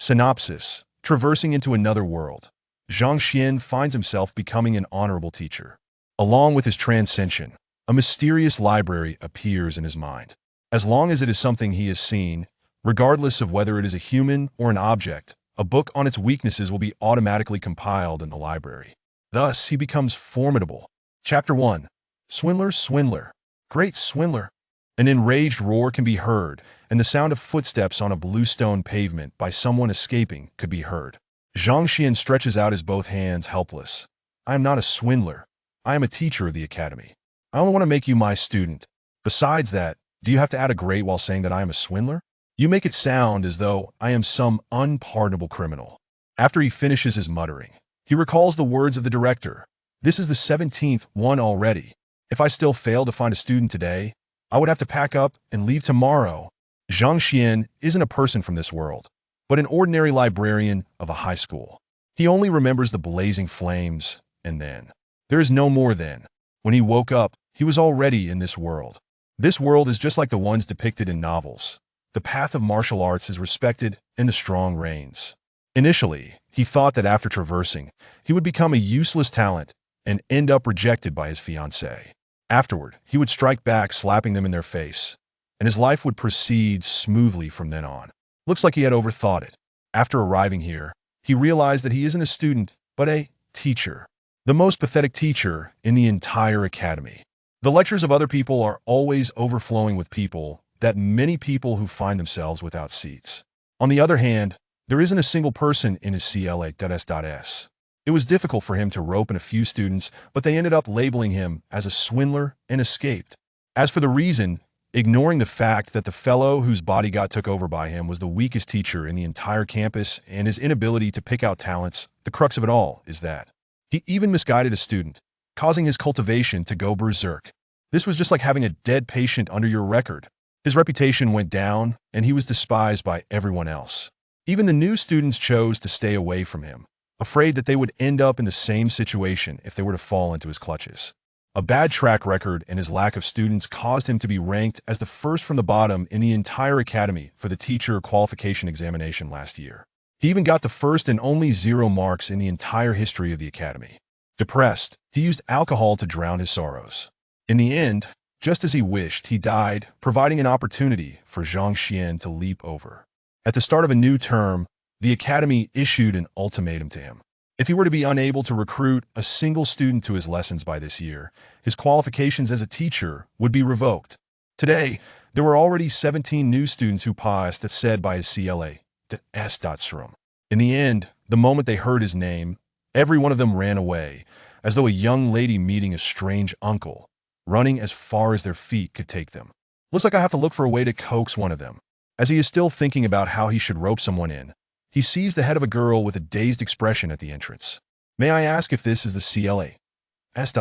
Synopsis. Traversing into another world, Zhang Xuan finds himself becoming an honorable teacher. Along with his transcension, a mysterious library appears in his mind. As long as it is something he has seen, regardless of whether it is a human or an object, a book on its weaknesses will be automatically compiled in the library. Thus, he becomes formidable. Chapter 1. Swindler, Swindler. Great Swindler. An enraged roar can be heard, and the sound of footsteps on a bluestone pavement by someone escaping could be heard. Zhang Xuan stretches out his both hands, helpless. I am not a swindler. I am a teacher of the academy. I only want to make you my student. Besides that, do you have to add a grade while saying that I am a swindler? You make it sound as though I am some unpardonable criminal. After he finishes his muttering, he recalls the words of the director. This is the 17th one already. If I still fail to find a student today, I would have to pack up and leave tomorrow. Zhang Xuan isn't a person from this world, but an ordinary librarian of a high school. He only remembers the blazing flames, and then. There is no more then. When he woke up, he was already in this world. This world is just like the ones depicted in novels. The path of martial arts is respected, and the strong reigns. Initially, he thought that after traversing, he would become a useless talent and end up rejected by his fiancée. Afterward, he would strike back, slapping them in their face, and his life would proceed smoothly from then on. Looks like he had overthought it. After arriving here, he realized that he isn't a student, but a teacher. The most pathetic teacher in the entire academy. The lectures of other people are always overflowing with people, that many people who find themselves without seats. On the other hand, there isn't a single person in his CLA.S. It was difficult for him to rope in a few students, but they ended up labeling him as a swindler and escaped. As for the reason, ignoring the fact that the fellow whose body got took over by him was the weakest teacher in the entire campus and his inability to pick out talents, the crux of it all is that he even misguided a student, causing his cultivation to go berserk. This was just like having a dead patient under your record. His reputation went down, and he was despised by everyone else. Even the new students chose to stay away from him, afraid that they would end up in the same situation if they were to fall into his clutches. A bad track record and his lack of students caused him to be ranked as the first from the bottom in the entire academy for the teacher qualification examination last year. He even got the first and only 0 marks in the entire history of the academy. Depressed, he used alcohol to drown his sorrows. In the end, just as he wished, he died, providing an opportunity for Zhang Xuan to leap over. At the start of a new term, the academy issued an ultimatum to him. If he were to be unable to recruit a single student to his lessons by this year, his qualifications as a teacher would be revoked. Today, there were already 17 new students who passed that said by his CLA.S. In the end, the moment they heard his name, every one of them ran away, as though a young lady meeting a strange uncle, running as far as their feet could take them. Looks like I have to look for a way to coax one of them. As he is still thinking about how he should rope someone in, he sees the head of a girl with a dazed expression at the entrance. May I ask if this is the CLA.S.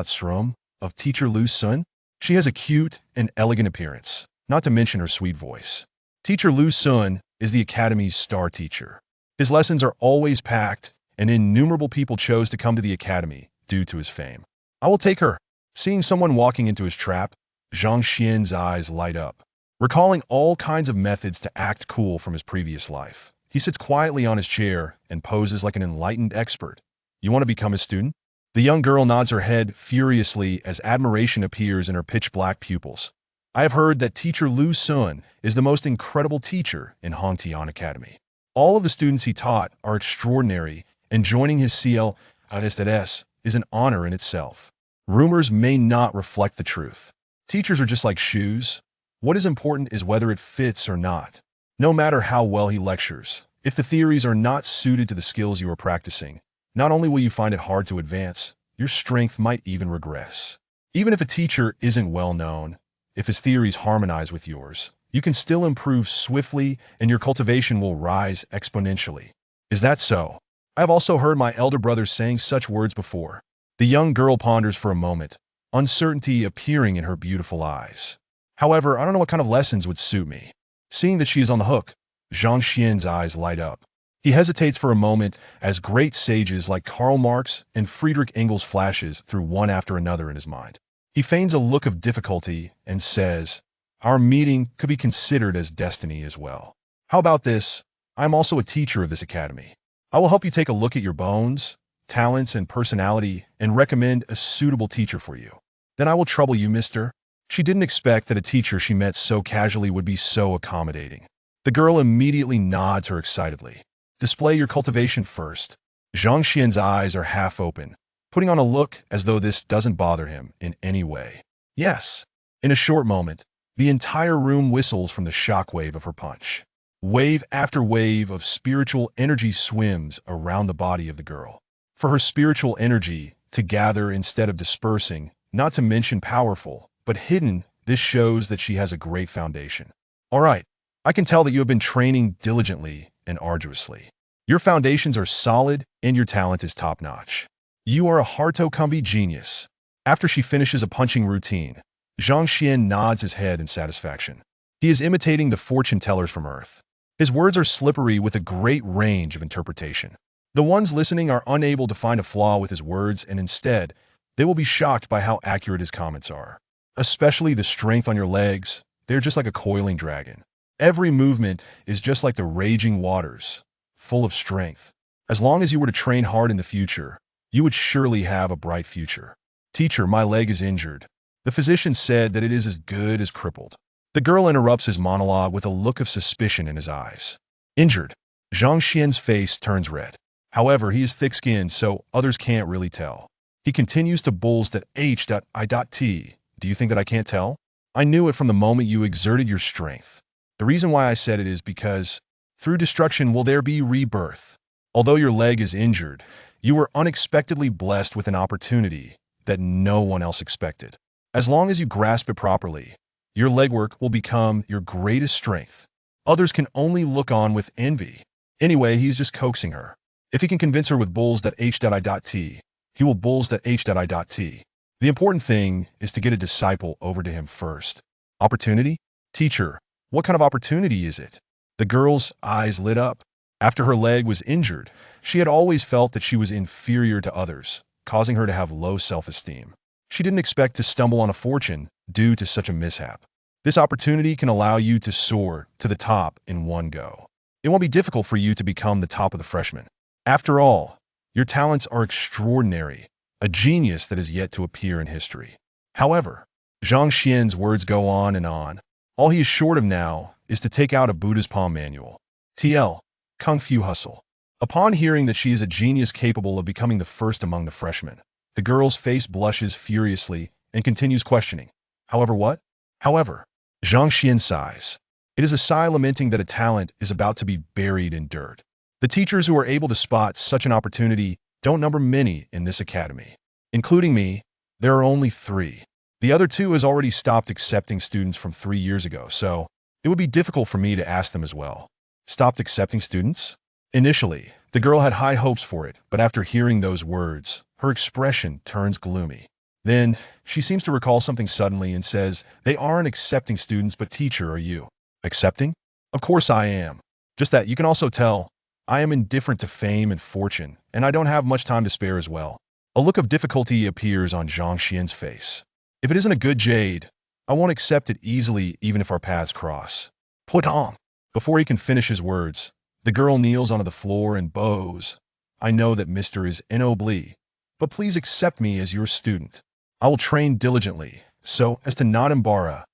of teacher Lu Sun? She has a cute and elegant appearance, not to mention her sweet voice. Teacher Lu Sun is the academy's star teacher. His lessons are always packed, and innumerable people chose to come to the academy due to his fame. I will take her. Seeing someone walking into his trap, Zhang Xuan's eyes light up. Recalling all kinds of methods to act cool from his previous life, he sits quietly on his chair and poses like an enlightened expert. You want to become his student? The young girl nods her head furiously as admiration appears in her pitch-black pupils. I have heard that teacher Lu Sun is the most incredible teacher in Hongtian Academy. All of the students he taught are extraordinary, and joining his CLA.S. is an honor in itself. Rumors may not reflect the truth. Teachers are just like shoes. What is important is whether it fits or not. No matter how well he lectures, if the theories are not suited to the skills you are practicing, not only will you find it hard to advance, your strength might even regress. Even if a teacher isn't well known, if his theories harmonize with yours, you can still improve swiftly and your cultivation will rise exponentially. Is that so? I have also heard my elder brother saying such words before. The young girl ponders for a moment, uncertainty appearing in her beautiful eyes. However, I don't know what kind of lessons would suit me. Seeing that she is on the hook, Zhang Xuan's eyes light up. He hesitates for a moment as great sages like Karl Marx and Friedrich Engels flashes through one after another in his mind. He feigns a look of difficulty and says, our meeting could be considered as destiny as well. How about this? I'm also a teacher of this academy. I will help you take a look at your bones, talents, and personality and recommend a suitable teacher for you. Then I will trouble you, mister. She didn't expect that a teacher she met so casually would be so accommodating. The girl immediately nods her excitedly. Display your cultivation first. Zhang Xian's eyes are half open, putting on a look as though this doesn't bother him in any way. Yes. In a short moment, the entire room whistles from the shockwave of her punch. Wave after wave of spiritual energy swims around the body of the girl. For her spiritual energy to gather instead of dispersing, not to mention powerful, but hidden, this shows that she has a great foundation. All right, I can tell that you have been training diligently and arduously. Your foundations are solid and your talent is top-notch. You are a Hartokumbi genius. After she finishes a punching routine, Zhang Xian nods his head in satisfaction. He is imitating the fortune tellers from Earth. His words are slippery with a great range of interpretation. The ones listening are unable to find a flaw with his words, and instead, they will be shocked by how accurate his comments are. Especially the strength on your legs, they're just like a coiling dragon. Every movement is just like the raging waters, full of strength. As long as you were to train hard in the future, you would surely have a bright future. Teacher, my leg is injured. The physician said that it is as good as crippled. The girl interrupts his monologue with a look of suspicion in his eyes. Injured. Zhang Xian's face turns red. However, he is thick-skinned, so others can't really tell. He continues to bulls that H.I.T. Do you think that I can't tell? I knew it from the moment you exerted your strength. The reason why I said it is because, through destruction will there be rebirth. Although your leg is injured, you were unexpectedly blessed with an opportunity that no one else expected. As long as you grasp it properly, your legwork will become your greatest strength. Others can only look on with envy. Anyway, he's just coaxing her. If he can convince her with bulls that H.I.T., he will bulls that H.I.T. The important thing is to get a disciple over to him first. Opportunity? Teacher, what kind of opportunity is it? The girl's eyes lit up. After her leg was injured, she had always felt that she was inferior to others, causing her to have low self-esteem. She didn't expect to stumble on a fortune due to such a mishap. This opportunity can allow you to soar to the top in one go. It won't be difficult for you to become the top of the freshmen. After all, your talents are extraordinary, a genius that is yet to appear in history. However, Zhang Xian's words go on and on. All he is short of now is to take out a Buddha's palm manual. TL, Kung Fu Hustle. Upon hearing that she is a genius capable of becoming the first among the freshmen, the girl's face blushes furiously and continues questioning. However, what? However, Zhang Xian sighs. It is a sigh lamenting that a talent is about to be buried in dirt. The teachers who are able to spot such an opportunity don't number many in this academy. Including me, there are only 3. The other 2 has already stopped accepting students from 3 years ago, so it would be difficult for me to ask them as well. Stopped accepting students? Initially, the girl had high hopes for it, but after hearing those words, her expression turns gloomy. Then, she seems to recall something suddenly and says, they aren't accepting students, but teacher, are you? Accepting? Of course I am. Just that you can also tell, I am indifferent to fame and fortune, and I don't have much time to spare as well. A look of difficulty appears on Zhang Xian's face. If it isn't a good jade, I won't accept it easily even if our paths cross. Put on. Before he can finish his words, the girl kneels onto the floor and bows. I know that Mr. is ennobly, but please accept me as your student. I will train diligently, so as to not embarrass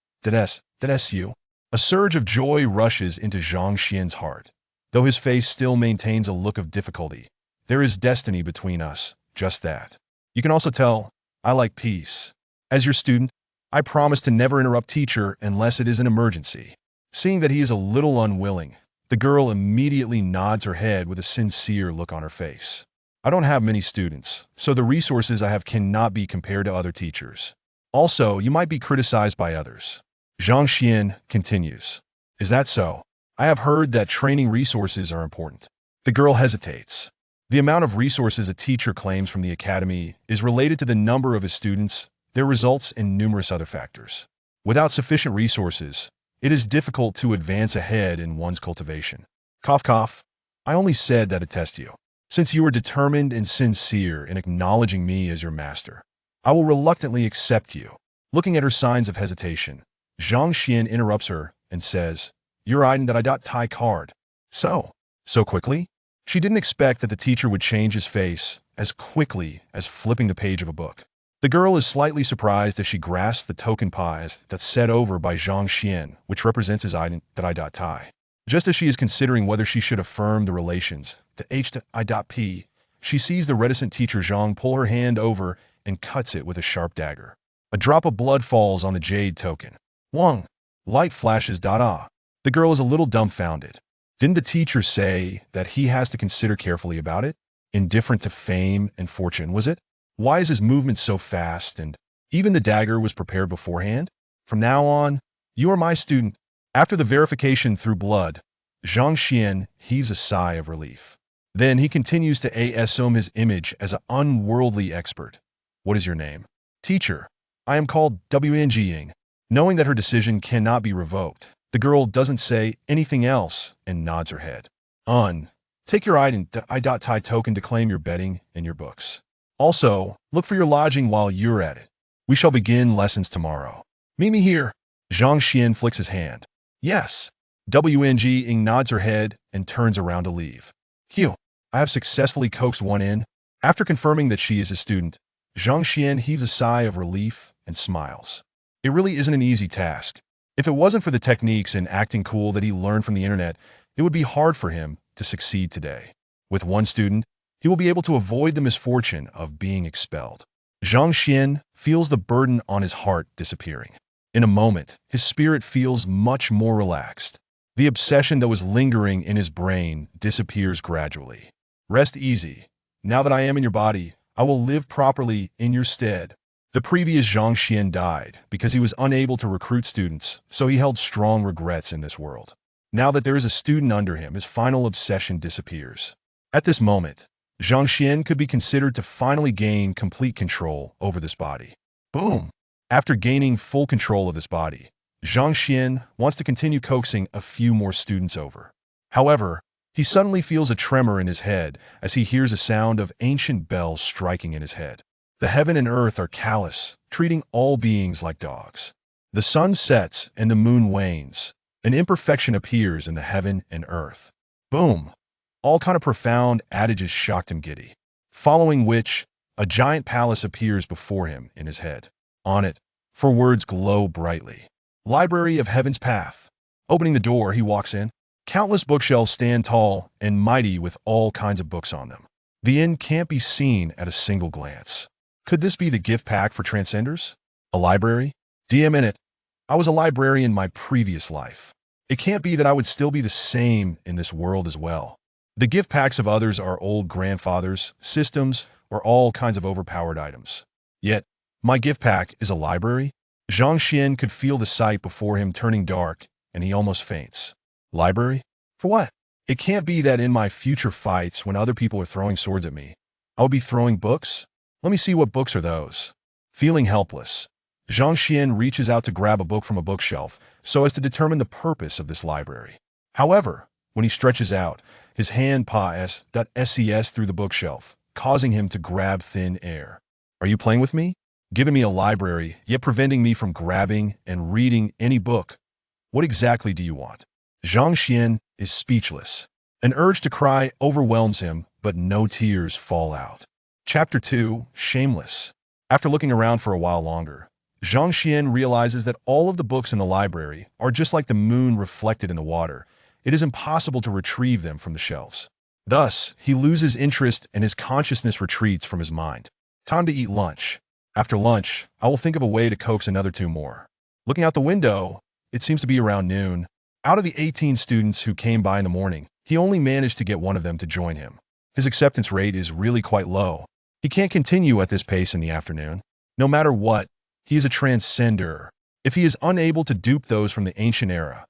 you. A surge of joy rushes into Zhang Xian's heart. Though his face still maintains a look of difficulty, there is destiny between us, just that. You can also tell, I like peace. As your student, I promise to never interrupt teacher unless it is an emergency. Seeing that he is a little unwilling, the girl immediately nods her head with a sincere look on her face. I don't have many students, so the resources I have cannot be compared to other teachers. Also, you might be criticized by others. Zhang Xian continues. Is that so? I have heard that training resources are important. The girl hesitates. The amount of resources a teacher claims from the academy is related to the number of his students, their results, and numerous other factors. Without sufficient resources, it is difficult to advance ahead in one's cultivation. Cough, cough. I only said that to test you. Since you are determined and sincere in acknowledging me as your master, I will reluctantly accept you. Looking at her signs of hesitation, Zhang Xian interrupts her and says, your item that I got tie card. So, So quickly? She didn't expect that the teacher would change his face as quickly as flipping the page of a book. The girl is slightly surprised as she grasps the token pies that's set over by Zhang Xuan, which represents his I.T. Just as she is considering whether she should affirm the relations, the H.I.P., she sees the reticent teacher Zhang pull her hand over and cuts it with a sharp dagger. A drop of blood falls on the jade token. Wang. Light flashes. The girl is a little dumbfounded. Didn't the teacher say that he has to consider carefully about it? Indifferent to fame and fortune, was it? Why is his movement so fast, and even the dagger was prepared beforehand? From now on, you are my student. After the verification through blood, Zhang Xuan heaves a sigh of relief. Then he continues to assume his image as an unworldly expert. What is your name? Teacher. I am called Wang. Knowing that her decision cannot be revoked, the girl doesn't say anything else and nods her head. Take your I.T. token to claim your bedding and your books. Also, look for your lodging while you're at it. We shall begin lessons tomorrow. Meet me here. Zhang Xuan flicks his hand. Yes. Wang nods her head and turns around to leave. Phew, I have successfully coaxed one in. After confirming that she is his student, Zhang Xuan heaves a sigh of relief and smiles. It really isn't an easy task. If it wasn't for the techniques and acting cool that he learned from the internet, it would be hard for him to succeed today. With one student, he will be able to avoid the misfortune of being expelled. Zhang Xuan feels the burden on his heart disappearing. In a moment, his spirit feels much more relaxed. The obsession that was lingering in his brain disappears gradually. Rest easy. Now that I am in your body, I will live properly in your stead. The previous Zhang Xuan died because he was unable to recruit students, so he held strong regrets in this world. Now that there is a student under him, his final obsession disappears. At this moment, Zhang Xuan could be considered to finally gain complete control over this body. Boom! After gaining full control of this body, Zhang Xuan wants to continue coaxing a few more students over. However, he suddenly feels a tremor in his head as he hears a sound of ancient bells striking in his head. The heaven and earth are callous, treating all beings like dogs. The sun sets and the moon wanes. An imperfection appears in the heaven and earth. Boom! All kind of profound adages shocked him giddy. Following which, a giant palace appears before him in his head. On it, 4 words glow brightly. Library of Heaven's Path. Opening the door, he walks in. Countless bookshelves stand tall and mighty with all kinds of books on them. The end can't be seen at a single glance. Could this be the gift pack for transcenders? A library? DM in it. I was a librarian in my previous life. It can't be that I would still be the same in this world as well. The gift packs of others are old grandfathers, systems, or all kinds of overpowered items. Yet, my gift pack is a library? Zhang Xuan could feel the sight before him turning dark, and he almost faints. Library? For what? It can't be that in my future fights, when other people are throwing swords at me, I would be throwing books? Let me see what books are those. Feeling helpless, Zhang Xuan reaches out to grab a book from a bookshelf so as to determine the purpose of this library. However, when he stretches out, his hand passes through the bookshelf, causing him to grab thin air. Are you playing with me? Giving me a library, yet preventing me from grabbing and reading any book. What exactly do you want? Zhang Xuan is speechless. An urge to cry overwhelms him, but no tears fall out. Chapter 2, Shameless. After looking around for a while longer, Zhang Xuan realizes that all of the books in the library are just like the moon reflected in the water. It is impossible to retrieve them from the shelves. Thus, he loses interest and his consciousness retreats from his mind. Time to eat lunch. After lunch, I will think of a way to coax another 2 more. Looking out the window, it seems to be around noon. Out of the 18 students who came by in the morning, he only managed to get one of them to join him. His acceptance rate is really quite low. He can't continue at this pace in the afternoon. No matter what, he is a transcender. If he is unable to dupe those from the ancient era,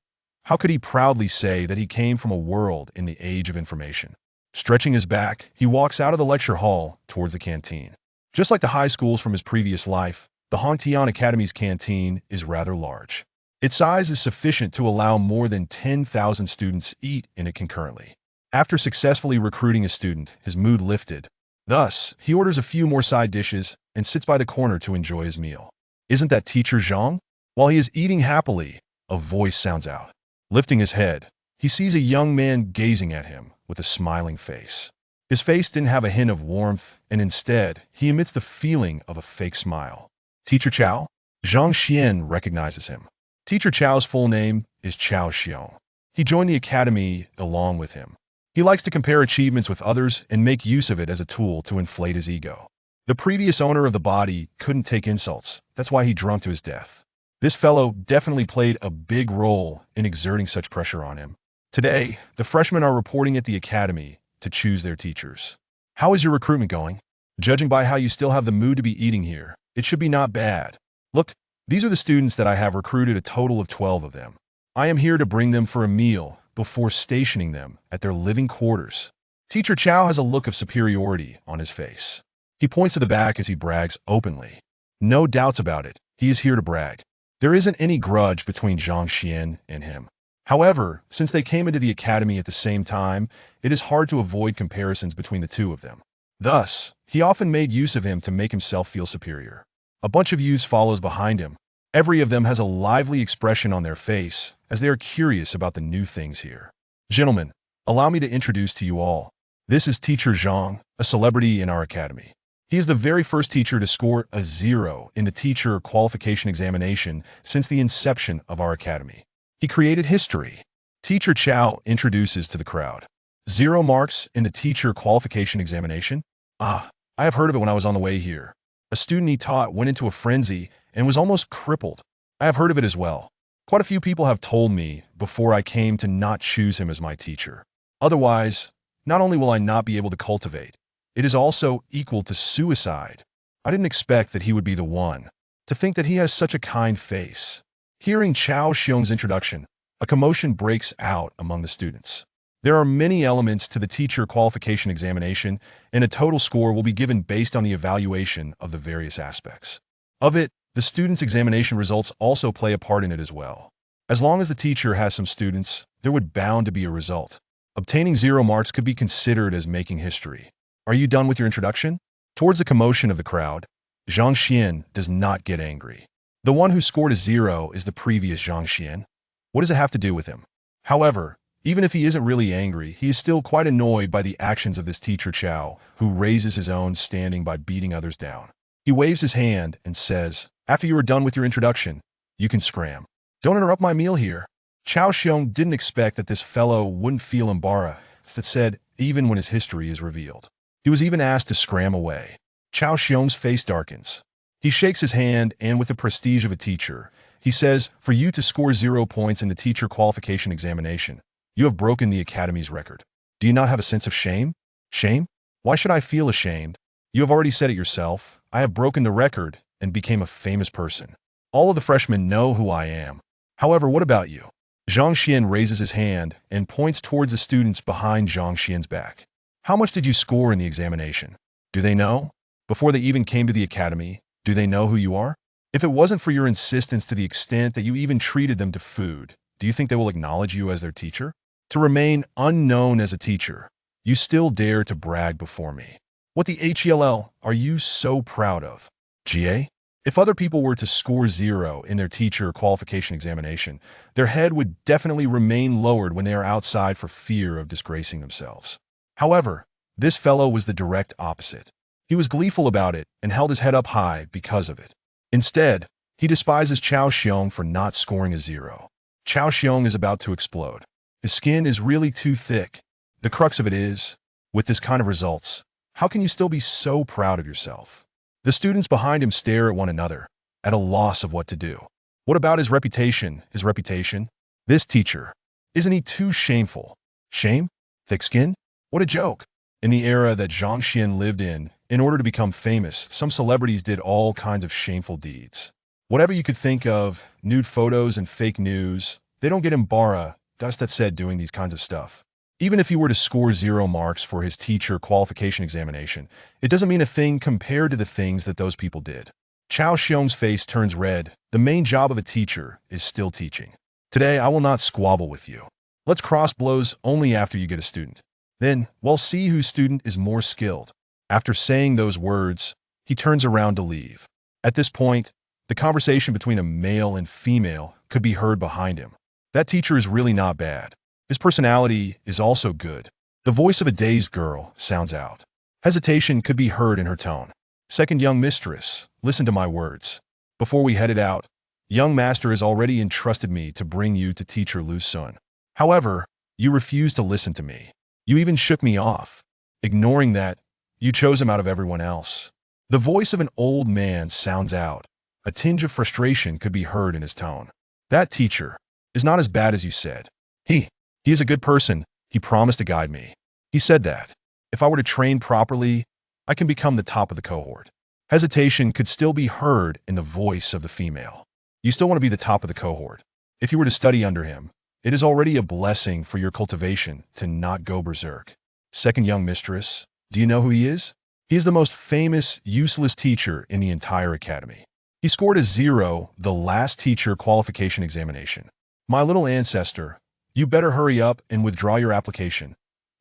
how could he proudly say that he came from a world in the age of information? Stretching his back, he walks out of the lecture hall towards the canteen. Just like the high schools from his previous life, the Hongtian Academy's canteen is rather large. Its size is sufficient to allow more than 10,000 students eat in it concurrently. After successfully recruiting a student, his mood lifted. Thus, he orders a few more side dishes and sits by the corner to enjoy his meal. Isn't that Teacher Zhang? While he is eating happily, a voice sounds out. Lifting his head, he sees a young man gazing at him with with a smiling face. His face didn't have a hint of warmth, and instead, he emits the feeling of a fake smile. Teacher Chao? Zhang Xuan recognizes him. Teacher Chao's full name is Zhang Xuan. He joined the academy along with him. He likes to compare achievements with others and make use of it as a tool to inflate his ego. The previous owner of the body couldn't take insults. That's why he drunk to his death. This fellow definitely played a big role in exerting such pressure on him. Today, the freshmen are reporting at the academy to choose their teachers. How is your recruitment going? Judging by how you still have the mood to be eating here, it should be not bad. Look, these are the students that I have recruited, a total of 12 of them. I am here to bring them for a meal before stationing them at their living quarters. Teacher Chao has a look of superiority on his face. He points to the back as he brags openly. No doubts about it, he is here to brag. There isn't any grudge between Zhang Xuan and him. However, since they came into the academy at the same time, it is hard to avoid comparisons between the two of them. Thus, he often made use of him to make himself feel superior. A bunch of youths follows behind him. Every of them has a lively expression on their face as they are curious about the new things here. Gentlemen, allow me to introduce to you all. This is Teacher Zhang, a celebrity in our academy. He is the very first teacher to score a 0 in the teacher qualification examination since the inception of our academy. He created history. Teacher Chao introduces to the crowd. 0 marks in the teacher qualification examination? Ah, I have heard of it when I was on the way here. A student he taught went into a frenzy and was almost crippled. I have heard of it as well. Quite a few people have told me before I came to not choose him as my teacher. Otherwise, not only will I not be able to cultivate, it is also equal to suicide. I didn't expect that he would be the one. To think that he has such a kind face. Hearing Chao Xiong's introduction, a commotion breaks out among the students. There are many elements to the teacher qualification examination, and a total score will be given based on the evaluation of the various aspects of it. The students' examination results also play a part in it as well. As long as the teacher has some students, there would bound to be a result. Obtaining 0 marks could be considered as making history. Are you done with your introduction? Towards the commotion of the crowd, Zhang Xuan does not get angry. The one who scored a 0 is the previous Zhang Xuan. What does it have to do with him? However, even if he isn't really angry, he is still quite annoyed by the actions of this teacher Chao, who raises his own standing by beating others down. He waves his hand and says, after you are done with your introduction, you can scram. Don't interrupt my meal here. Chao Xiong didn't expect that this fellow wouldn't feel embarrassed, that said, even when his history is revealed. He was even asked to scram away. Chao Xiong's face darkens. He shakes his hand and with the prestige of a teacher, he says, for you to score 0 points in the teacher qualification examination, you have broken the academy's record. Do you not have a sense of shame? Shame? Why should I feel ashamed? You have already said it yourself. I have broken the record and became a famous person. All of the freshmen know who I am. However, what about you? Zhang Xuan raises his hand and points towards the students behind Zhang Xian's back. How much did you score in the examination? Do they know? Before they even came to the academy, do they know who you are? If it wasn't for your insistence to the extent that you even treated them to food, do you think they will acknowledge you as their teacher? To remain unknown as a teacher, you still dare to brag before me. What the hell are you so proud of? GA? If other people were to score 0 in their teacher qualification examination, their head would definitely remain lowered when they are outside for fear of disgracing themselves. However, this fellow was the direct opposite. He was gleeful about it and held his head up high because of it. Instead, he despises Chao Xiong for not scoring a 0. Chao Xiong is about to explode. His skin is really too thick. The crux of it is, with this kind of results, how can you still be so proud of yourself? The students behind him stare at one another, at a loss of what to do. What about his reputation? His reputation? This teacher. Isn't he too shameful? Shame? Thick-skinned? What a joke. In the era that Zhang Xuan lived in order to become famous, some celebrities did all kinds of shameful deeds. Whatever you could think of, nude photos and fake news, they don't get embarrassed, that's that said, doing these kinds of stuff. Even if he were to score 0 marks for his teacher qualification examination, it doesn't mean a thing compared to the things that those people did. Chao Xiong's face turns red. The main job of a teacher is still teaching. Today, I will not squabble with you. Let's cross blows only after you get a student. Then, we'll see whose student is more skilled. After saying those words, he turns around to leave. At this point, the conversation between a male and female could be heard behind him. That teacher is really not bad. His personality is also good. The voice of a dazed girl sounds out. Hesitation could be heard in her tone. Second young mistress, listen to my words. Before we headed out, young master has already entrusted me to bring you to teacher Lu Sun. However, you refused to listen to me. You even shook me off. Ignoring that, you chose him out of everyone else. The voice of an old man sounds out. A tinge of frustration could be heard in his tone. That teacher is not as bad as you said. He is a good person. He promised to guide me. He said that if I were to train properly, I can become the top of the cohort. Hesitation could still be heard in the voice of the female. You still want to be the top of the cohort. If you were to study under him, it is already a blessing for your cultivation to not go berserk. Second young mistress, do you know who he is? He is the most famous, useless teacher in the entire academy. He scored a 0 the last teacher qualification examination. My little ancestor, you better hurry up and withdraw your application.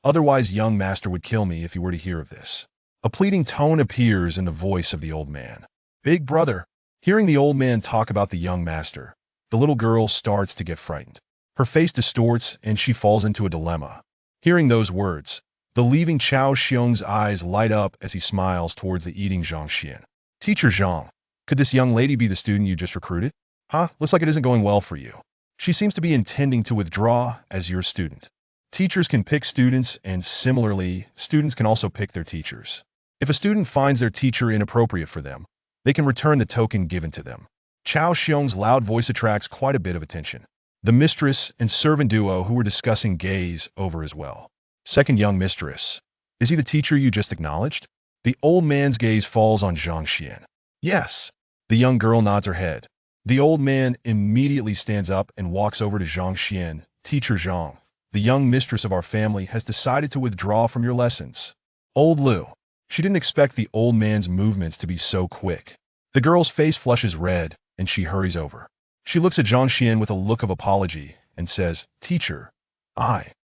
Otherwise, young master would kill me if he were to hear of this. A pleading tone appears in the voice of the old man. Big brother. Hearing the old man talk about the young master, the little girl starts to get frightened. Her face distorts and she falls into a dilemma. Hearing those words, the leaving Chao Xiong's eyes light up as he smiles towards the eating Zhang Xuan. Teacher Zhang, could this young lady be the student you just recruited? Huh? Looks like it isn't going well for you. She seems to be intending to withdraw as your student. Teachers can pick students, and similarly, students can also pick their teachers. If a student finds their teacher inappropriate for them, they can return the token given to them. Chao Xiong's loud voice attracts quite a bit of attention. The mistress and servant duo who were discussing gaze over as well. Second young mistress, is he the teacher you just acknowledged? The old man's gaze falls on Zhang Xuan. Yes. The young girl nods her head. The old man immediately stands up and walks over to Zhang Xuan. Teacher Zhang, the young mistress of our family has decided to withdraw from your lessons. Old Lu. She didn't expect the old man's movements to be so quick. The girl's face flushes red, and she hurries over. She looks at Zhang Xuan with a look of apology and says, Teacher,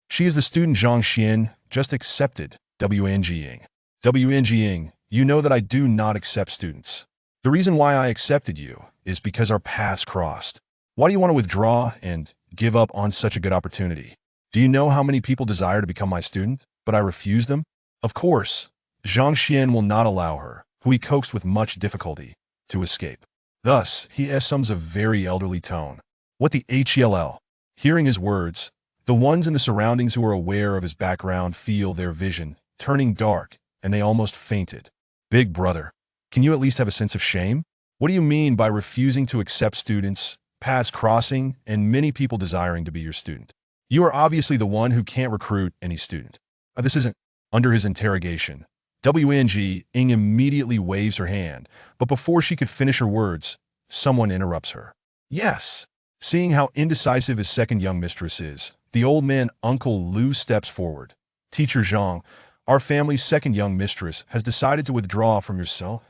she is the student Zhang Xuan just accepted, WNGing. WNGing, you know that I do not accept students. The reason why I accepted you is because our paths crossed. Why do you want to withdraw and give up on such a good opportunity? Do you know how many people desire to become my student, but I refuse them? Of course, Zhang Xuan will not allow her, who he coaxed with much difficulty, to escape. Thus, he assumes a very elderly tone. What the hell? Hearing his words, the ones in the surroundings who are aware of his background feel their vision turning dark, and they almost fainted. Big brother, can you at least have a sense of shame? What do you mean by refusing to accept students, paths crossing, and many people desiring to be your student? You are obviously the one who can't recruit any student. This isn't. Under his interrogation, WNG Ing immediately waves her hand, but before she could finish her words, someone interrupts her. Yes. Seeing how indecisive his second young mistress is, the old man Uncle Lu steps forward. Teacher Zhang, our family's second young mistress has decided to withdraw from yourself.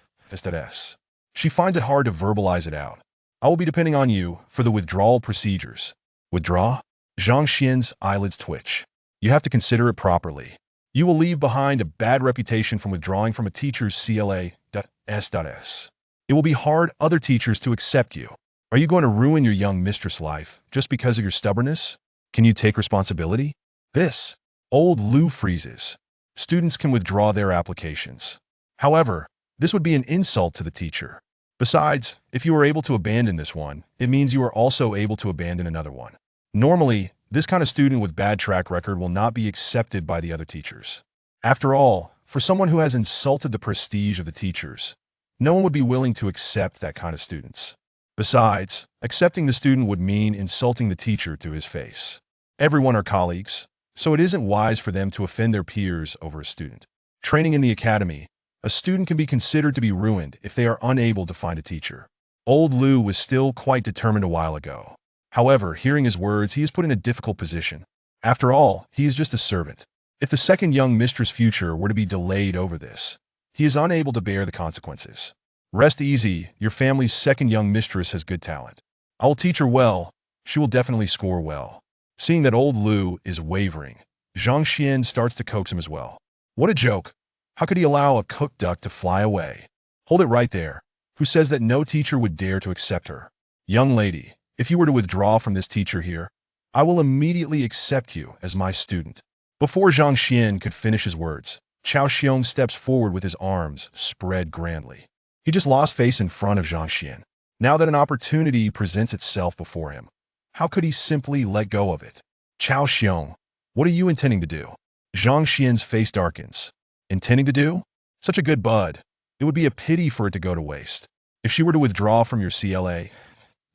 She finds it hard to verbalize it out. I will be depending on you for the withdrawal procedures. Withdraw? Zhang Xian's eyelids twitch. You have to consider it properly. You will leave behind a bad reputation from withdrawing from a teacher's CLA.S.S. It will be hard other teachers to accept you. Are you going to ruin your young mistress' life just because of your stubbornness? Can you take responsibility? This. Old Lu freezes. Students can withdraw their applications. However, this would be an insult to the teacher. Besides, if you are able to abandon this one, it means you are also able to abandon another one. Normally, this kind of student with bad track record will not be accepted by the other teachers. After all, for someone who has insulted the prestige of the teachers, no one would be willing to accept that kind of students. Besides, accepting the student would mean insulting the teacher to his face. Everyone are colleagues, so it isn't wise for them to offend their peers over a student. Training in the academy, a student can be considered to be ruined if they are unable to find a teacher. Old Lu was still quite determined a while ago. However, hearing his words, he is put in a difficult position. After all, he is just a servant. If the second young mistress' future were to be delayed over this, he is unable to bear the consequences. Rest easy, your family's second young mistress has good talent. I will teach her well, she will definitely score well. Seeing that old Lu is wavering, Zhang Xuan starts to coax him as well. What a joke! How could he allow a cooked duck to fly away? Hold it right there. Who says that no teacher would dare to accept her? Young lady, if you were to withdraw from this teacher here, I will immediately accept you as my student. Before Zhang Xuan could finish his words, Chao Xiong steps forward with his arms spread grandly. He just lost face in front of Zhang Xuan. Now that an opportunity presents itself before him, how could he simply let go of it? Chao Xiong, what are you intending to do? Zhang Xian's face darkens. Intending to do? Such a good bud. It would be a pity for it to go to waste. If she were to withdraw from your CLA,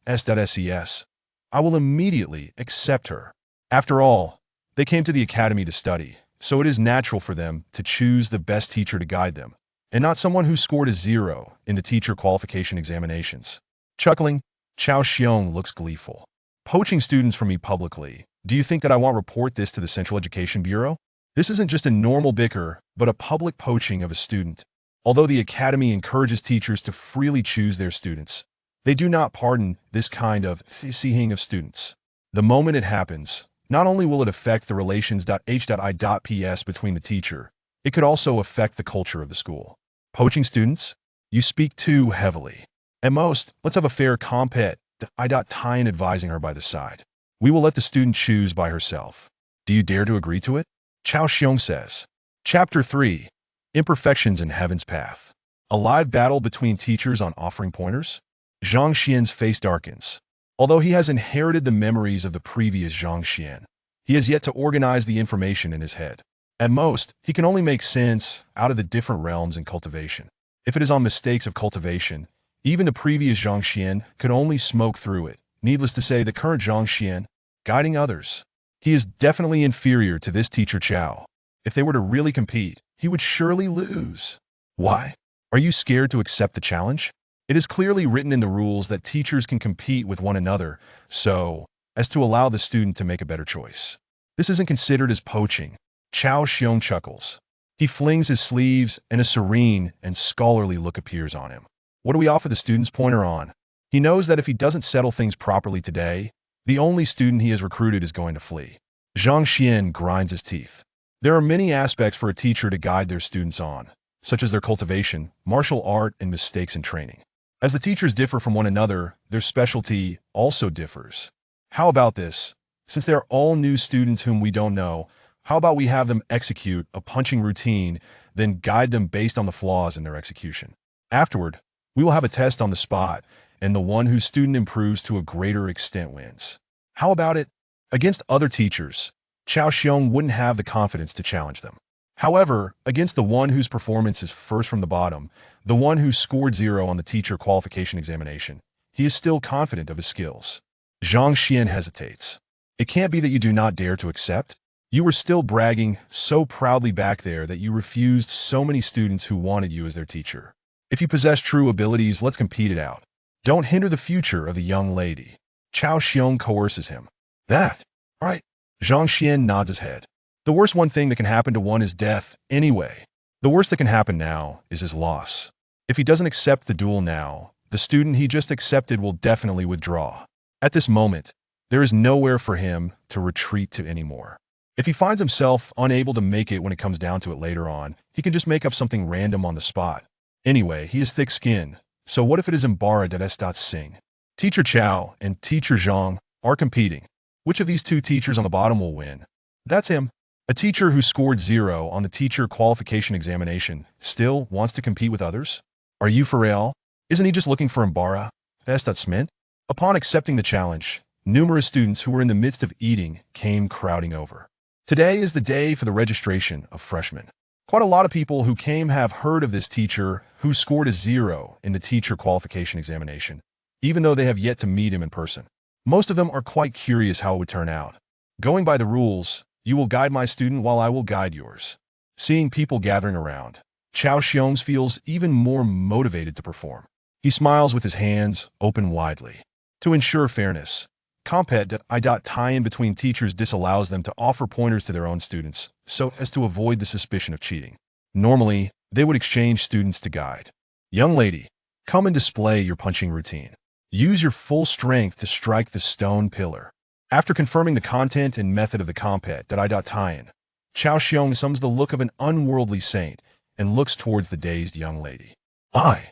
S.SES, I will immediately accept her. After all, they came to the academy to study, so it is natural for them to choose the best teacher to guide them, and not someone who scored a 0 in the teacher qualification examinations. Chuckling, Chao Xiong looks gleeful. Poaching students from me publicly. Do you think that I won't report this to the Central Education Bureau? This isn't just a normal bicker, but a public poaching of a student. Although the academy encourages teachers to freely choose their students, they do not pardon this kind of seeing of students. The moment it happens, not only will it affect the relations.h.i.ps between the teacher, it could also affect the culture of the school. Poaching students? You speak too heavily. At most, let's have a fair compet. I.Tien advising her by the side. We will let the student choose by herself. Do you dare to agree to it? Chao Xiong says. Chapter 3. Imperfections in Heaven's Path. A live battle between teachers on offering pointers? Zhang Xian's face darkens. Although he has inherited the memories of the previous Zhang Xuan, he has yet to organize the information in his head. At most, he can only make sense out of the different realms in cultivation. If it is on mistakes of cultivation, even the previous Zhang Xuan could only smoke through it. Needless to say, the current Zhang Xuan, guiding others. He is definitely inferior to this teacher Chao. If they were to really compete, he would surely lose. Why? Are you scared to accept the challenge? It is clearly written in the rules that teachers can compete with one another, so as to allow the student to make a better choice. This isn't considered as poaching. Chao Xiong chuckles. He flings his sleeves, and a serene and scholarly look appears on him. What do we offer the student's pointer on? He knows that if he doesn't settle things properly today, the only student he has recruited is going to flee. Zhang Xuan grinds his teeth. There are many aspects for a teacher to guide their students on, such as their cultivation, martial art, and mistakes in training. As the teachers differ from one another, their specialty also differs. How about this? Since they are all new students whom we don't know, how about we have them execute a punching routine, then guide them based on the flaws in their execution? Afterward, we will have a test on the spot, and the one whose student improves to a greater extent wins. How about it? Against other teachers, Chao Xiong wouldn't have the confidence to challenge them. However, against the one whose performance is first from the bottom, the one who scored 0 on the teacher qualification examination, he is still confident of his skills. Zhang Xuan hesitates. It can't be that you do not dare to accept? You were still bragging so proudly back there that you refused so many students who wanted you as their teacher. If you possess true abilities, let's compete it out. Don't hinder the future of the young lady. Chao Xiong coerces him. That, all right. Zhang Xuan nods his head. The worst one thing that can happen to one is death, anyway. The worst that can happen now is his loss. If he doesn't accept the duel now, the student he just accepted will definitely withdraw. At this moment, there is nowhere for him to retreat to anymore. If he finds himself unable to make it when it comes down to it later on, he can just make up something random on the spot. Anyway, he is thick-skinned, so what if it is Imbara.S.Sing? Teacher Chao and Teacher Zhang are competing. Which of these two teachers on the bottom will win? That's him. A teacher who scored 0 on the teacher qualification examination still wants to compete with others? Are you for real? Isn't he just looking for Imbara.S.Mint? Upon accepting the challenge, numerous students who were in the midst of eating came crowding over. Today is the day for the registration of freshmen. Quite a lot of people who came have heard of this teacher who scored a 0 in the teacher qualification examination, even though they have yet to meet him in person. Most of them are quite curious how it would turn out. Going by the rules, you will guide my student while I will guide yours. Seeing people gathering around, Chao Xiong feels even more motivated to perform. He smiles with his hands open widely. To ensure fairness, compet.I.tie-in between teachers disallows them to offer pointers to their own students so as to avoid the suspicion of cheating. Normally, they would exchange students to guide. Young lady, come and display your punching routine. Use your full strength to strike the stone pillar. After confirming the content and method of the compet.I.tie-in, Chao Xiong assumes the look of an unworldly saint and looks towards the dazed young lady. Wang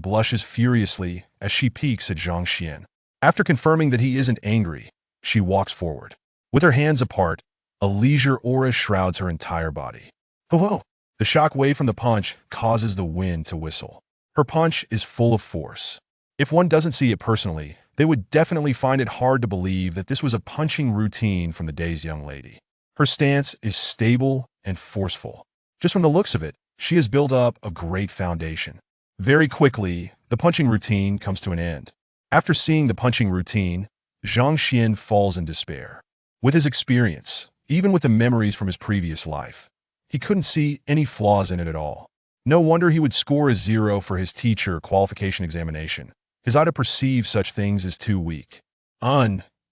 blushes furiously as she peeks at Zhang Xuan. After confirming that he isn't angry, she walks forward. With her hands apart, A leisure aura shrouds her entire body. Hello. The shock wave from the punch causes the wind to whistle. Her punch is full of force. If one doesn't see it personally, they would definitely find it hard to believe that this was a punching routine from the day's young lady. Her stance is stable and forceful. Just from the looks of it, she has built up a great foundation. Very quickly, the punching routine comes to an end. After seeing the punching routine, Zhang Xuan falls in despair. With his experience, even with the memories from his previous life, he couldn't see any flaws in it at all. No wonder he would score a 0 for his teacher qualification examination. His eye to perceive such things is too weak.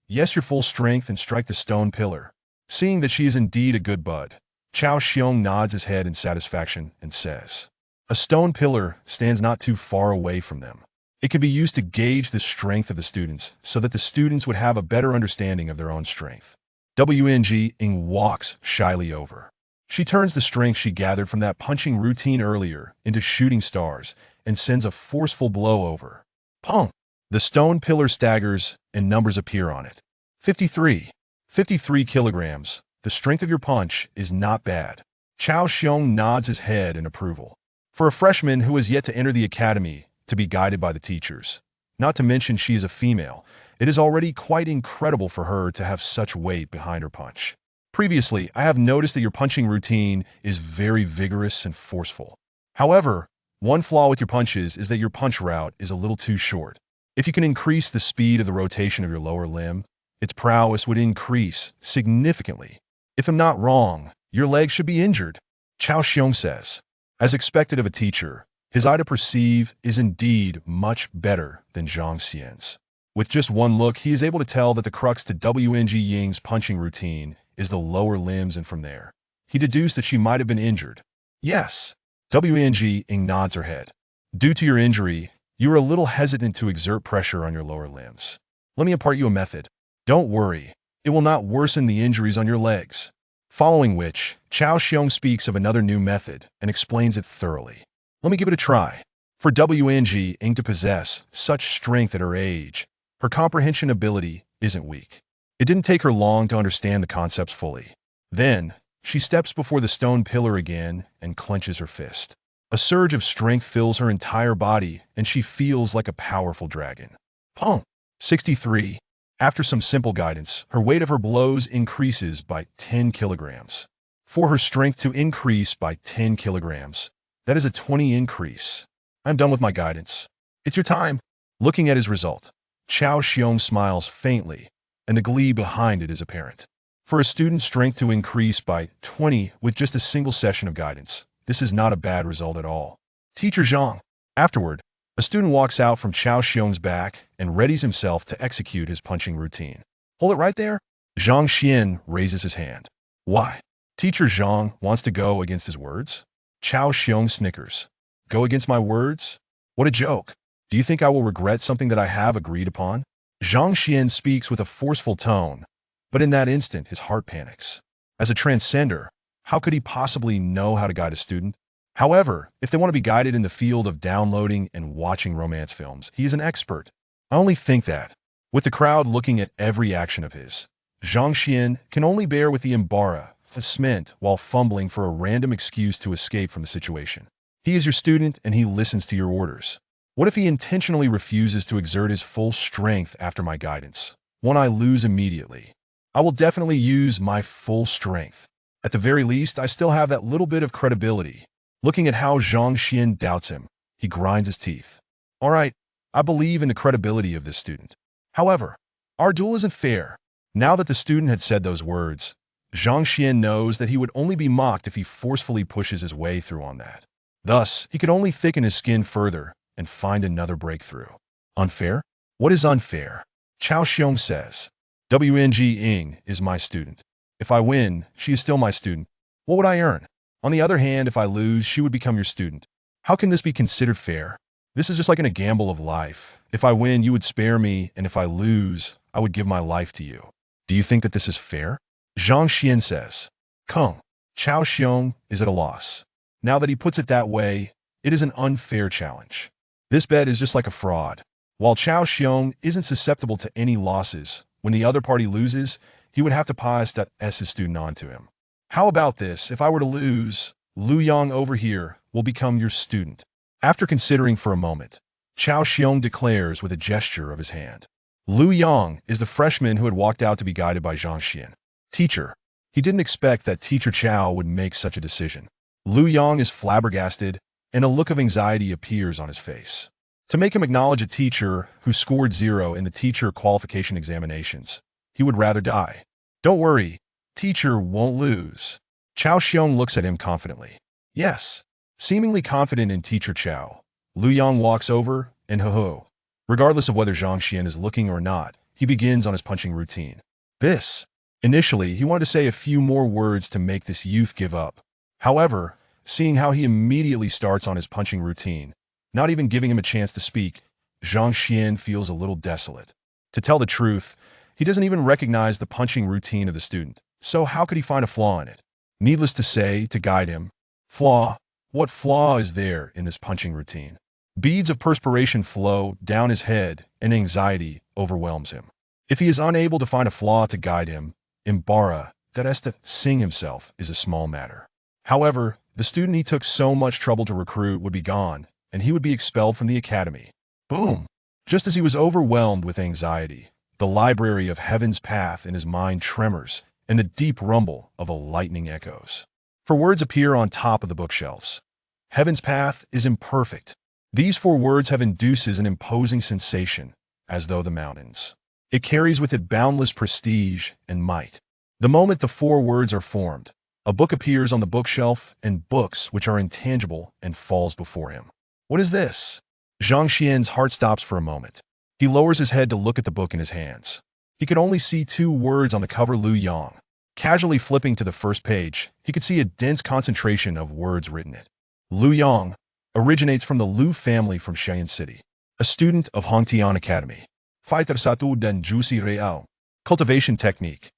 Yes, your full strength and strike the stone pillar. Seeing that she is indeed a good bud, Chao Xiong nods his head in satisfaction and says, a stone pillar stands not too far away from them. It can be used to gauge the strength of the students so that the students would have a better understanding of their own strength. Ing walks shyly over. She turns the strength she gathered from that punching routine earlier into shooting stars and sends a forceful blow over. Pong! The stone pillar staggers and numbers appear on it. 53. 53 kilograms. The strength of your punch is not bad. Chao Xiong nods his head in approval. For a freshman who has yet to enter the academy to be guided by the teachers, not to mention she is a female, it is already quite incredible for her to have such weight behind her punch. Previously, I have noticed that your punching routine is very vigorous and forceful. However, one flaw with your punches is that your punch route is a little too short. If you can increase the speed of the rotation of your lower limb, its prowess would increase significantly. If I'm not wrong, your leg should be injured, Chao Xiong says. As expected of a teacher, his eye to perceive is indeed much better than Zhang Xian's. With just one look, he is able to tell that the crux to Wng Ying's punching routine is the lower limbs, and from there, he deduced that she might have been injured. Yes, Wng Ying nods her head. Due to your injury, you are a little hesitant to exert pressure on your lower limbs. Let me impart you a method. Don't worry, it will not worsen the injuries on your legs. Following which, Chao Xiong speaks of another new method and explains it thoroughly. Let me give it a try. For Wng Ying to possess such strength at her age, her comprehension ability isn't weak. It didn't take her long to understand the concepts fully. Then, she steps before the stone pillar again and clenches her fist. A surge of strength fills her entire body, and she feels like a powerful dragon. Pong! 63. After some simple guidance, her weight of her blows increases by 10 kilograms. For her strength to increase by 10 kilograms, that is a 20 increase. I'm done with my guidance. It's your time. Looking at his result, Chao Xiong smiles faintly, and the glee behind it is apparent. For a student's strength to increase by 20 with just a single session of guidance, this is not a bad result at all. Teacher Zhang. Afterward, a student walks out from Chao Xiong's back and readies himself to execute his punching routine. Hold it right there. Zhang Xuan raises his hand. Why? Teacher Zhang wants to go against his words? Chao Xiong snickers. Go against my words? What a joke. Do you think I will regret something that I have agreed upon? Zhang Xuan speaks with a forceful tone, but in that instant his heart panics. As a transcender, how could he possibly know how to guide a student? However, if they want to be guided in the field of downloading and watching romance films, he is an expert. I only think that, with the crowd looking at every action of his, Zhang Xuan can only bear with the embarrassment while fumbling for a random excuse to escape from the situation. He is your student and he listens to your orders. What if he intentionally refuses to exert his full strength after my guidance? One I lose immediately. I will definitely use my full strength. At the very least, I still have that little bit of credibility. Looking at how Zhang Xuan doubts him, he grinds his teeth. All right, I believe in the credibility of this student. However, our duel isn't fair. Now that the student had said those words, Zhang Xuan knows that he would only be mocked if he forcefully pushes his way through on that. Thus, he could only thicken his skin further and find another breakthrough. Unfair? What is unfair? Chao Xiong says. Wng Ying is my student. If I win, she is still my student. What would I earn? On the other hand, if I lose, she would become your student. How can this be considered fair? This is just like in a gamble of life. If I win, you would spare me, and if I lose, I would give my life to you. Do you think that this is fair? Zhang Xuan says. Kung. Chao Xiong is at a loss. Now that he puts it that way, it is an unfair challenge. This bet is just like a fraud. While Chao Xiong isn't susceptible to any losses, when the other party loses, he would have to pass that his student on to him. How about this? If I were to lose, Lu Yang over here will become your student. After considering for a moment, Chao Xiong declares with a gesture of his hand. Lu Yang is the freshman who had walked out to be guided by Zhang Xuan. Teacher. He didn't expect that Teacher Chao would make such a decision. Lu Yang is flabbergasted, and a look of anxiety appears on his face. To make him acknowledge a teacher who scored 0 in the teacher qualification examinations, he would rather die. Don't worry, teacher won't lose. Chao Xiong looks at him confidently. Yes. Seemingly confident in Teacher Chao, Lu Yang walks over and ho-ho. Regardless of whether Zhang Xuan is looking or not, he begins on his punching routine. Initially, he wanted to say a few more words to make this youth give up. However, seeing how he immediately starts on his punching routine, not even giving him a chance to speak, Zhang Xuan feels a little desolate. To tell the truth, he doesn't even recognize the punching routine of the student, so how could he find a flaw in it? Needless to say, to guide him, flaw? What flaw is there in this punching routine? Beads of perspiration flow down his head and anxiety overwhelms him. If he is unable to find a flaw to guide him, Imbara, that has to sing himself, is a small matter. However, the student he took so much trouble to recruit would be gone, and he would be expelled from the academy. Boom! Just as he was overwhelmed with anxiety, the library of Heaven's Path in his mind tremors, and the deep rumble of a lightning echoes. For words appear on top of the bookshelves. Heaven's Path is imperfect. These 4 words have induces an imposing sensation, as though the mountains. It carries with it boundless prestige and might. The moment the 4 words are formed, a book appears on the bookshelf and books which are intangible and falls before him. What is this? Zhang Xian's heart stops for a moment. He lowers his head to look at the book in his hands. He could only see 2 words on the cover: Lu Yang. Casually flipping to the first page, he could see a dense concentration of words written in it. Lu Yang originates from the Lu family from Cheyenne City, a student of Hongtian Academy. Fighter Satu dan Juicy Real. Cultivation technique.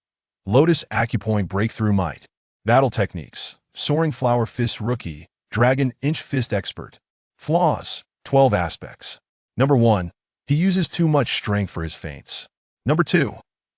Lotus acupoint breakthrough might. Battle techniques. Soaring flower fist rookie. Dragon inch fist expert. Flaws. 12 aspects. Number 1. He uses too much strength for his feints. Number 2.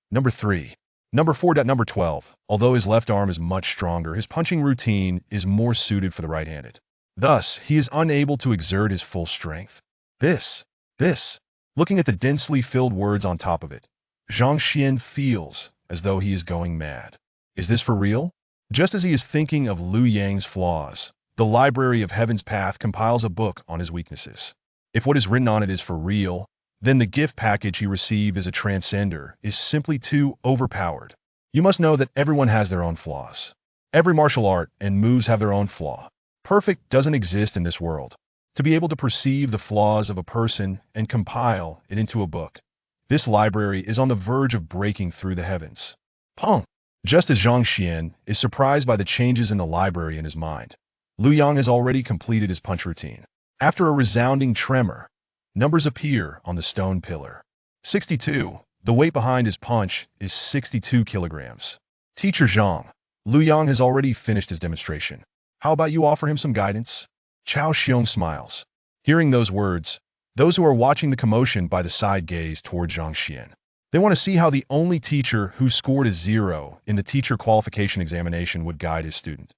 Number 3. Number 4. Number 12. Although his left arm is much stronger, his punching routine is more suited for the right-handed. Thus, he is unable to exert his full strength. Looking at the densely filled words on top of it, Zhang Xuan feels as though he is going mad. Is this for real? Just as he is thinking of Lu Yang's flaws, the Library of Heaven's Path compiles a book on his weaknesses. If what is written on it is for real, then the gift package he received as a transcender is simply too overpowered. You must know that everyone has their own flaws. Every martial art and moves have their own flaw. Perfect doesn't exist in this world. To be able to perceive the flaws of a person and compile it into a book, this library is on the verge of breaking through the heavens. Pong! Just as Zhang Xuan is surprised by the changes in the library in his mind, Lu Yang has already completed his punch routine. After a resounding tremor, numbers appear on the stone pillar. 62. The weight behind his punch is 62 kilograms. Teacher Zhang. Lu Yang has already finished his demonstration. How about you offer him some guidance? Chao Xiong smiles. Hearing those words, those who are watching the commotion by the side gaze toward Zhang Xuan. They want to see how the only teacher who scored a 0 in the teacher qualification examination would guide his student.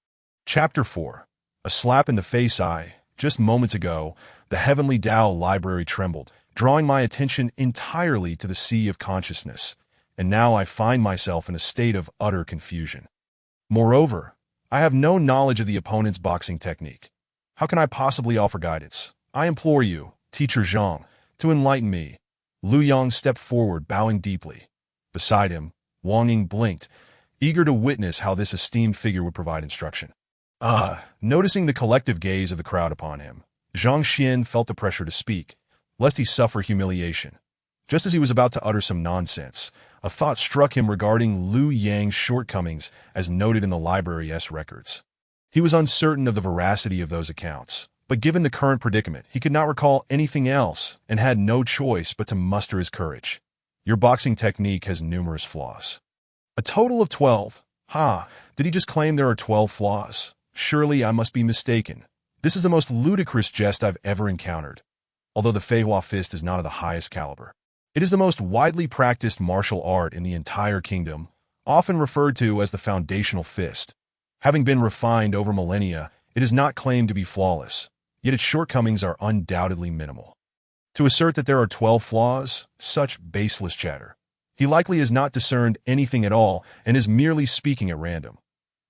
Chapter 4. A slap in the face. Just moments ago, the Heavenly Tao library trembled, drawing my attention entirely to the sea of consciousness, and now I find myself in a state of utter confusion. Moreover, I have no knowledge of the opponent's boxing technique. How can I possibly offer guidance? I implore you, Teacher Zhang, to enlighten me. Lu Yang stepped forward, bowing deeply. Beside him, Wang Ying blinked, eager to witness how this esteemed figure would provide instruction. Noticing the collective gaze of the crowd upon him, Zhang Xuan felt the pressure to speak, lest he suffer humiliation. Just as he was about to utter some nonsense, a thought struck him regarding Lu Yang's shortcomings as noted in the library's records. He was uncertain of the veracity of those accounts, but given the current predicament, he could not recall anything else and had no choice but to muster his courage. Your boxing technique has numerous flaws. A total of 12. Did he just claim there are 12 flaws? Surely I must be mistaken. This is the most ludicrous jest I've ever encountered. Although the Fei Hua fist is not of the highest caliber, it is the most widely practiced martial art in the entire kingdom. often referred to as the foundational fist. Having been refined over millennia, it is not claimed to be flawless, yet its shortcomings are undoubtedly minimal. To assert that there are 12 flaws, such baseless chatter. He likely has not discerned anything at all and is merely speaking at random.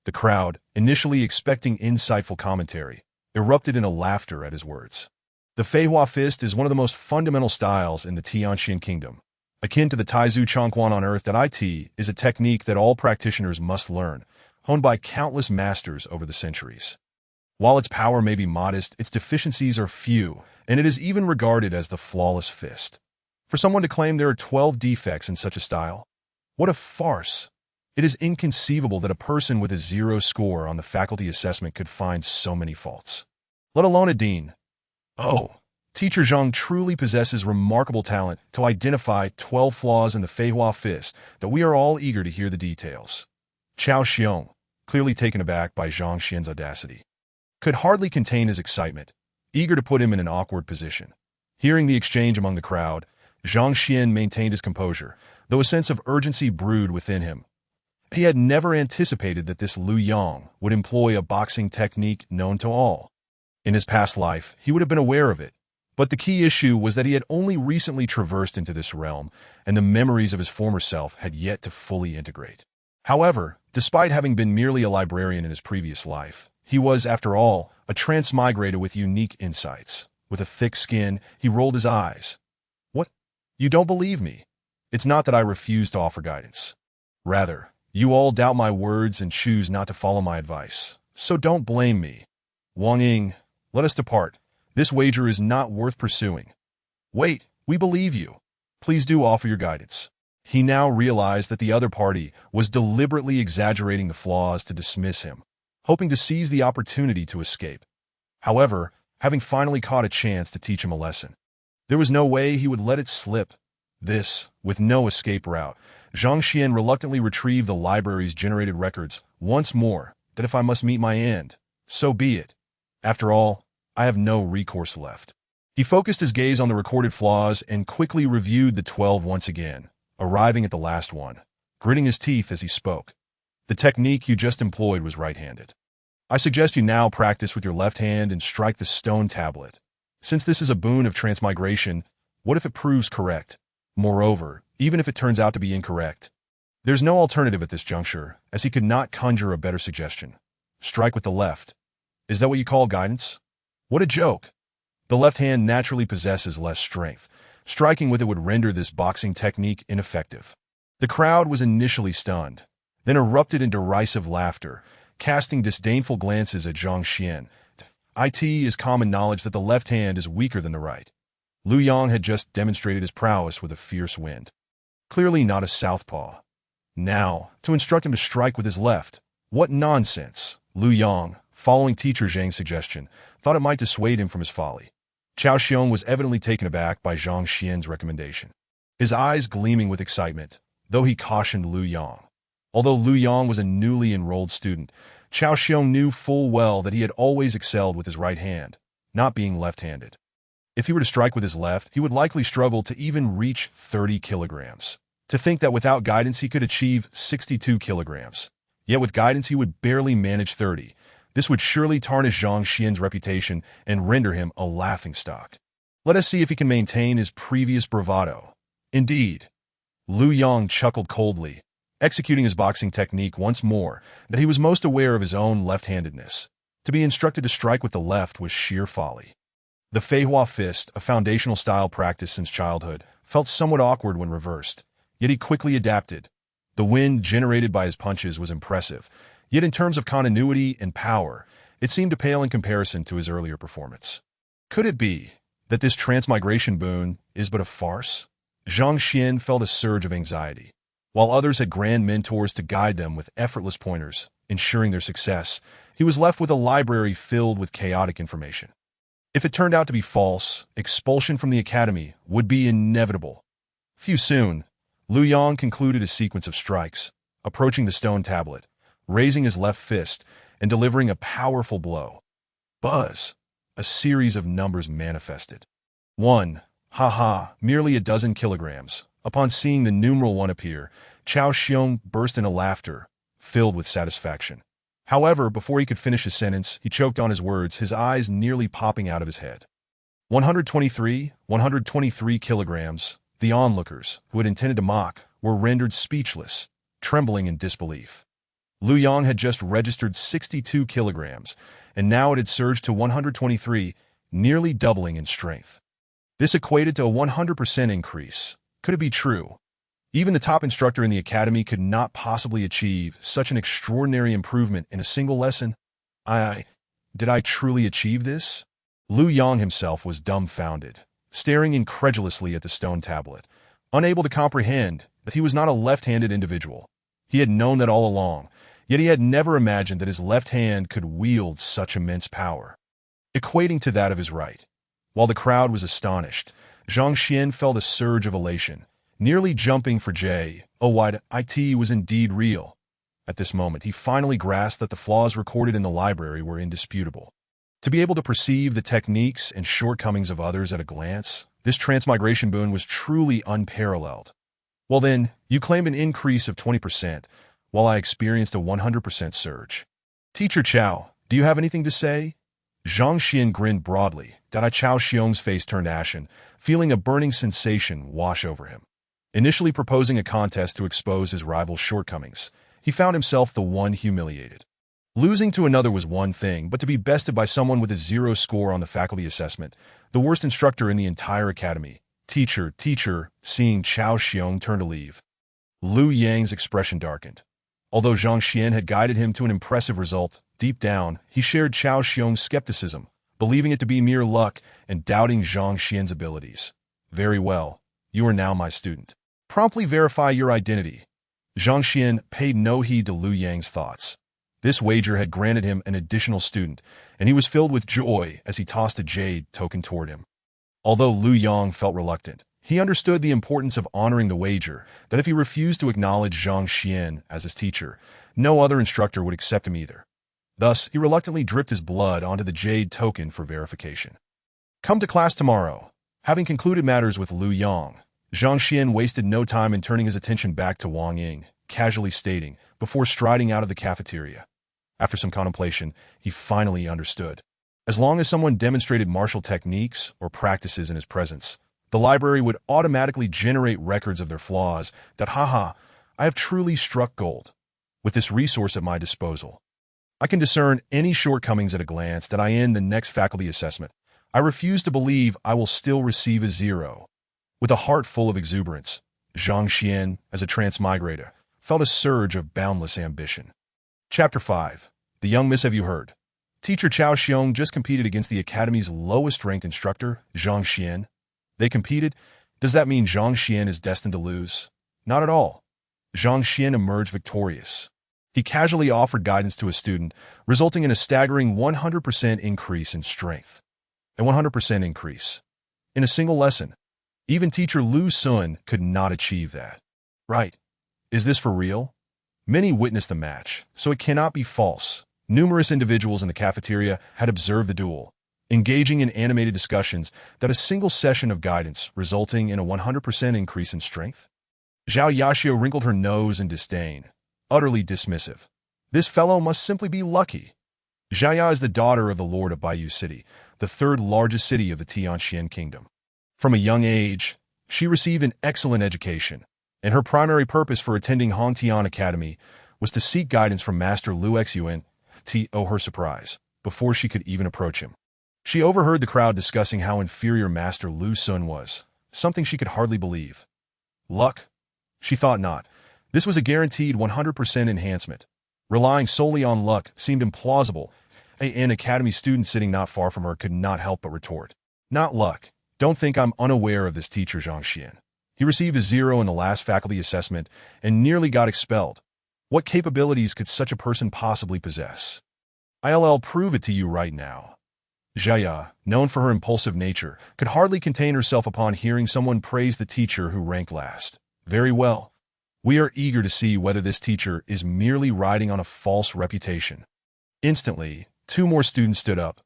The crowd, initially expecting insightful commentary, erupted in a laughter at his words. The Feihua Fist is one of the most fundamental styles in the Tianxian kingdom. Akin to the Taizu Chongquan on earth, that it is a technique that all practitioners must learn, honed by countless masters over the centuries. While its power may be modest, its deficiencies are few, and it is even regarded as the flawless fist. For someone to claim there are 12 defects in such a style? What a farce! It is inconceivable that a person with a 0 score on the faculty assessment could find so many faults. Let alone a dean. Oh, Teacher Zhang truly possesses remarkable talent to identify 12 flaws in the Feihua Fist that we are all eager to hear the details. Chao Xiong, clearly taken aback by Zhang Xuan's audacity, could hardly contain his excitement, eager to put him in an awkward position. Hearing the exchange among the crowd, Zhang Xuan maintained his composure, though a sense of urgency brewed within him. He had never anticipated that this Lu Yang would employ a boxing technique known to all. In his past life, he would have been aware of it, but the key issue was that he had only recently traversed into this realm, and the memories of his former self had yet to fully integrate. However, despite having been merely a librarian in his previous life, he was, after all, a transmigrator with unique insights. With a thick skin, he rolled his eyes. What? You don't believe me? It's not that I refuse to offer guidance. Rather, you all doubt my words and choose not to follow my advice. So don't blame me. Wang Ying, let us depart. This wager is not worth pursuing. Wait, we believe you. Please do offer your guidance. He now realized that the other party was deliberately exaggerating the flaws to dismiss him, hoping to seize the opportunity to escape. However, having finally caught a chance to teach him a lesson, there was no way he would let it slip. This, with no escape route, Zhang Xuan reluctantly retrieved the library's generated records once more, that if I must meet my end, so be it. After all, I have no recourse left. He focused his gaze on the recorded flaws and quickly reviewed the 12 once again, arriving at the last one, gritting his teeth as he spoke. The technique you just employed was right-handed. I suggest you now practice with your left hand and strike the stone tablet. Since this is a boon of transmigration, what if it proves correct? Moreover, even if it turns out to be incorrect, there's no alternative at this juncture, as he could not conjure a better suggestion. Strike with the left. Is that what you call guidance? What a joke! The left hand naturally possesses less strength. Striking with it would render this boxing technique ineffective. The crowd was initially stunned, then erupted in derisive laughter, casting disdainful glances at Zhang Xuan. It is common knowledge that the left hand is weaker than the right. Lu Yang had just demonstrated his prowess with a fierce wind. Clearly not a southpaw. Now, to instruct him to strike with his left. What nonsense! Lu Yang, following teacher Zhang's suggestion, thought it might dissuade him from his folly. Chao Xiong was evidently taken aback by Zhang Xuan's recommendation, his eyes gleaming with excitement, though he cautioned Lu Yang. Although Lu Yang was a newly enrolled student, Chao Xiong knew full well that he had always excelled with his right hand, not being left-handed. If he were to strike with his left, he would likely struggle to even reach 30 kilograms. To think that without guidance he could achieve 62 kilograms. Yet with guidance he would barely manage 30. This would surely tarnish Zhang Xuan's reputation and render him a laughingstock. Let us see if he can maintain his previous bravado. Indeed. Lu Yang chuckled coldly, executing his boxing technique once more, that he was most aware of his own left-handedness. To be instructed to strike with the left was sheer folly. The Feihua Fist, a foundational style practice since childhood, felt somewhat awkward when reversed, yet he quickly adapted. The wind generated by his punches was impressive, yet in terms of continuity and power, it seemed to pale in comparison to his earlier performance. Could it be that this transmigration boon is but a farce? Zhang Xuan felt a surge of anxiety. While others had grand mentors to guide them with effortless pointers, ensuring their success, he was left with a library filled with chaotic information. If it turned out to be false, expulsion from the academy would be inevitable. Few soon, Lu Yang concluded a sequence of strikes, approaching the stone tablet, raising his left fist, and delivering a powerful blow. Buzz! A series of numbers manifested. 1. Merely a dozen kilograms. Upon seeing the numeral 1 appear, Chao Xiong burst into laughter, filled with satisfaction. However, before he could finish his sentence, he choked on his words, his eyes nearly popping out of his head. 123 kilograms. The onlookers, who had intended to mock, were rendered speechless, trembling in disbelief. Lu Yang had just registered 62 kilograms, and now it had surged to 123, nearly doubling in strength. This equated to a 100% increase. Could it be true? Even the top instructor in the academy could not possibly achieve such an extraordinary improvement in a single lesson. Did I truly achieve this? Lu Yang himself was dumbfounded, staring incredulously at the stone tablet, unable to comprehend that he was not a left-handed individual. He had known that all along, yet he had never imagined that his left hand could wield such immense power, equating to that of his right. While the crowd was astonished, Zhang Xuan felt a surge of elation, nearly jumping for joy. It was indeed real. At this moment, he finally grasped that the flaws recorded in the library were indisputable. To be able to perceive the techniques and shortcomings of others at a glance, this transmigration boon was truly unparalleled. Well then, you claimed an increase of 20%, while I experienced a 100% surge. Teacher Chao, do you have anything to say? Zhang Xuan grinned broadly. Chao Xiong's face turned ashen, feeling a burning sensation wash over him. Initially proposing a contest to expose his rival's shortcomings, he found himself the one humiliated. Losing to another was one thing, but to be bested by someone with a 0 score on the faculty assessment, the worst instructor in the entire academy. Teacher, seeing Chao Xiong turn to leave. Lu Yang's expression darkened. Although Zhang Xuan had guided him to an impressive result, deep down, he shared Chao Xiong's skepticism, believing it to be mere luck and doubting Zhang Xuan's abilities. Very well, you are now my student. Promptly verify your identity. Zhang Xuan paid no heed to Lu Yang's thoughts. This wager had granted him an additional student, and he was filled with joy as he tossed a jade token toward him. Although Lu Yang felt reluctant, he understood the importance of honoring the wager, that if he refused to acknowledge Zhang Xuan as his teacher, no other instructor would accept him either. Thus, he reluctantly dripped his blood onto the jade token for verification. Come to class tomorrow. Having concluded matters with Lu Yang, Zhang Xuan wasted no time in turning his attention back to Wang Ying, casually stating, before striding out of the cafeteria. After some contemplation, he finally understood. As long as someone demonstrated martial techniques or practices in his presence, the library would automatically generate records of their flaws. I have truly struck gold. With this resource at my disposal, I can discern any shortcomings at a glance that I end the next faculty assessment. I refuse to believe I will still receive a 0. With a heart full of exuberance, Zhang Xuan, as a transmigrator, felt a surge of boundless ambition. Chapter 5. The Young Miss. Have you heard? Teacher Chao Xiong just competed against the Academy's lowest-ranked instructor, Zhang Xuan. They competed? Does that mean Zhang Xuan is destined to lose? Not at all. Zhang Xuan emerged victorious. He casually offered guidance to a student, resulting in a staggering 100% increase in strength. A 100% increase. In a single lesson. Even teacher Lu Sun could not achieve that. Right. Is this for real? Many witnessed the match, so it cannot be false. Numerous individuals in the cafeteria had observed the duel, engaging in animated discussions that a single session of guidance resulting in a 100% increase in strength. Zhao Yaxio wrinkled her nose in disdain, utterly dismissive. This fellow must simply be lucky. Xiaya is the daughter of the lord of Baiyu City, the third largest city of the Tianxian kingdom. From a young age, she received an excellent education, and her primary purpose for attending Hongtian Academy was to seek guidance from Master Lu Xuyuan. To her surprise, before she could even approach him, she overheard the crowd discussing how inferior Master Lu Sun was, something she could hardly believe. Luck? She thought not. This was a guaranteed 100% enhancement. Relying solely on luck seemed implausible. An academy student sitting not far from her could not help but retort. Not luck. Don't think I'm unaware of this teacher Zhang Xuan. He received a 0 in the last faculty assessment and nearly got expelled. What capabilities could such a person possibly possess? I'll prove it to you right now. Xiaya, known for her impulsive nature, could hardly contain herself upon hearing someone praise the teacher who ranked last. Very well. We are eager to see whether this teacher is merely riding on a false reputation. Instantly, 2 more students stood up.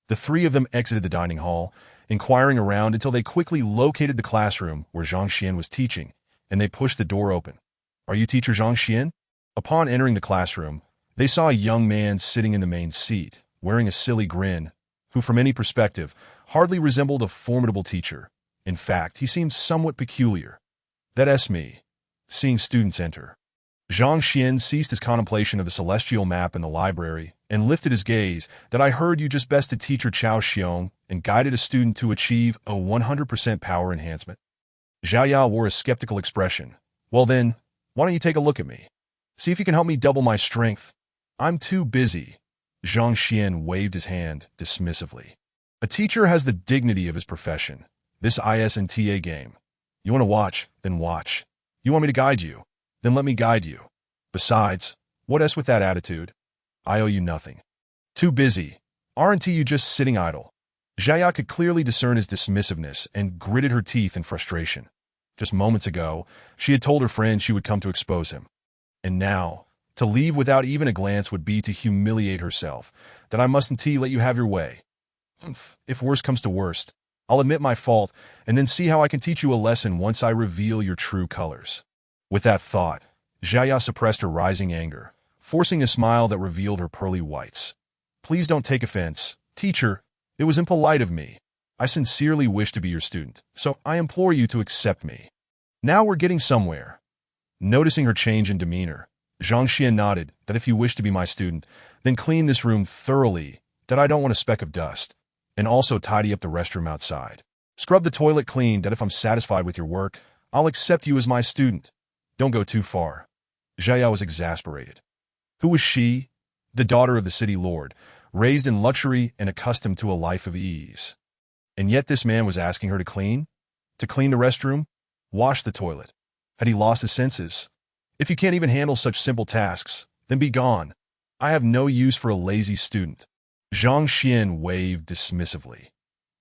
The 3 of them exited the dining hall, inquiring around until they quickly located the classroom where Zhang Xuan was teaching, and they pushed the door open. Are you teacher Zhang Xuan? Upon entering the classroom, they saw a young man sitting in the main seat, wearing a silly grin, who from any perspective hardly resembled a formidable teacher. In fact, he seemed somewhat peculiar. That's me. Seeing students enter. Zhang Xuan ceased his contemplation of the celestial map in the library and lifted his gaze. That I heard you just bested teacher Chao Xiong and guided a student to achieve a 100% power enhancement. Zhao Ya wore a skeptical expression. Well then, why don't you take a look at me? See if you can help me double my strength. I'm too busy. Zhang Xuan waved his hand dismissively. A teacher has the dignity of his profession. This ISNTA game. You want to watch? Then watch. You want me to guide you? Then let me guide you. Besides, what else with that attitude? I owe you nothing. Too busy. Aren't you just sitting idle? Zhaya could clearly discern his dismissiveness and gritted her teeth in frustration. Just moments ago, she had told her friend she would come to expose him. And now, to leave without even a glance would be to humiliate herself. That I mustn't let you have your way. If worst comes to worst, I'll admit my fault and then see how I can teach you a lesson once I reveal your true colors. With that thought, Zhaya suppressed her rising anger, forcing a smile that revealed her pearly whites. Please don't take offense, teacher. It was impolite of me. I sincerely wish to be your student, so I implore you to accept me. Now we're getting somewhere. Noticing her change in demeanor, Zhang Xuan nodded that if you wish to be my student, then clean this room thoroughly, that I don't want a speck of dust, and also tidy up the restroom outside. Scrub the toilet clean, that if I'm satisfied with your work, I'll accept you as my student. Don't go too far. Zhaya was exasperated. Who was she? The daughter of the city lord, raised in luxury and accustomed to a life of ease. And yet this man was asking her to clean? To clean the restroom? Wash the toilet. Had he lost his senses? If you can't even handle such simple tasks, then be gone. I have no use for a lazy student. Zhang Xuan waved dismissively.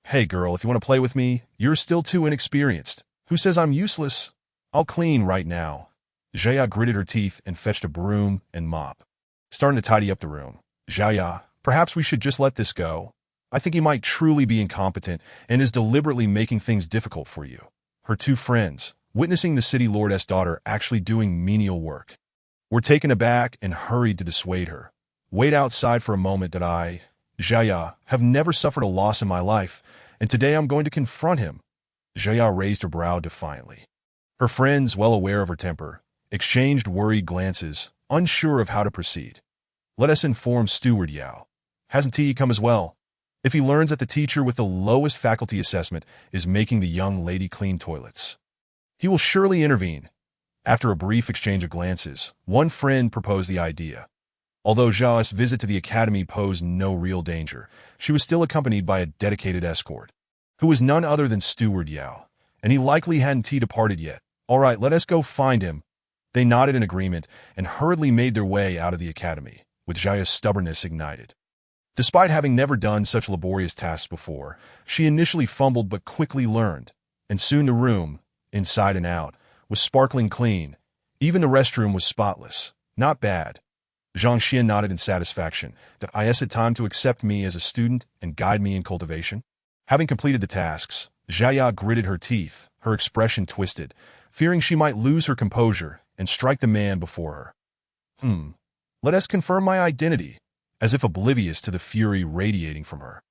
Hey girl, if you want to play with me, you're still too inexperienced. Who says I'm useless? I'll clean right now. Zhaya gritted her teeth and fetched a broom and mop. Starting to tidy up the room. Zhaya, perhaps we should just let this go. I think he might truly be incompetent and is deliberately making things difficult for you. Her two friends, witnessing the city lord's daughter actually doing menial work, were taken aback and hurried to dissuade her. Wait outside for a moment that I, Zhaya, have never suffered a loss in my life, and today I'm going to confront him. Zhaya raised her brow defiantly. Her friends, well aware of her temper, exchanged worried glances, unsure of how to proceed. Let us inform Steward Yao. Hasn't he come as well? If he learns that the teacher with the lowest faculty assessment is making the young lady clean toilets, he will surely intervene. After a brief exchange of glances, one friend proposed the idea. Although Zhao's visit to the academy posed no real danger, she was still accompanied by a dedicated escort, who was none other than Steward Yao, and he likely hadn't departed yet. All right, let us go find him. They nodded in agreement and hurriedly made their way out of the academy, with Zhaya's stubbornness ignited. Despite having never done such laborious tasks before, she initially fumbled but quickly learned, and soon the room, inside and out, was sparkling clean. Even the restroom was spotless. Not bad. Zhang Xuan nodded in satisfaction. That I had time to accept me as a student and guide me in cultivation. Having completed the tasks, Zhaya gritted her teeth, her expression twisted, fearing she might lose her composure and strike the man before her. Let us confirm my identity, as if oblivious to the fury radiating from her.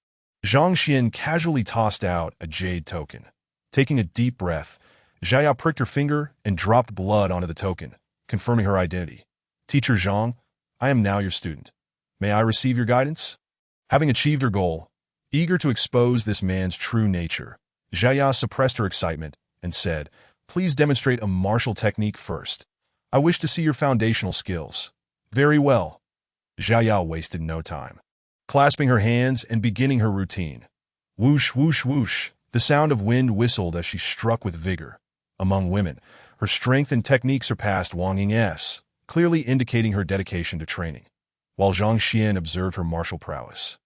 Zhang Xuan casually tossed out a jade token. Taking a deep breath, Zhaya pricked her finger and dropped blood onto the token, confirming her identity. Teacher Zhang, I am now your student. May I receive your guidance? Having achieved her goal, eager to expose this man's true nature, Zhaya suppressed her excitement and said, Please demonstrate a martial technique first. I wish to see your foundational skills. Very well. Zhaya wasted no time, clasping her hands and beginning her routine. Whoosh, whoosh, whoosh, the sound of wind whistled as she struck with vigor. Among women, her strength and technique surpassed Wang Ying's, clearly indicating her dedication to training, while Zhang Xuan observed her martial prowess.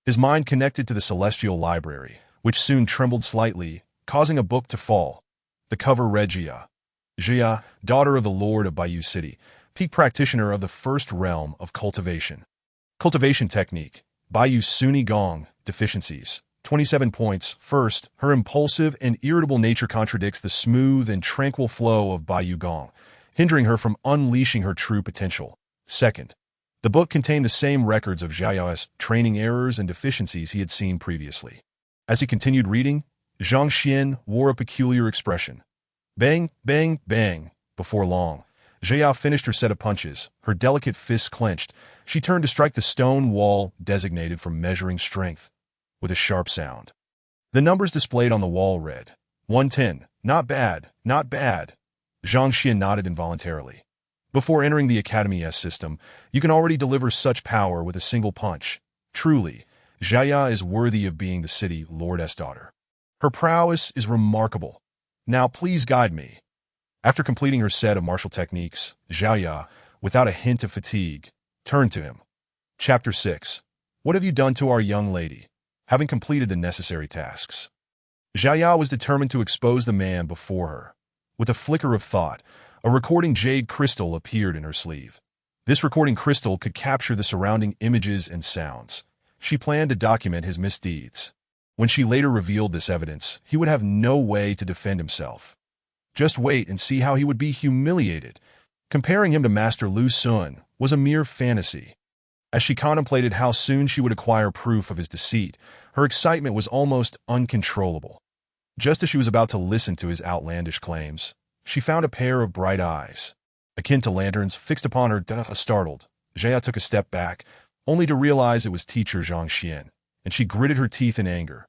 His mind connected to the celestial library, which soon trembled slightly, causing a book to fall. The cover read Jia, daughter of the Lord of Bayou City, peak practitioner of the first realm of cultivation. Cultivation technique, Bayou Suni Gong, deficiencies. 27 points. First, her impulsive and irritable nature contradicts the smooth and tranquil flow of Bayou Gong. hindering her from unleashing her true potential. Second, the book contained the same records of Zhao Ya's training errors and deficiencies he had seen previously. As he continued reading, Zhang Xuan wore a peculiar expression. Bang, bang, bang. Before long, Zhao Yao finished her set of punches, her delicate fists clenched. She turned to strike the stone wall designated for measuring strength. With a sharp sound, the numbers displayed on the wall read, 110. Not bad, not bad. Zhang Xuan nodded involuntarily. Before entering the Academy's system, you can already deliver such power with a single punch. Truly, Zhao Ya is worthy of being the city lord's daughter. Her prowess is remarkable. Now please guide me. After completing her set of martial techniques, Zhao Ya, without a hint of fatigue, turned to him. Chapter 6. What have you done to our young lady? Having completed the necessary tasks, Zhao Ya was determined to expose the man before her. With a flicker of thought, a recording jade crystal appeared in her sleeve. This recording crystal could capture the surrounding images and sounds. She planned to document his misdeeds. When she later revealed this evidence, he would have no way to defend himself. Just wait and see how he would be humiliated. Comparing him to Master Lu Sun was a mere fantasy. As she contemplated how soon she would acquire proof of his deceit, her excitement was almost uncontrollable. Just as she was about to listen to his outlandish claims, she found a pair of bright eyes, akin to lanterns, fixed upon her. Startled, Zhao took a step back, only to realize it was teacher Zhang Xuan, and she gritted her teeth in anger.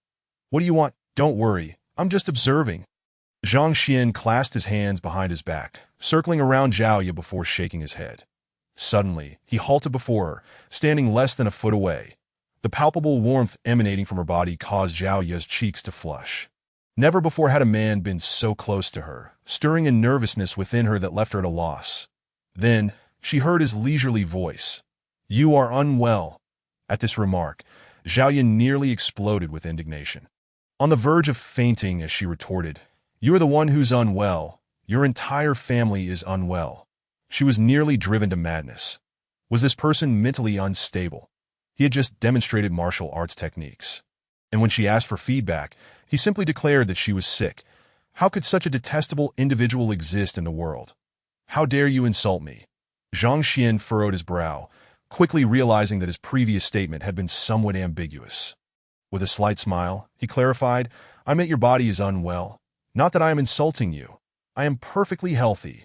What do you want? Don't worry, I'm just observing. Zhang Xuan clasped his hands behind his back, circling around Zhao Ya before shaking his head. Suddenly, he halted before her, standing less than a foot away. The palpable warmth emanating from her body caused Zhao Ya's cheeks to flush. Never before had a man been so close to her, stirring a nervousness within her that left her at a loss. Then, she heard his leisurely voice. You are unwell. At this remark, Zhao Ya nearly exploded with indignation. On the verge of fainting as she retorted, You are the one who's unwell. Your entire family is unwell. She was nearly driven to madness. Was this person mentally unstable? He had just demonstrated martial arts techniques. And when she asked for feedback, he simply declared that she was sick. How could such a detestable individual exist in the world? How dare you insult me? Zhang Xuan furrowed his brow, quickly realizing that his previous statement had been somewhat ambiguous. With a slight smile, he clarified, I meant your body is unwell. Not that I am insulting you. I am perfectly healthy.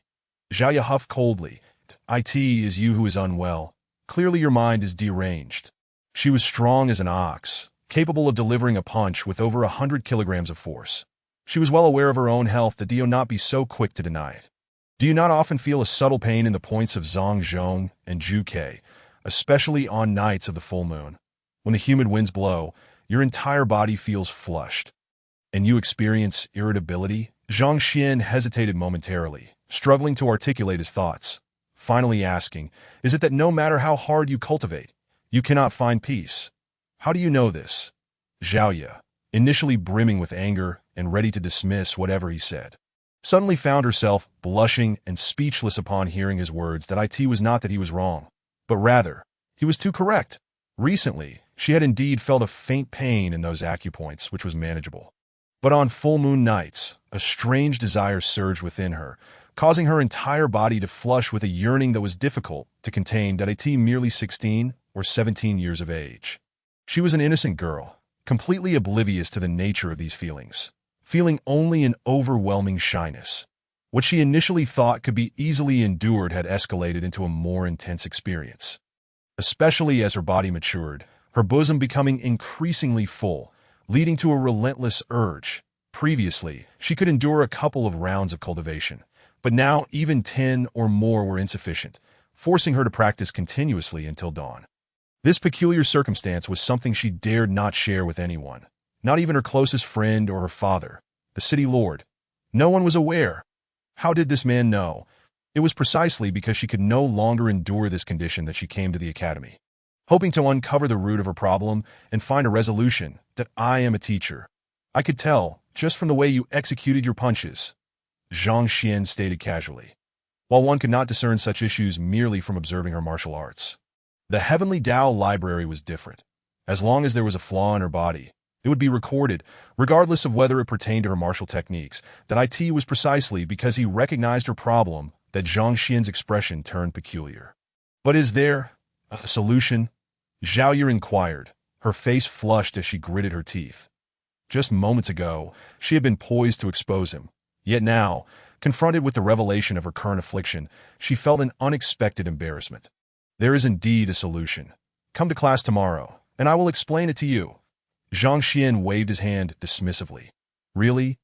Zhao Ya huffed coldly. It is you who is unwell. Clearly your mind is deranged. She was strong as an ox, capable of delivering a punch with over 100 kilograms of force. She was well aware of her own health that do you not be so quick to deny it. Do you not often feel a subtle pain in the points of Zhang Zhong and Zhu Ke, especially on nights of the full moon? When the humid winds blow, your entire body feels flushed. And you experience irritability? Zhang Xuan hesitated momentarily, struggling to articulate his thoughts, finally asking, Is it that no matter how hard you cultivate, you cannot find peace? How do you know this? Zhao Ya, initially brimming with anger and ready to dismiss whatever he said, suddenly found herself blushing and speechless upon hearing his words that it was not that he was wrong, but rather, he was too correct. Recently, she had indeed felt a faint pain in those acupoints, which was manageable. But on full moon nights, a strange desire surged within her, causing her entire body to flush with a yearning that was difficult to contain it merely 16 or 17 years of age. She was an innocent girl, completely oblivious to the nature of these feelings, feeling only an overwhelming shyness. What she initially thought could be easily endured had escalated into a more intense experience. Especially as her body matured, her bosom becoming increasingly full, leading to a relentless urge. Previously, she could endure a couple of rounds of cultivation, but now even 10 or more were insufficient, forcing her to practice continuously until dawn. This peculiar circumstance was something she dared not share with anyone, not even her closest friend or her father, the city lord. No one was aware. How did this man know? It was precisely because she could no longer endure this condition that she came to the academy, hoping to uncover the root of her problem and find a resolution. That I am a teacher. I could tell, just from the way you executed your punches, Zhang Xuan stated casually, while one could not discern such issues merely from observing her martial arts. The Heavenly Tao library was different. As long as there was a flaw in her body, it would be recorded, regardless of whether it pertained to her martial techniques. That it was precisely because he recognized her problem that Zhang Xian's expression turned peculiar. "But is there a solution?" Zhao Yu inquired, her face flushed as she gritted her teeth. Just moments ago, she had been poised to expose him. Yet now, confronted with the revelation of her current affliction, she felt an unexpected embarrassment. "There is indeed a solution. Come to class tomorrow, and I will explain it to you." Zhang Xian waved his hand dismissively. "Really?"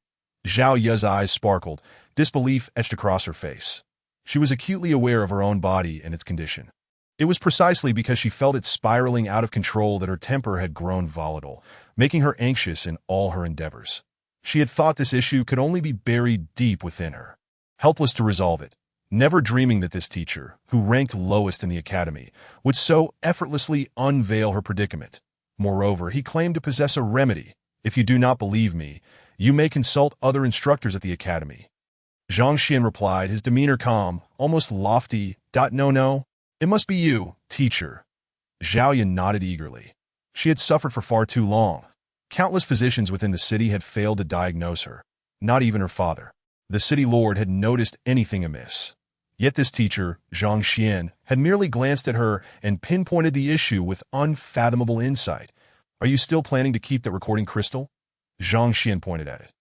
Zhao Yu's eyes sparkled, disbelief etched across her face. She was acutely aware of her own body and its condition. It was precisely because she felt it spiraling out of control that her temper had grown volatile, making her anxious in all her endeavors. She had thought this issue could only be buried deep within her, helpless to resolve it, never dreaming that this teacher, who ranked lowest in the academy, would so effortlessly unveil her predicament. Moreover, he claimed to possess a remedy. "If you do not believe me, you may consult other instructors at the academy." Zhang Xian replied, his demeanor calm, almost lofty. No, it must be you, teacher." Zhao Yan nodded eagerly. She had suffered for far too long. Countless physicians within the city had failed to diagnose her. Not even her father, the city lord, had noticed anything amiss. Yet this teacher, Zhang Xian, had merely glanced at her and pinpointed the issue with unfathomable insight. "Are you still planning to keep that recording crystal?" Zhang Xian pointed at it.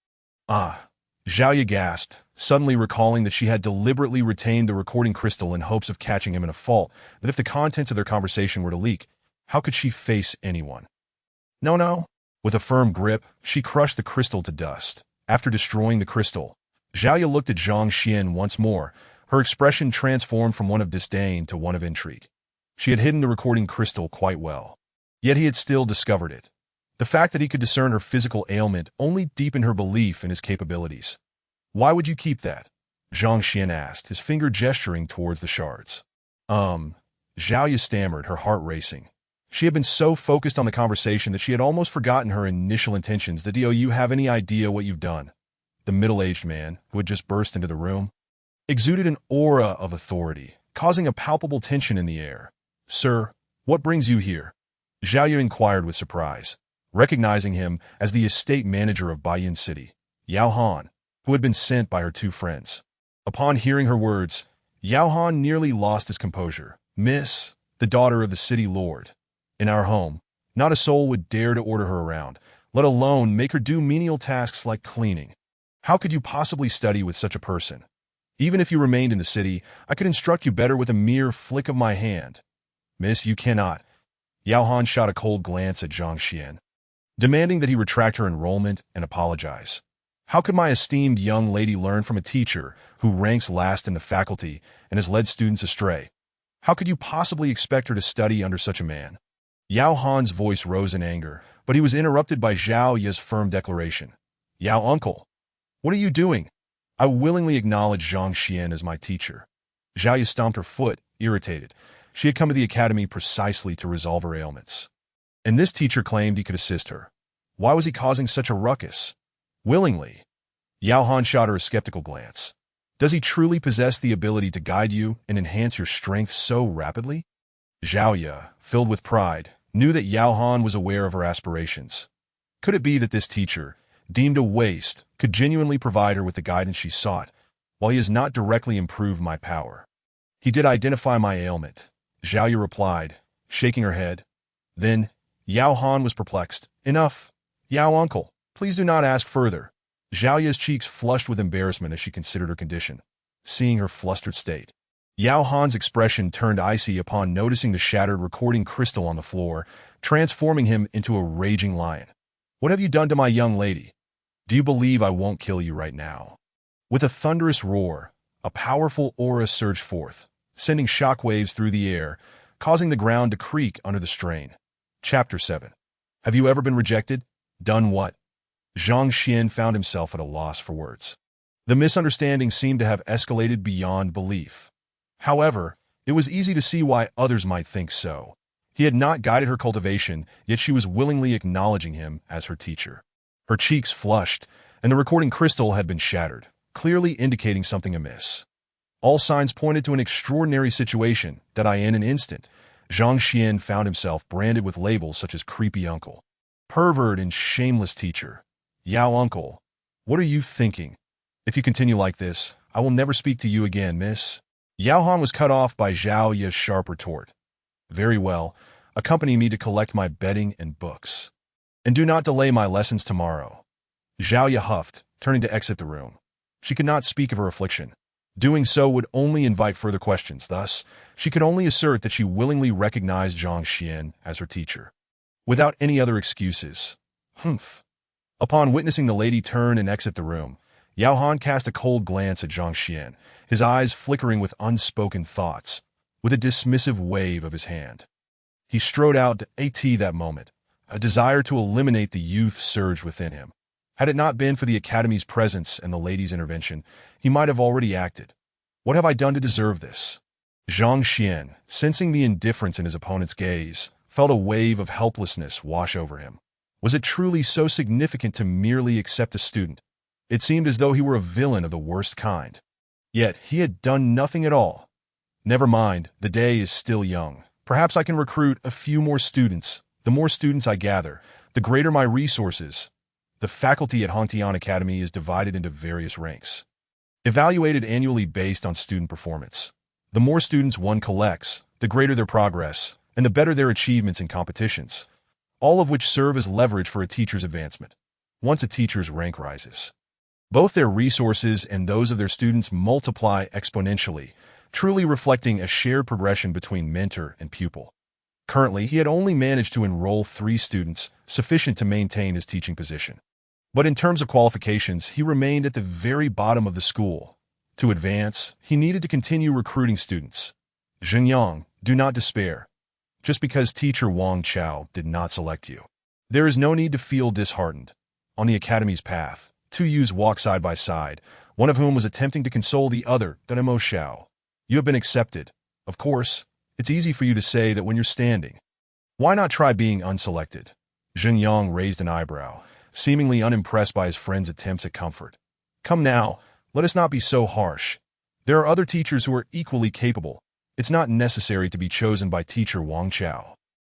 "Ah." Zhao Ye gasped, suddenly recalling that she had deliberately retained the recording crystal in hopes of catching him in a fault, that if the contents of their conversation were to leak, how could she face anyone? No. With a firm grip, she crushed the crystal to dust. After destroying the crystal, Zhao Ye looked at Zhang Xian once more, her expression transformed from one of disdain to one of intrigue. She had hidden the recording crystal quite well. Yet he had still discovered it. The fact that he could discern her physical ailment only deepened her belief in his capabilities. "Why would you keep that?" Zhang Xian asked, his finger gesturing towards the shards. Zhao Ye stammered, her heart racing. She had been so focused on the conversation that she had almost forgotten her initial intentions. "Do you have any idea what you've done?" The middle-aged man, who had just burst into the room, exuded an aura of authority, causing a palpable tension in the air. "Sir, what brings you here?" Zhao Ye inquired with surprise, recognizing him as the estate manager of Baiyin City, Yao Han, who had been sent by her two friends. Upon hearing her words, Yao Han nearly lost his composure. "Miss, the daughter of the city lord. In our home, not a soul would dare to order her around, let alone make her do menial tasks like cleaning. How could you possibly study with such a person? Even if you remained in the city, I could instruct you better with a mere flick of my hand. Miss, you cannot." Yao Han shot a cold glance at Zhang Xian, demanding that he retract her enrollment and apologize. "How could my esteemed young lady learn from a teacher who ranks last in the faculty and has led students astray? How could you possibly expect her to study under such a man?" Yao Han's voice rose in anger, but he was interrupted by Zhao Ye's firm declaration. "Yao uncle, what are you doing? I willingly acknowledge Zhang Xian as my teacher." Zhao Ye stomped her foot, irritated. She had come to the academy precisely to resolve her ailments. And this teacher claimed he could assist her. Why was he causing such a ruckus? "Willingly." Yao Han shot her a skeptical glance. "Does he truly possess the ability to guide you and enhance your strength so rapidly?" Zhao Ye, filled with pride, knew that Yao Han was aware of her aspirations. Could it be that this teacher, deemed a waste, could genuinely provide her with the guidance she sought, while he has not directly improved my power? "He did identify my ailment," Zhao Ye replied, shaking her head. Then Yao Han was perplexed. "Enough, Yao uncle. Please do not ask further." Zhao Ye's cheeks flushed with embarrassment as she considered her condition. Seeing her flustered state, Yao Han's expression turned icy upon noticing the shattered recording crystal on the floor, transforming him into a raging lion. "What have you done to my young lady? Do you believe I won't kill you right now?" With a thunderous roar, a powerful aura surged forth, sending shockwaves through the air, causing the ground to creak under the strain. Chapter 7. Have you ever been rejected? Done what? Zhang Xian found himself at a loss for words. The misunderstanding seemed to have escalated beyond belief. However, it was easy to see why others might think so. He had not guided her cultivation, yet she was willingly acknowledging him as her teacher. Her cheeks flushed, and the recording crystal had been shattered, clearly indicating something amiss. All signs pointed to an extraordinary situation that in an instant, Zhang Xian found himself branded with labels such as creepy uncle, pervert, and shameless teacher. "Yao uncle, what are you thinking? If you continue like this, I will never speak to you again, miss. Yao Han was cut off by Zhao Ya's sharp retort. Very well. Accompany me to collect my bedding and books. And do not delay my lessons tomorrow. Zhao Ya huffed, turning to exit the room. She could not speak of her affliction. Doing so would only invite further questions, thus, she could only assert that she willingly recognized Zhang Xuan as her teacher. Without any other excuses. Humph. Upon witnessing the lady turn and exit the room, Yao Han cast a cold glance at Zhang Xuan, his eyes flickering with unspoken thoughts, with a dismissive wave of his hand. He strode out to AT that moment. A desire to eliminate the youth surged within him. Had it not been for the Academy's presence and the lady's intervention, he might have already acted. What have I done to deserve this? Zhang Xuan, sensing the indifference in his opponent's gaze, felt a wave of helplessness wash over him. Was it truly so significant to merely accept a student? It seemed as though he were a villain of the worst kind. Yet he had done nothing at all. Never mind, the day is still young. Perhaps I can recruit a few more students. The more students I gather, the greater my resources. The faculty at Hongtian Academy is divided into various ranks, evaluated annually based on student performance. The more students one collects, the greater their progress, and the better their achievements in competitions, all of which serve as leverage for a teacher's advancement. Once a teacher's rank rises, both their resources and those of their students multiply exponentially, truly reflecting a shared progression between mentor and pupil. Currently, he had only managed to enroll 3 students, sufficient to maintain his teaching position. But in terms of qualifications, he remained at the very bottom of the school. To advance, he needed to continue recruiting students. Zhenyang, do not despair. Just because teacher Wang Chao did not select you, there is no need to feel disheartened. On the Academy's path, 2 youths walked side by side, one of whom was attempting to console the other, Demo Xiao. You have been accepted. Of course, it's easy for you to say that when you're standing. Why not try being unselected? Zhenyang raised an eyebrow, seemingly unimpressed by his friend's attempts at comfort. Come now, let us not be so harsh. There are other teachers who are equally capable. It's not necessary to be chosen by teacher Wang Chao.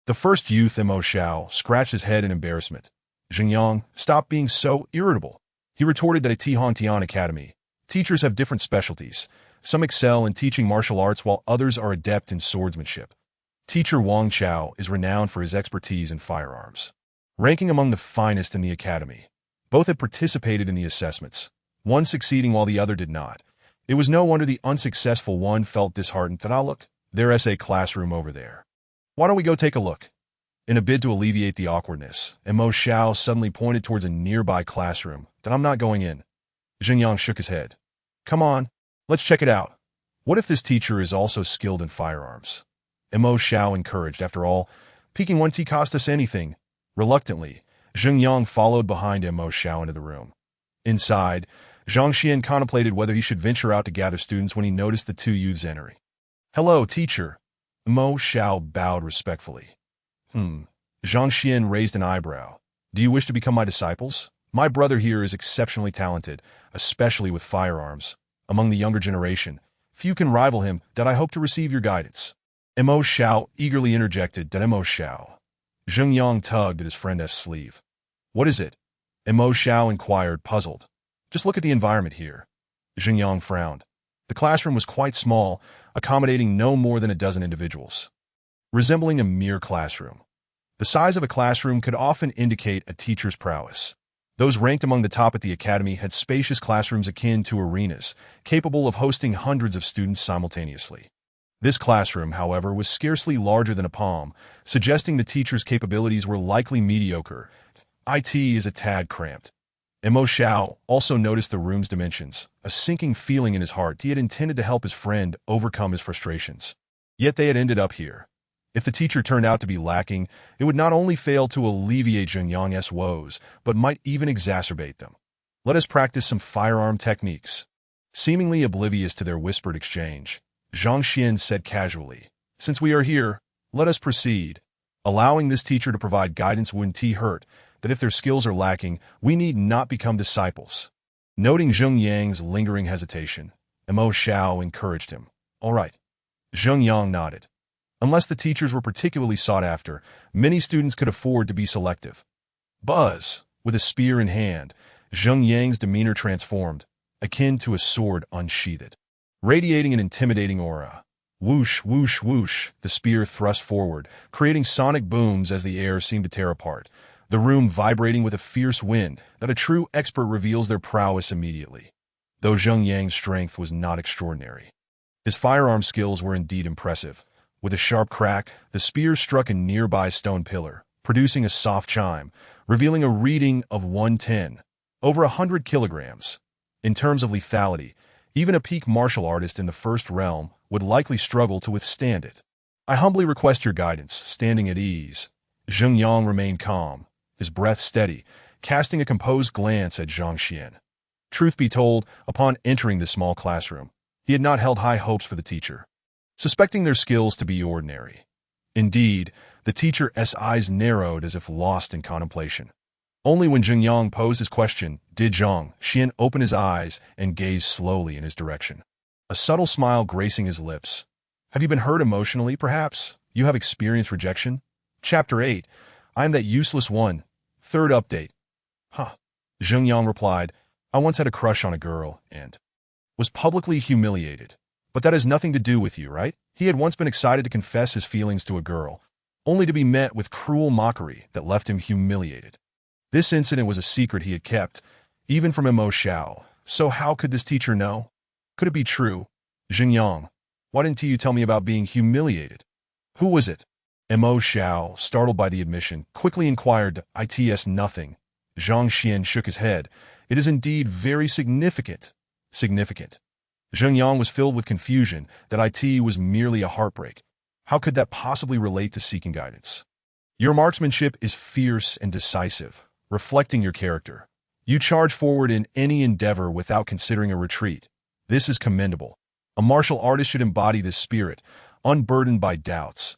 The first youth, Mo Xiao, scratched his head in embarrassment. Zhenyang, stop being so irritable. He retorted that at Hongtian Academy, teachers have different specialties. Some excel in teaching martial arts while others are adept in swordsmanship. Teacher Wang Chao is renowned for his expertise in firearms, ranking among the finest in the academy. Both had participated in the assessments, one succeeding while the other did not. It was no wonder the unsuccessful one felt disheartened that, look, there's a classroom over there. Why don't we go take a look? In a bid to alleviate the awkwardness, Mo Xiao suddenly pointed towards a nearby classroom. That I'm not going in. Zhenyang shook his head. Come on, let's check it out. What if this teacher is also skilled in firearms? Mo Xiao encouraged. After all, peeking 1T cost us anything. Reluctantly, Zhenyang followed behind Mo Xiao into the room. Inside, Zhang Xuan contemplated whether he should venture out to gather students when he noticed the 2 youths entering. Hello, teacher. Mo Xiao bowed respectfully. Zhang Xuan raised an eyebrow. Do you wish to become my disciples? My brother here is exceptionally talented, especially with firearms. Among the younger generation, few can rival him. That I hope to receive your guidance. Mo Xiao eagerly interjected. Mo Xiao. Zhenyang tugged at his friend's sleeve. What is it? Mo Xiao inquired, puzzled. Just look at the environment here. Zhenyang frowned. The classroom was quite small, accommodating no more than a dozen individuals, resembling a mere classroom. The size of a classroom could often indicate a teacher's prowess. Those ranked among the top at the academy had spacious classrooms akin to arenas, capable of hosting hundreds of students simultaneously. This classroom, however, was scarcely larger than a palm, suggesting the teacher's capabilities were likely mediocre. It is a tad cramped. Mo Xiao also noticed the room's dimensions, a sinking feeling in his heart. He had intended to help his friend overcome his frustrations. Yet they had ended up here. If the teacher turned out to be lacking, it would not only fail to alleviate Zhenyang's woes, but might even exacerbate them. Let us practice some firearm techniques. Seemingly oblivious to their whispered exchange, Zhang Xuan said casually, Since we are here, let us proceed. Allowing this teacher to provide guidance wouldn't hurt, that if their skills are lacking, we need not become disciples. Noting Zhenyang's lingering hesitation, Mo Xiao encouraged him. All right. Zhenyang nodded. Unless the teachers were particularly sought after, many students could afford to be selective. Buzz, with a spear in hand, Zhenyang's demeanor transformed. akin to a sword unsheathed. Radiating an intimidating aura. Whoosh, whoosh, whoosh, the spear thrust forward, creating sonic booms as the air seemed to tear apart, the room vibrating with a fierce wind that a true expert reveals their prowess immediately. Though Zheng Yang's strength was not extraordinary, his firearm skills were indeed impressive. With a sharp crack, the spear struck a nearby stone pillar, producing a soft chime, revealing a reading of 110, over 100 kilograms. In terms of lethality, even a peak martial artist in the first realm would likely struggle to withstand it. I humbly request your guidance, standing at ease. Zheng Yang remained calm, his breath steady, casting a composed glance at Zhang Xuan. Truth be told, upon entering this small classroom, he had not held high hopes for the teacher, suspecting their skills to be ordinary. Indeed, the teacher's eyes narrowed as if lost in contemplation. Only when Zheng Yang posed his question did Zhang Xuan open his eyes and gaze slowly in his direction, a subtle smile gracing his lips. Have you been hurt emotionally, perhaps? You have experienced rejection? Chapter 8. I am that useless one. Third update. Huh. Zheng Yang replied, I once had a crush on a girl and was publicly humiliated. But that has nothing to do with you, right? He had once been excited to confess his feelings to a girl, only to be met with cruel mockery that left him humiliated. This incident was a secret he had kept, even from Mo Xiao. So how could this teacher know? Could it be true? Zheng Yang, why didn't you tell me about being humiliated? Who was it? Mo Xiao, startled by the admission, quickly inquired, It's nothing. Zhang Xuan shook his head. It is indeed very significant. Significant. Zheng Yang was filled with confusion that it was merely a heartbreak. How could that possibly relate to seeking guidance? Your marksmanship is fierce and decisive, reflecting your character. You charge forward in any endeavor without considering a retreat. This is commendable. A martial artist should embody this spirit, unburdened by doubts.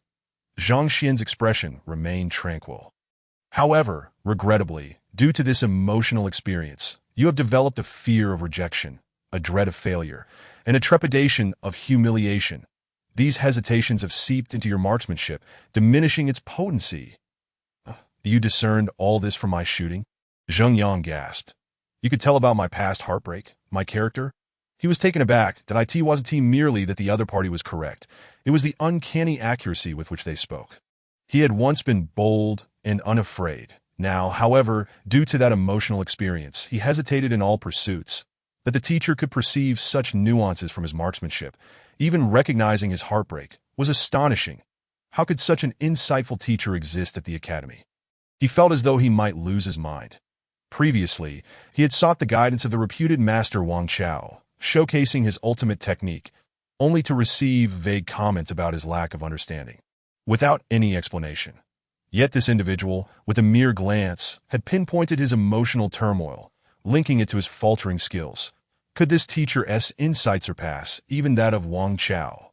Zhang Xuan's expression remained tranquil. However, regrettably, due to this emotional experience, you have developed a fear of rejection, a dread of failure, and a trepidation of humiliation. These hesitations have seeped into your marksmanship, diminishing its potency. You discerned all this from my shooting? Zheng Yang gasped. You could tell about my past heartbreak, my character? He was taken aback that it wasn't merely that the other party was correct. It was the uncanny accuracy with which they spoke. He had once been bold and unafraid. Now, however, due to that emotional experience, he hesitated in all pursuits. That the teacher could perceive such nuances from his marksmanship, even recognizing his heartbreak, was astonishing. How could such an insightful teacher exist at the academy? He felt as though he might lose his mind. Previously, he had sought the guidance of the reputed master Wang Chao, showcasing his ultimate technique, only to receive vague comments about his lack of understanding, without any explanation. Yet this individual, with a mere glance, had pinpointed his emotional turmoil, linking it to his faltering skills. Could this teacher's insight surpass even that of Wang Chao?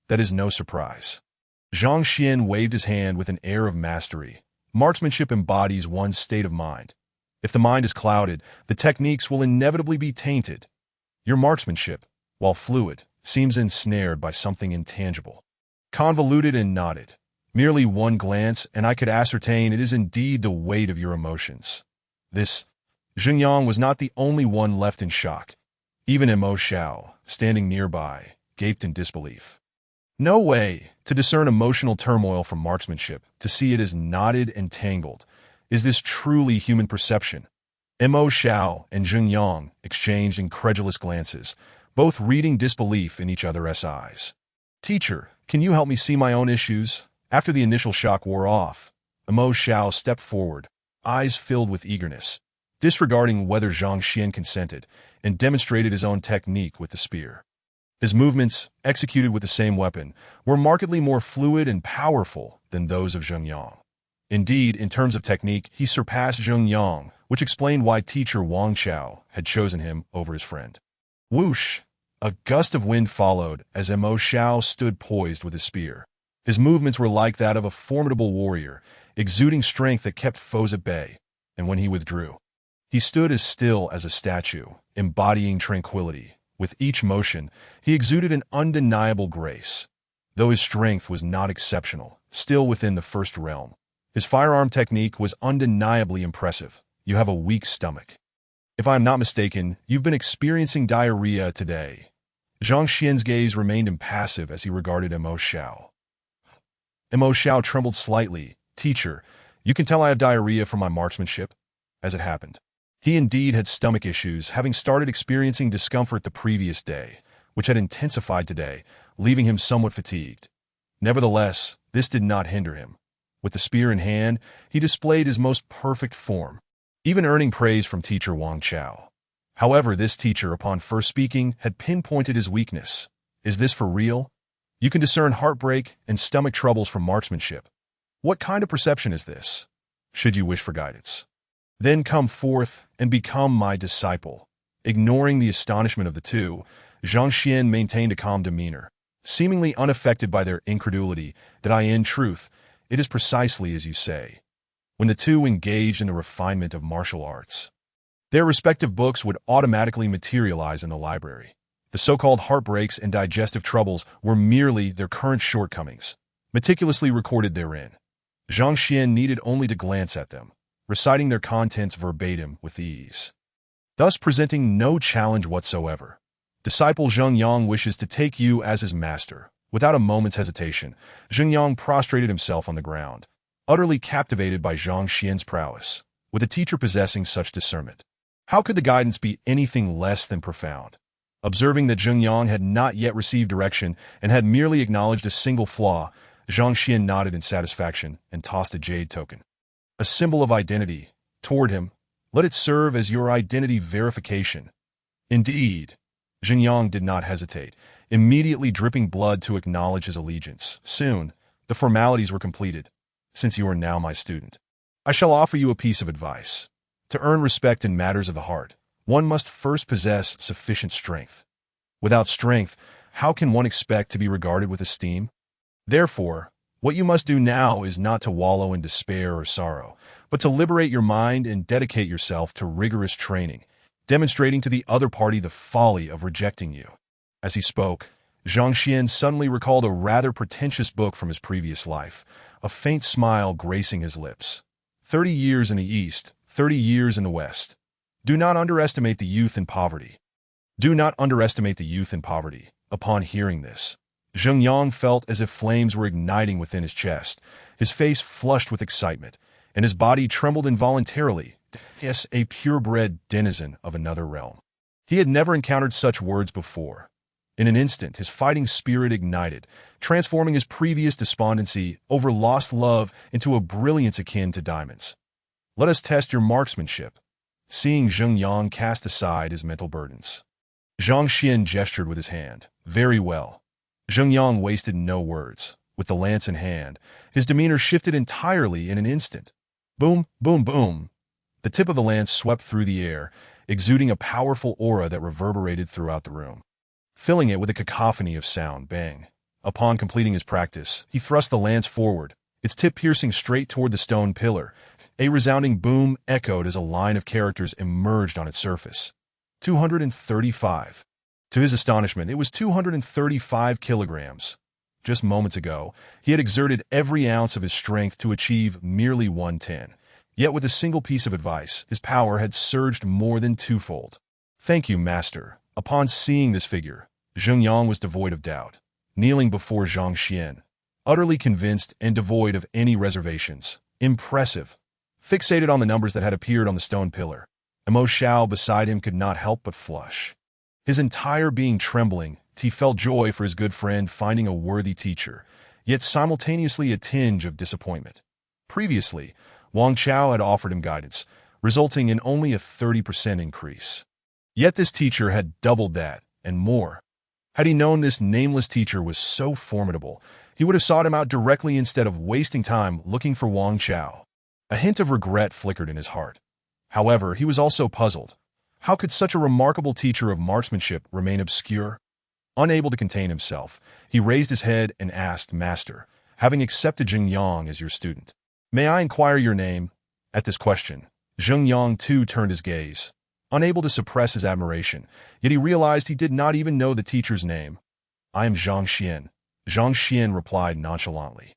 That is no surprise. Zhang Xuan waved his hand with an air of mastery. Marksmanship embodies one's state of mind. If the mind is clouded, the techniques will inevitably be tainted. Your marksmanship, while fluid, seems ensnared by something intangible, convoluted and knotted. Merely one glance, and I could ascertain it is indeed the weight of your emotions. This Zheng Yang was not the only one left in shock. Even Mo Xiao, standing nearby, gaped in disbelief. No way to discern emotional turmoil from marksmanship, to see it as knotted and tangled. Is this truly human perception? Mo Xiao and Zheng Yang exchanged incredulous glances, both reading disbelief in each other's eyes. Teacher, can you help me see my own issues? After the initial shock wore off, Mo Xiao stepped forward, eyes filled with eagerness, disregarding whether Zhang Xuan consented, and demonstrated his own technique with the spear. His movements, executed with the same weapon, were markedly more fluid and powerful than those of Zheng Yang. Indeed, in terms of technique, he surpassed Zheng Yang, which explained why teacher Wang Chao had chosen him over his friend. Whoosh! A gust of wind followed as Mo Xiao stood poised with his spear. His movements were like that of a formidable warrior, exuding strength that kept foes at bay, and when he withdrew, he stood as still as a statue, embodying tranquility. With each motion, he exuded an undeniable grace. Though his strength was not exceptional, still within the first realm, his firearm technique was undeniably impressive. You have a weak stomach. If I am not mistaken, you've been experiencing diarrhea today. Zhang Xian's gaze remained impassive as he regarded Mo Xiao. Mo Xiao trembled slightly. Teacher, you can tell I have diarrhea from my marksmanship? As it happened, he indeed had stomach issues, having started experiencing discomfort the previous day, which had intensified today, leaving him somewhat fatigued. Nevertheless, this did not hinder him. With the spear in hand, he displayed his most perfect form, even earning praise from teacher Wang Chao. However, this teacher, upon first speaking, had pinpointed his weakness. Is this for real? You can discern heartbreak and stomach troubles from marksmanship. What kind of perception is this? Should you wish for guidance, then come forth and become my disciple. Ignoring the astonishment of the two, Zhang Xian maintained a calm demeanor, seemingly unaffected by their incredulity, that in truth, it is precisely as you say. When the two engaged in the refinement of martial arts, their respective books would automatically materialize in the library. The so-called heartbreaks and digestive troubles were merely their current shortcomings, meticulously recorded therein. Zhang Xian needed only to glance at them, reciting their contents verbatim with ease, thus presenting no challenge whatsoever. Disciple Zheng Yang wishes to take you as his master. Without a moment's hesitation, Zheng Yang prostrated himself on the ground, utterly captivated by Zhang Xian's prowess. With a teacher possessing such discernment, how could the guidance be anything less than profound? Observing that Zheng Yang had not yet received direction and had merely acknowledged a single flaw, Zhang Xian nodded in satisfaction and tossed a jade token, a symbol of identity, toward him. Let it serve as your identity verification. Indeed, Zheng Yang did not hesitate, immediately dripping blood to acknowledge his allegiance. Soon, the formalities were completed. Since you are now my student, I shall offer you a piece of advice. To earn respect in matters of the heart, one must first possess sufficient strength. Without strength, how can one expect to be regarded with esteem? Therefore, what you must do now is not to wallow in despair or sorrow, but to liberate your mind and dedicate yourself to rigorous training, demonstrating to the other party the folly of rejecting you. As he spoke, Zhang Xian suddenly recalled a rather pretentious book from his previous life, a faint smile gracing his lips. 30 years in the East, 30 years in the West. Do not underestimate the youth in poverty. Do not underestimate the youth in poverty. Upon hearing this, Zheng Yang felt as if flames were igniting within his chest, his face flushed with excitement, and his body trembled involuntarily. Yes, a purebred denizen of another realm. He had never encountered such words before. In an instant, his fighting spirit ignited, transforming his previous despondency over lost love into a brilliance akin to diamonds. Let us test your marksmanship. Seeing Zheng Yang cast aside his mental burdens, Zhang Xian gestured with his hand. Very well. Zheng Yang wasted no words. With the lance in hand, his demeanor shifted entirely in an instant. Boom, boom, boom. The tip of the lance swept through the air, exuding a powerful aura that reverberated throughout the room, filling it with a cacophony of sound. Bang. Upon completing his practice, he thrust the lance forward, its tip piercing straight toward the stone pillar. A resounding boom echoed as a line of characters emerged on its surface. 235. To his astonishment, it was 235 kilograms. Just moments ago, he had exerted every ounce of his strength to achieve merely 110. Yet with a single piece of advice, his power had surged more than twofold. Thank you, master. Upon seeing this figure, Zheng Yang was devoid of doubt, kneeling before Zhang Xian, utterly convinced and devoid of any reservations. Impressive. Fixated on the numbers that had appeared on the stone pillar, Mo Xiao beside him could not help but flush. His entire being trembling, he felt joy for his good friend finding a worthy teacher, yet simultaneously a tinge of disappointment. Previously, Wang Chao had offered him guidance, resulting in only a 30% increase. Yet this teacher had doubled that, and more. Had he known this nameless teacher was so formidable, he would have sought him out directly instead of wasting time looking for Wang Chao. A hint of regret flickered in his heart. However, he was also puzzled. How could such a remarkable teacher of marksmanship remain obscure? Unable to contain himself, he raised his head and asked, Master, having accepted Zheng Yang as your student, may I inquire your name? At this question, Zheng Yang too turned his gaze, unable to suppress his admiration, yet he realized he did not even know the teacher's name. I am Zhang Xian. Zhang Xian replied nonchalantly.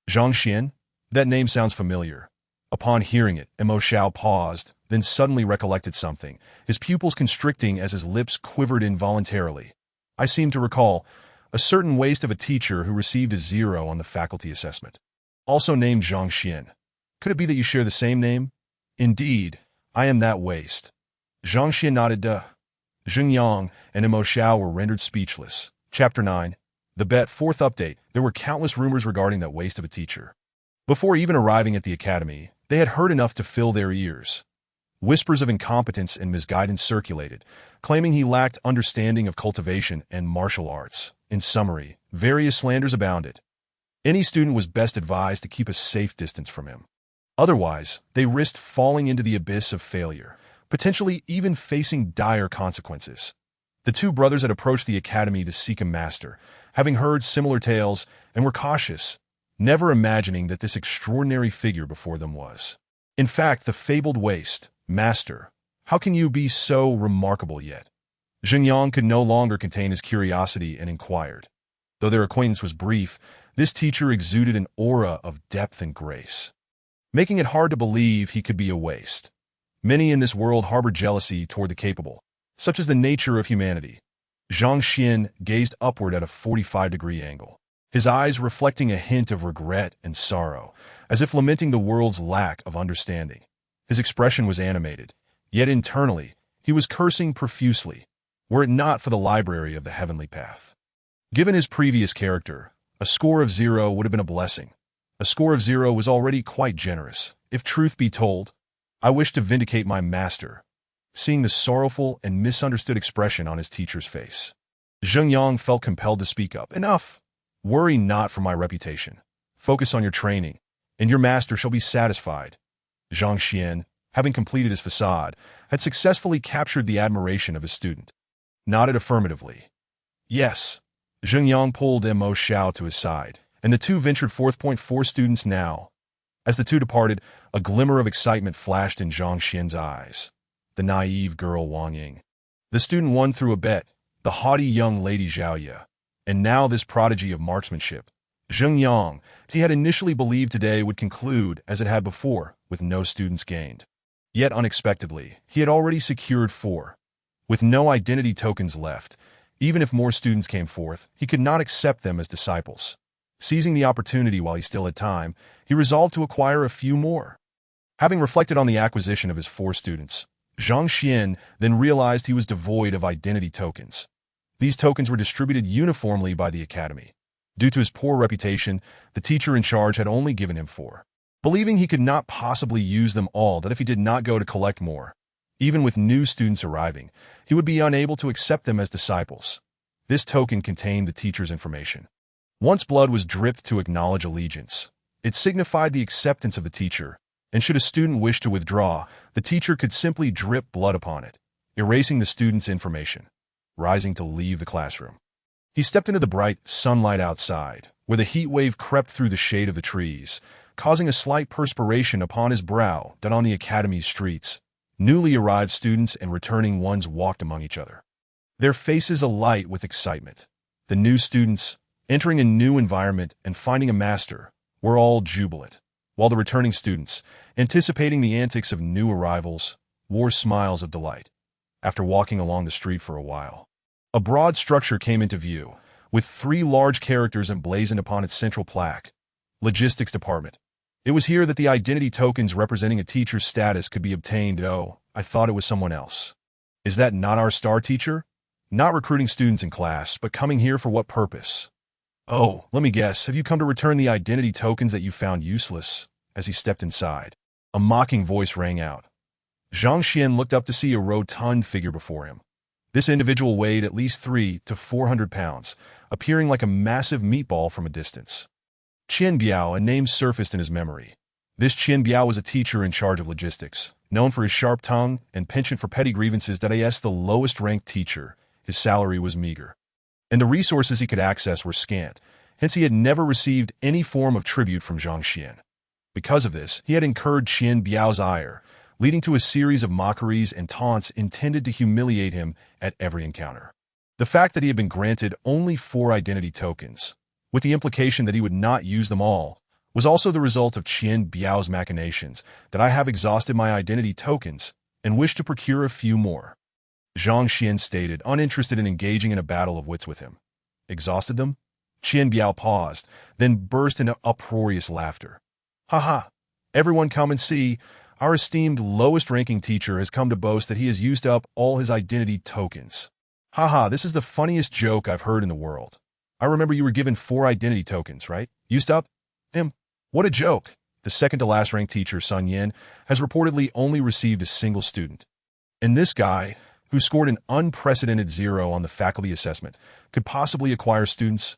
Zhang Xian? That name sounds familiar. Upon hearing it, Mo Xiao paused, then suddenly recollected something, his pupils constricting as his lips quivered involuntarily. I seem to recall a certain waste of a teacher who received a 0 on the faculty assessment. Also named Zhang Xuan. Could it be that you share the same name? Indeed, I am that waste. Zhang Xuan nodded. Zheng Yang and Mo Xiao were rendered speechless. Chapter 9. The Bet. Fourth update. There were countless rumors regarding that waste of a teacher. Before even arriving at the academy, they had heard enough to fill their ears. Whispers of incompetence and misguidance circulated, claiming he lacked understanding of cultivation and martial arts. In summary, various slanders abounded. Any student was best advised to keep a safe distance from him. Otherwise, they risked falling into the abyss of failure, potentially even facing dire consequences. The two brothers had approached the academy to seek a master, having heard similar tales, and were cautious, never imagining that this extraordinary figure before them was, in fact, the fabled waste. Master, how can you be so remarkable yet? Zheng Yang could no longer contain his curiosity and inquired. Though their acquaintance was brief, this teacher exuded an aura of depth and grace, making it hard to believe he could be a waste. Many in this world harbor jealousy toward the capable, such as the nature of humanity. Zhang Xuan gazed upward at a 45-degree angle, his eyes reflecting a hint of regret and sorrow, as if lamenting the world's lack of understanding. His expression was animated, yet internally, he was cursing profusely, were it not for the library of the heavenly path. Given his previous character, a score of 0 would have been a blessing. A score of 0 was already quite generous. If truth be told, I wish to vindicate my master. Seeing the sorrowful and misunderstood expression on his teacher's face, Zheng Yang felt compelled to speak up. Enough! Worry not for my reputation. Focus on your training, and your master shall be satisfied. Zhang Xuan, having completed his facade, had successfully captured the admiration of his student. Nodded affirmatively. Yes. Zheng Yang pulled Mo Xiao to his side, and the two ventured forth. 4 students now. As the two departed, a glimmer of excitement flashed in Zhang Xuan's eyes. The naive girl Wang Ying. The student won through a bet, the haughty young lady Zhao Ye. And now this prodigy of marksmanship. Zheng Yang, he had initially believed today would conclude as it had before, with no students gained. Yet unexpectedly, he had already secured 4. With no identity tokens left, even if more students came forth, he could not accept them as disciples. Seizing the opportunity while he still had time, he resolved to acquire a few more. Having reflected on the acquisition of his 4 students, Zhang Xuan then realized he was devoid of identity tokens. These tokens were distributed uniformly by the academy. Due to his poor reputation, the teacher in charge had only given him 4. Believing he could not possibly use them all, that if he did not go to collect more, even with new students arriving, he would be unable to accept them as disciples. This token contained the teacher's information. Once blood was dripped to acknowledge allegiance, it signified the acceptance of the teacher, and should a student wish to withdraw, the teacher could simply drip blood upon it, erasing the student's information. Rising to leave the classroom, he stepped into the bright sunlight outside, where the heat wave crept through the shade of the trees, causing a slight perspiration upon his brow. That on the academy's streets, newly arrived students and returning ones walked among each other, their faces alight with excitement. The new students, entering a new environment and finding a master, were all jubilant, while the returning students, anticipating the antics of new arrivals, wore smiles of delight. After walking along the street for a while, a broad structure came into view, with 3 large characters emblazoned upon its central plaque. Logistics Department. It was here that the identity tokens representing a teacher's status could be obtained. Oh, I thought it was someone else. Is that not our star teacher? Not recruiting students in class, but coming here for what purpose? Oh, let me guess, have you come to return the identity tokens that you found useless? As he stepped inside, a mocking voice rang out. Zhang Xuan looked up to see a rotund figure before him. This individual weighed at least 300 to 400 pounds, appearing like a massive meatball from a distance. Qian Biao, a name surfaced in his memory. This Qian Biao was a teacher in charge of logistics, known for his sharp tongue and penchant for petty grievances. That is the lowest-ranked teacher. His salary was meager, and the resources he could access were scant, hence he had never received any form of tribute from Zhang Xuan. Because of this, he had incurred Qian Biao's ire, leading to a series of mockeries and taunts intended to humiliate him at every encounter. The fact that he had been granted only 4 identity tokens, with the implication that he would not use them all, was also the result of Qian Biao's machinations. That I have exhausted my identity tokens, and wish to procure a few more. Zhang Xuan stated, uninterested in engaging in a battle of wits with him. Exhausted them? Qian Biao paused, then burst into uproarious laughter. Ha ha! Everyone come and see. Our esteemed lowest-ranking teacher has come to boast that he has used up all his identity tokens. Ha ha, this is the funniest joke I've heard in the world. I remember you were given 4 identity tokens, right? Used up? What a joke. The second-to-last ranked teacher, Sun Yin, has reportedly only received a single student. And this guy, who scored an unprecedented 0 on the faculty assessment, could possibly acquire students?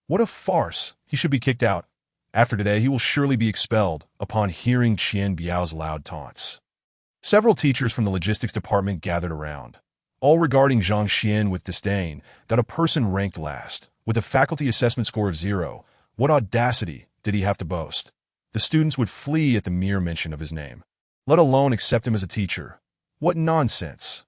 What a farce. He should be kicked out. After today, he will surely be expelled upon hearing Qian Biao's loud taunts. Several teachers from the logistics department gathered around, all regarding Zhang Xuan with disdain, that a person ranked last, with a faculty assessment score of 0, what audacity did he have to boast? The students would flee at the mere mention of his name, let alone accept him as a teacher. What nonsense!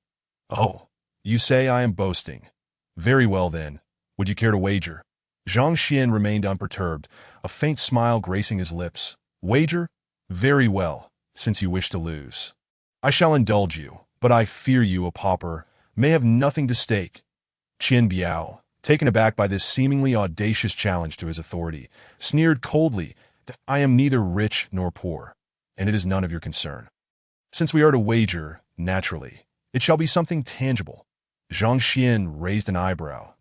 Oh, you say I am boasting. Very well then, would you care to wager? Zhang Xuan remained unperturbed, a faint smile gracing his lips. Wager? Very well, since you wish to lose. I shall indulge you, but I fear you, a pauper, may have nothing to stake. Qian Biao, taken aback by this seemingly audacious challenge to his authority, sneered coldly that I am neither rich nor poor, and it is none of your concern. Since we are to wager, naturally, it shall be something tangible. Zhang Xuan raised an eyebrow.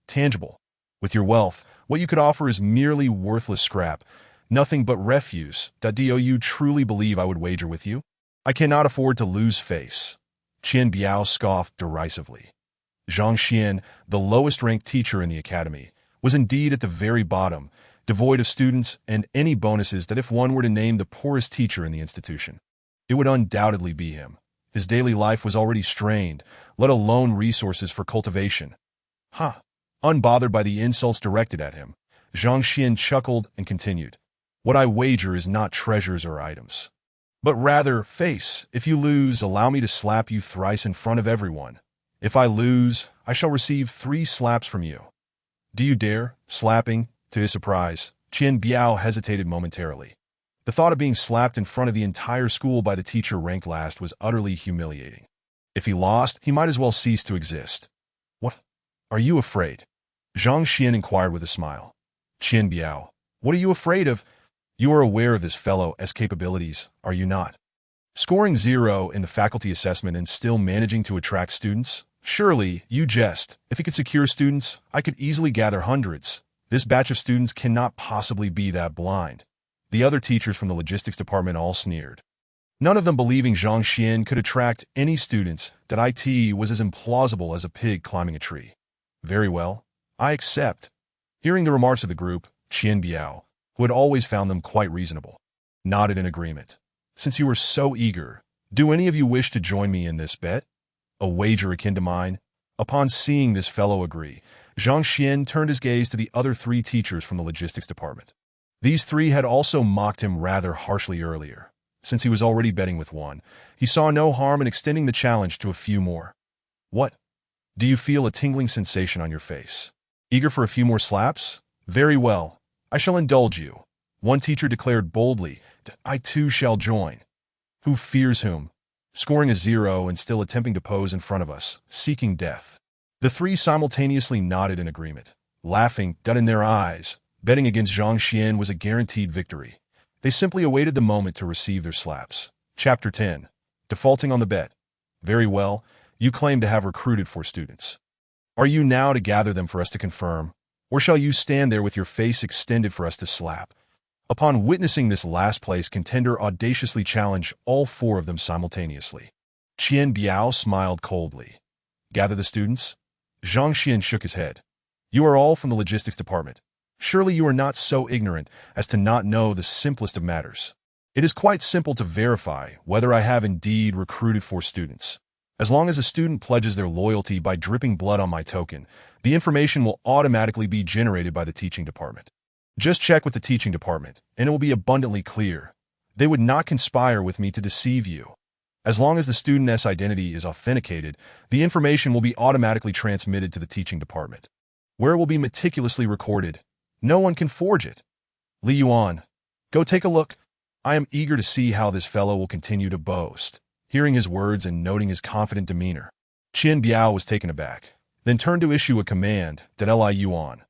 Tangible. With your wealth, what you could offer is merely worthless scrap, nothing but refuse. Do you truly believe I would wager with you? I cannot afford to lose face. Qian Biao scoffed derisively. Zhang Xuan, the lowest-ranked teacher in the academy, was indeed at the very bottom, devoid of students and any bonuses that if one were to name the poorest teacher in the institution, it would undoubtedly be him. His daily life was already strained, let alone resources for cultivation. Unbothered by the insults directed at him, Zhang Xuan chuckled and continued, What I wager is not treasures or items, but rather face. If you lose, allow me to slap you thrice in front of everyone. If I lose, I shall receive 3 slaps from you. Do you dare? Slapping? To his surprise, Qian Biao hesitated momentarily. The thought of being slapped in front of the entire school by the teacher ranked last was utterly humiliating. If he lost, he might as well cease to exist. What? Are you afraid? Zhang Xuan inquired with a smile. Qian Biao, what are you afraid of? You are aware of this fellow's capabilities, are you not? Scoring 0 in the faculty assessment and still managing to attract students? Surely, you jest. If he could secure students, I could easily gather hundreds. This batch of students cannot possibly be that blind. The other teachers from the logistics department all sneered. None of them believing Zhang Xuan could attract any students, that it was as implausible as a pig climbing a tree. Very well, I accept. Hearing the remarks of the group, Qian Biao, who had always found them quite reasonable, nodded in agreement. Since you are so eager, do any of you wish to join me in this bet? A wager akin to mine? Upon seeing this fellow agree, Zhang Xuan turned his gaze to the other 3 teachers from the logistics department. These 3 had also mocked him rather harshly earlier. Since he was already betting with one, he saw no harm in extending the challenge to a few more. What? Do you feel a tingling sensation on your face? Eager for a few more slaps? Very well. I shall indulge you. One teacher declared boldly that I too shall join. Who fears whom? Scoring a 0 and still attempting to pose in front of us, seeking death. The 3 simultaneously nodded in agreement, laughing, in their eyes. Betting against Zhang Xuan was a guaranteed victory. They simply awaited the moment to receive their slaps. Chapter 10. Defaulting on the bet. Very well, you claim to have recruited 4 students. Are you now to gather them for us to confirm, or shall you stand there with your face extended for us to slap? Upon witnessing this last-place contender audaciously challenge all 4 of them simultaneously, Qian Biao smiled coldly. Gather the students? Zhang Xuan shook his head. You are all from the logistics department. Surely you are not so ignorant as to not know the simplest of matters. It is quite simple to verify whether I have indeed recruited 4 students. As long as a student pledges their loyalty by dripping blood on my token, the information will automatically be generated by the teaching department. Just check with the teaching department, and it will be abundantly clear. They would not conspire with me to deceive you. As long as the student's identity is authenticated, the information will be automatically transmitted to the teaching department, where it will be meticulously recorded. No one can forge it. Li Yuan, go take a look. I am eager to see how this fellow will continue to boast. Hearing his words and noting his confident demeanor, Qian Biao was taken aback, then turned to issue a command that Li Yuan,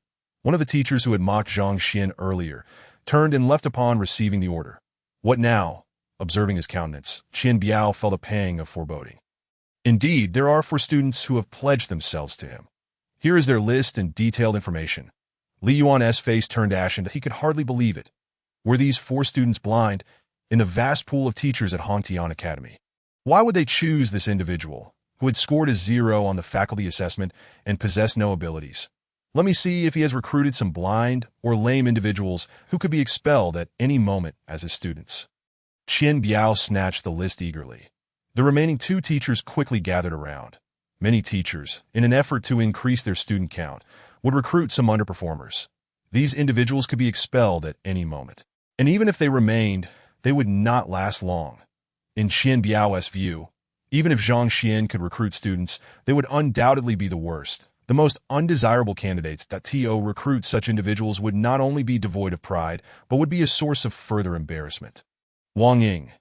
one of the teachers who had mocked Zhang Xuan earlier, turned and left upon receiving the order. What now? Observing his countenance, Qian Biao felt a pang of foreboding. Indeed, there are 4 students who have pledged themselves to him. Here is their list and detailed information. Li Yuan's face turned ashen. He could hardly believe it. Were these 4 students blind in the vast pool of teachers at Hongtian Academy? Why would they choose this individual, who had scored a 0 on the faculty assessment and possessed no abilities? Let me see if he has recruited some blind or lame individuals who could be expelled at any moment as his students. Qian Biao snatched the list eagerly. The remaining 2 teachers quickly gathered around. Many teachers, in an effort to increase their student count, would recruit some underperformers. These individuals could be expelled at any moment. And even if they remained, they would not last long. In Qian Biao's view, even if Zhang Xuan could recruit students, they would undoubtedly be the worst, the most undesirable candidates. To recruit such individuals would not only be devoid of pride, but would be a source of further embarrassment. Wang Ying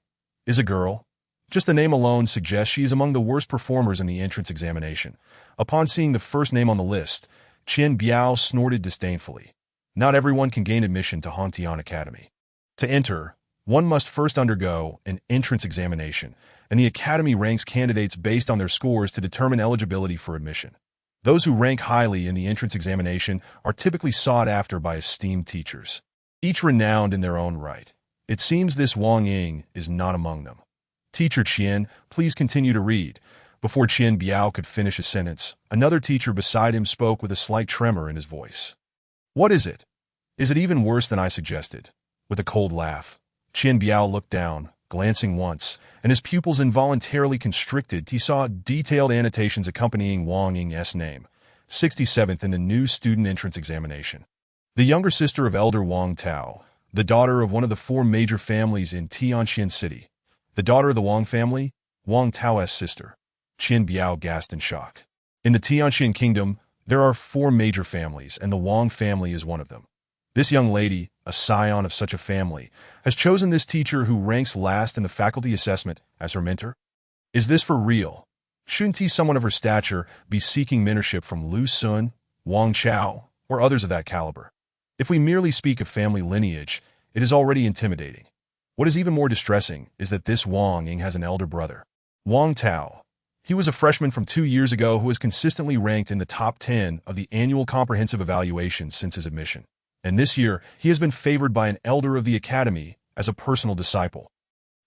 is a girl. Just the name alone suggests she is among the worst performers in the entrance examination. Upon seeing the first name on the list, Qian Biao snorted disdainfully. Not everyone can gain admission to Hongtian Academy. To enter, one must first undergo an entrance examination, and the academy ranks candidates based on their scores to determine eligibility for admission. Those who rank highly in the entrance examination are typically sought after by esteemed teachers, each renowned in their own right. It seems this Wang Ying is not among them. Teacher Qian, please continue to read. Before Qian Biao could finish a sentence, another teacher beside him spoke with a slight tremor in his voice. What is it? Is it even worse than I suggested? With a cold laugh, Qian Biao looked down, glancing once, and his pupils involuntarily constricted. He saw detailed annotations accompanying Wang Ying's name, 67th in the new student entrance examination. The younger sister of Elder Wang Tao, the daughter of one of the 4 major families in Tianqian City. The daughter of the Wang family, Wang Tao's sister. Qian Biao gasped in shock. In the Tianqian kingdom, there are 4 major families, and the Wang family is one of them. This young lady, a scion of such a family, has chosen this teacher who ranks last in the faculty assessment as her mentor? Is this for real? Shouldn't someone of her stature be seeking mentorship from Lu Sun, Wang Chao, or others of that caliber? If we merely speak of family lineage, it is already intimidating. What is even more distressing is that this Wang Ying has an elder brother, Wang Tao. He was a freshman from 2 years ago who has consistently ranked in the top 10 of the annual comprehensive evaluation since his admission. And this year, he has been favored by an elder of the academy as a personal disciple.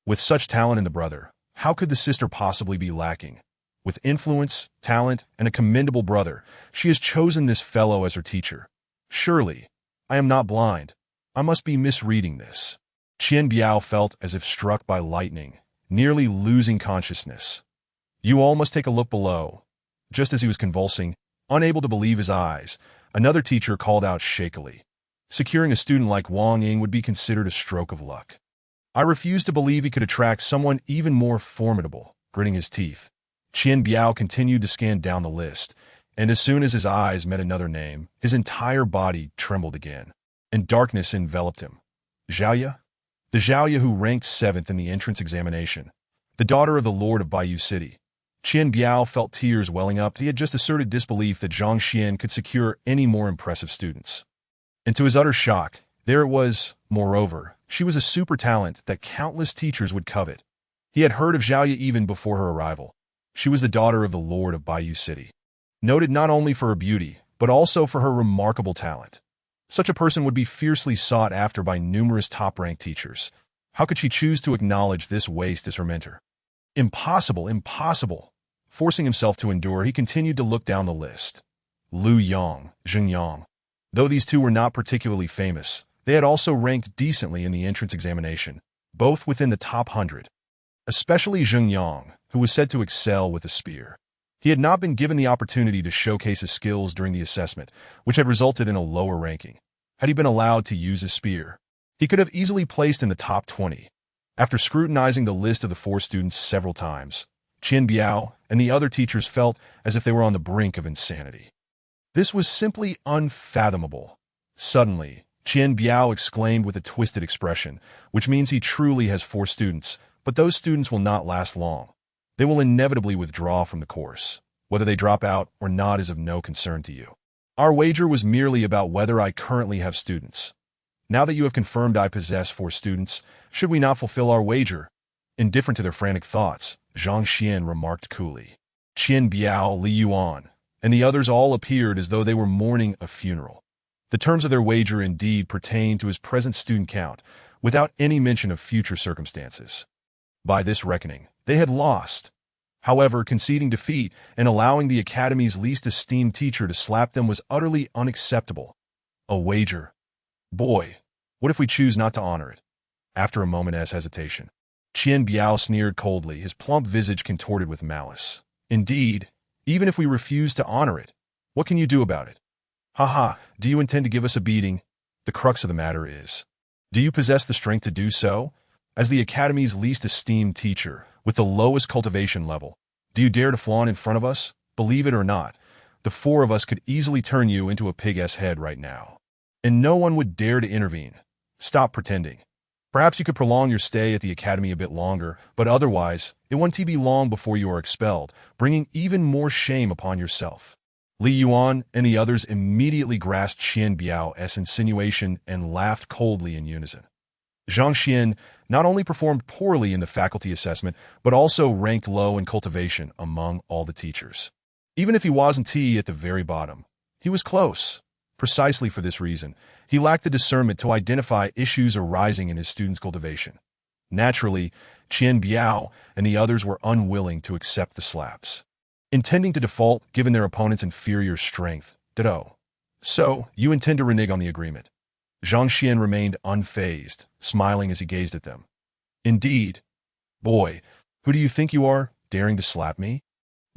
With such talent in the brother, how could the sister possibly be lacking? With influence, talent, and a commendable brother, she has chosen this fellow as her teacher. Surely, I am not blind. I must be misreading this. Qian Biao felt as if struck by lightning, nearly losing consciousness. You all must take a look below. Just as he was convulsing, unable to believe his eyes, another teacher called out shakily. Securing a student like Wang Ying would be considered a stroke of luck. I refuse to believe he could attract someone even more formidable. Gritting his teeth, Qian Biao continued to scan down the list, and as soon as his eyes met another name, his entire body trembled again, and darkness enveloped him. Zhaoye? The Zhaoye who ranked 7th in the entrance examination, the daughter of the Lord of Baiyu City. Qian Biao felt tears welling up. He had just asserted disbelief that Zhang Xuan could secure any more impressive students. And to his utter shock, there it was. Moreover, she was a super talent that countless teachers would covet. He had heard of Zhaoye even before her arrival. She was the daughter of the Lord of Baiyu City, noted not only for her beauty, but also for her remarkable talent. Such a person would be fiercely sought after by numerous top-ranked teachers. How could she choose to acknowledge this waste as her mentor? Impossible, impossible. Forcing himself to endure, he continued to look down the list. Lu Yang, Zheng Yang. Though these 2 were not particularly famous, they had also ranked decently in the entrance examination, both within the top 100. Especially Zheng Yang, who was said to excel with a spear. He had not been given the opportunity to showcase his skills during the assessment, which had resulted in a lower ranking. Had he been allowed to use his spear, he could have easily placed in the top 20. After scrutinizing the list of the 4 students several times, Qian Biao and the other teachers felt as if they were on the brink of insanity. This was simply unfathomable. Suddenly, Qian Biao exclaimed with a twisted expression, which means he truly has 4 students, but those students will not last long. they will inevitably withdraw from the course. Whether they drop out or not is of no concern to you. Our wager was merely about whether I currently have students. Now that you have confirmed I possess 4 students, should we not fulfill our wager? Indifferent to their frantic thoughts, Zhang Xuan remarked coolly. Qian Biao, Li Yuan, and the others all appeared as though they were mourning a funeral. The terms of their wager indeed pertained to his present student count, without any mention of future circumstances. By this reckoning, they had lost. However, conceding defeat and allowing the Academy's least esteemed teacher to slap them was utterly unacceptable. A wager. Boy, what if we choose not to honor it? After a moment's hesitation, Qian Biao sneered coldly, his plump visage contorted with malice. Indeed, even if we refuse to honor it, what can you do about it? Haha, do you intend to give us a beating? The crux of the matter is, do you possess the strength to do so? As the Academy's least esteemed teacher, with the lowest cultivation level, do you dare to flaunt in front of us? Believe it or not, the 4 of us could easily turn you into a pig's head right now. And no one would dare to intervene. Stop pretending. Perhaps you could prolong your stay at the Academy a bit longer, but otherwise, it won't be long before you are expelled, bringing even more shame upon yourself. Li Yuan and the others immediately grasped Qian Biao's insinuation and laughed coldly in unison. Zhang Xuan not only performed poorly in the faculty assessment, but also ranked low in cultivation among all the teachers. Even if he wasn't at the very bottom, he was close. Precisely for this reason, he lacked the discernment to identify issues arising in his students' cultivation. Naturally, Qian Biao and the others were unwilling to accept the slaps, intending to default given their opponent's inferior strength. Ditto. So, you intend to renege on the agreement? Zhang Xuan remained unfazed, smiling as he gazed at them. Indeed. Boy, who do you think you are, daring to slap me?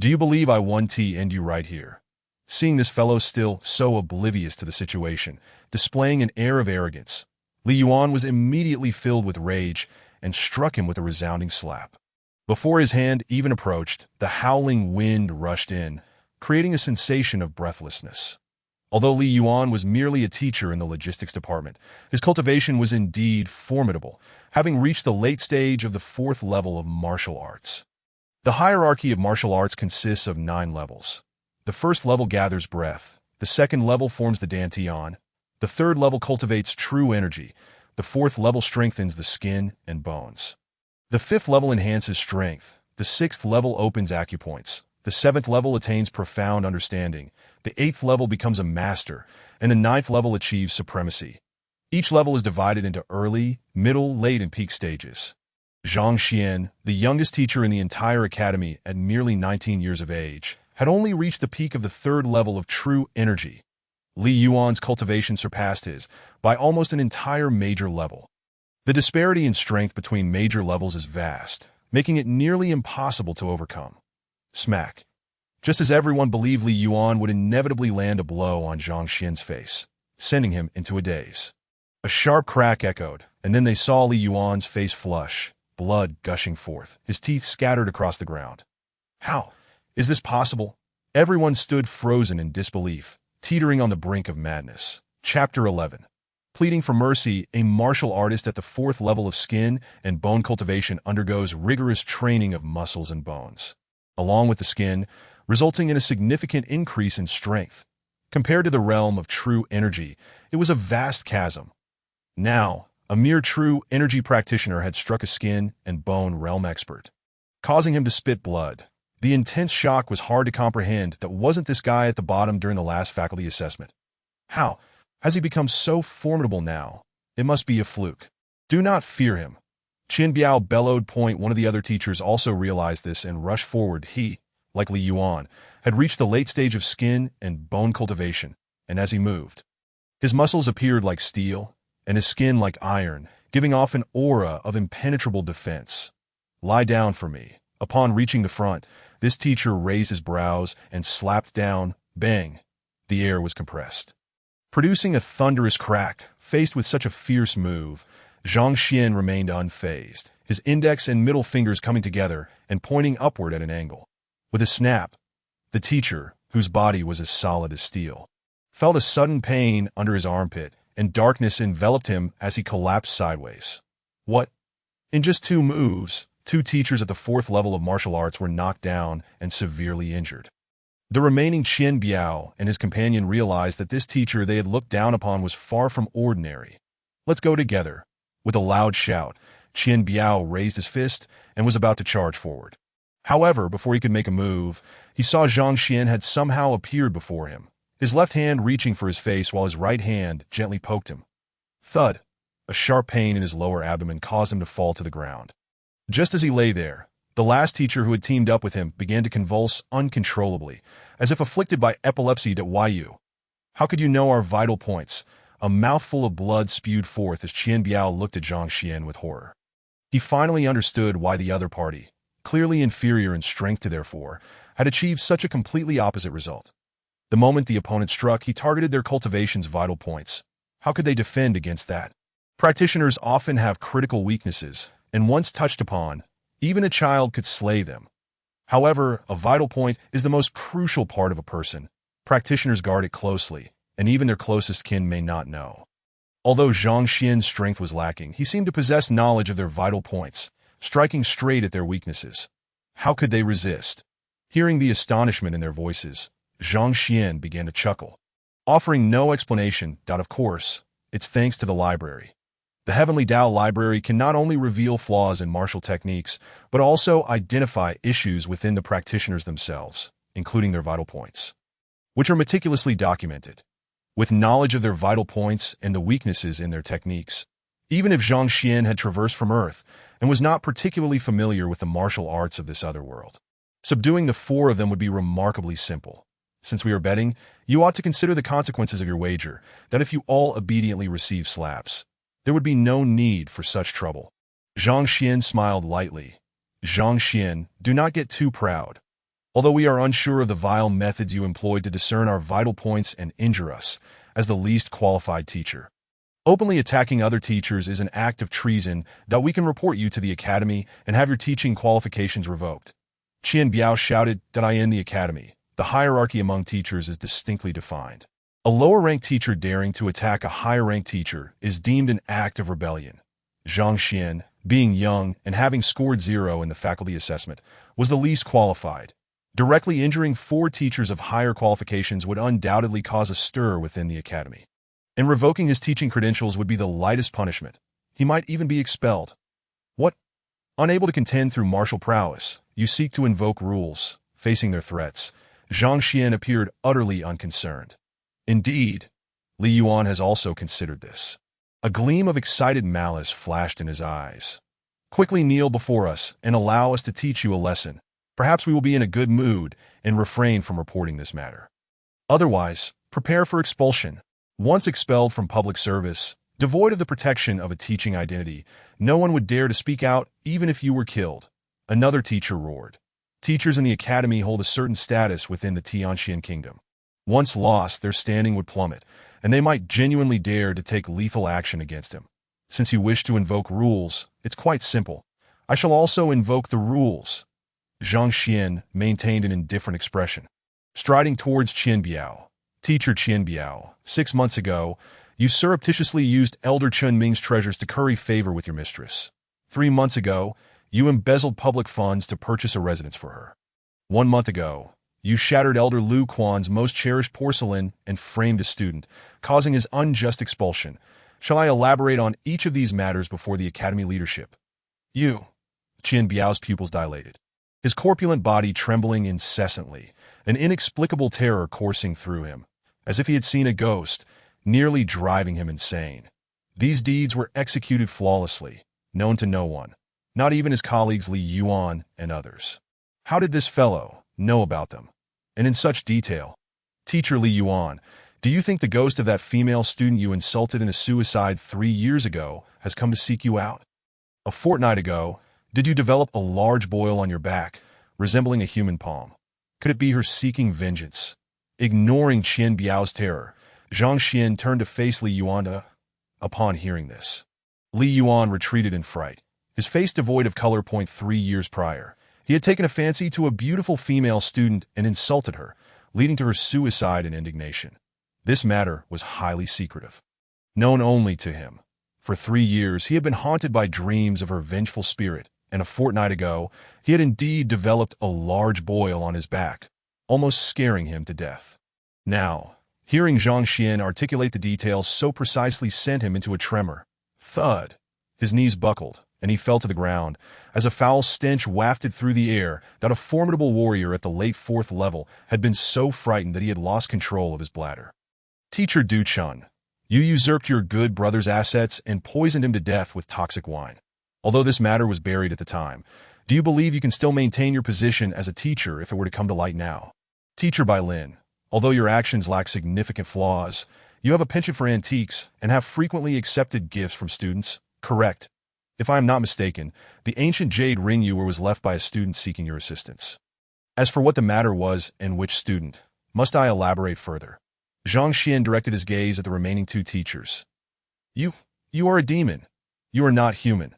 Do you believe I won't end you right here? Seeing this fellow still so oblivious to the situation, displaying an air of arrogance, Li Yuan was immediately filled with rage and struck him with a resounding slap. Before his hand even approached, the howling wind rushed in, creating a sensation of breathlessness. Although Li Yuan was merely a teacher in the logistics department, his cultivation was indeed formidable, having reached the late stage of the 4th level of martial arts. The hierarchy of martial arts consists of 9 levels. The 1st level gathers breath, the 2nd level forms the dantian, the 3rd level cultivates true energy, the 4th level strengthens the skin and bones. The 5th level enhances strength, the 6th level opens acupoints, the 7th level attains profound understanding, the 8th level becomes a master, and the 9th level achieves supremacy. Each level is divided into early, middle, late, and peak stages. Zhang Xuan, the youngest teacher in the entire academy at merely 19 years of age, had only reached the peak of the 3rd level of true energy. Li Yuan's cultivation surpassed his by almost an entire major level. The disparity in strength between major levels is vast, making it nearly impossible to overcome. Smack. Just as everyone believed Li Yuan would inevitably land a blow on Zhang Xuan's face, sending him into a daze. A sharp crack echoed, and then they saw Li Yuan's face flush, blood gushing forth, his teeth scattered across the ground. How? Is this possible? Everyone stood frozen in disbelief, teetering on the brink of madness. Chapter 11. Pleading for mercy, a martial artist at the 4th level of skin and bone cultivation undergoes rigorous training of muscles and bones, along with the skin, resulting in a significant increase in strength. Compared to the realm of true energy, it was a vast chasm. Now, a mere true energy practitioner had struck a skin and bone realm expert, causing him to spit blood. The intense shock was hard to comprehend that wasn't this guy at the bottom during the last faculty assessment. How has he become so formidable now? It must be a fluke. Do not fear him. Qian Biao bellowed. One of the other teachers also realized this and rushed forward. He, like Li Yuan, had reached the late stage of skin and bone cultivation, and as he moved, his muscles appeared like steel, and his skin like iron, giving off an aura of impenetrable defense. Lie down for me. Upon reaching the front, this teacher raised his brows and slapped down. Bang! The air was compressed, producing a thunderous crack. Faced with such a fierce move, Zhang Xuan remained unfazed, his index and middle fingers coming together and pointing upward at an angle. With a snap, the teacher, whose body was as solid as steel, felt a sudden pain under his armpit, and darkness enveloped him as he collapsed sideways. What? In just 2 moves, 2 teachers at the 4th level of martial arts were knocked down and severely injured. The remaining Qian Biao and his companion realized that this teacher they had looked down upon was far from ordinary. "Let's go together." With a loud shout, Qian Biao raised his fist and was about to charge forward. However, before he could make a move, he saw Zhang Xuan had somehow appeared before him, his left hand reaching for his face while his right hand gently poked him. Thud! A sharp pain in his lower abdomen caused him to fall to the ground. Just as he lay there, the last teacher who had teamed up with him began to convulse uncontrollably, as if afflicted by epilepsy. "Yu, how could you know our vital points?" A mouthful of blood spewed forth as Qian Biao looked at Zhang Xuan with horror. He finally understood why the other party, clearly inferior in strength to their 4, had achieved such a completely opposite result. The moment the opponent struck, he targeted their cultivation's vital points. How could they defend against that? Practitioners often have critical weaknesses, and once touched upon, even a child could slay them. However, a vital point is the most crucial part of a person. Practitioners guard it closely, and even their closest kin may not know. Although Zhang Xuan's strength was lacking, he seemed to possess knowledge of their vital points, striking straight at their weaknesses. How could they resist? Hearing the astonishment in their voices, Zhang Xuan began to chuckle, offering no explanation. Of course, it's thanks to the library. The Heavenly Tao Library can not only reveal flaws in martial techniques, but also identify issues within the practitioners themselves, including their vital points, which are meticulously documented. With knowledge of their vital points and the weaknesses in their techniques, even if Zhang Xuan had traversed from Earth and was not particularly familiar with the martial arts of this other world, subduing the 4 of them would be remarkably simple. Since we are betting, you ought to consider the consequences of your wager, that if you all obediently receive slaps, there would be no need for such trouble. Zhang Xuan smiled lightly. "Zhang Xuan, do not get too proud. Although we are unsure of the vile methods you employed to discern our vital points and injure us, as the least qualified teacher, openly attacking other teachers is an act of treason. That we can report you to the academy and have your teaching qualifications revoked." Qian Biao shouted. "I in the academy. The hierarchy among teachers is distinctly defined. A lower-ranked teacher daring to attack a higher-ranked teacher is deemed an act of rebellion." Zhang Xuan, being young and having scored 0 in the faculty assessment, was the least qualified. Directly injuring 4 teachers of higher qualifications would undoubtedly cause a stir within the academy, and revoking his teaching credentials would be the lightest punishment. He might even be expelled. "What? Unable to contend through martial prowess, you seek to invoke rules." Facing their threats, Zhang Xuan appeared utterly unconcerned. Indeed, Li Yuan has also considered this. A gleam of excited malice flashed in his eyes. "Quickly kneel before us and allow us to teach you a lesson. Perhaps we will be in a good mood and refrain from reporting this matter. Otherwise, prepare for expulsion." Once expelled from public service, devoid of the protection of a teaching identity, no one would dare to speak out even if you were killed. Another teacher roared. Teachers in the academy hold a certain status within the Tianxian kingdom. Once lost, their standing would plummet, and they might genuinely dare to take lethal action against him. Since you wish to invoke rules, it's quite simple. I shall also invoke the rules. Zhang Xuan maintained an indifferent expression. Striding towards Qian Biao. "Teacher Qian Biao, 6 months ago, you surreptitiously used Elder Chun Ming's treasures to curry favor with your mistress. 3 months ago, you embezzled public funds to purchase a residence for her. 1 month ago, you shattered Elder Lu Quan's most cherished porcelain and framed a student, causing his unjust expulsion. Shall I elaborate on each of these matters before the academy leadership?" "You." Qian Biao's pupils dilated, his corpulent body trembling incessantly, an inexplicable terror coursing through him, as if he had seen a ghost, nearly driving him insane. These deeds were executed flawlessly, known to no one, not even his colleagues Li Yuan and others. How did this fellow know about them, and in such detail? "Teacher Li Yuan, do you think the ghost of that female student you insulted in a suicide 3 years ago has come to seek you out? A fortnight ago, did you develop a large boil on your back, resembling a human palm? Could it be her seeking vengeance?" Ignoring Qian Biao's terror, Zhang Xuan turned to face Li Yuan. Upon hearing this, Li Yuan retreated in fright, his face devoid of color. 3 years prior, he had taken a fancy to a beautiful female student and insulted her, leading to her suicide and indignation. This matter was highly secretive, known only to him. For 3 years, he had been haunted by dreams of her vengeful spirit, and a fortnight ago, he had indeed developed a large boil on his back, almost scaring him to death. Now, hearing Zhang Xuan articulate the details so precisely sent him into a tremor. Thud! His knees buckled, and he fell to the ground, as a foul stench wafted through the air that a formidable warrior at the late 4th level had been so frightened that he had lost control of his bladder. Teacher Du Chun, you usurped your good brother's assets and poisoned him to death with toxic wine. Although this matter was buried at the time, do you believe you can still maintain your position as a teacher if it were to come to light now? Teacher Bai Lin, although your actions lack significant flaws, you have a penchant for antiques and have frequently accepted gifts from students, correct? If I am not mistaken, the ancient jade ring you were was left by a student seeking your assistance. As for what the matter was and which student, must I elaborate further? Zhang Xuan directed his gaze at the remaining 2 teachers. You are a demon. You are not human.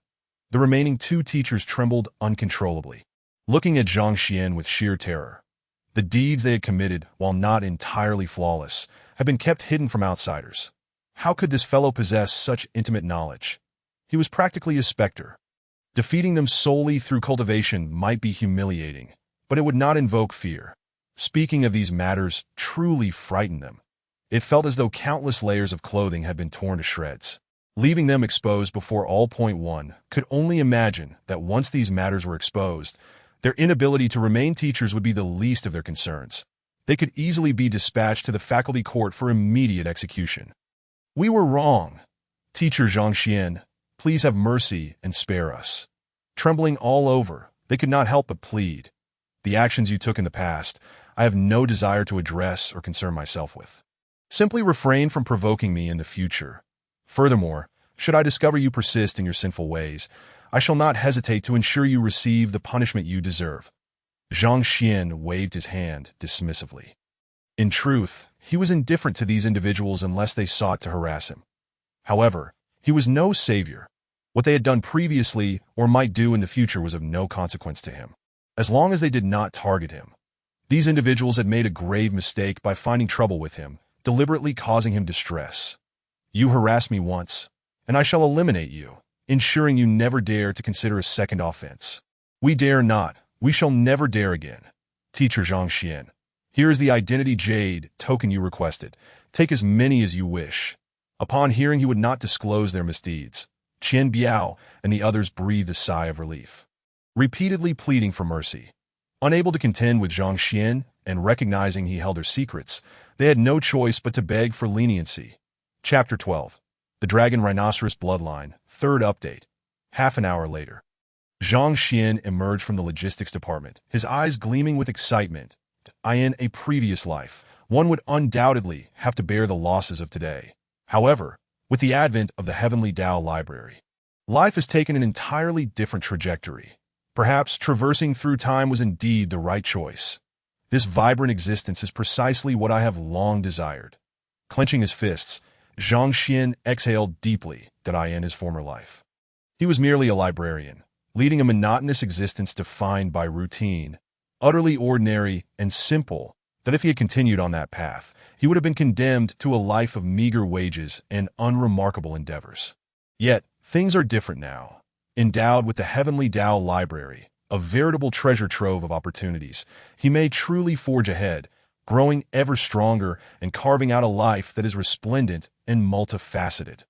The remaining 2 teachers trembled uncontrollably, looking at Zhang Xuan with sheer terror. The deeds they had committed, while not entirely flawless, had been kept hidden from outsiders. How could this fellow possess such intimate knowledge? He was practically a specter. Defeating them solely through cultivation might be humiliating, but it would not invoke fear. Speaking of these matters truly frightened them. It felt as though countless layers of clothing had been torn to shreds, leaving them exposed before all. 1 could only imagine that once these matters were exposed, their inability to remain teachers would be the least of their concerns. They could easily be dispatched to the faculty court for immediate execution. We were wrong. Teacher Zhang Xuan, please have mercy and spare us. Trembling all over, they could not help but plead. The actions you took in the past, I have no desire to address or concern myself with. Simply refrain from provoking me in the future. Furthermore, should I discover you persist in your sinful ways, I shall not hesitate to ensure you receive the punishment you deserve. Zhang Xuan waved his hand dismissively. In truth, he was indifferent to these individuals unless they sought to harass him. However, he was no savior. What they had done previously or might do in the future was of no consequence to him, as long as they did not target him. These individuals had made a grave mistake by finding trouble with him, deliberately causing him distress. You harassed me once, and I shall eliminate you, ensuring you never dare to consider a second offense. We dare not. We shall never dare again. Teacher Zhang Xuan, here is the identity jade token you requested. Take as many as you wish. Upon hearing he would not disclose their misdeeds, Qian Biao and the others breathed a sigh of relief, repeatedly pleading for mercy. Unable to contend with Zhang Xuan and recognizing he held their secrets, they had no choice but to beg for leniency. Chapter 12. The Dragon Rhinoceros Bloodline, 3rd update. Half an hour later, Zhang Xuan emerged from the logistics department, his eyes gleaming with excitement. In a previous life, one would undoubtedly have to bear the losses of today. However, with the advent of the Heavenly Tao Library, life has taken an entirely different trajectory. Perhaps traversing through time was indeed the right choice. This vibrant existence is precisely what I have long desired. Clenching his fists, Zhang Xuan exhaled deeply in his former life. He was merely a librarian, leading a monotonous existence defined by routine, utterly ordinary and simple, that if he had continued on that path, he would have been condemned to a life of meager wages and unremarkable endeavors. Yet, things are different now. Endowed with the Heavenly Tao Library, a veritable treasure trove of opportunities, he may truly forge ahead, growing ever stronger and carving out a life that is resplendent and multifaceted.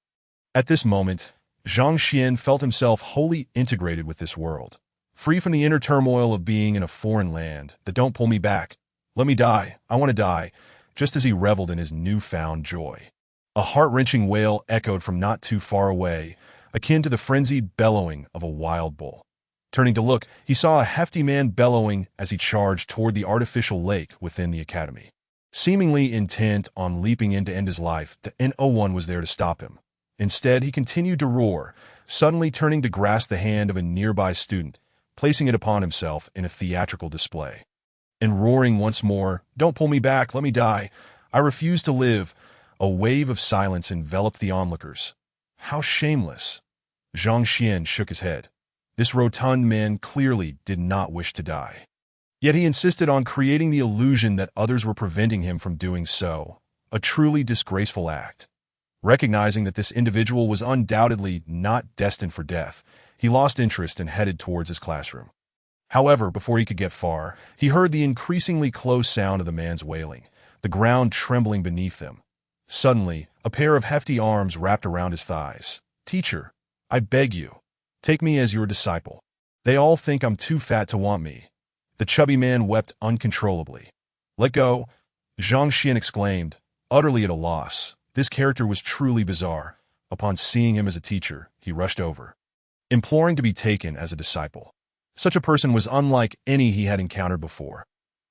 At this moment, Zhang Xuan felt himself wholly integrated with this world, free from the inner turmoil of being in a foreign land. That don't pull me back. Let me die. I want to die, just as he reveled in his newfound joy. A heart-wrenching wail echoed from not too far away, akin to the frenzied bellowing of a wild bull. Turning to look, he saw a hefty man bellowing as he charged toward the artificial lake within the academy. Seemingly intent on leaping in to end his life, no one was there to stop him. Instead, he continued to roar, suddenly turning to grasp the hand of a nearby student, placing it upon himself in a theatrical display. And roaring once more, "Don't pull me back, let me die. I refuse to live." A wave of silence enveloped the onlookers. How shameless. Zhang Xuan shook his head. This rotund man clearly did not wish to die. Yet he insisted on creating the illusion that others were preventing him from doing so, a truly disgraceful act. Recognizing that this individual was undoubtedly not destined for death, he lost interest and headed towards his classroom. However, before he could get far, he heard the increasingly close sound of the man's wailing, the ground trembling beneath them. Suddenly, a pair of hefty arms wrapped around his thighs. "Teacher, I beg you, take me as your disciple. They all think I'm too fat to want me." The chubby man wept uncontrollably. "Let go," Zhang Xuan exclaimed, utterly at a loss. This character was truly bizarre. Upon seeing him as a teacher, he rushed over, imploring to be taken as a disciple. Such a person was unlike any he had encountered before.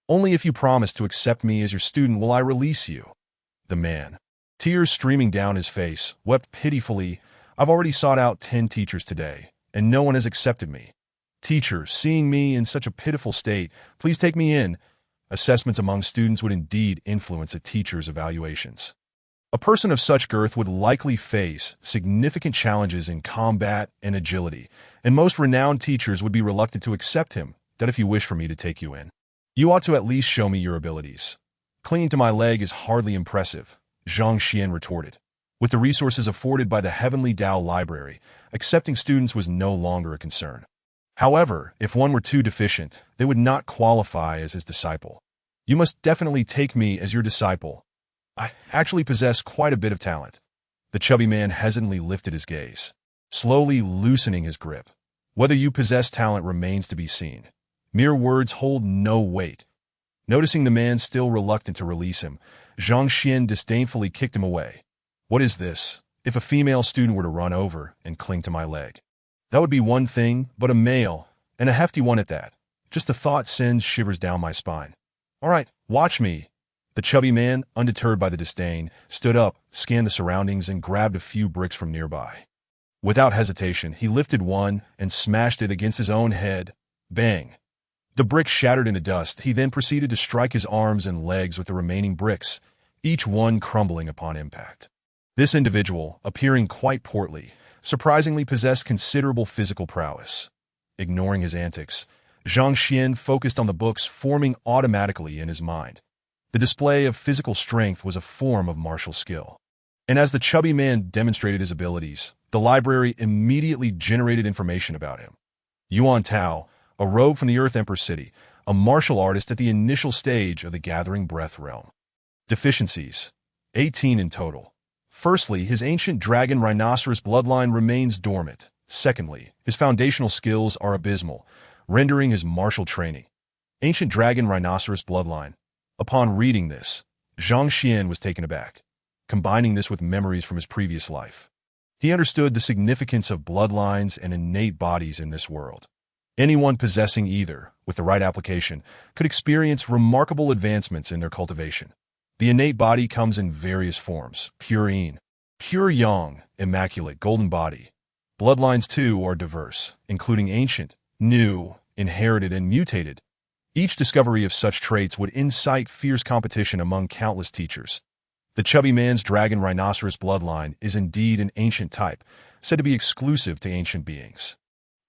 "Only if you promise to accept me as your student will I release you." The man, tears streaming down his face, wept pitifully. "I've already sought out 10 teachers today, and no one has accepted me. Teacher, seeing me in such a pitiful state, please take me in." Assessments among students would indeed influence a teacher's evaluations. A person of such girth would likely face significant challenges in combat and agility, and most renowned teachers would be reluctant to accept him. "That if you wish for me to take you in, you ought to at least show me your abilities. Clinging to my leg is hardly impressive," Zhang Xuan retorted. With the resources afforded by the Heavenly Tao Library, accepting students was no longer a concern. However, if one were too deficient, they would not qualify as his disciple. "You must definitely take me as your disciple. I actually possess quite a bit of talent." The chubby man hesitantly lifted his gaze, slowly loosening his grip. "Whether you possess talent remains to be seen. Mere words hold no weight." Noticing the man still reluctant to release him, Zhang Xuan disdainfully kicked him away. "What is this? If a female student were to run over and cling to my leg, that would be one thing, but a male, and a hefty one at that. Just the thought sends shivers down my spine. All right, watch me." The chubby man, undeterred by the disdain, stood up, scanned the surroundings, and grabbed a few bricks from nearby. Without hesitation, he lifted one and smashed it against his own head. Bang! The brick shattered into dust. He then proceeded to strike his arms and legs with the remaining bricks, each one crumbling upon impact. This individual, appearing quite portly, surprisingly possessed considerable physical prowess. Ignoring his antics, Zhang Xuan focused on the books forming automatically in his mind. The display of physical strength was a form of martial skill. And as the chubby man demonstrated his abilities, the library immediately generated information about him. Yuan Tao, a rogue from the Earth Emperor City, a martial artist at the initial stage of the Gathering Breath realm. Deficiencies: 18 in total. Firstly, his ancient dragon rhinoceros bloodline remains dormant. Secondly, his foundational skills are abysmal, rendering his martial training. Ancient dragon rhinoceros bloodline. Upon reading this, Zhang Xuan was taken aback, combining this with memories from his previous life. He understood the significance of bloodlines and innate bodies in this world. Anyone possessing either, with the right application, could experience remarkable advancements in their cultivation. The innate body comes in various forms: pure yin, pure yang, immaculate, golden body. Bloodlines, too, are diverse, including ancient, new, inherited, and mutated. Each discovery of such traits would incite fierce competition among countless teachers. The chubby man's dragon rhinoceros bloodline is indeed an ancient type, said to be exclusive to ancient beings.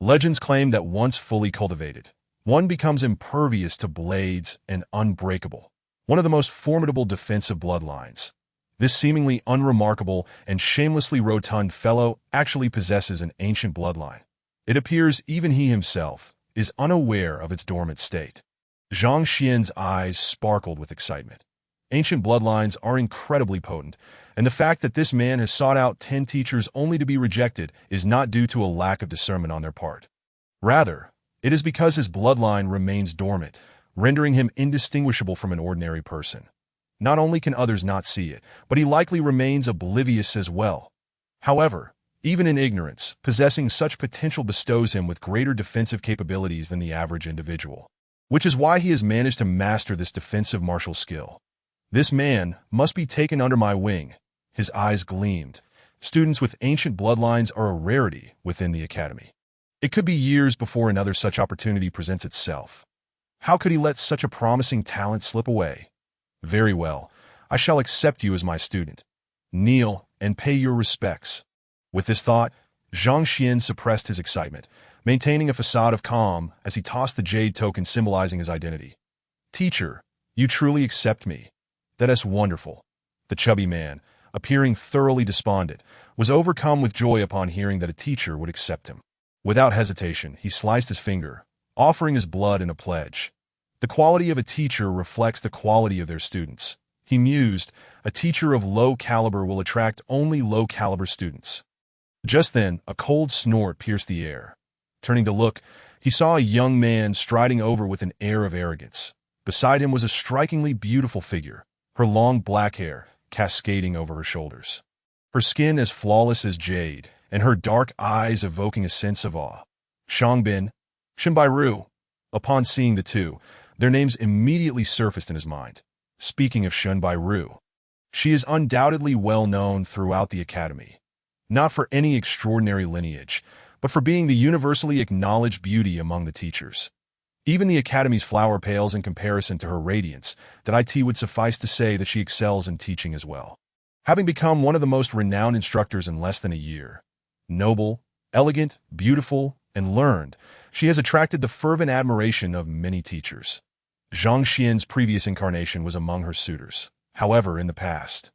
Legends claim that once fully cultivated, one becomes impervious to blades and unbreakable, one of the most formidable defensive bloodlines. This seemingly unremarkable and shamelessly rotund fellow actually possesses an ancient bloodline. It appears even he himself is unaware of its dormant state. Zhang Xuan's eyes sparkled with excitement. Ancient bloodlines are incredibly potent, and the fact that this man has sought out 10 teachers only to be rejected is not due to a lack of discernment on their part. Rather, it is because his bloodline remains dormant, rendering him indistinguishable from an ordinary person. Not only can others not see it, but he likely remains oblivious as well. However, even in ignorance, possessing such potential bestows him with greater defensive capabilities than the average individual, which is why he has managed to master this defensive martial skill. This man must be taken under my wing. His eyes gleamed. Students with ancient bloodlines are a rarity within the academy. It could be years before another such opportunity presents itself. How could he let such a promising talent slip away? Very well, I shall accept you as my student. Kneel and pay your respects. With this thought, Zhang Xuan suppressed his excitement, maintaining a facade of calm as he tossed the jade token symbolizing his identity. Teacher, you truly accept me. That is wonderful. The chubby man, appearing thoroughly despondent, was overcome with joy upon hearing that a teacher would accept him. Without hesitation, he sliced his finger, offering his blood in a pledge. The quality of a teacher reflects the quality of their students. He mused, a teacher of low caliber will attract only low-caliber students. Just then, a cold snort pierced the air. Turning to look, he saw a young man striding over with an air of arrogance. Beside him was a strikingly beautiful figure, her long black hair cascading over her shoulders. Her skin as flawless as jade, and her dark eyes evoking a sense of awe. Shangbin, Shinbairu. Upon seeing the two, their names immediately surfaced in his mind. Speaking of Shinbairu, she is undoubtedly well known throughout the academy. Not for any extraordinary lineage, but for being the universally acknowledged beauty among the teachers. Even the academy's flower pales in comparison to her radiance, that it would suffice to say that she excels in teaching as well. Having become one of the most renowned instructors in less than a year, noble, elegant, beautiful, and learned, she has attracted the fervent admiration of many teachers. Zhang Xuan's previous incarnation was among her suitors. However, in the past,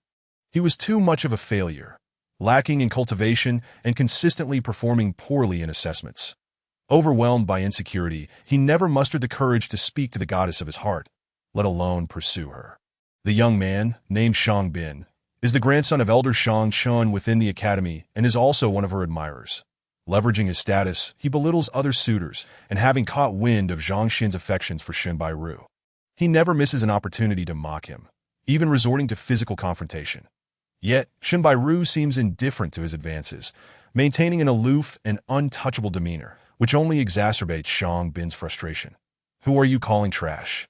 he was too much of a failure, lacking in cultivation and consistently performing poorly in assessments. Overwhelmed by insecurity, he never mustered the courage to speak to the goddess of his heart, let alone pursue her. The young man, named Shangbin, is the grandson of Elder Zhang Xuan within the academy and is also one of her admirers. Leveraging his status, he belittles other suitors, and having caught wind of Zhang Xuan's affections for Shinbairu, he never misses an opportunity to mock him, even resorting to physical confrontation. Yet, Shinbairu seems indifferent to his advances, maintaining an aloof and untouchable demeanor, which only exacerbates Shangbin's frustration. Who are you calling trash?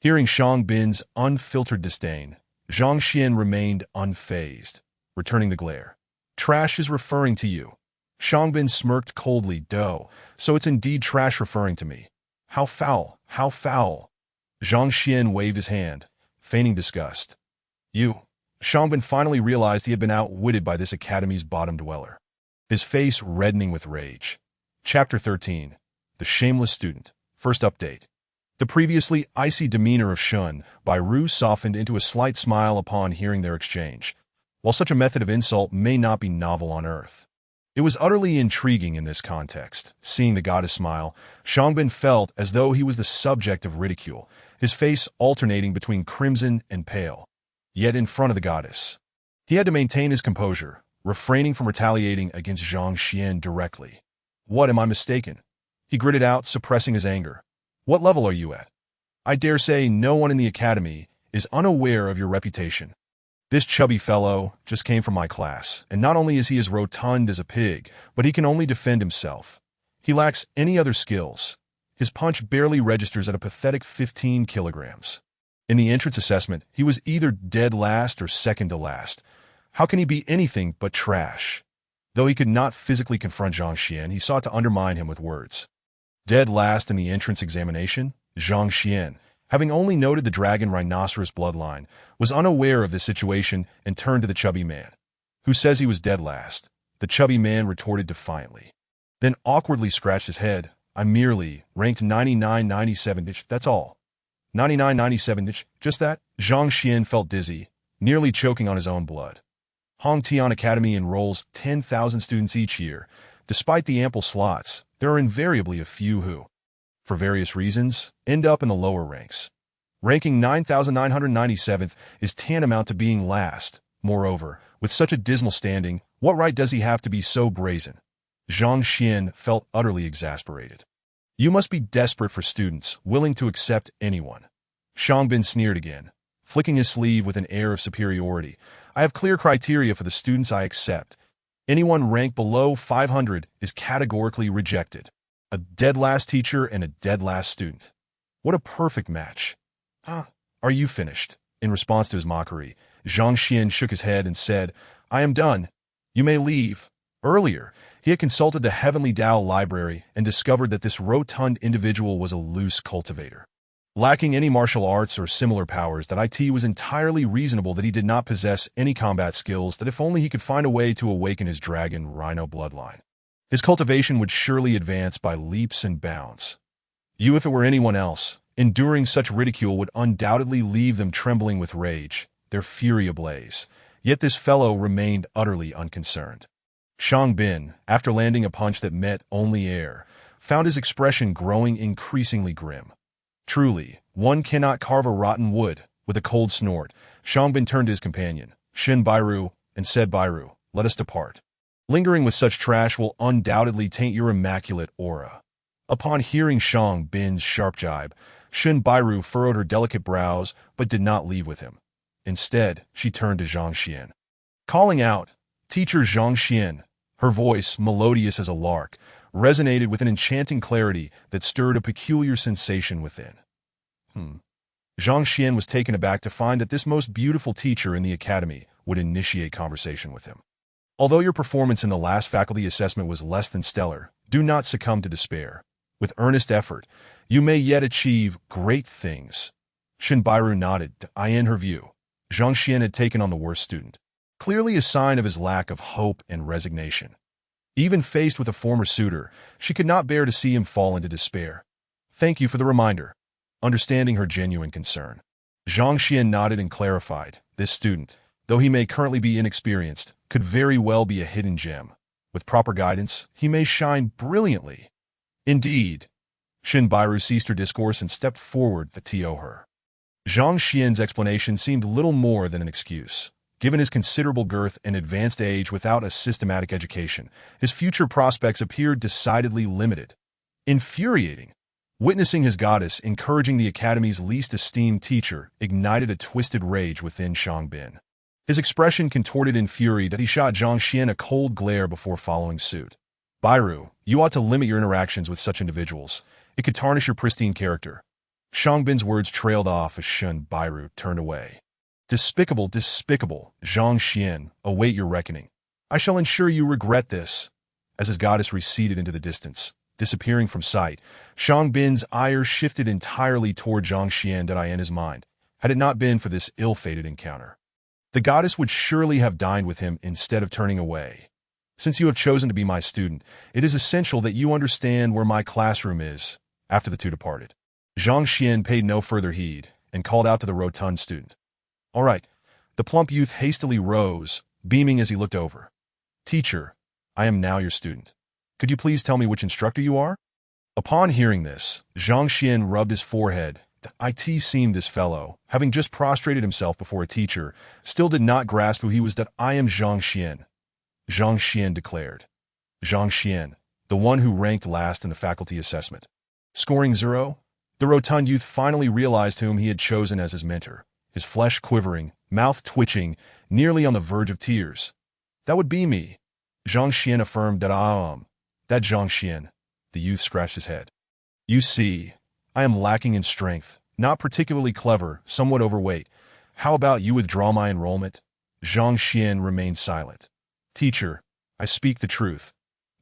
Hearing Shangbin's unfiltered disdain, Zhang Xuan remained unfazed, returning the glare. Trash is referring to you. Shangbin smirked coldly. Doh, so it's indeed trash referring to me. How foul, how foul. Zhang Xuan waved his hand, feigning disgust. You. Shangbin finally realized he had been outwitted by this academy's bottom dweller, his face reddening with rage. Chapter 13. The Shameless Student. First update. The previously icy demeanor of Shinbairu softened into a slight smile upon hearing their exchange. While such a method of insult may not be novel on Earth, it was utterly intriguing in this context. Seeing the goddess smile, Shangbin felt as though he was the subject of ridicule, his face alternating between crimson and pale. Yet in front of the goddess, he had to maintain his composure, refraining from retaliating against Zhang Xuan directly. What, am I mistaken? He gritted out, suppressing his anger. What level are you at? I dare say no one in the academy is unaware of your reputation. This chubby fellow just came from my class, and not only is he as rotund as a pig, but he can only defend himself. He lacks any other skills. His punch barely registers at a pathetic 15 kilograms. In the entrance assessment, he was either dead last or second to last. How can he be anything but trash? Though he could not physically confront Zhang Xuan, he sought to undermine him with words. Dead last in the entrance examination, Zhang Xuan, having only noted the dragon rhinoceros bloodline, was unaware of this situation and turned to the chubby man. Who says he was dead last? The chubby man retorted defiantly. Then awkwardly scratched his head. I merely ranked 99-97, that's all. 99-97, just that? Zhang Xuan felt dizzy, nearly choking on his own blood. Hongtian Academy enrolls 10,000 students each year. Despite the ample slots, there are invariably a few who, for various reasons, end up in the lower ranks. Ranking 9,997th is tantamount to being last. Moreover, with such a dismal standing, what right does he have to be so brazen? Zhang Xuan felt utterly exasperated. You must be desperate for students, willing to accept anyone. Shangbin sneered again, flicking his sleeve with an air of superiority. I have clear criteria for the students I accept. Anyone ranked below 500 is categorically rejected. A dead last teacher and a dead last student. What a perfect match. Are you finished? In response to his mockery, Zhang Xuan shook his head and said, I am done. You may leave. Earlier, he had consulted the Heavenly Tao library and discovered that this rotund individual was a loose cultivator. Lacking any martial arts or similar powers, that it was entirely reasonable that he did not possess any combat skills, that if only he could find a way to awaken his dragon rhino bloodline, his cultivation would surely advance by leaps and bounds. You, if it were anyone else, enduring such ridicule would undoubtedly leave them trembling with rage, their fury ablaze. Yet this fellow remained utterly unconcerned. Shang Bin, after landing a punch that met only air, found his expression growing increasingly grim. Truly, one cannot carve a rotten wood. With a cold snort, Shang Bin turned to his companion, Shin Bairu, and said, Bairu, let us depart. Lingering with such trash will undoubtedly taint your immaculate aura. Upon hearing Shang Bin's sharp jibe, Shin Bairu furrowed her delicate brows but did not leave with him. Instead, she turned to Zhang Xuan, calling out, Teacher Zhang Xuan. Her voice, melodious as a lark, resonated with an enchanting clarity that stirred a peculiar sensation within. Zhang Xuan was taken aback to find that this most beautiful teacher in the academy would initiate conversation with him. Although your performance in the last faculty assessment was less than stellar, do not succumb to despair. With earnest effort, you may yet achieve great things. Shin Bairu nodded, in her view. Zhang Xuan had taken on the worst student, clearly a sign of his lack of hope and resignation. Even faced with a former suitor, she could not bear to see him fall into despair. Thank you for the reminder. Understanding her genuine concern, Zhang Xuan nodded and clarified, this student, though he may currently be inexperienced, could very well be a hidden gem. With proper guidance, he may shine brilliantly. Indeed. Shin Bairu ceased her discourse and stepped forward to her. Zhang Xuan's explanation seemed little more than an excuse. Given his considerable girth and advanced age without a systematic education, his future prospects appeared decidedly limited. Infuriating. Witnessing his goddess encouraging the academy's least esteemed teacher ignited a twisted rage within Shang Bin. His expression contorted in fury that he shot Zhang Xuan a cold glare before following suit. Bairu, you ought to limit your interactions with such individuals. It could tarnish your pristine character. Shang Bin's words trailed off as Shin Bairu turned away. Despicable, despicable, Zhang Xuan, await your reckoning. I shall ensure you regret this. As his goddess receded into the distance, disappearing from sight, Shang Bin's ire shifted entirely toward Zhang Xuan in his mind, had it not been for this ill-fated encounter. The goddess would surely have dined with him instead of turning away. Since you have chosen to be my student, it is essential that you understand where my classroom is. After the two departed, Zhang Xuan paid no further heed and called out to the rotund student. All right. The plump youth hastily rose, beaming as he looked over. Teacher, I am now your student. Could you please tell me which instructor you are? Upon hearing this, Zhang Xuan rubbed his forehead. It seemed this fellow, having just prostrated himself before a teacher, still did not grasp who he was. I am Zhang Xuan. Zhang Xuan declared. Zhang Xuan, the one who ranked last in the faculty assessment. Scoring 0, the rotund youth finally realized whom he had chosen as his mentor, his flesh quivering, mouth twitching, nearly on the verge of tears. That would be me. Zhang Xuan affirmed that that Zhang Xuan. The youth scratched his head. You see, I am lacking in strength, not particularly clever, somewhat overweight. How about you withdraw my enrollment? Zhang Xuan remained silent. Teacher, I speak the truth.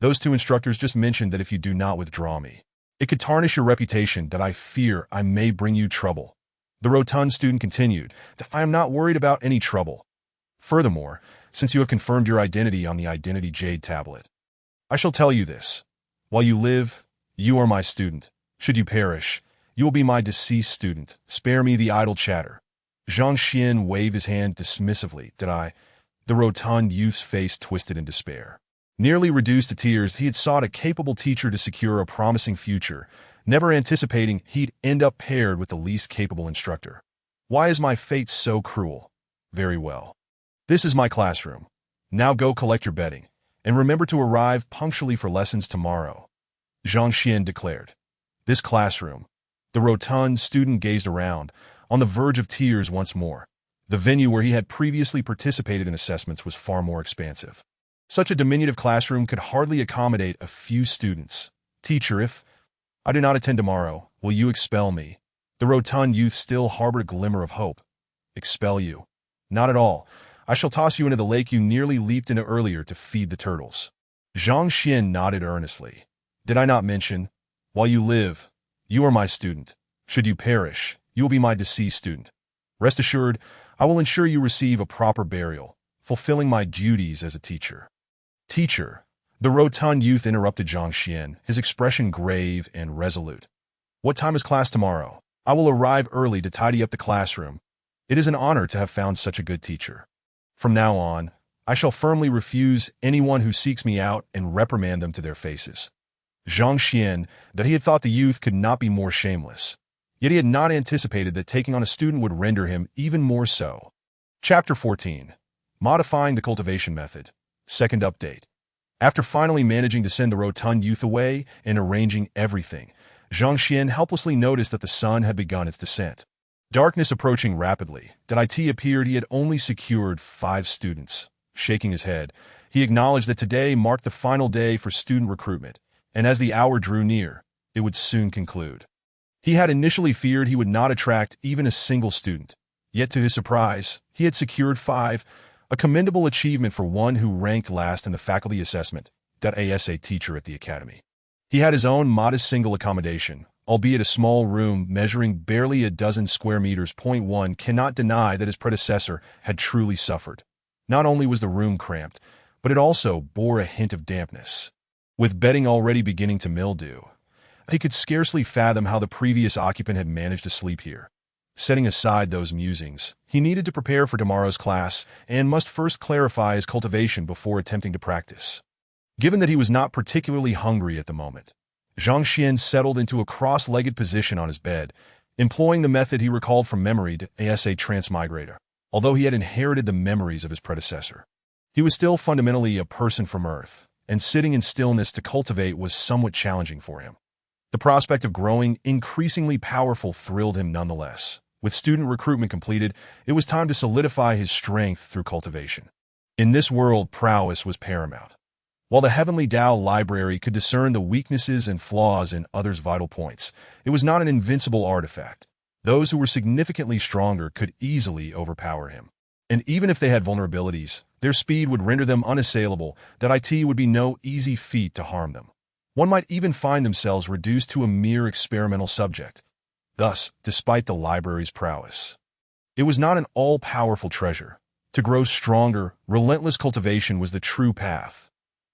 Those two instructors just mentioned that if you do not withdraw me, it could tarnish your reputation, that I fear I may bring you trouble. The rotund student continued, I am not worried about any trouble. Furthermore, since you have confirmed your identity on the Identity Jade tablet, I shall tell you this. While you live, you are my student. Should you perish, you will be my deceased student. Spare me the idle chatter. Zhang Xuan waved his hand dismissively. The rotund youth's face twisted in despair. Nearly reduced to tears, he had sought a capable teacher to secure a promising future, never anticipating he'd end up paired with the least capable instructor. Why is my fate so cruel? Very well. This is my classroom. Now go collect your bedding, and remember to arrive punctually for lessons tomorrow. Zhang Xuan declared. This classroom. The rotund student gazed around, on the verge of tears once more. The venue where he had previously participated in assessments was far more expansive. Such a diminutive classroom could hardly accommodate a few students. Teacher, if I do not attend tomorrow, will you expel me? The rotund youth still harbored a glimmer of hope. Expel you? Not at all. I shall toss you into the lake you nearly leaped into earlier to feed the turtles. Zhang Xuan nodded earnestly. Did I not mention? While you live, you are my student. Should you perish, you will be my deceased student. Rest assured, I will ensure you receive a proper burial, fulfilling my duties as a teacher. Teacher, the rotund youth interrupted Zhang Xuan, his expression grave and resolute. What time is class tomorrow? I will arrive early to tidy up the classroom. It is an honor to have found such a good teacher. From now on, I shall firmly refuse anyone who seeks me out and reprimand them to their faces. Zhang Xuan, that he had thought the youth could not be more shameless. Yet he had not anticipated that taking on a student would render him even more so. Chapter 14. Modifying the Cultivation Method. Second update. After finally managing to send the rotund youth away and arranging everything, Zhang Xuan helplessly noticed that the sun had begun its descent. Darkness approaching rapidly, that it appeared he had only secured 5 students. Shaking his head, he acknowledged that today marked the final day for student recruitment, and as the hour drew near, it would soon conclude. He had initially feared he would not attract even a single student, yet to his surprise, he had secured 5, a commendable achievement for one who ranked last in the faculty assessment, as a teacher at the academy. He had his own modest single accommodation, albeit a small room measuring barely a dozen square meters. One cannot deny that his predecessor had truly suffered. Not only was the room cramped, but it also bore a hint of dampness. With bedding already beginning to mildew, he could scarcely fathom how the previous occupant had managed to sleep here. Setting aside those musings, he needed to prepare for tomorrow's class and must first clarify his cultivation before attempting to practice. Given that he was not particularly hungry at the moment, Zhang Xuan settled into a cross-legged position on his bed, employing the method he recalled from memory as a transmigrator. Although he had inherited the memories of his predecessor, he was still fundamentally a person from Earth, and sitting in stillness to cultivate was somewhat challenging for him. The prospect of growing increasingly powerful thrilled him nonetheless. With student recruitment completed, it was time to solidify his strength through cultivation. In this world, prowess was paramount. While the Heavenly Tao Library could discern the weaknesses and flaws in others' vital points, it was not an invincible artifact. Those who were significantly stronger could easily overpower him. And even if they had vulnerabilities, their speed would render them unassailable, it would be no easy feat to harm them. One might even find themselves reduced to a mere experimental subject. Thus, despite the library's prowess, it was not an all-powerful treasure. To grow stronger, relentless cultivation was the true path.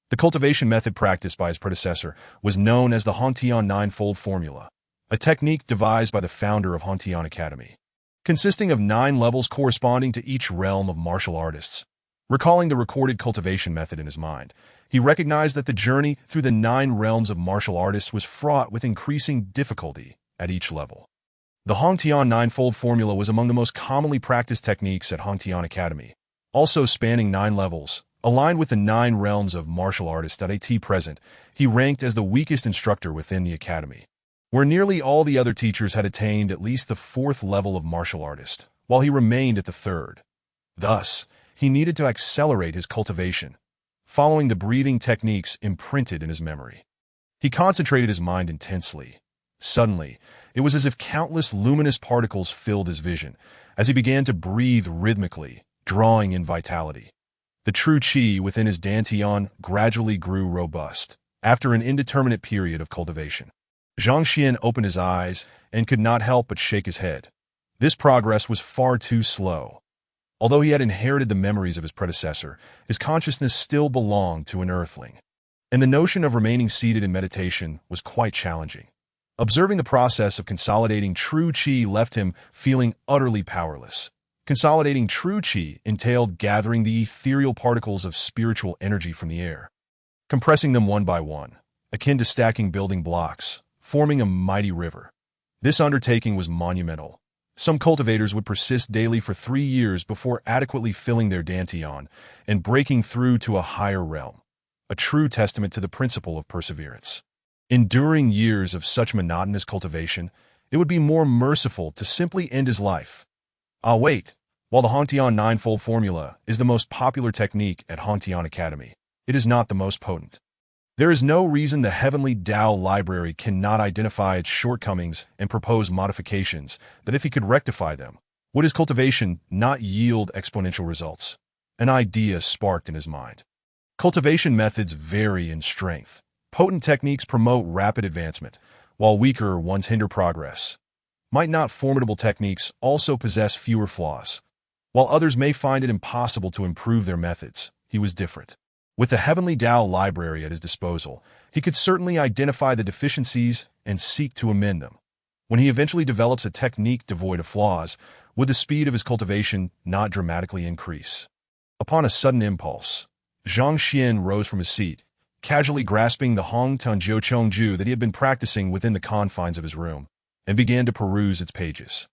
The cultivation method practiced by his predecessor was known as the Hongtian Ninefold Formula, a technique devised by the founder of Hongtian Academy, consisting of 9 levels corresponding to each realm of martial artists. Recalling the recorded cultivation method in his mind, he recognized that the journey through the 9 realms of martial artists was fraught with increasing difficulty at each level. The Hongtian Ninefold Formula was among the most commonly practiced techniques at Hongtian Academy, also spanning 9 levels. Aligned with the 9 realms of martial artists at present, he ranked as the weakest instructor within the academy, where nearly all the other teachers had attained at least the 4th level of martial artist, while he remained at the 3rd. Thus, he needed to accelerate his cultivation, following the breathing techniques imprinted in his memory. He concentrated his mind intensely. Suddenly, it was as if countless luminous particles filled his vision, as he began to breathe rhythmically, drawing in vitality. The true qi within his dantian gradually grew robust, after an indeterminate period of cultivation. Zhang Xuan opened his eyes and could not help but shake his head. This progress was far too slow. Although he had inherited the memories of his predecessor, his consciousness still belonged to an earthling, and the notion of remaining seated in meditation was quite challenging. Observing the process of consolidating true qi left him feeling utterly powerless. Consolidating true qi entailed gathering the ethereal particles of spiritual energy from the air, compressing them one by one, akin to stacking building blocks, forming a mighty river. This undertaking was monumental. Some cultivators would persist daily for 3 years before adequately filling their dantian and breaking through to a higher realm, a true testament to the principle of perseverance. Enduring years of such monotonous cultivation, it would be more merciful to simply end his life. Wait. While the Hongtian Ninefold Formula is the most popular technique at Hongtian Academy, it is not the most potent. There is no reason the Heavenly Tao Library cannot identify its shortcomings and propose modifications that, if he could rectify them, would his cultivation not yield exponential results? An idea sparked in his mind. Cultivation methods vary in strength. Potent techniques promote rapid advancement, while weaker ones hinder progress. Might not formidable techniques also possess fewer flaws? While others may find it impossible to improve their methods, he was different. With the Heavenly Tao Library at his disposal, he could certainly identify the deficiencies and seek to amend them. When he eventually develops a technique devoid of flaws, would the speed of his cultivation not dramatically increase? Upon a sudden impulse, Zhang Xuan rose from his seat, casually grasping the Hong Tun Jiu Ju that he had been practicing within the confines of his room, and began to peruse its pages.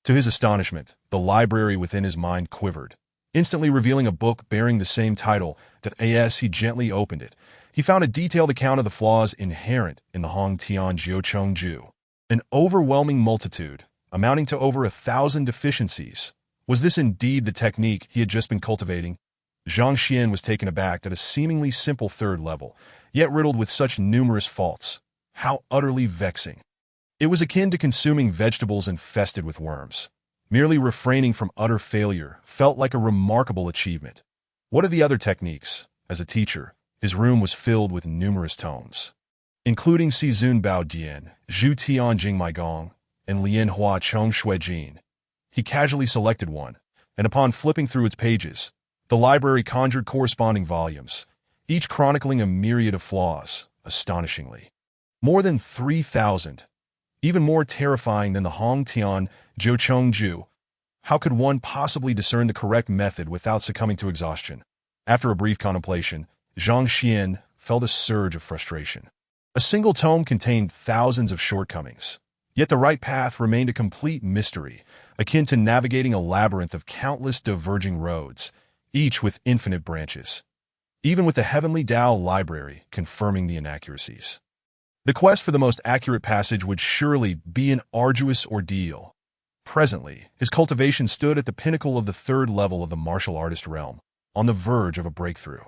To his astonishment, the library within his mind quivered, instantly revealing a book bearing the same title. As he gently opened it, he found a detailed account of the flaws inherent in the Hong Tian Jiu Ju. An overwhelming multitude, amounting to over 1,000 deficiencies. Was this indeed the technique he had just been cultivating? Zhang Xuan was taken aback at a seemingly simple third level, yet riddled with such numerous faults. How utterly vexing. It was akin to consuming vegetables infested with worms. Merely refraining from utter failure felt like a remarkable achievement. What of the other techniques? As a teacher, his room was filled with numerous tomes, including Si Zun Bao Dian, Zhu Tian Jing Mai Gong, and Lian Hua Chong Shui Jin. He casually selected one, and upon flipping through its pages, the library conjured corresponding volumes, each chronicling a myriad of flaws, astonishingly. More than 3,000. Even more terrifying than the Hong Tian Jiu Ju. How could one possibly discern the correct method without succumbing to exhaustion? After a brief contemplation, Zhang Xuan felt a surge of frustration. A single tome contained thousands of shortcomings, yet the right path remained a complete mystery, akin to navigating a labyrinth of countless diverging roads, each with infinite branches. Even with the Heavenly Tao library confirming the inaccuracies. The quest for the most accurate passage would surely be an arduous ordeal. Presently, his cultivation stood at the pinnacle of the third level of the martial artist realm, on the verge of a breakthrough.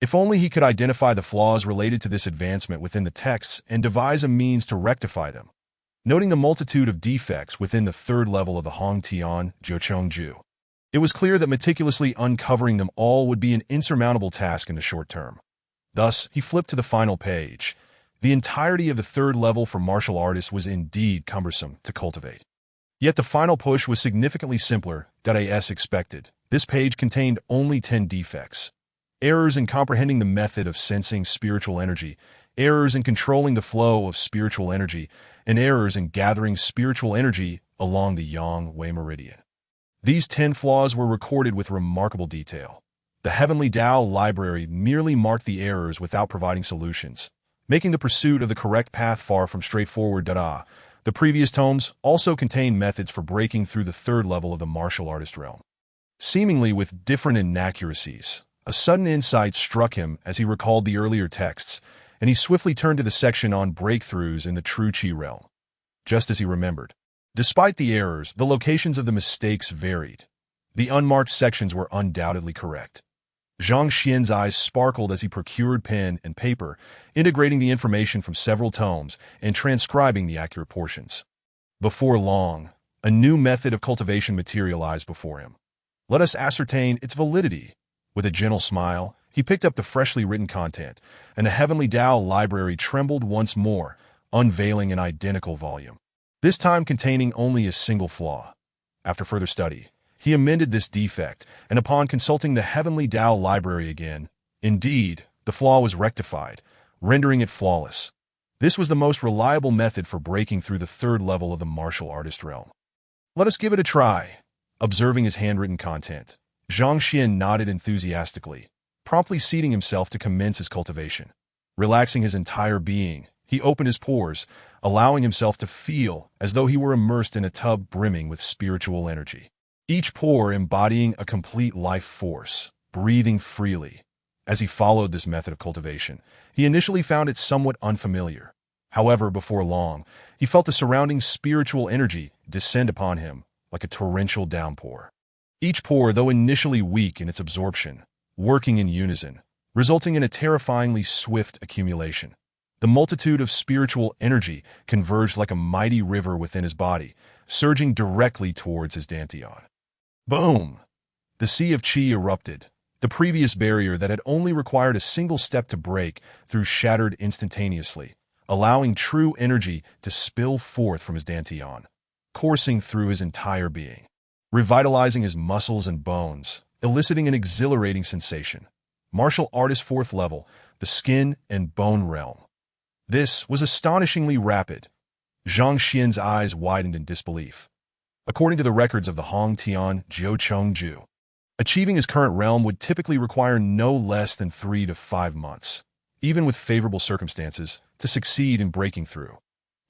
If only he could identify the flaws related to this advancement within the texts and devise a means to rectify them. Noting the multitude of defects within the third level of the Hong Tian Jiu Ju, it was clear that meticulously uncovering them all would be an insurmountable task in the short term. Thus, he flipped to the final page. The entirety of the third level for martial artists was indeed cumbersome to cultivate. Yet the final push was significantly simpler than as expected. This page contained only 10 defects. Errors in comprehending the method of sensing spiritual energy, errors in controlling the flow of spiritual energy, and errors in gathering spiritual energy along the Yang Wei meridian. These 10 flaws were recorded with remarkable detail. The Heavenly Tao library merely marked the errors without providing solutions, making the pursuit of the correct path far from straightforward. The previous tomes also contained methods for breaking through the third level of the martial artist realm. Seemingly with different inaccuracies, a sudden insight struck him as he recalled the earlier texts, and he swiftly turned to the section on breakthroughs in the true Qi realm. Just as he remembered. Despite the errors, the locations of the mistakes varied. The unmarked sections were undoubtedly correct. Zhang Xuan's eyes sparkled as he procured pen and paper, integrating the information from several tomes and transcribing the accurate portions. Before long, a new method of cultivation materialized before him. Let us ascertain its validity. With a gentle smile, he picked up the freshly written content, and the Heavenly Tao library trembled once more, unveiling an identical volume, this time containing only a single flaw. After further study, he amended this defect, and upon consulting the Heavenly Tao library again, indeed, the flaw was rectified, rendering it flawless. This was the most reliable method for breaking through the third level of the martial artist realm. Let us give it a try. Observing his handwritten content, Zhang Xuan nodded enthusiastically, promptly seating himself to commence his cultivation. Relaxing his entire being, he opened his pores, allowing himself to feel as though he were immersed in a tub brimming with spiritual energy. Each pore embodying a complete life force, breathing freely. As he followed this method of cultivation, he initially found it somewhat unfamiliar. However, before long, he felt the surrounding spiritual energy descend upon him like a torrential downpour. Each pore, though initially weak in its absorption, working in unison, resulting in a terrifyingly swift accumulation. The multitude of spiritual energy converged like a mighty river within his body, surging directly towards his dantian. Boom! The sea of Qi erupted. The previous barrier that had only required a single step to break through shattered instantaneously, allowing true energy to spill forth from his dantian, coursing through his entire being, revitalizing his muscles and bones, eliciting an exhilarating sensation. Martial artist fourth level, the skin and bone realm. This was astonishingly rapid. Zhang Xuan's eyes widened in disbelief. According to the records of the Hong Tian Jiu Ju, Achieving his current realm would typically require no less than 3 to 5 months, even with favorable circumstances, to succeed in breaking through.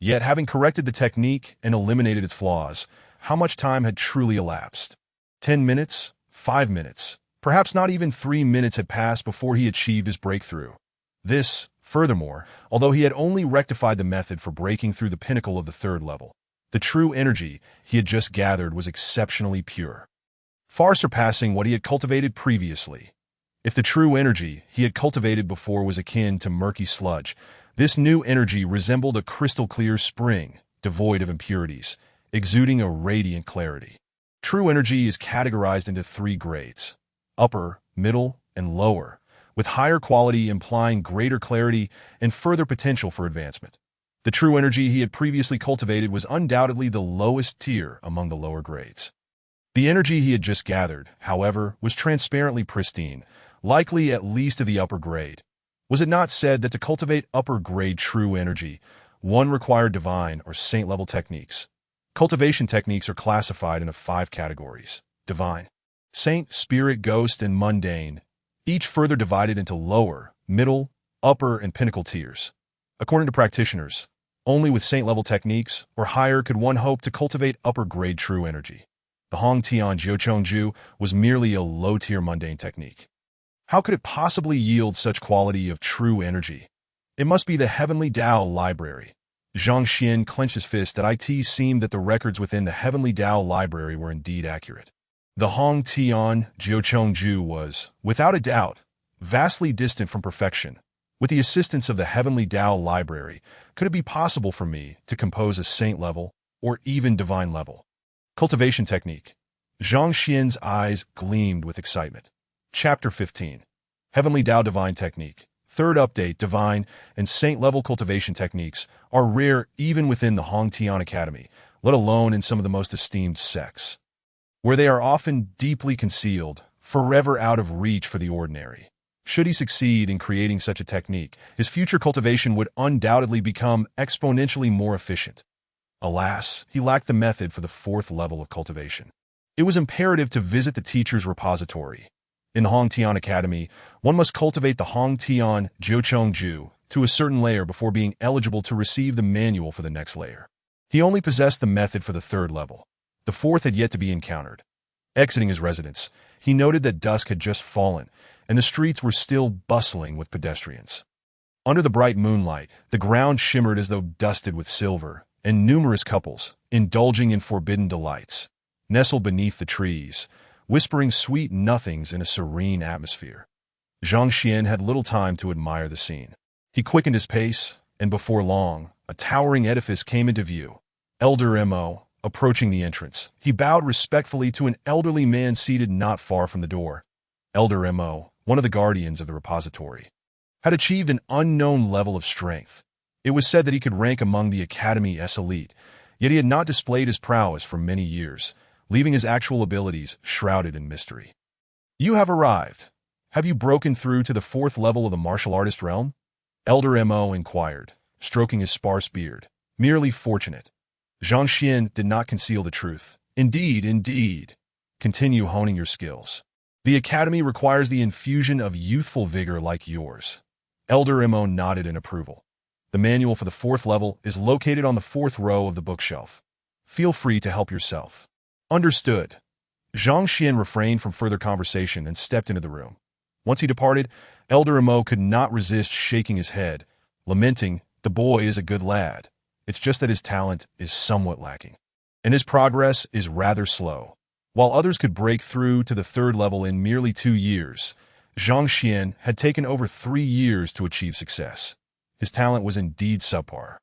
Yet, having corrected the technique and eliminated its flaws, how much time had truly elapsed? 10 minutes? 5 minutes? Perhaps not even 3 minutes had passed before he achieved his breakthrough. This, furthermore, although he had only rectified the method for breaking through the pinnacle of the third level, the true energy he had just gathered was exceptionally pure, far surpassing what he had cultivated previously. If the true energy he had cultivated before was akin to murky sludge, this new energy resembled a crystal-clear spring, devoid of impurities, exuding a radiant clarity. True energy is categorized into 3 grades: upper, middle, and lower, with higher quality implying greater clarity and further potential for advancement. The true energy he had previously cultivated was undoubtedly the lowest tier among the lower grades. The energy he had just gathered, however, was transparently pristine, likely at least of the upper grade. Was it not said that to cultivate upper-grade true energy, one required divine or saint-level techniques? Cultivation techniques are classified into 5 categories: divine, saint, spirit, ghost, and mundane, each further divided into lower, middle, upper, and pinnacle tiers. According to practitioners, only with saint-level techniques or higher could one hope to cultivate upper-grade true energy. The Hong Tian Jiuchengju was merely a low-tier mundane technique. How could it possibly yield such quality of true energy? It must be the Heavenly Tao Library. Zhang Xuan clenched his fist. At it seemed that the records within the Heavenly Tao Library were indeed accurate. The Hong Tian Jiuchengju was, without a doubt, vastly distant from perfection. With the assistance of the Heavenly Tao Library, could it be possible for me to compose a saint-level or even divine level cultivation technique? Zhang Xuan's eyes gleamed with excitement. Chapter 15. Heavenly Tao Divine Technique. Third update: divine and saint-level cultivation techniques are rare even within the Hong Tian Academy, let alone in some of the most esteemed sects, where they are often deeply concealed, forever out of reach for the ordinary. Should he succeed in creating such a technique, his future cultivation would undoubtedly become exponentially more efficient. Alas, he lacked the method for the 4th level of cultivation. It was imperative to visit the teacher's repository. In the Hong Tian Academy, one must cultivate the Hong Tian Jiuchengju to a certain layer before being eligible to receive the manual for the next layer. He only possessed the method for the 3rd level. The 4th had yet to be encountered. Exiting his residence, he noted that dusk had just fallen, and the streets were still bustling with pedestrians. Under the bright moonlight, the ground shimmered as though dusted with silver, and numerous couples, indulging in forbidden delights, nestled beneath the trees, whispering sweet nothings in a serene atmosphere. Zhang Xuan had little time to admire the scene. He quickened his pace, and before long, a towering edifice came into view. Elder Mo, approaching the entrance, he bowed respectfully to an elderly man seated not far from the door. Elder Mo, one of the guardians of the repository, had achieved an unknown level of strength. It was said that he could rank among the Academy's elite, yet he had not displayed his prowess for many years, leaving his actual abilities shrouded in mystery. "You have arrived. Have you broken through to the 4th level of the martial artist realm?" Elder Mo inquired, stroking his sparse beard. "Merely fortunate." Zhang Xuan did not conceal the truth. Indeed, indeed. Continue honing your skills. The Academy requires the infusion of youthful vigor like yours. Elder Mo nodded in approval. The manual for the 4th level is located on the 4th row of the bookshelf. Feel free to help yourself. Understood. Zhang Xuan refrained from further conversation and stepped into the room. Once he departed, Elder Mo could not resist shaking his head, lamenting, "The boy is a good lad. It's just that his talent is somewhat lacking, and his progress is rather slow." While others could break through to the 3rd level in merely 2 years, Zhang Xuan had taken over 3 years to achieve success. His talent was indeed subpar.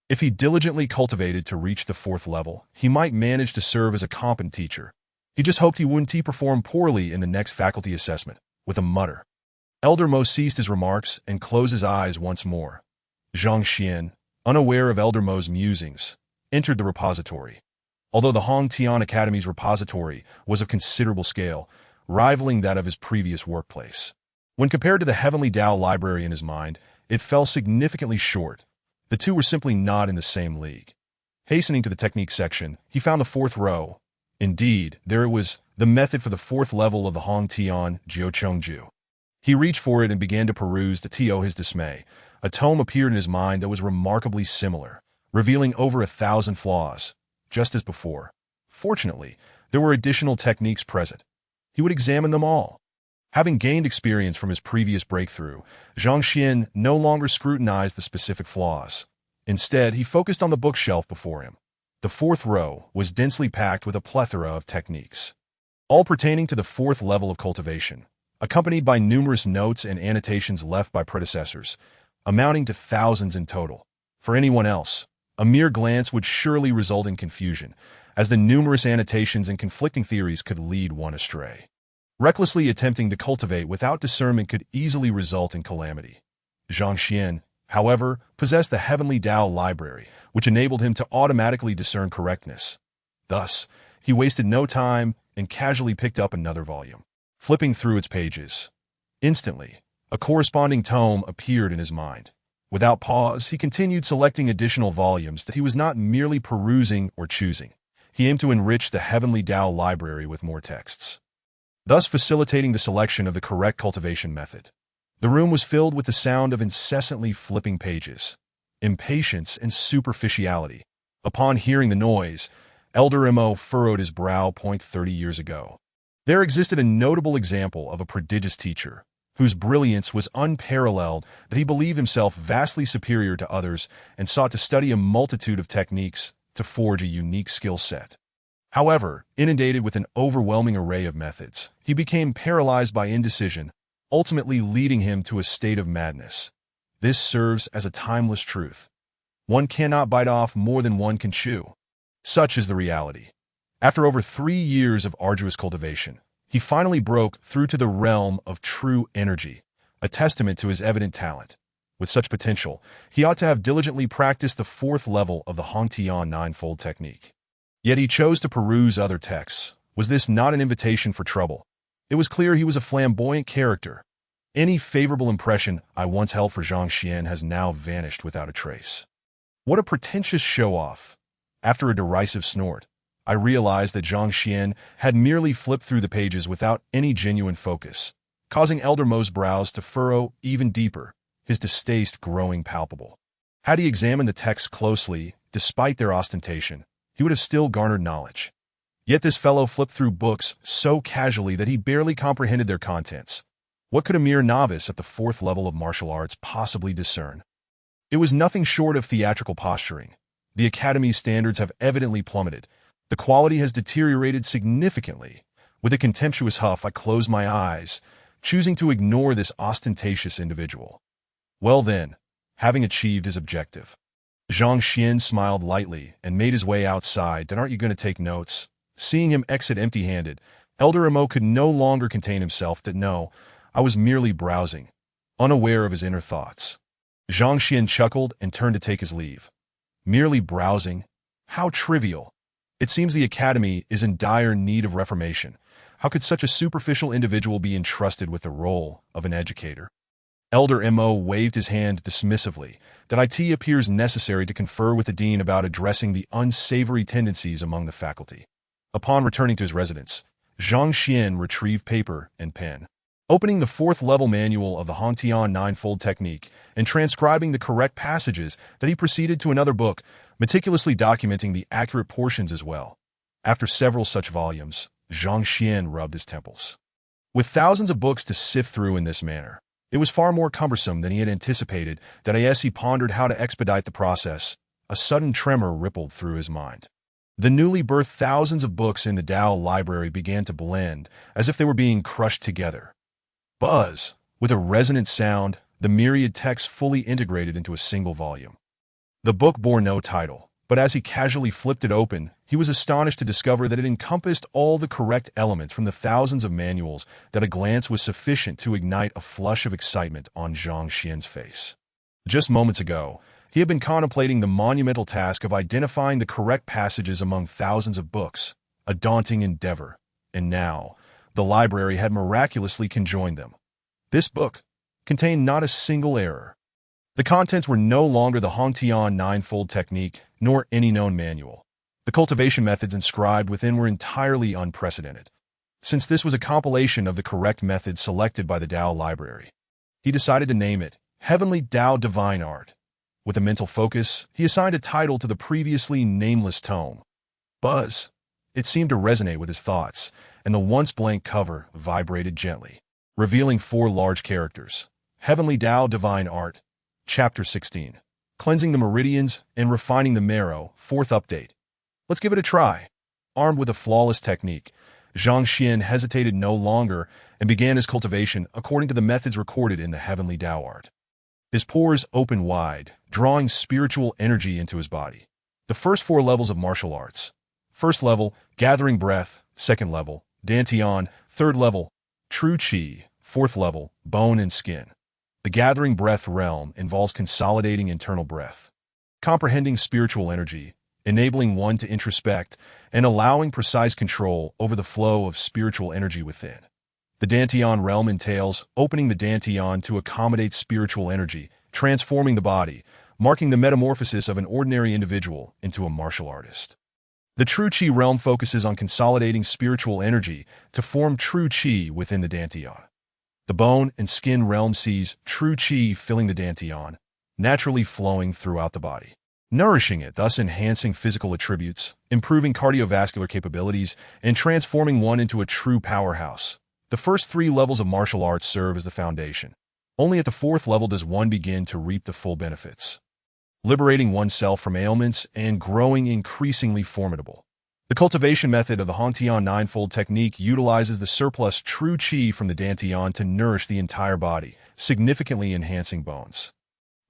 If he diligently cultivated to reach the 4th level, he might manage to serve as a competent teacher. He just hoped he wouldn't perform poorly in the next faculty assessment. With a mutter, Elder Mo ceased his remarks and closed his eyes once more. Zhang Xuan, unaware of Elder Mo's musings, entered the repository. Although the Hong Tian Academy's repository was of considerable scale, rivaling that of his previous workplace, when compared to the Heavenly Tao Library in his mind, it fell significantly short. The two were simply not in the same league. Hastening to the technique section, he found the 4th row. Indeed, there it was, the method for the fourth level of the Hong Tian Jiu. He reached for it and began to peruse. To his dismay, a tome appeared in his mind that was remarkably similar, revealing over 1,000 flaws, just as before. Fortunately, there were additional techniques present. He would examine them all. Having gained experience from his previous breakthrough, Zhang Xuan no longer scrutinized the specific flaws. Instead, he focused on the bookshelf before him. The fourth row was densely packed with a plethora of techniques, all pertaining to the fourth level of cultivation, accompanied by numerous notes and annotations left by predecessors, amounting to thousands in total. For anyone else, a mere glance would surely result in confusion, as the numerous annotations and conflicting theories could lead one astray. Recklessly attempting to cultivate without discernment could easily result in calamity. Zhang Xuan, however, possessed the Heavenly Tao Library, which enabled him to automatically discern correctness. Thus, he wasted no time and casually picked up another volume. Flipping through its pages, instantly, a corresponding tome appeared in his mind. Without pause, he continued selecting additional volumes that he was not merely perusing or choosing. He aimed to enrich the Heavenly Tao Library with more texts, thus facilitating the selection of the correct cultivation method. The room was filled with the sound of incessantly flipping pages, impatience and superficiality. Upon hearing the noise, Elder Mo furrowed his brow. 30 years ago, there existed a notable example of a prodigious teacher, whose brilliance was unparalleled, that he believed himself vastly superior to others and sought to study a multitude of techniques to forge a unique skill set. However, inundated with an overwhelming array of methods, he became paralyzed by indecision, ultimately leading him to a state of madness. This serves as a timeless truth. One cannot bite off more than one can chew. Such is the reality. After over 3 years of arduous cultivation, he finally broke through to the realm of true energy, a testament to his evident talent. With such potential, he ought to have diligently practiced the fourth level of the Hong Tian ninefold technique. Yet he chose to peruse other texts. Was this not an invitation for trouble? It was clear he was a flamboyant character. Any favorable impression I once held for Zhang Xuan has now vanished without a trace. What a pretentious show-off! After a derisive snort, I realized that Zhang Xuan had merely flipped through the pages without any genuine focus, causing Elder Mo's brows to furrow even deeper, his distaste growing palpable. Had he examined the texts closely, despite their ostentation, he would have still garnered knowledge. Yet this fellow flipped through books so casually that he barely comprehended their contents. What could a mere novice at the fourth level of martial arts possibly discern? It was nothing short of theatrical posturing. The Academy's standards have evidently plummeted. The quality has deteriorated significantly. With a contemptuous huff, I closed my eyes, choosing to ignore this ostentatious individual. Well then, having achieved his objective, Zhang Xuan smiled lightly and made his way outside. Then aren't you going to take notes? Seeing him exit empty-handed, Elder Mo could no longer contain himself. That no, I was merely browsing, unaware of his inner thoughts. Zhang Xuan chuckled and turned to take his leave. Merely browsing? How trivial. It seems the Academy is in dire need of reformation. How could such a superficial individual be entrusted with the role of an educator? Elder Mo waved his hand dismissively. That it appears necessary to confer with the dean about addressing the unsavory tendencies among the faculty. Upon returning to his residence, Zhang Xuan retrieved paper and pen. Opening the fourth level manual of the Hong Tian ninefold technique and transcribing the correct passages, that he proceeded to another book, meticulously documenting the accurate portions as well. After several such volumes, Zhang Xuan rubbed his temples. With thousands of books to sift through in this manner, it was far more cumbersome than he had anticipated. That as he pondered how to expedite the process, a sudden tremor rippled through his mind. The newly birthed thousands of books in the Tao library began to blend, as if they were being crushed together. Buzz! With a resonant sound, the myriad texts fully integrated into a single volume. The book bore no title, but as he casually flipped it open, he was astonished to discover that it encompassed all the correct elements from the thousands of manuals. That a glance was sufficient to ignite a flush of excitement on Zhang Xuan's face. Just moments ago, he had been contemplating the monumental task of identifying the correct passages among thousands of books, a daunting endeavor, and now, the library had miraculously conjoined them. This book contained not a single error. The contents were no longer the Hong Tian ninefold technique, nor any known manual. The cultivation methods inscribed within were entirely unprecedented. Since this was a compilation of the correct methods selected by the Tao library, he decided to name it Heavenly Tao Divine Art. With a mental focus, he assigned a title to the previously nameless tome. Buzz. It seemed to resonate with his thoughts, and the once blank cover vibrated gently, revealing 4 large characters. Heavenly Tao Divine Art. Chapter 16. Cleansing the Meridians and Refining the Marrow. 4th update. Let's give it a try. Armed with a flawless technique, Zhang Xuan hesitated no longer and began his cultivation according to the methods recorded in the Heavenly Tao Art. His pores opened wide, drawing spiritual energy into his body. The first 4 levels of martial arts. First level, Gathering Breath. Second level, Dantian. Third level, True Qi. Fourth level, Bone and Skin. The Gathering Breath realm involves consolidating internal breath, comprehending spiritual energy, enabling one to introspect, and allowing precise control over the flow of spiritual energy within. The Dantian realm entails opening the Dantian to accommodate spiritual energy, transforming the body, marking the metamorphosis of an ordinary individual into a martial artist. The True Qi realm focuses on consolidating spiritual energy to form True Qi within the Dantian. The Bone and Skin realm sees True Qi filling the Dantian, naturally flowing throughout the body, nourishing it, thus enhancing physical attributes, improving cardiovascular capabilities, and transforming one into a true powerhouse. The first 3 levels of martial arts serve as the foundation. Only at the 4th level does one begin to reap the full benefits, liberating oneself from ailments and growing increasingly formidable. The cultivation method of the Hongtian Ninefold technique utilizes the surplus True Qi from the Dantian to nourish the entire body, significantly enhancing bones,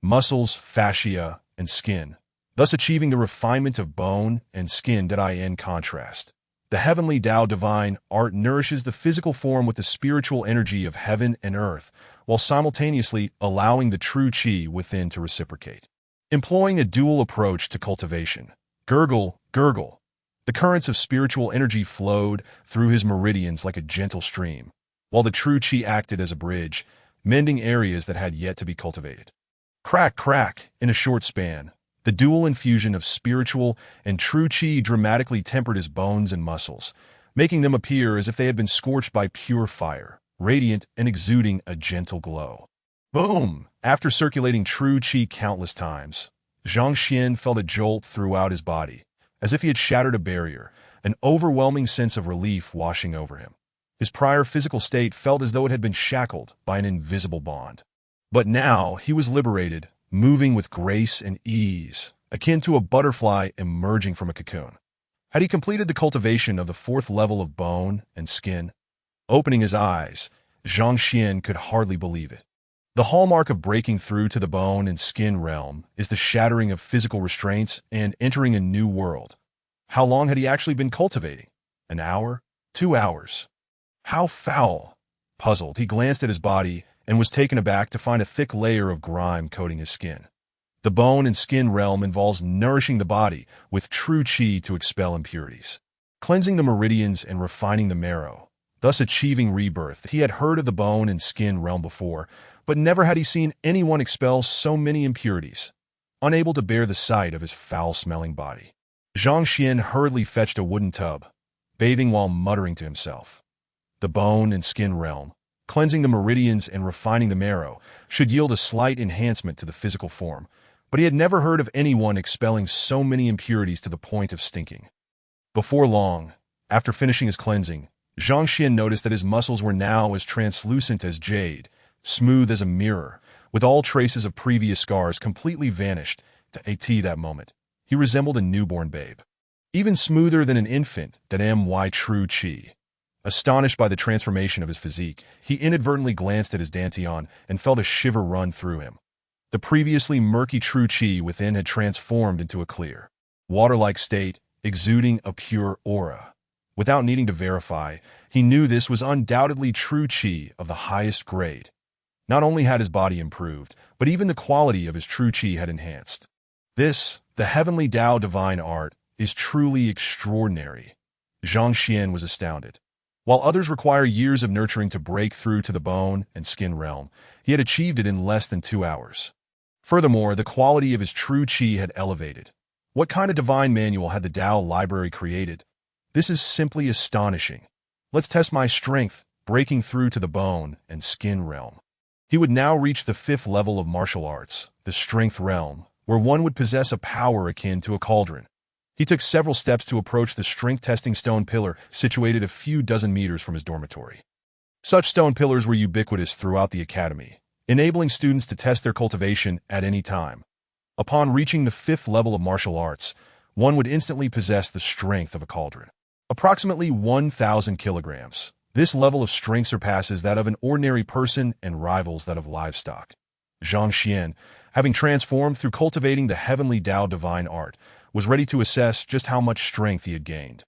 muscles, fascia, and skin, thus achieving the refinement of bone and skin. In contrast, the Heavenly Tao Divine Art nourishes the physical form with the spiritual energy of heaven and earth, while simultaneously allowing the True Qi within to reciprocate. Employing a dual approach to cultivation. Gurgle, gurgle. The currents of spiritual energy flowed through his meridians like a gentle stream, while the True Qi acted as a bridge, mending areas that had yet to be cultivated. Crack, crack. In a short span, the dual infusion of spiritual and True Qi dramatically tempered his bones and muscles, making them appear as if they had been scorched by pure fire, radiant and exuding a gentle glow. Boom! After circulating True Qi countless times, Zhang Xuan felt a jolt throughout his body, as if he had shattered a barrier, an overwhelming sense of relief washing over him. His prior physical state felt as though it had been shackled by an invisible bond. But now he was liberated, moving with grace and ease, akin to a butterfly emerging from a cocoon. Had he completed the cultivation of the 4th level of bone and skin? Opening his eyes, Zhang Xuan could hardly believe it. The hallmark of breaking through to the bone and skin realm is the shattering of physical restraints and entering a new world. How long had he actually been cultivating? An hour? 2 hours? How foul! Puzzled, he glanced at his body and was taken aback to find a thick layer of grime coating his skin. The bone and skin realm involves nourishing the body with True Qi to expel impurities, cleansing the meridians and refining the marrow, thus achieving rebirth. He had heard of the bone and skin realm before, but never had he seen anyone expel so many impurities. Unable to bear the sight of his foul-smelling body, Zhang Xuan hurriedly fetched a wooden tub, bathing while muttering to himself. The bone and skin realm, cleansing the meridians and refining the marrow, should yield a slight enhancement to the physical form, but he had never heard of anyone expelling so many impurities to the point of stinking. Before long, after finishing his cleansing, Zhang Xuan noticed that his muscles were now as translucent as jade, smooth as a mirror, with all traces of previous scars completely vanished. To that moment, he resembled a newborn babe, even smoother than an infant. True Qi. Astonished by the transformation of his physique, he inadvertently glanced at his Dantian and felt a shiver run through him. The previously murky True Qi within had transformed into a clear, water-like state, exuding a pure aura. Without needing to verify, he knew this was undoubtedly True Qi of the highest grade. Not only had his body improved, but even the quality of his True Qi had enhanced. This, the Heavenly Tao Divine Art, is truly extraordinary. Zhang Xuan was astounded. While others require years of nurturing to break through to the bone and skin realm, he had achieved it in less than 2 hours. Furthermore, the quality of his True Qi had elevated. What kind of divine manual had the Tao library created? This is simply astonishing. Let's test my strength, breaking through to the bone and skin realm. He would now reach the 5th level of martial arts, the strength realm, where one would possess a power akin to a cauldron. He took several steps to approach the strength-testing stone pillar situated a few dozen meters from his dormitory. Such stone pillars were ubiquitous throughout the academy, enabling students to test their cultivation at any time. Upon reaching the 5th level of martial arts, one would instantly possess the strength of a cauldron. Approximately 1,000 kilograms. This level of strength surpasses that of an ordinary person and rivals that of livestock. Zhang Xuan, having transformed through cultivating the heavenly Tao divine art, was ready to assess just how much strength he had gained.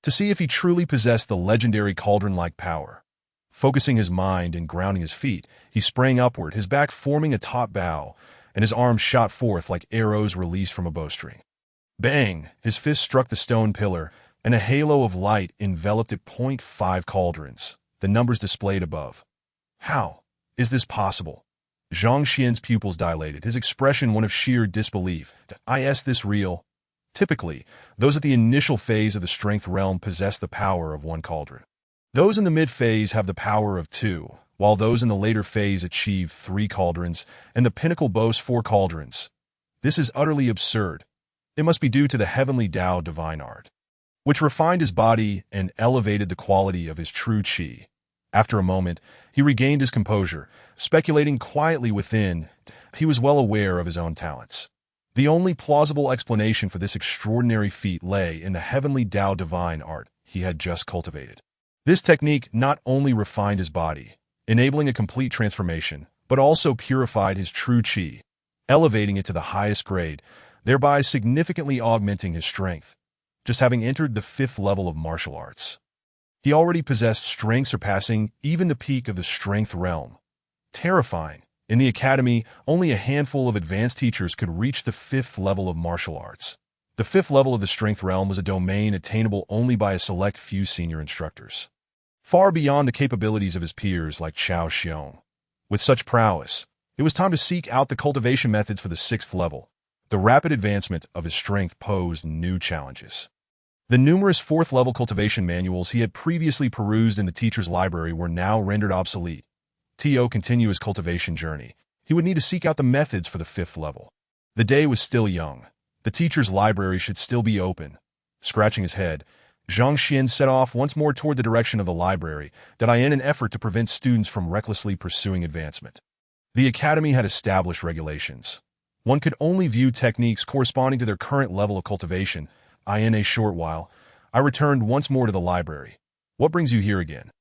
To see if he truly possessed the legendary cauldron-like power. Focusing his mind and grounding his feet, he sprang upward, his back forming a top bow, and his arms shot forth like arrows released from a bowstring. Bang! His fist struck the stone pillar, and a halo of light enveloped it. 0.5 cauldrons, the numbers displayed above. How is this possible? Zhang Xian's pupils dilated, his expression one of sheer disbelief. Is this real? Typically, those at the initial phase of the strength realm possess the power of 1 cauldron. Those in the mid-phase have the power of 2, while those in the later phase achieve 3 cauldrons, and the pinnacle boasts 4 cauldrons. This is utterly absurd. It must be due to the heavenly Tao divine art, which refined his body and elevated the quality of his true qi. After a moment, he regained his composure, speculating quietly within. He was well aware of his own talents. The only plausible explanation for this extraordinary feat lay in the heavenly Tao divine art he had just cultivated. This technique not only refined his body, enabling a complete transformation, but also purified his true qi, elevating it to the highest grade, thereby significantly augmenting his strength. Just having entered the 5th level of martial arts, he already possessed strength surpassing even the peak of the strength realm. Terrifying. In the academy, only a handful of advanced teachers could reach the 5th level of martial arts. The 5th level of the strength realm was a domain attainable only by a select few senior instructors, far beyond the capabilities of his peers like Zhang Xuan. With such prowess, it was time to seek out the cultivation methods for the 6th level. The rapid advancement of his strength posed new challenges. The numerous 4th-level cultivation manuals he had previously perused in the teacher's library were now rendered obsolete. To continue his cultivation journey, he would need to seek out the methods for the 5th level. The day was still young. The teacher's library should still be open. Scratching his head, Zhang Xuan set off once more toward the direction of the library, in an effort to prevent students from recklessly pursuing advancement. The academy had established regulations. One could only view techniques corresponding to their current level of cultivation. In a short while, I returned once more to the library. What brings you here again?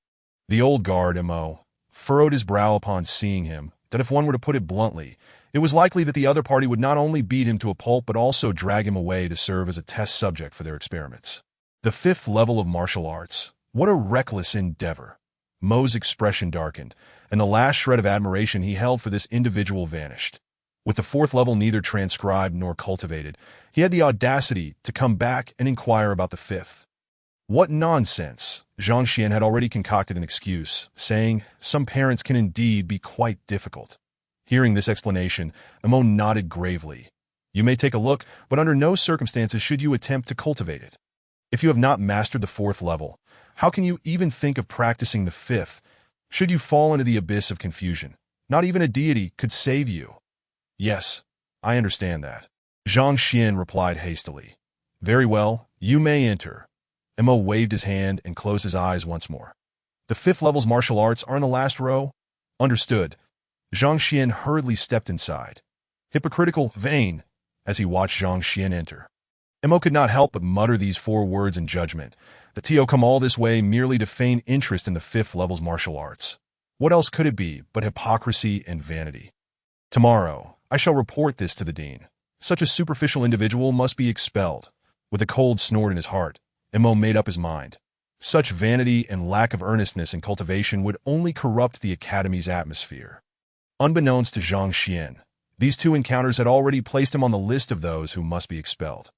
The old guard, Mo, furrowed his brow upon seeing him, that if one were to put it bluntly, it was likely that the other party would not only beat him to a pulp but also drag him away to serve as a test subject for their experiments. The 5th level of martial arts. What a reckless endeavor. Mo's expression darkened, and the last shred of admiration he held for this individual vanished. With the 4th level neither transcribed nor cultivated, he had the audacity to come back and inquire about the 5th. What nonsense! Zhang Xuan had already concocted an excuse, saying, some parents can indeed be quite difficult. Hearing this explanation, Mo nodded gravely. You may take a look, but under no circumstances should you attempt to cultivate it. If you have not mastered the 4th level, how can you even think of practicing the 5th? Should you fall into the abyss of confusion, not even a deity could save you. Yes, I understand that. Zhang Xuan replied hastily. Very well, you may enter. Mo waved his hand and closed his eyes once more. The 5th level's martial arts are in the last row? Understood. Zhang Xuan hurriedly stepped inside. Hypocritical, vain, as he watched Zhang Xuan enter. Mo could not help but mutter these 4 words in judgment. The Tio come all this way merely to feign interest in the 5th level's martial arts. What else could it be but hypocrisy and vanity? Tomorrow, I shall report this to the dean. Such a superficial individual must be expelled. With a cold snort in his heart, Mo made up his mind. Such vanity and lack of earnestness in cultivation would only corrupt the academy's atmosphere. Unbeknownst to Zhang Xuan, these 2 encounters had already placed him on the list of those who must be expelled.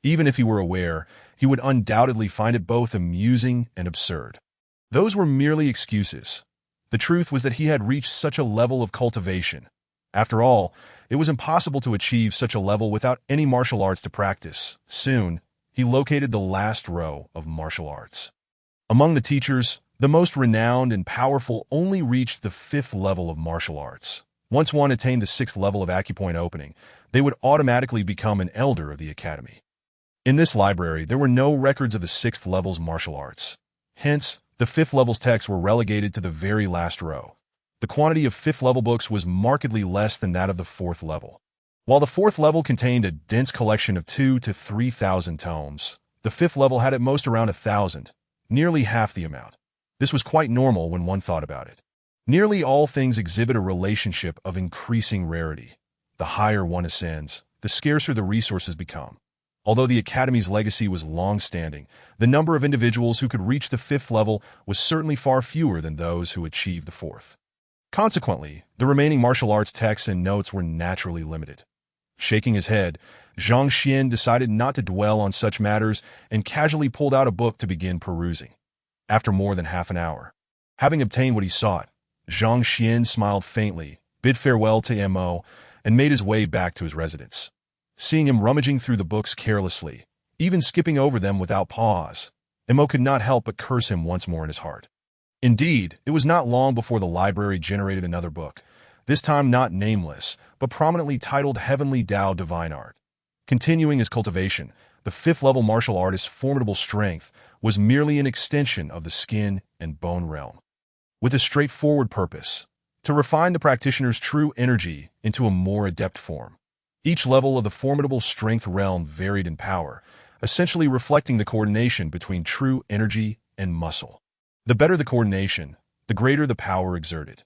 Even if he were aware, he would undoubtedly find it both amusing and absurd. Those were merely excuses. The truth was that he had reached such a level of cultivation. After all, it was impossible to achieve such a level without any martial arts to practice. Soon, he located the last row of martial arts. Among the teachers, the most renowned and powerful only reached the 5th level of martial arts. Once one attained the 6th level of acupoint opening, they would automatically become an elder of the academy. In this library, there were no records of the 6th level's martial arts. Hence, the 5th level's texts were relegated to the very last row. The quantity of 5th level books was markedly less than that of the 4th level. While the 4th level contained a dense collection of 2,000 to 3,000 tomes, the 5th level had at most around 1,000, nearly half the amount. This was quite normal when one thought about it. Nearly all things exhibit a relationship of increasing rarity. The higher one ascends, the scarcer the resources become. Although the Academy's legacy was long-standing, the number of individuals who could reach the 5th level was certainly far fewer than those who achieved the 4th. Consequently, the remaining martial arts texts and notes were naturally limited. Shaking his head, Zhang Xuan decided not to dwell on such matters and casually pulled out a book to begin perusing. After more than half an hour, having obtained what he sought, Zhang Xuan smiled faintly, bid farewell to Mo, and made his way back to his residence. Seeing him rummaging through the books carelessly, even skipping over them without pause, Mo could not help but curse him once more in his heart. Indeed, it was not long before the library generated another book, this time not nameless, but prominently titled Heavenly Tao Divine Art. Continuing his cultivation, the 5th level martial artist's formidable strength was merely an extension of the skin and bone realm. With a straightforward purpose, to refine the practitioner's true energy into a more adept form. Each level of the formidable strength realm varied in power, essentially reflecting the coordination between true energy and muscle. The better the coordination, the greater the power exerted.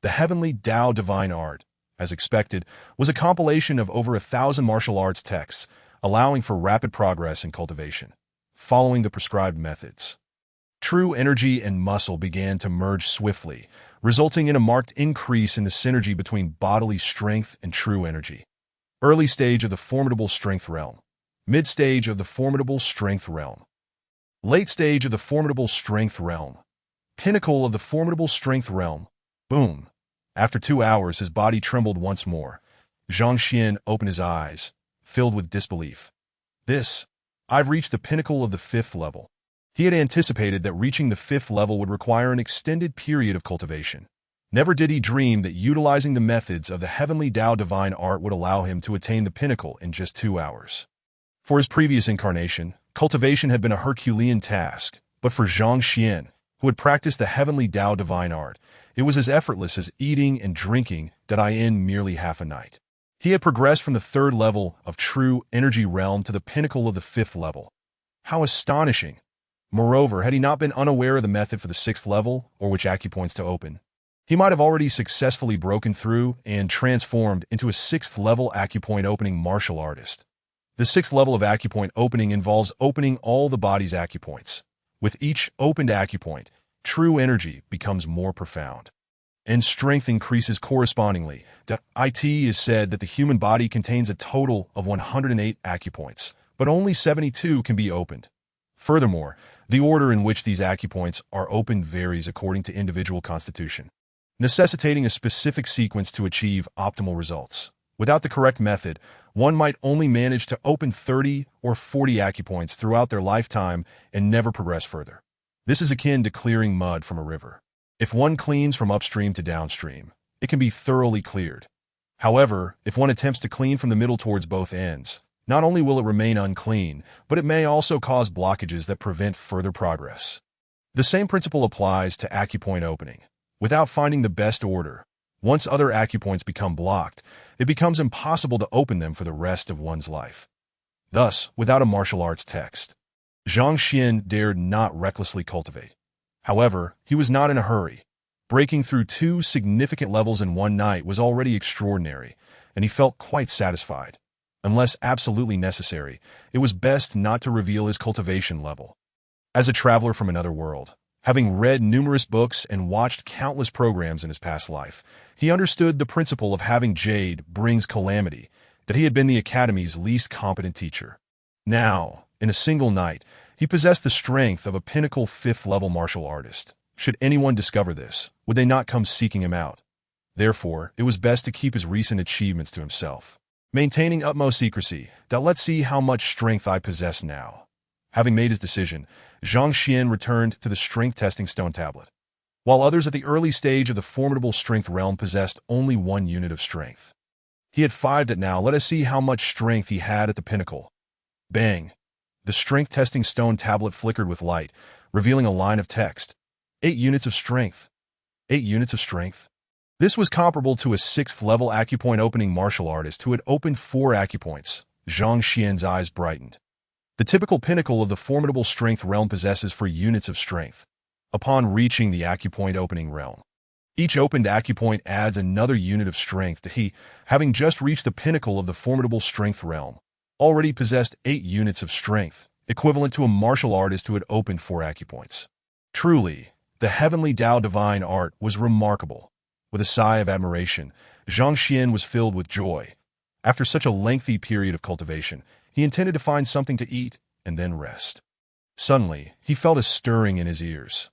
The Heavenly Tao Divine Art, as expected, was a compilation of over 1,000 martial arts texts, allowing for rapid progress in cultivation, following the prescribed methods. True energy and muscle began to merge swiftly, resulting in a marked increase in the synergy between bodily strength and true energy. Early stage of the formidable strength realm. Mid stage of the formidable strength realm. Late stage of the formidable strength realm. Pinnacle of the formidable strength realm. Boom. After 2 hours, his body trembled once more. Zhang Xuan opened his eyes, filled with disbelief. I've reached the pinnacle of the 5th level. He had anticipated that reaching the 5th level would require an extended period of cultivation. Never did he dream that utilizing the methods of the Heavenly Tao Divine Art would allow him to attain the pinnacle in just 2 hours. For his previous incarnation, cultivation had been a Herculean task, but for Zhang Xuan, who had practiced the Heavenly Tao Divine Art, it was as effortless as eating and drinking that in merely half a night. He had progressed from the 3rd level of true energy realm to the pinnacle of the 5th level. How astonishing! Moreover, had he not been unaware of the method for the 6th level, or which acupoints to open, he might have already successfully broken through and transformed into a 6th level acupoint opening martial artist. The 6th level of acupoint opening involves opening all the body's acupoints. With each opened acupoint, true energy becomes more profound, and strength increases correspondingly. It is said that the human body contains a total of 108 acupoints, but only 72 can be opened. Furthermore, the order in which these acupoints are opened varies according to individual constitution, necessitating a specific sequence to achieve optimal results. Without the correct method, one might only manage to open 30 or 40 acupoints throughout their lifetime and never progress further. This is akin to clearing mud from a river. If one cleans from upstream to downstream, it can be thoroughly cleared. However, if one attempts to clean from the middle towards both ends, not only will it remain unclean, but it may also cause blockages that prevent further progress. The same principle applies to acupoint opening. Without finding the best order, once other acupoints become blocked, it becomes impossible to open them for the rest of one's life. Thus, without a martial arts text, Zhang Xuan dared not recklessly cultivate. However, he was not in a hurry. Breaking through 2 significant levels in one night was already extraordinary, and he felt quite satisfied. Unless absolutely necessary, it was best not to reveal his cultivation level. As a traveler from another world, having read numerous books and watched countless programs in his past life, he understood the principle of having jade brings calamity, that he had been the Academy's least competent teacher. Now, in a single night, he possessed the strength of a pinnacle 5th level martial artist. Should anyone discover this, would they not come seeking him out? Therefore, it was best to keep his recent achievements to himself. Maintaining utmost secrecy, let's see how much strength I possess now. Having made his decision, Zhang Xuan returned to the strength-testing stone tablet. While others at the early stage of the formidable strength realm possessed only 1 unit of strength. He had 5 it now. Let us see how much strength he had at the pinnacle. Bang! The strength-testing stone tablet flickered with light, revealing a line of text. 8 units of strength. 8 units of strength. This was comparable to a 6th-level acupoint opening martial artist who had opened 4 acupoints. Zhang Xuan's eyes brightened. The typical pinnacle of the formidable strength realm possesses 4 units of strength. Upon reaching the acupoint opening realm, each opened acupoint adds another unit of strength to he, having just reached the pinnacle of the formidable strength realm, already possessed 8 units of strength, equivalent to a martial artist who had opened 4 acupoints. Truly, the heavenly Tao divine art was remarkable. With a sigh of admiration, Zhang Xuan was filled with joy. After such a lengthy period of cultivation, he intended to find something to eat and then rest. Suddenly, he felt a stirring in his ears.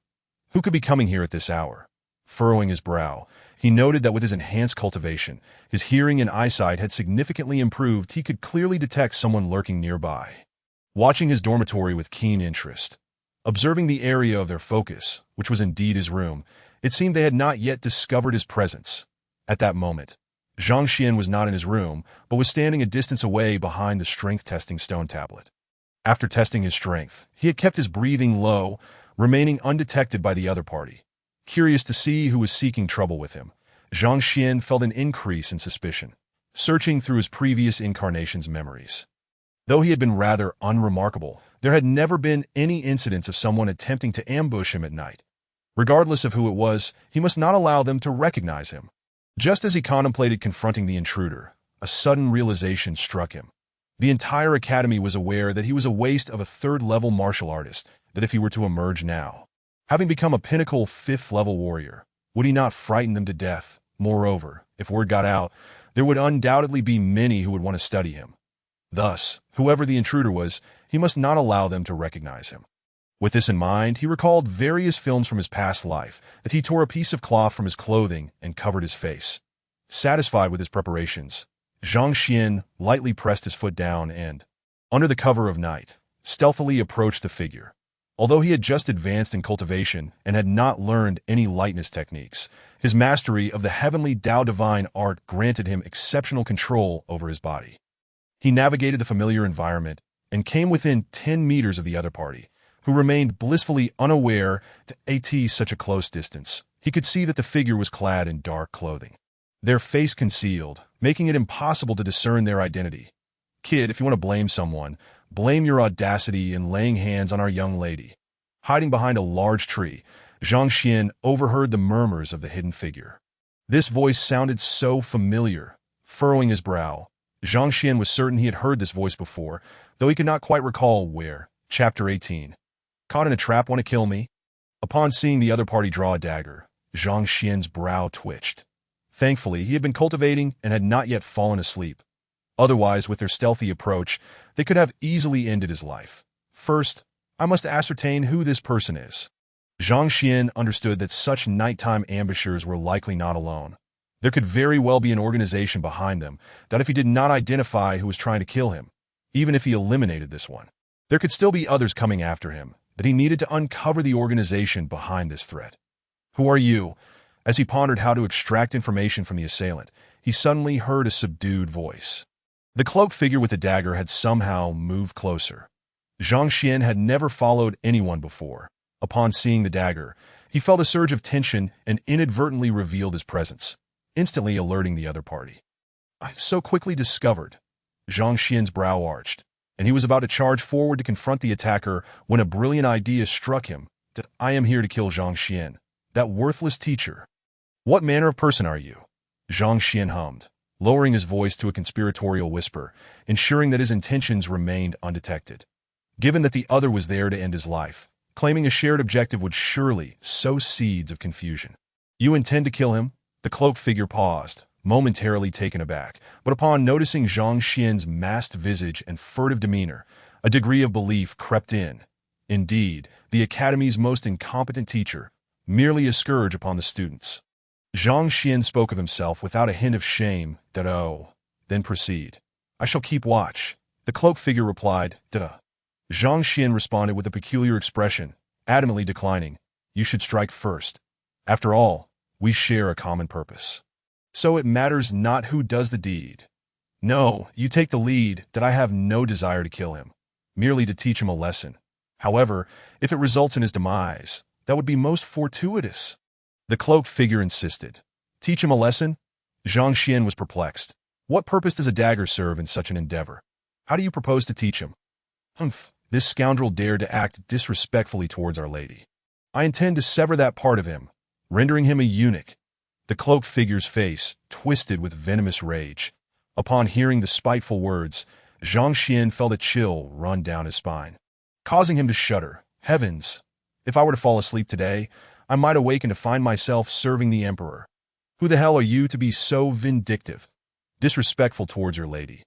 Who could be coming here at this hour? Furrowing his brow, he noted that with his enhanced cultivation, his hearing and eyesight had significantly improved. He could clearly detect someone lurking nearby. Watching his dormitory with keen interest, observing the area of their focus, which was indeed his room, it seemed they had not yet discovered his presence. At that moment, Zhang Xuan was not in his room, but was standing a distance away behind the strength-testing stone tablet. After testing his strength, he had kept his breathing low, remaining undetected by the other party. Curious to see who was seeking trouble with him, Zhang Xuan felt an increase in suspicion, searching through his previous incarnation's memories. Though he had been rather unremarkable, there had never been any incidents of someone attempting to ambush him at night. Regardless of who it was, he must not allow them to recognize him. Just as he contemplated confronting the intruder, a sudden realization struck him. The entire academy was aware that he was a waste of a 3rd-level martial artist, that if he were to emerge now, having become a pinnacle 5th-level warrior, would he not frighten them to death? Moreover, if word got out, there would undoubtedly be many who would want to study him. Thus, whoever the intruder was, he must not allow them to recognize him. With this in mind, he recalled various films from his past life, that he tore a piece of cloth from his clothing and covered his face. Satisfied with his preparations, Zhang Xuan lightly pressed his foot down and, under the cover of night, stealthily approached the figure. Although he had just advanced in cultivation and had not learned any lightness techniques, his mastery of the heavenly Tao divine art granted him exceptional control over his body. He navigated the familiar environment and came within 10 meters of the other party, who remained blissfully unaware to at such a close distance. He could see that the figure was clad in dark clothing, their face concealed, making it impossible to discern their identity. Kid, if you want to blame someone, blame your audacity in laying hands on our young lady. Hiding behind a large tree, Zhang Xuan overheard the murmurs of the hidden figure. This voice sounded so familiar. Furrowing his brow, Zhang Xuan was certain he had heard this voice before, though he could not quite recall where. Chapter 18. Caught in a trap, want to kill me? Upon seeing the other party draw a dagger, Zhang Xian's brow twitched. Thankfully, he had been cultivating and had not yet fallen asleep. Otherwise, with their stealthy approach, they could have easily ended his life. First, I must ascertain who this person is. Zhang Xuan understood that such nighttime ambushers were likely not alone. There could very well be an organization behind them, that if he did not identify who was trying to kill him, even if he eliminated this one, there could still be others coming after him, that he needed to uncover the organization behind this threat. Who are you? As he pondered how to extract information from the assailant, he suddenly heard a subdued voice. The cloaked figure with the dagger had somehow moved closer. Zhang Xuan had never followed anyone before. Upon seeing the dagger, he felt a surge of tension and inadvertently revealed his presence, instantly alerting the other party. I've so quickly discovered. Zhang Xuan's brow arched, and he was about to charge forward to confront the attacker when a brilliant idea struck him. That I am here to kill Zhang Xuan, that worthless teacher. What manner of person are you? Zhang Xuan hummed, lowering his voice to a conspiratorial whisper, ensuring that his intentions remained undetected. Given that the other was there to end his life, claiming a shared objective would surely sow seeds of confusion. You intend to kill him? The cloaked figure paused, momentarily taken aback, but upon noticing Zhang Xuan's masked visage and furtive demeanor, a degree of belief crept in. Indeed, the academy's most incompetent teacher, merely a scourge upon the students. Zhang Xuan spoke of himself without a hint of shame, then proceed. I shall keep watch. The cloaked figure replied, Duh. Zhang Xuan responded with a peculiar expression, adamantly declining. You should strike first. After all, we share a common purpose. So it matters not who does the deed. No, you take the lead that I have no desire to kill him, merely to teach him a lesson. However, if it results in his demise, that would be most fortuitous. The cloaked figure insisted. Teach him a lesson? Zhang Xuan was perplexed. What purpose does a dagger serve in such an endeavor? How do you propose to teach him? Humph, this scoundrel dared to act disrespectfully towards Our Lady. I intend to sever that part of him, rendering him a eunuch. The cloaked figure's face twisted with venomous rage. Upon hearing the spiteful words, Zhang Xuan felt a chill run down his spine, causing him to shudder. Heavens! If I were to fall asleep today, I might awaken to find myself serving the emperor. Who the hell are you to be so vindictive, disrespectful towards Your Lady?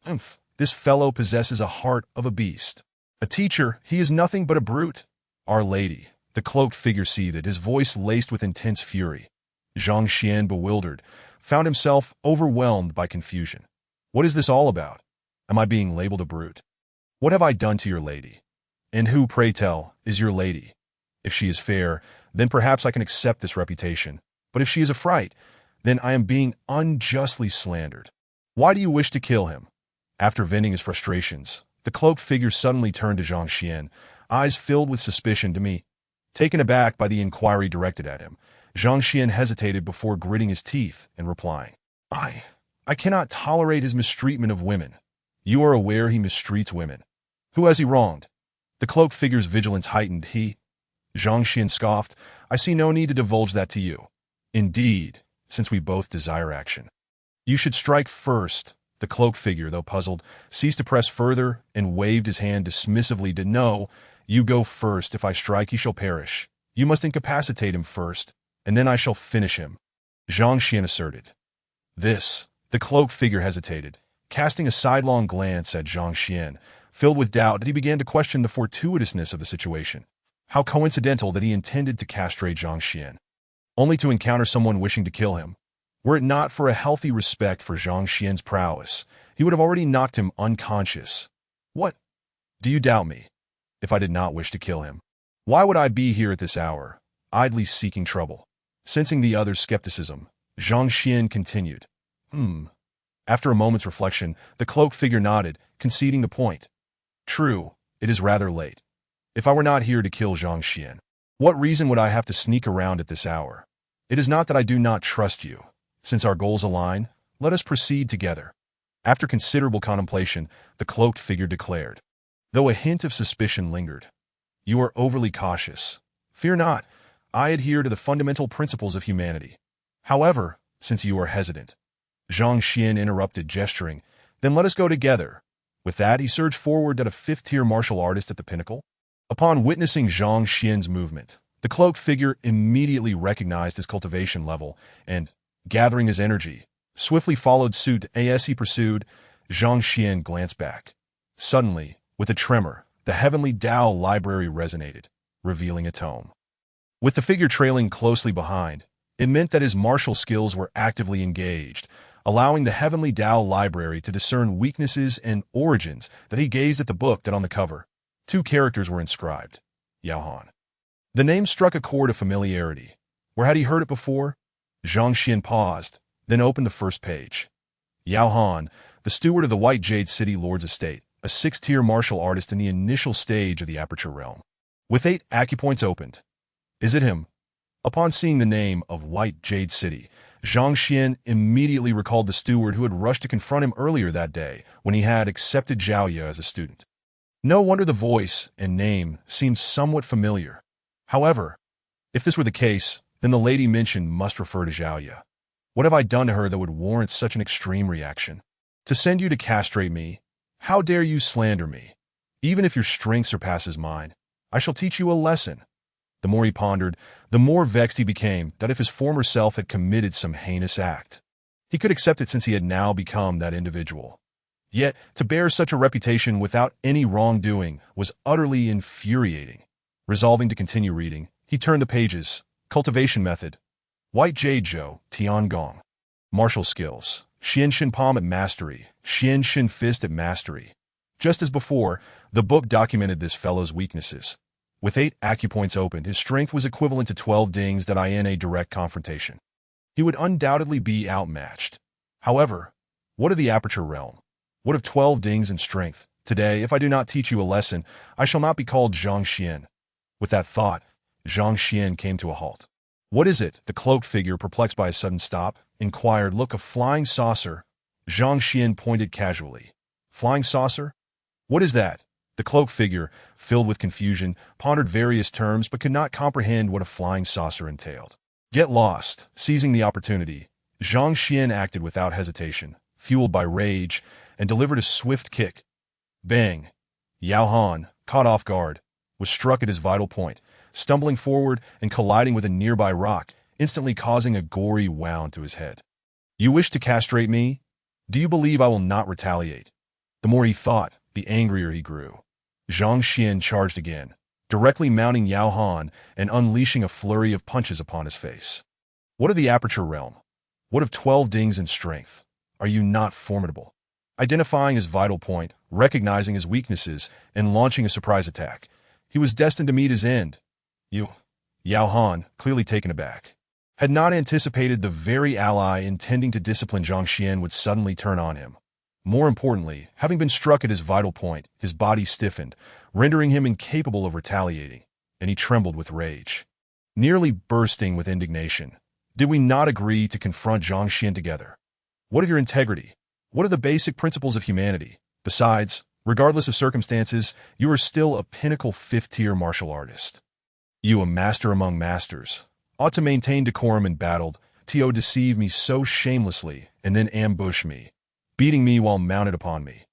Humph, this fellow possesses a heart of a beast. A teacher, he is nothing but a brute. Our Lady, the cloaked figure seethed, his voice laced with intense fury. Zhang Xuan, bewildered, found himself overwhelmed by confusion. What is this all about? Am I being labeled a brute? What have I done to Your Lady? And who, pray tell, is Your Lady? If she is fair, then perhaps I can accept this reputation. But if she is a fright, then I am being unjustly slandered. Why do you wish to kill him? After venting his frustrations, the cloaked figure suddenly turned to Zhang Xuan, eyes filled with suspicion to me. Taken aback by the inquiry directed at him, Zhang Xuan hesitated before gritting his teeth and replying, I cannot tolerate his mistreatment of women. You are aware he mistreats women. Who has he wronged? The cloaked figure's vigilance heightened. Zhang Xuan scoffed. I see no need to divulge that to you. Indeed, since we both desire action. You should strike first. The cloaked figure, though puzzled, ceased to press further and waved his hand dismissively to no. You go first. If I strike, he shall perish. You must incapacitate him first, and then I shall finish him. Zhang Xuan asserted. The cloaked figure hesitated, casting a sidelong glance at Zhang Xuan. Filled with doubt, he began to question the fortuitousness of the situation. How coincidental that he intended to castrate Zhang Xuan, only to encounter someone wishing to kill him. Were it not for a healthy respect for Zhang Xian's prowess, he would have already knocked him unconscious. What? Do you doubt me? If I did not wish to kill him, why would I be here at this hour, idly seeking trouble? Sensing the other's skepticism, Zhang Xuan continued. After a moment's reflection, the cloaked figure nodded, conceding the point. True, it is rather late. If I were not here to kill Zhang Xuan, what reason would I have to sneak around at this hour? It is not that I do not trust you. Since our goals align, let us proceed together. After considerable contemplation, the cloaked figure declared, though a hint of suspicion lingered. You are overly cautious. Fear not, I adhere to the fundamental principles of humanity. However, since you are hesitant, Zhang Xuan interrupted, gesturing, then let us go together. With that, he surged forward at a fifth-tier martial artist at the pinnacle. Upon witnessing Zhang Xuan's movement, the cloaked figure immediately recognized his cultivation level and, gathering his energy, swiftly followed suit. As he pursued, Zhang Xuan glanced back. Suddenly, with a tremor, the heavenly Tao library resonated, revealing a tome. With the figure trailing closely behind, it meant that his martial skills were actively engaged, allowing the heavenly Tao library to discern weaknesses and origins that he gazed at the book that on the cover. 2 characters were inscribed. Yao Han. The name struck a chord of familiarity. Where had he heard it before? Zhang Xuan paused, then opened the first page. Yao Han, the steward of the White Jade City Lord's estate, a 6th-tier martial artist in the initial stage of the Aperture Realm. With 8 acupoints opened. Is it him? Upon seeing the name of White Jade City, Zhang Xuan immediately recalled the steward who had rushed to confront him earlier that day when he had accepted Zhao Ye as a student. No wonder the voice and name seemed somewhat familiar. However, if this were the case, then the lady mentioned must refer to Zhao Ye. What have I done to her that would warrant such an extreme reaction? To send you to castrate me? How dare you slander me? Even if your strength surpasses mine, I shall teach you a lesson. The more he pondered, the more vexed he became that if his former self had committed some heinous act, he could accept it since he had now become that individual. Yet, to bear such a reputation without any wrongdoing was utterly infuriating. Resolving to continue reading, he turned the pages. Cultivation method. White Jade Zhou, Tiangong. Martial skills. Xian Shin Palm at mastery. Xian Shin Fist at mastery. Just as before, the book documented this fellow's weaknesses. With 8 acupoints opened, his strength was equivalent to 12 dings that in a direct confrontation. He would undoubtedly be outmatched. However, what of the aperture realm? What of 12 dings in strength? Today, if I do not teach you a lesson, I shall not be called Zhang Xuan. With that thought, Zhang Xuan came to a halt. What is it? The cloaked figure, perplexed by a sudden stop, inquired. Look, a flying saucer. Zhang Xuan pointed casually. Flying saucer? What is that? The cloaked figure, filled with confusion, pondered various terms but could not comprehend what a flying saucer entailed. Get lost. Seizing the opportunity, Zhang Xuan acted without hesitation, fueled by rage, and delivered a swift kick. Bang! Yao Han, caught off guard, was struck at his vital point, stumbling forward and colliding with a nearby rock, instantly causing a gory wound to his head. You wish to castrate me? Do you believe I will not retaliate? The more he thought, the angrier he grew. Zhang Xuan charged again, directly mounting Yao Han and unleashing a flurry of punches upon his face. What of the aperture realm? What of 12 dings in strength? Are you not formidable? Identifying his vital point, recognizing his weaknesses, and launching a surprise attack, he was destined to meet his end. Yao Han, clearly taken aback, had not anticipated the very ally intending to discipline Zhang Xuan would suddenly turn on him. More importantly, having been struck at his vital point, his body stiffened, rendering him incapable of retaliating, and he trembled with rage. Nearly bursting with indignation, did we not agree to confront Zhang Xuan together? What of your integrity? What are the basic principles of humanity? Besides, regardless of circumstances, you are still a pinnacle 5th-tier martial artist. You, a master among masters, ought to maintain decorum in battle. To deceive me so shamelessly and then ambush me, beating me while mounted upon me.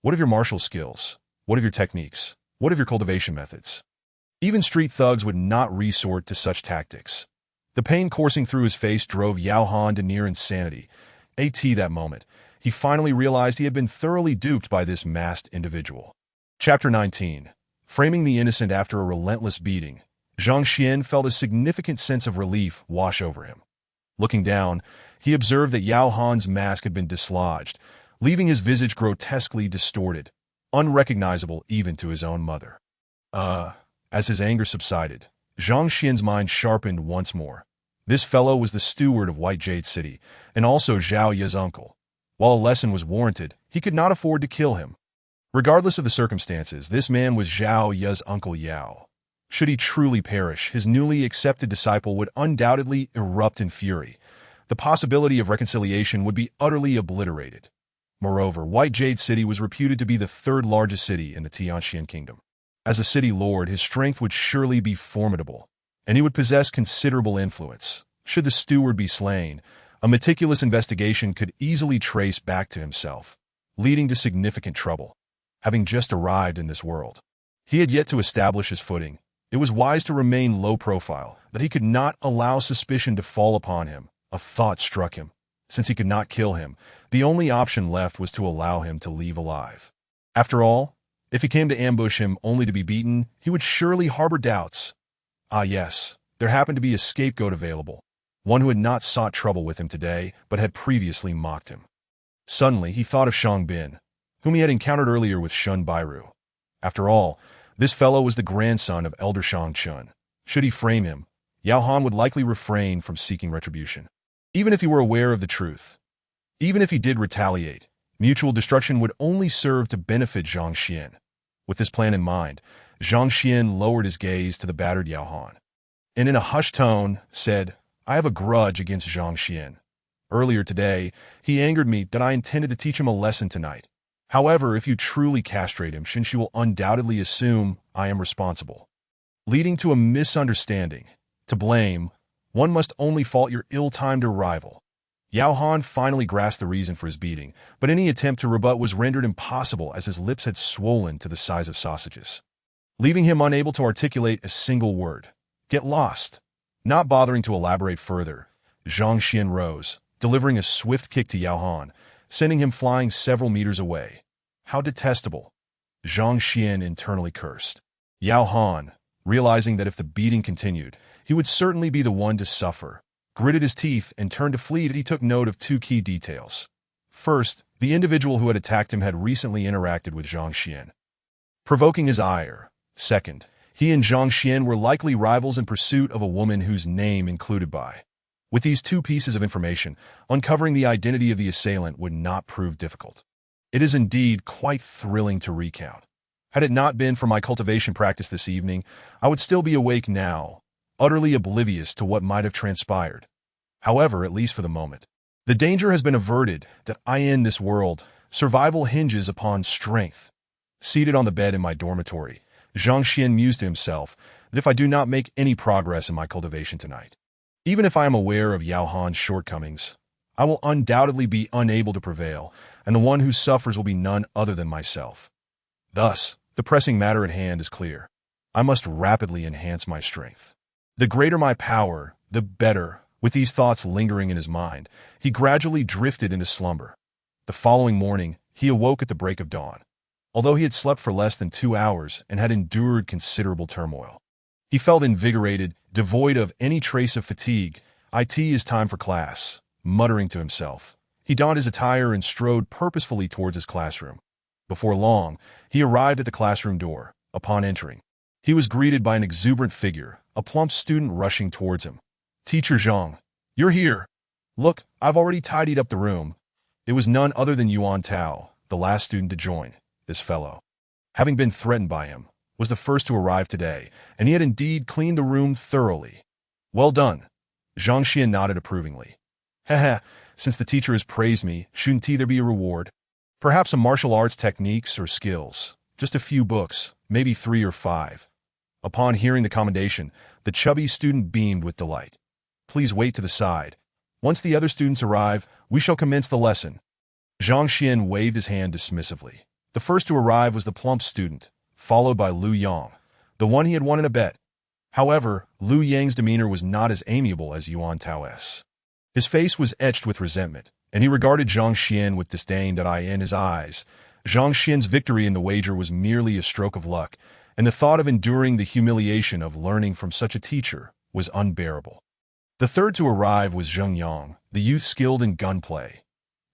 What of your martial skills? What of your techniques? What of your cultivation methods? Even street thugs would not resort to such tactics. The pain coursing through his face drove Yao Han to near insanity. That moment, he finally realized he had been thoroughly duped by this masked individual. Chapter 19. Framing the innocent after a relentless beating, Zhang Xuan felt a significant sense of relief wash over him. Looking down, he observed that Yao Han's mask had been dislodged, leaving his visage grotesquely distorted, unrecognizable even to his own mother. As his anger subsided, Zhang Xuan's mind sharpened once more. This fellow was the steward of White Jade City, and also Zhao Ye's uncle. While a lesson was warranted, he could not afford to kill him. Regardless of the circumstances, this man was Zhao Ye's uncle Yao. Should he truly perish, his newly accepted disciple would undoubtedly erupt in fury. The possibility of reconciliation would be utterly obliterated. Moreover, White Jade City was reputed to be the 3rd largest city in the Tianxian kingdom. As a city lord, his strength would surely be formidable, and he would possess considerable influence. Should the steward be slain, a meticulous investigation could easily trace back to himself, leading to significant trouble. Having just arrived in this world, he had yet to establish his footing. It was wise to remain low profile, that he could not allow suspicion to fall upon him. A thought struck him. Since he could not kill him, the only option left was to allow him to leave alive. After all, if he came to ambush him only to be beaten, he would surely harbor doubts. Yes, there happened to be a scapegoat available, one who had not sought trouble with him today, but had previously mocked him. Suddenly, he thought of Shang Bin, whom he had encountered earlier with Shun Bairu. After all, this fellow was the grandson of Elder Zhang Xuan. Should he frame him, Yao Han would likely refrain from seeking retribution. Even if he were aware of the truth, even if he did retaliate, mutual destruction would only serve to benefit Zhang Xuan. With this plan in mind, Zhang Xuan lowered his gaze to the battered Yao Han, and in a hushed tone said, I have a grudge against Zhang Xuan. Earlier today, he angered me that I intended to teach him a lesson tonight. However, if you truly castrate him, she will undoubtedly assume I am responsible, leading to a misunderstanding. To blame, one must only fault your ill-timed arrival. Yao Han finally grasped the reason for his beating, but any attempt to rebut was rendered impossible as his lips had swollen to the size of sausages, leaving him unable to articulate a single word. Get lost. Not bothering to elaborate further, Zhang Xuan rose, delivering a swift kick to Yao Han, sending him flying several meters away. How detestable! Zhang Xuan internally cursed. Yao Han, realizing that if the beating continued, he would certainly be the one to suffer, gritted his teeth and turned to flee. He took note of 2 key details. First, the individual who had attacked him had recently interacted with Zhang Xuan, provoking his ire. Second, he and Zhang Xuan were likely rivals in pursuit of a woman whose name included by. With these two pieces of information, uncovering the identity of the assailant would not prove difficult. It is indeed quite thrilling to recount. Had it not been for my cultivation practice this evening, I would still be awake now, utterly oblivious to what might have transpired. However, at least for the moment, the danger has been averted that in this world, survival hinges upon strength. Seated on the bed in my dormitory, Zhang Xuan mused to himself that if I do not make any progress in my cultivation tonight, even if I am aware of Yao Han's shortcomings, I will undoubtedly be unable to prevail, and the one who suffers will be none other than myself. Thus, the pressing matter at hand is clear. I must rapidly enhance my strength. The greater my power, the better. With these thoughts lingering in his mind, he gradually drifted into slumber. The following morning, he awoke at the break of dawn. Although he had slept for less than 2 hours and had endured considerable turmoil, he felt invigorated, devoid of any trace of fatigue. It is time for class, muttering to himself. He donned his attire and strode purposefully towards his classroom. Before long, he arrived at the classroom door. Upon entering, he was greeted by an exuberant figure, a plump student rushing towards him. "Teacher Zhang, you're here. Look, I've already tidied up the room." It was none other than Yuan Tao, the last student to join. This fellow, having been threatened by him, was the first to arrive today, and he had indeed cleaned the room thoroughly. "Well done." Zhang Xuan nodded approvingly. "Heh, since the teacher has praised me, shouldn't there be a reward? Perhaps some martial arts techniques or skills. Just a few books, maybe 3 or 5. Upon hearing the commendation, the chubby student beamed with delight. "Please wait to the side. Once the other students arrive, we shall commence the lesson." Zhang Xuan waved his hand dismissively. The first to arrive was the plump student, followed by Lu Yang, the one he had won in a bet. However, Lu Yang's demeanor was not as amiable as Yuan Tao's. His face was etched with resentment, and he regarded Zhang Xuan with disdain in his eyes. Zhang Xuan's victory in the wager was merely a stroke of luck, and the thought of enduring the humiliation of learning from such a teacher was unbearable. The third to arrive was Zheng Yang, the youth skilled in gunplay.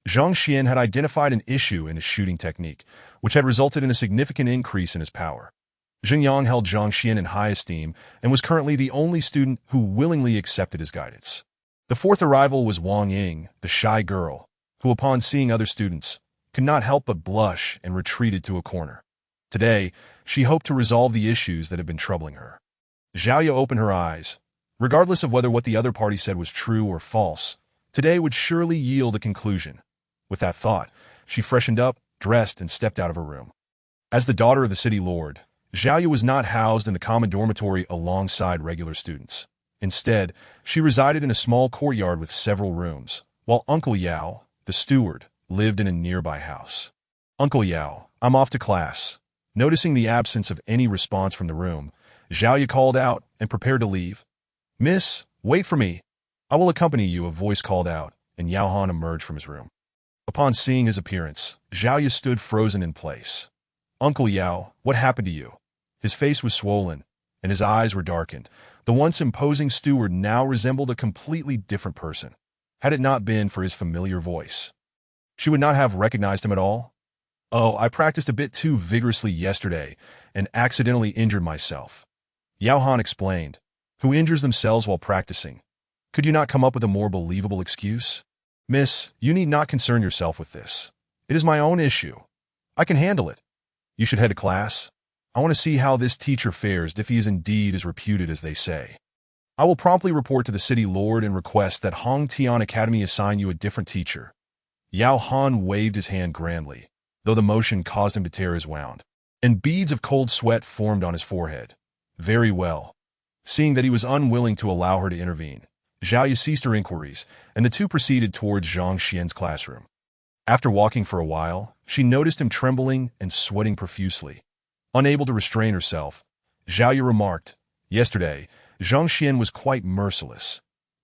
Zhang Xuan had identified an issue in his shooting technique, which had resulted in a significant increase in his power. Zheng Yang held Zhang Xuan in high esteem and was currently the only student who willingly accepted his guidance. The fourth arrival was Wang Ying, the shy girl, who upon seeing other students, could not help but blush and retreated to a corner. Today, she hoped to resolve the issues that had been troubling her. Xiaoya opened her eyes. Regardless of whether what the other party said was true or false, today would surely yield a conclusion. With that thought, she freshened up, dressed, and stepped out of her room. As the daughter of the city lord, Xiaoya was not housed in the common dormitory alongside regular students. Instead, she resided in a small courtyard with several rooms, while Uncle Yao, the steward, lived in a nearby house. "Uncle Yao, I'm off to class." Noticing the absence of any response from the room, Xiaoya called out and prepared to leave. "Miss, wait for me. I will accompany you," a voice called out, and Yao Han emerged from his room. Upon seeing his appearance, Xiaoya stood frozen in place. "Uncle Yao, what happened to you?" His face was swollen, and his eyes were darkened. The once imposing steward now resembled a completely different person. Had it not been for his familiar voice, she would not have recognized him at all. "Oh, I practiced a bit too vigorously yesterday and accidentally injured myself," Yao Han explained. "Who injures themselves while practicing? Could you not come up with a more believable excuse?" "Miss, you need not concern yourself with this. It is my own issue. I can handle it. You should head to class. I want to see how this teacher fares if he is indeed as reputed as they say. I will promptly report to the city lord and request that Hong Tian Academy assign you a different teacher." Yao Han waved his hand grandly, though the motion caused him to tear his wound, and beads of cold sweat formed on his forehead. "Very well." Seeing that he was unwilling to allow her to intervene, Xiaoya ceased her inquiries, and the two proceeded towards Zhang Xian's classroom. After walking for a while, she noticed him trembling and sweating profusely. Unable to restrain herself, Xiaoya remarked, "Yesterday, Zhang Xian was quite merciless.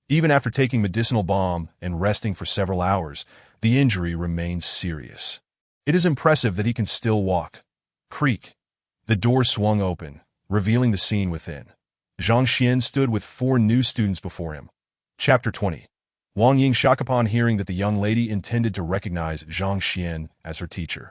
Even after taking medicinal balm and resting for several hours, the injury remains serious. It is impressive that he can still walk." Creak. The door swung open, revealing the scene within. Zhang Xian stood with 4 new students before him. Chapter 20. Wang Ying shocked upon hearing that the young lady intended to recognize Zhang Xuan as her teacher.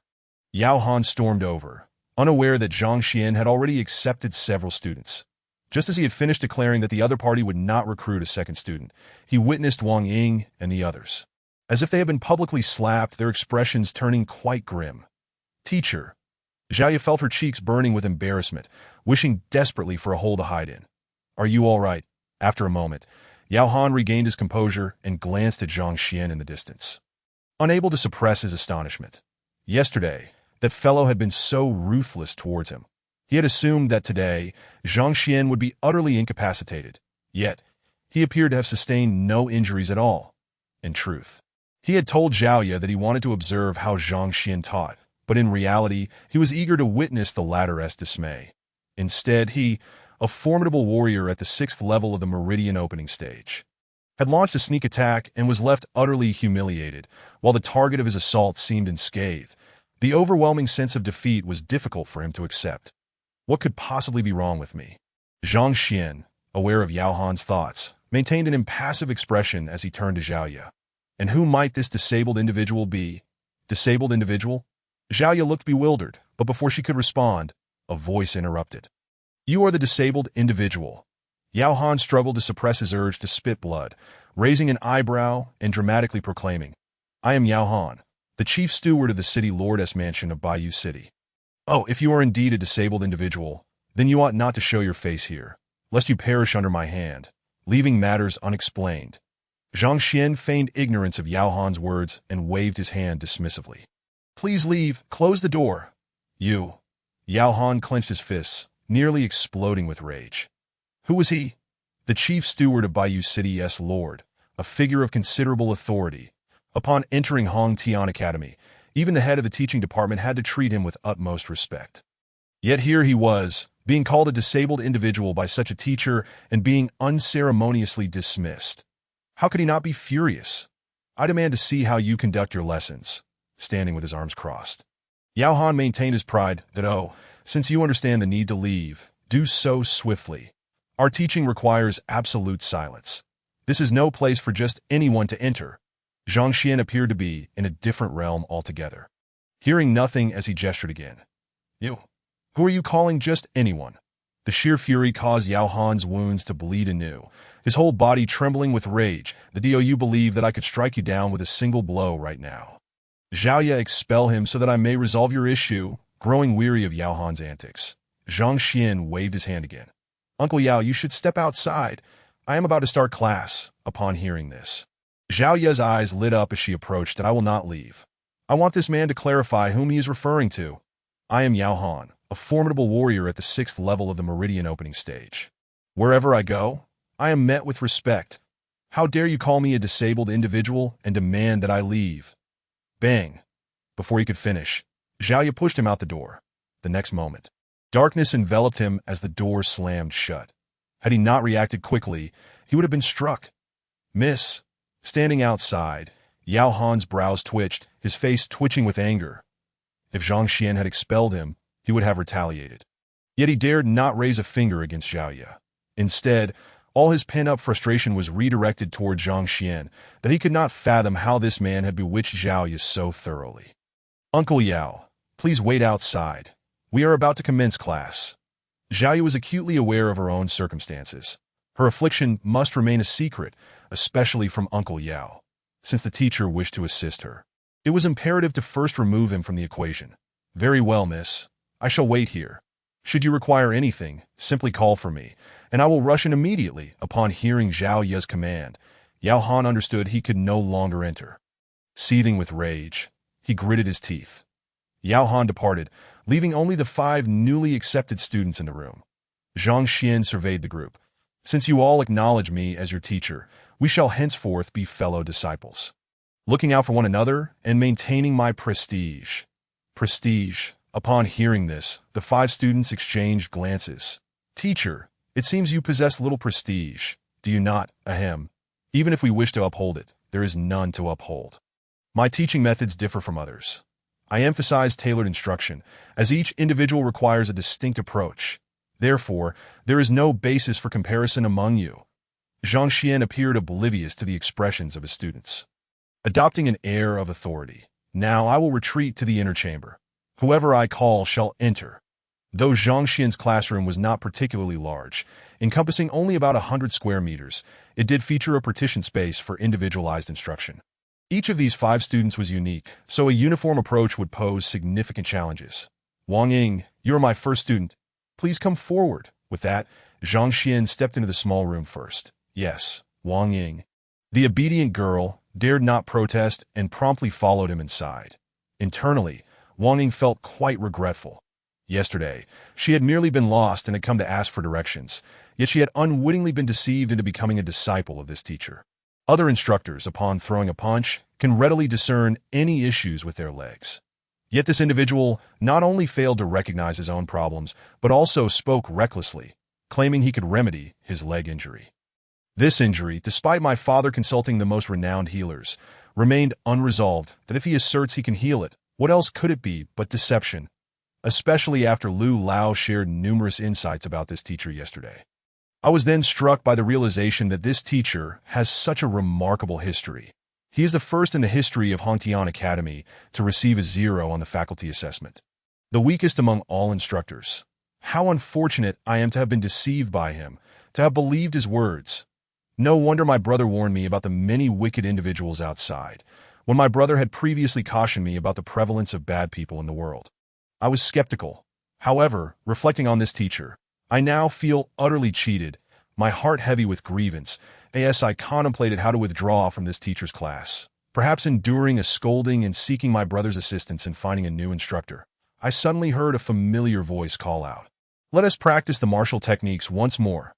Yao Han stormed over, unaware that Zhang Xuan had already accepted several students. Just as he had finished declaring that the other party would not recruit a second student, he witnessed Wang Ying and the others. As if they had been publicly slapped, their expressions turning quite grim. Teacher. Zhao felt her cheeks burning with embarrassment, wishing desperately for a hole to hide in. Are you all right? After a moment, Yao Han regained his composure and glanced at Zhang Xuan in the distance, unable to suppress his astonishment. Yesterday, that fellow had been so ruthless towards him. He had assumed that today, Zhang Xuan would be utterly incapacitated. Yet, he appeared to have sustained no injuries at all. In truth, he had told Zhao Ye that he wanted to observe how Zhang Xuan taught, but in reality, he was eager to witness the latter's dismay. Instead, he, a formidable warrior at the 6th level of the Meridian opening stage, had launched a sneak attack and was left utterly humiliated, while the target of his assault seemed unscathed. The overwhelming sense of defeat was difficult for him to accept. What could possibly be wrong with me? Zhang Xuan, aware of Yao Han's thoughts, maintained an impassive expression as he turned to Zhao Ye. And who might this disabled individual be? Disabled individual? Zhao Ye looked bewildered, but before she could respond, a voice interrupted. You are the disabled individual. Yao Han struggled to suppress his urge to spit blood, raising an eyebrow and dramatically proclaiming, I am Yao Han, the chief steward of the city lordess mansion of Bayou City. Oh, if you are indeed a disabled individual, then you ought not to show your face here, lest you perish under my hand, leaving matters unexplained. Zhang Xuan feigned ignorance of Yao Han's words and waved his hand dismissively. Please leave, close the door. You. Yao Han clenched his fists, nearly exploding with rage. Who was he? The chief steward of Bayou City's lord, a figure of considerable authority. Upon entering Hong Tian Academy, even the head of the teaching department had to treat him with utmost respect. Yet here he was, being called a disabled individual by such a teacher and being unceremoniously dismissed. How could he not be furious? I demand to see how you conduct your lessons, standing with his arms crossed. Yao Han maintained his pride that, since you understand the need to leave, do so swiftly. Our teaching requires absolute silence. This is no place for just anyone to enter. Zhang Xuan appeared to be in a different realm altogether. Hearing nothing as he gestured again. You. Who are you calling just anyone? The sheer fury caused Yao Han's wounds to bleed anew, his whole body trembling with rage. You believe that I could strike you down with a single blow right now. Zhao Ye, expel him so that I may resolve your issue. Growing weary of Yao Han's antics, Zhang Xuan waved his hand again. Uncle Yao, you should step outside. I am about to start class. Upon hearing this, Zhao Ye's eyes lit up as she approached, and I will not leave. I want this man to clarify whom he is referring to. I am Yao Han, a formidable warrior at the 6th level of the Meridian opening stage. Wherever I go, I am met with respect. How dare you call me a disabled individual and demand that I leave? Bang! Before he could finish, Zhao Ye pushed him out the door. The next moment, darkness enveloped him as the door slammed shut. Had he not reacted quickly, he would have been struck. Miss. Standing outside, Yao Han's brows twitched, his face twitching with anger. If Zhang Xuan had expelled him, he would have retaliated. Yet he dared not raise a finger against Zhao Ye. Instead, all his pent-up frustration was redirected toward Zhang Xuan, that he could not fathom how this man had bewitched Zhao Ye so thoroughly. Uncle Yao, please wait outside. We are about to commence class. Zhao Ye was acutely aware of her own circumstances. Her affliction must remain a secret, especially from Uncle Yao, since the teacher wished to assist her. It was imperative to first remove him from the equation. Very well, miss. I shall wait here. Should you require anything, simply call for me, and I will rush in immediately. Upon hearing Zhao Ye's command, Yao Han understood he could no longer enter. Seething with rage, he gritted his teeth. Yao Han departed, leaving only the 5 newly accepted students in the room. Zhang Xuan surveyed the group. Since you all acknowledge me as your teacher, we shall henceforth be fellow disciples. Looking out for one another and maintaining my prestige. Prestige. Upon hearing this, the 5 students exchanged glances. Teacher, it seems you possess little prestige, do you not? Ahem. Even if we wish to uphold it, there is none to uphold. My teaching methods differ from others. I emphasize tailored instruction, as each individual requires a distinct approach. Therefore, there is no basis for comparison among you. Zhang Xuan appeared oblivious to the expressions of his students. Adopting an air of authority, "Now I will retreat to the inner chamber. Whoever I call shall enter." Though Zhang Xian's classroom was not particularly large, encompassing only about 100 square meters, it did feature a partition space for individualized instruction. Each of these 5 students was unique, so a uniform approach would pose significant challenges. "Wang Ying, you are my first student. Please come forward." With that, Zhang Xian stepped into the small room first. "Yes, Wang Ying." The obedient girl dared not protest and promptly followed him inside. Internally, Wang Ying felt quite regretful. Yesterday, she had merely been lost and had come to ask for directions, yet she had unwittingly been deceived into becoming a disciple of this teacher. Other instructors, upon throwing a punch, can readily discern any issues with their legs. Yet this individual not only failed to recognize his own problems, but also spoke recklessly, claiming he could remedy his leg injury. This injury, despite my father consulting the most renowned healers, remained unresolved, that if he asserts he can heal it, what else could it be but deception? Especially after Lu Lao shared numerous insights about this teacher yesterday. I was then struck by the realization that this teacher has such a remarkable history. He is the first in the history of Hongtian Academy to receive a 0 on the faculty assessment. The weakest among all instructors. How unfortunate I am to have been deceived by him, to have believed his words. No wonder my brother warned me about the many wicked individuals outside, when my brother had previously cautioned me about the prevalence of bad people in the world. I was skeptical. However, reflecting on this teacher, I now feel utterly cheated, my heart heavy with grievance, as I contemplated how to withdraw from this teacher's class. Perhaps enduring a scolding and seeking my brother's assistance in finding a new instructor, I suddenly heard a familiar voice call out, "Let us practice the martial techniques once more."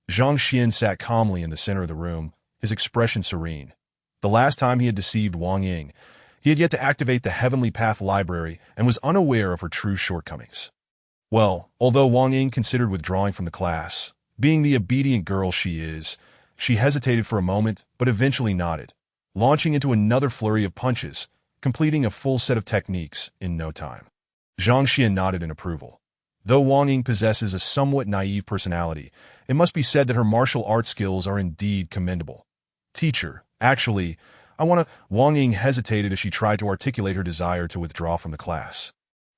Zhang Xian sat calmly in the center of the room, his expression serene. The last time he had deceived Wang Ying, he had yet to activate the Heavenly Path Library and was unaware of her true shortcomings. Well, although Wang Ying considered withdrawing from the class, being the obedient girl she is, she hesitated for a moment, but eventually nodded, launching into another flurry of punches, completing a full set of techniques in no time. Zhang Xian nodded in approval. Though Wang Ying possesses a somewhat naive personality, it must be said that her martial arts skills are indeed commendable. "Teacher, actually, Wang Ying hesitated as she tried to articulate her desire to withdraw from the class.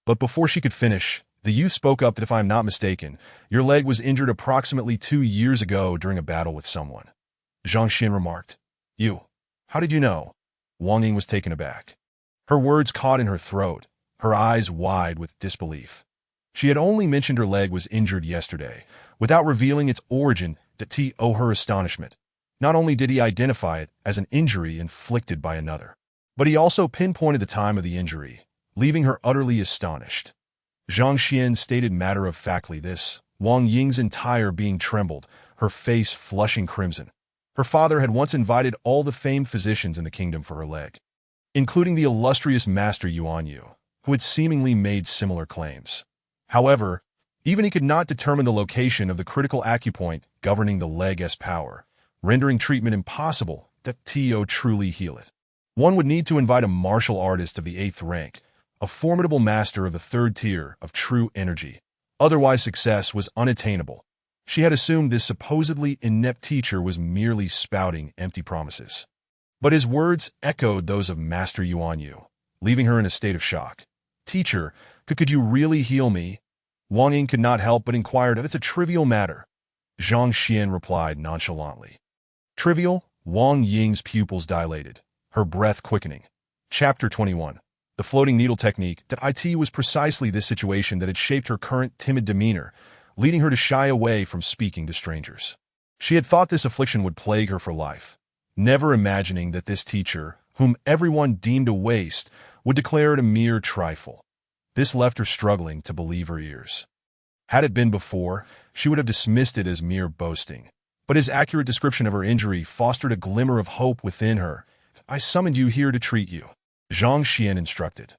But before she could finish, the youth spoke up that if I am not mistaken, your leg was injured approximately 2 years ago during a battle with someone. Zhang Xian remarked. "You? How did you know?" Wang Ying was taken aback. Her words caught in her throat, her eyes wide with disbelief. She had only mentioned her leg was injured yesterday, without revealing its origin to her astonishment. Not only did he identify it as an injury inflicted by another, but he also pinpointed the time of the injury, leaving her utterly astonished. Zhang Xian stated matter-of-factly this, Wang Ying's entire being trembled, her face flushing crimson. Her father had once invited all the famed physicians in the kingdom for her leg, including the illustrious Master Yuan Yu, who had seemingly made similar claims. However, even he could not determine the location of the critical acupoint governing the leg's power, rendering treatment impossible that truly heal it. One would need to invite a martial artist of the 8th rank, a formidable master of the 3rd tier of true energy. Otherwise success was unattainable. She had assumed this supposedly inept teacher was merely spouting empty promises. But his words echoed those of Master Yuan Yu, leaving her in a state of shock. "Teacher, could you really heal me?" Wang Ying could not help but inquired if it's a trivial matter. Zhang Xian replied nonchalantly. Trivial? Wang Ying's pupils dilated, her breath quickening. Chapter 21. The floating needle technique. It was precisely this situation that had shaped her current timid demeanor, leading her to shy away from speaking to strangers. She had thought this affliction would plague her for life, never imagining that this teacher, whom everyone deemed a waste, would declare it a mere trifle. This left her struggling to believe her ears. Had it been before, she would have dismissed it as mere boasting. But his accurate description of her injury fostered a glimmer of hope within her. "I summoned you here to treat you," Zhang Xian instructed.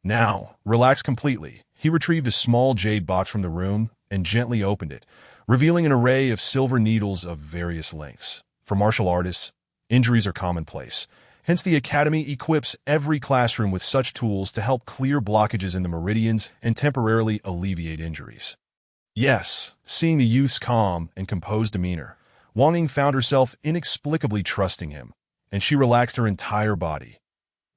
"Now, relax completely." He retrieved a small jade box from the room and gently opened it, revealing an array of silver needles of various lengths. For martial artists, injuries are commonplace. Hence, the Academy equips every classroom with such tools to help clear blockages in the meridians and temporarily alleviate injuries. Yes, seeing the youth's calm and composed demeanor, Wang Ying found herself inexplicably trusting him, and she relaxed her entire body.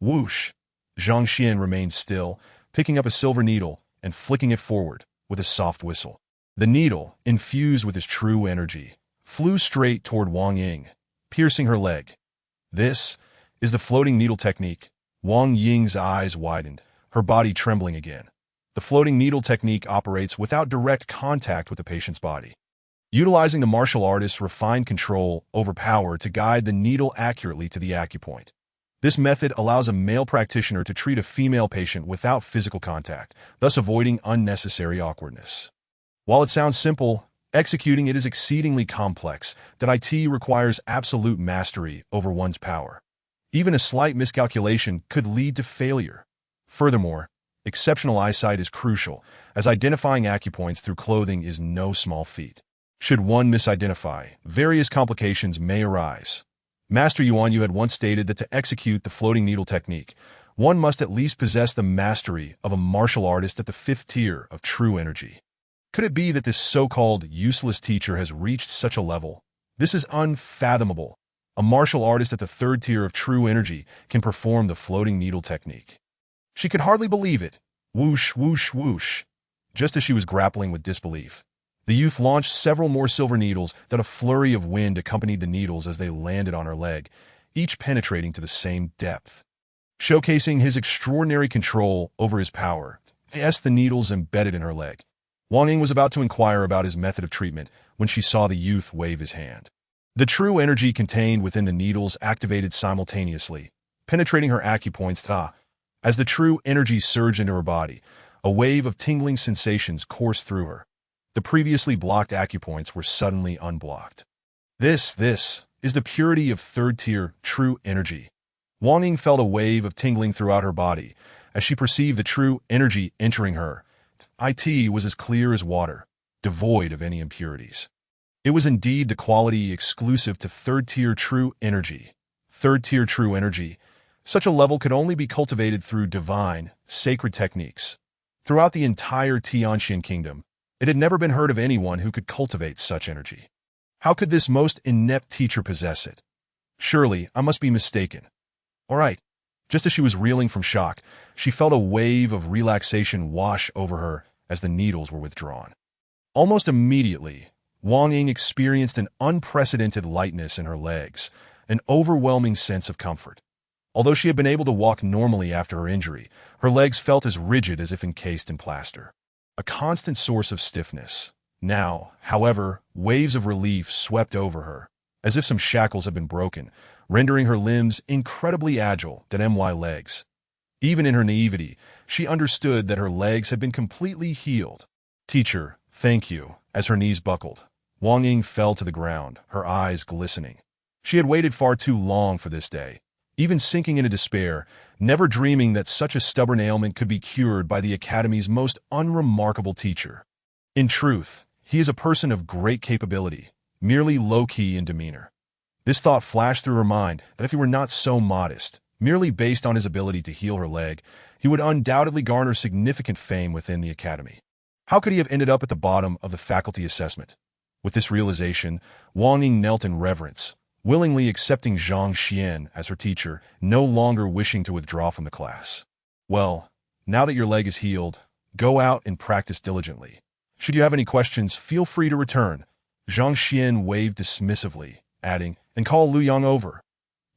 Whoosh! Zhang Xuan remained still, picking up a silver needle and flicking it forward with a soft whistle. The needle, infused with his true energy, flew straight toward Wang Ying, piercing her leg. This is the floating needle technique. Wang Ying's eyes widened, her body trembling again. The floating needle technique operates without direct contact with the patient's body, utilizing the martial artist's refined control over power to guide the needle accurately to the acupoint. This method allows a male practitioner to treat a female patient without physical contact, thus avoiding unnecessary awkwardness. While it sounds simple, executing it is exceedingly complex. That it requires absolute mastery over one's power. Even a slight miscalculation could lead to failure. Furthermore, exceptional eyesight is crucial, as identifying acupoints through clothing is no small feat. Should one misidentify, various complications may arise. Master Yuan Yu had once stated that to execute the floating needle technique, one must at least possess the mastery of a martial artist at the 5th tier of true energy. Could it be that this so-called useless teacher has reached such a level? This is unfathomable. A martial artist at the 3rd tier of true energy can perform the floating needle technique. She could hardly believe it. Whoosh, whoosh, whoosh. Just as she was grappling with disbelief, the youth launched several more silver needles. That a flurry of wind accompanied the needles as they landed on her leg, each penetrating to the same depth. Showcasing his extraordinary control over his power, the needles embedded in her leg. Wang Ying was about to inquire about his method of treatment when she saw the youth wave his hand. The true energy contained within the needles activated simultaneously, penetrating her acupoints. As the true energy surged into her body, a wave of tingling sensations coursed through her. The previously blocked acupoints were suddenly unblocked. This is the purity of 3rd tier true energy. Wang Ying felt a wave of tingling throughout her body as she perceived the true energy entering her. It was as clear as water, devoid of any impurities. It was indeed the quality exclusive to 3rd tier true energy. 3rd tier true energy. Such a level could only be cultivated through divine, sacred techniques. Throughout the entire Tianxian kingdom, it had never been heard of anyone who could cultivate such energy. How could this most inept teacher possess it? Surely, I must be mistaken. All right. Just as she was reeling from shock, she felt a wave of relaxation wash over her as the needles were withdrawn. Almost immediately, Wang Ying experienced an unprecedented lightness in her legs, an overwhelming sense of comfort. Although she had been able to walk normally after her injury, her legs felt as rigid as if encased in plaster. A constant source of stiffness. Now, however, waves of relief swept over her, as if some shackles had been broken, rendering her limbs incredibly agile. Legs. Even in her naivety, she understood that her legs had been completely healed. Teacher, thank you. As her knees buckled, Wang Ying fell to the ground, her eyes glistening. She had waited far too long for this day, even sinking into despair, never dreaming that such a stubborn ailment could be cured by the Academy's most unremarkable teacher. In truth, he is a person of great capability, merely low-key in demeanor. This thought flashed through her mind that if he were not so modest, merely based on his ability to heal her leg, he would undoubtedly garner significant fame within the Academy. How could he have ended up at the bottom of the faculty assessment? With this realization, Wang Ying knelt in reverence, willingly accepting Zhang Xuan as her teacher, no longer wishing to withdraw from the class. Well, now that your leg is healed, go out and practice diligently. Should you have any questions, feel free to return. Zhang Xuan waved dismissively, adding, and call Lu Yang over.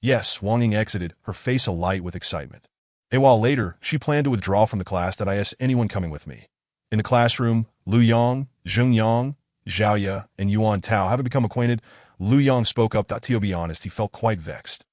Yes, Wang Ying exited, her face alight with excitement. A while later, she planned to withdraw from the class. I asked anyone coming with me. In the classroom, Lu Yang, Zheng Yang, Zhao Ye, and Yuan Tao having become acquainted, Lu Yang spoke up. To be honest, he felt quite vexed.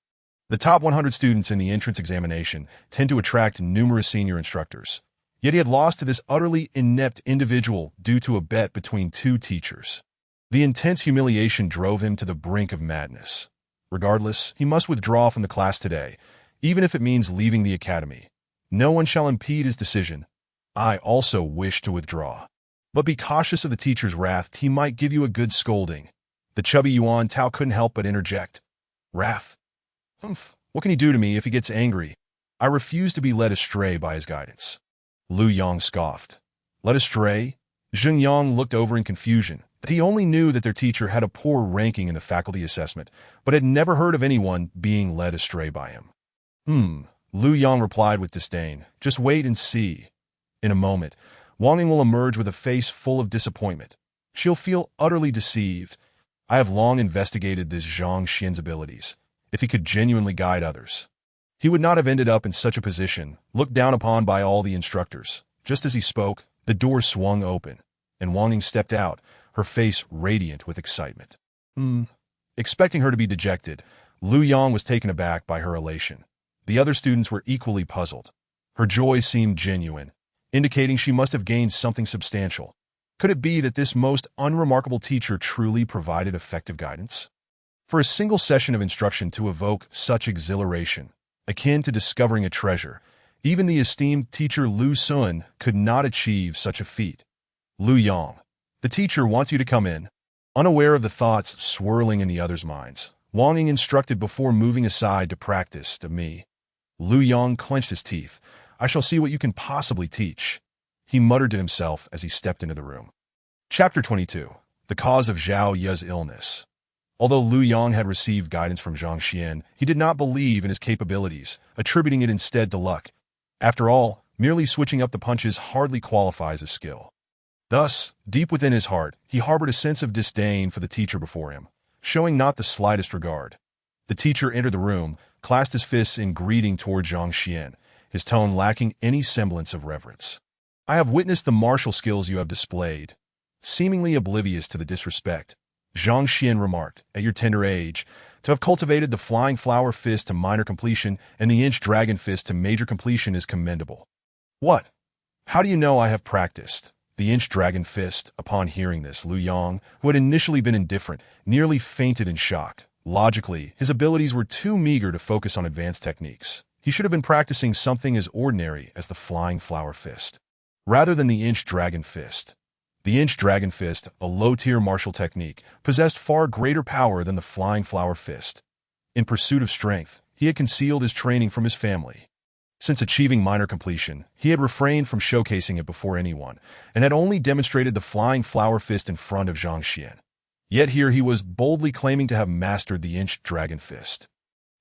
The top 100 students in the entrance examination tend to attract numerous senior instructors. Yet he had lost to this utterly inept individual due to a bet between 2 teachers. The intense humiliation drove him to the brink of madness. Regardless, he must withdraw from the class today, even if it means leaving the academy. No one shall impede his decision. I also wish to withdraw. But be cautious of the teacher's wrath. He might give you a good scolding. The chubby Yuan Tao couldn't help but interject. Wrath? What can he do to me if he gets angry? I refuse to be led astray by his guidance. Lu Yang scoffed. Led astray? Zheng Yang looked over in confusion, He only knew that their teacher had a poor ranking in the faculty assessment, but had never heard of anyone being led astray by him. Lu Yang replied with disdain. Just wait and see. In a moment, Wang Ying will emerge with a face full of disappointment. She'll feel utterly deceived. I have long investigated this Zhang Xuan's abilities. If he could genuinely guide others, he would not have ended up in such a position, looked down upon by all the instructors. Just as he spoke, the door swung open, and Wang Ying stepped out, her face radiant with excitement. Expecting her to be dejected, Lu Yang was taken aback by her elation. The other students were equally puzzled. Her joy seemed genuine, indicating she must have gained something substantial. Could it be that this most unremarkable teacher truly provided effective guidance? For a single session of instruction to evoke such exhilaration, akin to discovering a treasure, even the esteemed teacher Lu Sun could not achieve such a feat. Lu Yang, the teacher wants you to come in. Unaware of the thoughts swirling in the others' minds, Wang Ying instructed before moving aside to practice to me. Lu Yang clenched his teeth. I shall see what you can possibly teach, he muttered to himself as he stepped into the room. Chapter 22. The Cause of Zhao Ye's Illness. Although Lu Yang had received guidance from Zhang Xuan, he did not believe in his capabilities, attributing it instead to luck. After all, merely switching up the punches hardly qualifies as skill. Thus, deep within his heart, he harbored a sense of disdain for the teacher before him, showing not the slightest regard. The teacher entered the room, clasped his fists in greeting toward Zhang Xuan, his tone lacking any semblance of reverence. I have witnessed the martial skills you have displayed. Seemingly oblivious to the disrespect, Zhang Xuan remarked, at your tender age, to have cultivated the flying flower fist to minor completion and the inch dragon fist to major completion is commendable. What? How do you know I have practiced the inch dragon fist? Upon hearing this, Lu Yang, who had initially been indifferent, nearly fainted in shock. Logically, his abilities were too meager to focus on advanced techniques. He should have been practicing something as ordinary as the flying flower fist, rather than the inch dragon fist. The inch dragon fist, a low-tier martial technique, possessed far greater power than the flying flower fist. In pursuit of strength, he had concealed his training from his family. Since achieving minor completion, he had refrained from showcasing it before anyone, and had only demonstrated the flying flower fist in front of Zhang Xuan. Yet here he was boldly claiming to have mastered the inch dragon fist.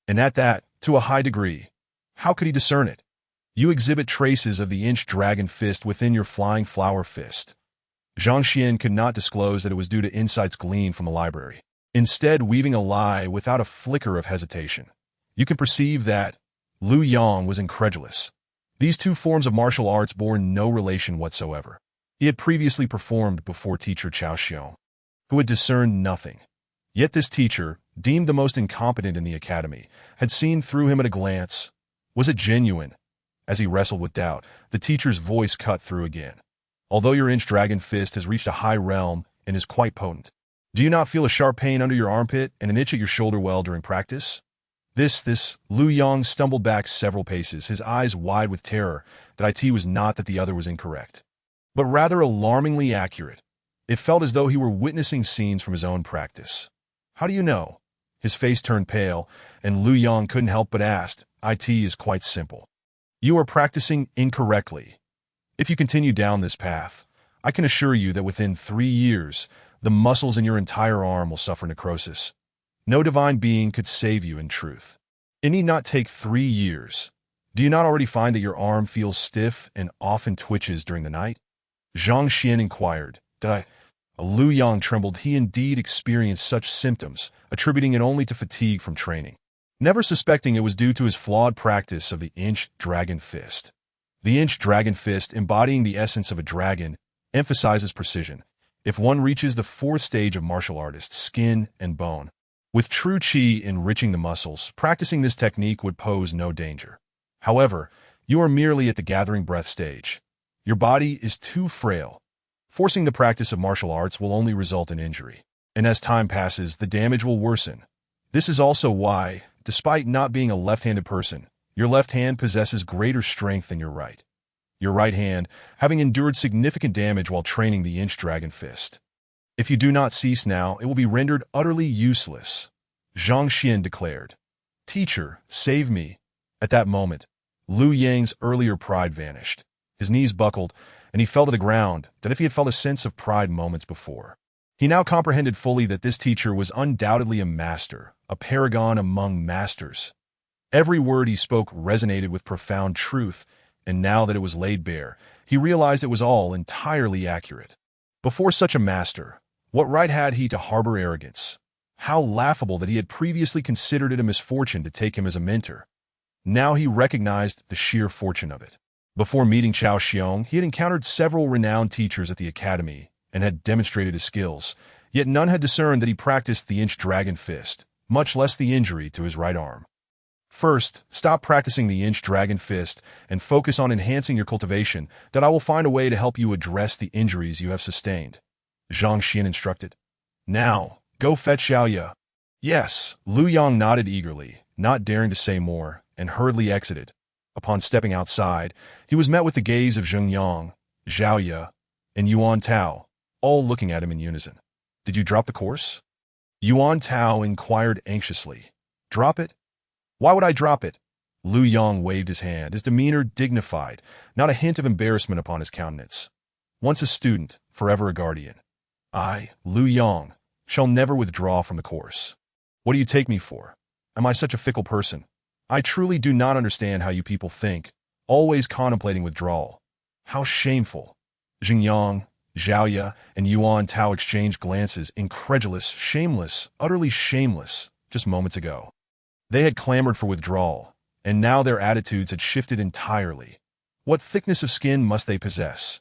And at that, to a high degree. How could he discern it? You exhibit traces of the inch dragon fist within your flying flower fist. Zhang Xuan could not disclose that it was due to insights gleaned from the library, instead weaving a lie without a flicker of hesitation. You can perceive that Lu Yang was incredulous. These two forms of martial arts bore no relation whatsoever. He had previously performed before teacher Cao Xiong, who had discerned nothing. Yet this teacher, deemed the most incompetent in the academy, had seen through him at a glance. Was it genuine? As he wrestled with doubt, the teacher's voice cut through again. Although your inch dragon fist has reached a high realm and is quite potent, do you not feel a sharp pain under your armpit and an itch at your shoulder well during practice? Lu Yang stumbled back several paces, his eyes wide with terror. That it was not that the other was incorrect, but rather alarmingly accurate. It felt as though he were witnessing scenes from his own practice. How do you know? His face turned pale, and Lu Yang couldn't help but ask. It is quite simple. You are practicing incorrectly. If you continue down this path, I can assure you that within 3 years, the muscles in your entire arm will suffer necrosis. No divine being could save you in truth. It need not take 3 years. Do you not already find that your arm feels stiff and often twitches during the night? Zhang Xuan inquired. Lu Yang trembled. He indeed experienced such symptoms, attributing it only to fatigue from training, never suspecting it was due to his flawed practice of the inch dragon fist. The inch dragon fist, embodying the essence of a dragon, emphasizes precision. If one reaches the 4th stage of martial artist, skin and bone, with true qi enriching the muscles, practicing this technique would pose no danger. However, you are merely at the gathering breath stage. Your body is too frail. Forcing the practice of martial arts will only result in injury, and as time passes, the damage will worsen. This is also why, despite not being a left-handed person, your left hand possesses greater strength than your right. Your right hand, having endured significant damage while training the inch dragon fist. If you do not cease now, it will be rendered utterly useless, Zhang Xuan declared. Teacher, save me. At that moment, Lu Yang's earlier pride vanished. His knees buckled, and he fell to the ground, that if he had felt a sense of pride moments before. He now comprehended fully that this teacher was undoubtedly a master, a paragon among masters. Every word he spoke resonated with profound truth, and now that it was laid bare, he realized it was all entirely accurate. Before such a master, what right had he to harbor arrogance? How laughable that he had previously considered it a misfortune to take him as a mentor. Now he recognized the sheer fortune of it. Before meeting Zhang Xuan, he had encountered several renowned teachers at the academy and had demonstrated his skills, yet none had discerned that he practiced the inch dragon fist, much less the injury to his right arm. First, stop practicing the inch dragon fist and focus on enhancing your cultivation, that I will find a way to help you address the injuries you have sustained, Zhang Xuan instructed. Now, go fetch Xiaoya. Yes, Lu Yang nodded eagerly, not daring to say more, and hurriedly exited. Upon stepping outside, he was met with the gaze of Zheng Yang, Xiaoya, and Yuan Tao, all looking at him in unison. Did you drop the course? Yuan Tao inquired anxiously. Drop it? Why would I drop it? Lu Yang waved his hand, his demeanor dignified, not a hint of embarrassment upon his countenance. Once a student, forever a guardian. I, Lu Yang, shall never withdraw from the course. What do you take me for? Am I such a fickle person? I truly do not understand how you people think, always contemplating withdrawal. How shameful. Zheng Yang, Xiaoya, and Yuan Tao exchanged glances, incredulous, shameless, utterly shameless, just moments ago. They had clamored for withdrawal, and now their attitudes had shifted entirely. What thickness of skin must they possess?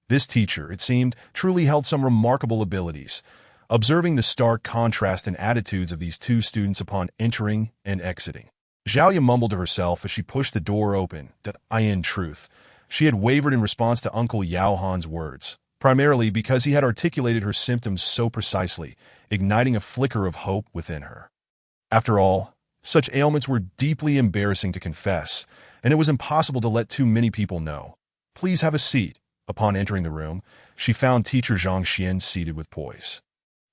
This teacher, it seemed, truly held some remarkable abilities. Observing the stark contrast in attitudes of these two students upon entering and exiting, Xiaoya mumbled to herself as she pushed the door open that, in truth, she had wavered in response to Uncle Yao Han's words, primarily because he had articulated her symptoms so precisely, igniting a flicker of hope within her. After all, such ailments were deeply embarrassing to confess, and it was impossible to let too many people know. Please have a seat. Upon entering the room, she found Teacher Zhang Xuan seated with poise.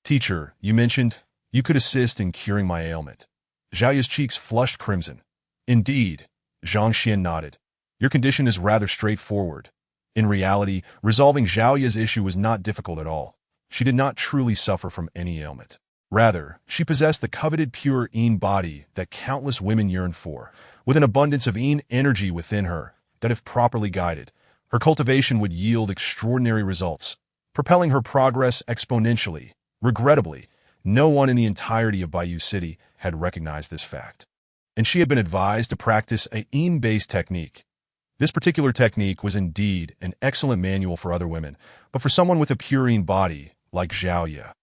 Teacher, you mentioned you could assist in curing my ailment. Xiaoya's cheeks flushed crimson. Indeed, Zhang Xuan nodded. Your condition is rather straightforward. In reality, resolving Xiaoya's issue was not difficult at all. She did not truly suffer from any ailment. Rather, she possessed the coveted pure Yin body that countless women yearn for, with an abundance of Yin energy within her that, if properly guided, her cultivation would yield extraordinary results, propelling her progress exponentially. Regrettably, no one in the entirety of Bayou City had recognized this fact, and she had been advised to practice a Yin-based technique. This particular technique was indeed an excellent manual for other women, but for someone with a pure Yin body like Xiaoya,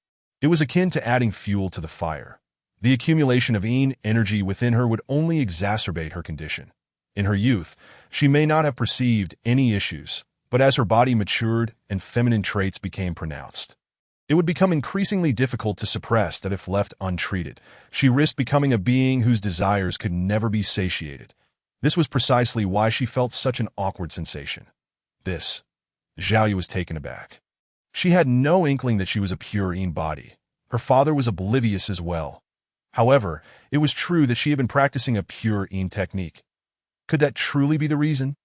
it was akin to adding fuel to the fire. The accumulation of Yin energy within her would only exacerbate her condition. In her youth, she may not have perceived any issues, but as her body matured and feminine traits became pronounced, it would become increasingly difficult to suppress that if left untreated. She risked becoming a being whose desires could never be satiated. This was precisely why she felt such an awkward sensation. Xiaoya was taken aback. She had no inkling that she was a pure Yin body. Her father was oblivious as well. However, it was true that she had been practicing a pure Yin technique. Could that truly be the reason?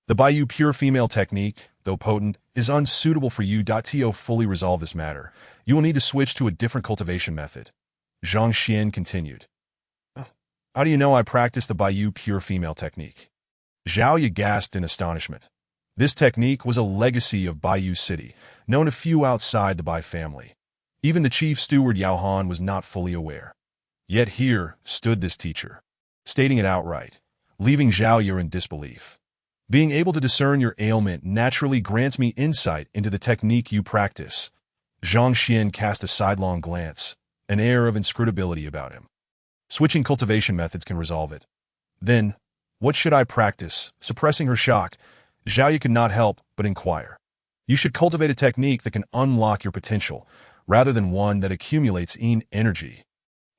The Bayou pure female technique, though potent, is unsuitable for you. To fully resolve this matter, you will need to switch to a different cultivation method. Zhang Xuan continued. How do you know I practice the Bayou pure female technique? Xiaoya gasped in astonishment. This technique was a legacy of Bayou City, known to few outside the Bai family. Even the chief steward Yao Han was not fully aware. Yet here stood this teacher, stating it outright, leaving Xiaoya in disbelief. Being able to discern your ailment naturally grants me insight into the technique you practice. Zhang Xuan cast a sidelong glance, an air of inscrutability about him. Switching cultivation methods can resolve it. Then, what should I practice? Suppressing her shock, Xiaoya could not help but inquire. You should cultivate a technique that can unlock your potential, rather than one that accumulates Yin energy.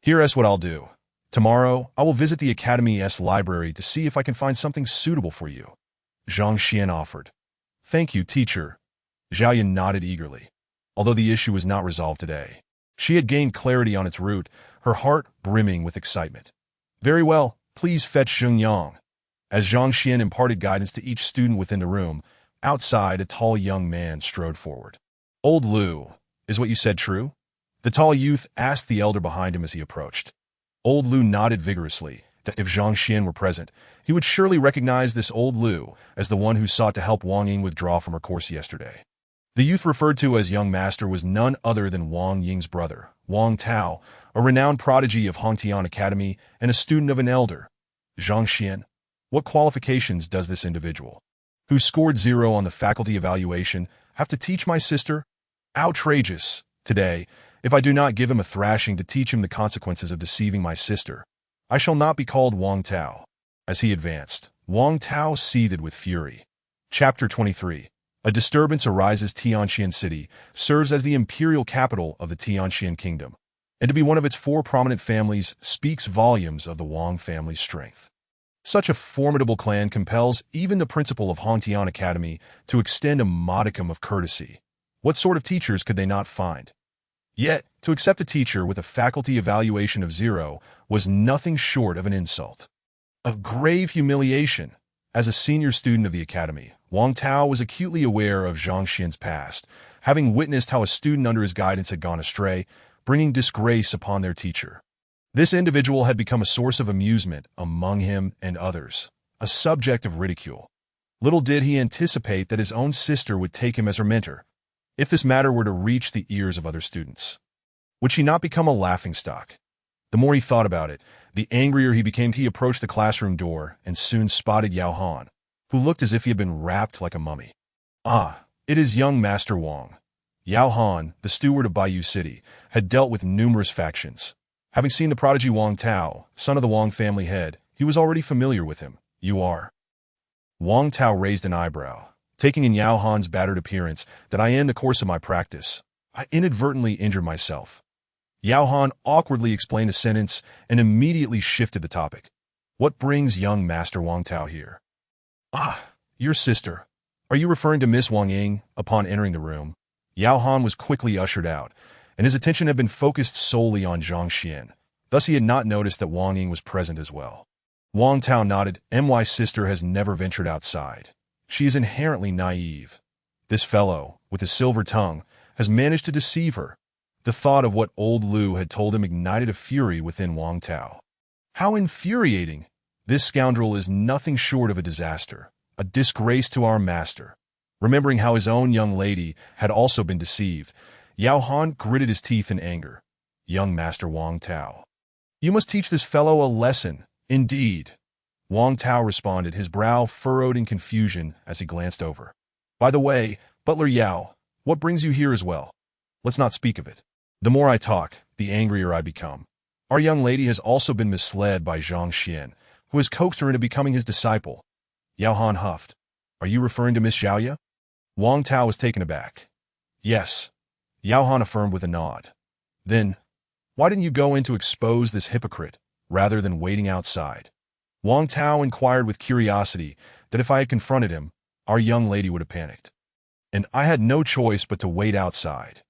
Here's what I'll do. Tomorrow, I will visit the Academy's library to see if I can find something suitable for you. Zhang Xuan offered. Thank you, teacher. Xiaoya nodded eagerly. Although the issue was not resolved today, she had gained clarity on its root, her heart brimming with excitement. Very well, please fetch Zheng Yang. As Zhang Xuan imparted guidance to each student within the room, outside a tall young man strode forward. Old Lu, is what you said true? The tall youth asked the elder behind him as he approached. Old Lu nodded vigorously. That if Zhang Xuan were present, he would surely recognize this old Lu as the one who sought to help Wang Ying withdraw from her course yesterday. The youth referred to as young master was none other than Wang Ying's brother, Wang Tao, a renowned prodigy of Hongtian Academy and a student of an elder. Zhang Xuan, what qualifications does this individual, who scored 0 on the faculty evaluation, have to teach my sister? Outrageous. Today, if I do not give him a thrashing to teach him the consequences of deceiving my sister, I shall not be called Wang Tao. As he advanced, Wang Tao seethed with fury. Chapter 23. A disturbance arises. Tianxian City serves as the imperial capital of the Tianxian Kingdom, and to be one of its 4 prominent families speaks volumes of the Wang family's strength. Such a formidable clan compels even the principal of Hongtian Academy to extend a modicum of courtesy. What sort of teachers could they not find? Yet, to accept a teacher with a faculty evaluation of 0 was nothing short of an insult. A grave humiliation. As a senior student of the academy, Wang Tao was acutely aware of Zhang Xuan's past, having witnessed how a student under his guidance had gone astray, bringing disgrace upon their teacher. This individual had become a source of amusement among him and others, a subject of ridicule. Little did he anticipate that his own sister would take him as her mentor. If this matter were to reach the ears of other students, would she not become a laughingstock? The more he thought about it, the angrier he became. He approached the classroom door and soon spotted Yao Han, who looked as if he had been wrapped like a mummy. Ah, it is young Master Wang. Yao Han, the steward of Baiyu City, had dealt with numerous factions. Having seen the prodigy Wang Tao, son of the Wang family head, he was already familiar with him. You are? Wang Tao raised an eyebrow, taking in Yao Han's battered appearance that I in the course of my practice, I inadvertently injured myself. Yao Han awkwardly explained a sentence and immediately shifted the topic. What brings young Master Wang Tao here? Ah, your sister. Are you referring to Miss Wang Ying? Upon entering the room, Yao Han was quickly ushered out, and his attention had been focused solely on Zhang Xuan. Thus he had not noticed that Wang Ying was present as well. Wang Tao nodded. My sister has never ventured outside. She is inherently naive. This fellow, with his silver tongue, has managed to deceive her. The thought of what old Lu had told him ignited a fury within Wang Tao. How infuriating! This scoundrel is nothing short of a disaster, a disgrace to our master. Remembering how his own young lady had also been deceived, Yao Han gritted his teeth in anger. Young Master Wang Tao, you must teach this fellow a lesson. Indeed. Wang Tao responded, his brow furrowed in confusion as he glanced over. By the way, Butler Yao, what brings you here as well? Let's not speak of it. The more I talk, the angrier I become. Our young lady has also been misled by Zhang Xuan, who has coaxed her into becoming his disciple. Yao Han huffed. Are you referring to Miss Xiaoya? Wang Tao was taken aback. Yes. Yao Han affirmed with a nod. Then, why didn't you go in to expose this hypocrite, rather than waiting outside? Wang Tao inquired with curiosity that if I had confronted him, our young lady would have panicked. And I had no choice but to wait outside.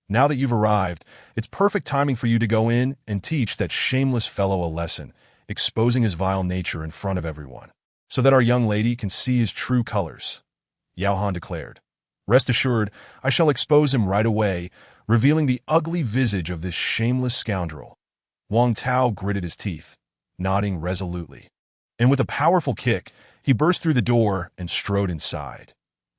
Now that you've arrived, it's perfect timing for you to go in and teach that shameless fellow a lesson, exposing his vile nature in front of everyone, so that our young lady can see his true colors. Yao Han declared. Rest assured, I shall expose him right away, revealing the ugly visage of this shameless scoundrel. Wang Tao gritted his teeth, nodding resolutely. And with a powerful kick, he burst through the door and strode inside.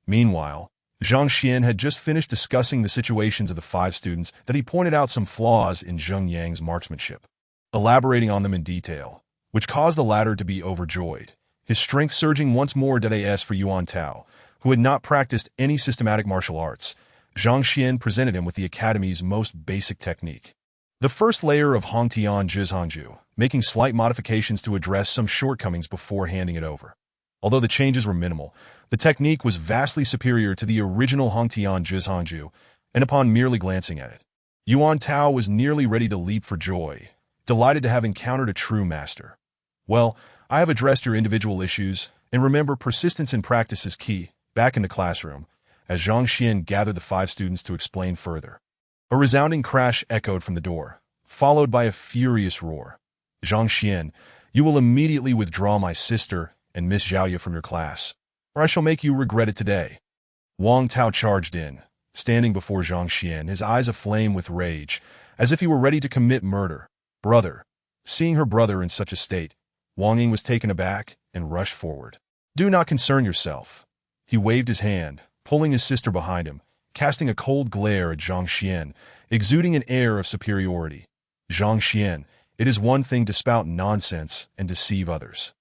Meanwhile, Zhang Xuan had just finished discussing the situations of the 5 students that he pointed out some flaws in Zheng Yang's marksmanship, elaborating on them in detail, which caused the latter to be overjoyed, his strength surging once more. As for Yuan Tao, who had not practiced any systematic martial arts, Zhang Xuan presented him with the academy's most basic technique. The first layer of Hongtian Zhizhangju, making slight modifications to address some shortcomings before handing it over. Although the changes were minimal, the technique was vastly superior to the original Hongtian Zhizhangju, and upon merely glancing at it, Yuan Tao was nearly ready to leap for joy, delighted to have encountered a true master. Well, I have addressed your individual issues, and remember, persistence in practice is key. Back in the classroom, as Zhang Xuan gathered the 5 students to explain further, a resounding crash echoed from the door, followed by a furious roar. Zhang Xuan, you will immediately withdraw my sister and Miss Xiaoya from your class, or I shall make you regret it today. Wang Tao charged in, standing before Zhang Xuan, his eyes aflame with rage, as if he were ready to commit murder. "Brother." Seeing her brother in such a state, Wang Ying was taken aback and rushed forward. "Do not concern yourself." He waved his hand, pulling his sister behind him, casting a cold glare at Zhang Xuan, exuding an air of superiority. "Zhang Xuan, it is one thing to spout nonsense and deceive others,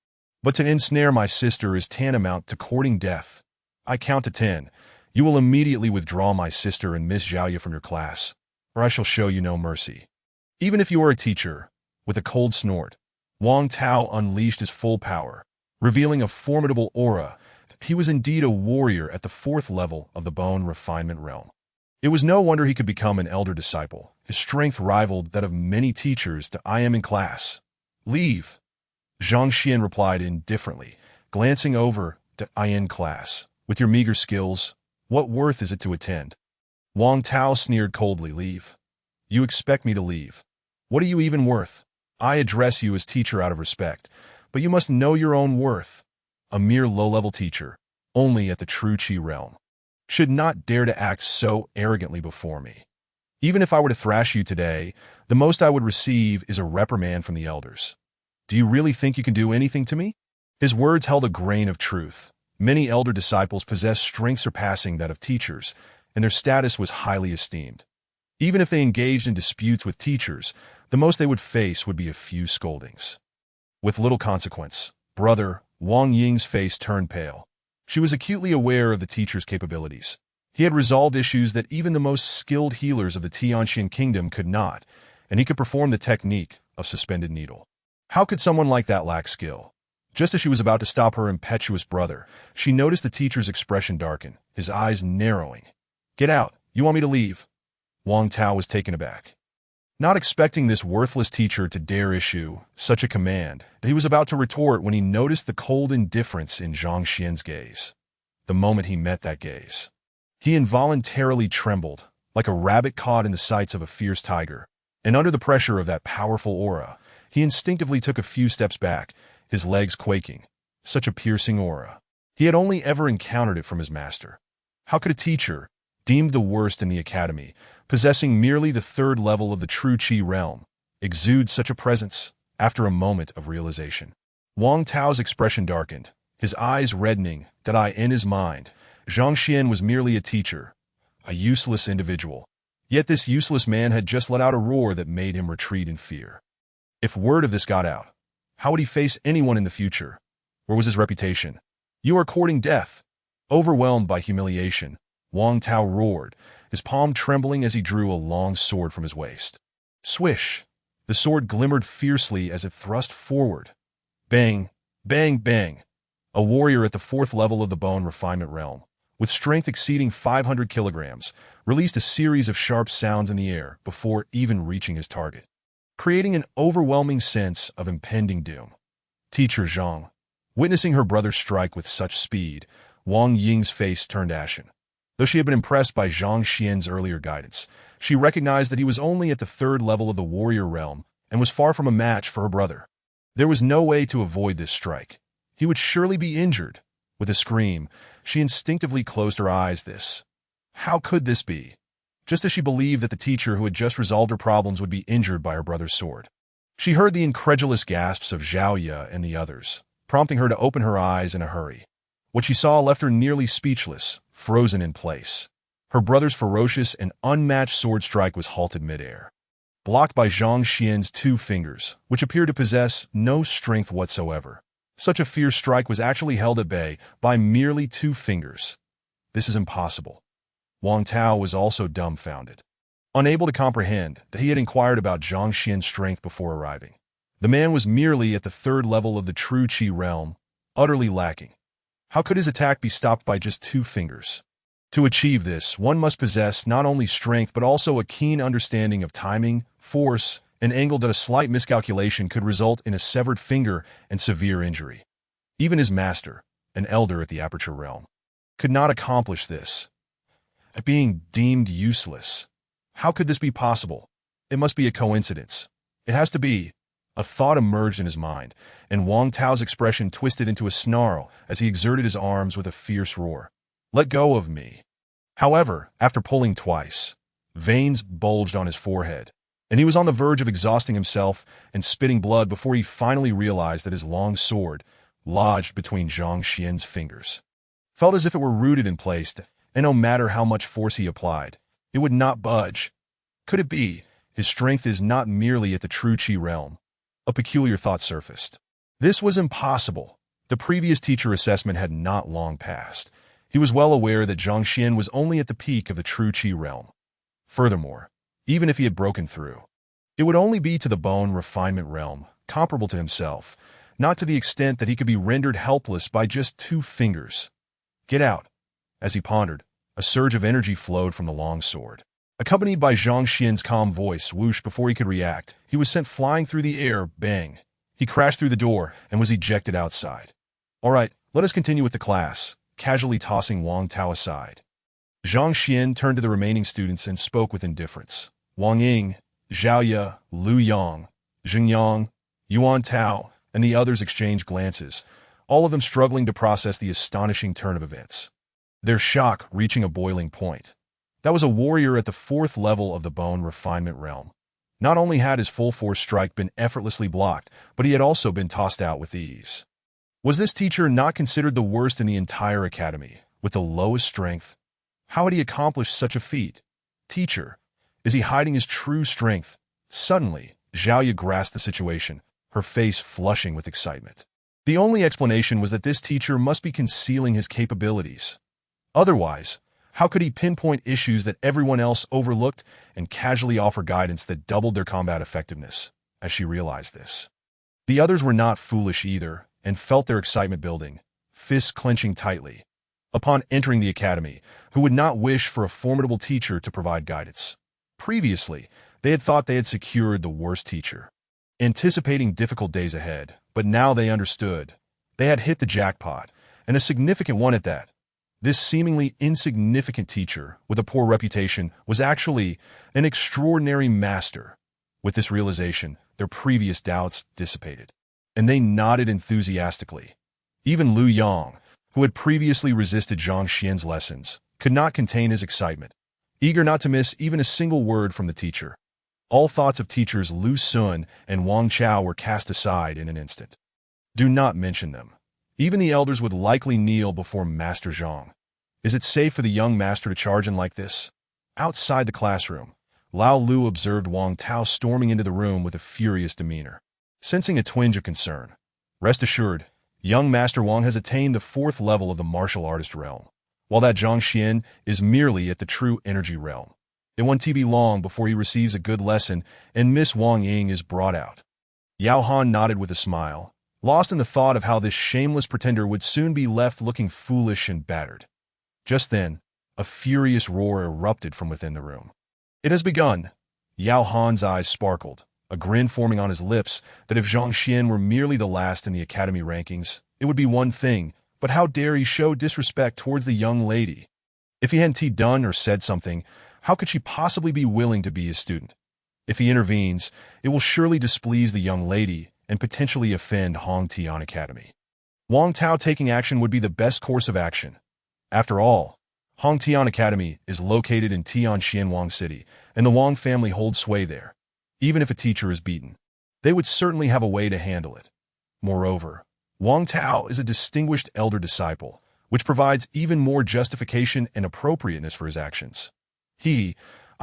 but to ensnare my sister is tantamount to courting death. I count to 10. You will immediately withdraw my sister and Miss Zhaoya from your class, or I shall show you no mercy." Even if you are a teacher, with a cold snort, Wang Tao unleashed his full power, revealing a formidable aura. He was indeed a warrior at the 4th level of the bone refinement realm. It was no wonder he could become an elder disciple. His strength rivaled that of many teachers to I am in class. "Leave," Zhang Xuan replied indifferently, glancing over to I in class. "With your meager skills, what worth is it to attend?" Wang Tao sneered coldly. "Leave? You expect me to leave? What are you even worth? I address you as teacher out of respect, but you must know your own worth. A mere low-level teacher, only at the true Qi realm, should not dare to act so arrogantly before me. Even if I were to thrash you today, the most I would receive is a reprimand from the elders. Do you really think you can do anything to me?" His words held a grain of truth. Many elder disciples possessed strength surpassing that of teachers, and their status was highly esteemed. Even if they engaged in disputes with teachers, the most they would face would be a few scoldings. With little consequence, brother, Wang Ying's face turned pale. She was acutely aware of the teacher's capabilities. He had resolved issues that even the most skilled healers of the Tianxian kingdom could not, and he could perform the technique of suspended needle. How could someone like that lack skill? Just as she was about to stop her impetuous brother, she noticed the teacher's expression darken, his eyes narrowing. "Get out! You want me to leave?" Wang Tao was taken aback. Not expecting this worthless teacher to dare issue such a command, he was about to retort when he noticed the cold indifference in Zhang Xuan's gaze. The moment he met that gaze, he involuntarily trembled, like a rabbit caught in the sights of a fierce tiger, and under the pressure of that powerful aura, he instinctively took a few steps back, his legs quaking. Such a piercing aura. He had only ever encountered it from his master. How could a teacher, deemed the worst in the academy, possessing merely the 3rd level of the true Qi realm, exude such a presence? After a moment of realization, Wang Tao's expression darkened, his eyes reddening. That in his mind, Zhang Xuan was merely a teacher, a useless individual. Yet this useless man had just let out a roar that made him retreat in fear. If word of this got out, how would he face anyone in the future? Where was his reputation? "You are courting death." Overwhelmed by humiliation, Wang Tao roared, his palm trembling as he drew a long sword from his waist. Swish! The sword glimmered fiercely as it thrust forward. Bang! Bang! Bang! A warrior at the 4th level of the bone refinement realm, with strength exceeding 500 kilograms, released a series of sharp sounds in the air before even reaching his target, creating an overwhelming sense of impending doom. Teacher Zhang. Witnessing her brother strike with such speed, Wang Ying's face turned ashen. Though she had been impressed by Zhang Xuan's earlier guidance, she recognized that he was only at the 3rd level of the warrior realm and was far from a match for her brother. There was no way to avoid this strike. He would surely be injured. With a scream, she instinctively closed her eyes. How could this be? Just as she believed that the teacher who had just resolved her problems would be injured by her brother's sword. She heard the incredulous gasps of Zhaoya and the others, prompting her to open her eyes in a hurry. What she saw left her nearly speechless, frozen in place. Her brother's ferocious and unmatched sword strike was halted midair, blocked by Zhang Xuan's 2 fingers, which appeared to possess no strength whatsoever. Such a fierce strike was actually held at bay by merely 2 fingers. This is impossible. Wang Tao was also dumbfounded, unable to comprehend that he had inquired about Zhang Xuan's strength before arriving. The man was merely at the 3rd level of the true Qi realm, utterly lacking. How could his attack be stopped by just 2 fingers? To achieve this, one must possess not only strength but also a keen understanding of timing, force, and angle that a slight miscalculation could result in a severed finger and severe injury. Even his master, an elder at the Aperture realm, could not accomplish this. At being deemed useless. How could this be possible? It must be a coincidence. It has to be. A thought emerged in his mind, and Wang Tao's expression twisted into a snarl as he exerted his arms with a fierce roar. "Let go of me." However, after pulling twice, veins bulged on his forehead, and he was on the verge of exhausting himself and spitting blood before he finally realized that his long sword, lodged between Zhang Xuan's fingers, felt as if it were rooted in place, and no matter how much force he applied, it would not budge. Could it be his strength is not merely at the true Qi realm? A peculiar thought surfaced. This was impossible. The previous teacher assessment had not long passed. He was well aware that Zhang Xuan was only at the peak of the true Qi realm. Furthermore, even if he had broken through, it would only be to the bone refinement realm, comparable to himself, not to the extent that he could be rendered helpless by just 2 fingers. Get out. As he pondered, a surge of energy flowed from the long sword. Accompanied by Zhang Xian's calm voice whoosh before he could react, he was sent flying through the air, bang. He crashed through the door and was ejected outside. All right, let us continue with the class, casually tossing Wang Tao aside. Zhang Xian turned to the remaining students and spoke with indifference. Wang Ying, Zhao Ye, Lu Yang, Jing Yang, Yuan Tao, and the others exchanged glances, all of them struggling to process the astonishing turn of events. Their shock reaching a boiling point. That was a warrior at the 4th level of the bone refinement realm. Not only had his full force strike been effortlessly blocked, but he had also been tossed out with ease. Was this teacher not considered the worst in the entire academy, with the lowest strength? How had he accomplished such a feat? Teacher, is he hiding his true strength? Suddenly, Zhao Ye grasped the situation, her face flushing with excitement. The only explanation was that this teacher must be concealing his capabilities. Otherwise, how could he pinpoint issues that everyone else overlooked and casually offer guidance that doubled their combat effectiveness, as she realized this? The others were not foolish either, and felt their excitement building, fists clenching tightly. Upon entering the academy, who would not wish for a formidable teacher to provide guidance? Previously, they had thought they had secured the worst teacher, anticipating difficult days ahead, but now they understood. They had hit the jackpot, and a significant one at that. This seemingly insignificant teacher, with a poor reputation, was actually an extraordinary master. With this realization, their previous doubts dissipated, and they nodded enthusiastically. Even Lu Yang, who had previously resisted Zhang Xian's lessons, could not contain his excitement, eager not to miss even a single word from the teacher. All thoughts of teachers Lu Sun and Wang Chao were cast aside in an instant. Do not mention them. Even the elders would likely kneel before Master Zhang. Is it safe for the young master to charge in like this? Outside the classroom, Lao Lu observed Wang Tao storming into the room with a furious demeanor. Sensing a twinge of concern, rest assured, young Master Wang has attained the 4th level of the martial artist realm, while that Zhang Xian is merely at the true energy realm. It won't be long before he receives a good lesson and Miss Wang Ying is brought out. Yao Han nodded with a smile, lost in the thought of how this shameless pretender would soon be left looking foolish and battered. Just then, a furious roar erupted from within the room. It has begun. Yao Han's eyes sparkled, a grin forming on his lips that if Zhang Xian were merely the last in the academy rankings, it would be one thing, but how dare he show disrespect towards the young lady? If he hadn't done or said something, how could she possibly be willing to be his student? If he intervenes, it will surely displease the young lady and potentially offend Hong Tian Academy. Wang Tao taking action would be the best course of action. After all, Hong Tian Academy is located in Tianxian Wang City, and the Wang family holds sway there. Even if a teacher is beaten, they would certainly have a way to handle it. Moreover, Wang Tao is a distinguished elder disciple, which provides even more justification and appropriateness for his actions. I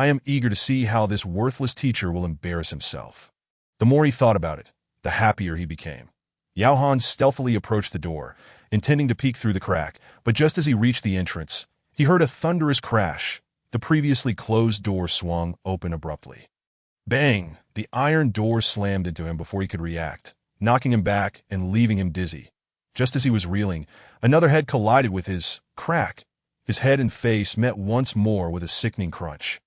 am eager to see how this worthless teacher will embarrass himself. The more he thought about it, the happier he became. Yao Han stealthily approached the door, intending to peek through the crack, but just as he reached the entrance, he heard a thunderous crash. The previously closed door swung open abruptly. Bang! The iron door slammed into him before he could react, knocking him back and leaving him dizzy. Just as he was reeling, another head collided with his crack. His head and face met once more with a sickening crunch,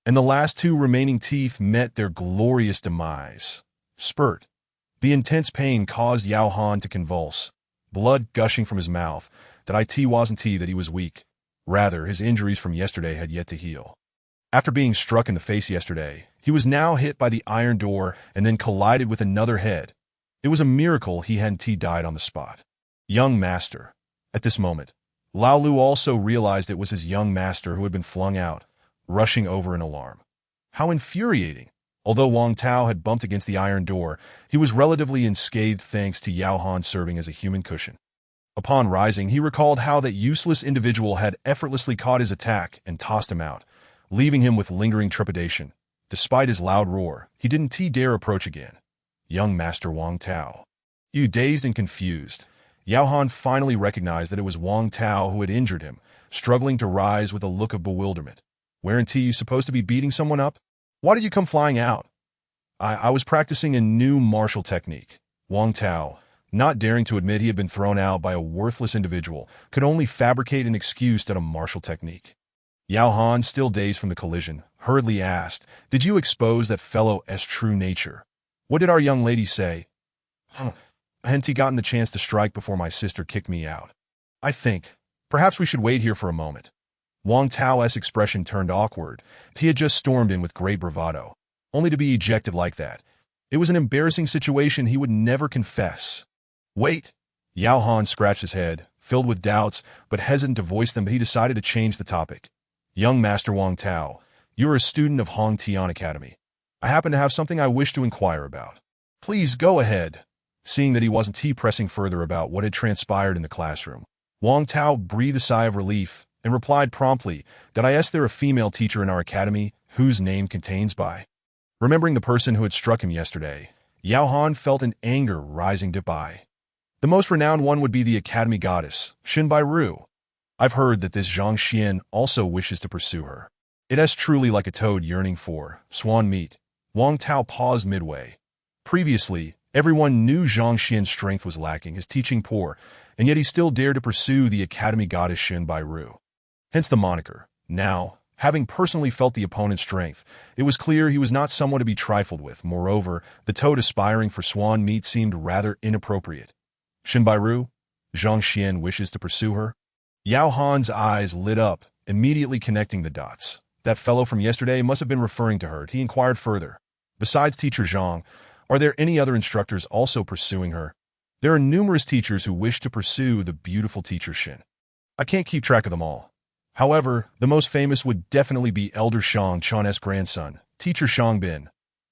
and the last 2 remaining teeth met their glorious demise. Spurt. The intense pain caused Yao Han to convulse, blood gushing from his mouth. That it wasn't that he was weak. Rather, his injuries from yesterday had yet to heal. After being struck in the face yesterday, he was now hit by the iron door and then collided with another head. It was a miracle he hadn't died on the spot. Young master. At this moment, Lao Lu also realized it was his young master who had been flung out, rushing over in alarm. How infuriating! Although Wang Tao had bumped against the iron door, he was relatively unscathed thanks to Yao Han serving as a human cushion. Upon rising, he recalled how that useless individual had effortlessly caught his attack and tossed him out, leaving him with lingering trepidation. Despite his loud roar, he didn't dare approach again. Young Master Wang Tao. You dazed and confused. Yao Han finally recognized that it was Wang Tao who had injured him, struggling to rise with a look of bewilderment. Weren't you supposed to be beating someone up? Why did you come flying out? I was practicing a new martial technique. Wang Tao, not daring to admit he had been thrown out by a worthless individual, could only fabricate an excuse that a martial technique. Yao Han, still dazed from the collision, hurriedly asked, "Did you expose that fellow's true nature? What did our young lady say?" Hadn't he gotten the chance to strike before my sister kicked me out? I think, perhaps we should wait here for a moment. Wang Tao's expression turned awkward. He had just stormed in with great bravado, only to be ejected like that. It was an embarrassing situation he would never confess. Wait. Yao Han scratched his head, filled with doubts, but hesitant to voice them. He decided to change the topic. Young Master Wang Tao, you are a student of Hong Tian Academy. I happen to have something I wish to inquire about. Please go ahead. Seeing that he wasn't pressing further about what had transpired in the classroom, Wang Tao breathed a sigh of relief and replied promptly that is there a female teacher in our academy whose name contains by. Remembering the person who had struck him yesterday, Yao Han felt an anger rising to Bai. The most renowned one would be the academy goddess, Xin Bai Ru. I've heard that this Zhang Xuan also wishes to pursue her. It is truly like a toad yearning for swan meat. Wang Tao paused midway. Previously, everyone knew Zhang Xuan's strength was lacking, his teaching poor, and yet he still dared to pursue the academy goddess Xin Bai Ru. Hence the moniker. Now, having personally felt the opponent's strength, it was clear he was not someone to be trifled with. Moreover, the toad aspiring for swan meat seemed rather inappropriate. Xin Bai Ru? Zhang Xuan wishes to pursue her? Yao Han's eyes lit up, immediately connecting the dots. That fellow from yesterday must have been referring to her. He inquired further. Besides teacher Zhang, are there any other instructors also pursuing her? There are numerous teachers who wish to pursue the beautiful teacher Xin. I can't keep track of them all. However, the most famous would definitely be Elder Zhang Xuan's grandson, teacher Zhang Bin.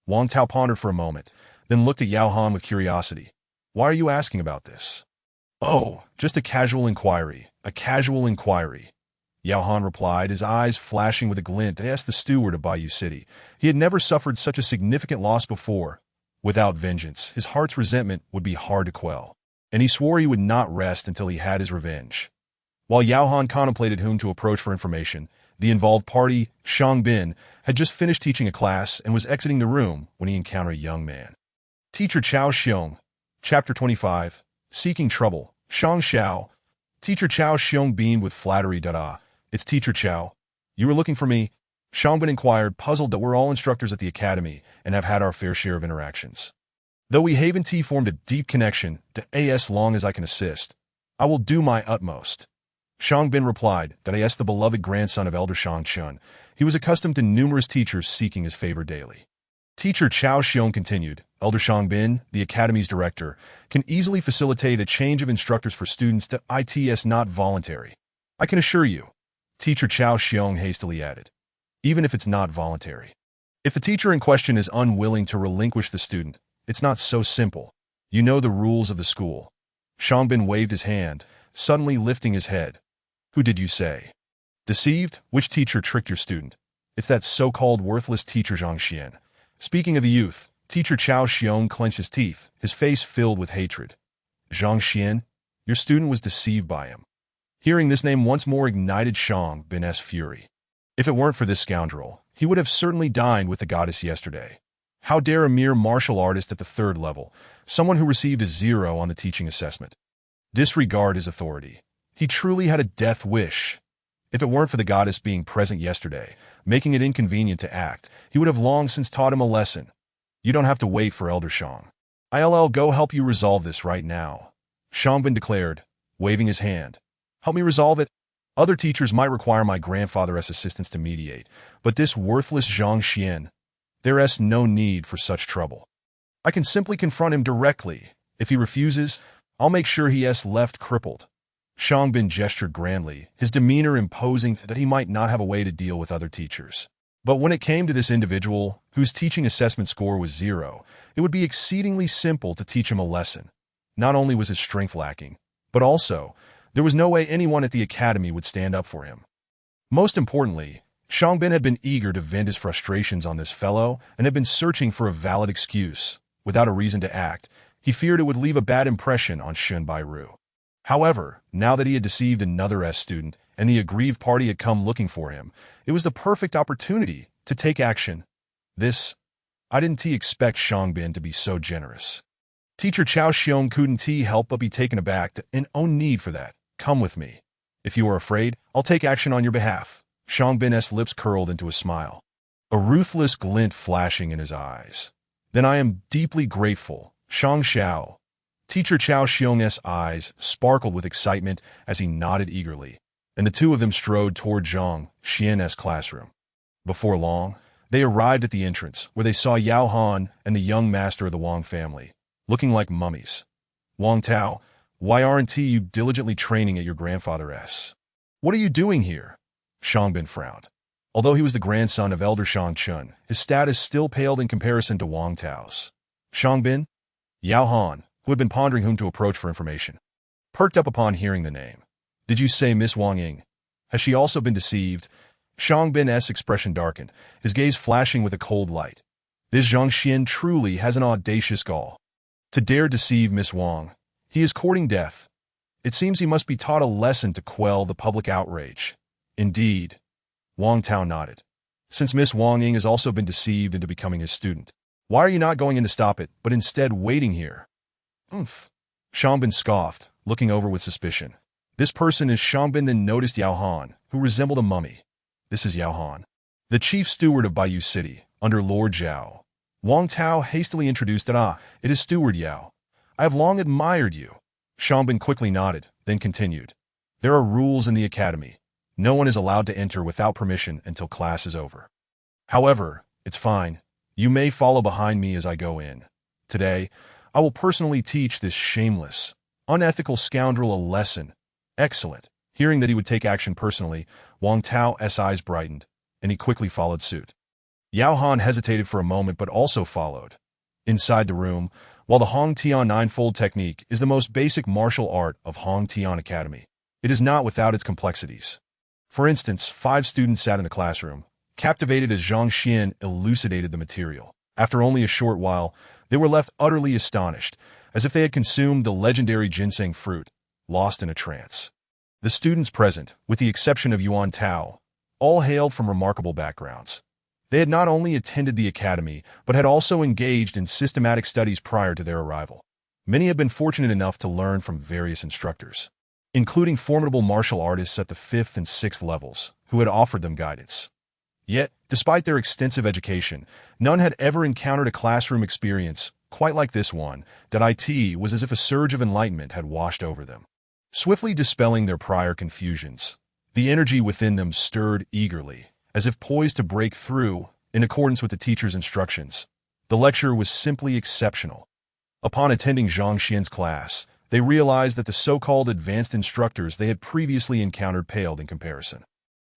Wang Tao pondered for a moment, then looked at Yao Han with curiosity. Why are you asking about this? Oh, just a casual inquiry, Yao Han replied, his eyes flashing with a glint. He asked the steward of Bayou City. He had never suffered such a significant loss before. Without vengeance, his heart's resentment would be hard to quell, and he swore he would not rest until he had his revenge. While Yao Han contemplated whom to approach for information, the involved party, Zhang Bin, had just finished teaching a class and was exiting the room when he encountered a young man. Teacher Chao Xiong, Chapter 25, Seeking Trouble, Shang Xiao. Teacher Chao Xiong beamed with flattery. It's Teacher Chao. You were looking for me? Zhang Bin inquired, puzzled that we're all instructors at the academy and have had our fair share of interactions. Though we haven't formed a deep connection, to as long as I can assist, I will do my utmost. Zhang Bin replied that the beloved grandson of Elder Zhang Xuan. He was accustomed to numerous teachers seeking his favor daily. Teacher Chao Xiong continued, Elder Zhang Bin, the academy's director, can easily facilitate a change of instructors for students that it's not voluntary. I can assure you. Teacher Chao Xiong hastily added, even if it's not voluntary. If the teacher in question is unwilling to relinquish the student, it's not so simple. You know the rules of the school. Zhang Bin waved his hand, suddenly lifting his head. Who did you say? Deceived? Which teacher tricked your student? It's that so-called worthless teacher Zhang Xuan. Speaking of the youth, Teacher Chao Xiong clenched his teeth, his face filled with hatred. Zhang Xuan, your student was deceived by him. Hearing this name once more ignited Zhang Bin's fury. If it weren't for this scoundrel, he would have certainly dined with the goddess yesterday. How dare a mere martial artist at the 3rd level, someone who received a 0 on the teaching assessment, disregard his authority? He truly had a death wish. If it weren't for the goddess being present yesterday, making it inconvenient to act, he would have long since taught him a lesson. You don't have to wait for Elder Zhang. I'll go help you resolve this right now. Zhang Bin declared, waving his hand. Help me resolve it? Other teachers might require my grandfather's assistance to mediate, but this worthless Zhang Xuan, there's no need for such trouble. I can simply confront him directly. If he refuses, I'll make sure he's left crippled. Zhang Bin gestured grandly, his demeanor imposing that he might not have a way to deal with other teachers. But when it came to this individual, whose teaching assessment score was 0, it would be exceedingly simple to teach him a lesson. Not only was his strength lacking, but also, there was no way anyone at the academy would stand up for him. Most importantly, Xiangbin had been eager to vent his frustrations on this fellow and had been searching for a valid excuse. Without a reason to act, he feared it would leave a bad impression on Xun Bairu. However, now that he had deceived another S student and the aggrieved party had come looking for him, it was the perfect opportunity to take action. I didn't expect Xiangbin to be so generous. Teacher Chao Xiong couldn't help but be taken aback and no need for that. Come with me. If you are afraid, I'll take action on your behalf. Xiangbin's lips curled into a smile, a ruthless glint flashing in his eyes. Then I am deeply grateful, Xiang Xiao. Teacher Chao Xiong's eyes sparkled with excitement as he nodded eagerly, and the two of them strode toward Zhang Xuan's classroom. Before long, they arrived at the entrance, where they saw Yao Han and the young master of the Wang family, looking like mummies. Wang Tao, why aren't you diligently training at your grandfather's? What are you doing here? Xiangbin frowned. Although he was the grandson of Elder Zhang Xuan, his status still paled in comparison to Wang Tao's. Xiangbin? Yao Han, who had been pondering whom to approach for information, perked up upon hearing the name. Did you say Miss Wang Ying? Has she also been deceived? Xiangbin's expression darkened, his gaze flashing with a cold light. This Zhang Xian truly has an audacious gall. To dare deceive Miss Wang, he is courting death. It seems he must be taught a lesson to quell the public outrage. Indeed. Wang Tao nodded. Since Miss Wang Ying has also been deceived into becoming his student, why are you not going in to stop it, but instead waiting here? Oomph. Xiangbin scoffed, looking over with suspicion. This person is Xiangbin, then noticed Yao Han, who resembled a mummy. This is Yao Han, the chief steward of Baiyu City, under Lord Zhao. Wang Tao hastily introduced that, it is Steward Yao. I have long admired you. Xiangbin quickly nodded, then continued. There are rules in the academy. No one is allowed to enter without permission until class is over. However, it's fine. You may follow behind me as I go in. Today, I will personally teach this shameless, unethical scoundrel a lesson. Excellent. Hearing that he would take action personally, Wang Tao's eyes brightened, and he quickly followed suit. Yao Han hesitated for a moment but also followed. Inside the room, while the Hong Tian Ninefold technique is the most basic martial art of Hong Tian Academy, it is not without its complexities. For instance, 5 students sat in the classroom, captivated as Zhang Xian elucidated the material. After only a short while, they were left utterly astonished, as if they had consumed the legendary ginseng fruit, lost in a trance. The students present, with the exception of Yuan Tao, all hailed from remarkable backgrounds. They had not only attended the academy, but had also engaged in systematic studies prior to their arrival. Many had been fortunate enough to learn from various instructors, including formidable martial artists at the 5th and 6th levels, who had offered them guidance. Yet, despite their extensive education, none had ever encountered a classroom experience quite like this one. That it was as if a surge of enlightenment had washed over them, swiftly dispelling their prior confusions. The energy within them stirred eagerly, as if poised to break through, in accordance with the teacher's instructions. The lecture was simply exceptional. Upon attending Zhang Xian's class, they realized that the so-called advanced instructors they had previously encountered paled in comparison.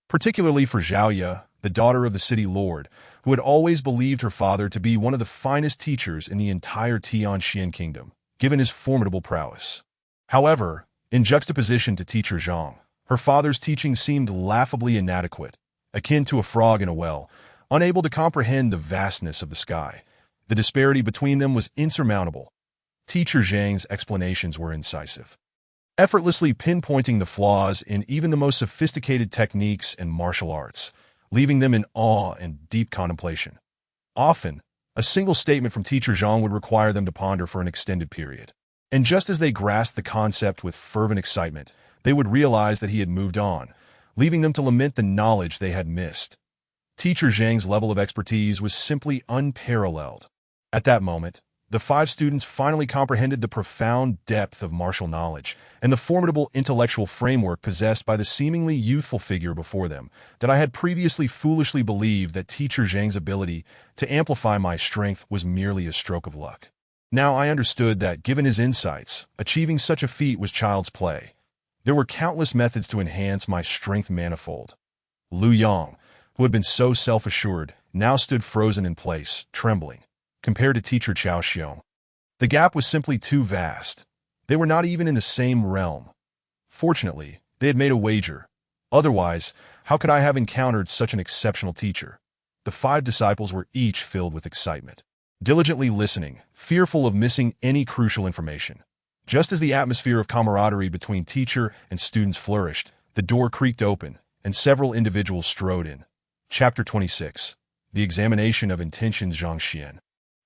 Particularly for Zhaoye, the daughter of the city lord, who had always believed her father to be one of the finest teachers in the entire Tianxian kingdom, given his formidable prowess. However, in juxtaposition to teacher Zhang, her father's teaching seemed laughably inadequate, akin to a frog in a well, unable to comprehend the vastness of the sky. The disparity between them was insurmountable. Teacher Zhang's explanations were incisive, effortlessly pinpointing the flaws in even the most sophisticated techniques and martial arts, leaving them in awe and deep contemplation. Often, a single statement from teacher Zhang would require them to ponder for an extended period. And just as they grasped the concept with fervent excitement, they would realize that he had moved on, leaving them to lament the knowledge they had missed. Teacher Zhang's level of expertise was simply unparalleled. At that moment, the 5 students finally comprehended the profound depth of martial knowledge and the formidable intellectual framework possessed by the seemingly youthful figure before them, that I had previously foolishly believed that teacher Zhang's ability to amplify my strength was merely a stroke of luck. Now I understood that, given his insights, achieving such a feat was child's play. There were countless methods to enhance my strength manifold. Lu Yang, who had been so self-assured, now stood frozen in place, trembling, compared to teacher Zhang Xuan. The gap was simply too vast. They were not even in the same realm. Fortunately, they had made a wager. Otherwise, how could I have encountered such an exceptional teacher? The 5 disciples were each filled with excitement, diligently listening, fearful of missing any crucial information. Just as the atmosphere of camaraderie between teacher and students flourished, the door creaked open, and several individuals strode in. Chapter 26. The Examination of Intentions. Zhang Xuan.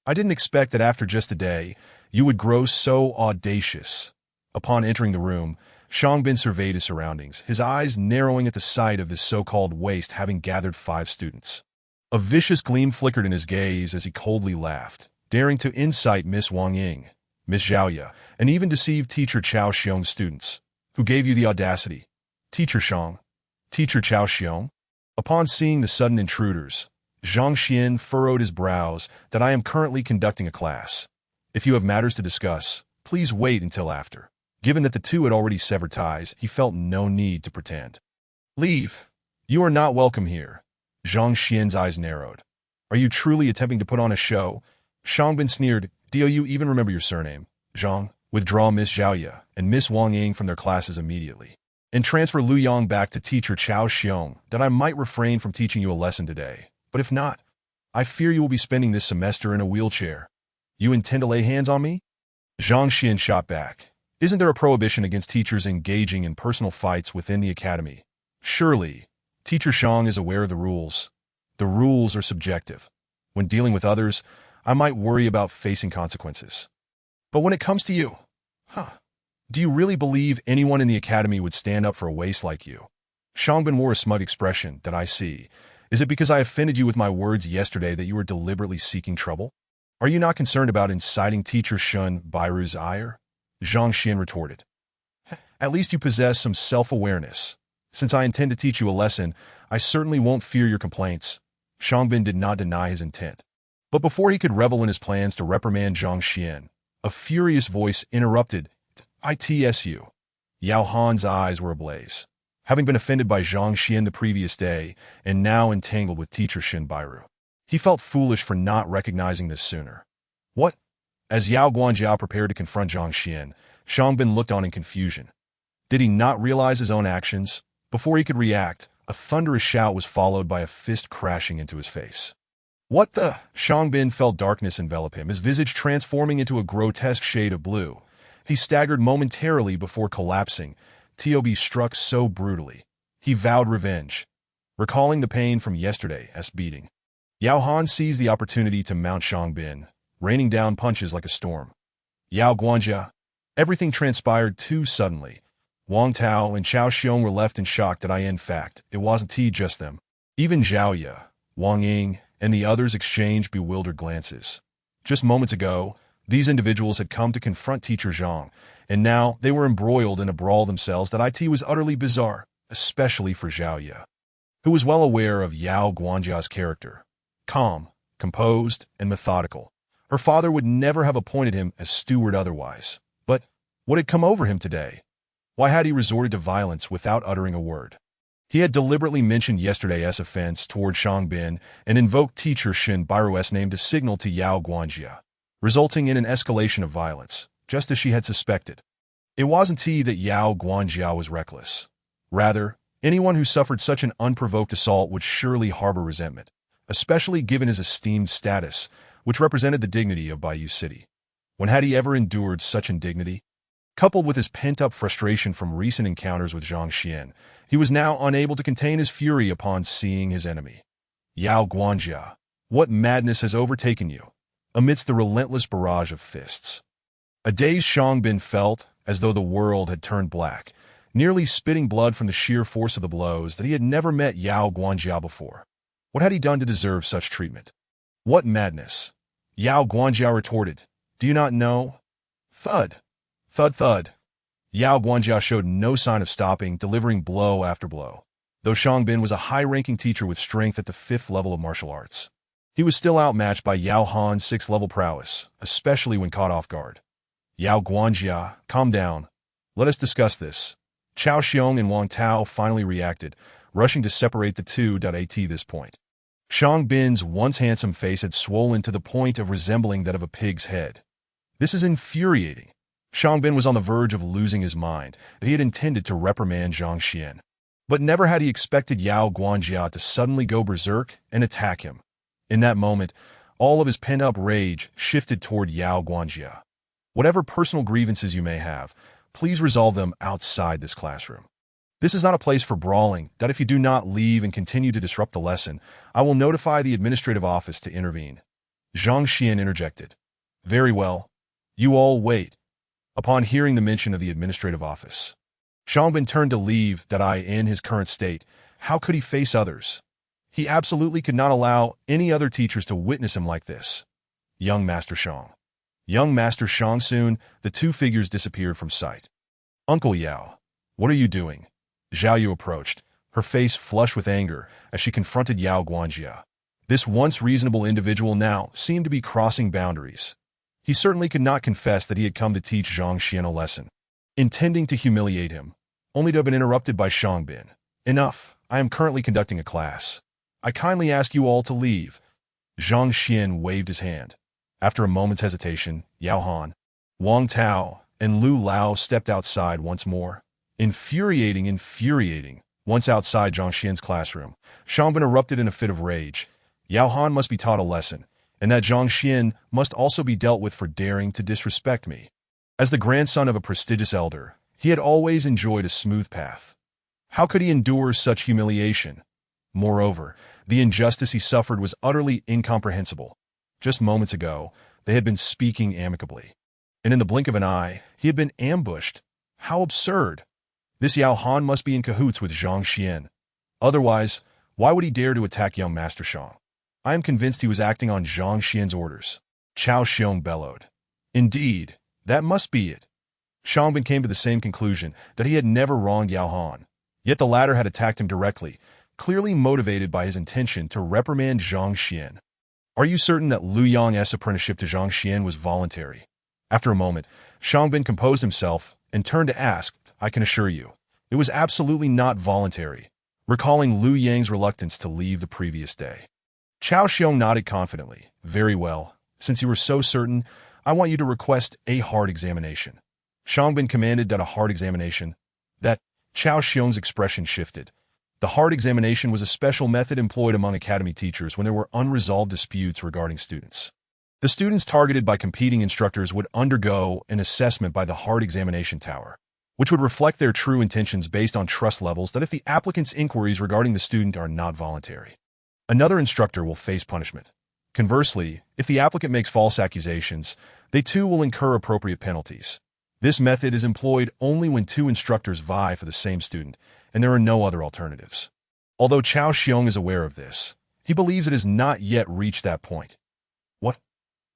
I didn't expect that after just a day, you would grow so audacious. Upon entering the room, Shangbin surveyed his surroundings, his eyes narrowing at the sight of this so-called waste having gathered 5 students. A vicious gleam flickered in his gaze as he coldly laughed, daring to incite Miss Wang Ying, Miss Zhaoya, and even deceive teacher Chao Xiong's students. Who gave you the audacity? Teacher Shang? Teacher Chao Xiong? Upon seeing the sudden intruders, Zhang Xuan furrowed his brows. That I am currently conducting a class. If you have matters to discuss, please wait until after. Given that the two had already severed ties, he felt no need to pretend. Leave. You are not welcome here. Zhang Xuan's eyes narrowed. Are you truly attempting to put on a show? Shangbin sneered. Do you even remember your surname? Zhang. Withdraw Miss Zhaoya and Miss Wang Ying from their classes immediately. And transfer Lu Yang back to teacher Chao Xiong. That I might refrain from teaching you a lesson today. But if not, I fear you will be spending this semester in a wheelchair. You intend to lay hands on me? Zhang Xuan shot back. Isn't there a prohibition against teachers engaging in personal fights within the academy? Surely, Teacher Shang is aware of the rules. The rules are subjective. When dealing with others, I might worry about facing consequences. But when it comes to you, do you really believe anyone in the academy would stand up for a waste like you? Shangbin wore a smug expression. That I see. Is it because I offended you with my words yesterday that you are deliberately seeking trouble? Are you not concerned about inciting teacher Shun Bairu's ire? Zhang Xuan retorted. At least you possess some self-awareness. Since I intend to teach you a lesson, I certainly won't fear your complaints. Shangbin did not deny his intent. But before he could revel in his plans to reprimand Zhang Xuan, a furious voice interrupted. ITSU. Yao Han's eyes were ablaze. Having been offended by Zhang Xuan the previous day, and now entangled with teacher Shin Bairu, he felt foolish for not recognizing this sooner. What? As Yao Guanjiao prepared to confront Zhang Xuan, Shangbin looked on in confusion. Did he not realize his own actions? Before he could react, a thunderous shout was followed by a fist crashing into his face. What the? Shangbin felt darkness envelop him, his visage transforming into a grotesque shade of blue. He staggered momentarily before collapsing. Tob struck so brutally. He vowed revenge, recalling the pain from yesterday's beating. Yao Han seized the opportunity to mount Shangbin, raining down punches like a storm. Yao Guanjia. Everything transpired too suddenly. Wang Tao and Chao Xiong were left in shock that in fact, it wasn't just them. Even Zhaoya, Wang Ying, and the others exchanged bewildered glances. Just moments ago, these individuals had come to confront teacher Zhang, and now they were embroiled in a brawl themselves that was utterly bizarre, especially for Zhaoya, who was well aware of Yao Guanjia's character. Calm, composed, and methodical. Her father would never have appointed him as steward otherwise. But what had come over him today? Why had he resorted to violence without uttering a word? He had deliberately mentioned yesterday's offense toward Shangbin and invoked teacher Shin Bairu's name to signal to Yao Guanjia, resulting in an escalation of violence, just as she had suspected. It wasn't that Yao Guanjia was reckless. Rather, anyone who suffered such an unprovoked assault would surely harbor resentment, especially given his esteemed status, which represented the dignity of Baiyu City. When had he ever endured such indignity? Coupled with his pent-up frustration from recent encounters with Zhang Xuan, he was now unable to contain his fury upon seeing his enemy. Yao Guanjia, what madness has overtaken you? Amidst the relentless barrage of fists. A dazed Shangbin felt as though the world had turned black, nearly spitting blood from the sheer force of the blows that he had never met Yao Guanjia before. What had he done to deserve such treatment? What madness? Yao Guanjia retorted. Do you not know? Thud. Thud thud. Yao Guanjia showed no sign of stopping, delivering blow after blow. Though Shangbin was a high-ranking teacher with strength at the 5th level of martial arts, he was still outmatched by Yao Han's 6th-level prowess, especially when caught off guard. Yao Guanjia, calm down. Let us discuss this. Chao Xiong and Wang Tao finally reacted, rushing to separate the two. At this point, Xiang Bin's once handsome face had swollen to the point of resembling that of a pig's head. This is infuriating. Xiang Bin was on the verge of losing his mind, that he had intended to reprimand Zhang Xuan. But never had he expected Yao Guanjia to suddenly go berserk and attack him. In that moment, all of his pent-up rage shifted toward Yao Guanjia. Whatever personal grievances you may have, please resolve them outside this classroom. This is not a place for brawling, that if you do not leave and continue to disrupt the lesson, I will notify the administrative office to intervene. Zhang Xuan interjected. Very well. You all wait. Upon hearing the mention of the administrative office, Xiang Bin turned to leave. In his current state, how could he face others? He absolutely could not allow any other teachers to witness him like this. Young Master Xiang. Young Master Xiang. Soon, the two figures disappeared from sight. Uncle Yao, what are you doing? Zhao Yu approached, her face flushed with anger as she confronted Yao Guanjia. This once reasonable individual now seemed to be crossing boundaries. He certainly could not confess that he had come to teach Zhang Xuan a lesson, intending to humiliate him, only to have been interrupted by Xiang Bin. Enough, I am currently conducting a class. I kindly ask you all to leave. Zhang Xuan waved his hand. After a moment's hesitation, Yao Han, Wang Tao, and Lu Lao stepped outside once more. Infuriating. Once outside Zhang Xuan's classroom, Xiang Bin erupted in a fit of rage. Yao Han must be taught a lesson, and that Zhang Xuan must also be dealt with for daring to disrespect me. As the grandson of a prestigious elder, he had always enjoyed a smooth path. How could he endure such humiliation? Moreover, the injustice he suffered was utterly incomprehensible. Just moments ago, they had been speaking amicably. And in the blink of an eye, he had been ambushed. How absurd! This Yao Han must be in cahoots with Zhang Xuan. Otherwise, why would he dare to attack young Master Xiang? I am convinced he was acting on Zhang Xuan's orders. Chao Xiong bellowed. Indeed, that must be it. Xiang Bin came to the same conclusion, that he had never wronged Yao Han. Yet the latter had attacked him directly, clearly motivated by his intention to reprimand Zhang Xuan. Are you certain that Lu Yang's apprenticeship to Zhang Xuan was voluntary? After a moment, Xiang Bin composed himself and turned to ask, I can assure you, it was absolutely not voluntary, recalling Lu Yang's reluctance to leave the previous day. Chao Xiong nodded confidently. Very well. Since you were so certain, I want you to request a hard examination. Xiang Bin commanded that a hard examination. That Chao Xiong's expression shifted. The hard examination was a special method employed among academy teachers when there were unresolved disputes regarding students. The students targeted by competing instructors would undergo an assessment by the hard examination tower, which would reflect their true intentions based on trust levels that if the applicant's inquiries regarding the student are not voluntary. Another instructor will face punishment. Conversely, if the applicant makes false accusations, they too will incur appropriate penalties. This method is employed only when two instructors vie for the same student, and there are no other alternatives. Although Chao Xiong is aware of this, he believes it has not yet reached that point. What?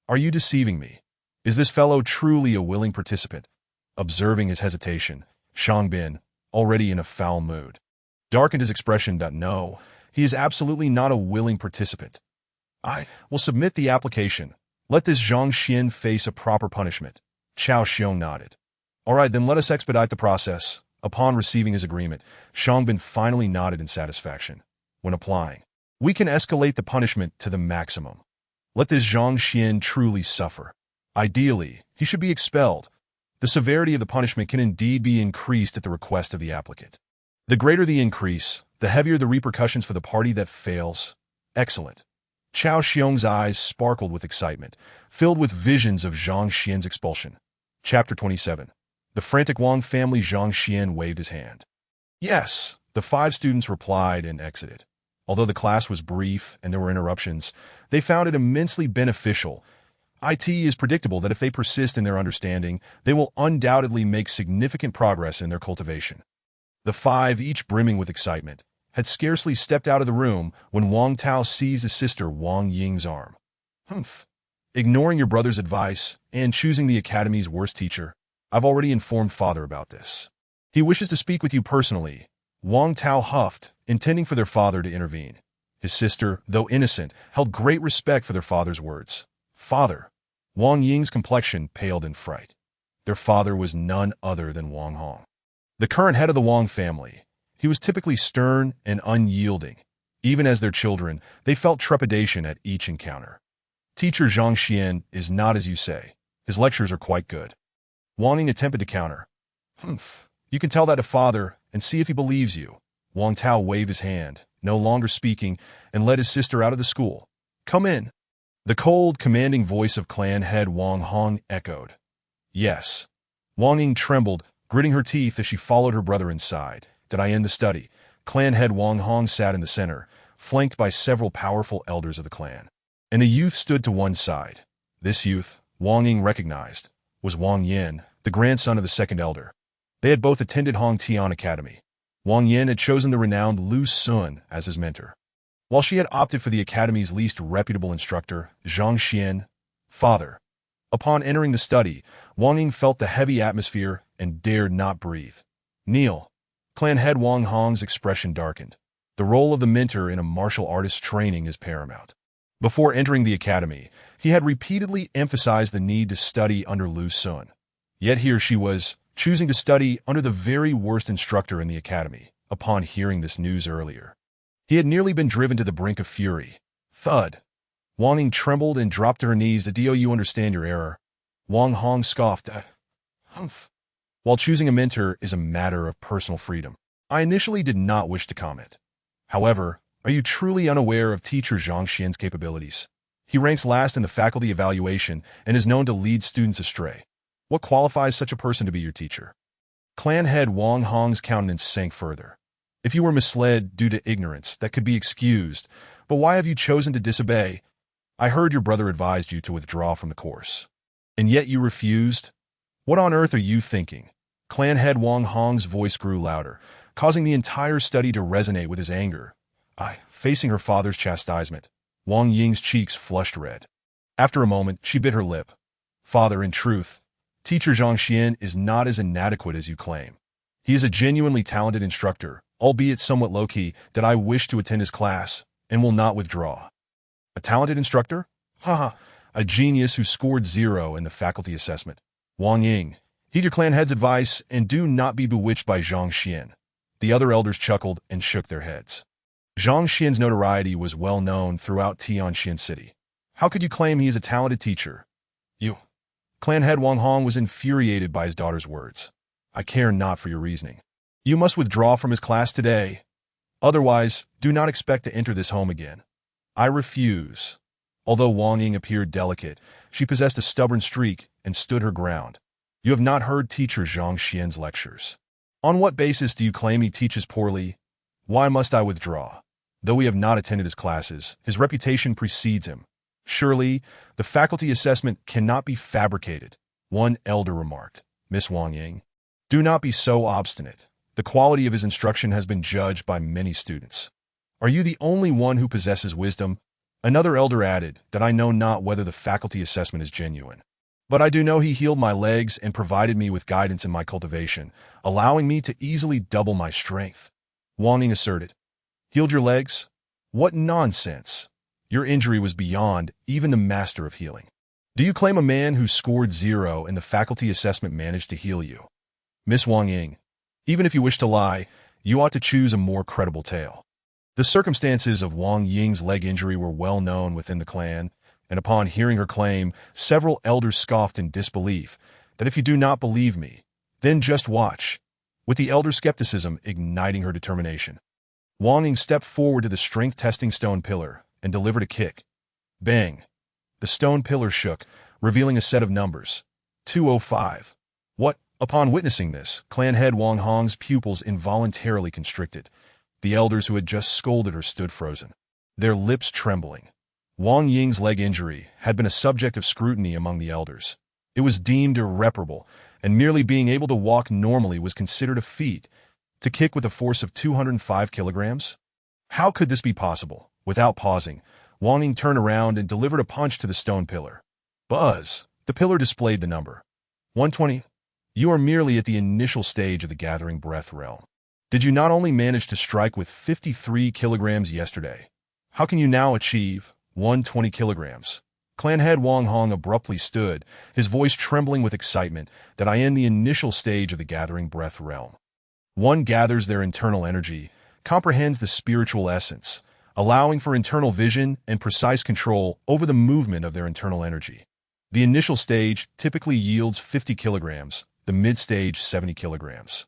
Are you deceiving me? Is this fellow truly a willing participant? Observing his hesitation, Xiang Bin, already in a foul mood, darkened his expression. No, he is absolutely not a willing participant. I will submit the application. Let this Zhang Xuan face a proper punishment. Chao Xiong nodded. All right, then let us expedite the process. Upon receiving his agreement, Xiang Bin finally nodded in satisfaction. When applying, we can escalate the punishment to the maximum. Let this Zhang Xuan truly suffer. Ideally, he should be expelled. The severity of the punishment can indeed be increased at the request of the applicant. The greater the increase, the heavier the repercussions for the party that fails. Excellent. Chao Xiong's eyes sparkled with excitement, filled with visions of Zhang Xuan's expulsion. Chapter 27. The frantic Wang family. Zhang Xuan waved his hand. Yes, the 5 students replied and exited. Although the class was brief and there were interruptions, they found it immensely beneficial. It is predictable that if they persist in their understanding, they will undoubtedly make significant progress in their cultivation. The 5, each brimming with excitement, had scarcely stepped out of the room when Wang Tao seized his sister Wang Ying's arm. Humph. Ignoring your brother's advice and choosing the academy's worst teacher, I've already informed father about this. He wishes to speak with you personally. Wang Tao huffed, intending for their father to intervene. His sister, though innocent, held great respect for their father's words. Father. Wang Ying's complexion paled in fright. Their father was none other than Wang Hong, the current head of the Wang family. He was typically stern and unyielding. Even as their children, they felt trepidation at each encounter. Teacher Zhang Xuan is not as you say. His lectures are quite good. Wang Ying attempted to counter. Humph. You can tell that to father and see if he believes you. Wang Tao waved his hand, no longer speaking, and led his sister out of the school. Come in. The cold, commanding voice of clan head Wang Hong echoed. Yes. Wang Ying trembled, gritting her teeth as she followed her brother inside. Did I end the study? Clan head Wang Hong sat in the center, flanked by several powerful elders of the clan. And a youth stood to one side. This youth, Wang Ying recognized, was Wang Yin, the grandson of the second elder. They had both attended Hong Tian Academy. Wang Yin had chosen the renowned Lu Sun as his mentor, while she had opted for the academy's least reputable instructor, Zhang Xuan, father. Upon entering the study, Wang Ying felt the heavy atmosphere and dared not breathe. Kneel. Clan head Wang Hong's expression darkened. The role of the mentor in a martial artist's training is paramount. Before entering the academy, he had repeatedly emphasized the need to study under Lu Sun. Yet here she was, choosing to study under the very worst instructor in the academy. Upon hearing this news earlier, he had nearly been driven to the brink of fury. Thud. Wang Ying trembled and dropped to her knees. Do you understand your error? Wang Hong scoffed. Humph. While choosing a mentor is a matter of personal freedom, I initially did not wish to comment. However, are you truly unaware of teacher Zhang Xuan's capabilities? He ranks last in the faculty evaluation and is known to lead students astray. What qualifies such a person to be your teacher? Clan head Wang Hong's countenance sank further. If you were misled due to ignorance, that could be excused, but why have you chosen to disobey? I heard your brother advised you to withdraw from the course. And yet you refused? What on earth are you thinking? Clan head Wang Hong's voice grew louder, causing the entire study to resonate with his anger. Facing her father's chastisement, Wang Ying's cheeks flushed red. After a moment, she bit her lip. Father, in truth, teacher Zhang Xuan is not as inadequate as you claim. He is a genuinely talented instructor, albeit somewhat low-key, that I wish to attend his class, and will not withdraw. A talented instructor? Haha, a genius who scored 0 in the faculty assessment. Wang Ying, heed your clan head's advice and do not be bewitched by Zhang Xuan. The other elders chuckled and shook their heads. Zhang Xuan's notoriety was well known throughout Tianjin City. How could you claim he is a talented teacher? You. Clan head Wang Hong was infuriated by his daughter's words. I care not for your reasoning. You must withdraw from his class today. Otherwise, do not expect to enter this home again. I refuse. Although Wang Ying appeared delicate, she possessed a stubborn streak and stood her ground. You have not heard teacher Zhang Xuan's lectures. On what basis do you claim he teaches poorly? Why must I withdraw? Though we have not attended his classes, his reputation precedes him. Surely, the faculty assessment cannot be fabricated, one elder remarked. Miss Wang Ying, do not be so obstinate. The quality of his instruction has been judged by many students. Are you the only one who possesses wisdom? Another elder added that I know not whether the faculty assessment is genuine. But I do know he healed my legs and provided me with guidance in my cultivation, allowing me to easily double my strength. Wang Ying asserted. Healed your legs? What nonsense! Your injury was beyond even the master of healing. Do you claim a man who scored 0 in the faculty assessment managed to heal you? Miss Wang Ying, even if you wish to lie, you ought to choose a more credible tale. The circumstances of Wang Ying's leg injury were well known within the clan, and upon hearing her claim, several elders scoffed in disbelief that if you do not believe me, then just watch, with the elder skepticism igniting her determination. Wang Ying stepped forward to the strength-testing stone pillar and delivered a kick. Bang! The stone pillar shook, revealing a set of numbers. 205. What? Upon witnessing this, clan head Wang Hong's pupils involuntarily constricted. The elders who had just scolded her stood frozen, their lips trembling. Wang Ying's leg injury had been a subject of scrutiny among the elders. It was deemed irreparable, and merely being able to walk normally was considered a feat. To kick with a force of 205 kilograms? How could this be possible? Without pausing, Wang Ying turned around and delivered a punch to the stone pillar. Buzz! The pillar displayed the number. 120. You are merely at the initial stage of the gathering breath realm. Did you not only manage to strike with 53 kilograms yesterday? How can you now achieve 120 kilograms? Clan head Wang Hong abruptly stood, his voice trembling with excitement, that I am the initial stage of the gathering breath realm. One gathers their internal energy, comprehends the spiritual essence, allowing for internal vision and precise control over the movement of their internal energy. The initial stage typically yields 50 kilograms, the mid-stage 70 kilograms,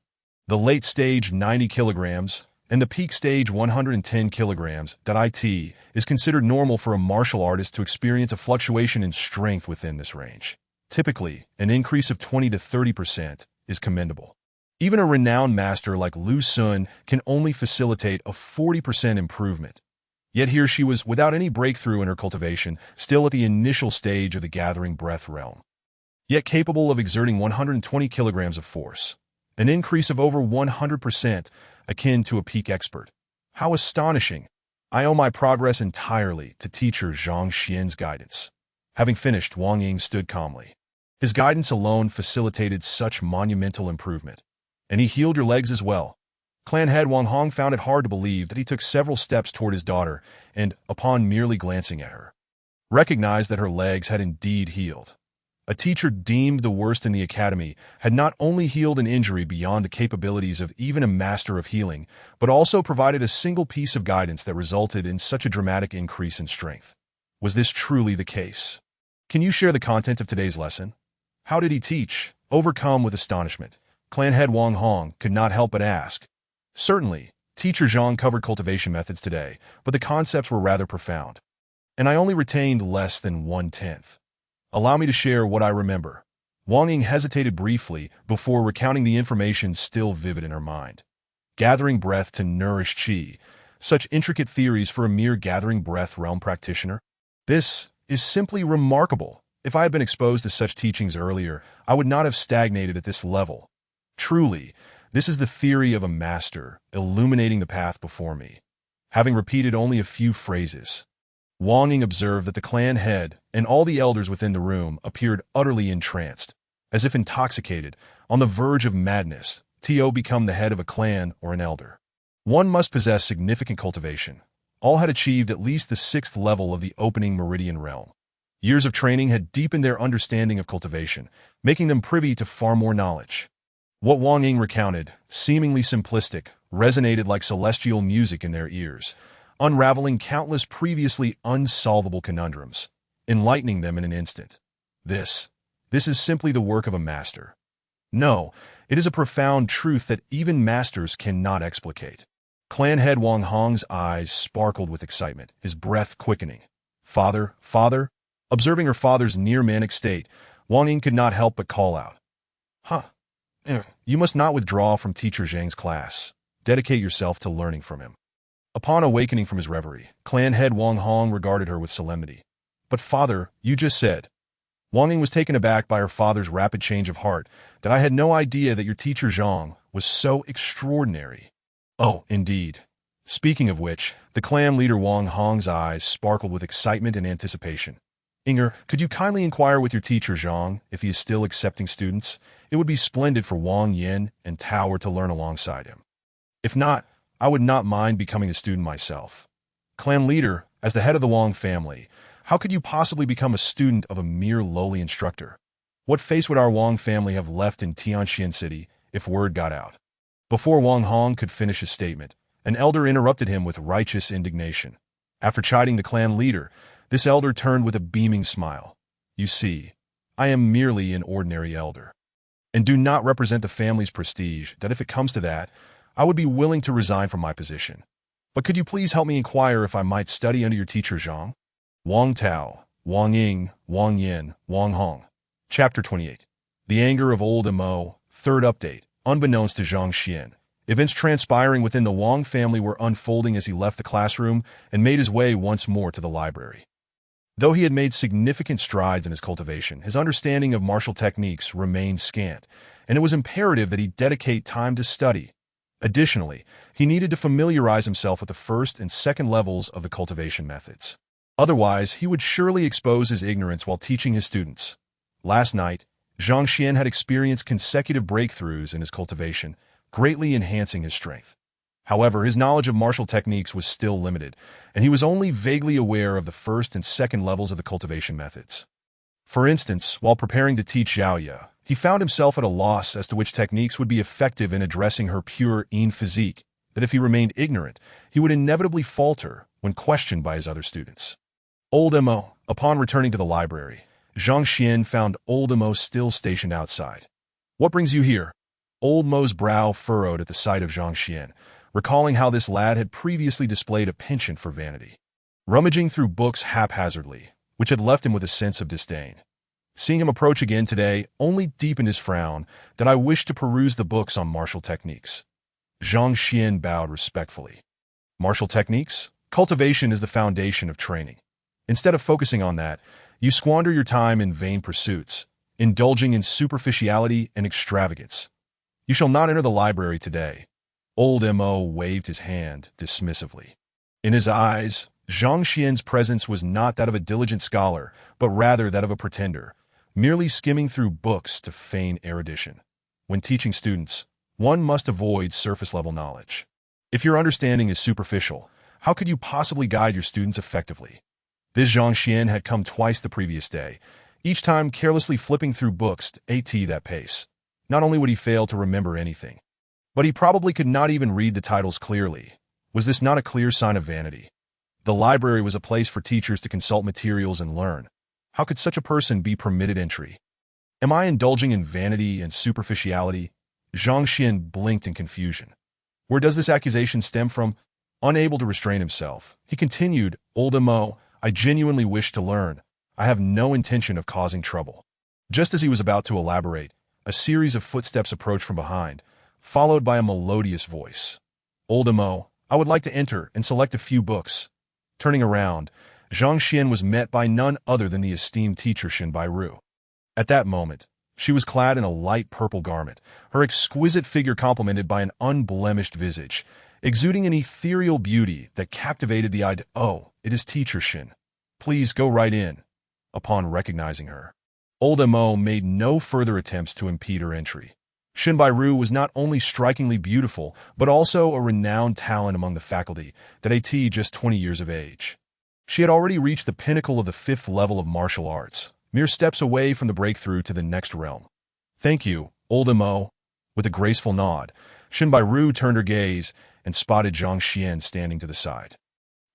the late stage 90 kilograms, and the peak stage 110 kilograms. It is considered normal for a martial artist to experience a fluctuation in strength within this range. Typically, an increase of 20 to 30% is commendable. Even a renowned master like Lu Sun can only facilitate a 40% improvement. Yet here she was, without any breakthrough in her cultivation, still at the initial stage of the gathering breath realm, yet capable of exerting 120 kilograms of force, an increase of over 100%, akin to a peak expert. How astonishing! I owe my progress entirely to teacher Zhang Xuan's guidance. Having finished, Wang Ying stood calmly. His guidance alone facilitated such monumental improvement. And he healed your legs as well. Clan head Wang Hong found it hard to believe that he took several steps toward his daughter and, upon merely glancing at her, recognized that her legs had indeed healed. A teacher deemed the worst in the academy had not only healed an injury beyond the capabilities of even a master of healing, but also provided a single piece of guidance that resulted in such a dramatic increase in strength. Was this truly the case? Can you share the content of today's lesson? How did he teach? Overcome with astonishment, Clan head Wang Hong could not help but ask. Certainly, teacher Zhang covered cultivation methods today, but the concepts were rather profound. And I only retained less than 1/10. Allow me to share what I remember. Wang Ying hesitated briefly before recounting the information still vivid in her mind. Gathering breath to nourish qi. Such intricate theories for a mere gathering breath realm practitioner? This is simply remarkable. If I had been exposed to such teachings earlier, I would not have stagnated at this level. Truly, this is the theory of a master, illuminating the path before me. Having repeated only a few phrases, Wang Ying observed that the clan head and all the elders within the room appeared utterly entranced, as if intoxicated, on the verge of madness. To become the head of a clan or an elder, one must possess significant cultivation. All had achieved at least the 6th level of the opening meridian realm. Years of training had deepened their understanding of cultivation, making them privy to far more knowledge. What Wang Ying recounted, seemingly simplistic, resonated like celestial music in their ears, unraveling countless previously unsolvable conundrums, enlightening them in an instant. This is simply the work of a master. No, it is a profound truth that even masters cannot explicate. Clan head Wang Hong's eyes sparkled with excitement, his breath quickening. Father, father? Observing her father's near-manic state, Wang Ying could not help but call out. You must not withdraw from teacher Zhang's class. Dedicate yourself to learning from him. Upon awakening from his reverie, clan head Wang Hong regarded her with solemnity. But father, you just said. Wang Ying was taken aback by her father's rapid change of heart, that I had no idea that your teacher Zhang was so extraordinary. Oh, indeed. Speaking of which, the clan leader Wang Hong's eyes sparkled with excitement and anticipation. Inger, could you kindly inquire with your teacher Zhang if he is still accepting students? It would be splendid for Wang Yin and Tower to learn alongside him. If not, I would not mind becoming a student myself. Clan leader, as the head of the Wang family, how could you possibly become a student of a mere lowly instructor? What face would our Wang family have left in Tianxian City if word got out? Before Wang Hong could finish his statement, an elder interrupted him with righteous indignation. After chiding the clan leader, this elder turned with a beaming smile. You see, I am merely an ordinary elder, and do not represent the family's prestige, that if it comes to that, I would be willing to resign from my position. But could you please help me inquire if I might study under your teacher Zhang? Wang Tao, Wang Ying, Wang Yin, Wang Hong. Chapter 28. The Anger of Old Mo, third update. Unbeknownst to Zhang Xuan, events transpiring within the Wang family were unfolding as he left the classroom and made his way once more to the library. Though he had made significant strides in his cultivation, his understanding of martial techniques remained scant, and it was imperative that he dedicate time to study. Additionally, he needed to familiarize himself with the 1st and 2nd levels of the cultivation methods. Otherwise, he would surely expose his ignorance while teaching his students. Last night, Zhang Xuan had experienced consecutive breakthroughs in his cultivation, greatly enhancing his strength. However, his knowledge of martial techniques was still limited, and he was only vaguely aware of the 1st and 2nd levels of the cultivation methods. For instance, while preparing to teach Zhao Ye, He found himself at a loss as to which techniques would be effective in addressing her pure physique, that if he remained ignorant, he would inevitably falter when questioned by his other students. Old Mo. Upon returning to the library, Zhang Xuan found Old Mo still stationed outside. "What brings you here?" Old Mo's brow furrowed at the sight of Zhang Xuan, recalling how this lad had previously displayed a penchant for vanity, rummaging through books haphazardly, which had left him with a sense of disdain. Seeing him approach again today only deepened his frown that I wished to peruse the books on martial techniques. Zhang Xuan bowed respectfully. "Martial techniques? Cultivation is the foundation of training. Instead of focusing on that, you squander your time in vain pursuits, indulging in superficiality and extravagance. You shall not enter the library today." Old Mo waved his hand dismissively. In his eyes, Zhang Xian's presence was not that of a diligent scholar, but rather that of a pretender, merely skimming through books to feign erudition. When teaching students, one must avoid surface-level knowledge. If your understanding is superficial, how could you possibly guide your students effectively? This Zhang Xuan had come twice the previous day, each time carelessly flipping through books at that pace. Not only would he fail to remember anything, but he probably could not even read the titles clearly. Was this not a clear sign of vanity? The library was a place for teachers to consult materials and learn. How could such a person be permitted entry? Am I indulging in vanity and superficiality? Zhang Xuan blinked in confusion. Where does this accusation stem from? Unable to restrain himself, he continued, "Old Mo, I genuinely wish to learn. I have no intention of causing trouble." Just as he was about to elaborate, a series of footsteps approached from behind, followed by a melodious voice. "Old Mo, I would like to enter and select a few books." Turning around, Zhang Xuan was met by none other than the esteemed teacher Xin Bairu. At that moment, she was clad in a light purple garment, her exquisite figure complemented by an unblemished visage, exuding an ethereal beauty that captivated the eye. "Oh, it is teacher Xin. Please go right in." Upon recognizing her, Old Mo made no further attempts to impede her entry. Xin Bairu was not only strikingly beautiful, but also a renowned talent among the faculty, just 20 years of age. She had already reached the pinnacle of the 5th level of martial arts, mere steps away from the breakthrough to the next realm. "Thank you, Old Mo." With a graceful nod, Xin Bairu turned her gaze and spotted Zhang Xuan standing to the side.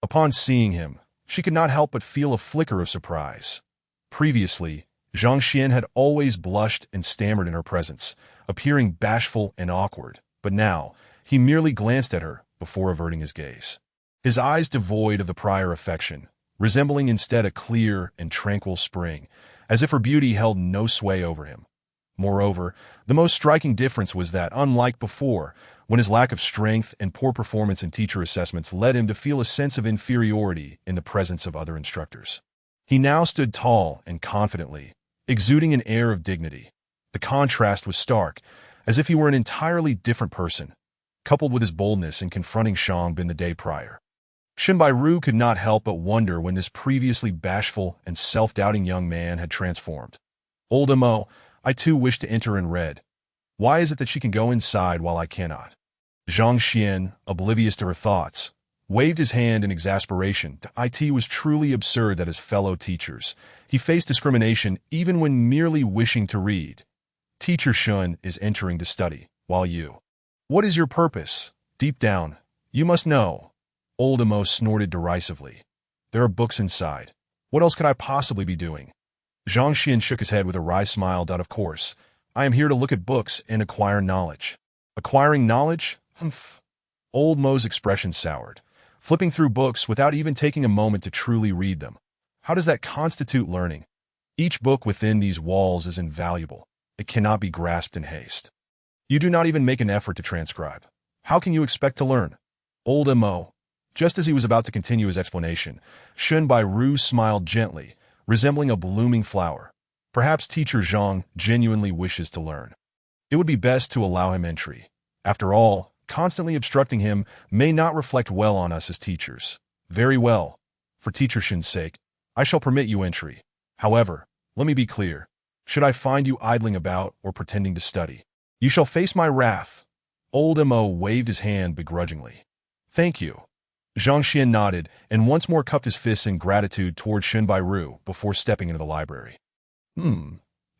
Upon seeing him, she could not help but feel a flicker of surprise. Previously, Zhang Xuan had always blushed and stammered in her presence, appearing bashful and awkward, but now he merely glanced at her before averting his gaze. His eyes devoid of the prior affection, resembling instead a clear and tranquil spring, as if her beauty held no sway over him. Moreover, the most striking difference was that, unlike before, when his lack of strength and poor performance in teacher assessments led him to feel a sense of inferiority in the presence of other instructors, he now stood tall and confidently, exuding an air of dignity. The contrast was stark, as if he were an entirely different person, coupled with his boldness in confronting Shang Bin the day prior. Xin Bairu could not help but wonder when this previously bashful and self-doubting young man had transformed. "Old Mo, I too wish to enter and read. Why is it that she can go inside while I cannot?" Zhang Xuan, oblivious to her thoughts, waved his hand in exasperation. It was truly absurd that as fellow teachers, he faced discrimination even when merely wishing to read. Teacher Shun is entering to study, while you. What is your purpose? Deep down, you must know. Old Mo snorted derisively. There are books inside. What else could I possibly be doing? Zhang Xuan shook his head with a wry smile. Of course, I am here to look at books and acquire knowledge. Acquiring knowledge? Humph. Old Mo's expression soured, flipping through books without even taking a moment to truly read them. How does that constitute learning? Each book within these walls is invaluable. It cannot be grasped in haste. You do not even make an effort to transcribe. How can you expect to learn? Old Mo. Just as he was about to continue his explanation, Xin Bairu smiled gently, resembling a blooming flower. Perhaps teacher Zhang genuinely wishes to learn. It would be best to allow him entry. After all, constantly obstructing him may not reflect well on us as teachers. Very well. For teacher Xin's sake, I shall permit you entry. However, let me be clear. Should I find you idling about or pretending to study, you shall face my wrath. Old Mo waved his hand begrudgingly. Thank you. Zhang Xuan nodded and once more cupped his fists in gratitude toward Xin Bairu before stepping into the library.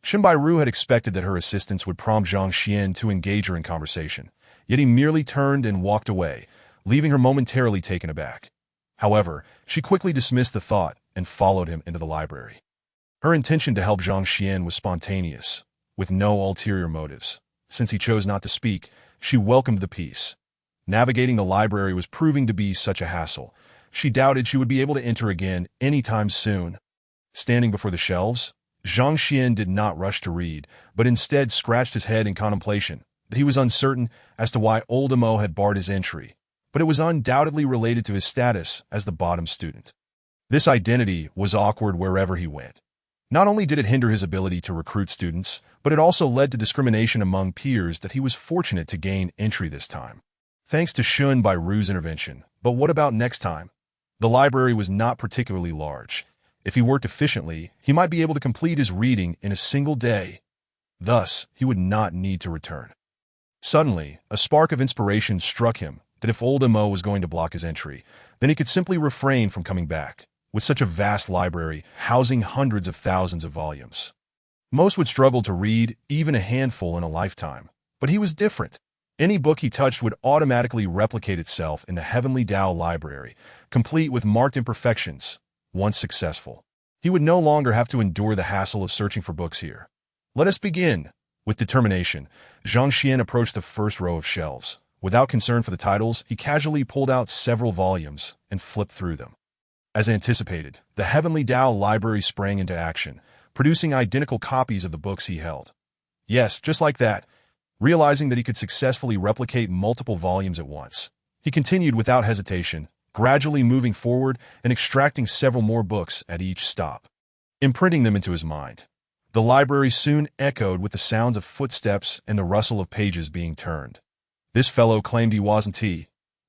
Shinbairu had expected that her assistance would prompt Zhang Xuan to engage her in conversation, yet he merely turned and walked away, leaving her momentarily taken aback. However, she quickly dismissed the thought and followed him into the library. Her intention to help Zhang Xuan was spontaneous, with no ulterior motives. Since he chose not to speak, she welcomed the peace. Navigating the library was proving to be such a hassle. She doubted she would be able to enter again anytime soon. Standing before the shelves, Zhang Xuan did not rush to read, but instead scratched his head in contemplation. He was uncertain as to why old Mo had barred his entry, but it was undoubtedly related to his status as the bottom student. This identity was awkward wherever he went. Not only did it hinder his ability to recruit students, but it also led to discrimination among peers that he was fortunate to gain entry this time. Thanks to Shinbairu's intervention. But what about next time? The library was not particularly large. If he worked efficiently, he might be able to complete his reading in a single day. Thus, he would not need to return. Suddenly, a spark of inspiration struck him that if old Mo was going to block his entry, then he could simply refrain from coming back. With such a vast library, housing hundreds of thousands of volumes, most would struggle to read even a handful in a lifetime. But he was different. Any book he touched would automatically replicate itself in the Heavenly Tao library, complete with marked imperfections. Once successful, he would no longer have to endure the hassle of searching for books here. Let us begin. With determination, Zhang Xuan approached the first row of shelves. Without concern for the titles, he casually pulled out several volumes and flipped through them. As anticipated, the Heavenly Tao library sprang into action, producing identical copies of the books he held. Yes, just like that. Realizing that he could successfully replicate multiple volumes at once, he continued without hesitation, gradually moving forward and extracting several more books at each stop, imprinting them into his mind. The library soon echoed with the sounds of footsteps and the rustle of pages being turned. This fellow claimed he wasn't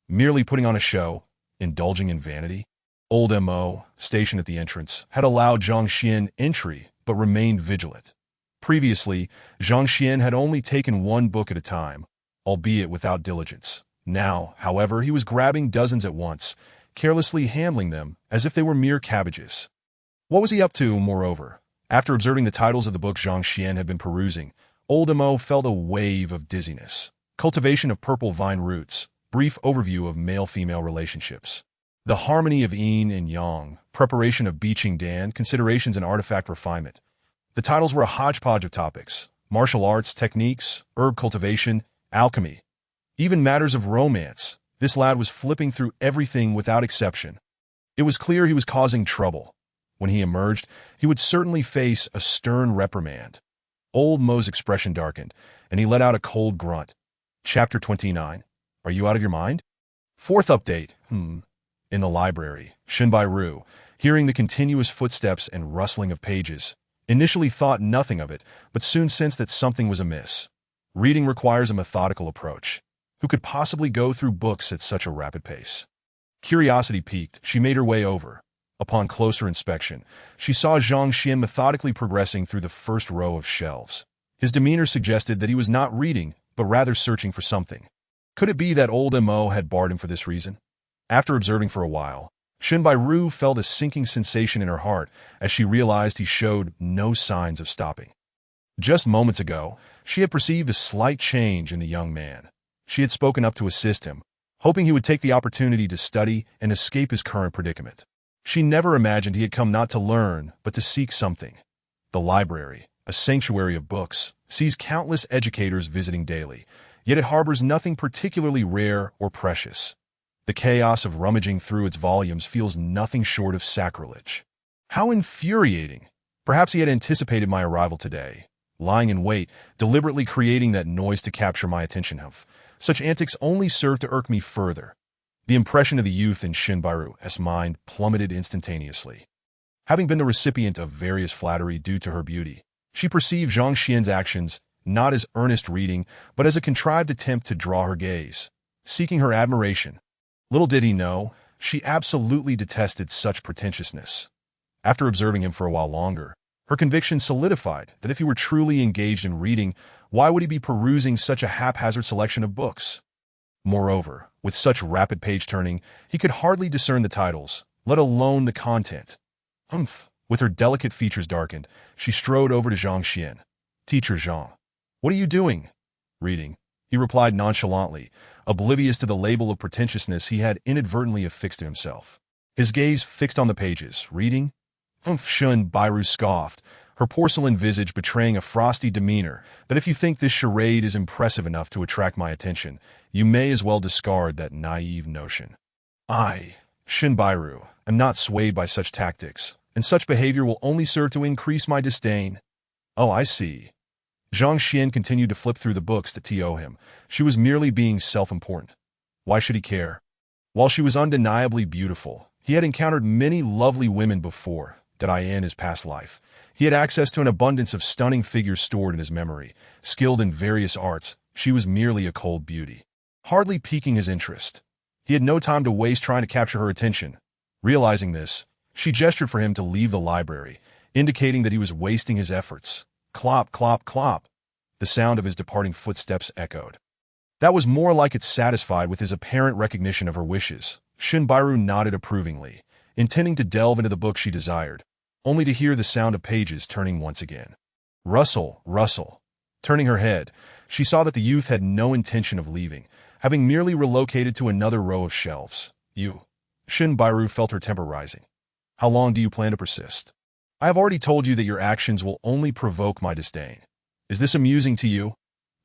merely putting on a show, indulging in vanity. Old Mo, stationed at the entrance, had allowed Zhang Xuan entry but remained vigilant. Previously, Zhang Xuan had only taken one book at a time, albeit without diligence. Now, however, he was grabbing dozens at once, carelessly handling them as if they were mere cabbages. What was he up to, moreover? After observing the titles of the books Zhang Xuan had been perusing, old Mo felt a wave of dizziness. Cultivation of purple vine roots, brief overview of male-female relationships, the harmony of yin and yang, preparation of beeching dan, considerations and artifact refinement. The titles were a hodgepodge of topics: martial arts, techniques, herb cultivation, alchemy, even matters of romance. This lad was flipping through everything without exception. It was clear he was causing trouble. When he emerged, he would certainly face a stern reprimand. Old Mo's expression darkened, and he let out a cold grunt. Chapter 29. Are you out of your mind? Fourth update. In the library, Shinbairu, hearing the continuous footsteps and rustling of pages, initially thought nothing of it, but soon sensed that something was amiss. Reading requires a methodical approach. Who could possibly go through books at such a rapid pace? Curiosity piqued, she made her way over. Upon closer inspection, she saw Zhang Xuan methodically progressing through the first row of shelves. His demeanor suggested that he was not reading, but rather searching for something. Could it be that old Mo had barred him for this reason? After observing for a while, Shinbairu felt a sinking sensation in her heart as she realized he showed no signs of stopping. Just moments ago, she had perceived a slight change in the young man. She had spoken up to assist him, hoping he would take the opportunity to study and escape his current predicament. She never imagined he had come not to learn, but to seek something. The library, a sanctuary of books, sees countless educators visiting daily, yet it harbors nothing particularly rare or precious. The chaos of rummaging through its volumes feels nothing short of sacrilege. How infuriating! Perhaps he had anticipated my arrival today, lying in wait, deliberately creating that noise to capture my attention. Such antics only serve to irk me further. The impression of the youth in Shinbairu's mind plummeted instantaneously. Having been the recipient of various flattery due to her beauty, she perceived Zhang Xuan's actions not as earnest reading, but as a contrived attempt to draw her gaze, seeking her admiration. Little did he know, she absolutely detested such pretentiousness. After observing him for a while longer, her conviction solidified that if he were truly engaged in reading, why would he be perusing such a haphazard selection of books? Moreover, with such rapid page-turning, he could hardly discern the titles, let alone the content. With her delicate features darkened, she strode over to Zhang Xuan. "Teacher Zhang, what are you doing?" "Reading," he replied nonchalantly, oblivious to the label of pretentiousness he had inadvertently affixed to himself. His gaze fixed on the pages. "Reading?" Shun Bairu scoffed, her porcelain visage betraying a frosty demeanor that if you think this charade is impressive enough to attract my attention, you may as well discard that naive notion. "I, Shun Bairu, am not swayed by such tactics, and such behavior will only serve to increase my disdain." "Oh, I see." Zhang Xian continued to flip through the books that to him. She was merely being self-important. Why should he care? While she was undeniably beautiful, he had encountered many lovely women before, that in his past life. He had access to an abundance of stunning figures stored in his memory. Skilled in various arts, she was merely a cold beauty, hardly piquing his interest. He had no time to waste trying to capture her attention. Realizing this, she gestured for him to leave the library, indicating that he was wasting his efforts. Clop, clop, clop. The sound of his departing footsteps echoed. That was more like it. Satisfied with his apparent recognition of her wishes, Shinbairu nodded approvingly, intending to delve into the book she desired, only to hear the sound of pages turning once again. Rustle, rustle. Turning her head, she saw that the youth had no intention of leaving, having merely relocated to another row of shelves. "You." Shinbairu felt her temper rising. "How long do you plan to persist? I have already told you that your actions will only provoke my disdain. Is this amusing to you?"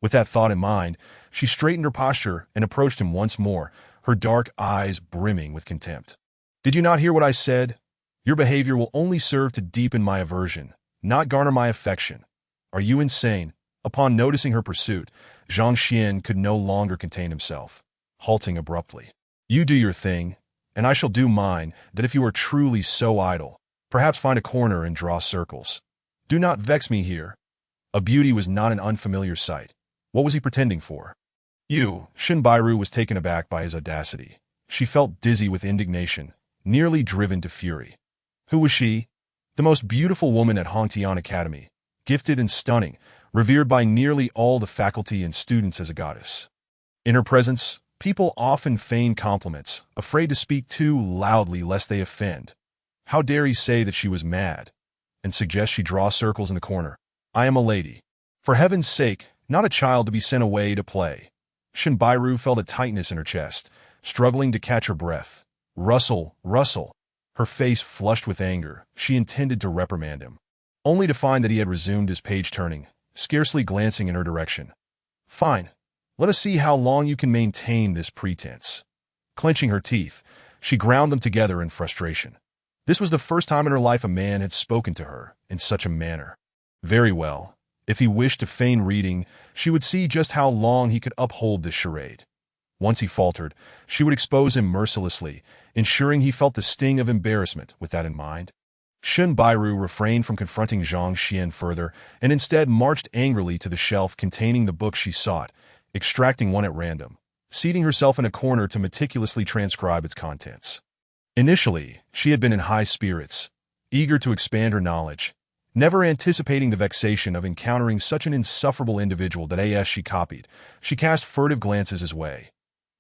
With that thought in mind, she straightened her posture and approached him once more, her dark eyes brimming with contempt. "Did you not hear what I said? Your behavior will only serve to deepen my aversion, not garner my affection. Are you insane?" Upon noticing her pursuit, Zhang Xian could no longer contain himself, halting abruptly. "You do your thing, and I shall do mine, that if you are truly so idle, perhaps find a corner and draw circles. Do not vex me here." A beauty was not an unfamiliar sight. What was he pretending for? "You." Shinbairu was taken aback by his audacity. She felt dizzy with indignation, nearly driven to fury. Who was she? The most beautiful woman at Hongtian Academy, gifted and stunning, revered by nearly all the faculty and students as a goddess. In her presence, people often feign compliments, afraid to speak too loudly lest they offend. How dare he say that she was mad, and suggest she draw circles in the corner? "I am a lady. For heaven's sake, not a child to be sent away to play." Shinbairu felt a tightness in her chest, struggling to catch her breath. Rustle, rustle. Her face flushed with anger, she intended to reprimand him, only to find that he had resumed his page-turning, scarcely glancing in her direction. "Fine. Let us see how long you can maintain this pretense." Clenching her teeth, she ground them together in frustration. This was the first time in her life a man had spoken to her in such a manner. Very well. If he wished to feign reading, she would see just how long he could uphold this charade. Once he faltered, she would expose him mercilessly, ensuring he felt the sting of embarrassment. With that in mind, Shinbairu refrained from confronting Zhang Xian further and instead marched angrily to the shelf containing the book she sought, extracting one at random, seating herself in a corner to meticulously transcribe its contents. Initially, she had been in high spirits, eager to expand her knowledge, never anticipating the vexation of encountering such an insufferable individual that as she copied, she cast furtive glances his way.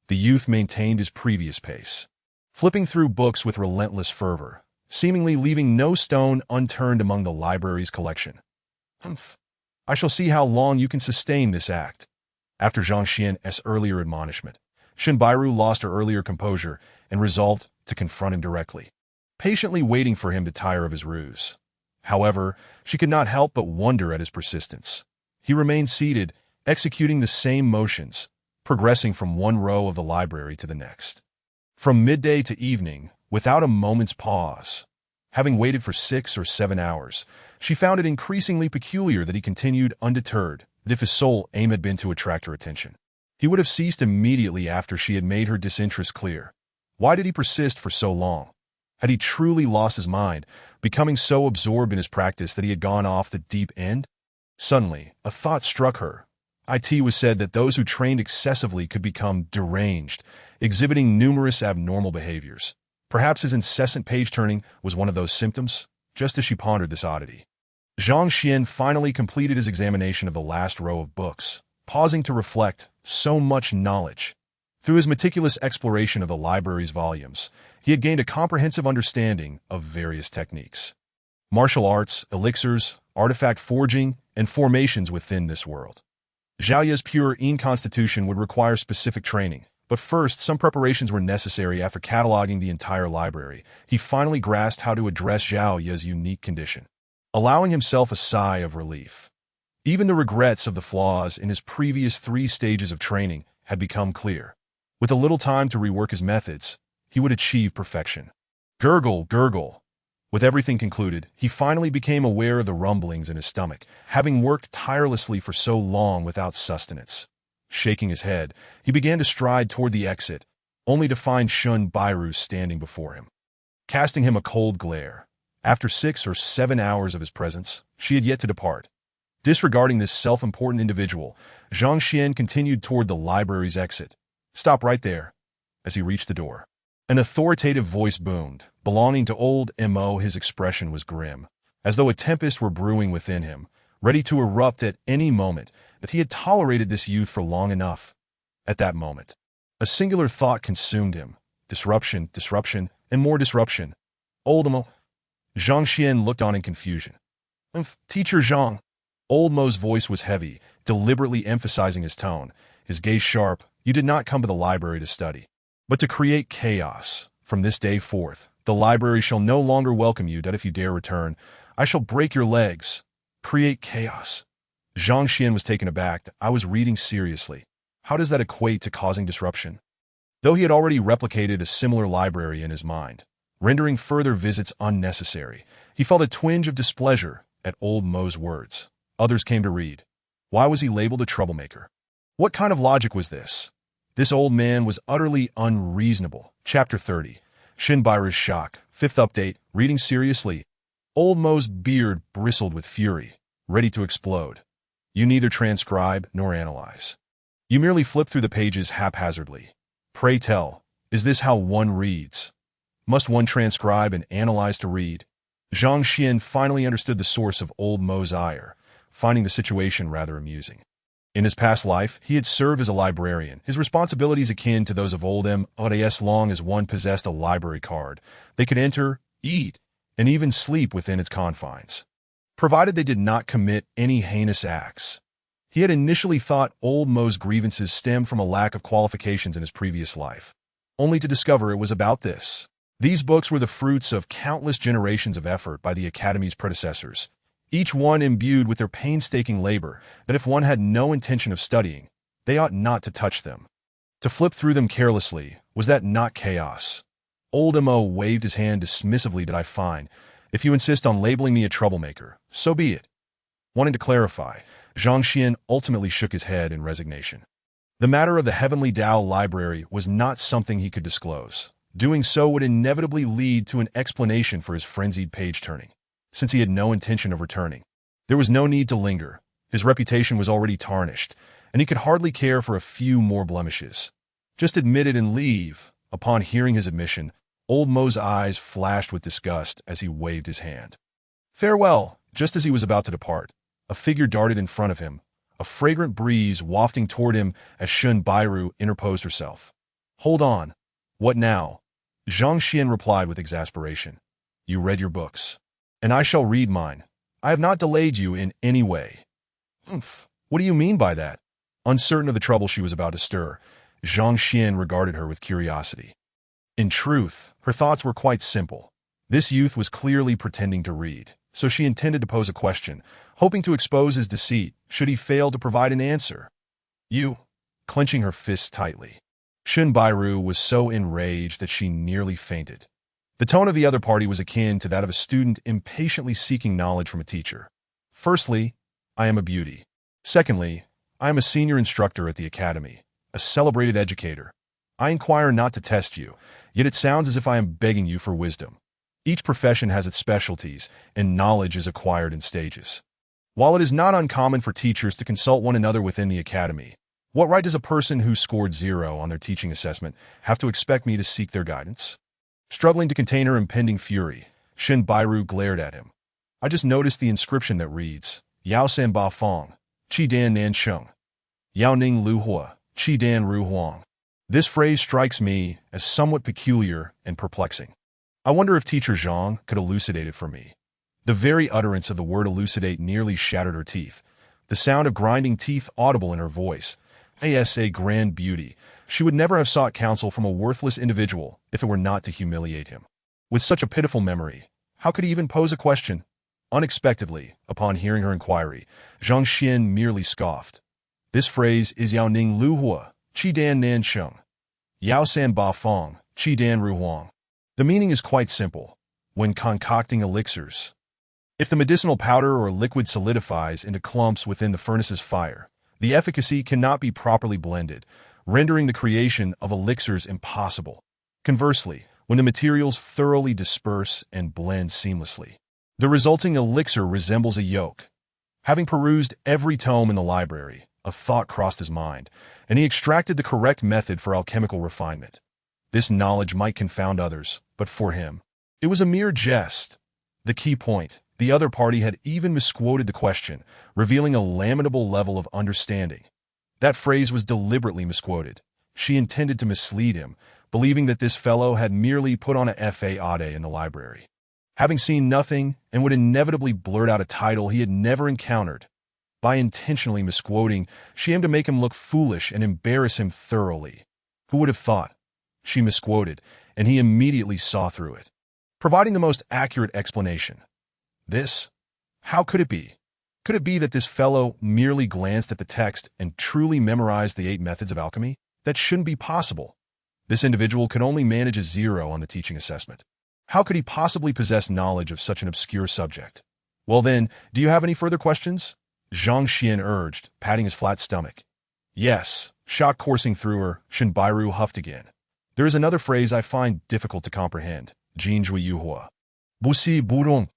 The youth maintained his previous pace, flipping through books with relentless fervor, seemingly leaving no stone unturned among the library's collection. "Humph. I shall see how long you can sustain this act." After Zhang Xian's earlier admonishment, Shinbairu lost her earlier composure and resolved to confront him directly, patiently waiting for him to tire of his ruse. However, she could not help but wonder at his persistence. He remained seated, executing the same motions, progressing from one row of the library to the next. From midday to evening, without a moment's pause. Having waited for 6 or 7 hours, she found it increasingly peculiar that he continued undeterred, that if his sole aim had been to attract her attention, he would have ceased immediately after she had made her disinterest clear. Why did he persist for so long? Had he truly lost his mind, becoming so absorbed in his practice that he had gone off the deep end? Suddenly, a thought struck her. It was said that those who trained excessively could become deranged, exhibiting numerous abnormal behaviors. Perhaps his incessant page-turning was one of those symptoms, just as she pondered this oddity. Zhang Xian finally completed his examination of the last row of books, pausing to reflect. So much knowledge. Through his meticulous exploration of the library's volumes, he had gained a comprehensive understanding of various techniques. martial arts, elixirs, artifact forging, and formations within this world. Zhao Ye's pure Yin constitution would require specific training, but first some preparations were necessary. After cataloging the entire library, he finally grasped how to address Zhao Ye's unique condition, allowing himself a sigh of relief. Even the regrets of the flaws in his previous 3 stages of training had become clear. With a little time to rework his methods, he would achieve perfection. Gurgle, gurgle. With everything concluded, he finally became aware of the rumblings in his stomach, having worked tirelessly for so long without sustenance. Shaking his head, he began to stride toward the exit, only to find Shun Bairu standing before him, casting him a cold glare. After 6 or 7 hours of his presence, she had yet to depart. Disregarding this self-important individual, Zhang Xuan continued toward the library's exit. "Stop right there." As he reached the door, an authoritative voice boomed. Belonging to old Mo, his expression was grim, as though a tempest were brewing within him, ready to erupt at any moment, but he had tolerated this youth for long enough. At that moment, a singular thought consumed him. Disruption, disruption, and more disruption. Old Mo. Zhang Xuan looked on in confusion. "Teacher Zhang." Old Mo's voice was heavy, deliberately emphasizing his tone, his gaze sharp. "You did not come to the library to study, but to create chaos. From this day forth, the library shall no longer welcome you. That if you dare return, I shall break your legs." Create chaos. Zhang Xuan was taken aback. "I was reading seriously. How does that equate to causing disruption?" Though he had already replicated a similar library in his mind, rendering further visits unnecessary, he felt a twinge of displeasure at old Mo's words. Others came to read. Why was he labeled a troublemaker? What kind of logic was this? This old man was utterly unreasonable. Chapter 30. Shin Bairu's shock. 5th update. Reading seriously. Old Mo's beard bristled with fury, ready to explode. "You neither transcribe nor analyze. You merely flip through the pages haphazardly. Pray tell, is this how one reads? Must one transcribe and analyze to read?" Zhang Xuan finally understood the source of old Mo's ire, finding the situation rather amusing. In his past life, he had served as a librarian, his responsibilities akin to those of old M. As long as one possessed a library card, they could enter, eat, and even sleep within its confines, provided they did not commit any heinous acts. He had initially thought old Mo's grievances stemmed from a lack of qualifications in his previous life, only to discover it was about this. These books were the fruits of countless generations of effort by the Academy's predecessors, each one imbued with their painstaking labor, that if one had no intention of studying, they ought not to touch them. To flip through them carelessly, was that not chaos? Old Mo waved his hand dismissively. "Did I find? If you insist on labeling me a troublemaker, so be it." Wanting to clarify, Zhang Xuan ultimately shook his head in resignation. The matter of the Heavenly Tao Library was not something he could disclose. Doing so would inevitably lead to an explanation for his frenzied page-turning. Since he had no intention of returning, there was no need to linger. His reputation was already tarnished, and he could hardly care for a few more blemishes. Just admit it and leave. Upon hearing his admission, old Mo's eyes flashed with disgust as he waved his hand. "Farewell." Just as he was about to depart, a figure darted in front of him, a fragrant breeze wafting toward him as Shun Bairu interposed herself. "Hold on. What now?" Zhang Xuan replied with exasperation. "You read your books, and I shall read mine. I have not delayed you in any way." What do you mean by that?" Uncertain of the trouble she was about to stir, Zhang Xuan regarded her with curiosity. In truth, her thoughts were quite simple. This youth was clearly pretending to read, so she intended to pose a question, hoping to expose his deceit should he fail to provide an answer. "You," clenching her fists tightly. Shun Bairu was so enraged that she nearly fainted. The tone of the other party was akin to that of a student impatiently seeking knowledge from a teacher. "Firstly, I am a beauty. Secondly, I am a senior instructor at the academy, a celebrated educator. I inquire not to test you, yet it sounds as if I am begging you for wisdom. Each profession has its specialties, and knowledge is acquired in stages. While it is not uncommon for teachers to consult one another within the academy, what right does a person who scored 0 on their teaching assessment have to expect me to seek their guidance?" Struggling to contain her impending fury, Shin Bairu glared at him. "I just noticed the inscription that reads, Yao San Ba Fong, Qi Dan Nan Sheng, Yao Ning Lu Hua, Qi Dan Ru Huang. This phrase strikes me as somewhat peculiar and perplexing. I wonder if Teacher Zhang could elucidate it for me." The very utterance of the word elucidate nearly shattered her teeth, the sound of grinding teeth audible in her voice. A grand beauty. She would never have sought counsel from a worthless individual if it were not to humiliate him. With such a pitiful memory, how could he even pose a question? Unexpectedly, upon hearing her inquiry, Zhang Xuan merely scoffed. This phrase is Yao Ning Lu Hua, Qi Dan Nan Sheng. Yao San Ba Fong, Qi Dan Ru Huang. The meaning is quite simple. When concocting elixirs, if the medicinal powder or liquid solidifies into clumps within the furnace's fire, the efficacy cannot be properly blended, rendering the creation of elixirs impossible. Conversely, when the materials thoroughly disperse and blend seamlessly, the resulting elixir resembles a yolk. Having perused every tome in the library, a thought crossed his mind, and he extracted the correct method for alchemical refinement. This knowledge might confound others, but for him, it was a mere jest. The key point: the other party had even misquoted the question, revealing a lamentable level of understanding. That phrase was deliberately misquoted. She intended to mislead him, believing that this fellow had merely put on a fade in the library, having seen nothing, and would inevitably blurt out a title he had never encountered. By intentionally misquoting, she aimed to make him look foolish and embarrass him thoroughly. Who would have thought? She misquoted, and he immediately saw through it, providing the most accurate explanation. This? How could it be? Could it be that this fellow merely glanced at the text and truly memorized the 8 methods of alchemy? That shouldn't be possible. This individual could only manage a 0 on the teaching assessment. How could he possibly possess knowledge of such an obscure subject? Well then, do you have any further questions? Zhang Xuan urged, patting his flat stomach. Yes, shock coursing through her, Shinbairu huffed again. There is another phrase I find difficult to comprehend. Jinzhui Yuhua. Busi Burong.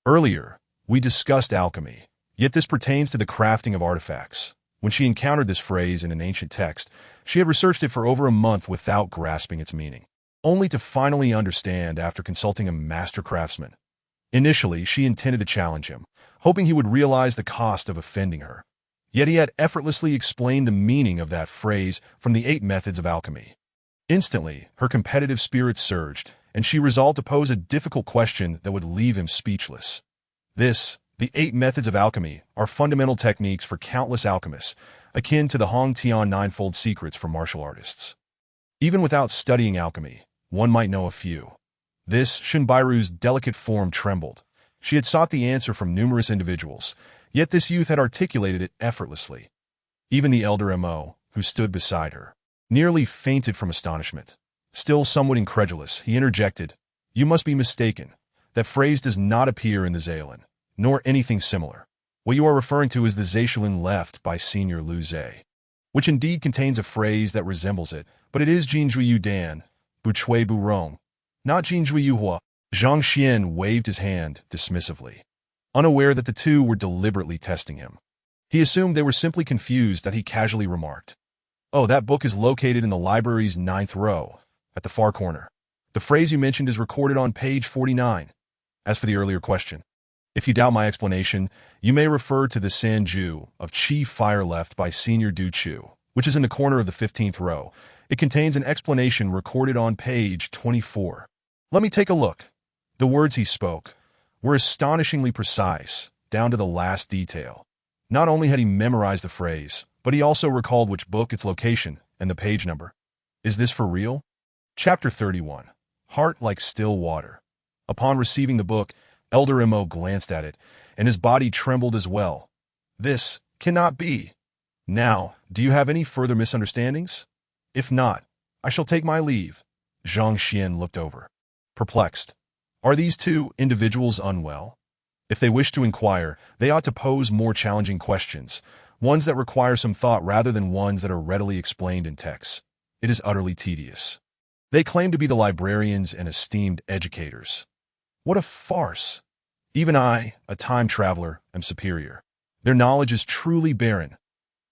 Earlier, we discussed alchemy, yet this pertains to the crafting of artifacts. When she encountered this phrase in an ancient text, she had researched it for over a month without grasping its meaning, only to finally understand after consulting a master craftsman. Initially, she intended to challenge him, hoping he would realize the cost of offending her. Yet he had effortlessly explained the meaning of that phrase from the 8 methods of alchemy. Instantly, her competitive spirit surged, and she resolved to pose a difficult question that would leave him speechless. The 8 methods of alchemy are fundamental techniques for countless alchemists, akin to the Hong Tian Ninefold Secrets for martial artists. Even without studying alchemy, one might know a few. This Shinbairu's delicate form trembled. She had sought the answer from numerous individuals, yet this youth had articulated it effortlessly. Even the elder Mo, who stood beside her, nearly fainted from astonishment. Still somewhat incredulous, he interjected, "You must be mistaken. That phrase does not appear in the Zaylin, nor anything similar. What you are referring to is the Zayshuan left by Senior Lu Zhe, which indeed contains a phrase that resembles it, but it is Jinzhui Yu Dan, Bu Chui Bu Rong, not Jinzhui Yu Hua." Zhang Xuan waved his hand dismissively, unaware that the two were deliberately testing him. He assumed they were simply confused that he casually remarked, "Oh, that book is located in the library's 9th row, at the far corner. The phrase you mentioned is recorded on page 49. As for the earlier question, if you doubt my explanation, you may refer to the Sanju of Qi Fire left by Senior Du Chu, which is in the corner of the 15th row. It contains an explanation recorded on page 24. Let me take a look." The words he spoke were astonishingly precise, down to the last detail. Not only had he memorized the phrase, but he also recalled which book, its location, and the page number. Is this for real? Chapter 31. Heart Like Still Water. Upon receiving the book, Elder Mo glanced at it, and his body trembled as well. This cannot be. Now, do you have any further misunderstandings? If not, I shall take my leave. Zhang Xuan looked over, perplexed. Are these two individuals unwell? If they wish to inquire, they ought to pose more challenging questions, ones that require some thought rather than ones that are readily explained in texts. It is utterly tedious. They claim to be the librarians and esteemed educators. What a farce! Even I, a time traveler, am superior. Their knowledge is truly barren.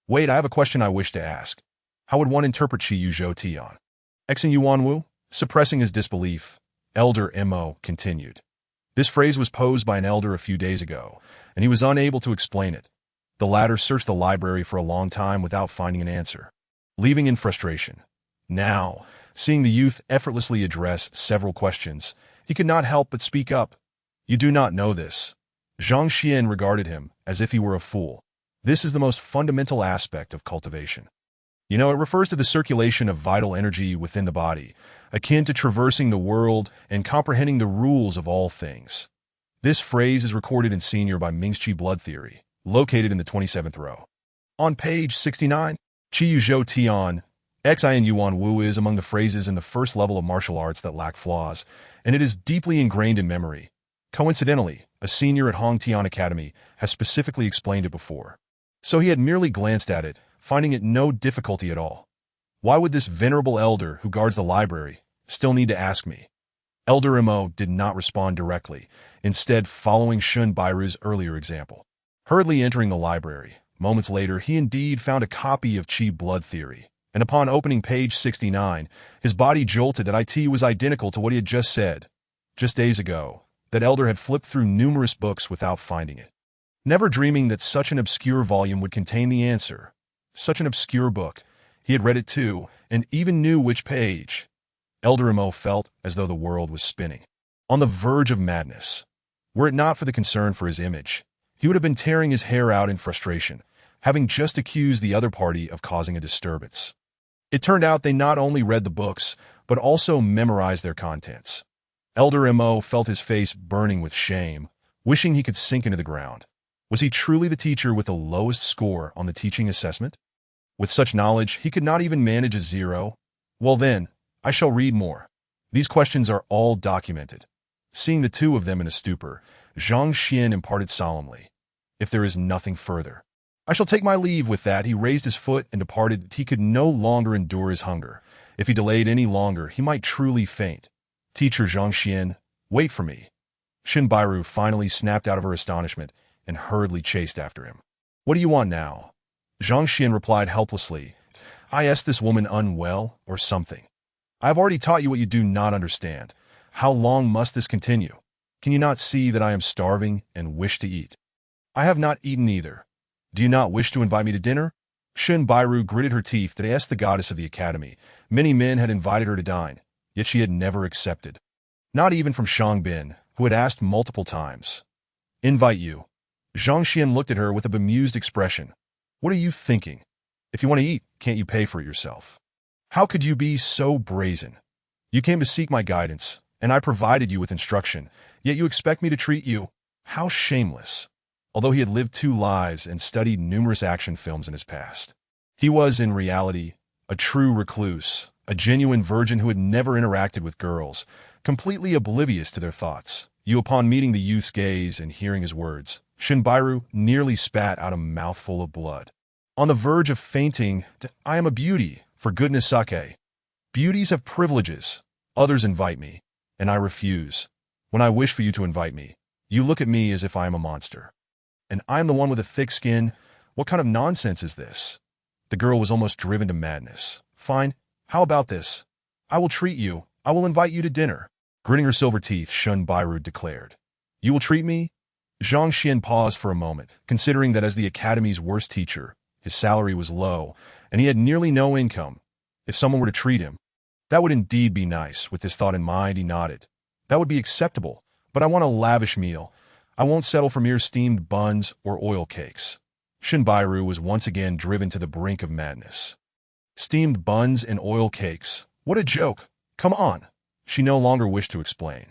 Wait, I have a question I wish to ask. How would one interpret Qi Yu Zhou Tian? Xing Yuan Wu? Suppressing his disbelief, Elder Mo continued. This phrase was posed by an elder a few days ago, and he was unable to explain it. The latter searched the library for a long time without finding an answer, leaving in frustration. Now, seeing the youth effortlessly address several questions, he could not help but speak up. You do not know this. Zhang Xuan regarded him as if he were a fool. This is the most fundamental aspect of cultivation. It refers to the circulation of vital energy within the body, akin to traversing the world and comprehending the rules of all things. This phrase is recorded in Senior by Mingshi blood theory, located in the 27th row. On page 69, Qi Yu Zhou Tian, Xin Yuan Wu is among the phrases in the first level of martial arts that lack flaws, and it is deeply ingrained in memory. Coincidentally, a senior at Hong Tian Academy has specifically explained it before. So he had merely glanced at it, finding it no difficulty at all. Why would this venerable elder who guards the library still need to ask me? Elder Mo did not respond directly, instead following Shun Bairu's earlier example. Hurriedly entering the library, moments later he indeed found a copy of Qi blood theory, and upon opening page 69, his body jolted that it was identical to what he had just said. Just days ago, that elder had flipped through numerous books without finding it, never dreaming that such an obscure volume would contain the answer. Such an obscure book. He had read it too, and even knew which page. Elder Mo felt as though the world was spinning, on the verge of madness. Were it not for the concern for his image, he would have been tearing his hair out in frustration, having just accused the other party of causing a disturbance. It turned out they not only read the books, but also memorized their contents. Elder Mo felt his face burning with shame, wishing he could sink into the ground. Was he truly the teacher with the lowest score on the teaching assessment? With such knowledge, he could not even manage a 0. Well then, I shall read more. These questions are all documented. Seeing the two of them in a stupor, Zhang Xuan imparted solemnly, "If there is nothing further, I shall take my leave." With that, he raised his foot and departed. He could no longer endure his hunger. If he delayed any longer, he might truly faint. "Teacher Zhang Xuan, wait for me." Shin Bairu finally snapped out of her astonishment and hurriedly chased after him. "What do you want now?" Zhang Xuan replied helplessly, "I asked this woman unwell or something. I have already taught you what you do not understand. How long must this continue? Can you not see that I am starving and wish to eat? I have not eaten either. Do you not wish to invite me to dinner?" Shin Bairu gritted her teeth to ask the goddess of the academy. Many men had invited her to dine, yet she had never accepted. Not even from Shang Bin, who had asked multiple times. "Invite you?" Zhang Xuan looked at her with a bemused expression. "What are you thinking? If you want to eat, can't you pay for it yourself? How could you be so brazen? You came to seek my guidance, and I provided you with instruction, yet you expect me to treat you? How shameless." Although he had lived 2 lives and studied numerous action films in his past, he was, in reality, a true recluse, a genuine virgin who had never interacted with girls, completely oblivious to their thoughts. Upon meeting the youth's gaze and hearing his words, Shin Bairu nearly spat out a mouthful of blood. On the verge of fainting, "I am a beauty, for goodness sake. Beauties have privileges. Others invite me, and I refuse. When I wish for you to invite me, you look at me as if I am a monster. And I am the one with a thick skin. What kind of nonsense is this?" The girl was almost driven to madness. "Fine, how about this? I will treat you. I will invite you to dinner." Gritting her silver teeth, Shun Bairu declared, "You will treat me?" Zhang Xuan paused for a moment, considering that as the academy's worst teacher, his salary was low, and he had nearly no income. If someone were to treat him, that would indeed be nice. With this thought in mind, he nodded. "That would be acceptable, but I want a lavish meal. I won't settle for mere steamed buns or oil cakes." Shin Bairu was once again driven to the brink of madness. Steamed buns and oil cakes. What a joke. Come on. She no longer wished to explain.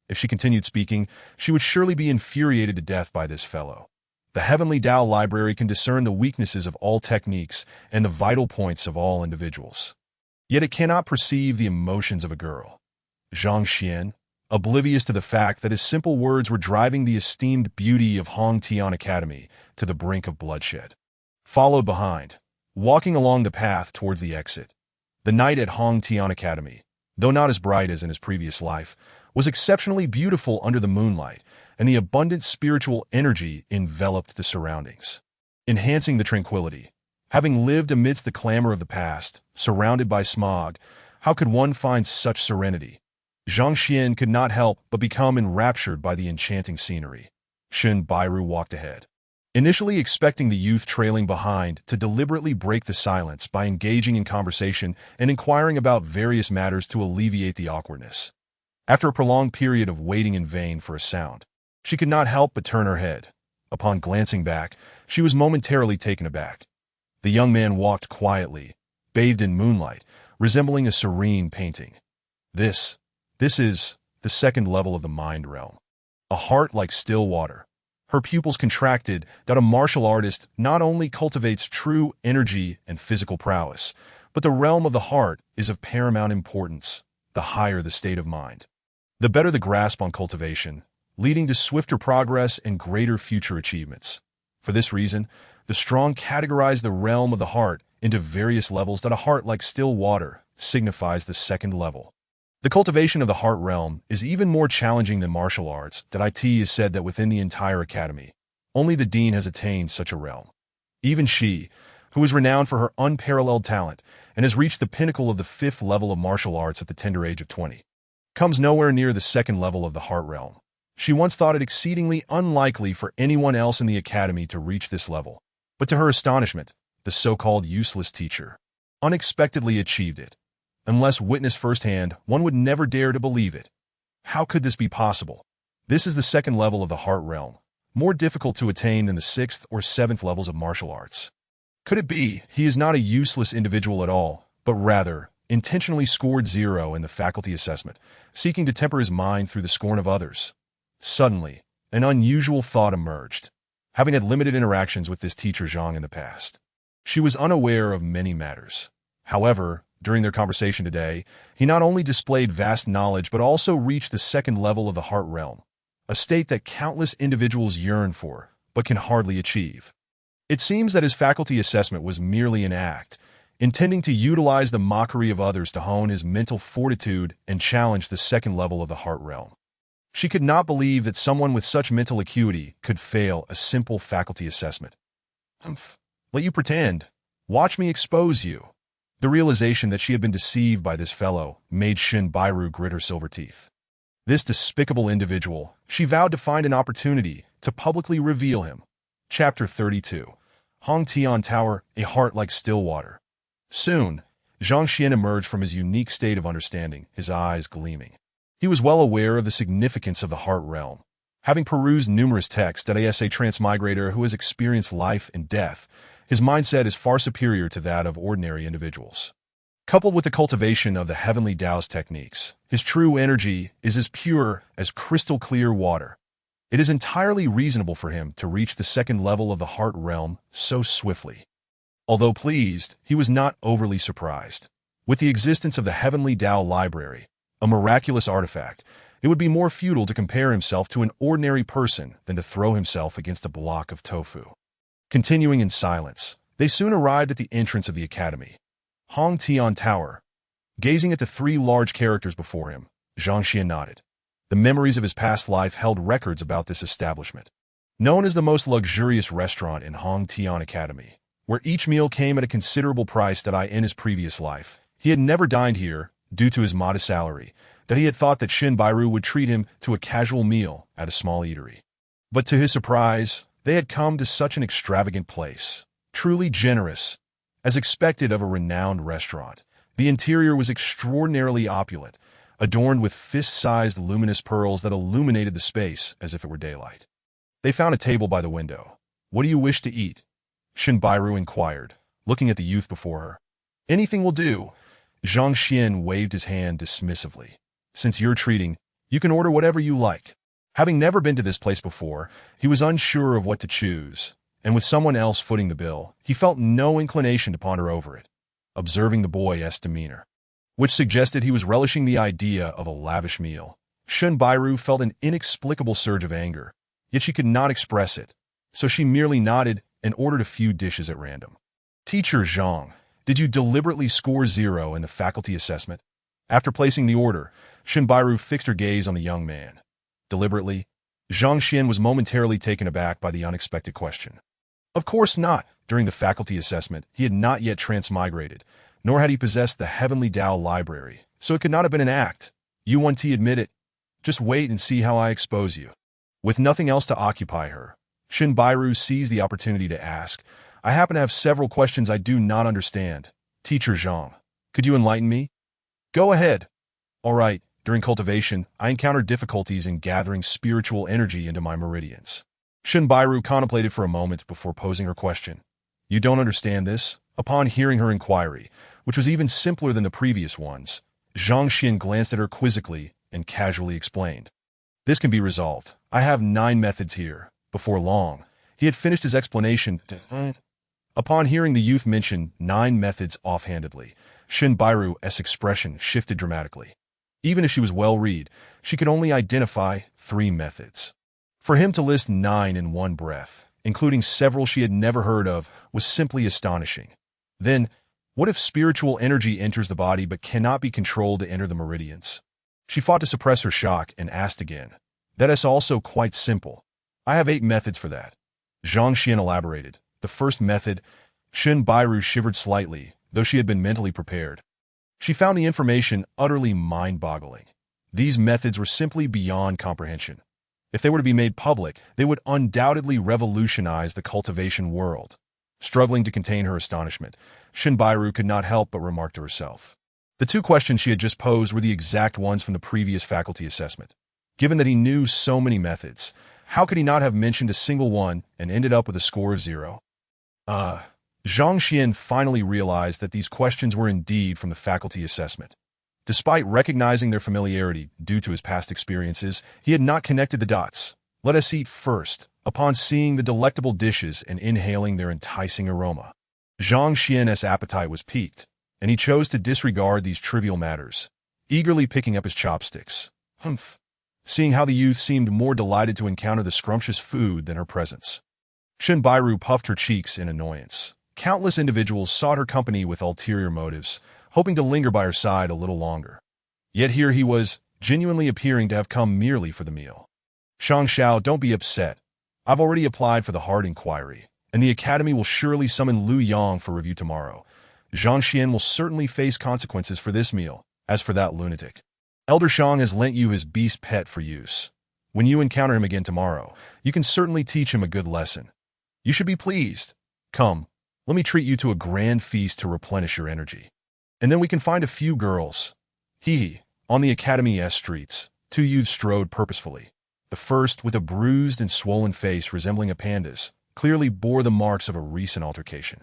If she continued speaking, she would surely be infuriated to death by this fellow. The Heavenly Tao Library can discern the weaknesses of all techniques and the vital points of all individuals. Yet it cannot perceive the emotions of a girl. Zhang Xuan, oblivious to the fact that his simple words were driving the esteemed beauty of Hong Tian Academy to the brink of bloodshed, followed behind, walking along the path towards the exit. The night at Hong Tian Academy, though not as bright as in his previous life, was exceptionally beautiful under the moonlight, and the abundant spiritual energy enveloped the surroundings, enhancing the tranquility. Having lived amidst the clamor of the past, surrounded by smog, how could one find such serenity? Zhang Xuan could not help but become enraptured by the enchanting scenery. Shin Bairu walked ahead, initially expecting the youth trailing behind to deliberately break the silence by engaging in conversation and inquiring about various matters to alleviate the awkwardness. After a prolonged period of waiting in vain for a sound, She could not help but turn her head. Upon glancing back, she was momentarily taken aback. The young man walked quietly, bathed in moonlight, resembling a serene painting. This is the second level of the mind realm. A heart like still water. Her pupils contracted that a martial artist not only cultivates true energy and physical prowess, but the realm of the heart is of paramount importance, the higher the state of mind. The better the grasp on cultivation, leading to swifter progress and greater future achievements. For this reason, the strong categorize the realm of the heart into various levels that a heart like still water signifies the second level. The cultivation of the heart realm is even more challenging than martial arts, that it is said that within the entire academy, only the dean has attained such a realm. Even she, who is renowned for her unparalleled talent and has reached the pinnacle of the 5th level of martial arts at the tender age of 20, comes nowhere near the second level of the heart realm. She once thought it exceedingly unlikely for anyone else in the academy to reach this level, but to her astonishment, the so-called useless teacher unexpectedly achieved it. Unless witnessed firsthand, one would never dare to believe it. How could this be possible? This is the second level of the heart realm, more difficult to attain than the 6th or 7th levels of martial arts. Could it be he is not a useless individual at all, but rather intentionally scored 0 in the faculty assessment, seeking to temper his mind through the scorn of others? Suddenly, an unusual thought emerged. Having had limited interactions with this teacher Zhang in the past, she was unaware of many matters. However, during their conversation today, he not only displayed vast knowledge but also reached the second level of the heart realm, a state that countless individuals yearn for but can hardly achieve. It seems that his faculty assessment was merely an act, intending to utilize the mockery of others to hone his mental fortitude and challenge the second level of the heart realm. She could not believe that someone with such mental acuity could fail a simple faculty assessment. Let you pretend. Watch me expose you. The realization that she had been deceived by this fellow made Shin Bairu grit her silver teeth. This despicable individual, she vowed to find an opportunity to publicly reveal him. Chapter 32. Hong Tian Tower, a heart like still water. Soon, Zhang Xuan emerged from his unique state of understanding, his eyes gleaming. He was well aware of the significance of the heart realm. Having perused numerous texts as a transmigrator who has experienced life and death, his mindset is far superior to that of ordinary individuals. Coupled with the cultivation of the heavenly Tao's techniques, his true energy is as pure as crystal clear water. It is entirely reasonable for him to reach the second level of the heart realm so swiftly. Although pleased, he was not overly surprised. With the existence of the heavenly Tao library, a miraculous artifact, it would be more futile to compare himself to an ordinary person than to throw himself against a block of tofu. Continuing in silence, they soon arrived at the entrance of the academy. Hong Tian Tower. Gazing at the 3 large characters before him, Zhang Xuan nodded. The memories of his past life held records about this establishment. Known as the most luxurious restaurant in Hong Tian Academy, where each meal came at a considerable price in his previous life, he had never dined here due to his modest salary, that he had thought that Shin Bairu would treat him to a casual meal at a small eatery. But to his surprise, they had come to such an extravagant place, truly generous. As expected of a renowned restaurant, the interior was extraordinarily opulent, adorned with fist-sized luminous pearls that illuminated the space as if it were daylight. They found a table by the window. "What do you wish to eat?" Shin Bairu inquired, looking at the youth before her. "Anything will do." Zhang Xuan waved his hand dismissively. "Since you're treating, you can order whatever you like." Having never been to this place before, he was unsure of what to choose, and with someone else footing the bill, he felt no inclination to ponder over it, observing the boy's demeanor, which suggested he was relishing the idea of a lavish meal. Shin Bairu felt an inexplicable surge of anger, yet she could not express it, so she merely nodded and ordered a few dishes at random. "Teacher Zhang, did you deliberately score 0 in the faculty assessment?" After placing the order, Shin Bairu fixed her gaze on the young man. Deliberately, Zhang Xuan was momentarily taken aback by the unexpected question. Of course not. During the faculty assessment, he had not yet transmigrated, nor had he possessed the heavenly Tao library, so it could not have been an act. "You want to admit it? Just wait and see how I expose you." With nothing else to occupy her, Shin Bairu seized the opportunity to ask, "I happen to have several questions I do not understand. Teacher Zhang, could you enlighten me?" "Go ahead." "All right, During cultivation, I encountered difficulties in gathering spiritual energy into my meridians. Shinbairu contemplated for a moment before posing her question. You don't understand this? Upon hearing her inquiry, which was even simpler than the previous ones, Zhang Xuan glanced at her quizzically and casually explained. This can be resolved. I have 9 methods here. Before long, he had finished his explanation. Upon hearing the youth mention 9 methods offhandedly, Shinbairu's expression shifted dramatically. Even if she was well-read, she could only identify 3 methods. For him to list 9 in one breath, including several she had never heard of, was simply astonishing. Then, what if spiritual energy enters the body but cannot be controlled to enter the meridians? She fought to suppress her shock and asked again. That is also quite simple. I have 8 methods for that. Zhang Xuan elaborated. The first method, Shinbairu shivered slightly, though she had been mentally prepared. She found the information utterly mind-boggling. These methods were simply beyond comprehension. If they were to be made public, they would undoubtedly revolutionize the cultivation world. Struggling to contain her astonishment, Shinbairu could not help but remark to herself. The 2 questions she had just posed were the exact ones from the previous faculty assessment. Given that he knew so many methods, how could he not have mentioned a single one and ended up with a score of 0? Zhang Xuan finally realized that these questions were indeed from the faculty assessment. Despite recognizing their familiarity due to his past experiences, he had not connected the dots. Let us eat first, upon seeing the delectable dishes and inhaling their enticing aroma. Zhang Xian's appetite was piqued, and he chose to disregard these trivial matters, eagerly picking up his chopsticks. Humph! Seeing how the youth seemed more delighted to encounter the scrumptious food than her presence. Shinbairu puffed her cheeks in annoyance. Countless individuals sought her company with ulterior motives, hoping to linger by her side a little longer. Yet here he was, genuinely appearing to have come merely for the meal. Shang Xiao, don't be upset. I've already applied for the hard inquiry, and the academy will surely summon Lu Yang for review tomorrow. Zhang Xuan will certainly face consequences for this meal. As for that lunatic, Elder Shang has lent you his beast pet for use. When you encounter him again tomorrow, you can certainly teach him a good lesson. You should be pleased. Come, let me treat you to a grand feast to replenish your energy. And then we can find a few girls. On the academy's streets, 2 youths strode purposefully. The first, with a bruised and swollen face resembling a panda's, clearly bore the marks of a recent altercation.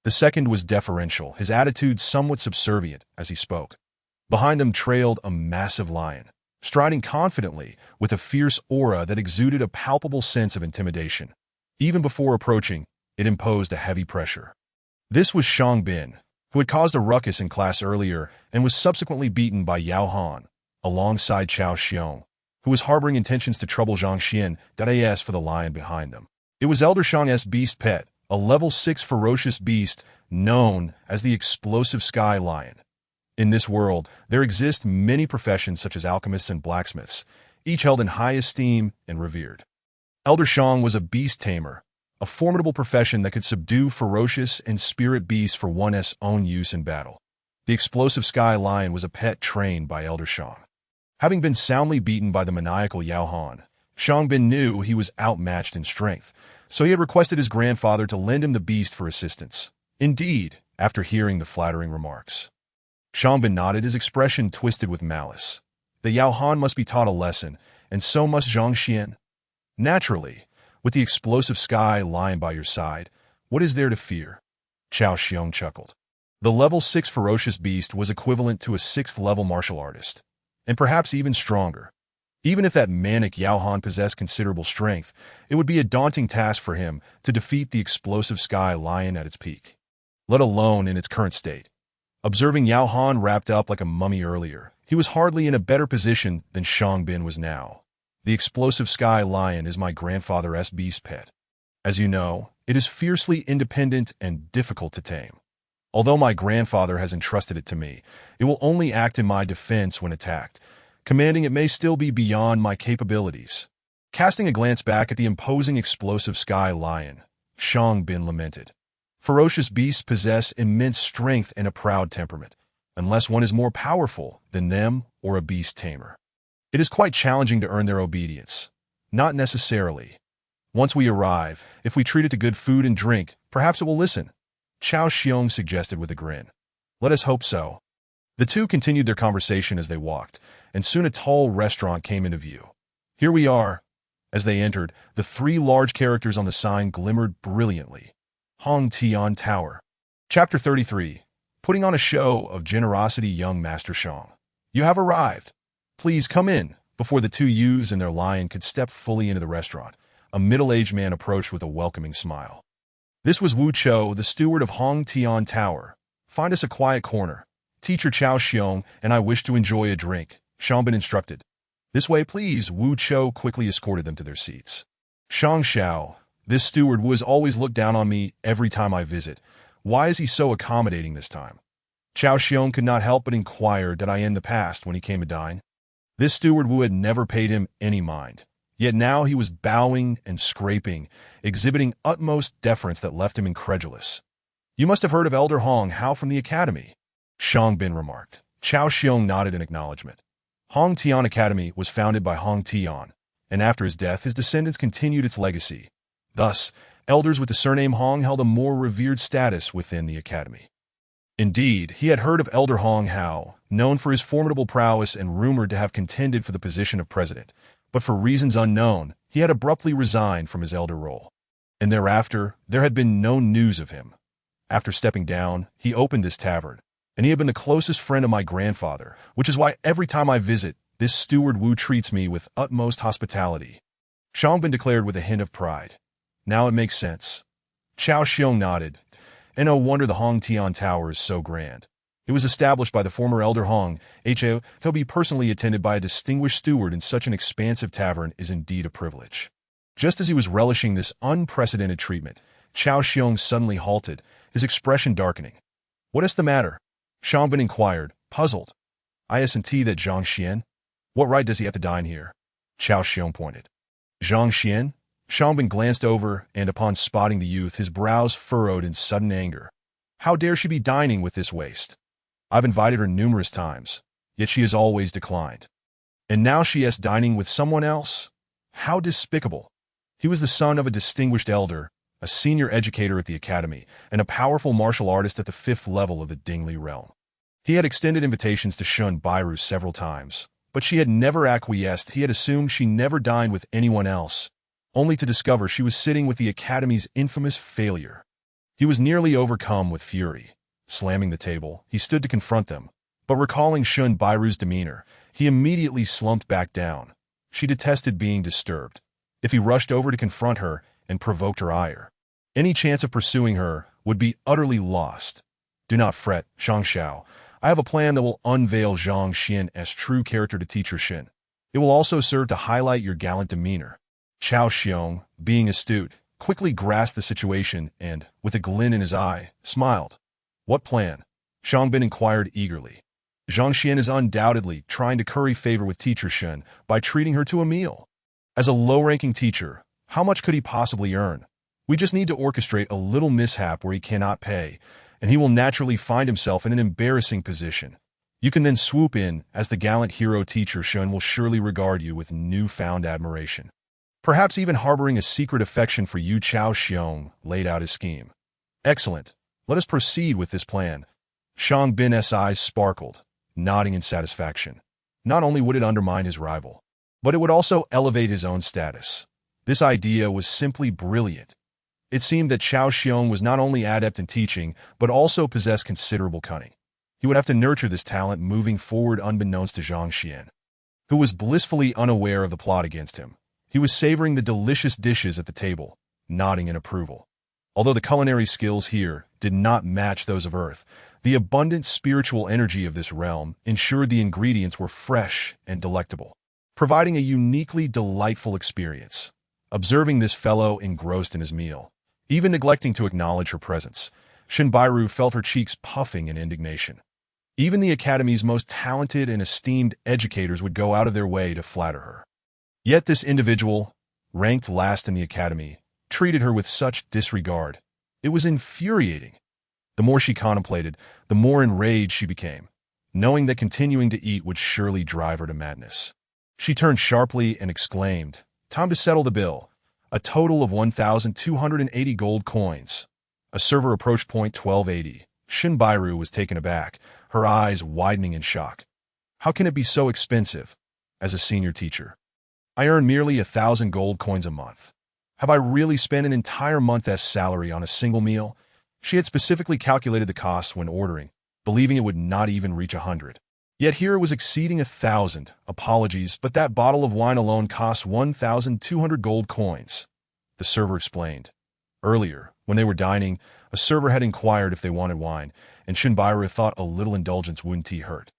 The second was deferential, his attitude somewhat subservient as he spoke. Behind them trailed a massive lion, striding confidently with a fierce aura that exuded a palpable sense of intimidation. Even before approaching, it imposed a heavy pressure. This was Shang Bin, who had caused a ruckus in class earlier and was subsequently beaten by Yao Han, alongside Chao Xiong, who was harboring intentions to trouble Zhang Xuan, that for the lion behind them. It was Elder Shang's beast pet, a level 6 ferocious beast known as the explosive sky lion. In this world, there exist many professions such as alchemists and blacksmiths, each held in high esteem and revered. Elder Shang was a beast tamer, a formidable profession that could subdue ferocious and spirit beasts for one's own use in battle. The explosive sky lion was a pet trained by Elder Shang. Having been soundly beaten by the maniacal Yao Han, Shang Bin knew he was outmatched in strength, so he had requested his grandfather to lend him the beast for assistance. Indeed, after hearing the flattering remarks, Shang Bin nodded, his expression twisted with malice. The Yao Han must be taught a lesson, and so must Zhang Xuan. Naturally, with the explosive sky lion by your side, what is there to fear? Chao Xiong chuckled. The level 6 ferocious beast was equivalent to a 6th-level martial artist, and perhaps even stronger. Even if that manic Yao Han possessed considerable strength, it would be a daunting task for him to defeat the explosive sky lion at its peak, let alone in its current state. Observing Yao Han wrapped up like a mummy earlier, he was hardly in a better position than Shang Bin was now. The explosive sky lion is my grandfather's beast pet. As you know, it is fiercely independent and difficult to tame. Although my grandfather has entrusted it to me, it will only act in my defense when attacked. Commanding it may still be beyond my capabilities. Casting a glance back at the imposing explosive sky lion, Shang Bin lamented. Ferocious beasts possess immense strength and a proud temperament, unless one is more powerful than them or a beast tamer. It is quite challenging to earn their obedience. Not necessarily. Once we arrive, if we treat it to good food and drink, perhaps it will listen, Chao Xiong suggested with a grin. Let us hope so. The two continued their conversation as they walked, and soon a tall restaurant came into view. "Here we are." As they entered, the three large characters on the sign glimmered brilliantly. Hong Tian Tower. Chapter 33. Putting on a show of generosity, young Master Shang. "You have arrived. Please come in." Before the two youths and their lion could step fully into the restaurant, a middle-aged man approached with a welcoming smile. This was Wu Chou, the steward of Hong Tian Tower. "Find us a quiet corner. Teacher Chao Xiong and I wish to enjoy a drink," Shangbin instructed. "This way, please." Wu Chou quickly escorted them to their seats. "Shang Xiao, this steward Wu has always looked down on me every time I visit. Why is he so accommodating this time?" Chao Xiong could not help but inquire, did I in the past when he came to dine? This steward Wu had never paid him any mind. Yet now he was bowing and scraping, exhibiting utmost deference that left him incredulous. "You must have heard of Elder Hong Hao from the academy," Shangbin remarked. Chao Xiong nodded in acknowledgement. Hong Tian Academy was founded by Hong Tian, and after his death his descendants continued its legacy. Thus, elders with the surname Hong held a more revered status within the academy. Indeed, he had heard of Elder Hong Hao, known for his formidable prowess and rumored to have contended for the position of president, but for reasons unknown, he had abruptly resigned from his elder role. And thereafter, there had been no news of him. After stepping down, he opened this tavern, and he had been the closest friend of my grandfather, which is why every time I visit, this steward Wu treats me with utmost hospitality. Shangbin declared with a hint of pride. "Now it makes sense." Chao Xiong nodded. "And no wonder the Hong Tian Tower is so grand. It was established by the former Elder Hong. To be personally attended by a distinguished steward in such an expansive tavern is indeed a privilege." Just as he was relishing this unprecedented treatment, Chao Xiong suddenly halted, his expression darkening. "What is the matter?" Shangbin inquired, puzzled. "Isn't that Zhang Xuan? What right does he have to dine here?" Chao Xiong pointed. "Zhang Xuan?" Shangbin glanced over, and upon spotting the youth, his brows furrowed in sudden anger. "How dare she be dining with this waste? I've invited her numerous times, yet she has always declined. And now she is dining with someone else? How despicable!" He was the son of a distinguished elder, a senior educator at the academy, and a powerful martial artist at the 5th level of the Dingli realm. He had extended invitations to Shun Bairu several times, but she had never acquiesced. He had assumed she never dined with anyone else, only to discover she was sitting with the academy's infamous failure. He was nearly overcome with fury. Slamming the table, he stood to confront them, but recalling Shun Bairu's demeanor, he immediately slumped back down. She detested being disturbed. If he rushed over to confront her and provoked her ire, any chance of pursuing her would be utterly lost. "Do not fret, Shang Xiao. I have a plan that will unveil Zhang Xuan's true character to Teacher Shin. It will also serve to highlight your gallant demeanor." Chao Xiong, being astute, quickly grasped the situation and, with a glint in his eye, smiled. "What plan?" Shangbin inquired eagerly. "Zhang Xuan is undoubtedly trying to curry favor with Teacher Shin by treating her to a meal. As a low-ranking teacher, how much could he possibly earn? We just need to orchestrate a little mishap where he cannot pay, and he will naturally find himself in an embarrassing position. You can then swoop in, as the gallant hero. Teacher Shun will surely regard you with newfound admiration, perhaps even harboring a secret affection for you." Chao Xiong laid out his scheme. "Excellent. Let us proceed with this plan." Shangbin's eyes sparkled, nodding in satisfaction. Not only would it undermine his rival, but it would also elevate his own status. This idea was simply brilliant. It seemed that Chao Xiong was not only adept in teaching, but also possessed considerable cunning. He would have to nurture this talent moving forward unbeknownst to Zhang Xuan, who was blissfully unaware of the plot against him. He was savoring the delicious dishes at the table, nodding in approval. Although the culinary skills here did not match those of Earth, the abundant spiritual energy of this realm ensured the ingredients were fresh and delectable, providing a uniquely delightful experience. Observing this fellow engrossed in his meal, even neglecting to acknowledge her presence, Shinbairu felt her cheeks puffing in indignation. Even the Academy's most talented and esteemed educators would go out of their way to flatter her. Yet this individual, ranked last in the Academy, treated her with such disregard. It was infuriating. The more she contemplated, the more enraged she became, knowing that continuing to eat would surely drive her to madness. She turned sharply and exclaimed, "Time to settle the bill. A total of 1,280 gold coins." A server approached point 1280. Shinbairu was taken aback, her eyes widening in shock. How can it be so expensive? As a senior teacher, I earn merely 1,000 gold coins a month. Have I really spent an entire month's salary on a single meal? She had specifically calculated the costs when ordering, believing it would not even reach 100. Yet here it was exceeding 1,000. Apologies, but that bottle of wine alone cost 1,200 gold coins. The server explained. Earlier, when they were dining, a server had inquired if they wanted wine, and Shinbairu thought a little indulgence wouldn't hurt.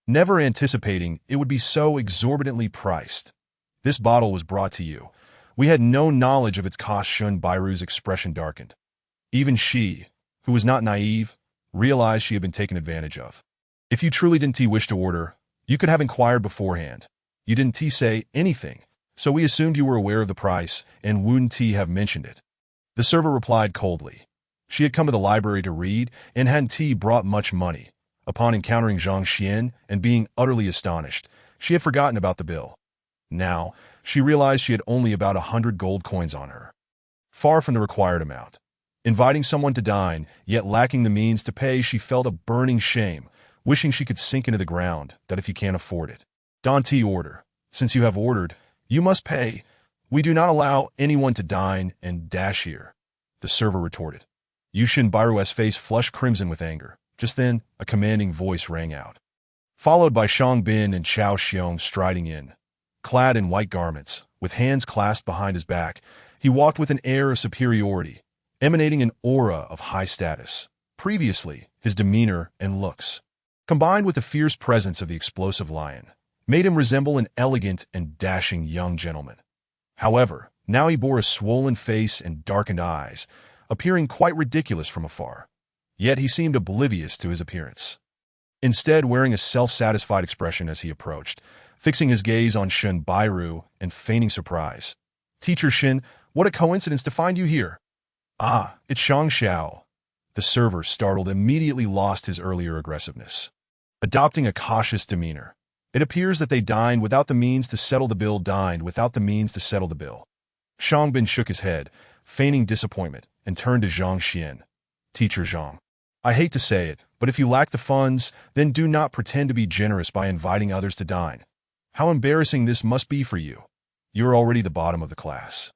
Never anticipating it would be so exorbitantly priced. This bottle was brought to you. We had no knowledge of its cost. Shinbairu's expression darkened. Even she, who was not naive, realized she had been taken advantage of. If you truly didn't wish to order, you could have inquired beforehand. You didn't say anything, so we assumed you were aware of the price and wouldn't have mentioned it. The server replied coldly. She had come to the library to read and hadn't brought much money. Upon encountering Zhang Xuan and being utterly astonished, she had forgotten about the bill. Now, she realized she had only about 100 gold coins on her. Far from the required amount. Inviting someone to dine, yet lacking the means to pay, she felt a burning shame, wishing she could sink into the ground, that if you can't afford it. Don't order. Since you have ordered, you must pay. We do not allow anyone to dine and dash here. The server retorted. Shinbairu's face flushed crimson with anger. Just then, a commanding voice rang out, followed by Shang Bin and Chao Xiong striding in. Clad in white garments, with hands clasped behind his back, he walked with an air of superiority, emanating an aura of high status. Previously, his demeanor and looks, combined with the fierce presence of the explosive lion, made him resemble an elegant and dashing young gentleman. However, now he bore a swollen face and darkened eyes, appearing quite ridiculous from afar. Yet he seemed oblivious to his appearance, instead wearing a self-satisfied expression as he approached, fixing his gaze on Shinbairu and feigning surprise. Teacher Shin, what a coincidence to find you here. Ah, it's Shang Xiao. The server, startled, immediately lost his earlier aggressiveness, adopting a cautious demeanor. It appears that they dined without the means to settle the bill. Shang Bin shook his head, feigning disappointment, and turned to Zhang Xuan. Teacher Zhang, I hate to say it, but if you lack the funds, then do not pretend to be generous by inviting others to dine. How embarrassing this must be for you. You are already the bottom of the class.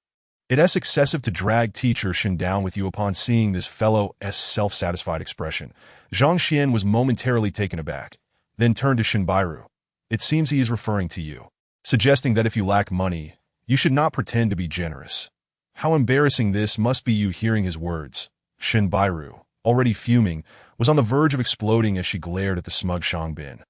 It is excessive to drag Teacher Shin down with you. Upon seeing this fellow's self-satisfied expression, Zhang Xuan was momentarily taken aback, then turned to Shinbairu. It seems he is referring to you, suggesting that if you lack money, you should not pretend to be generous. How embarrassing this must be. You hearing his words, Shinbairu, already fuming, was on the verge of exploding as she glared at the smug Shang Bin,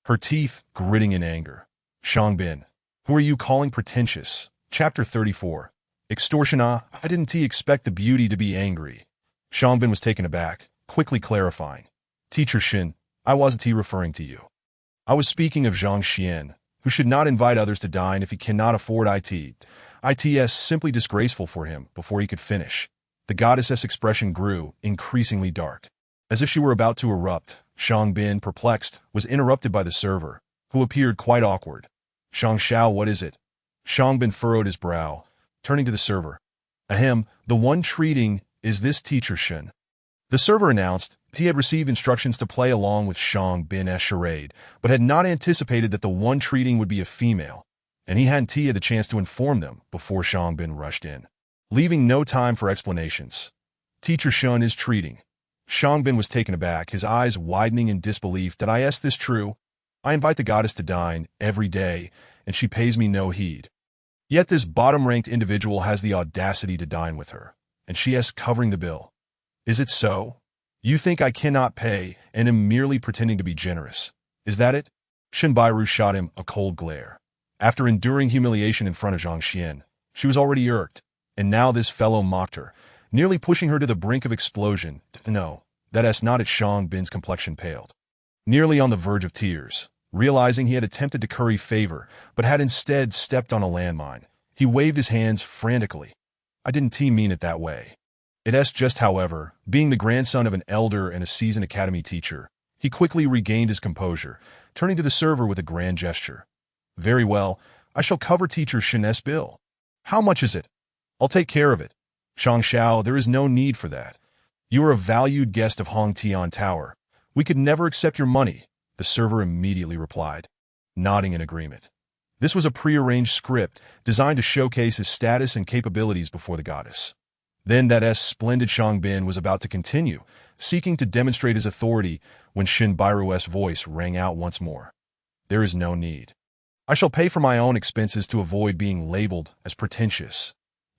her teeth gritting in anger. Shang Bin, who are you calling pretentious? Chapter 34. Extortion. I didn't expect the beauty to be angry. Shang Bin was taken aback, quickly clarifying. Teacher Shin, I wasn't referring to you. I was speaking of Zhang Xuan, who should not invite others to dine if he cannot afford it. It's simply disgraceful for him. Before he could finish, the goddess's expression grew increasingly dark. As if she were about to erupt, Shang Bin, perplexed, was interrupted by the server, who appeared quite awkward. Shang Xiao, what is it? Shang Bin furrowed his brow, turning to the server. Ahem, the one treating is this Teacher Shin. The server announced he had received instructions to play along with Shang Bin's charade, but had not anticipated that the one treating would be a female, and he hadn't had the chance to inform them before Shang Bin rushed in, leaving no time for explanations. Teacher Shin is treating. Shang Bin was taken aback, his eyes widening in disbelief. Did I ask this true? I invite the goddess to dine every day, and she pays me no heed. Yet this bottom-ranked individual has the audacity to dine with her, and she is covering the bill. Is it so? You think I cannot pay and am merely pretending to be generous. Is that it? Shinbairu shot him a cold glare. After enduring humiliation in front of Zhang Xuan, she was already irked, and now this fellow mocked her, nearly pushing her to the brink of explosion. No, that is not it. Shang Bin's complexion paled, nearly on the verge of tears. Realizing he had attempted to curry favor, but had instead stepped on a landmine, he waved his hands frantically. I didn't mean it that way. It is just, however, being the grandson of an elder and a seasoned academy teacher, he quickly regained his composure, turning to the server with a grand gesture. Very well, I shall cover Teacher Shin's bill. How much is it? I'll take care of it. Shang Xiao, there is no need for that. You are a valued guest of Hong Tian Tower. We could never accept your money. The server immediately replied. nodding in agreement. This was a prearranged script designed to showcase his status and capabilities before the goddess. Then that splendid Shangbin was about to continue, seeking to demonstrate his authority when Shinbairu's voice rang out once more. There is no need. I shall pay for my own expenses to avoid being labeled as pretentious.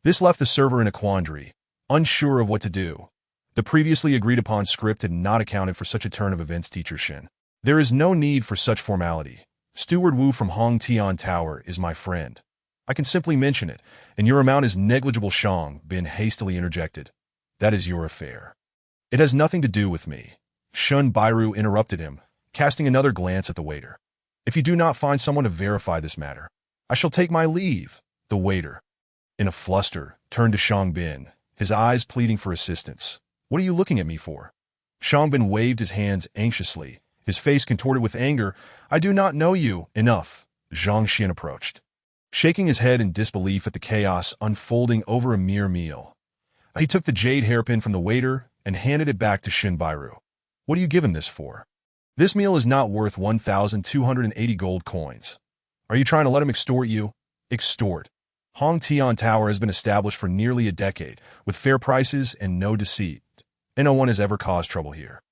This left the server in a quandary, unsure of what to do. The previously agreed-upon script had not accounted for such a turn of events, Teacher Shin. There is no need for such formality. Steward Wu from Hong Tian Tower is my friend. I can simply mention it, and your amount is negligible. Shangbin hastily interjected. That is your affair. It has nothing to do with me. Shinbairu interrupted him, casting another glance at the waiter. If you do not find someone to verify this matter, I shall take my leave. The waiter, in a fluster, turned to Shangbin, his eyes pleading for assistance. What are you looking at me for? Shangbin waved his hands anxiously, his face contorted with anger. I do not know you. Enough. Zhang Xuan approached, shaking his head in disbelief at the chaos unfolding over a mere meal. He took the jade hairpin from the waiter and handed it back to Shinbairu. What do you give him this for? This meal is not worth 1,280 gold coins. Are you trying to let him extort you? Extort. Hong Tian Tower has been established for nearly a decade, with fair prices and no deceit, and no one has ever caused trouble here.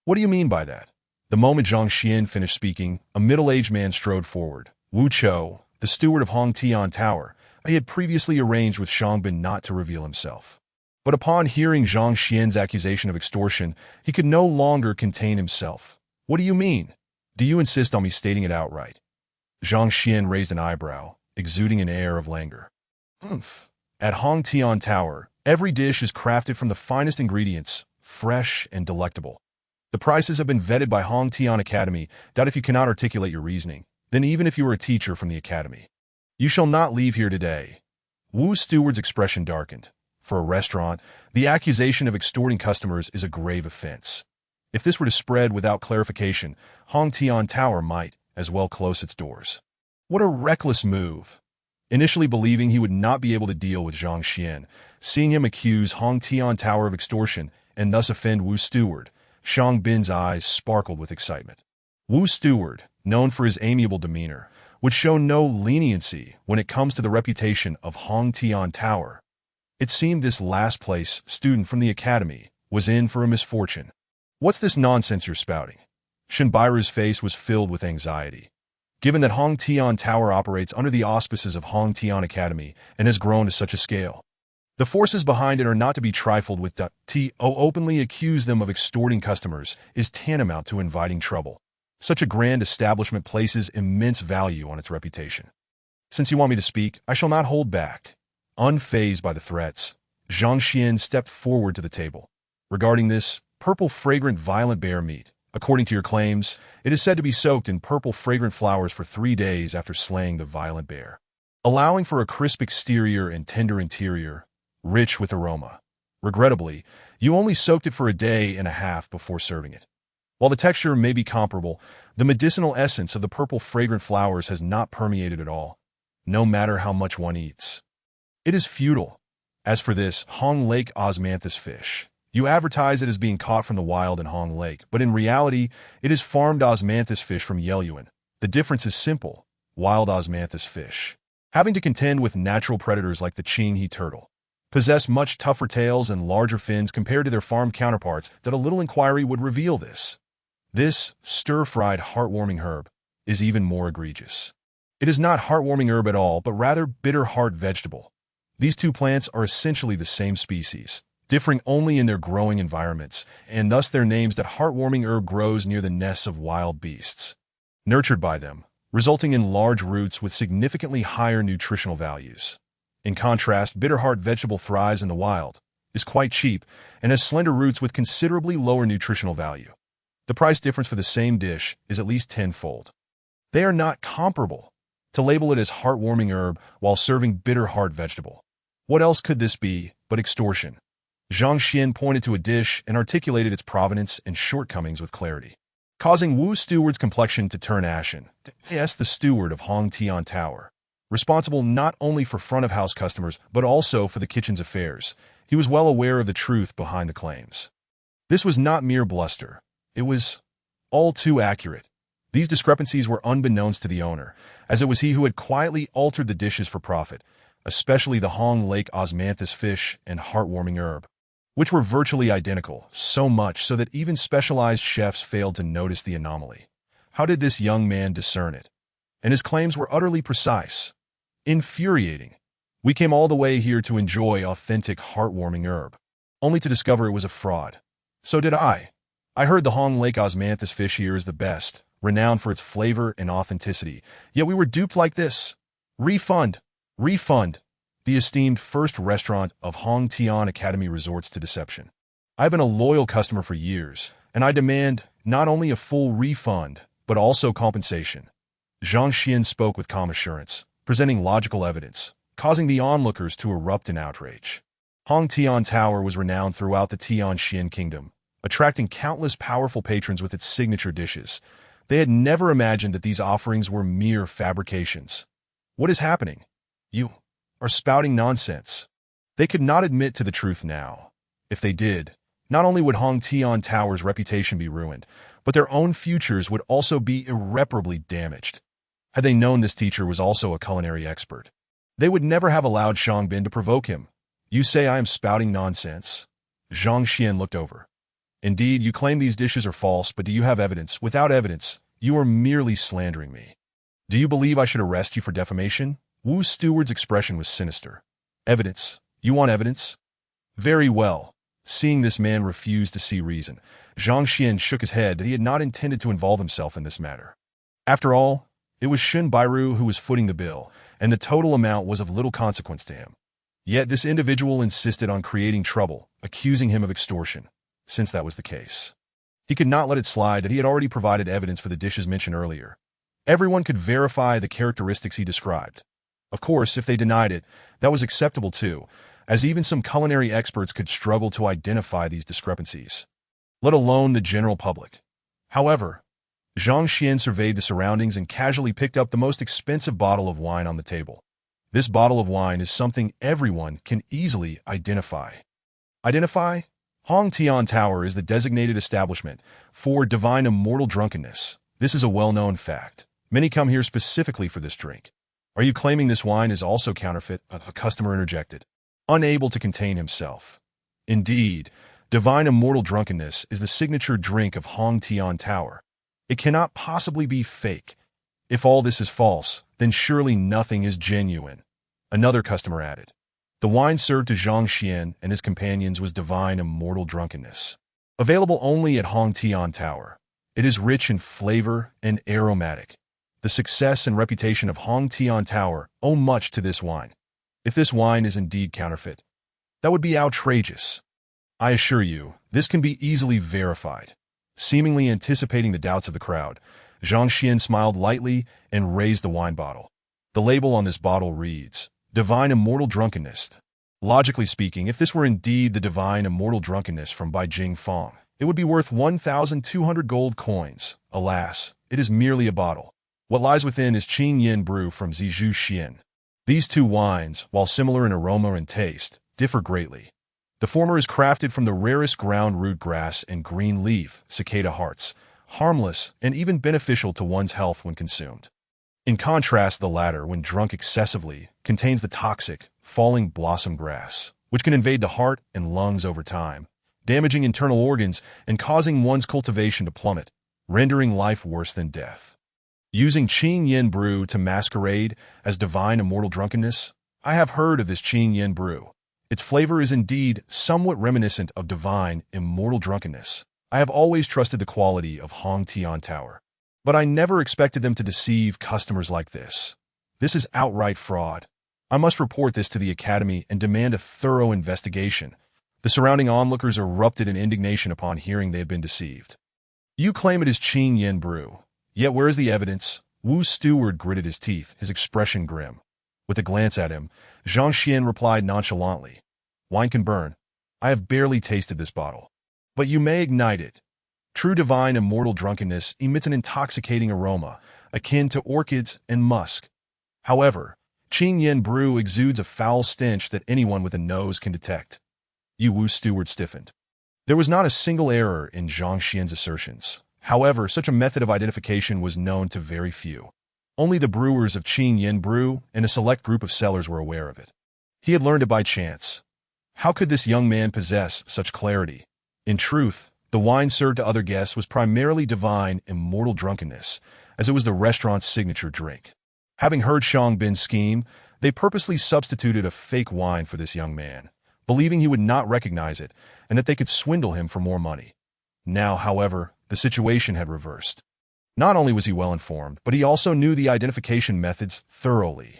What do you mean by that? The moment Zhang Xuan finished speaking, a middle-aged man strode forward. Wu Chou, the steward of Hong Tian Tower. He had previously arranged with Shangbin not to reveal himself. But upon hearing Zhang Xuan's accusation of extortion, he could no longer contain himself. What do you mean? Do you insist on me stating it outright? Zhang Xuan raised an eyebrow, exuding an air of languor. At Hong Tian Tower, every dish is crafted from the finest ingredients, fresh and delectable. The prices have been vetted by Hong Tian Academy. Doubt if you cannot articulate your reasoning, then even if you were a teacher from the academy, you shall not leave here today. Wu's steward's expression darkened. For a restaurant, the accusation of extorting customers is a grave offense. If this were to spread without clarification, Hong Tian Tower might as well close its doors. What a reckless move! Initially believing he would not be able to deal with Zhang Xuan, seeing him accuse Hong Tian Tower of extortion and thus offend Wu's steward, Shangbin's eyes sparkled with excitement. Wu's steward, known for his amiable demeanor, would show no leniency when it comes to the reputation of Hong Tian Tower. It seemed this last-place student from the academy was in for a misfortune. What's this nonsense you're spouting? Shinbairu's face was filled with anxiety. Given that Hong Tian Tower operates under the auspices of Hong Tian Academy and has grown to such a scale, the forces behind it are not to be trifled with. To openly accuse them of extorting customers is tantamount to inviting trouble. Such a grand establishment places immense value on its reputation. Since you want me to speak, I shall not hold back. Unfazed by the threats, Zhang Xuan stepped forward to the table. Regarding this purple fragrant violent bear meat, according to your claims, it is said to be soaked in purple fragrant flowers for 3 days after slaying the violent bear, allowing for a crisp exterior and tender interior, rich with aroma. Regrettably, you only soaked it for a day and a half before serving it. While the texture may be comparable, the medicinal essence of the purple fragrant flowers has not permeated at all, no matter how much one eats. It is futile. As for this Hong Lake osmanthus fish, you advertise it as being caught from the wild in Hong Lake, but in reality, it is farmed osmanthus fish from Yelyuan. The difference is simple. Wild osmanthus fish, having to contend with natural predators like the Qinghe turtle, possess much tougher tails and larger fins compared to their farmed counterparts. That a little inquiry would reveal this. This stir-fried heartwarming herb is even more egregious. It is not heartwarming herb at all, but rather bitter heart vegetable. These two plants are essentially the same species, differing only in their growing environments, and thus their names. That heartwarming herb grows near the nests of wild beasts, nurtured by them, resulting in large roots with significantly higher nutritional values. In contrast, bitter heart vegetable thrives in the wild, is quite cheap, and has slender roots with considerably lower nutritional value. The price difference for the same dish is at least tenfold. They are not comparable. To label it as heartwarming herb while serving bitter heart vegetable, what else could this be but extortion? Zhang Xuan pointed to a dish and articulated its provenance and shortcomings with clarity, causing Wu's steward's complexion to turn ashen. Yes, the steward of Hong Tian Tower, responsible not only for front-of-house customers but also for the kitchen's affairs. He was well aware of the truth behind the claims. This was not mere bluster. It was all too accurate. These discrepancies were unbeknownst to the owner, as it was he who had quietly altered the dishes for profit, especially the Hong Lake osmanthus fish and heartwarming herb, which were virtually identical, so much so that even specialized chefs failed to notice the anomaly. How did this young man discern it? And his claims were utterly precise. Infuriating. We came all the way here to enjoy authentic, heartwarming herb, only to discover it was a fraud. So did I. I heard the Hong Lake osmanthus fish here is the best, renowned for its flavor and authenticity, yet we were duped like this. Refund! Refund! The esteemed first restaurant of Hong Tian Academy resorts to deception. I've been a loyal customer for years, and I demand not only a full refund, but also compensation. Zhang Xuan spoke with calm assurance, presenting logical evidence, causing the onlookers to erupt in outrage. Hong Tian Tower was renowned throughout the Tianxian kingdom, attracting countless powerful patrons with its signature dishes. They had never imagined that these offerings were mere fabrications. What is happening? You are spouting nonsense. They could not admit to the truth now. If they did, not only would Hong Tian Tower's reputation be ruined, but their own futures would also be irreparably damaged. Had they known this teacher was also a culinary expert, they would never have allowed Shangbin to provoke him. You say I am spouting nonsense? Zhang Xuan looked over. Indeed, you claim these dishes are false, but do you have evidence? Without evidence, you are merely slandering me. Do you believe I should arrest you for defamation? Wu Steward's expression was sinister. Evidence? You want evidence? Very well. Seeing this man refuse to see reason, Zhang Xuan shook his head that he had not intended to involve himself in this matter. After all, it was Shen Bairu who was footing the bill, and the total amount was of little consequence to him. Yet this individual insisted on creating trouble, accusing him of extortion. Since that was the case, he could not let it slide that he had already provided evidence for the dishes mentioned earlier. Everyone could verify the characteristics he described. Of course, if they denied it, that was acceptable too, as even some culinary experts could struggle to identify these discrepancies, let alone the general public. However, Zhang Xuan surveyed the surroundings and casually picked up the most expensive bottle of wine on the table. This bottle of wine is something everyone can easily identify. Identify? Hong Tian Tower is the designated establishment for divine immortal drunkenness. This is a well-known fact. Many come here specifically for this drink. Are you claiming this wine is also counterfeit? A customer interjected, unable to contain himself. Indeed, divine immortal drunkenness is the signature drink of Hong Tian Tower. It cannot possibly be fake. If all this is false, then surely nothing is genuine. Another customer added. The wine served to Zhang Xuan and his companions was divine immortal drunkenness. Available only at Hong Tian Tower. It is rich in flavor and aromatic. The success and reputation of Hong Tian Tower owe much to this wine. If this wine is indeed counterfeit, that would be outrageous. I assure you, this can be easily verified. Seemingly anticipating the doubts of the crowd, Zhang Xuan smiled lightly and raised the wine bottle. The label on this bottle reads, Divine Immortal Drunkenness. Logically speaking, if this were indeed the Divine Immortal Drunkenness from Beijing Fong, it would be worth 1,200 gold coins. Alas, it is merely a bottle. What lies within is Qing Yin brew from Zizhu Xian. These two wines, while similar in aroma and taste, differ greatly. The former is crafted from the rarest ground root grass and green leaf, cicada hearts, harmless and even beneficial to one's health when consumed. In contrast, the latter, when drunk excessively, contains the toxic, falling blossom grass, which can invade the heart and lungs over time, damaging internal organs and causing one's cultivation to plummet, rendering life worse than death. Using Qing Yin brew to masquerade as divine immortal drunkenness? I have heard of this Qing Yin brew. Its flavor is indeed somewhat reminiscent of divine immortal drunkenness. I have always trusted the quality of Hong Tian Tower, but I never expected them to deceive customers like this. This is outright fraud. I must report this to the Academy and demand a thorough investigation. The surrounding onlookers erupted in indignation upon hearing they had been deceived. You claim it is Qing Yin brew. Yet where is the evidence? Wu Steward gritted his teeth, his expression grim. With a glance at him, Zhang Xuan replied nonchalantly, Wine can burn. I have barely tasted this bottle. But you may ignite it. True divine immortal drunkenness emits an intoxicating aroma, akin to orchids and musk. However, Qing Yin brew exudes a foul stench that anyone with a nose can detect. Wu Steward stiffened. There was not a single error in Zhang Xian's assertions. However, such a method of identification was known to very few. Only the brewers of Qing Yin Brew and a select group of sellers were aware of it. He had learned it by chance. How could this young man possess such clarity? In truth, the wine served to other guests was primarily divine, immortal drunkenness, as it was the restaurant's signature drink. Having heard Shang Bin's scheme, they purposely substituted a fake wine for this young man, believing he would not recognize it and that they could swindle him for more money. Now, however, the situation had reversed. Not only was he well informed, but he also knew the identification methods thoroughly.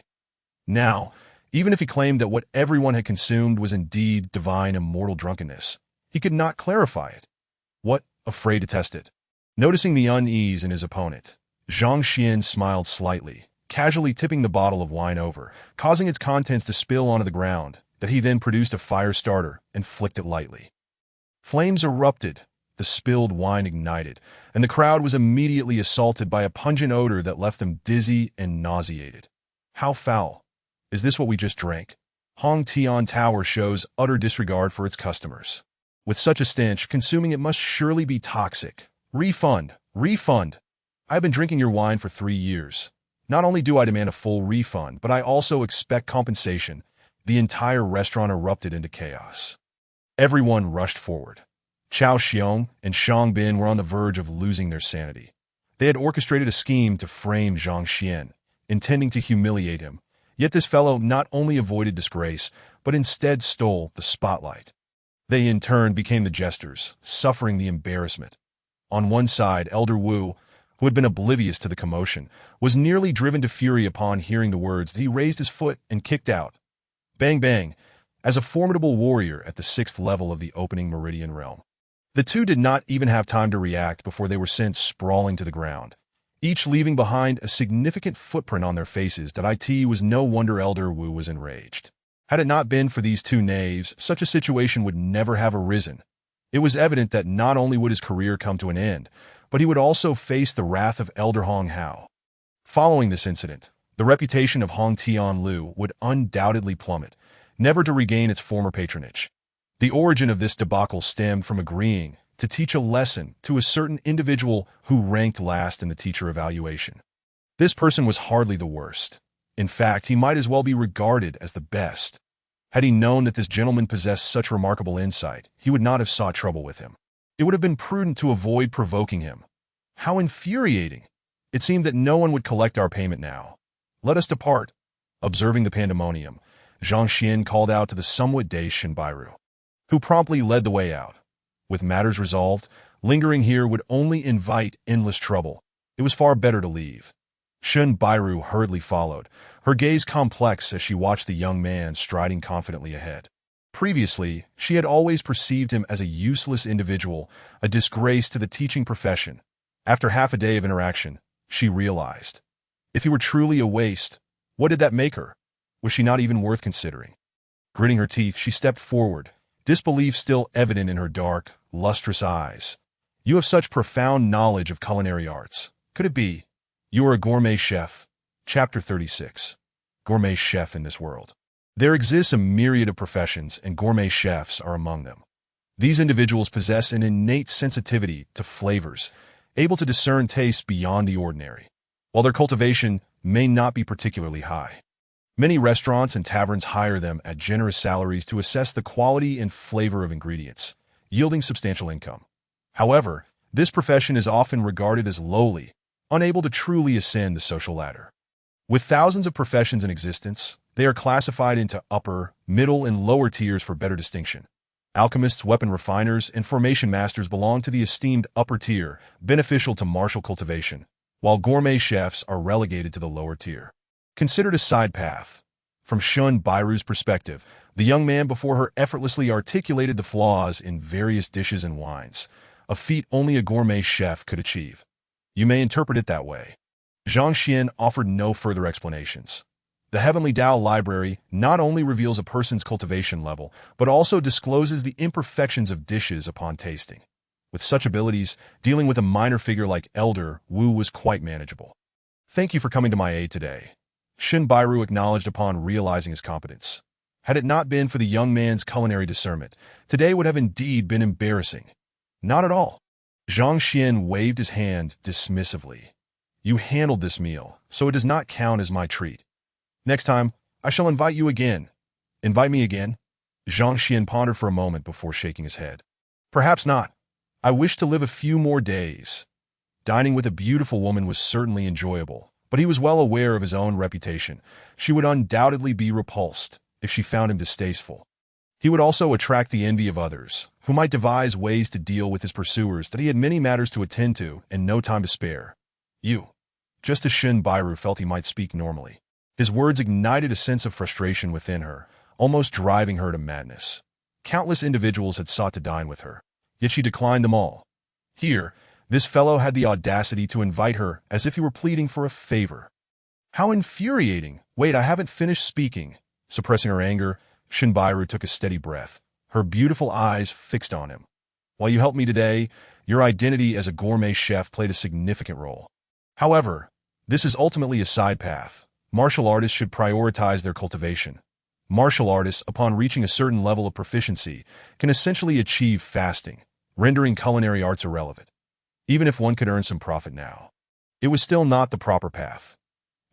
Now, even if he claimed that what everyone had consumed was indeed divine immortal drunkenness, he could not clarify it. What? Afraid to test it. Noticing the unease in his opponent, Zhang Xuan smiled slightly, casually tipping the bottle of wine over, causing its contents to spill onto the ground, that he then produced a fire starter and flicked it lightly. Flames erupted, the spilled wine ignited, and the crowd was immediately assaulted by a pungent odor that left them dizzy and nauseated. How foul! Is this what we just drank? Hong Tian Tower shows utter disregard for its customers. With such a stench, consuming it must surely be toxic. Refund! Refund! I've been drinking your wine for 3 years. Not only do I demand a full refund, but I also expect compensation. The entire restaurant erupted into chaos. Everyone rushed forward. Chao Xiong and Shang Bin were on the verge of losing their sanity. They had orchestrated a scheme to frame Zhang Xuan, intending to humiliate him. Yet this fellow not only avoided disgrace, but instead stole the spotlight. They in turn became the jesters, suffering the embarrassment. On one side, Elder Wu, who had been oblivious to the commotion, was nearly driven to fury upon hearing the words. He raised his foot and kicked out. Bang bang, as a formidable warrior at the 6th level of the opening meridian realm. The two did not even have time to react before they were sent sprawling to the ground, each leaving behind a significant footprint on their faces. It was no wonder Elder Wu was enraged. Had it not been for these two knaves, such a situation would never have arisen. It was evident that not only would his career come to an end, but he would also face the wrath of Elder Hong Hao. Following this incident, the reputation of Hong Tian Lu would undoubtedly plummet, never to regain its former patronage. The origin of this debacle stemmed from agreeing to teach a lesson to a certain individual who ranked last in the teacher evaluation. This person was hardly the worst. In fact, he might as well be regarded as the best. Had he known that this gentleman possessed such remarkable insight, he would not have sought trouble with him. It would have been prudent to avoid provoking him. How infuriating! It seemed that no one would collect our payment now. Let us depart. Observing the pandemonium, Zhang Xuan called out to the somewhat dazed Shinbairu, who promptly led the way out. With matters resolved, lingering here would only invite endless trouble. It was far better to leave. Shinbairu hurriedly followed, her gaze complex as she watched the young man striding confidently ahead. Previously, she had always perceived him as a useless individual, a disgrace to the teaching profession. After half a day of interaction, she realized. If he were truly a waste, what did that make her? Was she not even worth considering? Gritting her teeth, she stepped forward, disbelief still evident in her dark, lustrous eyes. You have such profound knowledge of culinary arts. Could it be? You are a gourmet chef. Chapter 36. Gourmet chef in this world. There exists a myriad of professions, and gourmet chefs are among them. These individuals possess an innate sensitivity to flavors, able to discern tastes beyond the ordinary. While their cultivation may not be particularly high, many restaurants and taverns hire them at generous salaries to assess the quality and flavor of ingredients, yielding substantial income. However, this profession is often regarded as lowly, unable to truly ascend the social ladder. With thousands of professions in existence, they are classified into upper, middle, and lower tiers for better distinction. Alchemists, weapon refiners, and formation masters belong to the esteemed upper tier, beneficial to martial cultivation, while gourmet chefs are relegated to the lower tier. Considered a side path. From Shinbairu's perspective, the young man before her effortlessly articulated the flaws in various dishes and wines, a feat only a gourmet chef could achieve. You may interpret it that way. Zhang Xuan offered no further explanations. The Heavenly Tao Library not only reveals a person's cultivation level, but also discloses the imperfections of dishes upon tasting. With such abilities, dealing with a minor figure like Elder Wu was quite manageable. Thank you for coming to my aid today. Shinbairu acknowledged upon realizing his competence. Had it not been for the young man's culinary discernment, today would have indeed been embarrassing. Not at all. Zhang Xuan waved his hand dismissively. You handled this meal, so it does not count as my treat. Next time, I shall invite you again. Invite me again? Zhang Xuan pondered for a moment before shaking his head. Perhaps not. I wish to live a few more days. Dining with a beautiful woman was certainly enjoyable, but he was well aware of his own reputation. She would undoubtedly be repulsed if she found him distasteful. He would also attract the envy of others, who might devise ways to deal with his pursuers that he had many matters to attend to and no time to spare. You. Just as Shin Bairu felt he might speak normally. His words ignited a sense of frustration within her, almost driving her to madness. Countless individuals had sought to dine with her, yet she declined them all. Here, this fellow had the audacity to invite her as if he were pleading for a favor. How infuriating! Wait, I haven't finished speaking. Suppressing her anger, Shinbairu took a steady breath, her beautiful eyes fixed on him. While you helped me today, your identity as a gourmet chef played a significant role. However, this is ultimately a side path. Martial artists should prioritize their cultivation. Martial artists, upon reaching a certain level of proficiency, can essentially achieve fasting, rendering culinary arts irrelevant. Even if one could earn some profit now, it was still not the proper path.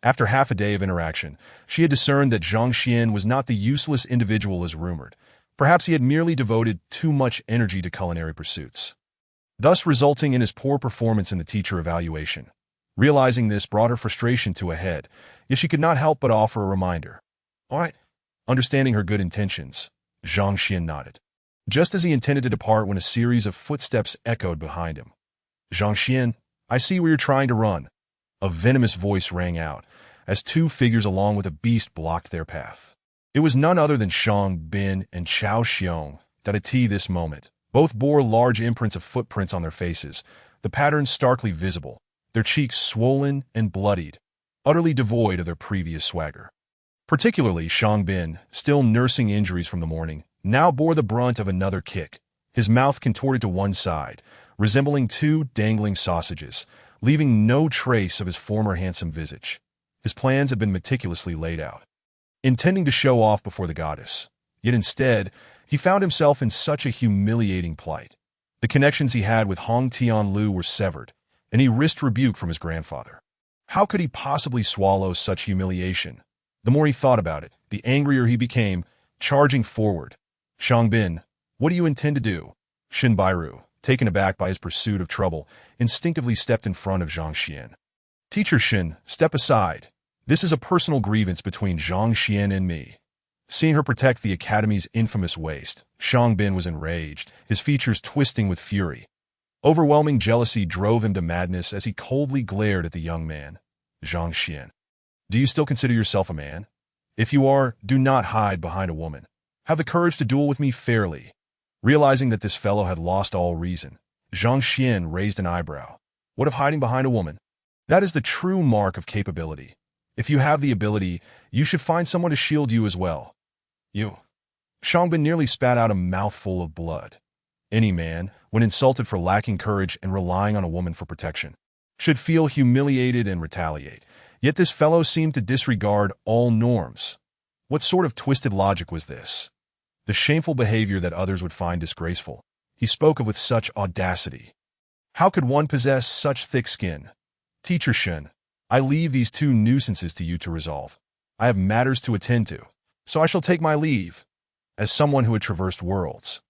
After half a day of interaction, she had discerned that Zhang Xuan was not the useless individual as rumored. Perhaps he had merely devoted too much energy to culinary pursuits, thus resulting in his poor performance in the teacher evaluation. Realizing this brought her frustration to a head, yet she could not help but offer a reminder. All right. Understanding her good intentions, Zhang Xuan nodded, just as he intended to depart when a series of footsteps echoed behind him. Zhang Xuan, I see where you're trying to run. A venomous voice rang out, as two figures along with a beast blocked their path. It was none other than Shang Bin and Chao Xiong that at this moment. Both bore large imprints of footprints on their faces, the patterns starkly visible, their cheeks swollen and bloodied, utterly devoid of their previous swagger. Particularly Shang Bin, still nursing injuries from the morning, now bore the brunt of another kick, his mouth contorted to one side, resembling two dangling sausages, leaving no trace of his former handsome visage. His plans had been meticulously laid out, intending to show off before the goddess. Yet instead, he found himself in such a humiliating plight. The connections he had with Hong Tianlu were severed, and he risked rebuke from his grandfather. How could he possibly swallow such humiliation? The more he thought about it, the angrier he became, charging forward. Shang Bin, what do you intend to do? Shin Bairu, taken aback by his pursuit of trouble, instinctively stepped in front of Zhang Xuan. Teacher Shin, step aside. This is a personal grievance between Zhang Xuan and me. Seeing her protect the academy's infamous waste, Shang Bin was enraged, his features twisting with fury. Overwhelming jealousy drove him to madness as he coldly glared at the young man. Zhang Xuan, do you still consider yourself a man? If you are, do not hide behind a woman. Have the courage to duel with me fairly. Realizing that this fellow had lost all reason, Zhang Xuan raised an eyebrow. What of hiding behind a woman? That is the true mark of capability. If you have the ability, you should find someone to shield you as well. You. Shangbin nearly spat out a mouthful of blood. Any man, when insulted for lacking courage and relying on a woman for protection, should feel humiliated and retaliate. Yet this fellow seemed to disregard all norms. What sort of twisted logic was this? The shameful behavior that others would find disgraceful, he spoke of with such audacity. How could one possess such thick skin? Teacher Shin, I leave these two nuisances to you to resolve. I have matters to attend to, so I shall take my leave. As someone who had traversed worlds,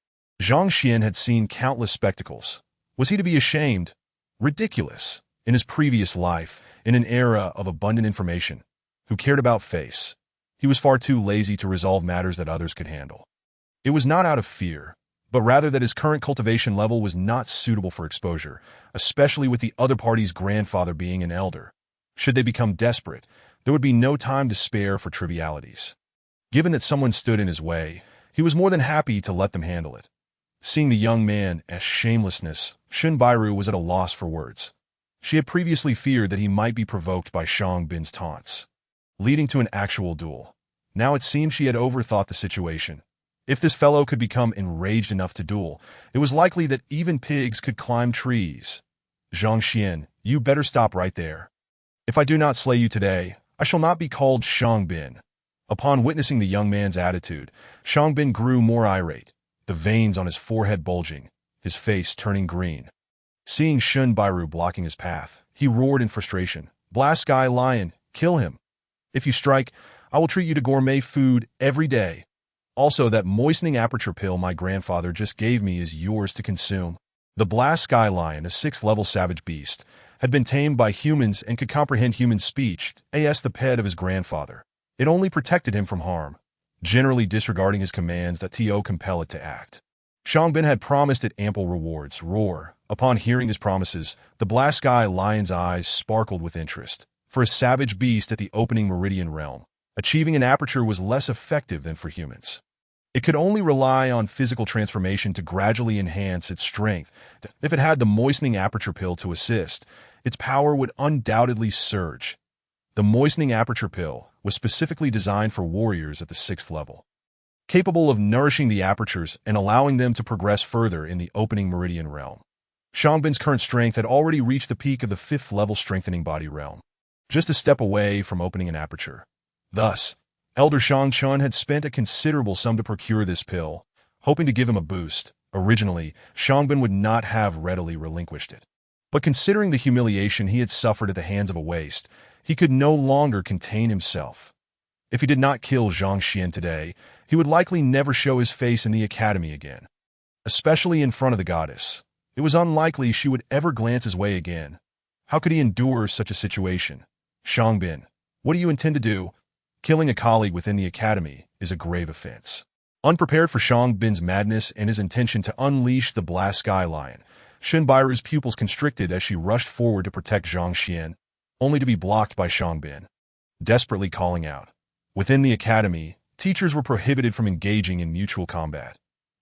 Zhang Xuan had seen countless spectacles. Was he to be ashamed? Ridiculous. In his previous life, in an era of abundant information, who cared about face, he was far too lazy to resolve matters that others could handle. It was not out of fear, but rather that his current cultivation level was not suitable for exposure, especially with the other party's grandfather being an elder. Should they become desperate, there would be no time to spare for trivialities. Given that someone stood in his way, he was more than happy to let them handle it. Seeing the young man as shamelessness, Shin Bairu was at a loss for words. She had previously feared that he might be provoked by Shang Bin's taunts, leading to an actual duel. Now it seemed she had overthought the situation. If this fellow could become enraged enough to duel, it was likely that even pigs could climb trees. Zhang Xuan, you better stop right there. If I do not slay you today, I shall not be called Shang Bin. Upon witnessing the young man's attitude, Shang Bin grew more irate, the veins on his forehead bulging, his face turning green. Seeing Shun Bairu blocking his path, he roared in frustration, "Blast Sky Lion, kill him! If you strike, I will treat you to gourmet food every day. Also, that moistening aperture pill my grandfather just gave me is yours to consume." The Blast Sky Lion, a 6th-level savage beast, had been tamed by humans and could comprehend human speech, as the pet of his grandfather. It only protected him from harm, generally disregarding his commands that compel it to act. Xiangbin had promised it ample rewards. Upon hearing his promises, the Blast Sky Lion's eyes sparkled with interest. For a savage beast at the opening meridian realm, achieving an aperture was less effective than for humans. It could only rely on physical transformation to gradually enhance its strength. If it had the moistening aperture pill to assist, its power would undoubtedly surge. The moistening aperture pill was specifically designed for warriors at the 6th level, capable of nourishing the apertures and allowing them to progress further in the opening meridian realm. Xiangbin's current strength had already reached the peak of the 5th-level strengthening body realm, just a step away from opening an aperture. Thus, Elder Zhang Xuan had spent a considerable sum to procure this pill, hoping to give him a boost. Originally, Xiangbin would not have readily relinquished it. But considering the humiliation he had suffered at the hands of a waste, he could no longer contain himself. If he did not kill Zhang Xuan today, he would likely never show his face in the academy again. Especially in front of the goddess, it was unlikely she would ever glance his way again. How could he endure such a situation? "Xiangbin, what do you intend to do? Killing a colleague within the academy is a grave offense." Unprepared for Xiangbin's madness and his intention to unleash the Blast Sky Lion, Shun Bairu's pupils constricted as she rushed forward to protect Zhang Xuan, only to be blocked by Xiangbin, desperately calling out. Within the academy, teachers were prohibited from engaging in mutual combat.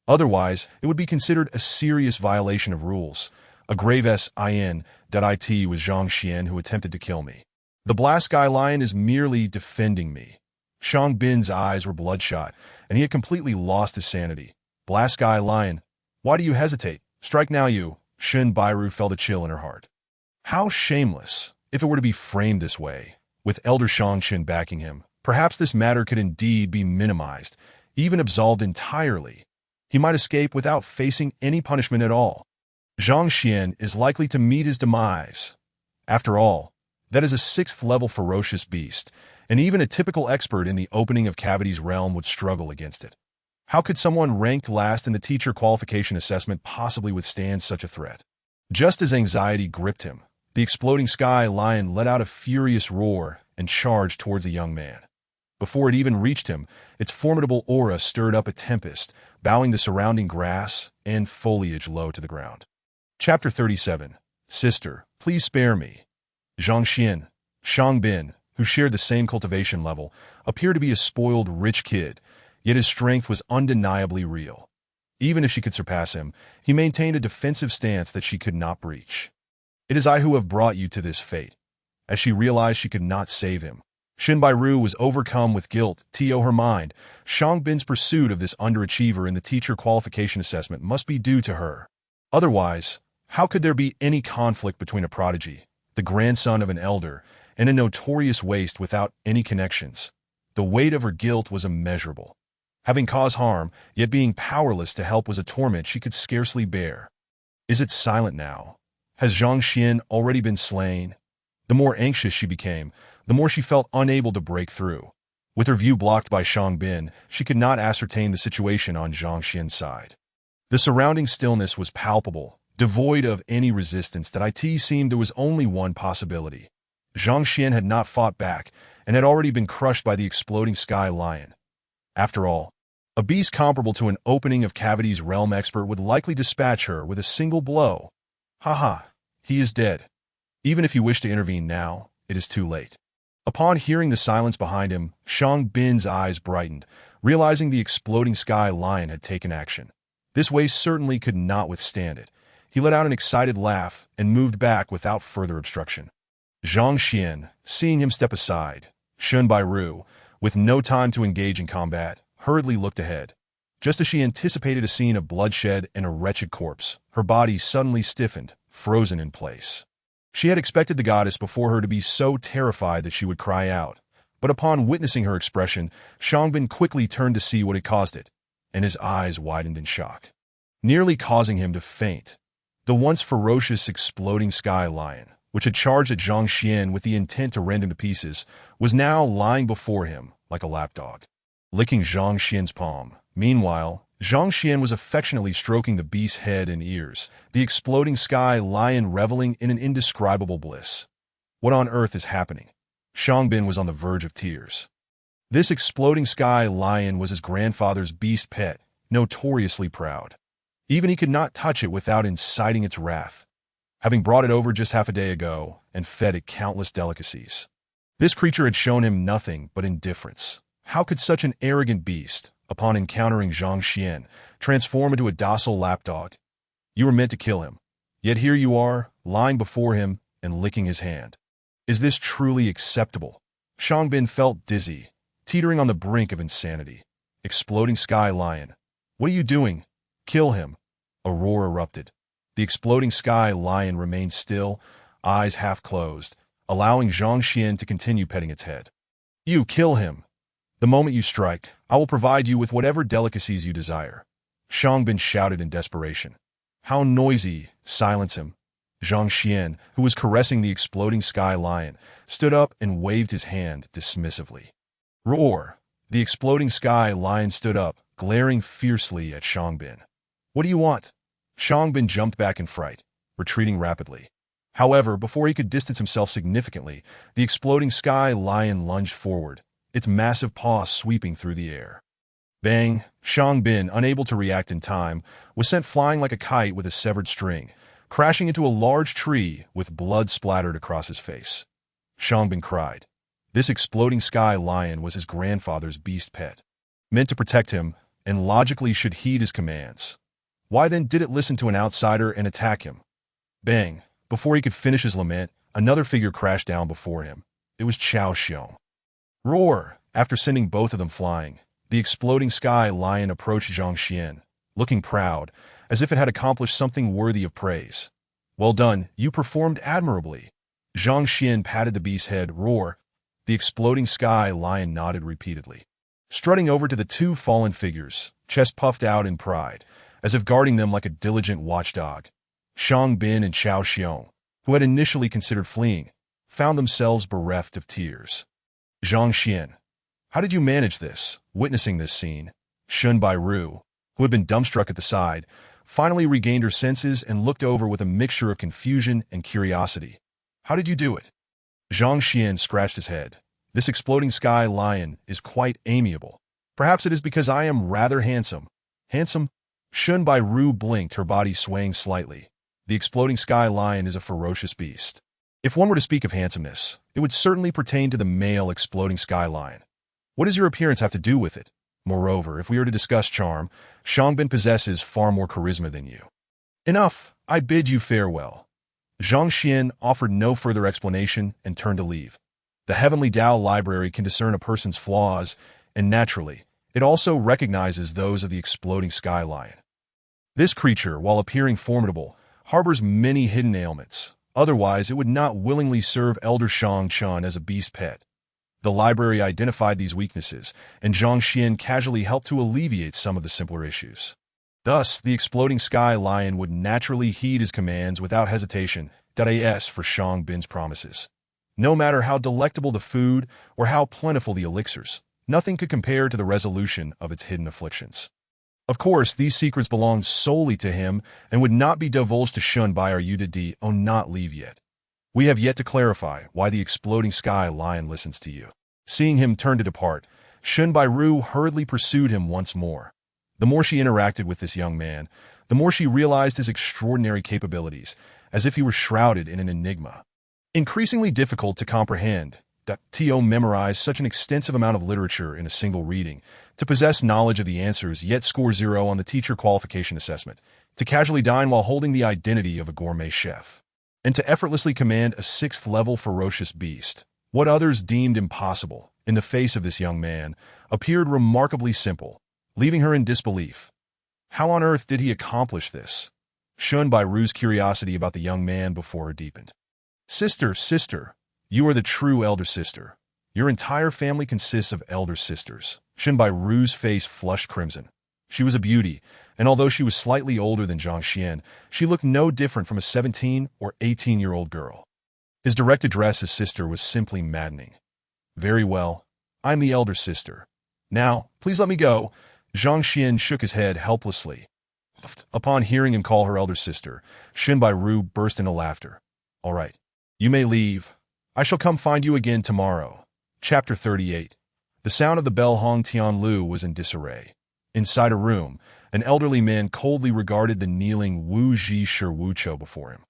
Otherwise, it would be considered a serious violation of rules. A grave sin that it was Zhang Xuan who attempted to kill me. The Blast Sky Lion is merely defending me. Xiangbin's eyes were bloodshot, and he had completely lost his sanity. "Blast Sky Lion, why do you hesitate? Strike now, you." Shun Bairu felt a chill in her heart. How shameless, if it were to be framed this way. With Elder Zhang Xuan backing him, perhaps this matter could indeed be minimized, even absolved entirely. He might escape without facing any punishment at all. Zhang Xuan is likely to meet his demise. After all, that is a 6th-level ferocious beast, and even a typical expert in the opening of cavities realm would struggle against it. How could someone ranked last in the teacher qualification assessment possibly withstand such a threat? Just as anxiety gripped him, the exploding sky lion let out a furious roar and charged towards the young man. Before it even reached him, its formidable aura stirred up a tempest, bowing the surrounding grass and foliage low to the ground. Chapter 37. Sister, please spare me. Zhang Xuan, Xiangbin, who shared the same cultivation level, appeared to be a spoiled, rich kid, yet his strength was undeniably real. Even if she could surpass him, he maintained a defensive stance that she could not breach. "It is I who have brought you to this fate." As she realized she could not save him, Shun Bairu was overcome with guilt. Her mind, Xiangbin's pursuit of this underachiever in the teacher qualification assessment must be due to her. Otherwise, how could there be any conflict between a prodigy, the grandson of an elder, and a notorious waste without any connections? The weight of her guilt was immeasurable. Having caused harm, yet being powerless to help was a torment she could scarcely bear. Is it silent now? Has Zhang Xuan already been slain? The more anxious she became, the more she felt unable to break through. With her view blocked by Xiangbin, she could not ascertain the situation on Zhang Xuan's side. The surrounding stillness was palpable, devoid of any resistance. That it seemed there was only one possibility. Zhang Xuan had not fought back and had already been crushed by the exploding sky lion. After all, a beast comparable to an opening of cavities realm expert would likely dispatch her with a single blow. Haha, he is dead. Even if you wish to intervene now, it is too late. Upon hearing the silence behind him, Xiangbin's eyes brightened, realizing the exploding sky lion had taken action. This waste certainly could not withstand it. He let out an excited laugh and moved back without further obstruction. Zhang Xuan, seeing him step aside, Shun Bairu, with no time to engage in combat, hurriedly looked ahead. Just as she anticipated a scene of bloodshed and a wretched corpse, her body suddenly stiffened, frozen in place. She had expected the goddess before her to be so terrified that she would cry out, but upon witnessing her expression, Xiangbin quickly turned to see what had caused it, and his eyes widened in shock, nearly causing him to faint. The once ferocious exploding sky lion, which had charged at Zhang Xuan with the intent to rend him to pieces, was now lying before him like a lapdog, licking Zhang Xuan's palm. Meanwhile, Zhang Xuan was affectionately stroking the beast's head and ears, the exploding sky lion reveling in an indescribable bliss. What on earth is happening? Shangbin was on the verge of tears. This exploding sky lion was his grandfather's beast pet, notoriously proud. Even he could not touch it without inciting its wrath, having brought it over just half a day ago and fed it countless delicacies. This creature had shown him nothing but indifference. How could such an arrogant beast, upon encountering Zhang Xuan, transform into a docile lapdog? You were meant to kill him, yet here you are, lying before him and licking his hand. Is this truly acceptable? Shangbin felt dizzy, teetering on the brink of insanity. Exploding sky lion. What are you doing? Kill him. A roar erupted. The exploding sky lion remained still, eyes half closed, allowing Zhang Xuan to continue petting its head. You kill him. The moment you strike, I will provide you with whatever delicacies you desire. Shangbin shouted in desperation. How noisy! Silence him. Zhang Xuan, who was caressing the exploding sky lion, stood up and waved his hand dismissively. Roar! The exploding sky lion stood up, glaring fiercely at Shangbin. What do you want? Shangbin jumped back in fright, retreating rapidly. However, before he could distance himself significantly, the exploding sky lion lunged forward, its massive paw sweeping through the air. Bang! Shangbin, unable to react in time, was sent flying like a kite with a severed string, crashing into a large tree with blood splattered across his face. Shangbin cried. This exploding sky lion was his grandfather's beast pet, meant to protect him, and logically should heed his commands. Why then did it listen to an outsider and attack him? Bang! Before he could finish his lament, another figure crashed down before him. It was Zhang Xuan. Roar! After sending both of them flying, the exploding sky lion approached Zhang Xuan, looking proud, as if it had accomplished something worthy of praise. Well done, you performed admirably. Zhang Xuan patted the beast's head. Roar! The exploding sky lion nodded repeatedly. Strutting over to the two fallen figures, chest puffed out in pride, as if guarding them like a diligent watchdog, Shangbin and Zhang Xuan, who had initially considered fleeing, found themselves bereft of tears. Zhang Xuan, how did you manage this? Witnessing this scene, Shun Bairu, who had been dumbstruck at the side, finally regained her senses and looked over with a mixture of confusion and curiosity. How did you do it? Zhang Xuan scratched his head. This exploding sky lion is quite amiable. Perhaps it is because I am rather handsome. Handsome? Shun Bairu blinked, her body swaying slightly. The exploding sky lion is a ferocious beast. If one were to speak of handsomeness, it would certainly pertain to the male exploding sky lion. What does your appearance have to do with it? Moreover, if we are to discuss charm, Shangbin possesses far more charisma than you. Enough, I bid you farewell. Zhang Xuan offered no further explanation and turned to leave. The Heavenly Tao Library can discern a person's flaws, and naturally, it also recognizes those of the exploding sky lion. This creature, while appearing formidable, harbors many hidden ailments. Otherwise, it would not willingly serve Elder Zhang Xuan as a beast pet. The library identified these weaknesses, and Zhang Xuan casually helped to alleviate some of the simpler issues. Thus, the exploding sky lion would naturally heed his commands without hesitation. As for Shangbin's promises. No matter how delectable the food or how plentiful the elixirs, nothing could compare to the resolution of its hidden afflictions. Of course, these secrets belonged solely to him and would not be divulged to Shun by our Yuda not leave yet. We have yet to clarify why the exploding sky lion listens to you. Seeing him turn to depart, Shun Bairu hurriedly pursued him once more. The more she interacted with this young man, the more she realized his extraordinary capabilities, as if he were shrouded in an enigma. Increasingly difficult to comprehend, To memorize such an extensive amount of literature in a single reading, to possess knowledge of the answers yet score 0 on the teacher qualification assessment, to casually dine while holding the identity of a gourmet chef, and to effortlessly command a 6th-level ferocious beast. What others deemed impossible, in the face of this young man, appeared remarkably simple, leaving her in disbelief. How on earth did he accomplish this? Shun Bairu's curiosity about the young man before her deepened. Sister, you are the true elder sister. Your entire family consists of elder sisters. Shun Bairu's face flushed crimson. She was a beauty, and although she was slightly older than Zhang Xuan, she looked no different from a 17 or 18-year-old girl. His direct address as sister was simply maddening. "Very well. I'm the elder sister. Now, please let me go." Zhang Xuan shook his head helplessly. Upon hearing him call her elder sister, Xin Bairu burst into laughter. "All right. You may leave. I shall come find you again tomorrow." Chapter 38. The sound of the bell Hong Tianlu was in disarray. Inside a room, an elderly man coldly regarded the kneeling Wu Ji Shi Wucho before him.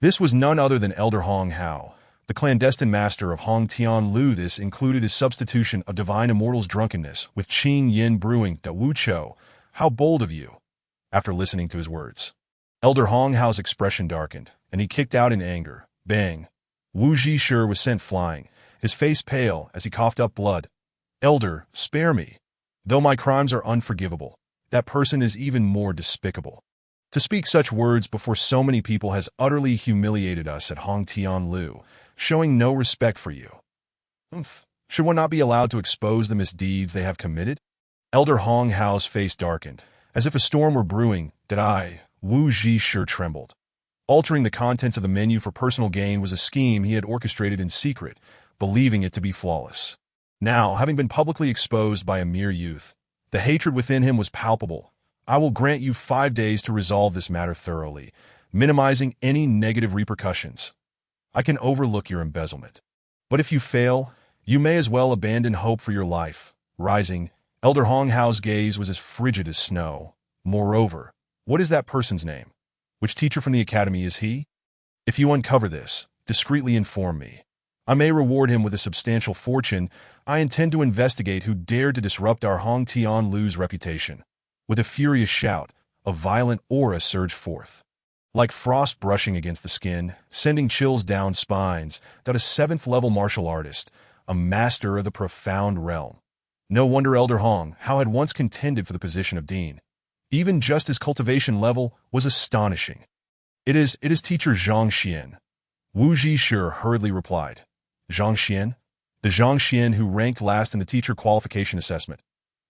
This was none other than Elder Hong Hao, the clandestine master of Hong Tianlu. This included his substitution of Divine Immortal's drunkenness with Qing Yin brewing. "Da Wucho, how bold of you." After listening to his words, Elder Hong Hao's expression darkened, and he kicked out in anger. Bang! Wu Ji Shi was sent flying, his face pale as he coughed up blood. "Elder, spare me. Though my crimes are unforgivable, that person is even more despicable. To speak such words before so many people has utterly humiliated us at Hong Tianlu, showing no respect for you. Should one not be allowed to expose the misdeeds they have committed?" Elder Hong Hao's face darkened, as if a storm were brewing. Wu Ji Shi trembled. Altering the contents of the menu for personal gain was a scheme he had orchestrated in secret, believing it to be flawless. Now, having been publicly exposed by a mere youth, the hatred within him was palpable. "I will grant you 5 days to resolve this matter thoroughly, minimizing any negative repercussions. I can overlook your embezzlement. But if you fail, you may as well abandon hope for your life." Rising, Elder Hong Hao's gaze was as frigid as snow. "Moreover, what is that person's name? Which teacher from the academy is he? If you uncover this, discreetly inform me. I may reward him with a substantial fortune. I intend to investigate who dared to disrupt our Hong Tianlu's reputation." With a furious shout, a violent aura surged forth. Like frost brushing against the skin, sending chills down spines, that a 7th-level martial artist, a master of the profound realm. No wonder Elder Hong Hao had once contended for the position of dean. Even just his cultivation level was astonishing. It is teacher Zhang Xuan." Wu Ji Shi hurriedly replied. "Zhang Xuan? The Zhang Xuan who ranked last in the teacher qualification assessment."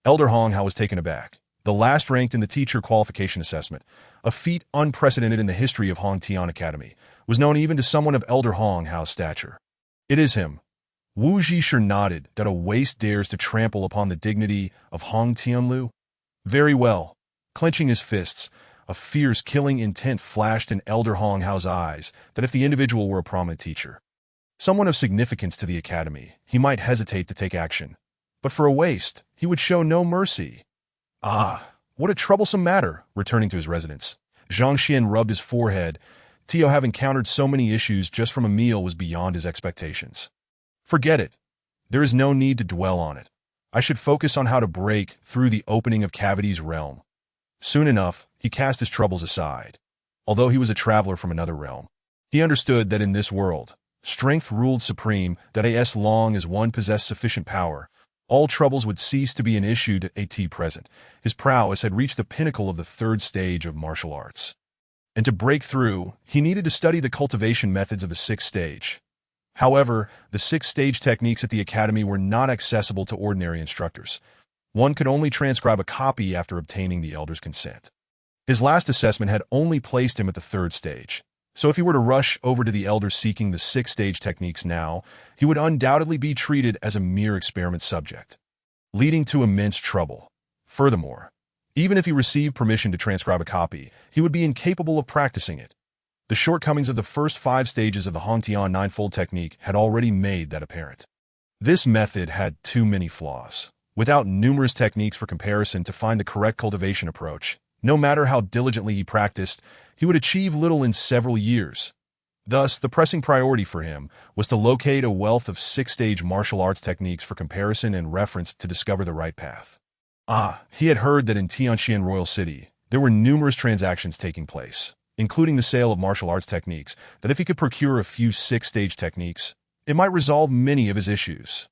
Elder Hong Hao was taken aback. The last ranked in the teacher qualification assessment, a feat unprecedented in the history of Hong Tian Academy, was known even to someone of Elder Hong Hao's stature. "It is him." Wu Ji Shi nodded. "That a waste dares to trample upon the dignity of Hong Tianlu? Very well." Clenching his fists, a fierce, killing intent flashed in Elder Hong Hao's eyes that if the individual were a prominent teacher, someone of significance to the academy, he might hesitate to take action. But for a waste, he would show no mercy. "Ah, what a troublesome matter." Returning to his residence, Zhang Xuan rubbed his forehead. Tio having encountered so many issues just from a meal was beyond his expectations. "Forget it. There is no need to dwell on it. I should focus on how to break through the opening of Cavity's realm." Soon enough, he cast his troubles aside. Although he was a traveler from another realm, he understood that in this world, strength ruled supreme, that as long as one possessed sufficient power, all troubles would cease to be an issue to at present. His prowess had reached the pinnacle of the 3rd stage of martial arts. And to break through, he needed to study the cultivation methods of the 6th stage. However, the 6th stage techniques at the academy were not accessible to ordinary instructors. One could only transcribe a copy after obtaining the elder's consent. His last assessment had only placed him at the 3rd stage. So if he were to rush over to the elder seeking the 6th stage techniques now, he would undoubtedly be treated as a mere experiment subject, leading to immense trouble. Furthermore, even if he received permission to transcribe a copy, he would be incapable of practicing it. The shortcomings of the first 5 stages of the Hongtian Ninefold technique had already made that apparent. This method had too many flaws. Without numerous techniques for comparison to find the correct cultivation approach, no matter how diligently he practiced, he would achieve little in several years. Thus, the pressing priority for him was to locate a wealth of 6th-stage martial arts techniques for comparison and reference to discover the right path. He had heard that in Tianxian Royal City, there were numerous transactions taking place, including the sale of martial arts techniques, that if he could procure a few 6th-stage techniques, it might resolve many of his issues.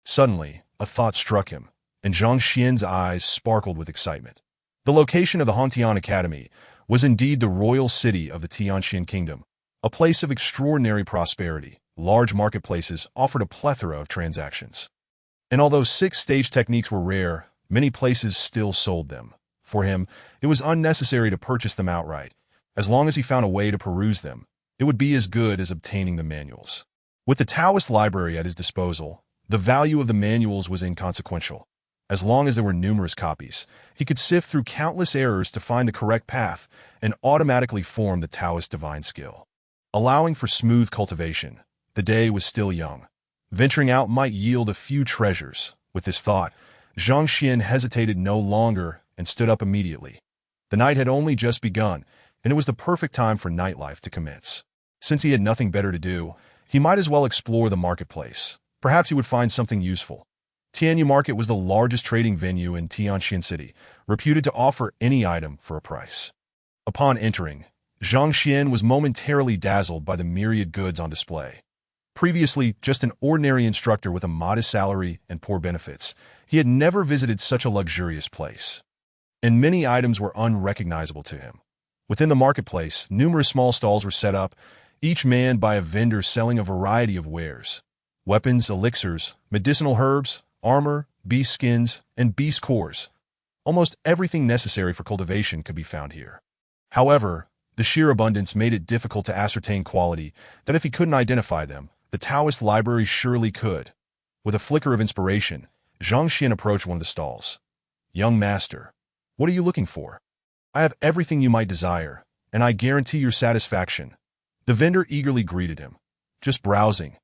Suddenly, a thought struck him, and Zhang Xuan's eyes sparkled with excitement. The location of the Hongtian Academy was indeed the royal city of the Tianxian Kingdom, a place of extraordinary prosperity. Large marketplaces offered a plethora of transactions. And although 6th-stage techniques were rare, many places still sold them. For him, it was unnecessary to purchase them outright. As long as he found a way to peruse them, it would be as good as obtaining the manuals. With the Taoist library at his disposal, the value of the manuals was inconsequential. As long as there were numerous copies, he could sift through countless errors to find the correct path and automatically form the Taoist divine skill. Allowing for smooth cultivation, the day was still young. Venturing out might yield a few treasures. With this thought, Zhang Xuan hesitated no longer and stood up immediately. The night had only just begun, and it was the perfect time for nightlife to commence. Since he had nothing better to do, he might as well explore the marketplace. Perhaps he would find something useful. Tianyu Market was the largest trading venue in Tianjin City, reputed to offer any item for a price. Upon entering, Zhang Xuan was momentarily dazzled by the myriad goods on display. Previously just an ordinary instructor with a modest salary and poor benefits, he had never visited such a luxurious place. And many items were unrecognizable to him. Within the marketplace, numerous small stalls were set up, each manned by a vendor selling a variety of wares: weapons, elixirs, medicinal herbs, armor, beast skins, and beast cores. Almost everything necessary for cultivation could be found here. However, the sheer abundance made it difficult to ascertain quality that if he couldn't identify them, the Taoist library surely could. With a flicker of inspiration, Zhang Xuan approached one of the stalls. "Young master, what are you looking for? I have everything you might desire, and I guarantee your satisfaction." The vendor eagerly greeted him. "Just browsing."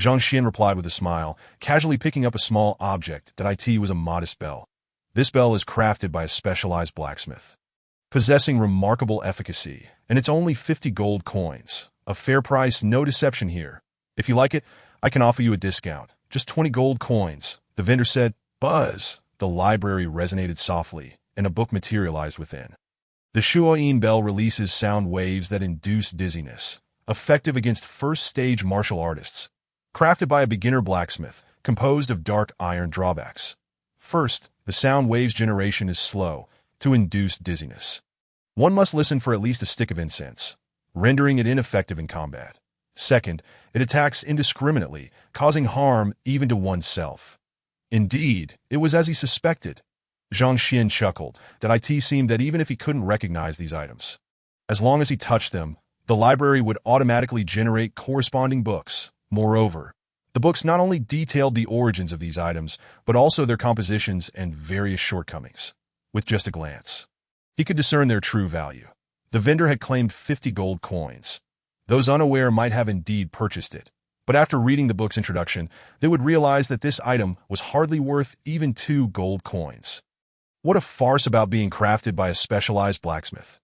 Zhang Xuan replied with a smile, casually picking up a small object that was a modest bell. This bell is crafted by a specialized blacksmith, possessing remarkable efficacy, and it's only 50 gold coins. A fair price, no deception here. If you like it, I can offer you a discount. Just 20 gold coins. The vendor said. Buzz! The library resonated softly, and a book materialized within. The Shuoyin bell releases sound waves that induce dizziness, effective against first-stage martial artists. Crafted by a beginner blacksmith, composed of dark iron drawbacks. First, the sound waves generation is slow, to induce dizziness. One must listen for at least a stick of incense, rendering it ineffective in combat. Second, it attacks indiscriminately, causing harm even to oneself. Indeed, it was as he suspected. Zhang Xuan chuckled, that it seemed that even if he couldn't recognize these items, as long as he touched them, the library would automatically generate corresponding books. Moreover, the books not only detailed the origins of these items, but also their compositions and various shortcomings. With just a glance, he could discern their true value. The vendor had claimed 50 gold coins. Those unaware might have indeed purchased it, but after reading the book's introduction, they would realize that this item was hardly worth even 2 gold coins. What a farce about being crafted by a specialized blacksmith.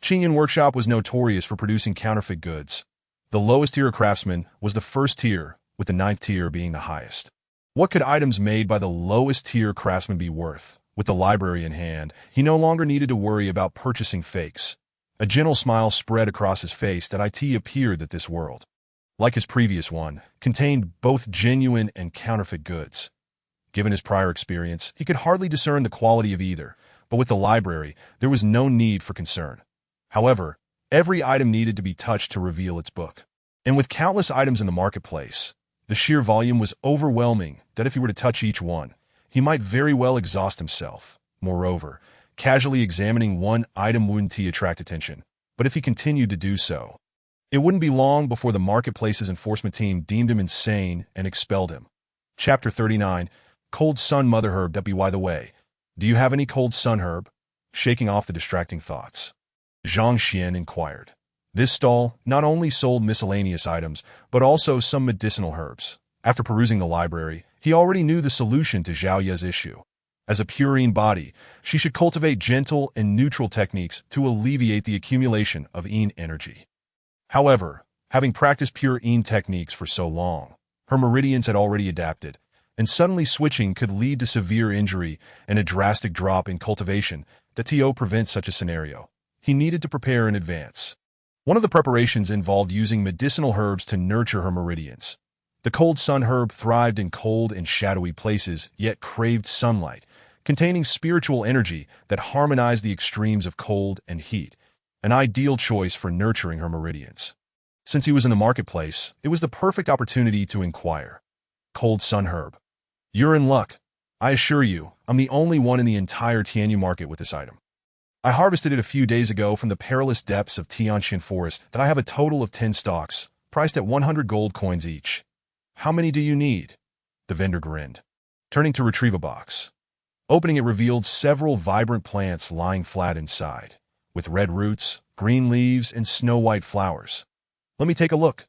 Qingyan Workshop was notorious for producing counterfeit goods. The lowest tier of craftsmen was the first tier, with the 9th tier being the highest. What could items made by the lowest tier craftsmen be worth? With the library in hand, he no longer needed to worry about purchasing fakes. A gentle smile spread across his face that appeared that this world, like his previous one, contained both genuine and counterfeit goods. Given his prior experience, he could hardly discern the quality of either, but with the library, there was no need for concern. However, every item needed to be touched to reveal its book. And with countless items in the marketplace, the sheer volume was overwhelming that if he were to touch each one, he might very well exhaust himself. Moreover, casually examining one item wouldn't attract attention, but if he continued to do so, it wouldn't be long before the marketplace's enforcement team deemed him insane and expelled him. Chapter 39, Cold Sun Mother Herb. By the way, do you have any cold sun herb? Shaking off the distracting thoughts, Zhang Xuan inquired. This stall not only sold miscellaneous items, but also some medicinal herbs. After perusing the library, he already knew the solution to Zhao Ye's issue. As a purine body, she should cultivate gentle and neutral techniques to alleviate the accumulation of yin energy. However, having practiced pure yin techniques for so long, her meridians had already adapted, and suddenly switching could lead to severe injury and a drastic drop in cultivation. To prevent such a scenario, he needed to prepare in advance. One of the preparations involved using medicinal herbs to nurture her meridians. The cold sun herb thrived in cold and shadowy places, yet craved sunlight, containing spiritual energy that harmonized the extremes of cold and heat, an ideal choice for nurturing her meridians. Since he was in the marketplace, it was the perfect opportunity to inquire. Cold sun herb. You're in luck. I assure you, I'm the only one in the entire Tianyu market with this item. I harvested it a few days ago from the perilous depths of Tianxian Forest that I have a total of 10 stalks, priced at 100 gold coins each. How many do you need? The vendor grinned, turning to retrieve a box. Opening it revealed several vibrant plants lying flat inside, with red roots, green leaves, and snow-white flowers. Let me take a look.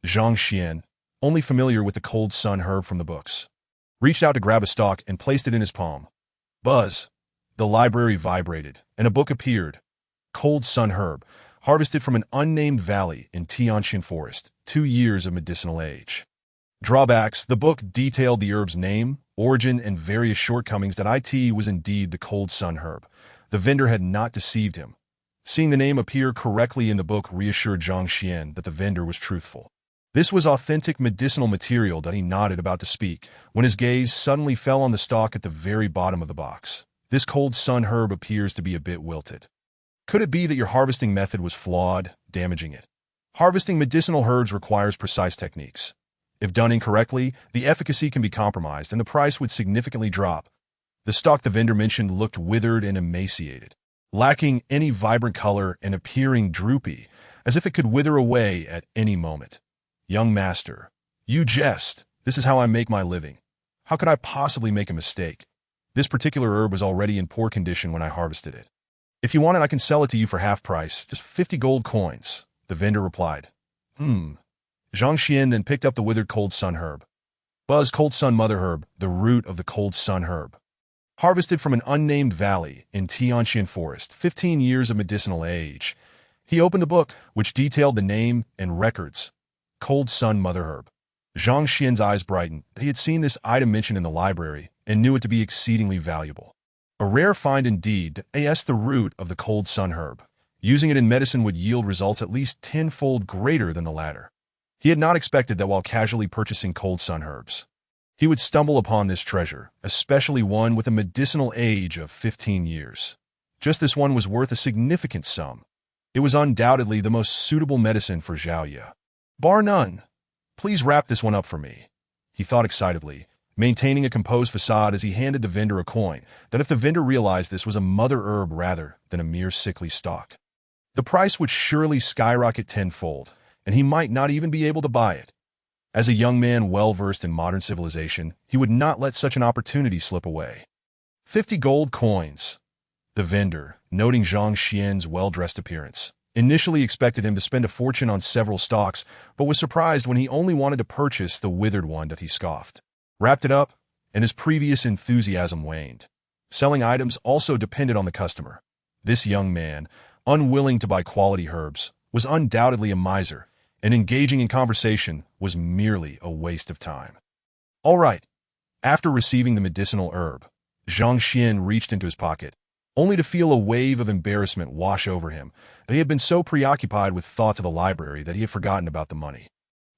Zhang Xuan, only familiar with the cold sun herb from the books, reached out to grab a stalk and placed it in his palm. Buzz! The library vibrated, and a book appeared. Cold sun herb, harvested from an unnamed valley in Tianxian Forest, 2 years of medicinal age. Drawbacks: the book detailed the herb's name, origin, and various shortcomings. That it was indeed the cold sun herb. The vendor had not deceived him. Seeing the name appear correctly in the book reassured Zhang Xuan that the vendor was truthful. This was authentic medicinal material. That he nodded, about to speak, when his gaze suddenly fell on the stalk at the very bottom of the box. This cold sun herb appears to be a bit wilted. Could it be that your harvesting method was flawed, damaging it? Harvesting medicinal herbs requires precise techniques. If done incorrectly, the efficacy can be compromised and the price would significantly drop. The stalk the vendor mentioned looked withered and emaciated, lacking any vibrant color and appearing droopy, as if it could wither away at any moment. Young master, you jest. This is how I make my living. How could I possibly make a mistake? This particular herb was already in poor condition when I harvested it. If you want it, I can sell it to you for half price, just 50 gold coins, the vendor replied. Zhang Xuan then picked up the withered cold sun herb. Buzz: cold sun mother herb, the root of the cold sun herb. Harvested from an unnamed valley in Tianxian Forest, 15 years of medicinal age. He opened the book, which detailed the name and records. Cold sun mother herb. Zhang Xian's eyes brightened. He had seen this item mentioned in the library and knew it to be exceedingly valuable. A rare find indeed. The root of the cold sun herb. Using it in medicine would yield results at least 10-fold greater than the latter. He had not expected that while casually purchasing cold sun herbs, he would stumble upon this treasure, especially one with a medicinal age of 15 years. Just this one was worth a significant sum. It was undoubtedly the most suitable medicine for Zhaoye. Bar none. Please wrap this one up for me, he thought excitedly, maintaining a composed facade as he handed the vendor a coin, that if the vendor realized this was a mother herb rather than a mere sickly stalk, the price would surely skyrocket tenfold, and he might not even be able to buy it. As a young man well-versed in modern civilization, he would not let such an opportunity slip away. 50 gold coins. The vendor, noting Zhang Xuan's well-dressed appearance, initially expected him to spend a fortune on several stalks, but was surprised when he only wanted to purchase the withered one. That he scoffed, wrapped it up, and his previous enthusiasm waned. Selling items also depended on the customer. This young man, unwilling to buy quality herbs, was undoubtedly a miser, and engaging in conversation was merely a waste of time. All right. After receiving the medicinal herb, Zhang Xuan reached into his pocket, only to feel a wave of embarrassment wash over him, that he had been so preoccupied with thoughts of the library that he had forgotten about the money.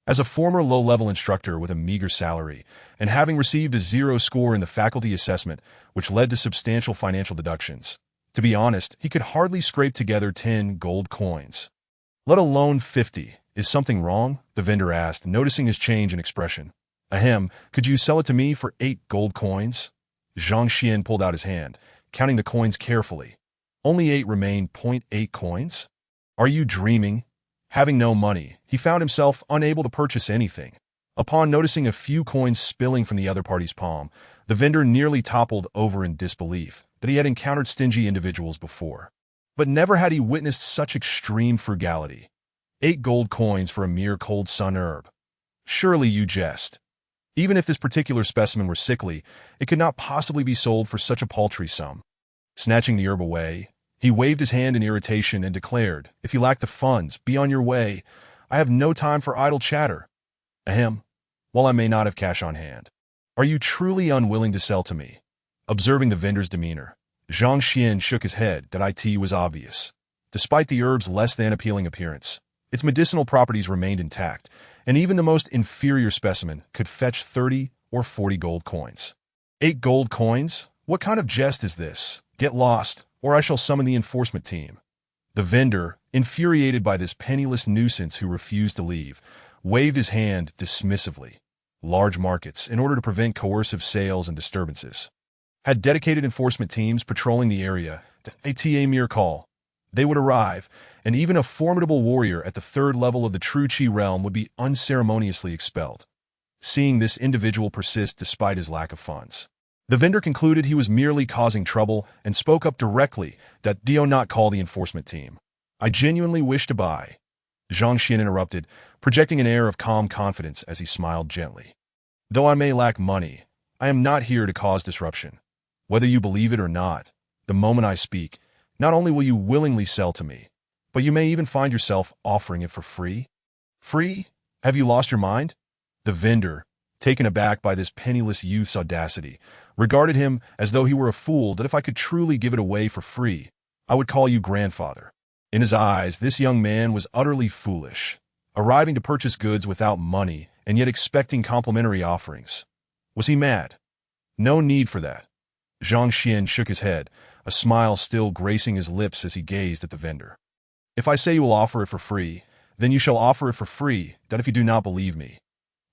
As a former low-level instructor with a meager salary, and having received a 0 score in the faculty assessment, which led to substantial financial deductions, to be honest, he could hardly scrape together 10 gold coins, let alone 50. Is something wrong? The vendor asked, noticing his change in expression. Ahem, could you sell it to me for 8 gold coins? Zhang Xuan pulled out his hand, counting the coins carefully. Only 8 remained. 0.8 coins? Are you dreaming? Having no money, he found himself unable to purchase anything. Upon noticing a few coins spilling from the other party's palm, the vendor nearly toppled over in disbelief that he had encountered stingy individuals before. But never had he witnessed such extreme frugality. 8 gold coins for a mere cold sun herb. Surely you jest. Even if this particular specimen were sickly, it could not possibly be sold for such a paltry sum. Snatching the herb away, he waved his hand in irritation and declared, if you lack the funds, be on your way. I have no time for idle chatter. Ahem. While I may not have cash on hand, are you truly unwilling to sell to me? Observing the vendor's demeanor, Zhang Xuan shook his head. That it was obvious. Despite the herb's less than appealing appearance, its medicinal properties remained intact, and even the most inferior specimen could fetch 30 or 40 gold coins. 8 gold coins? What kind of jest is this? Get lost, or I shall summon the enforcement team. The vendor, infuriated by this penniless nuisance who refused to leave, waved his hand dismissively. Large markets, in order to prevent coercive sales and disturbances, had dedicated enforcement teams patrolling the area A mere call. They would arrive, and even a formidable warrior at the third level of the true Qi realm would be unceremoniously expelled. Seeing this individual persist despite his lack of funds, the vendor concluded he was merely causing trouble and spoke up directly that do not call the enforcement team. I genuinely wish to buy. Zhang Xuan interrupted, projecting an air of calm confidence as he smiled gently. Though I may lack money, I am not here to cause disruption. Whether you believe it or not, the moment I speak, not only will you willingly sell to me, but you may even find yourself offering it for free. Free? Have you lost your mind? The vendor, taken aback by this penniless youth's audacity, regarded him as though he were a fool that if I could truly give it away for free, I would call you grandfather. In his eyes, this young man was utterly foolish, arriving to purchase goods without money and yet expecting complimentary offerings. Was he mad? No need for that. Zhang Xuan shook his head, a smile still gracing his lips as he gazed at the vendor. If I say you will offer it for free, then you shall offer it for free, that if you do not believe me.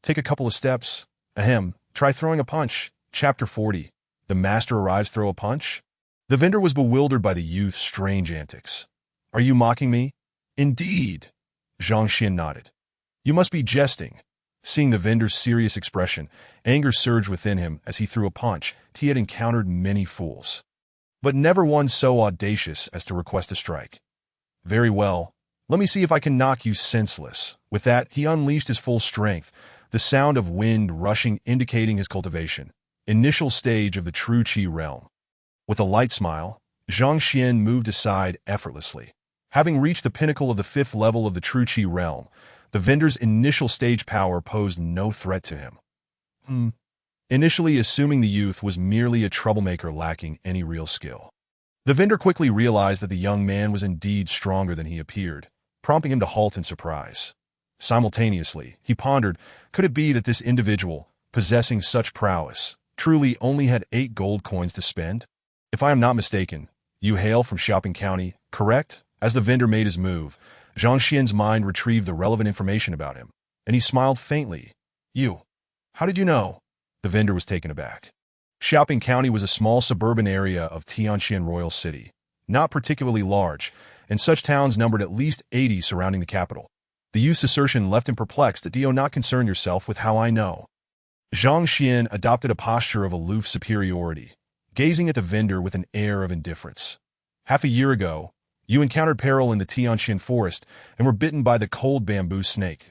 Take a couple of steps. Ahem, try throwing a punch. Chapter 40. The master arrives, throw a punch? The vendor was bewildered by the youth's strange antics. Are you mocking me? Indeed. Zhang Xuan nodded. You must be jesting. Seeing the vendor's serious expression, anger surged within him as he threw a punch. He had encountered many fools, but never one so audacious as to request a strike. Very well. Let me see if I can knock you senseless. With that, he unleashed his full strength, the sound of wind rushing indicating his cultivation, initial stage of the true Qi realm. With a light smile, Zhang Xuan moved aside effortlessly. Having reached the pinnacle of the 5th level of the true Qi realm, the vendor's initial stage power posed no threat to him. Initially assuming the youth was merely a troublemaker lacking any real skill, the vendor quickly realized that the young man was indeed stronger than he appeared, prompting him to halt in surprise. Simultaneously, he pondered, could it be that this individual, possessing such prowess, truly only had 8 gold coins to spend? If I am not mistaken, you hail from Shopping County, correct? As the vendor made his move, Zhang Xian's mind retrieved the relevant information about him, and he smiled faintly. You? How did you know? The vendor was taken aback. Shopping County was a small suburban area of Tianqian Royal City, not particularly large, and such towns numbered at least 80 surrounding the capital. The youth's assertion left him perplexed. Do not concern yourself with how I know. Zhang Xuan adopted a posture of aloof superiority, gazing at the vendor with an air of indifference. Half a year ago, you encountered peril in the Tianqian forest and were bitten by the cold bamboo snake.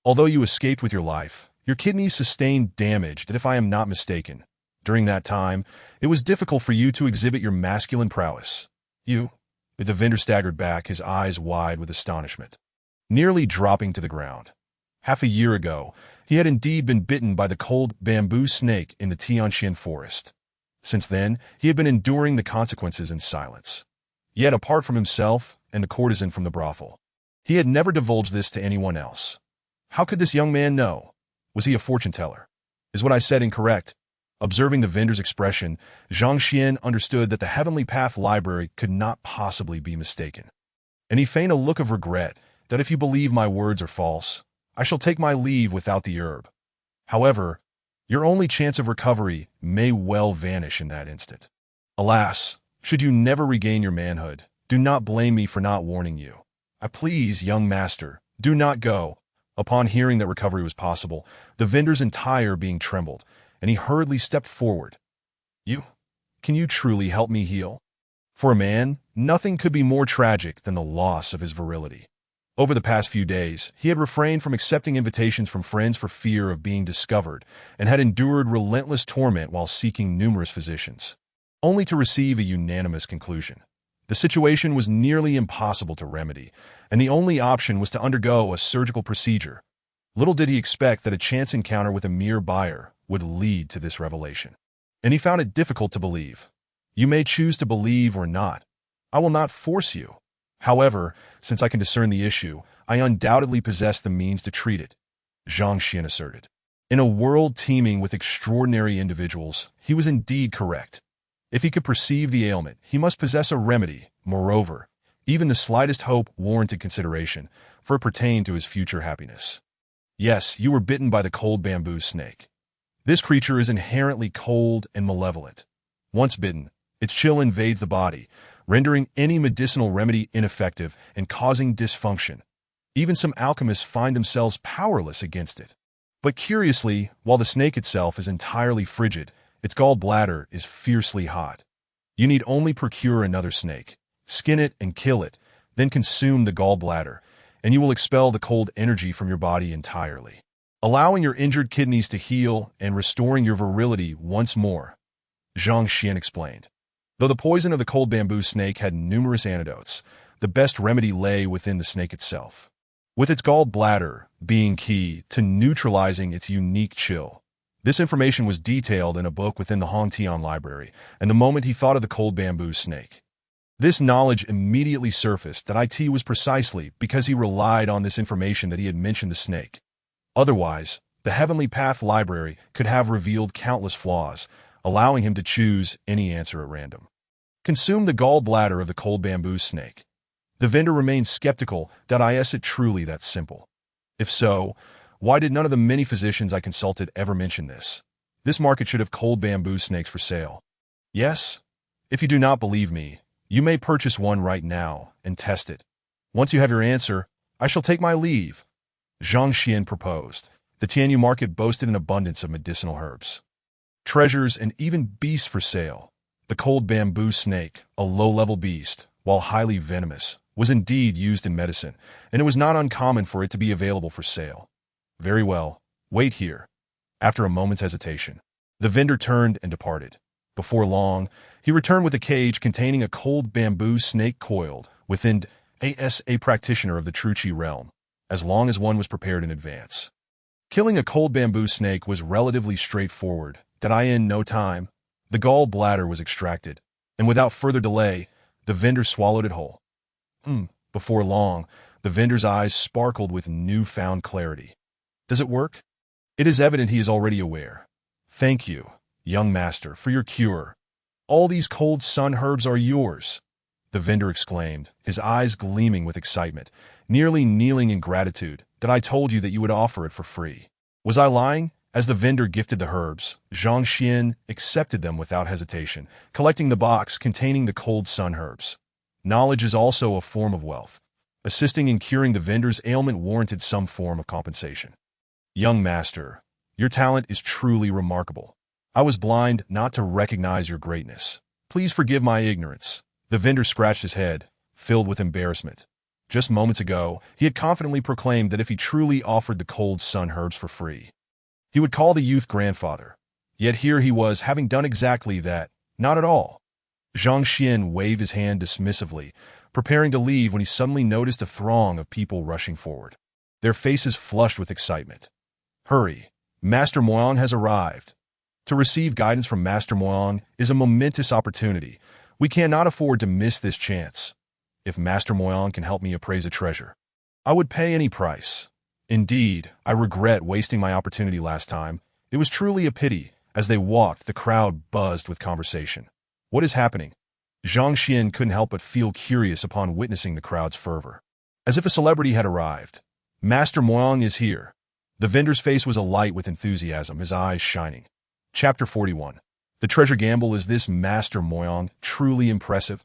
Although you escaped with your life, your kidneys sustained damage that, if I am not mistaken, during that time, it was difficult for you to exhibit your masculine prowess. You? The vendor staggered back, his eyes wide with astonishment, nearly dropping to the ground. Half a year ago, he had indeed been bitten by the cold bamboo snake in the Tianqian forest. Since then, he had been enduring the consequences in silence. Yet apart from himself and the courtesan from the brothel, he had never divulged this to anyone else. How could this young man know? Was he a fortune-teller? Is what I said incorrect? Observing the vendor's expression, Zhang Xuan understood that the Heavenly Path Library could not possibly be mistaken. And he feigned a look of regret that if you believe my words are false, I shall take my leave without the herb. However, your only chance of recovery may well vanish in that instant. Alas, should you never regain your manhood, do not blame me for not warning you. I please, young master, do not go. Upon hearing that recovery was possible, the vendor's entire being trembled, and he hurriedly stepped forward. Can you truly help me heal? For a man, nothing could be more tragic than the loss of his virility. Over the past few days, he had refrained from accepting invitations from friends for fear of being discovered, and had endured relentless torment while seeking numerous physicians, only to receive a unanimous conclusion. The situation was nearly impossible to remedy, and the only option was to undergo a surgical procedure. Little did he expect that a chance encounter with a mere buyer would lead to this revelation, and he found it difficult to believe. You may choose to believe or not. I will not force you. However, since I can discern the issue, I undoubtedly possess the means to treat it, Zhang Xuan asserted. In a world teeming with extraordinary individuals, he was indeed correct. If he could perceive the ailment, he must possess a remedy. Moreover, even the slightest hope warranted consideration, for it pertained to his future happiness. Yes, you were bitten by the cold bamboo snake. This creature is inherently cold and malevolent. Once bitten, its chill invades the body, rendering any medicinal remedy ineffective and causing dysfunction. Even some alchemists find themselves powerless against it. But curiously, while the snake itself is entirely frigid, its gallbladder is fiercely hot. You need only procure another snake, skin it and kill it, then consume the gallbladder, and you will expel the cold energy from your body entirely, allowing your injured kidneys to heal and restoring your virility once more, Zhang Xuan explained. Though the poison of the cold bamboo snake had numerous antidotes, the best remedy lay within the snake itself, with its gallbladder being key to neutralizing its unique chill. This information was detailed in a book within the Hongtian library, and the moment he thought of the cold bamboo snake, this knowledge immediately surfaced that it was precisely because he relied on this information that he had mentioned the snake. Otherwise, the Heavenly Path library could have revealed countless flaws, allowing him to choose any answer at random. Consume the gallbladder of the cold bamboo snake. The vendor remained skeptical that is it truly that simple. If so, why did none of the many physicians I consulted ever mention this? This market should have cold bamboo snakes for sale. Yes, if you do not believe me, you may purchase one right now and test it. Once you have your answer, I shall take my leave, Zhang Xuan proposed. The Tianyu market boasted an abundance of medicinal herbs, treasures, and even beasts for sale. The cold bamboo snake, a low-level beast, while highly venomous, was indeed used in medicine, and it was not uncommon for it to be available for sale. Very well, wait here. After a moment's hesitation, the vendor turned and departed. Before long, he returned with a cage containing a cold bamboo snake coiled within a practitioner of the Truchi realm, as long as one was prepared in advance. Killing a cold bamboo snake was relatively straightforward. In no time, the gallbladder was extracted, and without further delay, the vendor swallowed it whole. Before long, the vendor's eyes sparkled with newfound clarity. Does it work? It is evident he is already aware. Thank you, young master, for your cure. All these cold sun herbs are yours, the vendor exclaimed, his eyes gleaming with excitement, nearly kneeling in gratitude. I told you that you would offer it for free. Was I lying? As the vendor gifted the herbs, Zhang Xuan accepted them without hesitation, collecting the box containing the cold sun herbs. Knowledge is also a form of wealth. Assisting in curing the vendor's ailment warranted some form of compensation. Young master, your talent is truly remarkable. I was blind not to recognize your greatness. Please forgive my ignorance. The vendor scratched his head, filled with embarrassment. Just moments ago, he had confidently proclaimed that if he truly offered the cold sun herbs for free, he would call the youth grandfather. Yet here he was, having done exactly that. Not at all. Zhang Xuan waved his hand dismissively, preparing to leave when he suddenly noticed a throng of people rushing forward, their faces flushed with excitement. Hurry, Master Moyang has arrived. To receive guidance from Master Moyang is a momentous opportunity. We cannot afford to miss this chance. If Master Moyang can help me appraise a treasure, I would pay any price. Indeed, I regret wasting my opportunity last time. It was truly a pity. As they walked, the crowd buzzed with conversation. What is happening? Zhang Xuan couldn't help but feel curious upon witnessing the crowd's fervor. As if a celebrity had arrived. Master Moyang is here. The vendor's face was alight with enthusiasm, his eyes shining. Chapter 41. The treasure gamble. Is this Master Moyang truly impressive?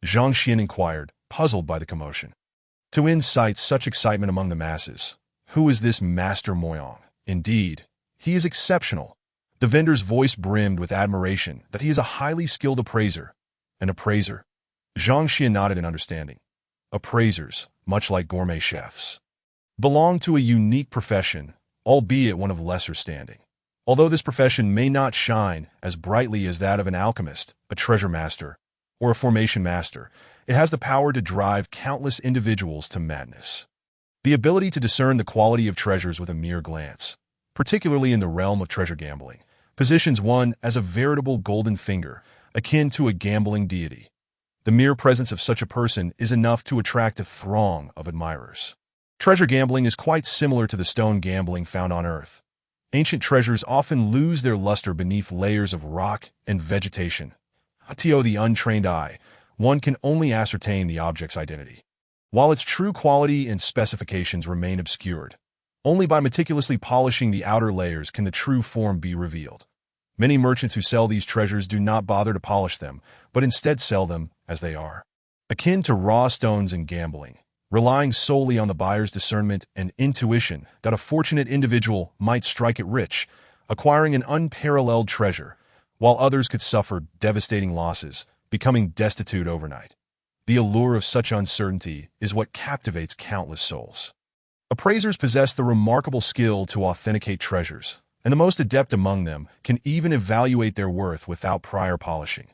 Zhang Xuan inquired, puzzled by the commotion. To incite such excitement among the masses, who is this Master Moyang? Indeed, he is exceptional. The vendor's voice brimmed with admiration that he is a highly skilled appraiser. An appraiser? Zhang Xuan nodded in understanding. Appraisers, much like gourmet chefs, belong to a unique profession, albeit one of lesser standing. Although this profession may not shine as brightly as that of an alchemist, a treasure master, or a formation master, it has the power to drive countless individuals to madness. The ability to discern the quality of treasures with a mere glance, particularly in the realm of treasure gambling, positions one as a veritable golden finger, akin to a gambling deity. The mere presence of such a person is enough to attract a throng of admirers. Treasure gambling is quite similar to the stone gambling found on Earth. Ancient treasures often lose their luster beneath layers of rock and vegetation. To the untrained eye, one can only ascertain the object's identity, while its true quality and specifications remain obscured. Only by meticulously polishing the outer layers can the true form be revealed. Many merchants who sell these treasures do not bother to polish them, but instead sell them as they are. akin to raw stones in gambling, relying solely on the buyer's discernment and intuition that a fortunate individual might strike it rich, acquiring an unparalleled treasure, while others could suffer devastating losses, becoming destitute overnight. The allure of such uncertainty is what captivates countless souls. Appraisers possess the remarkable skill to authenticate treasures, and the most adept among them can even evaluate their worth without prior polishing.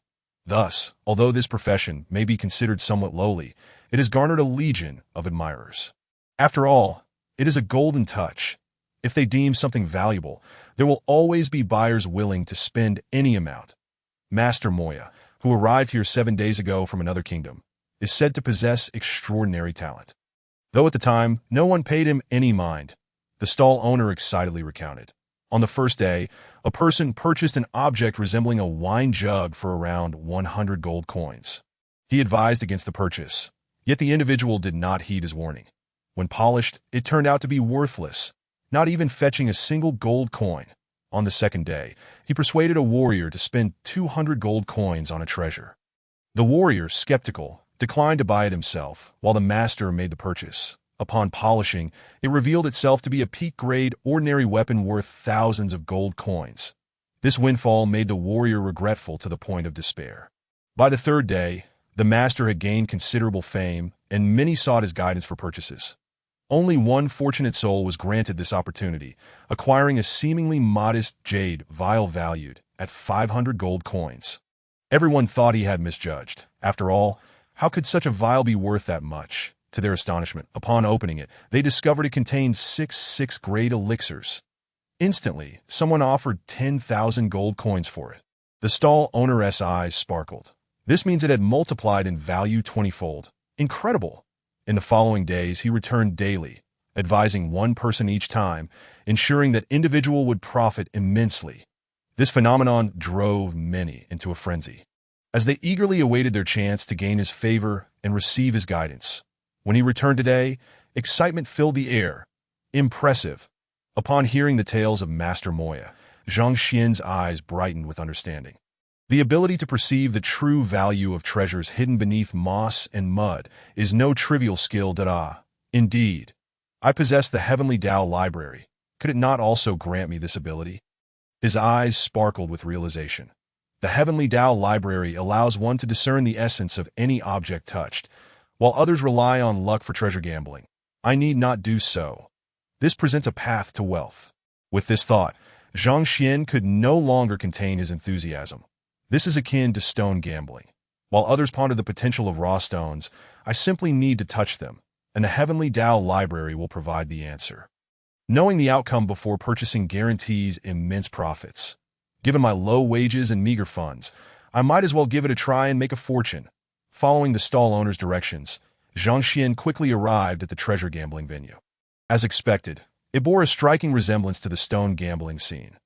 Thus, although this profession may be considered somewhat lowly, it has garnered a legion of admirers. After all, it is a golden touch. If they deem something valuable, there will always be buyers willing to spend any amount. Master Moya, who arrived here 7 days ago from another kingdom, is said to possess extraordinary talent. Though at the time, no one paid him any mind, the stall owner excitedly recounted. On the first day, a person purchased an object resembling a wine jug for around 100 gold coins. He advised against the purchase, yet the individual did not heed his warning. When polished, it turned out to be worthless, not even fetching a single gold coin. On the second day, he persuaded a warrior to spend 200 gold coins on a treasure. The warrior, skeptical, declined to buy it himself, while the master made the purchase. Upon polishing, it revealed itself to be a peak-grade, ordinary weapon worth thousands of gold coins. This windfall made the warrior regretful to the point of despair. By the third day, the master had gained considerable fame, and many sought his guidance for purchases. Only one fortunate soul was granted this opportunity, acquiring a seemingly modest jade vial valued at 500 gold coins. Everyone thought he had misjudged. After all, how could such a vial be worth that much? To their astonishment, upon opening it, they discovered it contained 6 grade elixirs. Instantly, someone offered 10,000 gold coins for it. The stall owner's eyes sparkled. This means it had multiplied in value 20-fold. Incredible! In the following days, he returned daily, advising one person each time, ensuring that individual would profit immensely. This phenomenon drove many into a frenzy, as they eagerly awaited their chance to gain his favor and receive his guidance. When he returned today, excitement filled the air. Impressive. Upon hearing the tales of Master Moya, Zhang Xuan's eyes brightened with understanding. The ability to perceive the true value of treasures hidden beneath moss and mud is no trivial skill. Indeed, I possess the Heavenly Tao Library. Could it not also grant me this ability? His eyes sparkled with realization. The Heavenly Tao Library allows one to discern the essence of any object touched, while others rely on luck for treasure gambling. I need not do so. This presents a path to wealth. With this thought, Zhang Xuan could no longer contain his enthusiasm. This is akin to stone gambling. While others ponder the potential of raw stones, I simply need to touch them, and the Heavenly Tao Library will provide the answer. Knowing the outcome before purchasing guarantees immense profits. Given my low wages and meager funds, I might as well give it a try and make a fortune. Following the stall owner's directions, Zhang Xuan quickly arrived at the treasure gambling venue. As expected, it bore a striking resemblance to the stone gambling scene.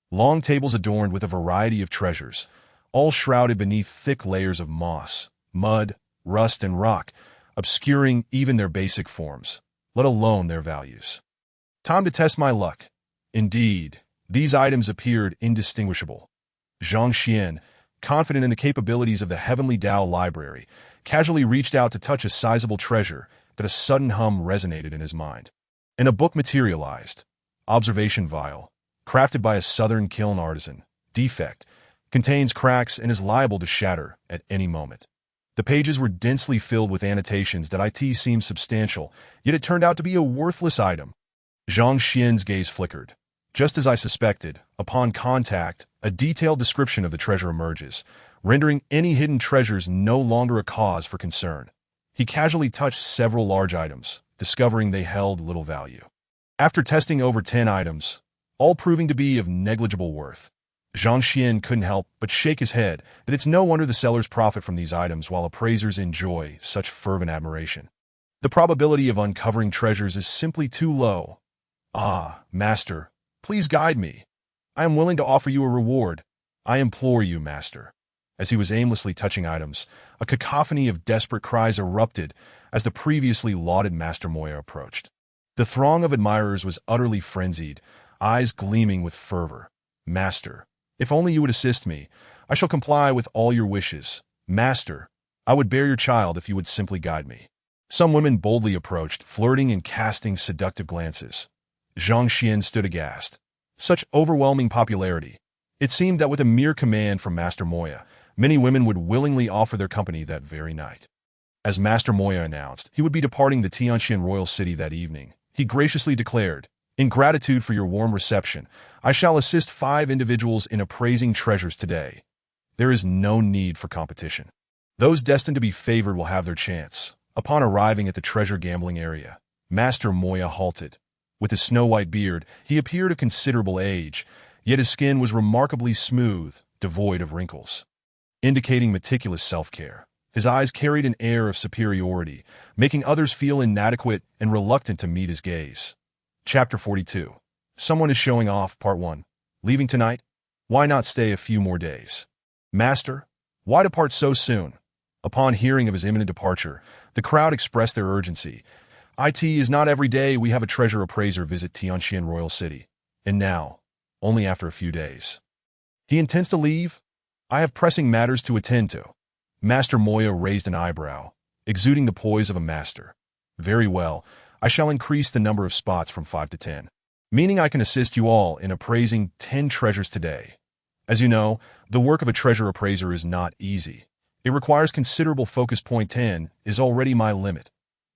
Long tables adorned with a variety of treasures, all shrouded beneath thick layers of moss, mud, rust, and rock, obscuring even their basic forms, let alone their values. Time to test my luck. Indeed, these items appeared indistinguishable. Zhang Xuan, confident in the capabilities of the Heavenly Tao Library, casually reached out to touch a sizable treasure that a sudden hum resonated in his mind. And a book materialized. Observation vial, crafted by a southern kiln artisan, defect, contains cracks and is liable to shatter at any moment. The pages were densely filled with annotations that seemed substantial, yet it turned out to be a worthless item. Zhang Xuan's gaze flickered. Just as I suspected, upon contact, a detailed description of the treasure emerges, rendering any hidden treasures no longer a cause for concern. He casually touched several large items, discovering they held little value. After testing over 10 items, all proving to be of negligible worth, Zhang Xuan couldn't help but shake his head that it's no wonder the sellers profit from these items while appraisers enjoy such fervent admiration. The probability of uncovering treasures is simply too low. Ah, master, please guide me. I am willing to offer you a reward. I implore you, master. As he was aimlessly touching items, a cacophony of desperate cries erupted as the previously lauded Master Moya approached. The throng of admirers was utterly frenzied, eyes gleaming with fervor. Master, if only you would assist me, I shall comply with all your wishes. Master, I would bear your child if you would simply guide me. Some women boldly approached, flirting and casting seductive glances. Zhang Xuan stood aghast. Such overwhelming popularity. It seemed that with a mere command from Master Moya, many women would willingly offer their company that very night. As Master Moya announced, he would be departing the Tianqian royal city that evening. He graciously declared, "In gratitude for your warm reception, I shall assist 5 individuals in appraising treasures today. There is no need for competition. Those destined to be favored will have their chance." Upon arriving at the treasure gambling area, Master Moya halted. With his snow-white beard, he appeared of considerable age, yet his skin was remarkably smooth, devoid of wrinkles, indicating meticulous self-care. His eyes carried an air of superiority, making others feel inadequate and reluctant to meet his gaze. Chapter 42. Someone is showing off, Part 1. Leaving tonight? Why not stay a few more days? Master, why depart so soon? Upon hearing of his imminent departure, the crowd expressed their urgency. It is not every day we have a treasure appraiser visit Tianqian Royal City. And now, only after a few days. He intends to leave? I have pressing matters to attend to. Master Moya raised an eyebrow, exuding the poise of a master. Very well, I shall increase the number of spots from 5 to 10, meaning I can assist you all in appraising 10 treasures today. As you know, the work of a treasure appraiser is not easy. It requires considerable focus. Point 10 is already my limit.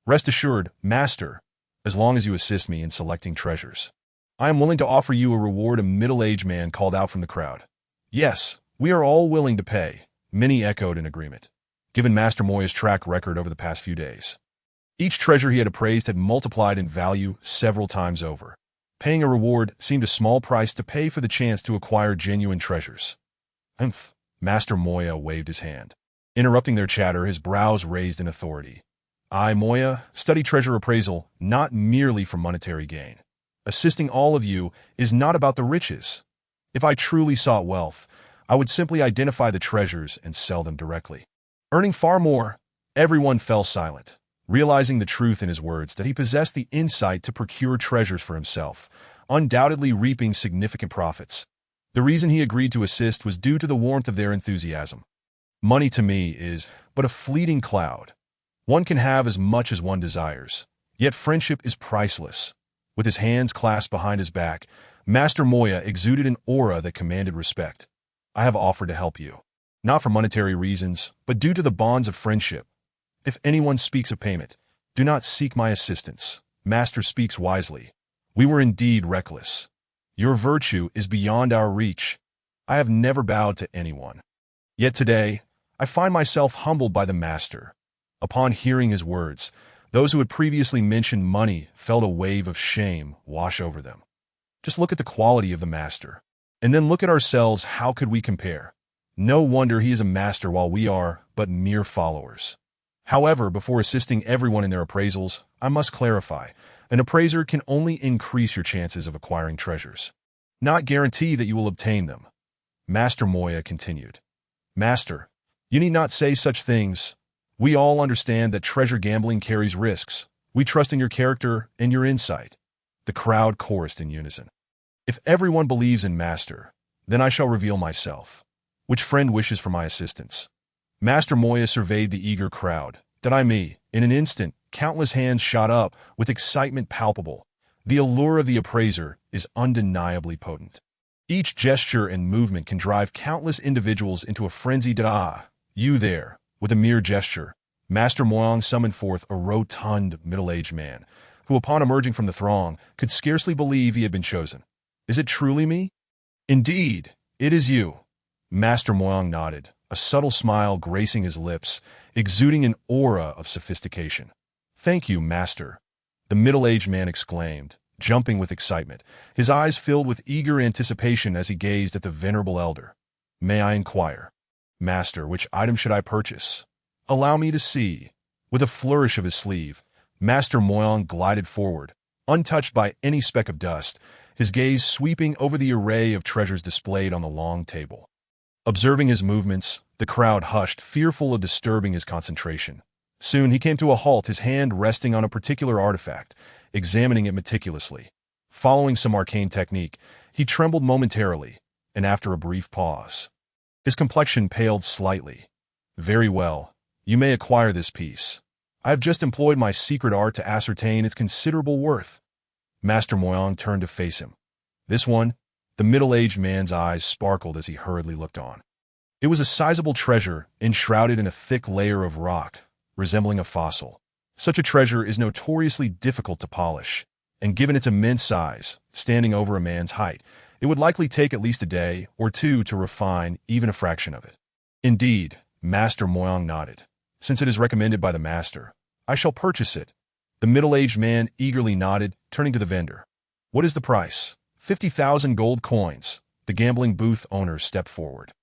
Rest assured, Master, as long as you assist me in selecting treasures, I am willing to offer you a reward. A middle-aged man called out from the crowd. Yes, we are all willing to pay. Many echoed in agreement, given Master Moya's track record over the past few days. Each treasure he had appraised had multiplied in value several times over. Paying a reward seemed a small price to pay for the chance to acquire genuine treasures. Humph! Master Moya waved his hand. Interrupting their chatter, his brows raised in authority. I, Moya, study treasure appraisal not merely for monetary gain. Assisting all of you is not about the riches. If I truly sought wealth, I would simply identify the treasures and sell them directly, earning far more. Everyone fell silent, realizing the truth in his words that he possessed the insight to procure treasures for himself, undoubtedly reaping significant profits. The reason he agreed to assist was due to the warmth of their enthusiasm. Money to me is but a fleeting cloud. One can have as much as one desires, yet friendship is priceless. With his hands clasped behind his back, Master Moya exuded an aura that commanded respect. I have offered to help you, not for monetary reasons, but due to the bonds of friendship. If anyone speaks of payment, do not seek my assistance. Master speaks wisely. We were indeed reckless. Your virtue is beyond our reach. I have never bowed to anyone. Yet today, I find myself humbled by the Master. Upon hearing his words, those who had previously mentioned money felt a wave of shame wash over them. Just look at the quality of the Master. And then look at ourselves. How could we compare? No wonder he is a master while we are but mere followers. However, before assisting everyone in their appraisals, I must clarify, an appraiser can only increase your chances of acquiring treasures, not guarantee that you will obtain them. Master Moya continued. Master, you need not say such things. We all understand that treasure gambling carries risks. We trust in your character and your insight. The crowd chorused in unison. If everyone believes in Master, then I shall reveal myself. Which friend wishes for my assistance? Master Moya surveyed the eager crowd. Did I me? In an instant, countless hands shot up, with excitement palpable. The allure of the appraiser is undeniably potent. Each gesture and movement can drive countless individuals into a frenzy. You there. With a mere gesture, Master Moya summoned forth a rotund, middle-aged man, who upon emerging from the throng, could scarcely believe he had been chosen. Is it truly me? Indeed, it is you. Master Moya nodded, a subtle smile gracing his lips, exuding an aura of sophistication. Thank you, Master, the middle-aged man exclaimed, jumping with excitement, his eyes filled with eager anticipation as he gazed at the venerable elder. May I inquire? Master, which item should I purchase? Allow me to see. With a flourish of his sleeve, Master Moya glided forward, untouched by any speck of dust, his gaze sweeping over the array of treasures displayed on the long table. Observing his movements, the crowd hushed, fearful of disturbing his concentration. Soon he came to a halt, his hand resting on a particular artifact, examining it meticulously. Following some arcane technique, he trembled momentarily, and after a brief pause, his complexion paled slightly. Very well, You may acquire this piece. I have just employed my secret art to ascertain its considerable worth. Master Moyang turned to face him. This one? The middle-aged man's eyes sparkled as he hurriedly looked on. It was a sizable treasure, enshrouded in a thick layer of rock, resembling a fossil. Such a treasure is notoriously difficult to polish, and given its immense size, standing over a man's height, it would likely take at least a day or two to refine even a fraction of it. Indeed, Master Moyang nodded. Since it is recommended by the master, I shall purchase it. The middle-aged man eagerly nodded, turning to the vendor. What is the price? 50,000 gold coins. The gambling booth owner stepped forward.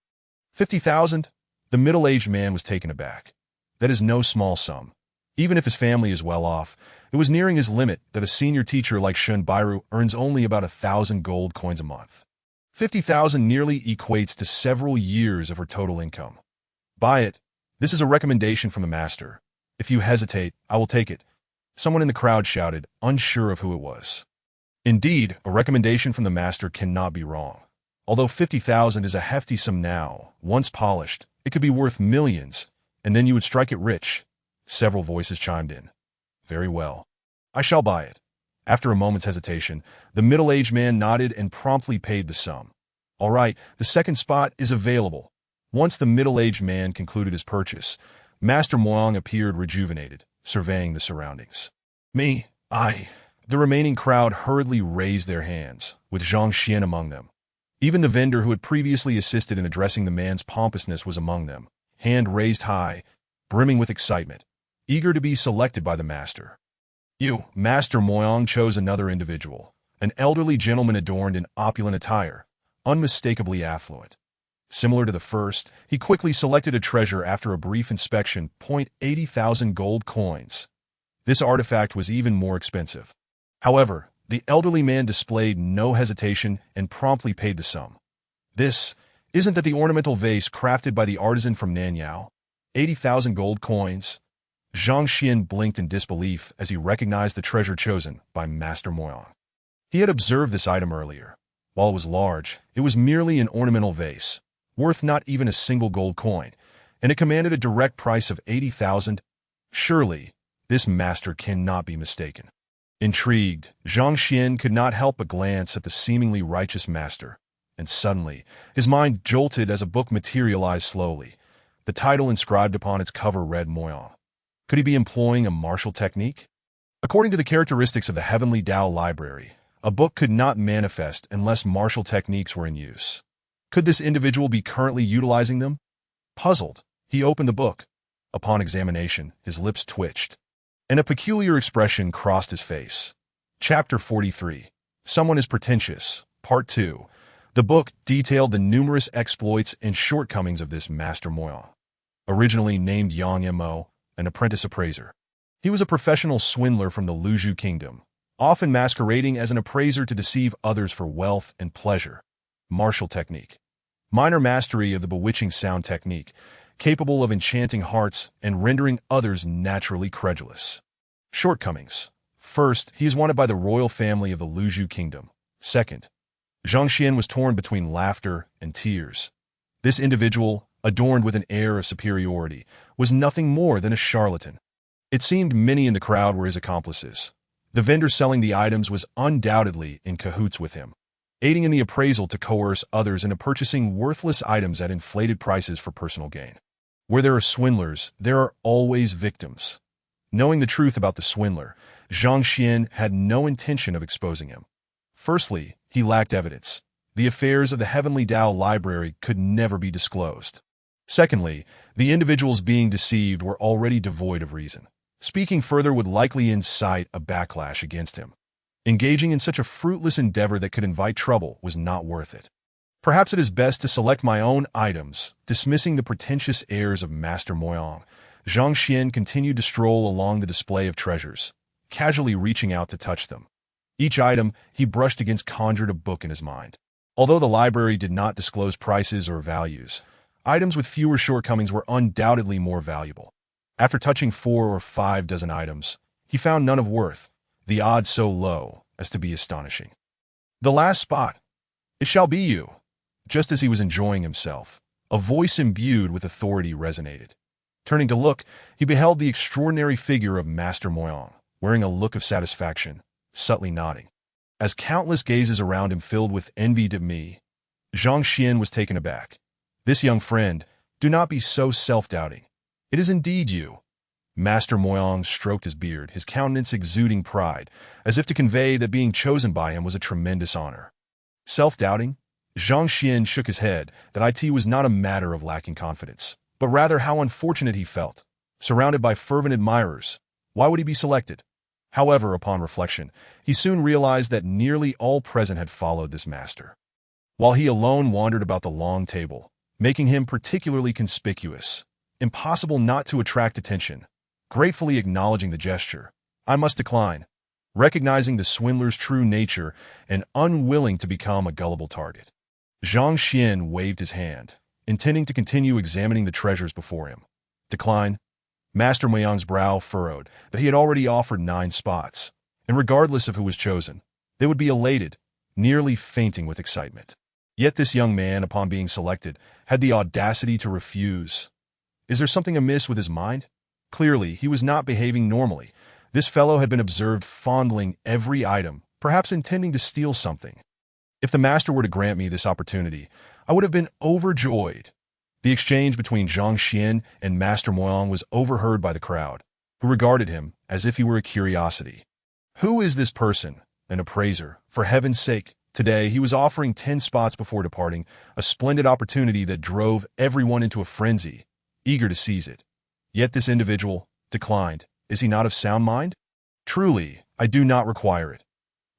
50,000? The middle-aged man was taken aback. That is no small sum. Even if his family is well off, it was nearing his limit that a senior teacher like Shun Bairu earns only about 1,000 gold coins a month. 50,000 nearly equates to several years of her total income. Buy it. This is a recommendation from the master. If you hesitate, I will take it. Someone in the crowd shouted, unsure of who it was. Indeed, a recommendation from the master cannot be wrong. Although 50,000 is a hefty sum now, once polished, it could be worth millions, and then you would strike it rich. Several voices chimed in. Very well. I shall buy it. After a moment's hesitation, the middle-aged man nodded and promptly paid the sum. All right, the second spot is available. Once the middle-aged man concluded his purchase, Master Moyang appeared rejuvenated, surveying the surroundings. Me, I. The remaining crowd hurriedly raised their hands, with Zhang Xuan among them. Even the vendor who had previously assisted in addressing the man's pompousness was among them, hand raised high, brimming with excitement, eager to be selected by the master. Master Moyang chose another individual, an elderly gentleman adorned in opulent attire, unmistakably affluent. Similar to the first, he quickly selected a treasure after a brief inspection, 80,000 gold coins. This artifact was even more expensive. However, the elderly man displayed no hesitation and promptly paid the sum. This, isn't that the ornamental vase crafted by the artisan from Nanyao? 80,000 gold coins. Zhang Xuan blinked in disbelief as he recognized the treasure chosen by Master Moyang. He had observed this item earlier. While it was large, it was merely an ornamental vase, worth not even a single gold coin, and it commanded a direct price of 80,000. Surely, this master cannot be mistaken. Intrigued, Zhang Xuan could not help but glance at the seemingly righteous master, and suddenly, his mind jolted as a book materialized slowly. The title inscribed upon its cover read Moyang. Could he be employing a martial technique? According to the characteristics of the Heavenly Tao Library, a book could not manifest unless martial techniques were in use. Could this individual be currently utilizing them? Puzzled, he opened the book. Upon examination, his lips twitched, and a peculiar expression crossed his face. Chapter 43. Someone is Pretentious, Part 2. The book detailed the numerous exploits and shortcomings of this Master Moyang. Originally named Yang Mo, an apprentice appraiser. He was a professional swindler from the Luzhu Kingdom, often masquerading as an appraiser to deceive others for wealth and pleasure. Martial technique. Minor mastery of the bewitching sound technique, capable of enchanting hearts and rendering others naturally credulous. Shortcomings. First, he is wanted by the royal family of the Luzhu Kingdom. Second, Zhang Xuan was torn between laughter and tears. This individual, adorned with an air of superiority, was nothing more than a charlatan. It seemed many in the crowd were his accomplices. The vendor selling the items was undoubtedly in cahoots with him, aiding in the appraisal to coerce others into purchasing worthless items at inflated prices for personal gain. Where there are swindlers, there are always victims. Knowing the truth about the swindler, Zhang Xuan had no intention of exposing him. Firstly, he lacked evidence. The affairs of the Heavenly Tao Library could never be disclosed. Secondly, the individuals being deceived were already devoid of reason. Speaking further would likely incite a backlash against him. Engaging in such a fruitless endeavor that could invite trouble was not worth it. Perhaps it is best to select my own items. Dismissing the pretentious airs of Master Moyang, Zhang Xuan continued to stroll along the display of treasures, casually reaching out to touch them. Each item he brushed against conjured a book in his mind. Although the library did not disclose prices or values, items with fewer shortcomings were undoubtedly more valuable. After touching 4 or 5 dozen items, he found none of worth, the odds so low as to be astonishing. The last spot. It shall be you. Just as he was enjoying himself, a voice imbued with authority resonated. Turning to look, he beheld the extraordinary figure of Master Moyang, wearing a look of satisfaction, subtly nodding. As countless gazes around him filled with envy to me, Zhang Xuan was taken aback. "This young friend, do not be so self-doubting. It is indeed you." Master Moyang stroked his beard, his countenance exuding pride, as if to convey that being chosen by him was a tremendous honor. Self-doubting? Zhang Xuan shook his head, that it was not a matter of lacking confidence, but rather how unfortunate he felt. Surrounded by fervent admirers, why would he be selected? However, upon reflection, he soon realized that nearly all present had followed this master, while he alone wandered about the long table, making him particularly conspicuous. Impossible not to attract attention. Gratefully acknowledging the gesture, I must decline, recognizing the swindler's true nature and unwilling to become a gullible target. Zhang Xuan waved his hand, intending to continue examining the treasures before him. Decline? Master Moyang's brow furrowed, that he had already offered 9 spots, and regardless of who was chosen, they would be elated, nearly fainting with excitement. Yet this young man, upon being selected, had the audacity to refuse. Is there something amiss with his mind? Clearly, he was not behaving normally. This fellow had been observed fondling every item, perhaps intending to steal something. If the master were to grant me this opportunity, I would have been overjoyed. The exchange between Zhang Xuan and Master Moyang was overheard by the crowd, who regarded him as if he were a curiosity. Who is this person? An appraiser. For heaven's sake, today he was offering 10 spots before departing, a splendid opportunity that drove everyone into a frenzy, eager to seize it. Yet this individual declined. Is he not of sound mind? Truly, I do not require it.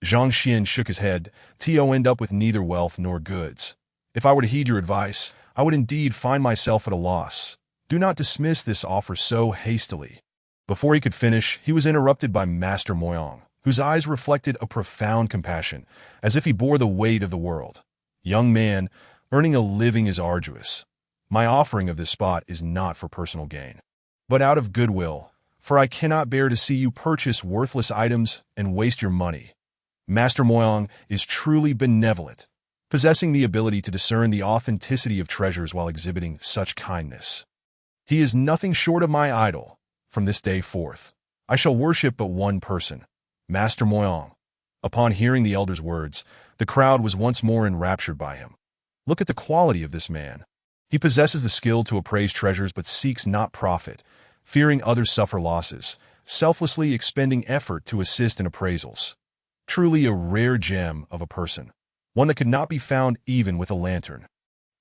Zhang Xuan shook his head. To end up with neither wealth nor goods. If I were to heed your advice, I would indeed find myself at a loss. Do not dismiss this offer so hastily. Before he could finish, he was interrupted by Master Moyang, whose eyes reflected a profound compassion, as if he bore the weight of the world. Young man, earning a living is arduous. My offering of this spot is not for personal gain, but out of goodwill, for I cannot bear to see you purchase worthless items and waste your money. Master Moyang is truly benevolent, possessing the ability to discern the authenticity of treasures while exhibiting such kindness. He is nothing short of my idol. From this day forth, I shall worship but one person, Master Moyang. Upon hearing the elder's words, the crowd was once more enraptured by him. Look at the quality of this man. He possesses the skill to appraise treasures but seeks not profit, fearing others suffer losses, selflessly expending effort to assist in appraisals. Truly a rare gem of a person, one that could not be found even with a lantern.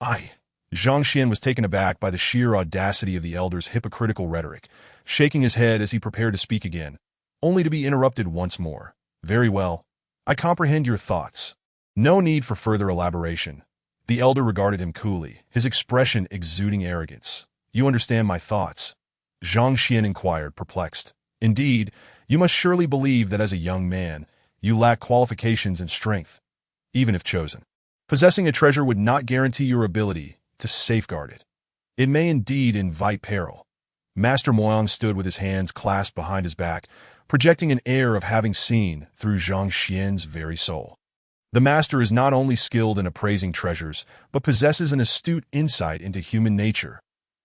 Zhang Xuan was taken aback by the sheer audacity of the elder's hypocritical rhetoric, shaking his head as he prepared to speak again, only to be interrupted once more. Very well. I comprehend your thoughts. No need for further elaboration. The elder regarded him coolly, his expression exuding arrogance. You understand my thoughts? Zhang Xuan inquired, perplexed. Indeed, you must surely believe that as a young man, you lack qualifications and strength, even if chosen. Possessing a treasure would not guarantee your ability to safeguard it. It may indeed invite peril. Master Moyang stood with his hands clasped behind his back, projecting an air of having seen through Zhang Xuan's very soul. The master is not only skilled in appraising treasures, but possesses an astute insight into human nature.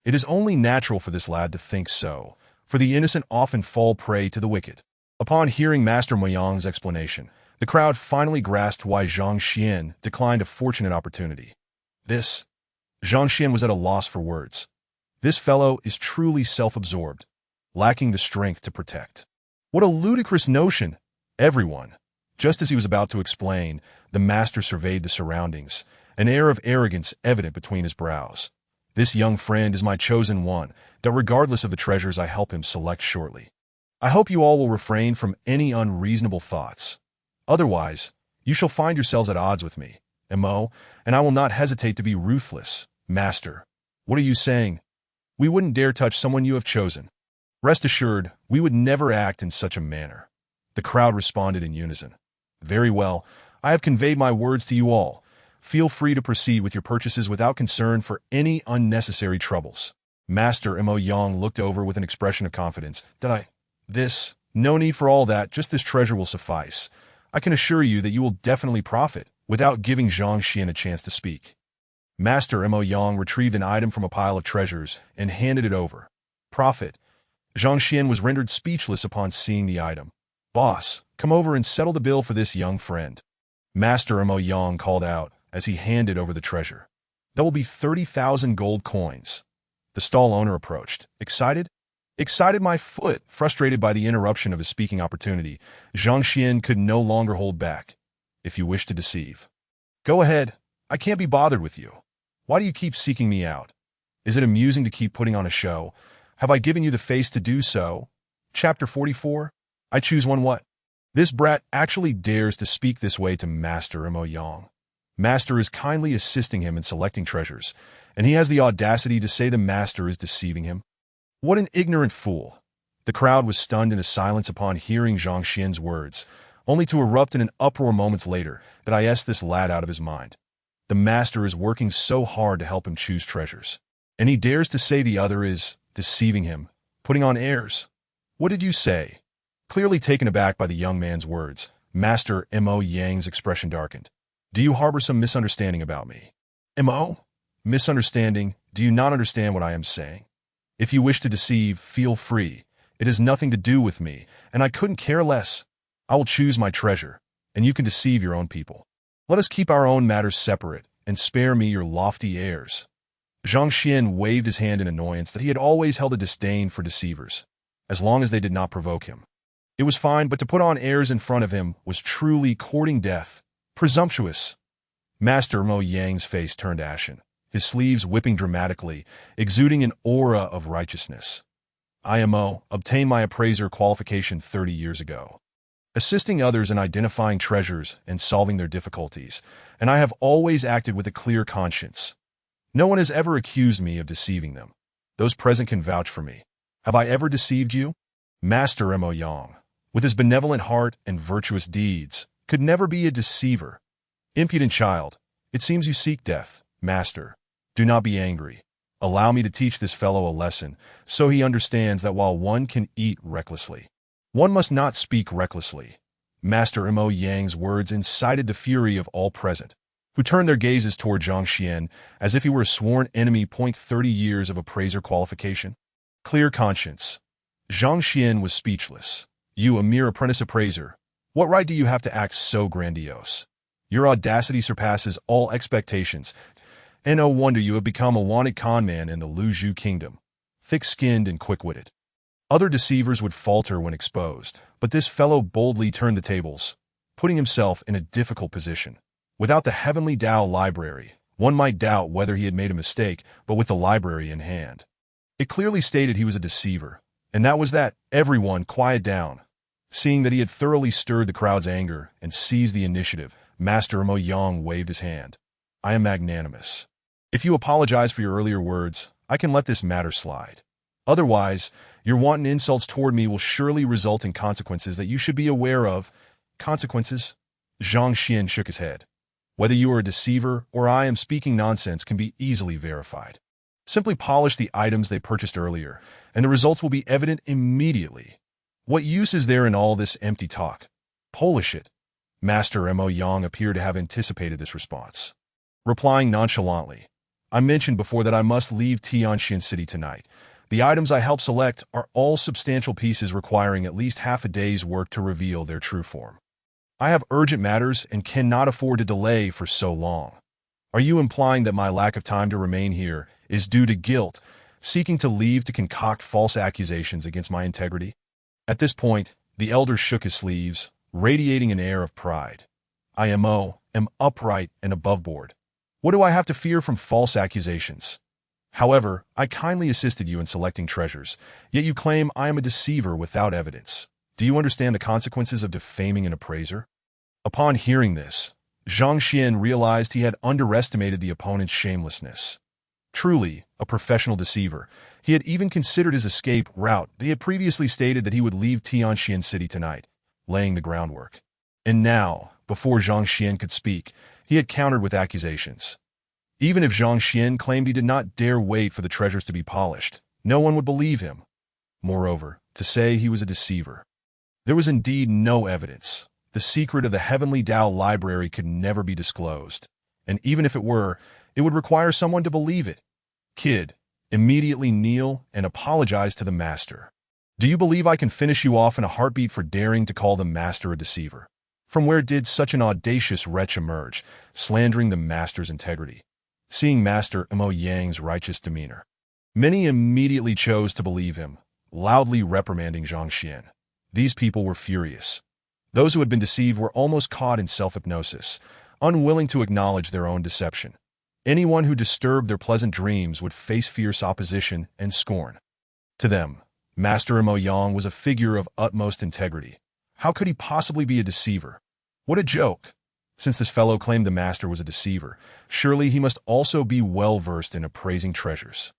It is only natural for this lad to think so, for the innocent often fall prey to the wicked. Upon hearing Master Moyang's explanation, the crowd finally grasped why Zhang Xuan declined a fortunate opportunity. Zhang Xuan was at a loss for words. This fellow is truly self-absorbed, lacking the strength to protect. What a ludicrous notion! Everyone. Just as he was about to explain, the master surveyed the surroundings, an air of arrogance evident between his brows. This young friend is my chosen one, that regardless of the treasures I help him select shortly. I hope you all will refrain from any unreasonable thoughts. Otherwise, you shall find yourselves at odds with me, Mo, and I will not hesitate to be ruthless. Master, what are you saying? We wouldn't dare touch someone you have chosen. Rest assured, we would never act in such a manner. The crowd responded in unison. Very well, I have conveyed my words to you all. Feel free to proceed with your purchases without concern for any unnecessary troubles. Master Mo Yang looked over with an expression of confidence. No need for all that, just this treasure will suffice. I can assure you that you will definitely profit, without giving Zhang Xuan a chance to speak. Master Mo Yang retrieved an item from a pile of treasures and handed it over. Prophet. Zhang Xuan was rendered speechless upon seeing the item. "Boss, come over and settle the bill for this young friend," Master Mo Yang called out as he handed over the treasure. "That will be 30,000 gold coins." The stall owner approached. Excited? Excited my foot. Frustrated by the interruption of his speaking opportunity, Zhang Xuan could no longer hold back. "If you wish to deceive, go ahead. I can't be bothered with you. Why do you keep seeking me out? Is it amusing to keep putting on a show? Have I given you the face to do so?" Chapter 44. I choose one what? This brat actually dares to speak this way to Master Mo Yang. Master is kindly assisting him in selecting treasures, and he has the audacity to say the master is deceiving him. What an ignorant fool. The crowd was stunned into silence upon hearing Zhang Xian's words, only to erupt in an uproar moments later that I asked this lad out of his mind. The master is working so hard to help him choose treasures, and he dares to say the other is deceiving him, putting on airs. What did you say? Clearly taken aback by the young man's words, Master Mo Yang's expression darkened. Do you harbor some misunderstanding about me? Mo? Misunderstanding? Do you not understand what I am saying? If you wish to deceive, feel free. It has nothing to do with me, and I couldn't care less. I will choose my treasure, and you can deceive your own people. Let us keep our own matters separate, and spare me your lofty airs. Zhang Xuan waved his hand in annoyance that he had always held a disdain for deceivers, as long as they did not provoke him. It was fine, but to put on airs in front of him was truly courting death. Presumptuous. Master Mo Yang's face turned ashen, his sleeves whipping dramatically, exuding an aura of righteousness. IMO obtained my appraiser qualification 30 years ago, assisting others in identifying treasures and solving their difficulties, and I have always acted with a clear conscience. No one has ever accused me of deceiving them. Those present can vouch for me. Have I ever deceived you? Master Mo Yang, with his benevolent heart and virtuous deeds, could never be a deceiver. Impudent child, it seems you seek death. Master, do not be angry. Allow me to teach this fellow a lesson, so he understands that while one can eat recklessly, one must not speak recklessly. Master Mo Yang's words incited the fury of all present, who turned their gazes toward Zhang Xuan as if he were a sworn enemy. 30 years of appraiser qualification. Clear conscience. Zhang Xuan was speechless. You, a mere apprentice appraiser, what right do you have to act so grandiose? Your audacity surpasses all expectations, and no wonder you have become a wanted conman in the Luzhu kingdom, thick-skinned and quick-witted. Other deceivers would falter when exposed, but this fellow boldly turned the tables, putting himself in a difficult position. Without the heavenly Tao library, one might doubt whether he had made a mistake, but with the library in hand, it clearly stated he was a deceiver, and that was that. Everyone quiet down. Seeing that he had thoroughly stirred the crowd's anger and seized the initiative, Master Mo Yang waved his hand. I am magnanimous. If you apologize for your earlier words, I can let this matter slide. Otherwise, your wanton insults toward me will surely result in consequences that you should be aware of. Consequences? Zhang Xuan shook his head. Whether you are a deceiver or I am speaking nonsense can be easily verified. Simply polish the items they purchased earlier, and the results will be evident immediately. What use is there in all this empty talk? Polish it. Master Mo Yang appeared to have anticipated this response. Replying nonchalantly, I mentioned before that I must leave Tianxin City tonight. The items I help select are all substantial pieces requiring at least half a day's work to reveal their true form. I have urgent matters and cannot afford to delay for so long. Are you implying that my lack of time to remain here is due to guilt, seeking to leave to concoct false accusations against my integrity? At this point, the elder shook his sleeves, radiating an air of pride. I am upright and above board. What do I have to fear from false accusations? However, I kindly assisted you in selecting treasures, yet you claim I am a deceiver without evidence. Do you understand the consequences of defaming an appraiser? Upon hearing this, Zhang Xuan realized he had underestimated the opponent's shamelessness. Truly, a professional deceiver, he had even considered his escape route. He had previously stated that he would leave Tianxin City tonight, laying the groundwork. And now, before Zhang Xuan could speak, he had countered with accusations. Even if Zhang Xuan claimed he did not dare wait for the treasures to be polished, no one would believe him. Moreover, to say he was a deceiver. There was indeed no evidence. The secret of the Heavenly Tao Library could never be disclosed, and even if it were, it would require someone to believe it. Kid, Immediately kneel and apologize to the master. Do you believe I can finish you off in a heartbeat for daring to call the master a deceiver? From where did such an audacious wretch emerge, slandering the master's integrity? Seeing Master Mo Yang's righteous demeanor, many immediately chose to believe him, loudly reprimanding Zhang Xuan. These people were furious. Those who had been deceived were almost caught in self-hypnosis, unwilling to acknowledge their own deception. Anyone who disturbed their pleasant dreams would face fierce opposition and scorn. To them, Master Mo Yang was a figure of utmost integrity. How could he possibly be a deceiver? What a joke! Since this fellow claimed the master was a deceiver, surely he must also be well-versed in appraising treasures.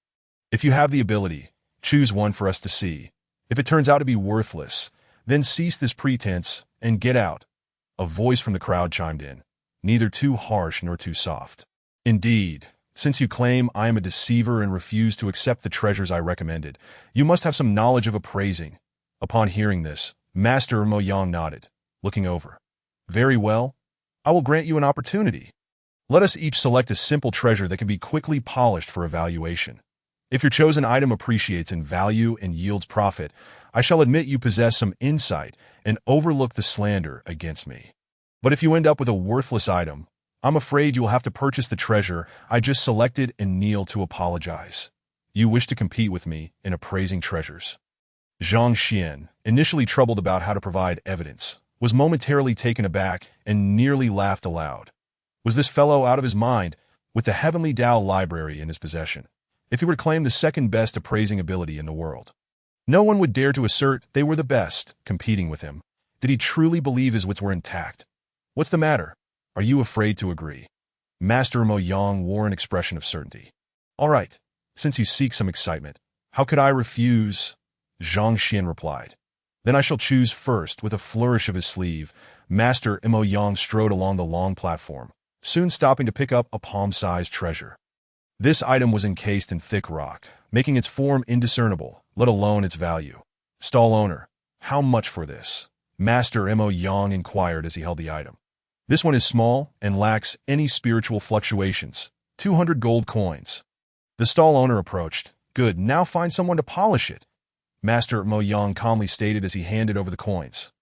If you have the ability, choose one for us to see. If it turns out to be worthless, then cease this pretense and get out. A voice from the crowd chimed in, neither too harsh nor too soft. Indeed, since you claim I am a deceiver and refuse to accept the treasures I recommended, you must have some knowledge of appraising. Upon hearing this, Master Mo Yang nodded, looking over. Very well. I will grant you an opportunity. Let us each select a simple treasure that can be quickly polished for evaluation. If your chosen item appreciates in value and yields profit, I shall admit you possess some insight and overlook the slander against me. But if you end up with a worthless item, I'm afraid you will have to purchase the treasure I just selected and kneel to apologize. You wish to compete with me in appraising treasures. Zhang Xuan, initially troubled about how to provide evidence, was momentarily taken aback and nearly laughed aloud. Was this fellow out of his mind, with the Heavenly Tao library in his possession, if he were to claim the second-best appraising ability in the world? No one would dare to assert they were the best, competing with him. Did he truly believe his wits were intact? What's the matter? Are you afraid to agree? Master Mo Yang wore an expression of certainty. All right, since you seek some excitement, how could I refuse? Zhang Xuan replied. Then I shall choose first. With a flourish of his sleeve, Master Mo Yang strode along the long platform, soon stopping to pick up a palm-sized treasure. This item was encased in thick rock, making its form indiscernible, let alone its value. Stall owner, how much for this? Master Mo Yang inquired as he held the item. This one is small and lacks any spiritual fluctuations. 200 gold coins. The stall owner approached. Good, now find someone to polish it. Master Mo Yang calmly stated as he handed over the coins.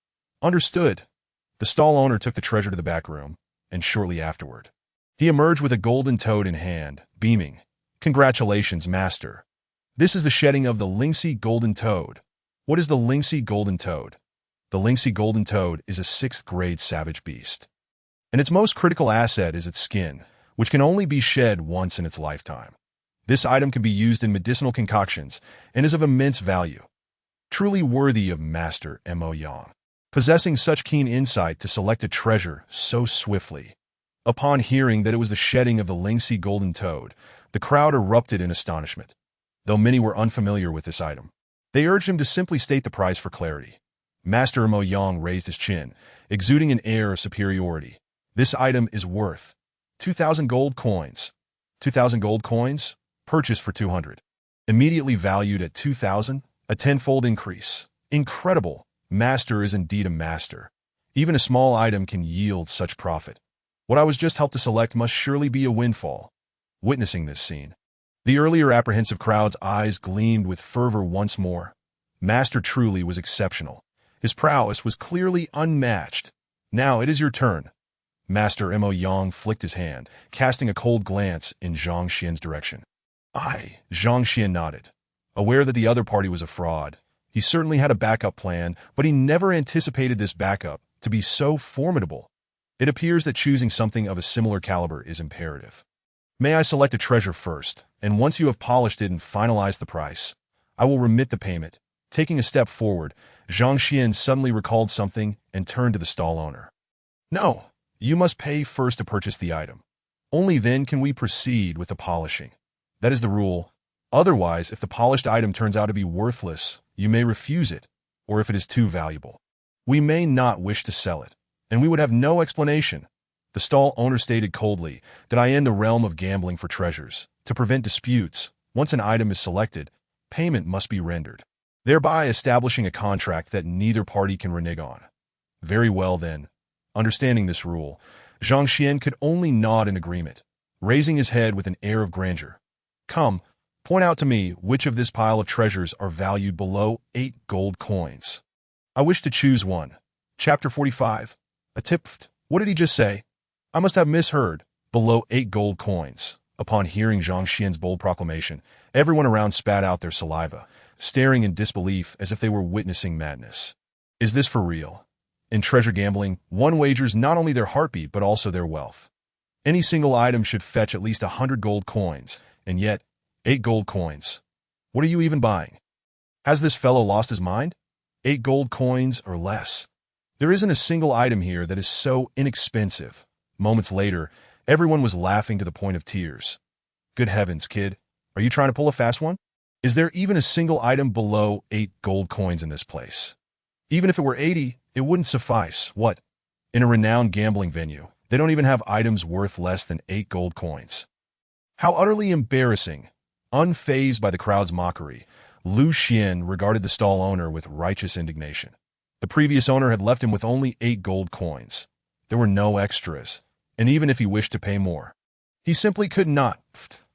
Understood. The stall owner took the treasure to the back room, and shortly afterward, he emerged with a golden toad in hand, beaming. Congratulations, master. This is the shedding of the Lingxi golden toad. What is the Lingxi golden toad? The Lingxi golden toad is a 6th-grade savage beast, and its most critical asset is its skin, which can only be shed once in its lifetime. This item can be used in medicinal concoctions and is of immense value. Truly worthy of Master Mo Yang, possessing such keen insight to select a treasure so swiftly. Upon hearing that it was the shedding of the Lingxi golden toad, the crowd erupted in astonishment. Though many were unfamiliar with this item, they urged him to simply state the price for clarity. Master Mo Yang raised his chin, exuding an air of superiority. This item is worth 2,000 gold coins. 2,000 gold coins? Purchased for 200. Immediately valued at 2,000, a 10-fold increase. Incredible. Master is indeed a master. Even a small item can yield such profit. What I was just helped to select must surely be a windfall. Witnessing this scene, the earlier apprehensive crowd's eyes gleamed with fervor once more. Master truly was exceptional. His prowess was clearly unmatched. Now it is your turn. Master Mo Yang flicked his hand, casting a cold glance in Zhang Xuan's direction. Aye, Zhang Xuan nodded. Aware that the other party was a fraud, he certainly had a backup plan, but he never anticipated this backup to be so formidable. It appears that choosing something of a similar caliber is imperative. May I select a treasure first, and once you have polished it and finalized the price, I will remit the payment. Taking a step forward, Zhang Xuan suddenly recalled something and turned to the stall owner. No, you must pay first to purchase the item. Only then can we proceed with the polishing. That is the rule. Otherwise, if the polished item turns out to be worthless, you may refuse it, or if it is too valuable, we may not wish to sell it, and we would have no explanation. The stall owner stated coldly that I am in the realm of gambling for treasures. To prevent disputes, once an item is selected, payment must be rendered, thereby establishing a contract that neither party can renege on. Very well then. Understanding this rule, Zhang Xuan could only nod in agreement, raising his head with an air of grandeur. Come, Point out to me which of this pile of treasures are valued below 8 gold coins. I wish to choose one. Chapter 45. A tip. What did he just say? I must have misheard. Below 8 gold coins. Upon hearing Zhang Xuan's bold proclamation, everyone around spat out their saliva, staring in disbelief as if they were witnessing madness. Is this for real? In treasure gambling, one wagers not only their heartbeat but also their wealth. Any single item should fetch at least 100 gold coins, and yet, 8 gold coins. What are you even buying? Has this fellow lost his mind? 8 gold coins or less. There isn't a single item here that is so inexpensive. Moments later, everyone was laughing to the point of tears. Good heavens, kid. Are you trying to pull a fast one? Is there even a single item below 8 gold coins in this place? Even if it were 80, it wouldn't suffice. What? In a renowned gambling venue, they don't even have items worth less than 8 gold coins. How utterly embarrassing. Unfazed by the crowd's mockery, Lu Xian regarded the stall owner with righteous indignation. The previous owner had left him with only 8 gold coins. There were no extras, and even if he wished to pay more, he simply could not.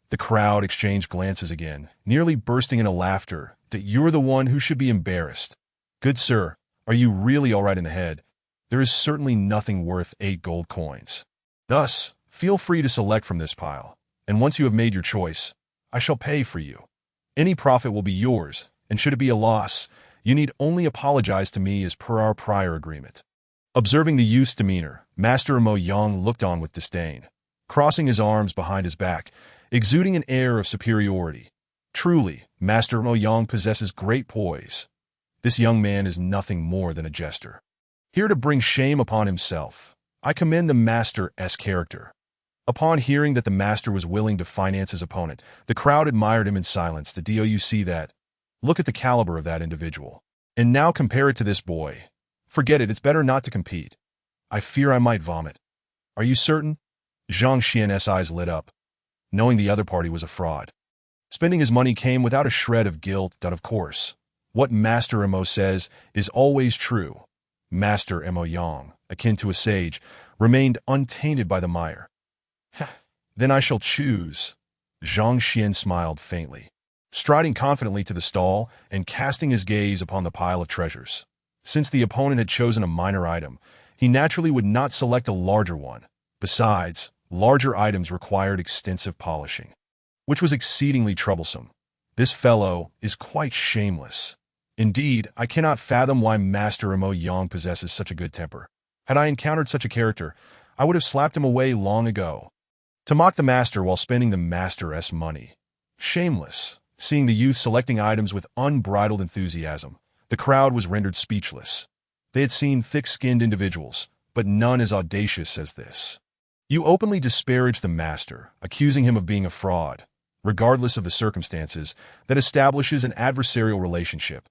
The crowd exchanged glances again, nearly bursting into laughter. That you're the one who should be embarrassed. Good sir, are you really all right in the head? There is certainly nothing worth 8 gold coins. Thus, feel free to select from this pile, and once you have made your choice, I shall pay for you. Any profit will be yours, and should it be a loss, you need only apologize to me as per our prior agreement. Observing the youth's demeanor, Master Mo Yang looked on with disdain, crossing his arms behind his back, exuding an air of superiority. Truly, Master Mo Yang possesses great poise. This young man is nothing more than a jester, here to bring shame upon himself. I commend the Master's character. Upon hearing that the master was willing to finance his opponent, the crowd admired him in silence. The do you see that? Look at the caliber of that individual. And now compare it to this boy. Forget it, it's better not to compete. I fear I might vomit. Are you certain? Zhang Xuan's eyes lit up, knowing the other party was a fraud. Spending his money came without a shred of guilt. Of course, what Master Mo says is always true. Master Mo Yang, akin to a sage, remained untainted by the mire. Then I shall choose. Zhang Xuan smiled faintly, striding confidently to the stall and casting his gaze upon the pile of treasures. Since the opponent had chosen a minor item, he naturally would not select a larger one. Besides, larger items required extensive polishing, which was exceedingly troublesome. This fellow is quite shameless. Indeed, I cannot fathom why Master Mo Yang possesses such a good temper. Had I encountered such a character, I would have slapped him away long ago. To mock the master while spending the master's money. Shameless. Seeing the youth selecting items with unbridled enthusiasm, the crowd was rendered speechless. They had seen thick-skinned individuals, but none as audacious as this. You openly disparage the master, accusing him of being a fraud, regardless of the circumstances, that establishes an adversarial relationship.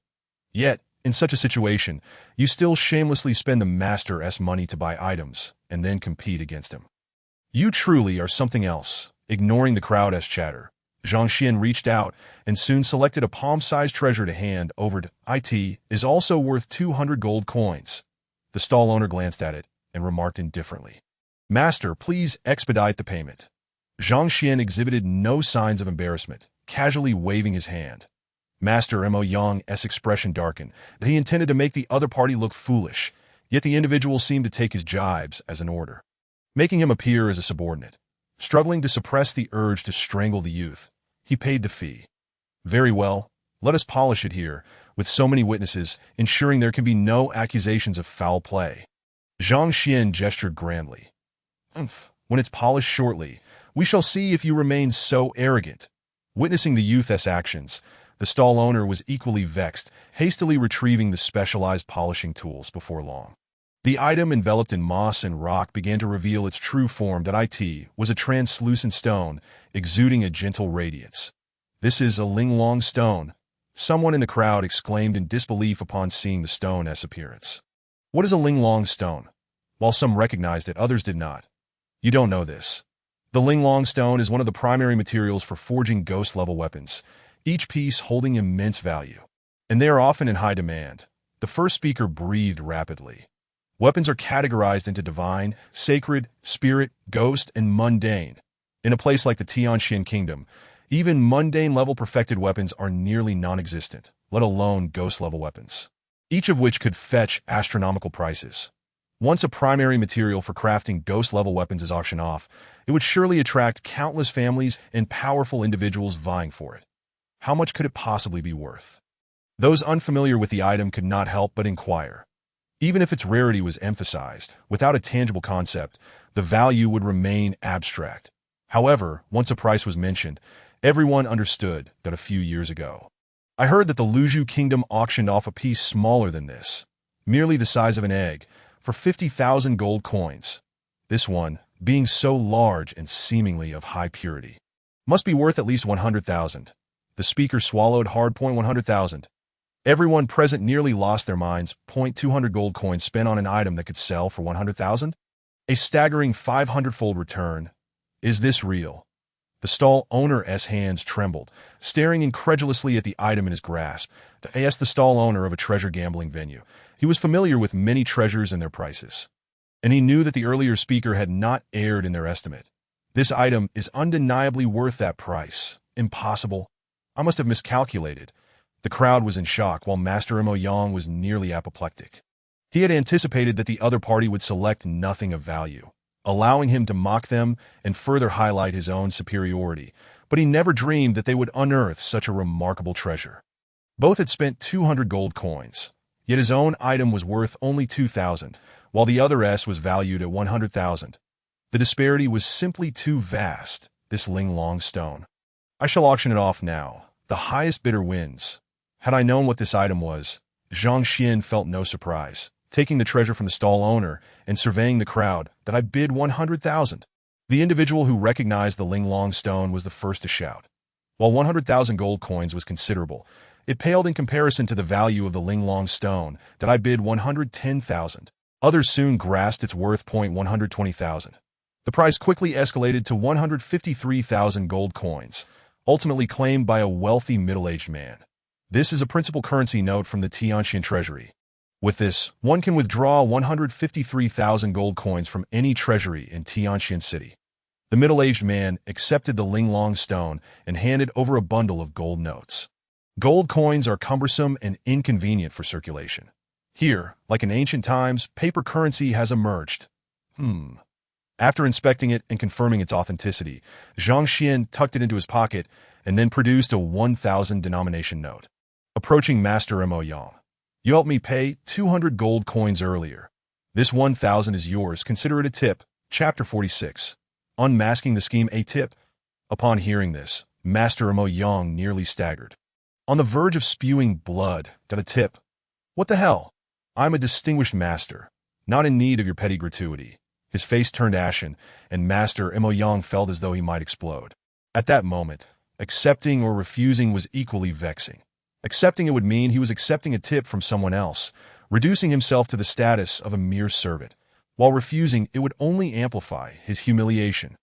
Yet, in such a situation, you still shamelessly spend the master's money to buy items, and then compete against him. You truly are something else. Ignoring the crowd's chatter, Zhang Xuan reached out and soon selected a palm-sized treasure to hand over to it is also worth 200 gold coins. The stall owner glanced at it and remarked indifferently, Master, please expedite the payment. Zhang Xuan exhibited no signs of embarrassment, casually waving his hand. Master Mo Yang's expression darkened, that he intended to make the other party look foolish, yet the individual seemed to take his jibes as an order, making him appear as a subordinate. Struggling to suppress the urge to strangle the youth, he paid the fee. Very well, let us polish it here, with so many witnesses, ensuring there can be no accusations of foul play. Zhang Xuan gestured grandly. When it's polished shortly, we shall see if you remain so arrogant. Witnessing the youth's actions, the stall owner was equally vexed, hastily retrieving the specialized polishing tools before long. The item, enveloped in moss and rock, began to reveal its true form. It was a translucent stone, exuding a gentle radiance. This is a Linglong stone. Someone in the crowd exclaimed in disbelief upon seeing the stone's appearance. What is a Linglong stone? While some recognized it, others did not. You don't know this. The Linglong stone is one of the primary materials for forging ghost-level weapons, each piece holding immense value. And they are often in high demand. The first speaker breathed rapidly. Weapons are categorized into divine, sacred, spirit, ghost, and mundane. In a place like the Tianxian Kingdom, Even mundane-level perfected weapons are nearly non-existent, let alone ghost-level weapons, each of which could fetch astronomical prices. Once a primary material for crafting ghost-level weapons is auctioned off, it would surely attract countless families and powerful individuals vying for it. How much could it possibly be worth? Those unfamiliar with the item could not help but inquire. Even if its rarity was emphasized, without a tangible concept, the value would remain abstract. However, once a price was mentioned, everyone understood that a few years ago. I heard that the Luzhu Kingdom auctioned off a piece smaller than this, merely the size of an egg, for 50,000 gold coins. This one, being so large and seemingly of high purity, must be worth at least 100,000. The speaker swallowed hard. 100,000. Everyone present nearly lost their minds. 200 gold coins spent on an item that could sell for 100,000? A staggering 500-fold return. Is this real? The stall owner's hands trembled, staring incredulously at the item in his grasp. The stall owner of a treasure gambling venue. He was familiar with many treasures and their prices, and he knew that the earlier speaker had not erred in their estimate. This item is undeniably worth that price. Impossible. I must have miscalculated. The crowd was in shock, while Master Mo Yang was nearly apoplectic. He had anticipated that the other party would select nothing of value, allowing him to mock them and further highlight his own superiority, but he never dreamed that they would unearth such a remarkable treasure. Both had spent 200 gold coins, yet his own item was worth only 2,000, while the other's was valued at 100,000. The disparity was simply too vast, this Ling Long stone. I shall auction it off now. The highest bidder wins. Had I known what this item was, Zhang Xuan felt no surprise, taking the treasure from the stall owner and surveying the crowd, that I bid 100,000. The individual who recognized the Ling Long stone was the first to shout. While 100,000 gold coins was considerable, it paled in comparison to the value of the Ling Long stone, that I bid 110,000. Others soon grasped its worth. 120,000. The price quickly escalated to 153,000 gold coins, ultimately claimed by a wealthy middle-aged man. This is a principal currency note from the Tianxian treasury. With this, one can withdraw 153,000 gold coins from any treasury in Tianxian City. The middle-aged man accepted the Ling Long stone and handed over a bundle of gold notes. Gold coins are cumbersome and inconvenient for circulation. Here, like in ancient times, paper currency has emerged. After inspecting it and confirming its authenticity, Zhang Xuan tucked it into his pocket and then produced a 1,000 denomination note. Approaching Master Mo Yang. You helped me pay 200 gold coins earlier. This 1,000 is yours. Consider it a tip. Chapter 46. Unmasking the scheme. A tip. Upon hearing this, Master Mo Yang nearly staggered, on the verge of spewing blood. A tip? What the hell? I'm a distinguished master, not in need of your petty gratuity. His face turned ashen, and Master Mo Yang felt as though he might explode. At that moment, accepting or refusing was equally vexing. Accepting it would mean he was accepting a tip from someone else, reducing himself to the status of a mere servant, while refusing it would only amplify his humiliation.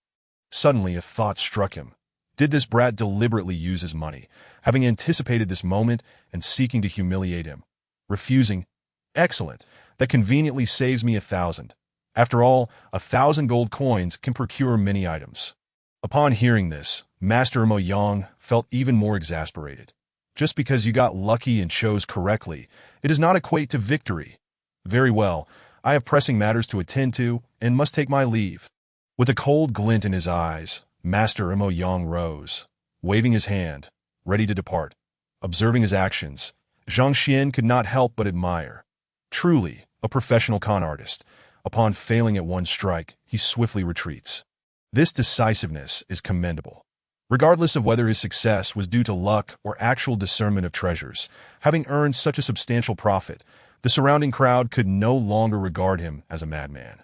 Suddenly a thought struck him. Did this brat deliberately use his money, having anticipated this moment and seeking to humiliate him? Refusing? Excellent. That conveniently saves me 1,000. After all, 1,000 gold coins can procure many items. Upon hearing this, Master Mo Yang felt even more exasperated. Just because you got lucky and chose correctly, it does not equate to victory. Very well, I have pressing matters to attend to and must take my leave. With a cold glint in his eyes, Master Mo Yang rose, waving his hand, ready to depart. Observing his actions, Zhang Xuan could not help but admire. Truly, a professional con artist. Upon failing at one strike, he swiftly retreats. This decisiveness is commendable. Regardless of whether his success was due to luck or actual discernment of treasures, having earned such a substantial profit, the surrounding crowd could no longer regard him as a madman.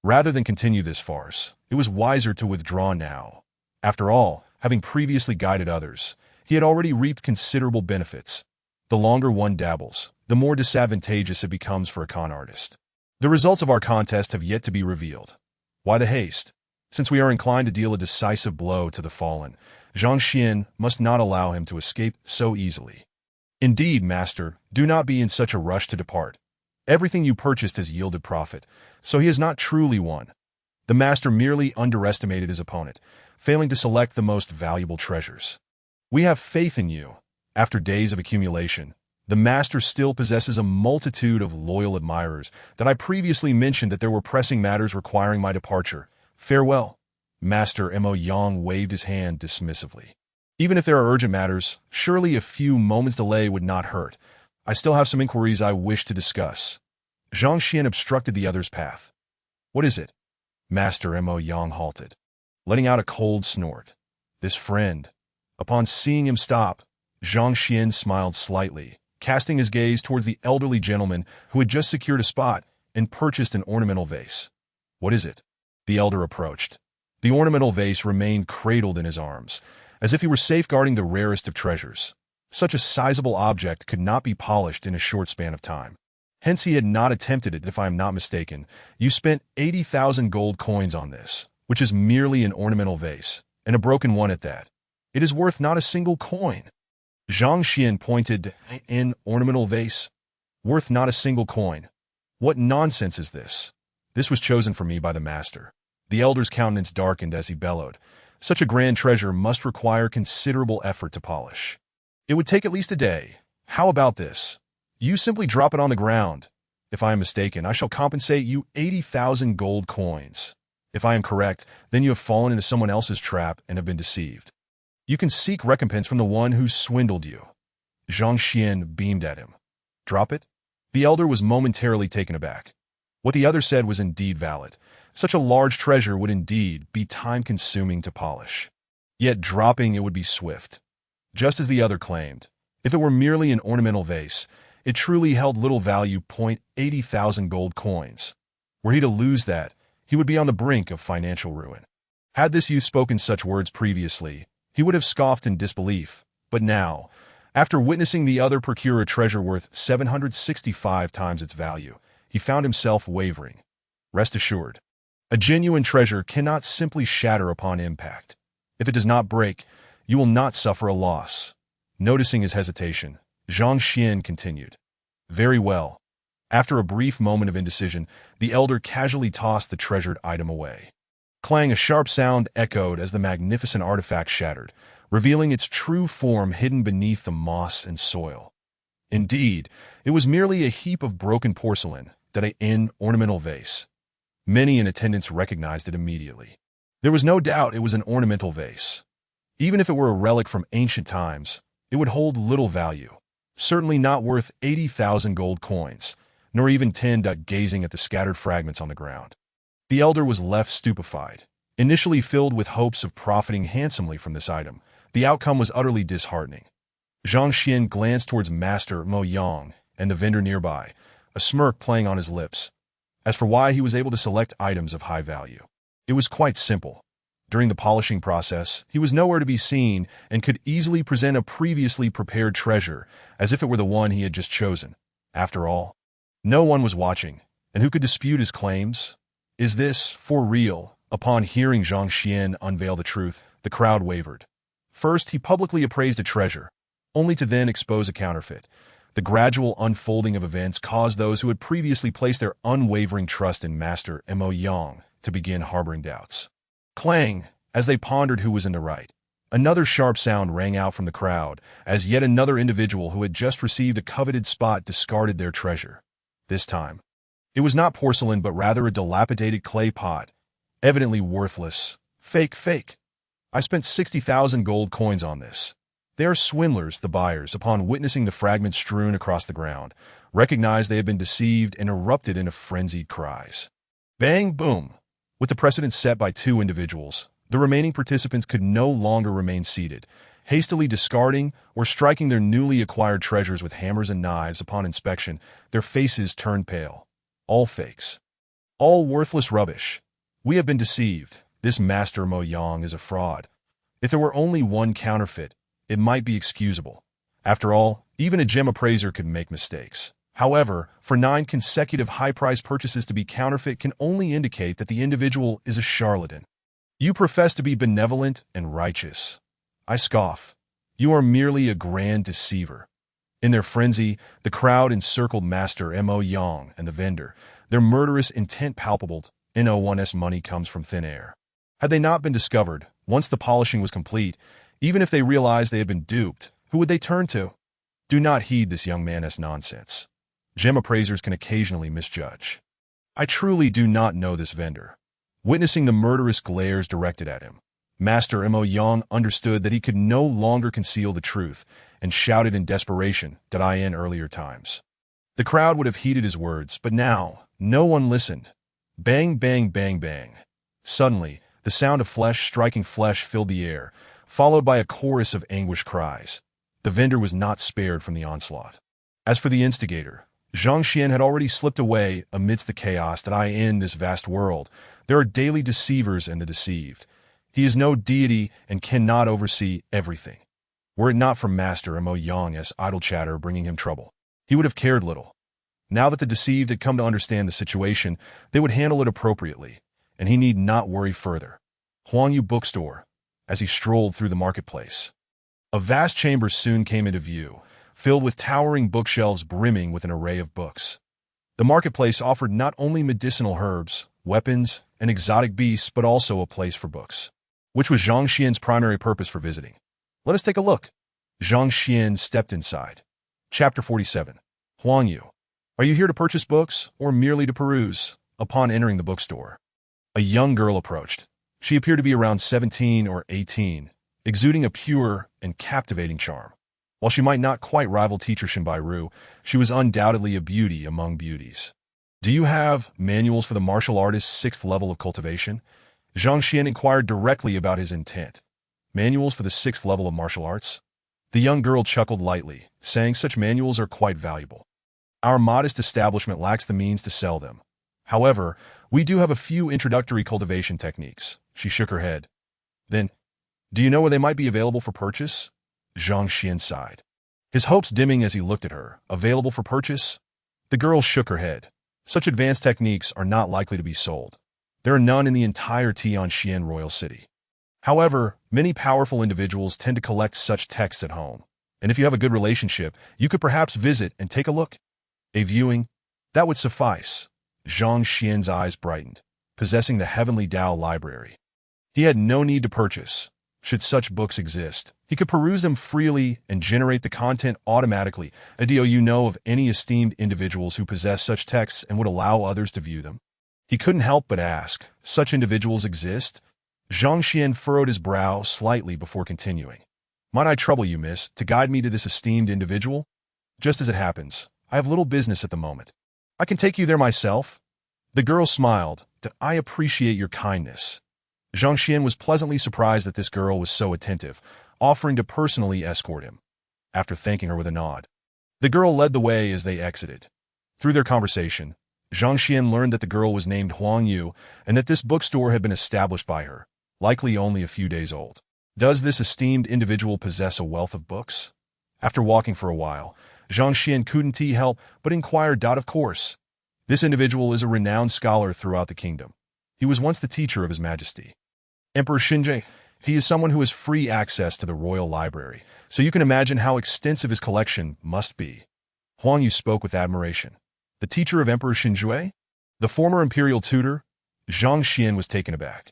Rather than continue this farce, it was wiser to withdraw now. After all, having previously guided others, he had already reaped considerable benefits. The longer one dabbles, the more disadvantageous it becomes for a con artist. The results of our contest have yet to be revealed. Why the haste? Since we are inclined to deal a decisive blow to the fallen, Zhang Xuan must not allow him to escape so easily. Indeed, master, do not be in such a rush to depart. Everything you purchased has yielded profit, so he has not truly won. The master merely underestimated his opponent, failing to select the most valuable treasures. We have faith in you. After days of accumulation, the master still possesses a multitude of loyal admirers that I previously mentioned that there were pressing matters requiring my departure. Farewell. Master Mo Yang waved his hand dismissively. Even if there are urgent matters, surely a few moments' delay would not hurt. I still have some inquiries I wish to discuss. Zhang Xuan obstructed the other's path. What is it? Master Mo Yang halted, letting out a cold snort. This friend. Upon seeing him stop, Zhang Xuan smiled slightly, casting his gaze towards the elderly gentleman who had just secured a spot and purchased an ornamental vase. What is it? The elder approached. The ornamental vase remained cradled in his arms, as if he were safeguarding the rarest of treasures. Such a sizable object could not be polished in a short span of time. Hence he had not attempted it, if I am not mistaken. You spent 80,000 gold coins on this, which is merely an ornamental vase, and a broken one at that. It is worth not a single coin. Zhang Xuan pointed to an ornamental vase. Worth not a single coin. What nonsense is this? This was chosen for me by the master. The elder's countenance darkened as he bellowed. Such a grand treasure must require considerable effort to polish. It would take at least a day. How about this? You simply drop it on the ground. If I am mistaken, I shall compensate you 80,000 gold coins. If I am correct, then you have fallen into someone else's trap and have been deceived. You can seek recompense from the one who swindled you. Zhang Xuan beamed at him. Drop it? The elder was momentarily taken aback. What the other said was indeed valid. Such a large treasure would indeed be time-consuming to polish. Yet dropping it would be swift. Just as the other claimed, if it were merely an ornamental vase, it truly held little value. 80,000 gold coins. Were he to lose that, he would be on the brink of financial ruin. Had this youth spoken such words previously, he would have scoffed in disbelief, but now, after witnessing the other procure a treasure worth 765 times its value, he found himself wavering. Rest assured, a genuine treasure cannot simply shatter upon impact. If it does not break, you will not suffer a loss. Noticing his hesitation, Zhang Xuan continued. Very well. After a brief moment of indecision, the elder casually tossed the treasured item away. Clang, a sharp sound echoed as the magnificent artifact shattered, revealing its true form hidden beneath the moss and soil. Indeed, it was merely a heap of broken porcelain, that an ornamental vase. Many in attendance recognized it immediately. There was no doubt it was an ornamental vase. Even if it were a relic from ancient times, it would hold little value, certainly not worth 80,000 gold coins, nor even 10. Gazing at the scattered fragments on the ground, the elder was left stupefied. Initially filled with hopes of profiting handsomely from this item, the outcome was utterly disheartening. Zhang Xuan glanced towards Master Mo Yang and the vendor nearby, a smirk playing on his lips. As for why he was able to select items of high value, it was quite simple. During the polishing process, he was nowhere to be seen and could easily present a previously prepared treasure as if it were the one he had just chosen. After all, no one was watching, and who could dispute his claims? Is this for real? Upon hearing Zhang Xuan unveil the truth, the crowd wavered. First, he publicly appraised a treasure, only to then expose a counterfeit. The gradual unfolding of events caused those who had previously placed their unwavering trust in Master Mo Yang to begin harboring doubts. Clang, as they pondered who was in the right. Another sharp sound rang out from the crowd as yet another individual who had just received a coveted spot discarded their treasure. This time, it was not porcelain but rather a dilapidated clay pot, evidently worthless. Fake. I spent 60,000 gold coins on this. They are swindlers. The buyers, upon witnessing the fragments strewn across the ground, recognized they had been deceived and erupted into frenzied cries. Bang, boom. With the precedent set by two individuals, the remaining participants could no longer remain seated, hastily discarding or striking their newly acquired treasures with hammers and knives. Upon inspection, their faces turned pale. All fakes. All worthless rubbish. We have been deceived. This Master Mo Yang is a fraud. If there were only one counterfeit, it might be excusable. After all, even a gem appraiser could make mistakes. However, for 9 consecutive high-priced purchases to be counterfeit can only indicate that the individual is a charlatan. You profess to be benevolent and righteous. I scoff. You are merely a grand deceiver. In their frenzy, the crowd encircled Master Mo Yang and the vendor, their murderous intent palpable. No one's money comes from thin air. Had they not been discovered, Once the polishing was complete, even if they realized they had been duped, who would they turn to? Do not heed this young man's nonsense. Gem appraisers can occasionally misjudge. I truly do not know this vendor. Witnessing the murderous glares directed at him, Master Mo Yang understood that he could no longer conceal the truth and shouted in desperation that I in earlier times. The crowd would have heeded his words, but now no one listened. Bang, bang, bang, bang. Suddenly, the sound of flesh striking flesh filled the air, followed by a chorus of anguished cries. The vendor was not spared from the onslaught. As for the instigator, Zhang Xuan had already slipped away amidst the chaos that in this vast world. There are daily deceivers and the deceived. He is no deity and cannot oversee everything. Were it not for Master Mo Yang's idle chatter bringing him trouble, he would have cared little. Now that the deceived had come to understand the situation, they would handle it appropriately, and he need not worry further. Huangyu Bookstore, as he strolled through the marketplace. A vast chamber soon came into view, filled with towering bookshelves brimming with an array of books. The marketplace offered not only medicinal herbs, weapons, and exotic beasts, but also a place for books, which was Zhang Xian's primary purpose for visiting. Let us take a look. Zhang Xuan stepped inside. Chapter 47. Huangyu. Are you here to purchase books, or merely to peruse? Upon entering the bookstore, a young girl approached. She appeared to be around 17 or 18, exuding a pure and captivating charm. While she might not quite rival teacher Shinbairu, she was undoubtedly a beauty among beauties. Do you have manuals for the martial artist's 6th level of cultivation? Zhang Xuan inquired directly about his intent. Manuals for the 6th level of martial arts? The young girl chuckled lightly, saying such manuals are quite valuable. Our modest establishment lacks the means to sell them. However, we do have a few introductory cultivation techniques. She shook her head. Then, do you know where they might be available for purchase? Zhang Xuan sighed, his hopes dimming as he looked at her. Available for purchase? The girl shook her head. Such advanced techniques are not likely to be sold. There are none in the entire Tianxian royal city. However, many powerful individuals tend to collect such texts at home, and if you have a good relationship, you could perhaps visit and take a look. A viewing? That would suffice. Zhang Xuan's eyes brightened, possessing the heavenly Tao library. He had no need to purchase. Should such books exist, he could peruse them freely and generate the content automatically. Do you know of any esteemed individuals who possess such texts and would allow others to view them? He couldn't help but ask, such individuals exist? Zhang Xuan furrowed his brow slightly before continuing. Might I trouble you, miss, to guide me to this esteemed individual? Just as it happens, I have little business at the moment. I can take you there myself. The girl smiled. I appreciate your kindness. Zhang Xuan was pleasantly surprised that this girl was so attentive, offering to personally escort him. After thanking her with a nod, the girl led the way as they exited. Through their conversation, Zhang Xuan learned that the girl was named Huangyu and that this bookstore had been established by her, likely only a few days old. Does this esteemed individual possess a wealth of books? After walking for a while, Zhang Xuan couldn't help but inquired. Of course. This individual is a renowned scholar throughout the kingdom. He was once the teacher of His Majesty Emperor Xinjie. He is someone who has free access to the royal library, so you can imagine how extensive his collection must be. Huangyu spoke with admiration. The teacher of Emperor Xinjue? The former imperial tutor? Zhang Xuan was taken aback.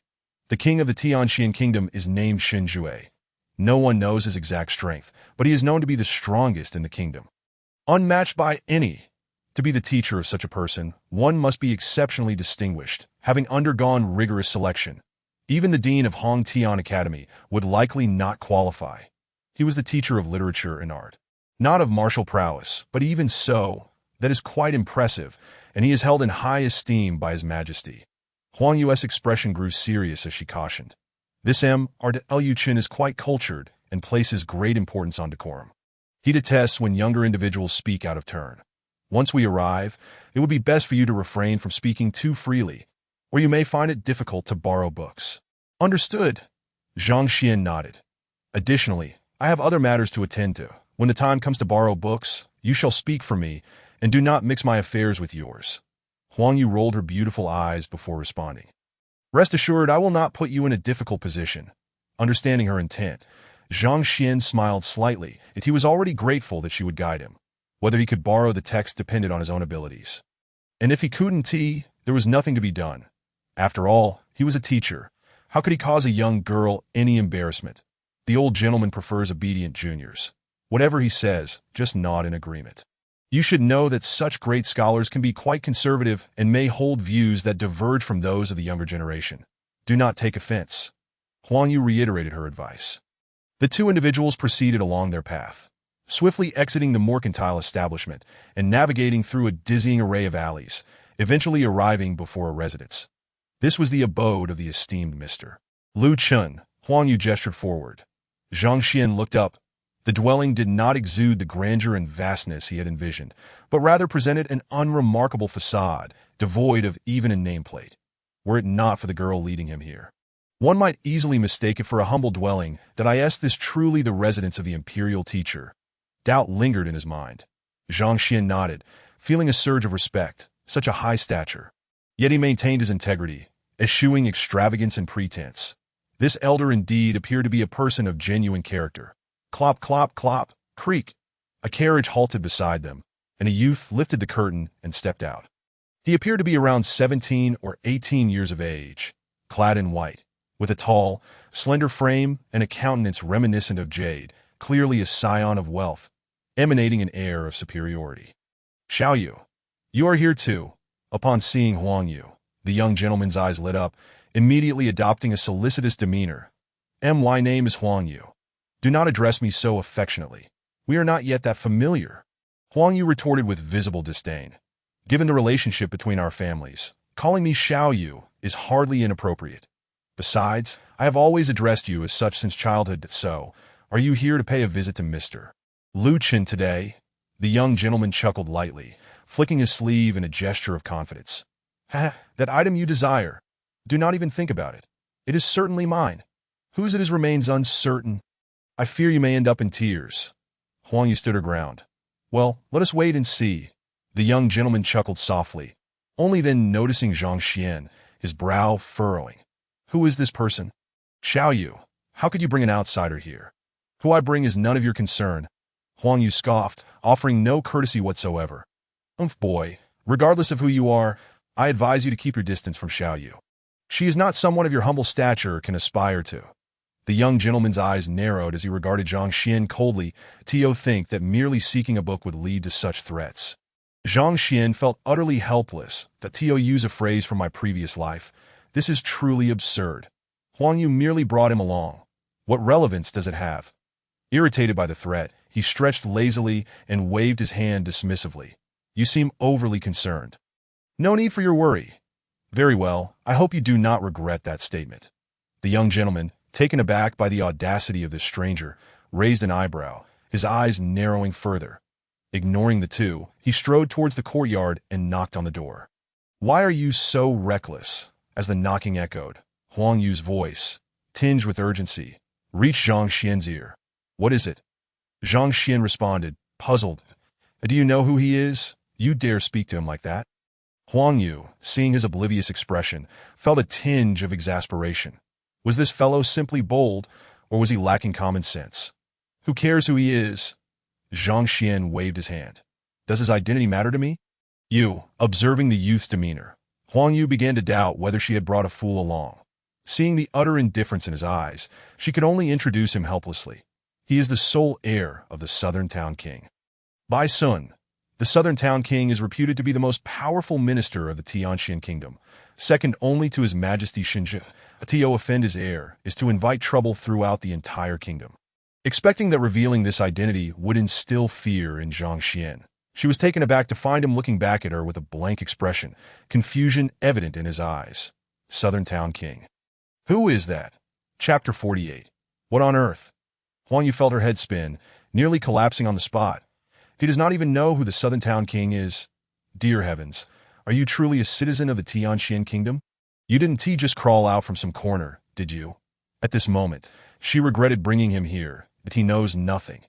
The king of the Tianxian kingdom is named Xinjue. No one knows his exact strength, but he is known to be the strongest in the kingdom. Unmatched by any. To be the teacher of such a person, one must be exceptionally distinguished, having undergone rigorous selection. Even the dean of Hong Tian Academy would likely not qualify. He was the teacher of literature and art. Not of martial prowess, but even so, that is quite impressive, and he is held in high esteem by His Majesty. Huang Yu's expression grew serious as she cautioned. This Yu Qin is quite cultured and places great importance on decorum. He detests when younger individuals speak out of turn. Once we arrive, it would be best for you to refrain from speaking too freely, or you may find it difficult to borrow books. Understood. Zhang Xuan nodded. Additionally, I have other matters to attend to. When the time comes to borrow books, you shall speak for me, and do not mix my affairs with yours. Huangyu rolled her beautiful eyes before responding. Rest assured, I will not put you in a difficult position. Understanding her intent, Zhang Xuan smiled slightly, and he was already grateful that she would guide him. Whether he could borrow the text depended on his own abilities. And if he couldn't, there was nothing to be done. After all, he was a teacher. How could he cause a young girl any embarrassment? The old gentleman prefers obedient juniors. Whatever he says, just nod in agreement. You should know that such great scholars can be quite conservative and may hold views that diverge from those of the younger generation. Do not take offense. Huang Yu reiterated her advice. The two individuals proceeded along their path, swiftly exiting the mercantile establishment and navigating through a dizzying array of alleys, eventually arriving before a residence. This was the abode of the esteemed Mr. Lu Chun. Huang Yu gestured forward. Zhang Xuan looked up. The dwelling did not exude the grandeur and vastness he had envisioned, but rather presented an unremarkable facade, devoid of even a nameplate. Were it not for the girl leading him here, one might easily mistake it for a humble dwelling. Did I ask this truly the residence of the imperial teacher? Doubt lingered in his mind. Zhang Xuan nodded, feeling a surge of respect. Such a high stature. Yet he maintained his integrity, eschewing extravagance and pretense. This elder indeed appeared to be a person of genuine character. Clop, clop, clop, creak. A carriage halted beside them, and a youth lifted the curtain and stepped out. He appeared to be around 17 or 18 years of age, clad in white, with a tall, slender frame and a countenance reminiscent of jade, clearly a scion of wealth, emanating an air of superiority. Xiaoyu, you are here too. Upon seeing Huang Yu, the young gentleman's eyes lit up, immediately adopting a solicitous demeanor. My name is Huang Yu. Do not address me so affectionately. We are not yet that familiar. Huang Yu retorted with visible disdain. Given the relationship between our families, calling me Xiaoyu is hardly inappropriate. Besides, I have always addressed you as such since childhood, so are you here to pay a visit to Mr. Lu Chun today? The young gentleman chuckled lightly, flicking his sleeve in a gesture of confidence. Ha, that item you desire. Do not even think about it. It is certainly mine. Whose it is remains uncertain. I fear you may end up in tears. Huang Yu stood her ground. Well, let us wait and see. The young gentleman chuckled softly, only then noticing Zhang Xuan, his brow furrowing. Who is this person? Xiaoyu, how could you bring an outsider here? Who I bring is none of your concern. Huang Yu scoffed, offering no courtesy whatsoever. Boy, regardless of who you are, I advise you to keep your distance from Xiaoyu. She is not someone of your humble stature can aspire to. The young gentleman's eyes narrowed as he regarded Zhang Xuan coldly. Tio think that merely seeking a book would lead to such threats. Zhang Xuan felt utterly helpless. That Tio use a phrase from my previous life. This is truly absurd. Huang Yu merely brought him along. What relevance does it have? Irritated by the threat, he stretched lazily and waved his hand dismissively. You seem overly concerned. No need for your worry. Very well, I hope you do not regret that statement. The young gentleman, taken aback by the audacity of this stranger, raised an eyebrow, his eyes narrowing further. Ignoring the two, he strode towards the courtyard and knocked on the door. Why are you so reckless? As the knocking echoed, Huang Yu's voice, tinged with urgency, reached Zhang Xuan's ear. What is it? Zhang Xuan responded, puzzled. Do you know who he is? You dare speak to him like that? Huang Yu, seeing his oblivious expression, felt a tinge of exasperation. Was this fellow simply bold, or was he lacking common sense? Who cares who he is? Zhang Xuan waved his hand. Does his identity matter to me? You, observing the youth's demeanor, Huang Yu began to doubt whether she had brought a fool along. Seeing the utter indifference in his eyes, she could only introduce him helplessly. He is the sole heir of the Southern Town King. Bai Sun, the Southern Town King is reputed to be the most powerful minister of the Tianxian Kingdom, second only to His Majesty Xinzhi. To offend his heir is to invite trouble throughout the entire kingdom. Expecting that revealing this identity would instill fear in Zhang Xuan, she was taken aback to find him looking back at her with a blank expression, confusion evident in his eyes. Southern Town King. Who is that? Chapter 48. What on earth? Huang Yu felt her head spin, nearly collapsing on the spot. He does not even know who the Southern Town King is. Dear heavens, are you truly a citizen of the Tianxian Kingdom? You didn't just crawl out from some corner, did you? At this moment, she regretted bringing him here, but he knows nothing.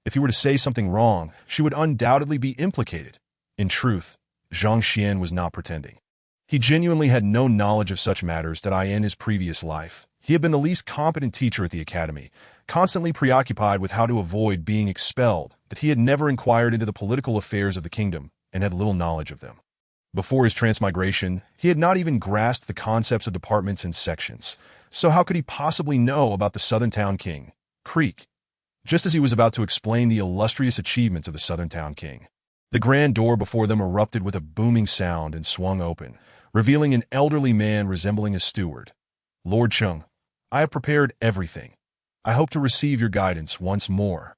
If he were to say something wrong, she would undoubtedly be implicated. In truth, Zhang Xuan was not pretending. He genuinely had no knowledge of such matters that in his previous life. He had been the least competent teacher at the academy, constantly preoccupied with how to avoid being expelled, that he had never inquired into the political affairs of the kingdom and had little knowledge of them. Before his transmigration, he had not even grasped the concepts of departments and sections, So how could he possibly know about the Southern Town King, Creek? Just as he was about to explain the illustrious achievements of the Southern Town King, the grand door before them erupted with a booming sound and swung open, revealing an elderly man resembling a steward. Lord Chung, I have prepared everything. I hope to receive your guidance once more.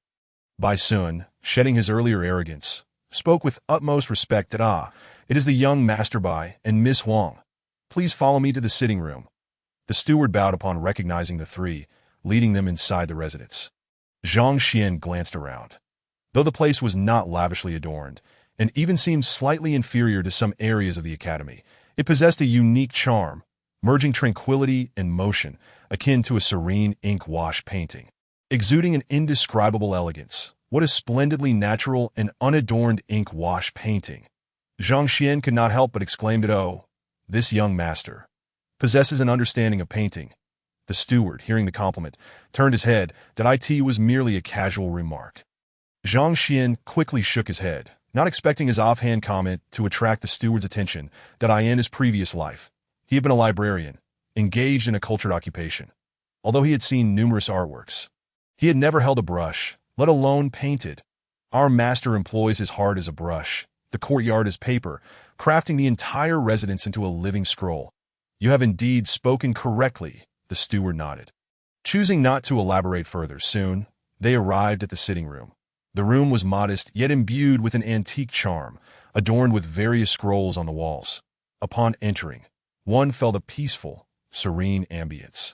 Bai Sun, shedding his earlier arrogance, spoke with utmost respect that it is the young Master Bai and Miss Huang. Please follow me to the sitting room. The steward bowed upon recognizing the three, leading them inside the residence. Zhang Xuan glanced around. Though the place was not lavishly adorned, and even seemed slightly inferior to some areas of the academy, it possessed a unique charm, merging tranquility and motion, akin to a serene ink wash painting. Exuding an indescribable elegance, what a splendidly natural and unadorned ink wash painting. Zhang Xuan could not help but exclaim that, oh, this young master possesses an understanding of painting. The steward, hearing the compliment, turned his head that it was merely a casual remark. Zhang Xuan quickly shook his head, not expecting his offhand comment to attract the steward's attention that in his previous life, he had been a librarian, engaged in a cultured occupation. Although he had seen numerous artworks, he had never held a brush, let alone painted. Our master employs his heart as a brush, the courtyard as paper, crafting the entire residence into a living scroll. You have indeed spoken correctly, the steward nodded. Choosing not to elaborate further, soon, they arrived at the sitting room. The room was modest, yet imbued with an antique charm, adorned with various scrolls on the walls. Upon entering, one felt a peaceful, serene ambience.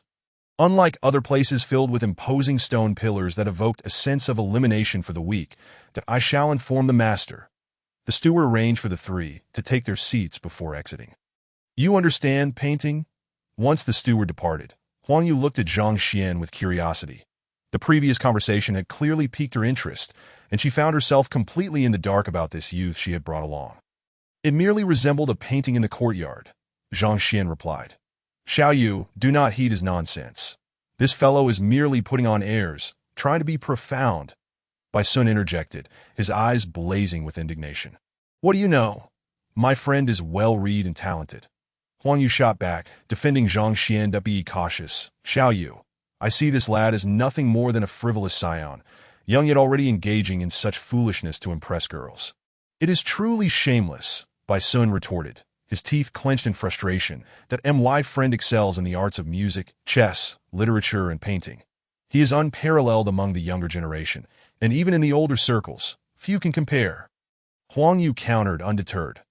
Unlike other places filled with imposing stone pillars that evoked a sense of elimination for the weak, that I shall inform the master. The steward arranged for the three to take their seats before exiting. You understand painting? Once the steward departed, Huang Yu looked at Zhang Xuan with curiosity. The previous conversation had clearly piqued her interest, and she found herself completely in the dark about this youth she had brought along. It merely resembled a painting in the courtyard, Zhang Xuan replied. Xiao Yu, do not heed his nonsense. This fellow is merely putting on airs, trying to be profound. Bai Sun interjected, his eyes blazing with indignation. What do you know? My friend is well-read and talented. Huang Yu shot back, defending Zhang Xuan to be cautious. Xiao Yu, I see this lad as nothing more than a frivolous scion, young yet already engaging in such foolishness to impress girls. It is truly shameless, Bai Sun retorted, his teeth clenched in frustration, that my friend excels in the arts of music, chess, literature, and painting. He is unparalleled among the younger generation, and even in the older circles, few can compare. Huang Yu countered undeterred.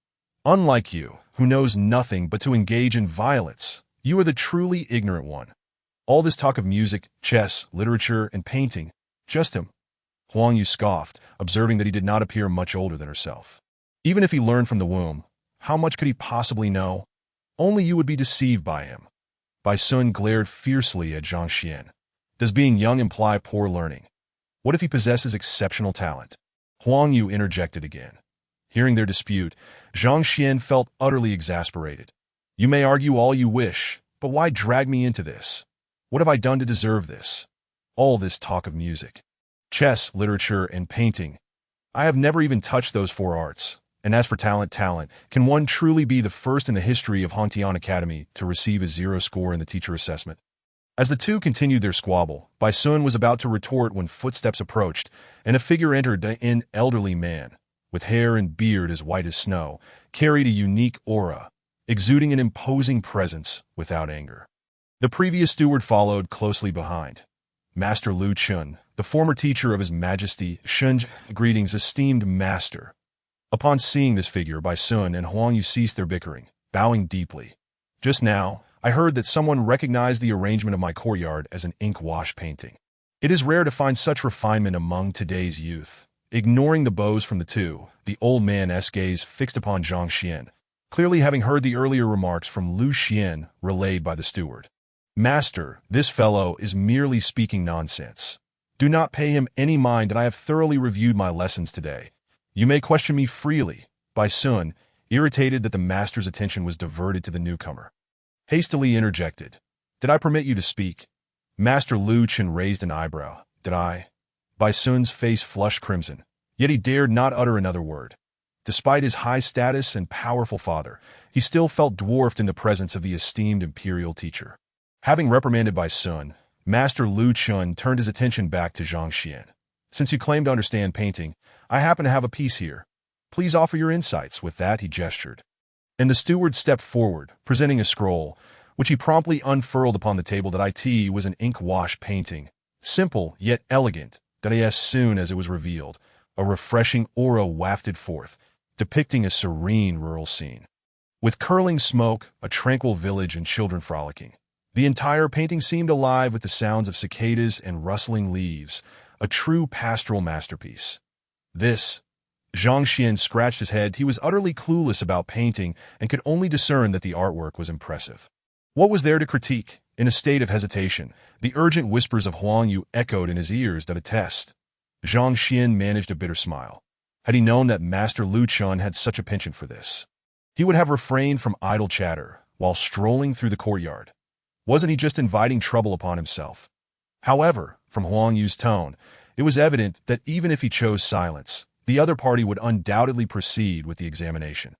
Unlike you, who knows nothing but to engage in violence, you are the truly ignorant one. All this talk of music, chess, literature, and painting, just him. Huang Yu scoffed, observing that he did not appear much older than herself. Even if he learned from the womb, how much could he possibly know? Only you would be deceived by him. Bai Sun glared fiercely at Zhang Xuan. Does being young imply poor learning? What if he possesses exceptional talent? Huang Yu interjected again. Hearing their dispute, Zhang Xuan felt utterly exasperated. You may argue all you wish, but why drag me into this? What have I done to deserve this? All this talk of music, chess, literature, and painting. I have never even touched those four arts. And as for talent, can one truly be the first in the history of Hongtian Academy to receive a 0 score in the teacher assessment? As the two continued their squabble, Bai Sun was about to retort when footsteps approached, and a figure entered. An elderly man, with hair and beard as white as snow, carried a unique aura, exuding an imposing presence without anger. The previous steward followed closely behind. Master Lu Chun, the former teacher of His Majesty Shunj, greetings, esteemed master. Upon seeing this figure, Bai Sun and Huang Yu ceased their bickering, bowing deeply. Just now, I heard that someone recognized the arrangement of my courtyard as an ink wash painting. It is rare to find such refinement among today's youth. Ignoring the bows from the two, the old man's gaze fixed upon Zhang Xuan, clearly having heard the earlier remarks from Lu Xian relayed by the steward. Master, this fellow is merely speaking nonsense. Do not pay him any mind that I have thoroughly reviewed my lessons today. You may question me freely, Bai Sun, irritated that the master's attention was diverted to the newcomer. Hastily interjected. Did I permit you to speak? Master Lu Chen raised an eyebrow. Did I? Bai Sun's face flushed crimson, yet he dared not utter another word. Despite his high status and powerful father, he still felt dwarfed in the presence of the esteemed imperial teacher. Having reprimanded by Sun, Master Lu Chun turned his attention back to Zhang Xuan. Since you claim to understand painting, I happen to have a piece here. Please offer your insights. With that, he gestured. And the steward stepped forward, presenting a scroll, which he promptly unfurled upon the table. That it was an ink-wash painting, simple yet elegant. That as soon as it was revealed, a refreshing aura wafted forth, depicting a serene rural scene. With curling smoke, a tranquil village, and children frolicking. The entire painting seemed alive with the sounds of cicadas and rustling leaves, a true pastoral masterpiece. This, Zhang Xuan scratched his head. He was utterly clueless about painting and could only discern that the artwork was impressive. What was there to critique? In a state of hesitation, the urgent whispers of Huang Yu echoed in his ears. That attest. Zhang Xuan managed a bitter smile. Had he known that Master Lu Chun had such a penchant for this, he would have refrained from idle chatter while strolling through the courtyard. Wasn't he just inviting trouble upon himself? However, from Huang Yu's tone, it was evident that even if he chose silence, the other party would undoubtedly proceed with the examination.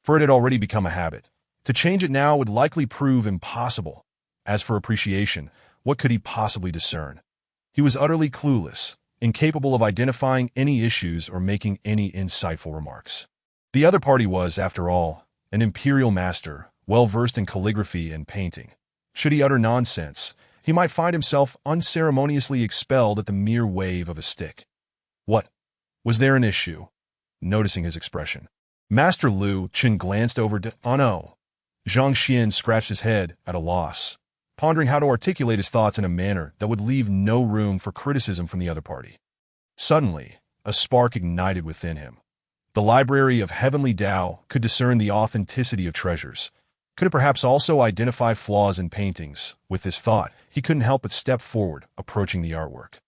For it had already become a habit. To change it now would likely prove impossible. As for appreciation, what could he possibly discern? He was utterly clueless, incapable of identifying any issues or making any insightful remarks. The other party was, after all, an imperial master, well-versed in calligraphy and painting. Should he utter nonsense, he might find himself unceremoniously expelled at the mere wave of a stick. What? Was there an issue? Noticing his expression, Master Lu Chun glanced over to, "Oh no." Zhang Xuan scratched his head at a loss, pondering how to articulate his thoughts in a manner that would leave no room for criticism from the other party. Suddenly, a spark ignited within him. The library of heavenly Tao could discern the authenticity of treasures. Could it perhaps also identify flaws in paintings? With this thought, he couldn't help but step forward, approaching the artwork,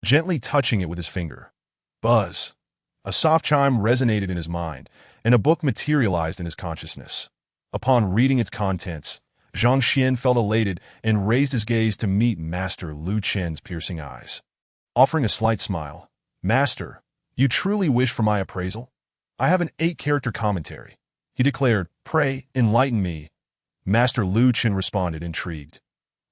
gently touching it with his finger. Buzz! A soft chime resonated in his mind, and a book materialized in his consciousness. Upon reading its contents, Zhang Xuan felt elated and raised his gaze to meet Master Lu Chun's piercing eyes. Offering a slight smile, "Master, you truly wish for my appraisal? I have an 8-character commentary," he declared. "Pray, enlighten me." Master Lu Chun responded, intrigued.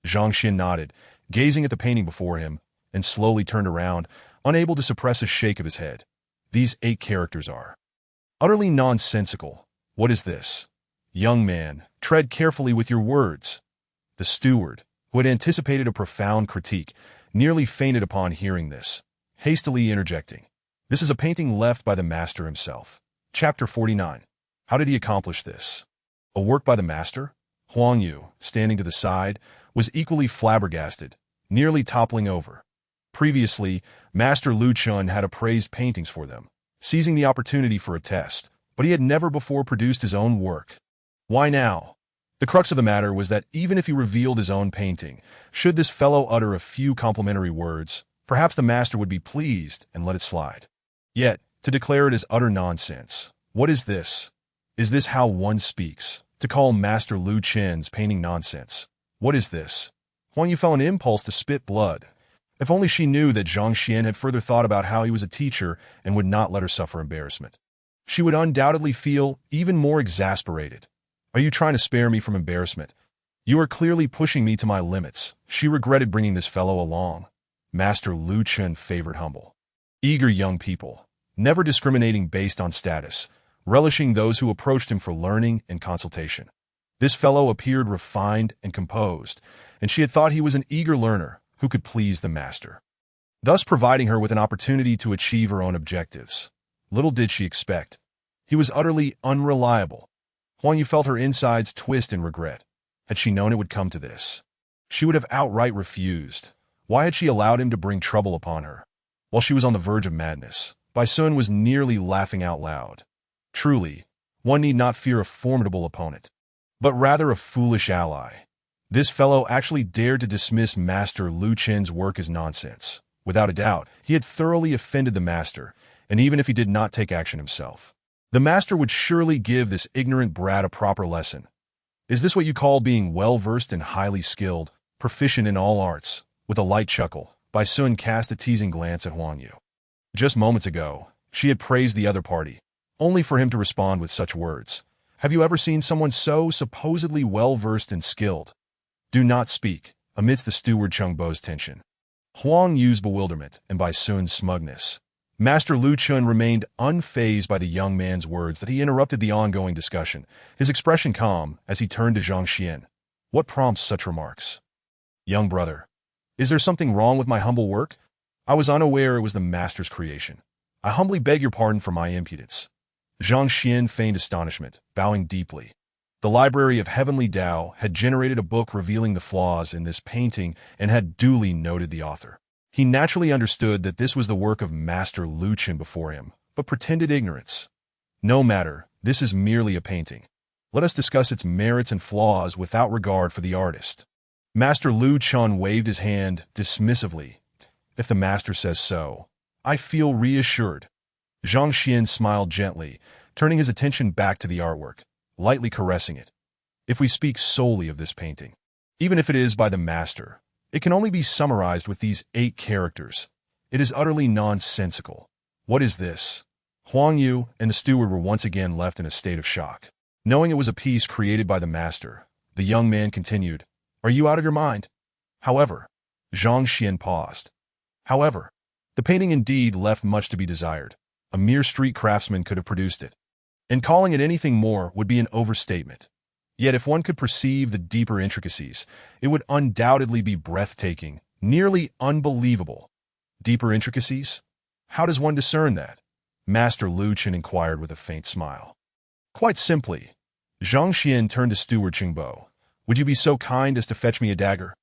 Zhang Xuan nodded, gazing at the painting before him, and slowly turned around, unable to suppress a shake of his head. "These 8 characters are utterly nonsensical. What is this?" "Young man, tread carefully with your words." The steward, who had anticipated a profound critique, nearly fainted upon hearing this, hastily interjecting, "This is a painting left by the master himself." Chapter 49. How did he accomplish this? A work by the master? Huang Yu, standing to the side, was equally flabbergasted, nearly toppling over. Previously, Master Lu Chun had appraised paintings for them, seizing the opportunity for a test, but he had never before produced his own work. Why now? The crux of the matter was that even if he revealed his own painting, should this fellow utter a few complimentary words, perhaps the master would be pleased and let it slide. Yet, to declare it as utter nonsense. What is this? Is this how one speaks? To call Master Lu Chun's painting nonsense? What is this? Huang Yu felt an impulse to spit blood. If only she knew that Zhang Xuan had further thought about how he was a teacher and would not let her suffer embarrassment. She would undoubtedly feel even more exasperated. "Are you trying to spare me from embarrassment? You are clearly pushing me to my limits." She regretted bringing this fellow along. Master Lu Chun favored humble, eager young people, never discriminating based on status, relishing those who approached him for learning and consultation. This fellow appeared refined and composed, and she had thought he was an eager learner who could please the master, thus providing her with an opportunity to achieve her own objectives. Little did she expect. He was utterly unreliable. Huang Yu felt her insides twist in regret. Had she known it would come to this, she would have outright refused. Why had she allowed him to bring trouble upon her? While she was on the verge of madness, Bai Sun was nearly laughing out loud. Truly, one need not fear a formidable opponent, but rather a foolish ally. This fellow actually dared to dismiss Master Lu Chun's work as nonsense. Without a doubt, he had thoroughly offended the master, and even if he did not take action himself, the master would surely give this ignorant brat a proper lesson. "Is this what you call being well-versed and highly skilled, proficient in all arts?" With a light chuckle, Bai Sun cast a teasing glance at Huang Yu. Just moments ago, she had praised the other party, only for him to respond with such words. Have you ever seen someone so supposedly well-versed and skilled? Do not speak, amidst the steward Chengbo's tension. Huang Yu's bewilderment and Bai Sun's smugness. Master Lu Chun remained unfazed by the young man's words that he interrupted the ongoing discussion, his expression calm as he turned to Zhang Xuan. What prompts such remarks? Young brother, is there something wrong with my humble work? I was unaware it was the master's creation. I humbly beg your pardon for my impudence. Zhang Xuan feigned astonishment, bowing deeply. The Library of Heavenly Tao had generated a book revealing the flaws in this painting and had duly noted the author. He naturally understood that this was the work of Master Lu Chun before him, but pretended ignorance. No matter, this is merely a painting. Let us discuss its merits and flaws without regard for the artist. Master Lu Chun waved his hand dismissively. If the master says so, I feel reassured. Zhang Xuan smiled gently, turning his attention back to the artwork, lightly caressing it. If we speak solely of this painting, even if it is by the master, it can only be summarized with these 8 characters. It is utterly nonsensical. What is this? Huang Yu and the steward were once again left in a state of shock. Knowing it was a piece created by the master, the young man continued, Are you out of your mind? However, Zhang Xuan paused. However, the painting indeed left much to be desired. A mere street craftsman could have produced it. And calling it anything more would be an overstatement. Yet if one could perceive the deeper intricacies, it would undoubtedly be breathtaking, nearly unbelievable. Deeper intricacies? How does one discern that? Master Lu Chun inquired with a faint smile. Quite simply. Zhang Xuan turned to Steward Chengbo. Would you be so kind as to fetch me a dagger?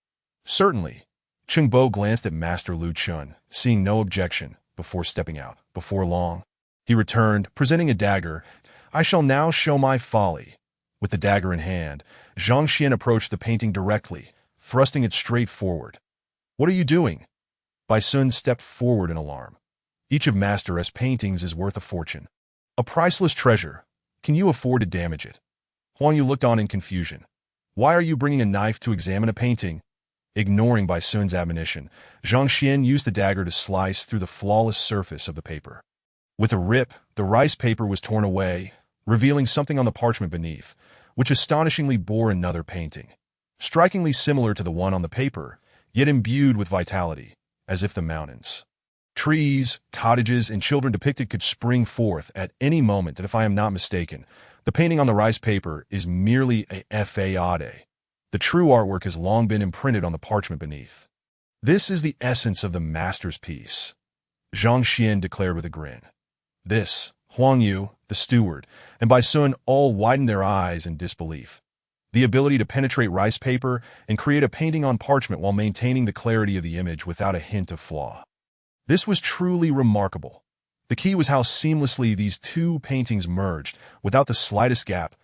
Certainly. Chengbo glanced at Master Lu Chun, seeing no objection, before stepping out. Before long, he returned, presenting a dagger. I shall now show my folly. With the dagger in hand, Zhang Xuan approached the painting directly, thrusting it straight forward. What are you doing? Bai Sun stepped forward in alarm. Each of Master S paintings is worth a fortune. A priceless treasure. Can you afford to damage it? Huang Yu looked on in confusion. Why are you bringing a knife to examine a painting? Ignoring Bai Sun's admonition, Zhang Xuan used the dagger to slice through the flawless surface of the paper. With a rip, the rice paper was torn away, revealing something on the parchment beneath, which astonishingly bore another painting. Strikingly similar to the one on the paper, yet imbued with vitality, as if the mountains, trees, cottages, and children depicted could spring forth at any moment, and if I am not mistaken, the painting on the rice paper is merely a fade. The true artwork has long been imprinted on the parchment beneath. This is the essence of the master's piece, Zhang Xuan declared with a grin. This, Huang Yu, the steward, and Bai Sun all widened their eyes in disbelief. The ability to penetrate rice paper and create a painting on parchment while maintaining the clarity of the image without a hint of flaw. This was truly remarkable. The key was how seamlessly these 2 paintings merged, without the slightest gap.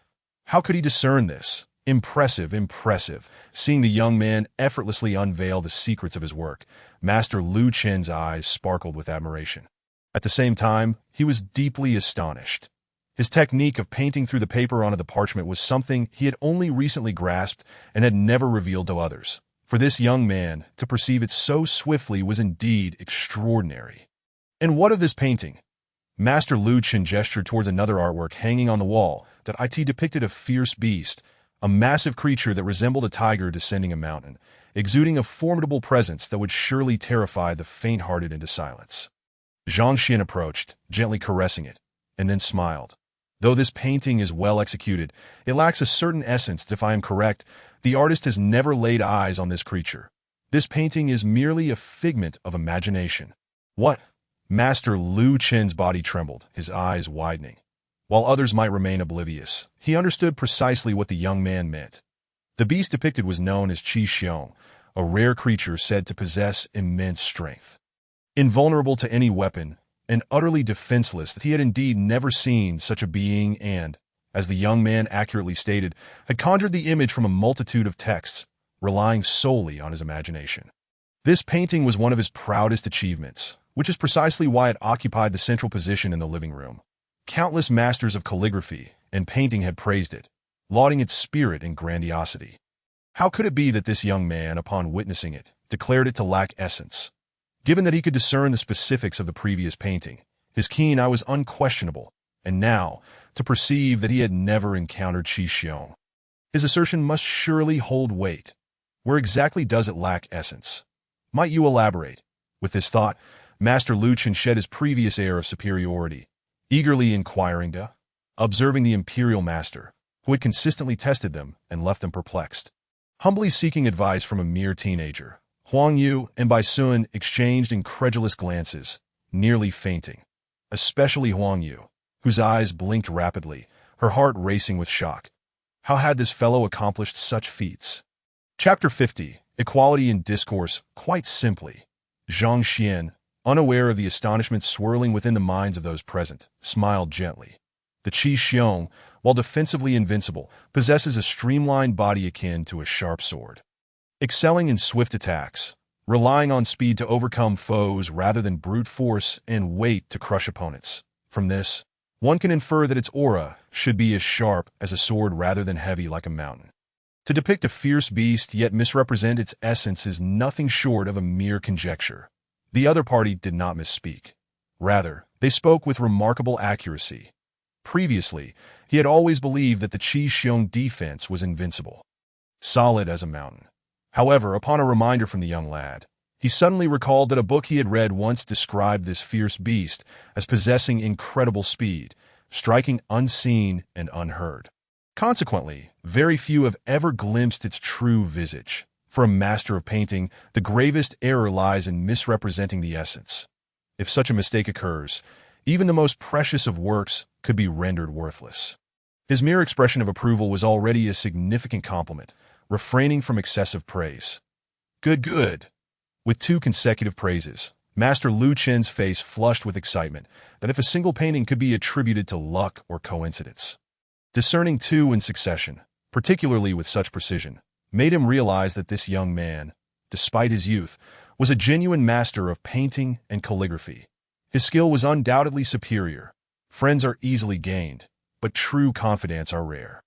How could he discern this? Impressive, impressive. Seeing the young man effortlessly unveil the secrets of his work, Master Lu Chun's eyes sparkled with admiration. At the same time, he was deeply astonished. His technique of painting through the paper onto the parchment was something he had only recently grasped and had never revealed to others. For this young man, to perceive it so swiftly was indeed extraordinary. And what of this painting? Master Lu Chun gestured towards another artwork hanging on the wall that it depicted a fierce beast, a massive creature that resembled a tiger descending a mountain, exuding a formidable presence that would surely terrify the faint-hearted into silence. Zhang Xuan approached, gently caressing it, and then smiled. Though this painting is well executed, it lacks a certain essence. If I am correct, the artist has never laid eyes on this creature. This painting is merely a figment of imagination. What? Master Lu Chun's body trembled, his eyes widening. While others might remain oblivious, he understood precisely what the young man meant. The beast depicted was known as Qi Xiong, a rare creature said to possess immense strength. Invulnerable to any weapon, and utterly defenseless, that he had indeed never seen such a being and, as the young man accurately stated, had conjured the image from a multitude of texts, relying solely on his imagination. This painting was one of his proudest achievements, which is precisely why it occupied the central position in the living room. Countless masters of calligraphy and painting had praised it, lauding its spirit and grandiosity. How could it be that this young man, upon witnessing it, declared it to lack essence? Given that he could discern the specifics of the previous painting, his keen eye was unquestionable, and now, to perceive that he had never encountered Qi Xiong. His assertion must surely hold weight. Where exactly does it lack essence? Might you elaborate? With this thought, Master Lu Chen shed his previous air of superiority, eagerly inquiring observing the imperial master, who had consistently tested them and left them perplexed. Humbly seeking advice from a mere teenager, Huang Yu and Bai Sun exchanged incredulous glances, nearly fainting. Especially Huang Yu, whose eyes blinked rapidly, her heart racing with shock. How had this fellow accomplished such feats? Chapter 50, Equality in Discourse. Quite simply, Zhang Xuan, unaware of the astonishment swirling within the minds of those present, smiled gently. The Qi Xiong, while defensively invincible, possesses a streamlined body akin to a sharp sword. Excelling in swift attacks, relying on speed to overcome foes rather than brute force and weight to crush opponents. From this, one can infer that its aura should be as sharp as a sword rather than heavy like a mountain. To depict a fierce beast yet misrepresent its essence is nothing short of a mere conjecture. The other party did not misspeak. Rather, they spoke with remarkable accuracy. Previously, he had always believed that the Qi Xiong defense was invincible, solid as a mountain. However, upon a reminder from the young lad, he suddenly recalled that a book he had read once described this fierce beast as possessing incredible speed, striking unseen and unheard. Consequently, very few have ever glimpsed its true visage. For a master of painting, the gravest error lies in misrepresenting the essence. If such a mistake occurs, even the most precious of works could be rendered worthless. His mere expression of approval was already a significant compliment, refraining from excessive praise. Good, good. With 2 consecutive praises, Master Lu Chen's face flushed with excitement that if a single painting could be attributed to luck or coincidence. Discerning 2 in succession, particularly with such precision, made him realize that this young man, despite his youth, was a genuine master of painting and calligraphy. His skill was undoubtedly superior. Friends are easily gained, but true confidants are rare.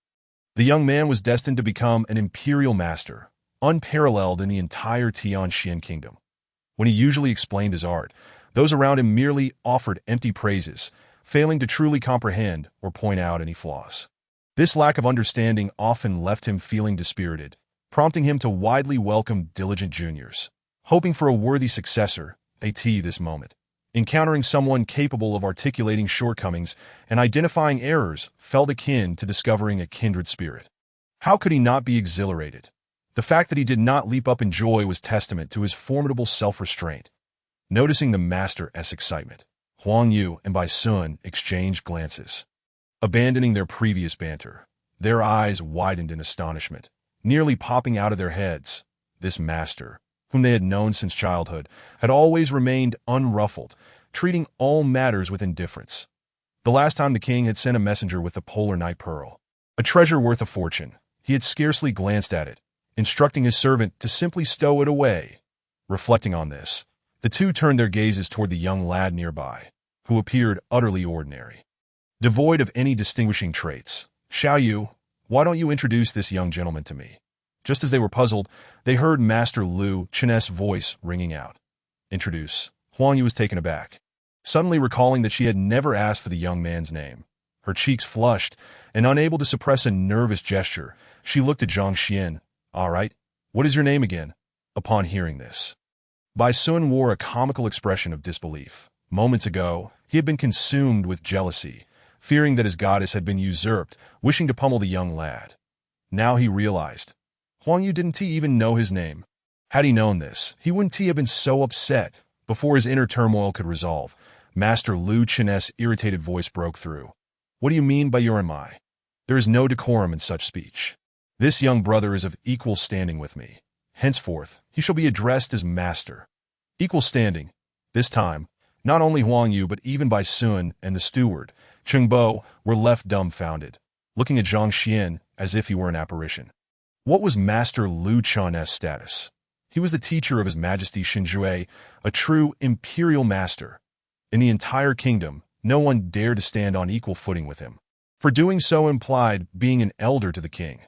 The young man was destined to become an imperial master, unparalleled in the entire Tianxian kingdom. When he usually explained his art, those around him merely offered empty praises, failing to truly comprehend or point out any flaws. This lack of understanding often left him feeling dispirited, prompting him to widely welcome diligent juniors, hoping for a worthy successor, this moment. Encountering someone capable of articulating shortcomings and identifying errors felt akin to discovering a kindred spirit. How could he not be exhilarated? The fact that he did not leap up in joy was testament to his formidable self-restraint. Noticing the master's excitement, Huang Yu and Bai Sun exchanged glances. Abandoning their previous banter, their eyes widened in astonishment, nearly popping out of their heads. This master, whom they had known since childhood, had always remained unruffled, treating all matters with indifference. The last time the king had sent a messenger with the polar night pearl, a treasure worth a fortune, he had scarcely glanced at it, instructing his servant to simply stow it away. Reflecting on this, the 2 turned their gazes toward the young lad nearby, who appeared utterly ordinary, devoid of any distinguishing traits. Xiao Yu, why don't you introduce this young gentleman to me? Just as they were puzzled, they heard Master Lu Chen's voice ringing out. Introduce. Huang Yu was taken aback, suddenly recalling that she had never asked for the young man's name. Her cheeks flushed, and unable to suppress a nervous gesture, she looked at Zhang Xuan. All right, what is your name again? Upon hearing this, Bai Sun wore a comical expression of disbelief. Moments ago, he had been consumed with jealousy, fearing that his goddess had been usurped, wishing to pummel the young lad. Now he realized. Huang Yu didn't even know his name. Had he known this, he wouldn't have been so upset. Before his inner turmoil could resolve, Master Lu Chen's irritated voice broke through. What do you mean by your am I? There is no decorum in such speech. This young brother is of equal standing with me. Henceforth, he shall be addressed as master. Equal standing. This time, not only Huang Yu but even Bai Sun and the steward, Cheng Bo, were left dumbfounded, looking at Zhang Xuan as if he were an apparition. What was Master Lu Chen's status? He was the teacher of His Majesty Xinjue, a true imperial master. In the entire kingdom, no one dared to stand on equal footing with him, for doing so implied being an elder to the king.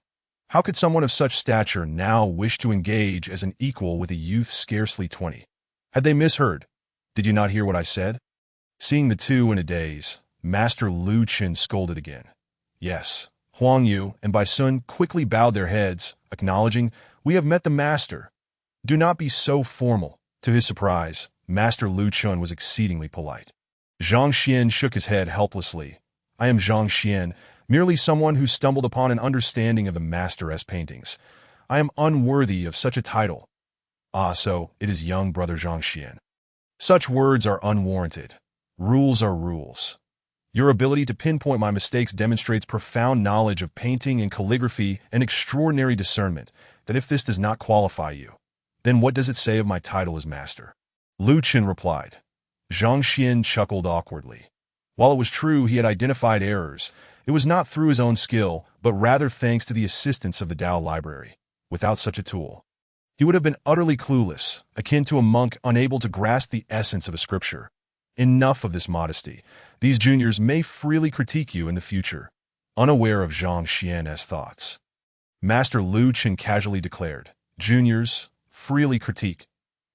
How could someone of such stature now wish to engage as an equal with a youth scarcely 20? Had they misheard? Did you not hear what I said? Seeing the 2 in a daze, Master Lu Chen scolded again. Yes. Huang Yu and Bai Sun quickly bowed their heads, acknowledging, "We have met the master." "Do not be so formal." To his surprise, Master Lu Chun was exceedingly polite. Zhang Xuan shook his head helplessly. "I am Zhang Xuan, merely someone who stumbled upon an understanding of the master's paintings. I am unworthy of such a title." "Ah, so it is young brother Zhang Xuan." "Such words are unwarranted. Rules are rules. Your ability to pinpoint my mistakes demonstrates profound knowledge of painting and calligraphy and extraordinary discernment, that if this does not qualify you, then what does it say of my title as master?" Lu Qin replied. Zhang Xian chuckled awkwardly. While it was true he had identified errors, it was not through his own skill, but rather thanks to the assistance of the Tao library. Without such a tool, he would have been utterly clueless, akin to a monk unable to grasp the essence of a scripture. Enough of this modesty. These juniors may freely critique you in the future. Unaware of Zhang Xian's thoughts, Master Lu Qin casually declared, "Juniors, freely critique."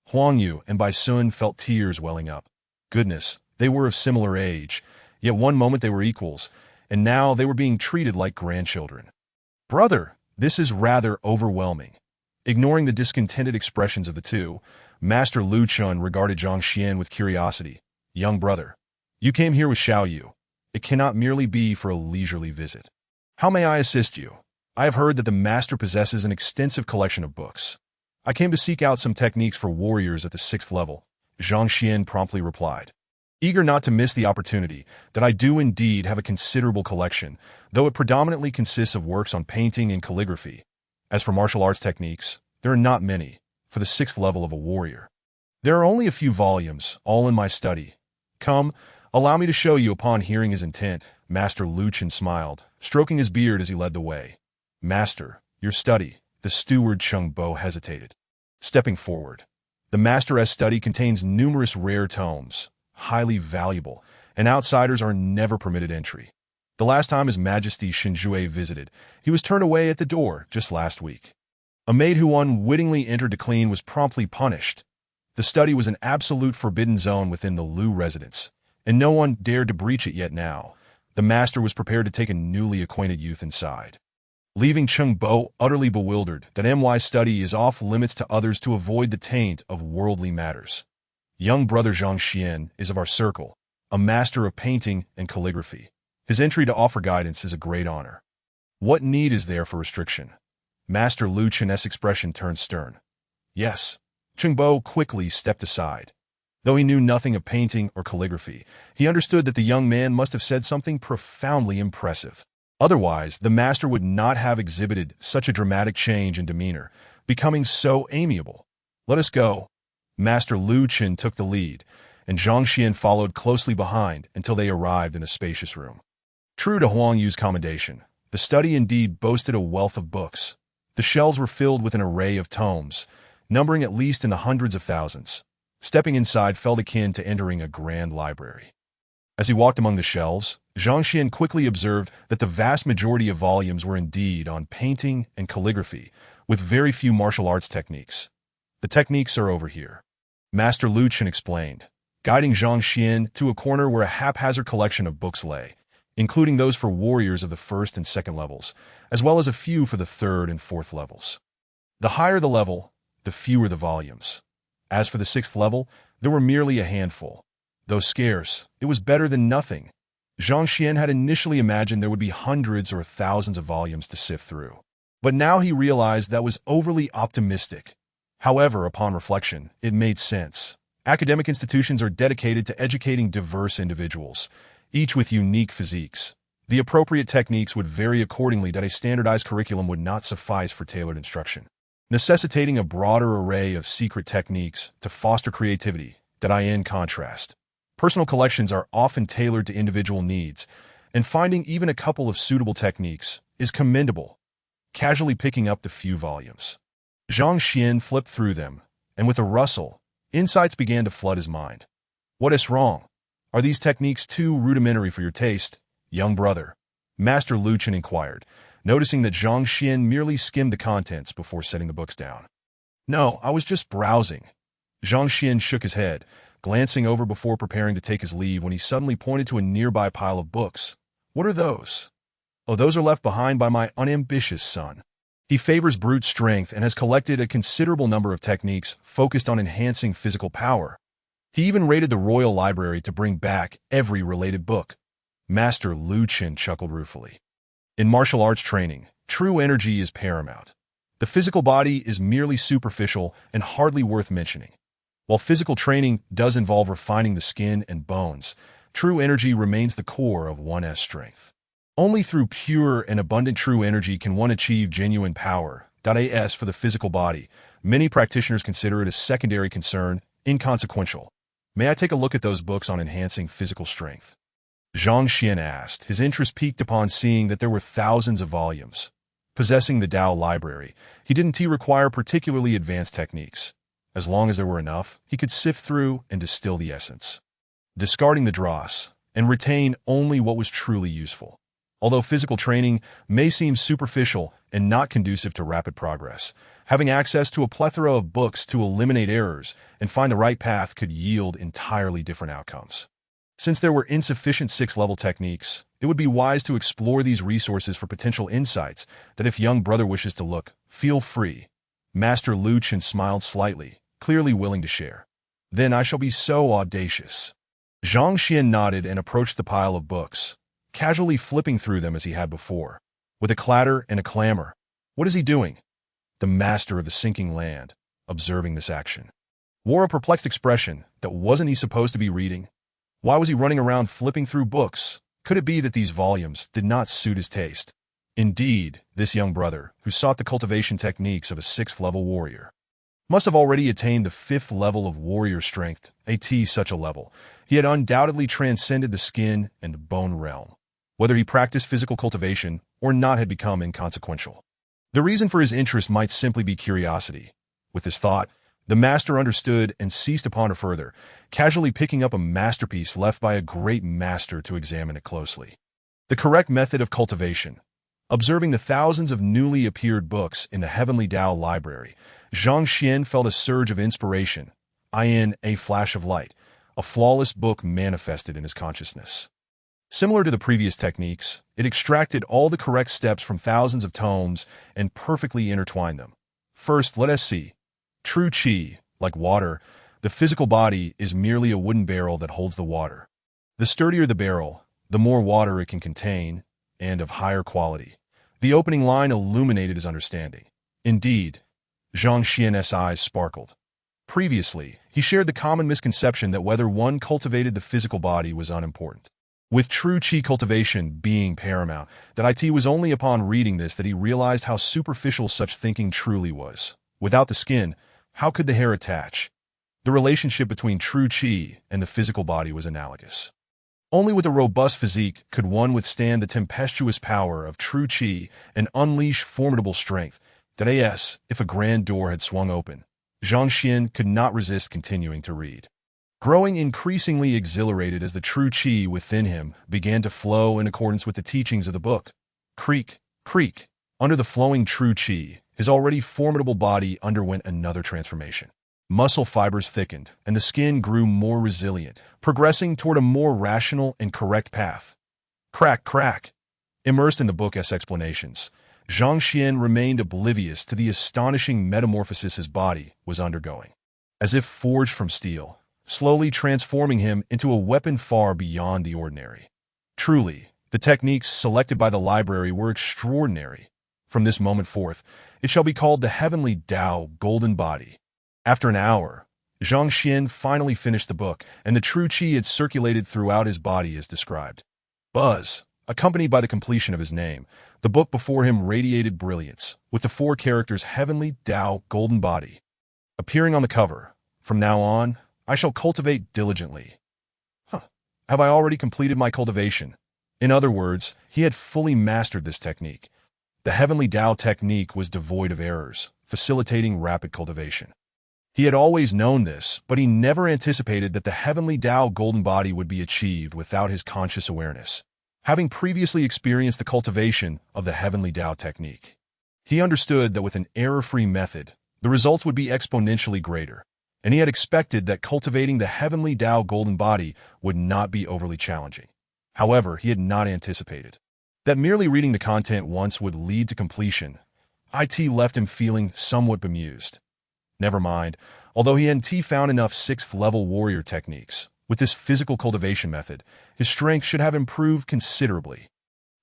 Huang Yu and Bai Sun felt tears welling up. Goodness, they were of similar age, yet one moment they were equals, and now they were being treated like grandchildren. "Brother, this is rather overwhelming." Ignoring the discontented expressions of the two, Master Lu Chun regarded Zhang Xian with curiosity. "Young brother, you came here with Xiao Yu. It cannot merely be for a leisurely visit. How may I assist you? I have heard that the master possesses an extensive collection of books." "I came to seek out some techniques for warriors at the 6th level," Zhang Xian promptly replied. "Eager not to miss the opportunity, that I do indeed have a considerable collection, though it predominantly consists of works on painting and calligraphy. As for martial arts techniques, there are not many, for the 6th level of a warrior. There are only a few volumes, all in my study. Come, allow me to show you." Upon hearing his intent, Master Lu Qin smiled, stroking his beard as he led the way. "Master, your study." The steward Cheng Bo hesitated. Stepping forward, "The master's study contains numerous rare tomes, highly valuable, and outsiders are never permitted entry. The last time His Majesty Shinjue visited, he was turned away at the door just last week. A maid who unwittingly entered to clean was promptly punished. The study was an absolute forbidden zone within the Lu residence, and no one dared to breach it yet now. The master was prepared to take a newly acquainted youth inside." Leaving Cheng Bo utterly bewildered that MY's study is off limits to others to avoid the taint of worldly matters. Young brother Zhang Xian is of our circle, a master of painting and calligraphy. His entry to offer guidance is a great honor. What need is there for restriction? Master Lu Chen's expression turned stern. Yes. Cheng Bo quickly stepped aside. Though he knew nothing of painting or calligraphy, he understood that the young man must have said something profoundly impressive. Otherwise, the master would not have exhibited such a dramatic change in demeanor, becoming so amiable. "Let us go." Master Lu Qin took the lead, and Zhang Xian followed closely behind until they arrived in a spacious room. True to Huang Yu's commendation, the study indeed boasted a wealth of books. The shelves were filled with an array of tomes, numbering at least in the hundreds of thousands. Stepping inside felt akin to entering a grand library. As he walked among the shelves, Zhang Xian quickly observed that the vast majority of volumes were indeed on painting and calligraphy, with very few martial arts techniques. "The techniques are over here," Master Lu Qin explained, guiding Zhang Xian to a corner where a haphazard collection of books lay, including those for warriors of the 1st and 2nd levels, as well as a few for the 3rd and 4th levels. The higher the level, the fewer the volumes. As for the 6th level, there were merely a handful. Though scarce, it was better than nothing. Zhang Xian had initially imagined there would be hundreds or thousands of volumes to sift through. But now he realized that was overly optimistic. However, upon reflection, it made sense. Academic institutions are dedicated to educating diverse individuals, each with unique physiques. The appropriate techniques would vary accordingly, that a standardized curriculum would not suffice for tailored instruction, necessitating a broader array of secret techniques to foster creativity. That in contrast, personal collections are often tailored to individual needs, and finding even a couple of suitable techniques is commendable. Casually picking up the few volumes, Zhang Xian flipped through them, and with a rustle, insights began to flood his mind. "What is wrong? Are these techniques too rudimentary for your taste, young brother?" Master Lu Qin inquired, noticing that Zhang Xian merely skimmed the contents before setting the books down. "No, I was just browsing." Zhang Xian shook his head, glancing over before preparing to take his leave when he suddenly pointed to a nearby pile of books. "What are those?" "Oh, those are left behind by my unambitious son." He favors brute strength and has collected a considerable number of techniques focused on enhancing physical power. He even raided the royal library to bring back every related book. Master Lu Qin chuckled ruefully. In martial arts training, true energy is paramount. The physical body is merely superficial and hardly worth mentioning. While physical training does involve refining the skin and bones, true energy remains the core of one's strength. Only through pure and abundant true energy can one achieve genuine power. As for the physical body, many practitioners consider it a secondary concern, inconsequential. May I take a look at those books on enhancing physical strength? Zhang Xuan asked, his interest piqued upon seeing that there were thousands of volumes. Possessing the Tao library, he didn't require particularly advanced techniques. As long as there were enough, he could sift through and distill the essence, discarding the dross, and retain only what was truly useful. Although physical training may seem superficial and not conducive to rapid progress, having access to a plethora of books to eliminate errors and find the right path could yield entirely different outcomes. Since there were insufficient 6th-level techniques, it would be wise to explore these resources for potential insights that if young brother wishes to look, feel free. Master Lu Qin smiled slightly, clearly willing to share. Then I shall be so audacious. Zhang Xuan nodded and approached the pile of books, casually flipping through them as he had before. With a clatter and a clamor. What is he doing? The master of the sinking land, observing this action, wore a perplexed expression that wasn't he supposed to be reading? Why was he running around flipping through books? Could it be that these volumes did not suit his taste? Indeed, this young brother, who sought the cultivation techniques of a 6th-level warrior, must have already attained the 5th level of warrior strength. Such a level, he had undoubtedly transcended the skin and bone realm. Whether he practiced physical cultivation or not had become inconsequential. The reason for his interest might simply be curiosity. With this thought, the master understood and ceased to ponder further, casually picking up a masterpiece left by a great master to examine it closely. The correct method of cultivation. Observing the thousands of newly appeared books in the Heavenly Tao library, Zhang Xuan felt a surge of inspiration, a flash of light, a flawless book manifested in his consciousness. Similar to the previous techniques, it extracted all the correct steps from thousands of tomes and perfectly intertwined them. First, let us see. True Qi, like water, the physical body is merely a wooden barrel that holds the water. The sturdier the barrel, the more water it can contain, and of higher quality. The opening line illuminated his understanding. Indeed, Zhang Xuan's eyes sparkled. Previously, he shared the common misconception that whether one cultivated the physical body was unimportant. With true Qi cultivation being paramount, that it was only upon reading this that he realized how superficial such thinking truly was. Without the skin, how could the hair attach? The relationship between true Qi and the physical body was analogous. Only with a robust physique could one withstand the tempestuous power of true Qi and unleash formidable strength. If a grand door had swung open, Zhang Xuan could not resist continuing to read. Growing increasingly exhilarated as the true Qi within him began to flow in accordance with the teachings of the book. Creak, creak. Under the flowing true Qi, his already formidable body underwent another transformation. Muscle fibers thickened, and the skin grew more resilient, progressing toward a more rational and correct path. Crack, crack. Immersed in the book's explanations, Zhang Xuan remained oblivious to the astonishing metamorphosis his body was undergoing. As if forged from steel, slowly transforming him into a weapon far beyond the ordinary. Truly, the techniques selected by the library were extraordinary. From this moment forth, it shall be called the Heavenly Tao Golden Body. After an hour, Zhang Xuan finally finished the book, and the true Qi had circulated throughout his body as described. Buzz, accompanied by the completion of his name, the book before him radiated brilliance, with the 4 characters Heavenly Tao Golden Body appearing on the cover. From now on, I shall cultivate diligently. Have I already completed my cultivation? In other words, he had fully mastered this technique. The Heavenly Tao technique was devoid of errors, facilitating rapid cultivation. He had always known this, but he never anticipated that the Heavenly Tao Golden Body would be achieved without his conscious awareness. Having previously experienced the cultivation of the Heavenly Tao technique, he understood that with an error-free method, the results would be exponentially greater, and he had expected that cultivating the Heavenly Tao Golden Body would not be overly challenging. However, he had not anticipated that merely reading the content once would lead to completion. It left him feeling somewhat bemused. Never mind, although he hadn't found enough 6th-level warrior techniques, with this physical cultivation method, his strength should have improved considerably.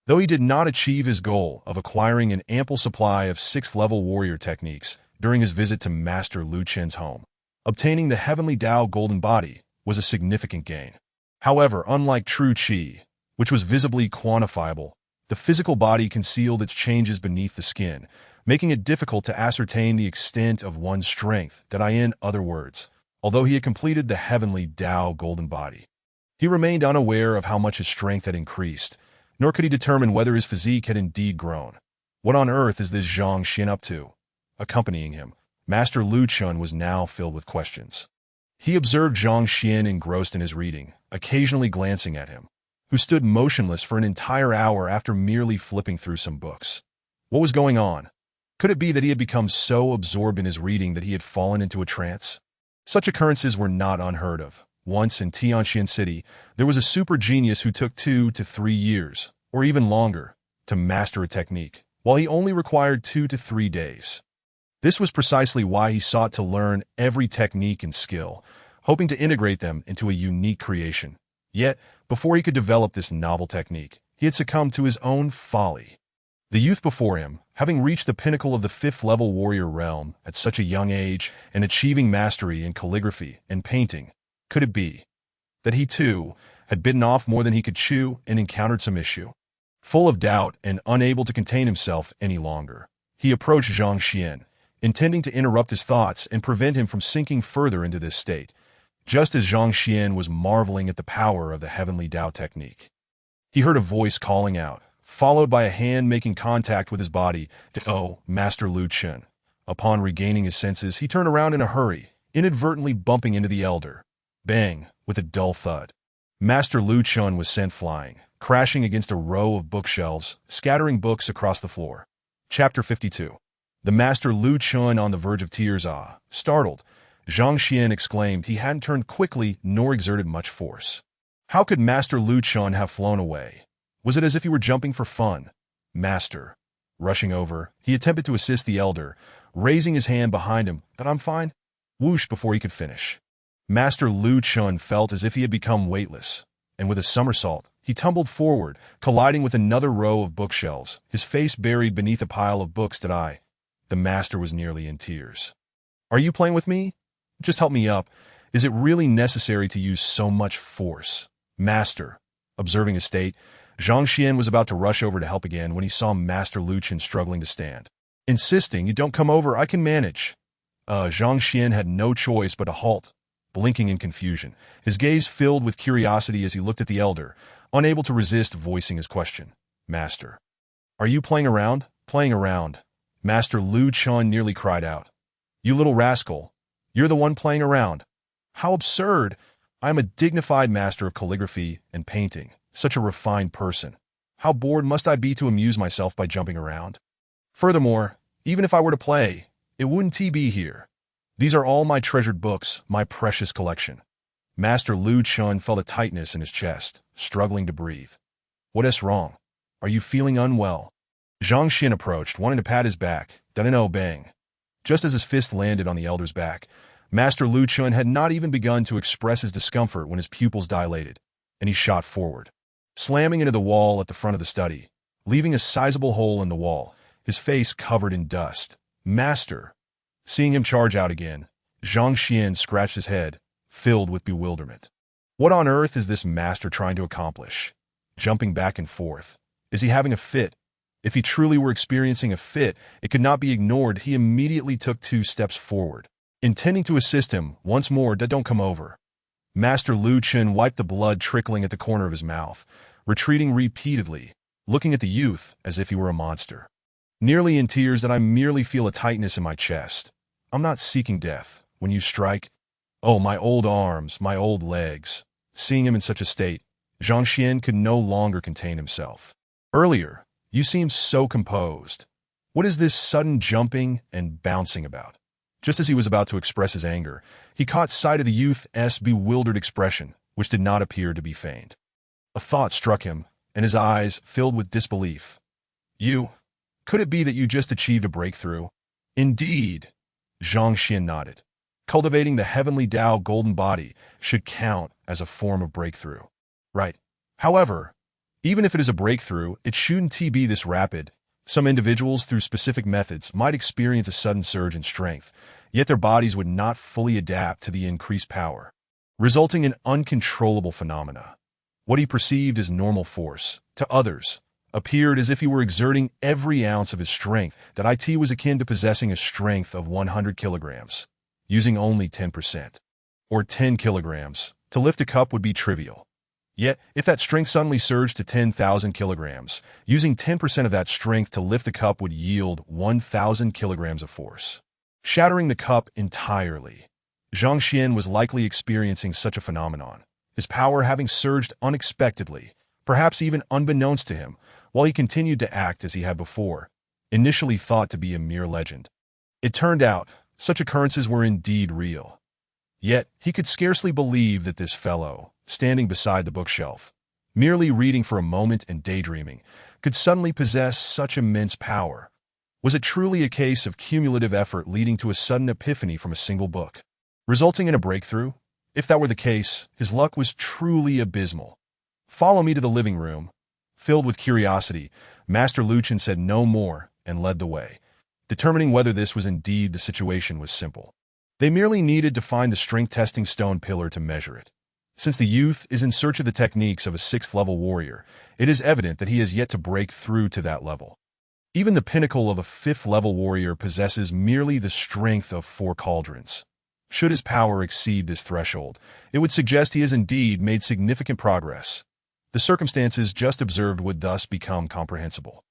Though he did not achieve his goal of acquiring an ample supply of 6th-level warrior techniques during his visit to Master Lu Chen's home, obtaining the Heavenly Tao Golden Body was a significant gain. However, unlike true Qi, which was visibly quantifiable, the physical body concealed its changes beneath the skin, making it difficult to ascertain the extent of one's strength. In other words, although he had completed the Heavenly Tao Golden Body, he remained unaware of how much his strength had increased, nor could he determine whether his physique had indeed grown. What on earth is this Zhang Xuan up to? Accompanying him, Master Lu Chun was now filled with questions. He observed Zhang Xuan engrossed in his reading, occasionally glancing at him, who stood motionless for an entire hour after merely flipping through some books. What was going on? Could it be that he had become so absorbed in his reading that he had fallen into a trance? Such occurrences were not unheard of. Once in Tianxian City, there was a super genius who took 2 to 3 years, or even longer, to master a technique, while he only required 2 to 3 days. This was precisely why he sought to learn every technique and skill, hoping to integrate them into a unique creation. Yet, before he could develop this novel technique, he had succumbed to his own folly. The youth before him, having reached the pinnacle of the 5th-level warrior realm at such a young age and achieving mastery in calligraphy and painting, could it be that he, too, had bitten off more than he could chew and encountered some issue? Full of doubt and unable to contain himself any longer, he approached Zhang Xuan, intending to interrupt his thoughts and prevent him from sinking further into this state, just as Zhang Xuan was marveling at the power of the Heavenly Tao technique. He heard a voice calling out, followed by a hand making contact with his body. Oh, Master Lu Chen. Upon regaining his senses, he turned around in a hurry, inadvertently bumping into the elder. Bang, with a dull thud. Master Lu Chen was sent flying, crashing against a row of bookshelves, scattering books across the floor. Chapter 52. The Master Lu Chen on the verge of tears. Startled, Zhang Xuan exclaimed he hadn't turned quickly nor exerted much force. How could Master Lu Chen have flown away? Was it as if he were jumping for fun? Master. Rushing over, he attempted to assist the elder, raising his hand behind him. That I'm fine? Whoosh before he could finish. Master Lu Chen felt as if he had become weightless, and with a somersault, he tumbled forward, colliding with another row of bookshelves, his face buried beneath a pile of books. The master was nearly in tears. Are you playing with me? Just help me up. Is it really necessary to use so much force? Master. Observing his state, Zhang Xuan was about to rush over to help again when he saw Master Lu Chen struggling to stand. Insisting, you don't come over, I can manage. Zhang Xuan had no choice but to halt, blinking in confusion, his gaze filled with curiosity as he looked at the elder, unable to resist voicing his question. Master. Are you playing around? Playing around. Master Lu Chen nearly cried out. You little rascal. You're the one playing around. How absurd. I am a dignified master of calligraphy and painting, such a refined person. How bored must I be to amuse myself by jumping around? Furthermore, even if I were to play, it wouldn't be here. These are all my treasured books, my precious collection. Master Lu Chen felt a tightness in his chest, struggling to breathe. What is wrong? Are you feeling unwell? Zhang Xuan approached, wanting to pat his back. Bang. Just as his fist landed on the elder's back, Master Lu Chen had not even begun to express his discomfort when his pupils dilated, and he shot forward, slamming into the wall at the front of the study, leaving a sizable hole in the wall, his face covered in dust. Master! Seeing him charge out again, Zhang Xuan scratched his head, filled with bewilderment. What on earth is this master trying to accomplish? Jumping back and forth. Is he having a fit? If he truly were experiencing a fit, it could not be ignored. He immediately took 2 steps forward, intending to assist him once more. Don't come over. Master Lu Chen wiped the blood trickling at the corner of his mouth, retreating repeatedly, looking at the youth as if he were a monster. Nearly in tears, I merely feel a tightness in my chest. I'm not seeking death. When you strike, oh, my old arms, my old legs. Seeing him in such a state, Zhang Xuan could no longer contain himself. Earlier, you seemed so composed. What is this sudden jumping and bouncing about? Just as he was about to express his anger, he caught sight of the youth's bewildered expression, which did not appear to be feigned. A thought struck him, and his eyes filled with disbelief. You Could it be that you just achieved a breakthrough? Indeed, Zhang Xuan nodded. Cultivating the heavenly Tao golden body should count as a form of breakthrough. Right. However, even if it is a breakthrough, it shouldn't be this rapid. Some individuals, through specific methods, might experience a sudden surge in strength, yet their bodies would not fully adapt to the increased power, resulting in uncontrollable phenomena. What he perceived as normal force, to others, appeared as if he were exerting every ounce of his strength. That it was akin to possessing a strength of 100 kilograms, using only 10%, or 10 kilograms, to lift a cup would be trivial. Yet, if that strength suddenly surged to 10,000 kilograms, using 10% of that strength to lift the cup would yield 1,000 kilograms of force, shattering the cup entirely. Zhang Xuan was likely experiencing such a phenomenon, his power having surged unexpectedly, perhaps even unbeknownst to him, while he continued to act as he had before, initially thought to be a mere legend. It turned out, such occurrences were indeed real. Yet, he could scarcely believe that this fellow, standing beside the bookshelf, merely reading for a moment and daydreaming, could suddenly possess such immense power. Was it truly a case of cumulative effort leading to a sudden epiphany from a single book, resulting in a breakthrough? If that were the case, his luck was truly abysmal. "Follow me to the living room." Filled with curiosity, Master Luchan said no more and led the way. Determining whether this was indeed the situation was simple. They merely needed to find the strength-testing stone pillar to measure it. Since the youth is in search of the techniques of a 6th-level warrior, it is evident that he has yet to break through to that level. Even the pinnacle of a 5th-level warrior possesses merely the strength of 4 cauldrons. Should his power exceed this threshold, it would suggest he has indeed made significant progress. The circumstances just observed would thus become comprehensible.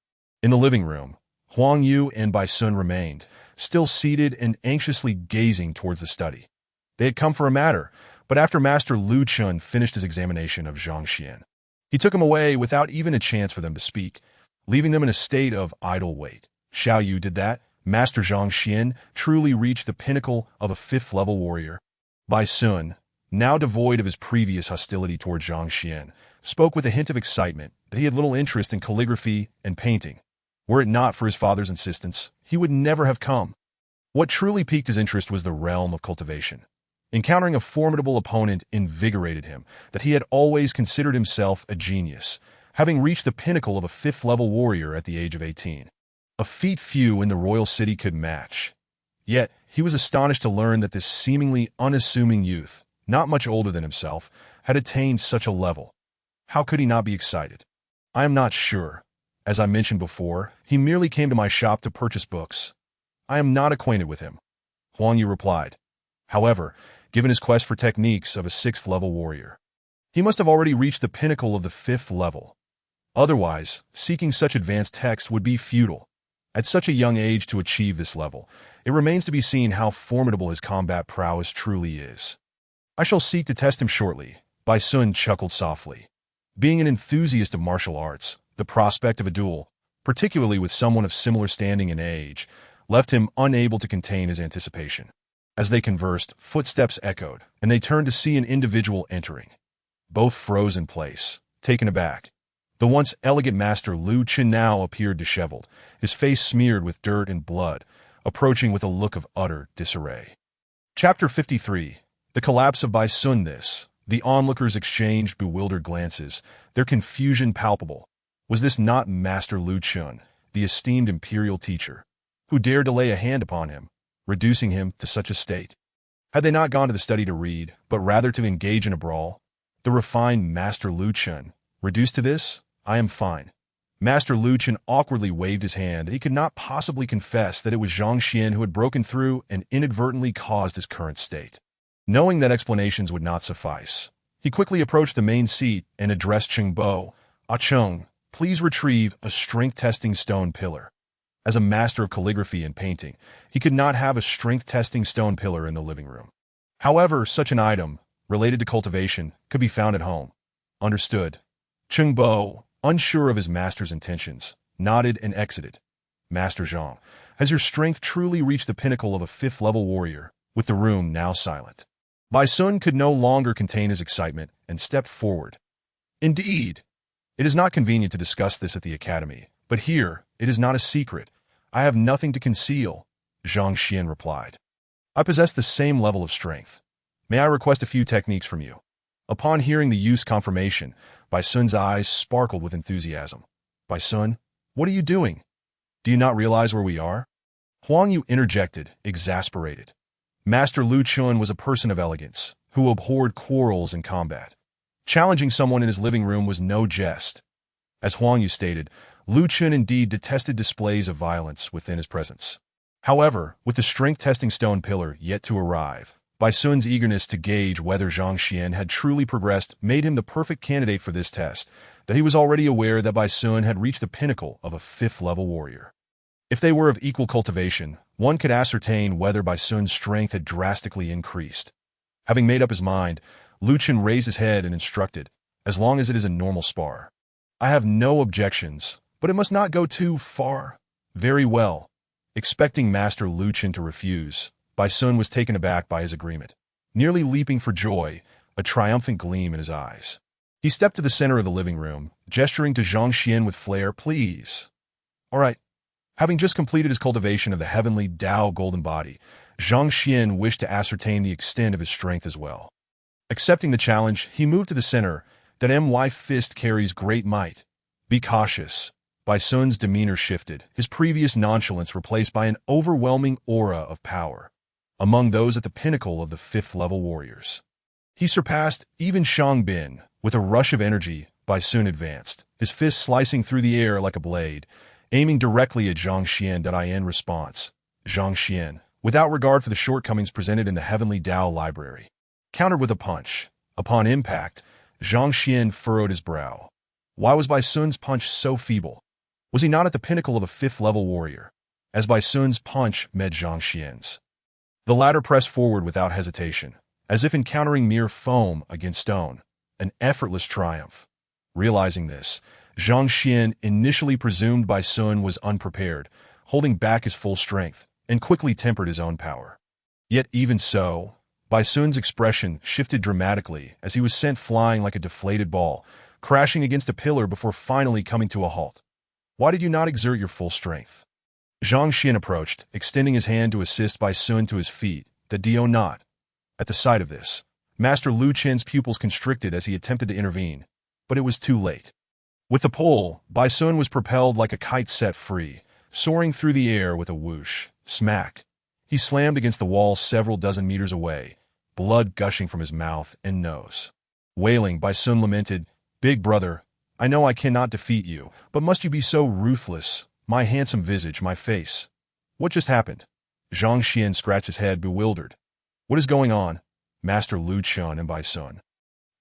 In the living room, Huang Yu and Bai Sun remained, still seated and anxiously gazing towards the study. They had come for a matter, but after Master Lu Chun finished his examination of Zhang Xuan, he took him away without even a chance for them to speak, leaving them in a state of idle wait. Xiao Yu did that. Master Zhang Xuan truly reached the pinnacle of a 5th-level warrior. Bai Sun, now devoid of his previous hostility toward Zhang Xuan, spoke with a hint of excitement that he had little interest in calligraphy and painting. Were it not for his father's insistence, he would never have come. What truly piqued his interest was the realm of cultivation. Encountering a formidable opponent invigorated him, that he had always considered himself a genius, having reached the pinnacle of a 5th-level warrior at the age of 18. A feat few in the royal city could match. Yet, he was astonished to learn that this seemingly unassuming youth, not much older than himself, had attained such a level. How could he not be excited? I am not sure. As I mentioned before, he merely came to my shop to purchase books. I am not acquainted with him, Huang Yu replied. However, given his quest for techniques of a 6th-level warrior, he must have already reached the pinnacle of the 5th level. Otherwise, seeking such advanced texts would be futile. At such a young age to achieve this level, it remains to be seen how formidable his combat prowess truly is. I shall seek to test him shortly, Bai Sun chuckled softly. Being an enthusiast of martial arts, the prospect of a duel, particularly with someone of similar standing and age, left him unable to contain his anticipation. As they conversed, footsteps echoed, and they turned to see an individual entering. Both froze in place, taken aback. The once elegant Master Lu Chun now appeared disheveled, his face smeared with dirt and blood, approaching with a look of utter disarray. Chapter 53. The Collapse of Bai Sun. The onlookers exchanged bewildered glances, their confusion palpable. Was this not Master Lu Chun, the esteemed imperial teacher, who dared to lay a hand upon him, reducing him to such a state? Had they not gone to the study to read, but rather to engage in a brawl? The refined Master Lu Chun, reduced to this? I am fine. Master Lu Chun awkwardly waved his hand. He could not possibly confess that it was Zhang Xuan who had broken through and inadvertently caused his current state. Knowing that explanations would not suffice, he quickly approached the main seat and addressed Cheng Bo. "Ah Cheng, please retrieve a strength-testing stone pillar." As a master of calligraphy and painting, he could not have a strength-testing stone pillar in the living room. However, such an item, related to cultivation, could be found at home. Understood. Cheng Bo, unsure of his master's intentions, nodded and exited. "Master Zhang, has your strength truly reached the pinnacle of a 5th-level warrior?" With the room now silent, Bai Sun could no longer contain his excitement and stepped forward. "Indeed, it is not convenient to discuss this at the academy, but here, It is not a secret. I have nothing to conceal, Zhang Xuan replied. I possess the same level of strength. May I request a few techniques from you? Upon hearing the youth's confirmation, Bai Sun's eyes sparkled with enthusiasm. Bai Sun, what are you doing? Do you not realize where we are? Huang Yu interjected, exasperated. Master Lu Chun was a person of elegance, who abhorred quarrels and combat. Challenging someone in his living room was no jest. As Huang Yu stated, Lu Chun indeed detested displays of violence within his presence. However, with the strength-testing stone pillar yet to arrive, Bai Sun's eagerness to gauge whether Zhang Xuan had truly progressed made him the perfect candidate for this test, that he was already aware that Bai Sun had reached the pinnacle of a 5th-level warrior. If they were of equal cultivation, one could ascertain whether Bai Sun's strength had drastically increased. Having made up his mind, Lu Chun raised his head and instructed, as long as it is a normal spar. I have no objections, but it must not go too far. Very well. Expecting Master Lu Chun to refuse, Bai Sun was taken aback by his agreement. Nearly leaping for joy, a triumphant gleam in his eyes. He stepped to the center of the living room, gesturing to Zhang Xuan with flair, please. All right. Having just completed his cultivation of the heavenly Tao golden body, Zhang Xuan wished to ascertain the extent of his strength as well. Accepting the challenge, he moved to the center. That my fist carries great might. Be cautious. Bai Sun's demeanor shifted, his previous nonchalance replaced by an overwhelming aura of power. Among those at the pinnacle of the 5th-level warriors, he surpassed even Shang Bin. With a rush of energy, Bai Sun advanced, his fist slicing through the air like a blade, aiming directly at Zhang Xuan. In response, Zhang Xuan, without regard for the shortcomings presented in the heavenly Tao library, countered with a punch. Upon impact, Zhang Xuan furrowed his brow. Why was Bai Sun's punch so feeble? Was he not at the pinnacle of a 5th-level warrior? As Bai Sun's punch met Zhang Xuan's, the latter pressed forward without hesitation, as if encountering mere foam against stone, an effortless triumph. Realizing this, Zhang Xuan initially presumed Bai Sun was unprepared, holding back his full strength, and quickly tempered his own power. Yet even so, Bai Sun's expression shifted dramatically as he was sent flying like a deflated ball, crashing against a pillar before finally coming to a halt. Why did you not exert your full strength? Zhang Xuan approached, extending his hand to assist Bai Sun to his feet, not. At the sight of this, Master Lu Chun's pupils constricted as he attempted to intervene, but it was too late. With the pull, Bai Sun was propelled like a kite set free, soaring through the air with a whoosh. Smack! He slammed against the wall several dozen meters away, blood gushing from his mouth and nose. Wailing, Bai Sun lamented, Big brother, I know I cannot defeat you, but must you be so ruthless? My handsome visage, my face. What just happened? Zhang Xuan scratched his head, bewildered. What is going on? Master Lu Chun and Bai Sun.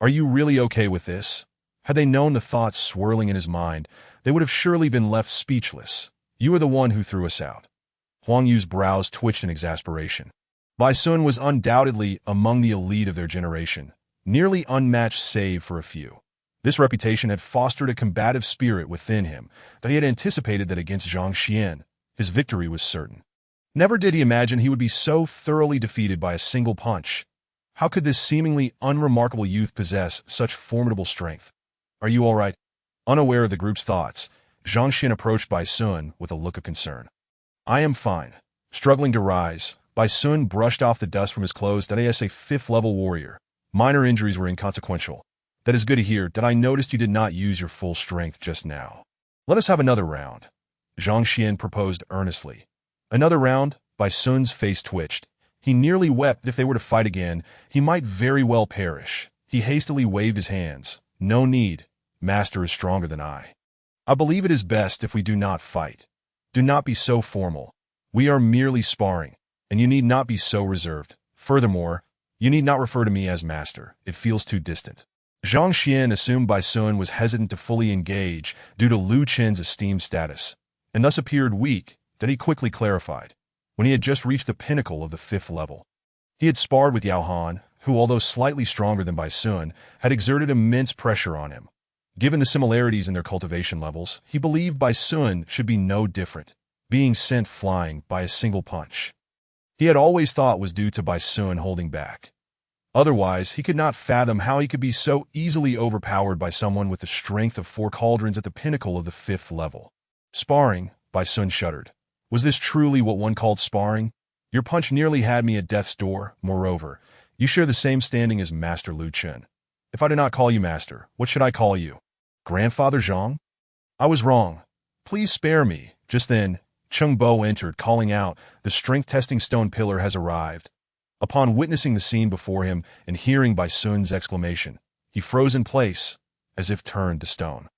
Are you really okay with this? Had they known the thoughts swirling in his mind, they would have surely been left speechless. You are the one who threw us out. Huang Yu's brows twitched in exasperation. Bai Sun was undoubtedly among the elite of their generation, nearly unmatched save for a few. This reputation had fostered a combative spirit within him that he had anticipated that against Zhang Xuan, his victory was certain. Never did he imagine he would be so thoroughly defeated by a single punch. How could this seemingly unremarkable youth possess such formidable strength? Are you all right? Unaware of the group's thoughts, Zhang Xuan approached Bai Sun with a look of concern. I am fine. Struggling to rise, Bai Sun brushed off the dust from his clothes that as a 5th-level warrior. Minor injuries were inconsequential. That is good to hear that I noticed you did not use your full strength just now. Let us have another round. Zhang Xuan proposed earnestly. Another round? Bai Sun's face twitched. He nearly wept. If they were to fight again, he might very well perish. He hastily waved his hands. No need. Master is stronger than I. I believe it is best if we do not fight. Do not be so formal. We are merely sparring, and you need not be so reserved. Furthermore, you need not refer to me as master. It feels too distant. Zhang Xuan assumed Bai Sun was hesitant to fully engage due to Lu Chun's esteemed status, and thus appeared weak, that he quickly clarified. When he had just reached the pinnacle of the 5th level, he had sparred with Yao Han, who, although slightly stronger than Bai Sun, had exerted immense pressure on him. Given the similarities in their cultivation levels, he believed Bai Sun should be no different, being sent flying by a single punch. He had always thought was due to Bai Sun holding back. Otherwise, he could not fathom how he could be so easily overpowered by someone with the strength of 4 cauldrons at the pinnacle of the 5th level. Sparring, Bai Sun shuddered. Was this truly what one called sparring? Your punch nearly had me at death's door. Moreover, you share the same standing as Master Lu Chen. If I do not call you master, what should I call you? Grandfather Zhang? I was wrong. Please spare me. Just then, Cheng Bo entered, calling out, the strength-testing stone pillar has arrived. Upon witnessing the scene before him and hearing Bai Sun's exclamation, he froze in place, as if turned to stone.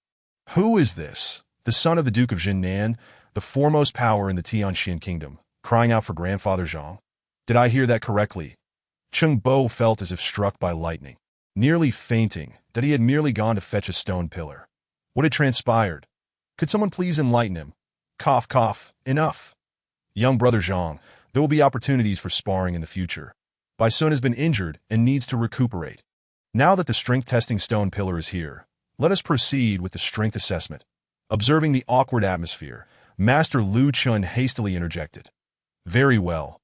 Who is this? The son of the Duke of Jinnan, the foremost power in the Tianxian kingdom, crying out for Grandfather Zhang? Did I hear that correctly? Cheng Bo felt as if struck by lightning, nearly fainting, that he had merely gone to fetch a stone pillar. What had transpired? Could someone please enlighten him? Cough, cough, enough. Young brother Zhang, there will be opportunities for sparring in the future. Bai Sun has been injured and needs to recuperate. Now that the strength-testing stone pillar is here, let us proceed with the strength assessment. Observing the awkward atmosphere, Master Lu Chun hastily interjected. Very well.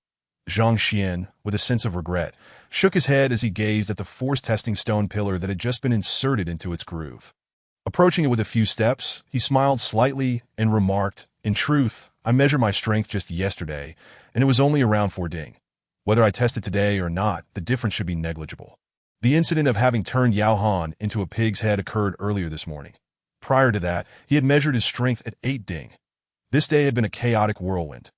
Zhang Xuan, with a sense of regret, shook his head as he gazed at the force-testing stone pillar that had just been inserted into its groove. Approaching it with a few steps, he smiled slightly and remarked, in truth, I measured my strength just yesterday, and it was only around 4 ding. Whether I tested today or not, the difference should be negligible. The incident of having turned Yao Han into a pig's head occurred earlier this morning. Prior to that, he had measured his strength at 8 ding. This day had been a chaotic whirlwind,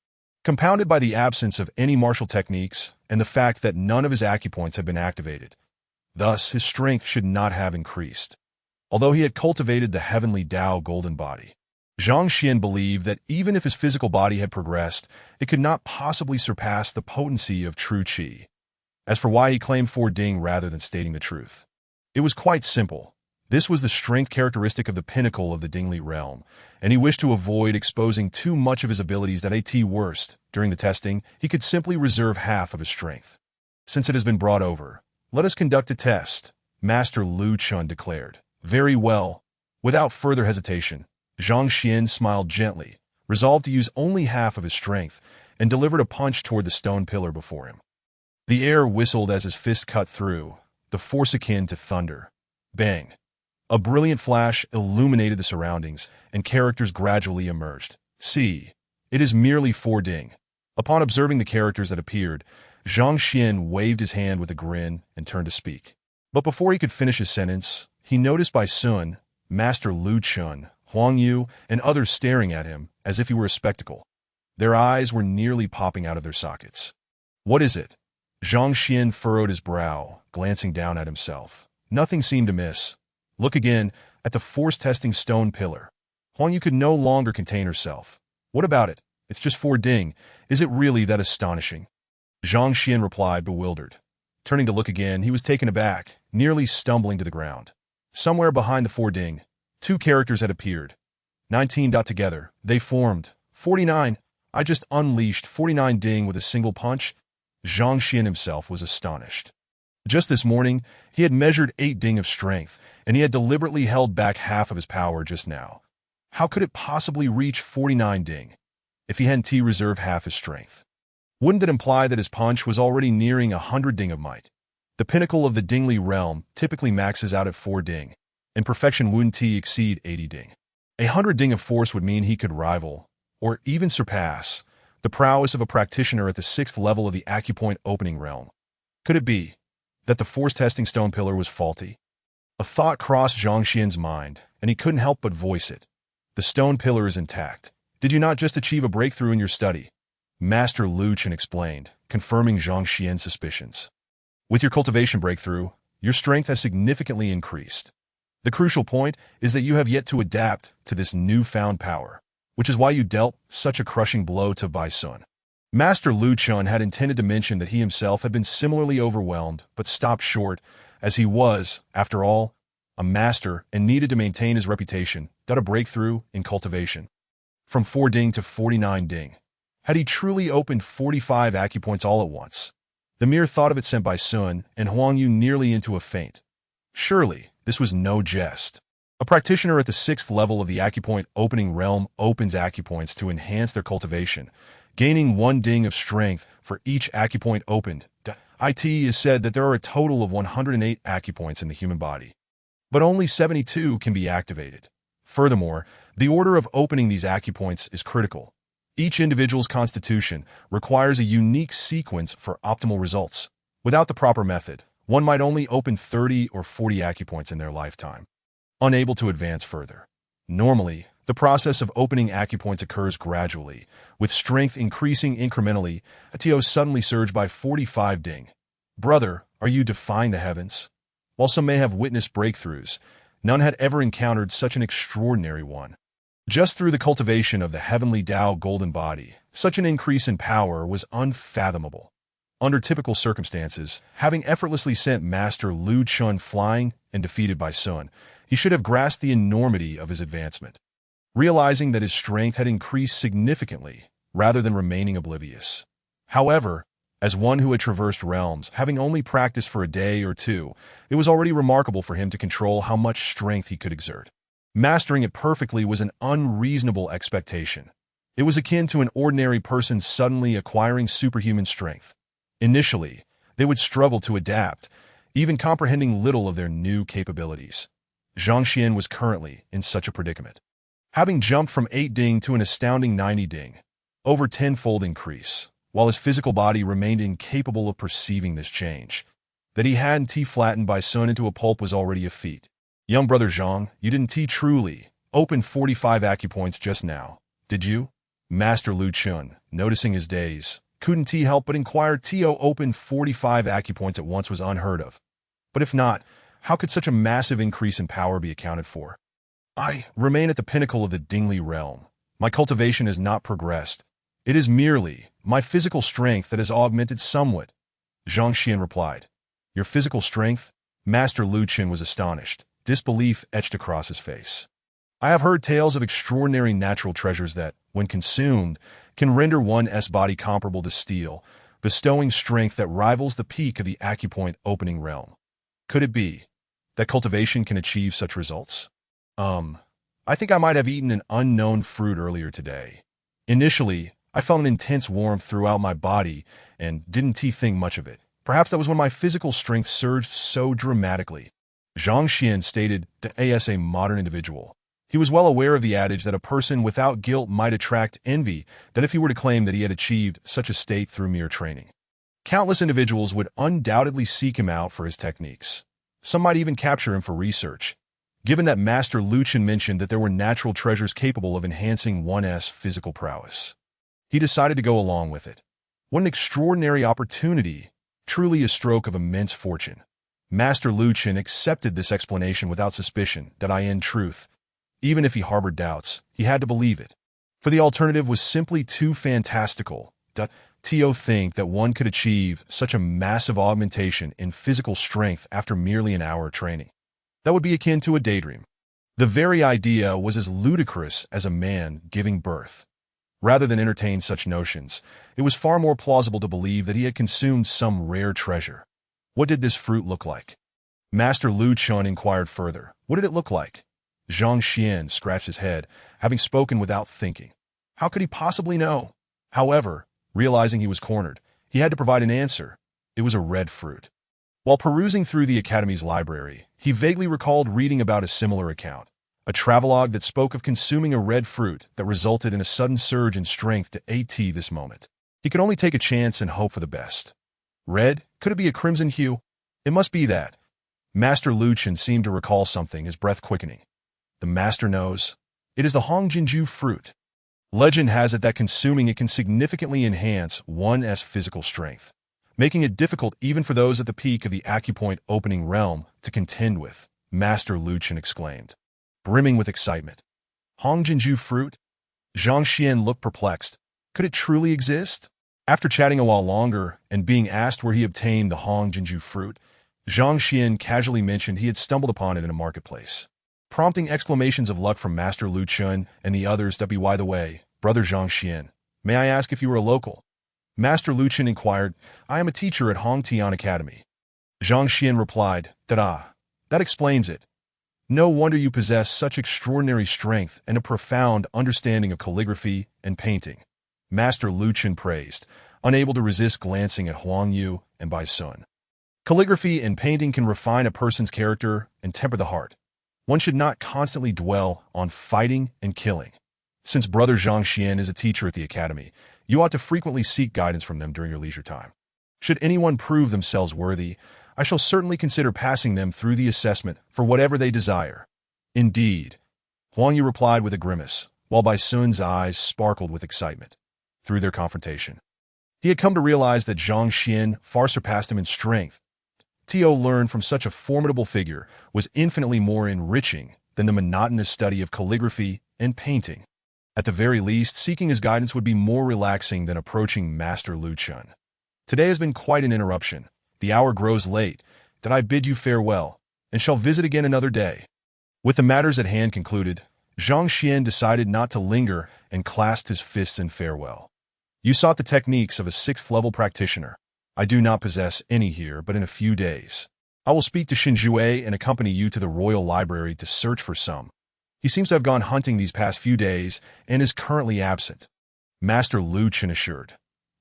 compounded by the absence of any martial techniques and the fact that none of his acupoints had been activated. Thus, his strength should not have increased, although he had cultivated the heavenly Tao golden body. Zhang Xuan believed that even if his physical body had progressed, it could not possibly surpass the potency of true qi. As for why he claimed 4 ding rather than stating the truth, it was quite simple. This was the strength characteristic of the pinnacle of the Dingli realm, and he wished to avoid exposing too much of his abilities at worst. During the testing, he could simply reserve half of his strength. Since it has been brought over, let us conduct a test, Master Lu Chun declared. Very well. Without further hesitation, Zhang Xuan smiled gently, resolved to use only half of his strength, and delivered a punch toward the stone pillar before him. The air whistled as his fist cut through, the force akin to thunder. Bang! A brilliant flash illuminated the surroundings, and characters gradually emerged. See, it is merely 4 ding. Upon observing the characters that appeared, Zhang Xuan waved his hand with a grin and turned to speak. But before he could finish his sentence, he noticed Bai Sun, Master Lu Chun, Huang Yu, and others staring at him as if he were a spectacle. Their eyes were nearly popping out of their sockets. What is it? Zhang Xuan furrowed his brow, glancing down at himself. Nothing seemed amiss. Look again at the force-testing stone pillar. Huang Yu could no longer contain herself. What about it? It's just 4 ding. Is it really that astonishing? Zhang Xuan replied, bewildered. Turning to look again, he was taken aback, nearly stumbling to the ground. Somewhere behind the 4 ding, 2 characters had appeared. 19 dot together, they formed. 49. I just unleashed 49 ding with a single punch. Zhang Xuan himself was astonished. Just this morning, he had measured 8 ding of strength, and he had deliberately held back half of his power just now. How could it possibly reach 49 ding if he hadn't reserved half his strength? Wouldn't that imply that his punch was already nearing 100 ding of might? The pinnacle of the Dingli realm typically maxes out at 4 ding, and perfection wouldn't exceed 80 ding. 100 ding of force would mean he could rival, or even surpass, the prowess of a practitioner at the 6th level of the acupoint opening realm. Could it be that the force-testing stone pillar was faulty? A thought crossed Zhang Xuan's mind, and he couldn't help but voice it. The stone pillar is intact. Did you not just achieve a breakthrough in your study? Master Lu Chen explained, confirming Zhang Xuan's suspicions. With your cultivation breakthrough, your strength has significantly increased. The crucial point is that you have yet to adapt to this newfound power, which is why you dealt such a crushing blow to Bai Sun. Master Lu Chun had intended to mention that he himself had been similarly overwhelmed, but stopped short, as he was, after all, a master and needed to maintain his reputation, got a breakthrough in cultivation. From 4 ding to 49 ding. Had he truly opened 45 acupoints all at once? The mere thought of it sent Bai Sun and Huang Yu nearly into a faint. Surely, this was no jest. A practitioner at the 6th level of the acupoint opening realm opens acupoints to enhance their cultivation, gaining 1 ding of strength for each acupoint opened. It is said that there are a total of 108 acupoints in the human body, but only 72 can be activated. Furthermore, the order of opening these acupoints is critical. Each individual's constitution requires a unique sequence for optimal results. Without the proper method, one might only open 30 or 40 acupoints in their lifetime, unable to advance further. Normally, the process of opening acupoints occurs gradually, with strength increasing incrementally until suddenly surge by 45 ding. Brother, are you defying the heavens? While some may have witnessed breakthroughs, none had ever encountered such an extraordinary one. Just through the cultivation of the heavenly Tao golden body, such an increase in power was unfathomable. Under typical circumstances, having effortlessly sent Master Lu Chun flying and defeated by Sun, he should have grasped the enormity of his advancement, realizing that his strength had increased significantly, rather than remaining oblivious. However, as one who had traversed realms, having only practiced for a day or two, it was already remarkable for him to control how much strength he could exert. Mastering it perfectly was an unreasonable expectation. It was akin to an ordinary person suddenly acquiring superhuman strength. Initially, they would struggle to adapt, even comprehending little of their new capabilities. Zhang Xuan was currently in such a predicament. Having jumped from 8 ding to an astounding 90 ding, over 10-fold increase, while his physical body remained incapable of perceiving this change. That he hadn't flattened by Sun into a pulp was already a feat. Young brother Zhang, you didn't truly open 45 acupoints just now, did you? Master Lu Chun, noticing his daze, couldn't help but inquire. Open 45 acupoints at once was unheard of. But if not, how could such a massive increase in power be accounted for? I remain at the pinnacle of the Dingli realm. My cultivation has not progressed. It is merely my physical strength that has augmented somewhat. Zhang Xuan replied. Your physical strength? Master Lu Chun was astonished. Disbelief etched across his face. I have heard tales of extraordinary natural treasures that, when consumed, can render one's body comparable to steel, bestowing strength that rivals the peak of the acupoint opening realm. Could it be that cultivation can achieve such results? I think I might have eaten an unknown fruit earlier today. Initially, I felt an intense warmth throughout my body and didn't think much of it. Perhaps that was when my physical strength surged so dramatically. Zhang Xuan stated that as a modern individual, he was well aware of the adage that a person without guilt might attract envy, that if he were to claim that he had achieved such a state through mere training. Countless individuals would undoubtedly seek him out for his techniques. Some might even capture him for research. Given that Master Lu Chun mentioned that there were natural treasures capable of enhancing one's physical prowess, he decided to go along with it. What an extraordinary opportunity, truly a stroke of immense fortune. Master Lu Chun accepted this explanation without suspicion that in truth, even if he harbored doubts, he had to believe it. For the alternative was simply too fantastical. Think that one could achieve such a massive augmentation in physical strength after merely an hour of training. That would be akin to a daydream. The very idea was as ludicrous as a man giving birth. Rather than entertain such notions, it was far more plausible to believe that he had consumed some rare treasure. What did this fruit look like? Master Lu Chun inquired further. What did it look like? Zhang Xuan scratched his head, having spoken without thinking. How could he possibly know? However, realizing he was cornered, he had to provide an answer. It was a red fruit. While perusing through the Academy's library, he vaguely recalled reading about a similar account, a travelogue that spoke of consuming a red fruit that resulted in a sudden surge in strength to this moment. He could only take a chance and hope for the best. Red? Could it be a crimson hue? It must be that. Master Lu Chun seemed to recall something, his breath quickening. The master knows. It is the Hongjinju fruit. Legend has it that consuming it can significantly enhance one's physical strength, making it difficult even for those at the peak of the acupoint opening realm to contend with, Master Lu Chun exclaimed, brimming with excitement. Hongjinju fruit? Zhang Xuan looked perplexed. Could it truly exist? After chatting a while longer and being asked where he obtained the Hongjinju fruit, Zhang Xuan casually mentioned he had stumbled upon it in a marketplace, prompting exclamations of luck from Master Lu Chun and the others. By the way, brother Zhang Xuan, may I ask if you were a local? Master Lu Chun inquired. I am a teacher at Hongtian Academy. Zhang Xuan replied, that explains it. No wonder you possess such extraordinary strength and a profound understanding of calligraphy and painting. Master Lu Chun praised, unable to resist glancing at Huang Yu and Bai Sun. Calligraphy and painting can refine a person's character and temper the heart. One should not constantly dwell on fighting and killing. Since Brother Zhang Xuan is a teacher at the academy, you ought to frequently seek guidance from them during your leisure time. Should anyone prove themselves worthy, I shall certainly consider passing them through the assessment for whatever they desire. Indeed, Huang Yu replied with a grimace, while Bai Sun's eyes sparkled with excitement. Through their confrontation, he had come to realize that Zhang Xuan far surpassed him in strength. Tio learned from such a formidable figure was infinitely more enriching than the monotonous study of calligraphy and painting. At the very least, seeking his guidance would be more relaxing than approaching Master Lu Chun. Today has been quite an interruption. The hour grows late, that I bid you farewell, and shall visit again another day. With the matters at hand concluded, Zhang Xuan decided not to linger and clasped his fists in farewell. You sought the techniques of a 6th-level practitioner. I do not possess any here, but in a few days, I will speak to Xinjue and accompany you to the Royal Library to search for some. He seems to have gone hunting these past few days and is currently absent. Master Lu Chun assured.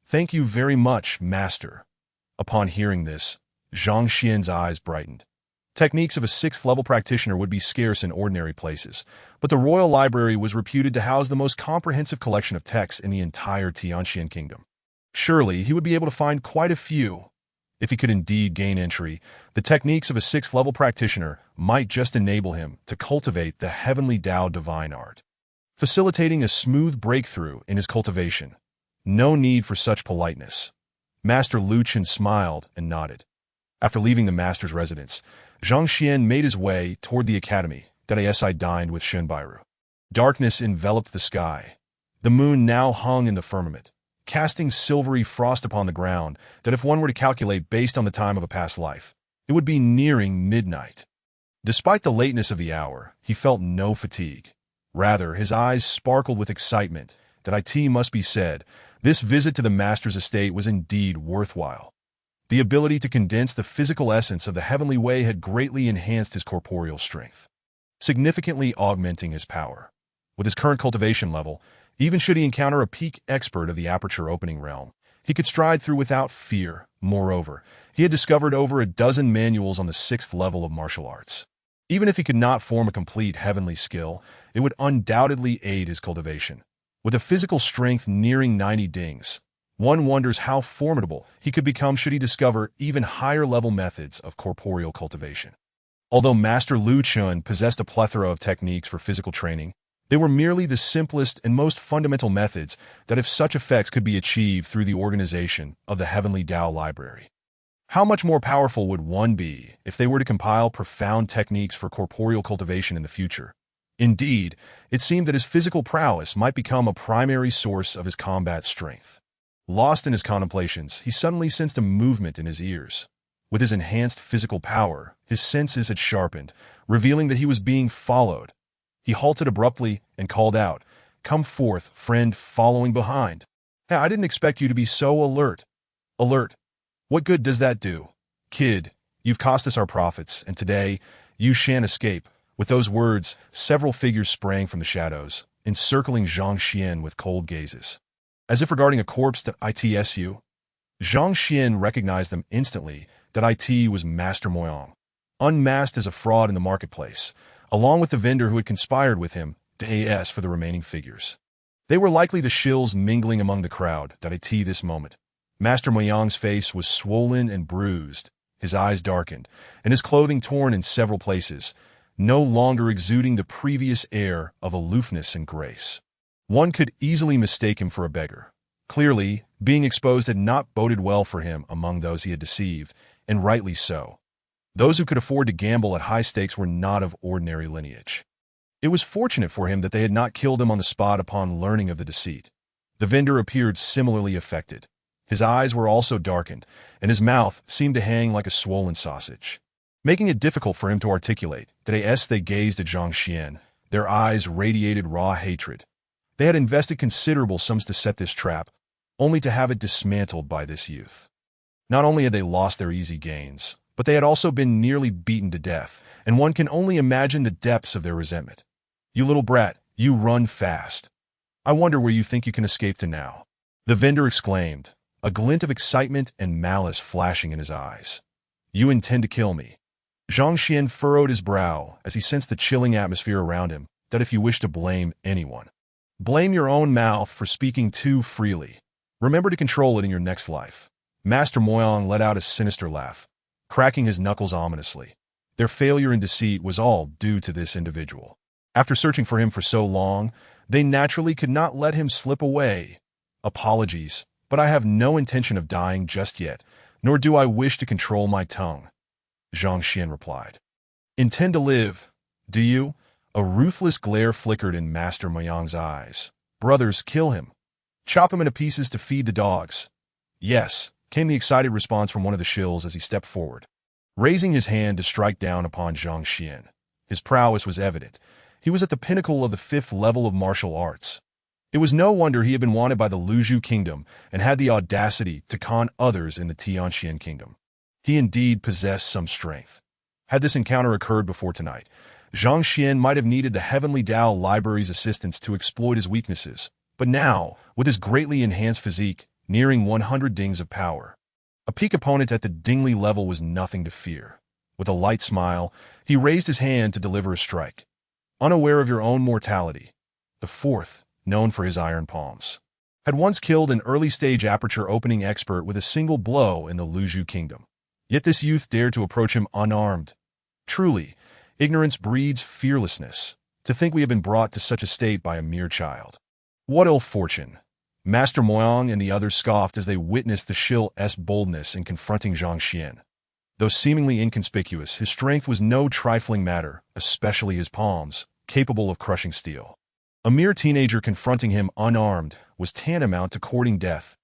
Thank you very much, Master. Upon hearing this, Zhang Xuan's eyes brightened. Techniques of a 6th-level practitioner would be scarce in ordinary places, but the Royal Library was reputed to house the most comprehensive collection of texts in the entire Tianxian kingdom. Surely, he would be able to find quite a few. If he could indeed gain entry, the techniques of a 6th-level practitioner might just enable him to cultivate the heavenly Tao divine art, facilitating a smooth breakthrough in his cultivation. No need for such politeness. Master Lu Chun smiled and nodded. After leaving the master's residence, Zhang Xuan made his way toward the academy that I dined with Shunbairu. Darkness enveloped the sky. The moon now hung in the firmament, casting silvery frost upon the ground that if one were to calculate based on the time of a past life, it would be nearing midnight. Despite the lateness of the hour, he felt no fatigue. Rather, his eyes sparkled with excitement. That it must be said, this visit to the master's estate was indeed worthwhile. The ability to condense the physical essence of the heavenly way had greatly enhanced his corporeal strength, significantly augmenting his power. With his current cultivation level, even should he encounter a peak expert of the aperture opening realm, he could stride through without fear. Moreover, he had discovered over a dozen manuals on the 6th level of martial arts. Even if he could not form a complete heavenly skill, it would undoubtedly aid his cultivation. With a physical strength nearing 90 dings, one wonders how formidable he could become should he discover even higher-level methods of corporeal cultivation. Although Master Lu Chun possessed a plethora of techniques for physical training, they were merely the simplest and most fundamental methods that if such effects could be achieved through the organization of the Heavenly Tao Library. How much more powerful would one be if they were to compile profound techniques for corporeal cultivation in the future? Indeed, it seemed that his physical prowess might become a primary source of his combat strength. Lost in his contemplations, he suddenly sensed a movement in his ears. With his enhanced physical power, his senses had sharpened, revealing that he was being followed. He halted abruptly and called out, "Come forth, friend following behind. Hey, I didn't expect you to be so alert." Alert? What good does that do? Kid, you've cost us our profits, and today, you shan't escape. With those words, several figures sprang from the shadows, encircling Zhang Xuan with cold gazes. As if regarding a corpse that ITSU, Zhang Xuan recognized them instantly that IT was Master Moyang, unmasked as a fraud in the marketplace, along with the vendor who had conspired with him to AS for the remaining figures. They were likely the shills mingling among the crowd that IT this moment. Master Moyang's face was swollen and bruised, his eyes darkened, and his clothing torn in several places, no longer exuding the previous air of aloofness and grace. One could easily mistake him for a beggar. Clearly, being exposed had not boded well for him among those he had deceived, and rightly so. Those who could afford to gamble at high stakes were not of ordinary lineage. It was fortunate for him that they had not killed him on the spot upon learning of the deceit. The vendor appeared similarly affected. His eyes were also darkened, and his mouth seemed to hang like a swollen sausage, making it difficult for him to articulate that as they gazed at Zhang Xuan, their eyes radiated raw hatred. They had invested considerable sums to set this trap, only to have it dismantled by this youth. Not only had they lost their easy gains, but they had also been nearly beaten to death, and one can only imagine the depths of their resentment. "You little brat, you run fast. I wonder where you think you can escape to now," the vendor exclaimed, a glint of excitement and malice flashing in his eyes. "You intend to kill me." Zhang Xuan furrowed his brow as he sensed the chilling atmosphere around him, that if you wish to blame anyone, blame your own mouth for speaking too freely. Remember to control it in your next life. Master Moyang let out a sinister laugh, cracking his knuckles ominously. Their failure and deceit was all due to this individual. After searching for him for so long, they naturally could not let him slip away. Apologies, but I have no intention of dying just yet, nor do I wish to control my tongue, Zhang Xuan replied. Intend to live, do you? A ruthless glare flickered in Master Moyang's eyes. Brothers, kill him. Chop him into pieces to feed the dogs. Yes, came the excited response from one of the shills as he stepped forward, raising his hand to strike down upon Zhang Xuan. His prowess was evident. He was at the pinnacle of the 5th level of martial arts. It was no wonder he had been wanted by the Luzhu kingdom and had the audacity to con others in the Tianxian kingdom. He indeed possessed some strength. Had this encounter occurred before tonight, Zhang Xuan might have needed the Heavenly Tao Library's assistance to exploit his weaknesses, but now, with his greatly enhanced physique, nearing 100 dings of power, a peak opponent at the Dingli level was nothing to fear. With a light smile, he raised his hand to deliver a strike. Unaware of your own mortality, the 4th, known for his iron palms, had once killed an early-stage aperture opening expert with a single blow in the Luzhu kingdom. Yet this youth dared to approach him unarmed. Truly, ignorance breeds fearlessness. To think we have been brought to such a state by a mere child. What ill fortune! Master Moyang and the others scoffed as they witnessed the shill's boldness in confronting Zhang Xuan. Though seemingly inconspicuous, his strength was no trifling matter, especially his palms, capable of crushing steel. A mere teenager confronting him unarmed was tantamount to courting death.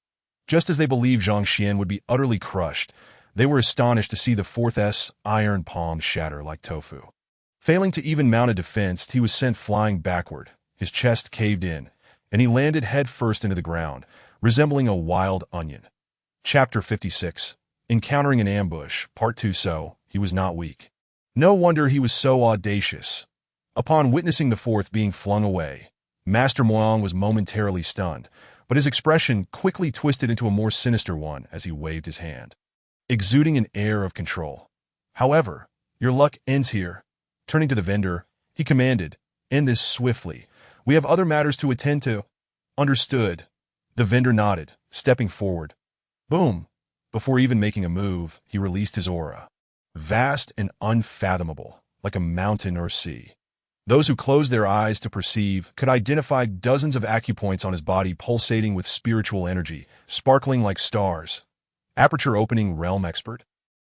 Just as they believed Zhang Xuan would be utterly crushed, they were astonished to see the 4th's iron palm shatter like tofu. Failing to even mount a defense, he was sent flying backward. His chest caved in, and he landed head-first into the ground, resembling a wild onion. Chapter 56. Encountering an ambush, Part 2. So, he was not weak. No wonder he was so audacious. Upon witnessing the 4th being flung away, Master Moyang was momentarily stunned, but his expression quickly twisted into a more sinister one as he waved his hand, exuding an air of control. However, your luck ends here. Turning to the vendor, he commanded, end this swiftly. We have other matters to attend to. Understood. The vendor nodded, stepping forward. Boom! Before even making a move, he released his aura. Vast and unfathomable, like a mountain or sea. Those who closed their eyes to perceive could identify dozens of acupoints on his body pulsating with spiritual energy, sparkling like stars. Aperture opening realm expert?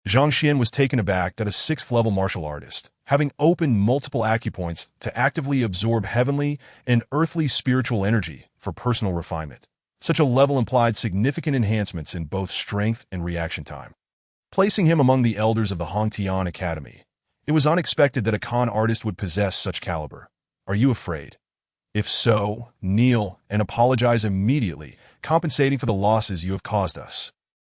Zhang Xuan was taken aback that a 6th-level martial artist, having opened multiple acupoints to actively absorb heavenly and earthly spiritual energy for personal refinement. Such a level implied significant enhancements in both strength and reaction time, placing him among the elders of the Hongtian Academy. It was unexpected that a con artist would possess such caliber. Are you afraid? If so, kneel and apologize immediately, compensating for the losses you have caused us.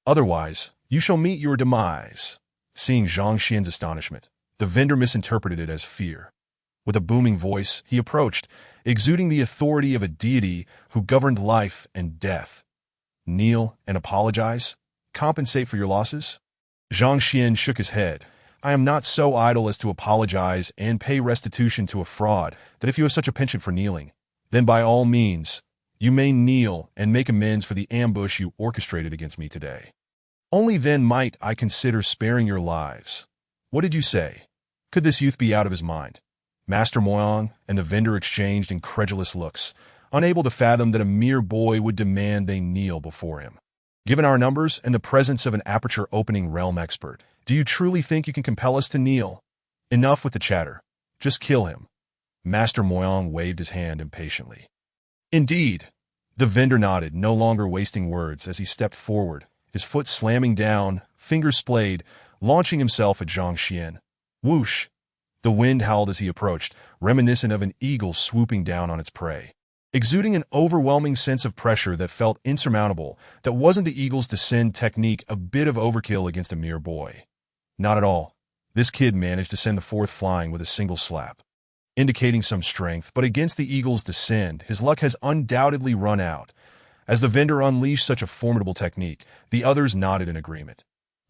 Otherwise, you shall meet your demise. Seeing Zhang Xuan's astonishment, the vendor misinterpreted it as fear. With a booming voice, he approached, exuding the authority of a deity who governed life and death. Kneel and apologize? Compensate for your losses? Zhang Xuan shook his head. I am not so idle as to apologize and pay restitution to a fraud that if you have such a penchant for kneeling, then by all means, you may kneel and make amends for the ambush you orchestrated against me today. Only then might I consider sparing your lives. What did you say? Could this youth be out of his mind? Master Moyang and the vendor exchanged incredulous looks, unable to fathom that a mere boy would demand they kneel before him. Given our numbers and the presence of an aperture-opening realm expert, do you truly think you can compel us to kneel? Enough with the chatter. Just kill him. Master Moyang waved his hand impatiently. Indeed. The vendor nodded, no longer wasting words as he stepped forward, his foot slamming down, fingers splayed, launching himself at Zhang Xuan. Whoosh! The wind howled as he approached, reminiscent of an eagle swooping down on its prey, exuding an overwhelming sense of pressure that felt insurmountable. That wasn't the eagle's descend technique a bit of overkill against a mere boy. Not at all. This kid managed to send the 4th flying with a single slap, indicating some strength, but against the eagle's descend, his luck has undoubtedly run out. As the vendor unleashed such a formidable technique, the others nodded in agreement.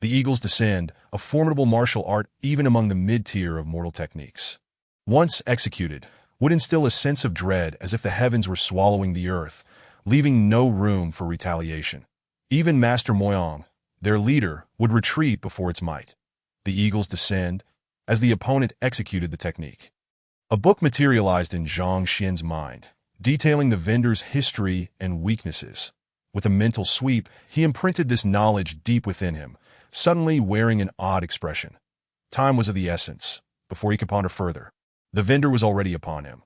The Eagle's Descent, a formidable martial art even among the mid-tier of mortal techniques. Once executed, would instill a sense of dread as if the heavens were swallowing the earth, leaving no room for retaliation. Even Master Moyang, their leader, would retreat before its might. The Eagle's Descent, as the opponent executed the technique. A book materialized in Zhang Xuan's mind, detailing the vendor's history and weaknesses. With a mental sweep, he imprinted this knowledge deep within him, suddenly wearing an odd expression. Time was of the essence. Before he could ponder further, the vendor was already upon him.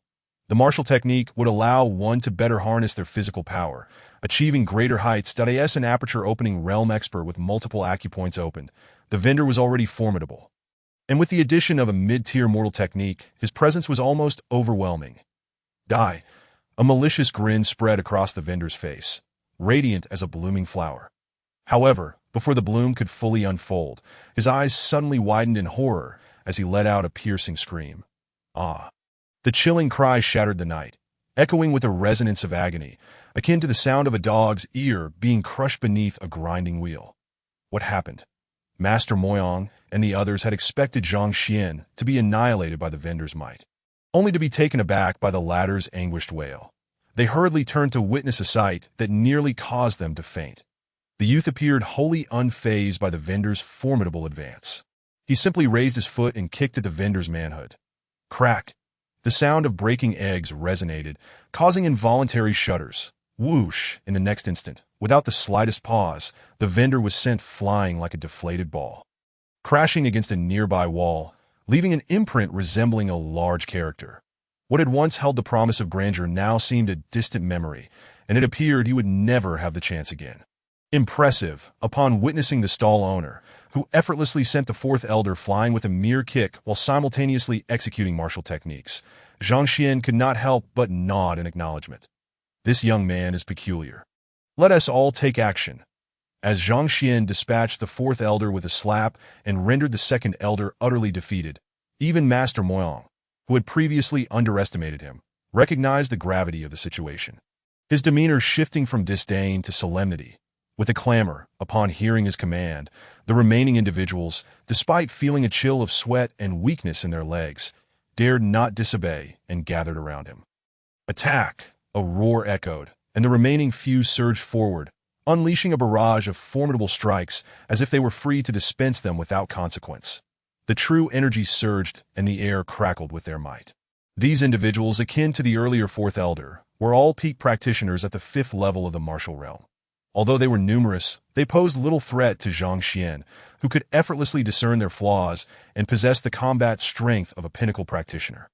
The martial technique would allow one to better harness their physical power, achieving greater heights. As an aperture opening realm expert with multiple acupoints opened, the vendor was already formidable. And with the addition of a mid-tier mortal technique, his presence was almost overwhelming. Die. A malicious grin spread across the vendor's face, radiant as a blooming flower. However, before the bloom could fully unfold, his eyes suddenly widened in horror as he let out a piercing scream. Ah! The chilling cry shattered the night, echoing with a resonance of agony, akin to the sound of a dog's ear being crushed beneath a grinding wheel. What happened? Master Moyang and the others had expected Zhang Xuan to be annihilated by the vendor's might, only to be taken aback by the latter's anguished wail. They hurriedly turned to witness a sight that nearly caused them to faint. The youth appeared wholly unfazed by the vendor's formidable advance. He simply raised his foot and kicked at the vendor's manhood. Crack! The sound of breaking eggs resonated, causing involuntary shudders. Whoosh! In the next instant, without the slightest pause, the vendor was sent flying like a deflated ball, crashing against a nearby wall, leaving an imprint resembling a large character. What had once held the promise of grandeur now seemed a distant memory, and it appeared he would never have the chance again. Impressive, upon witnessing the stall owner, who effortlessly sent the fourth elder flying with a mere kick while simultaneously executing martial techniques, Zhang Xuan could not help but nod in acknowledgement. This young man is peculiar. Let us all take action. As Zhang Xuan dispatched the fourth elder with a slap and rendered the second elder utterly defeated, even Master Moyang, who had previously underestimated him, recognized the gravity of the situation. His demeanor shifting from disdain to solemnity. With a clamor, upon hearing his command, the remaining individuals, despite feeling a chill of sweat and weakness in their legs, dared not disobey and gathered around him. Attack! A roar echoed, and the remaining few surged forward, unleashing a barrage of formidable strikes as if they were free to dispense them without consequence. The true energy surged, and the air crackled with their might. These individuals, akin to the earlier fourth elder, were all peak practitioners at the fifth level of the martial realm. Although they were numerous, they posed little threat to Zhang Xuan, who could effortlessly discern their flaws and possessed the combat strength of a pinnacle practitioner.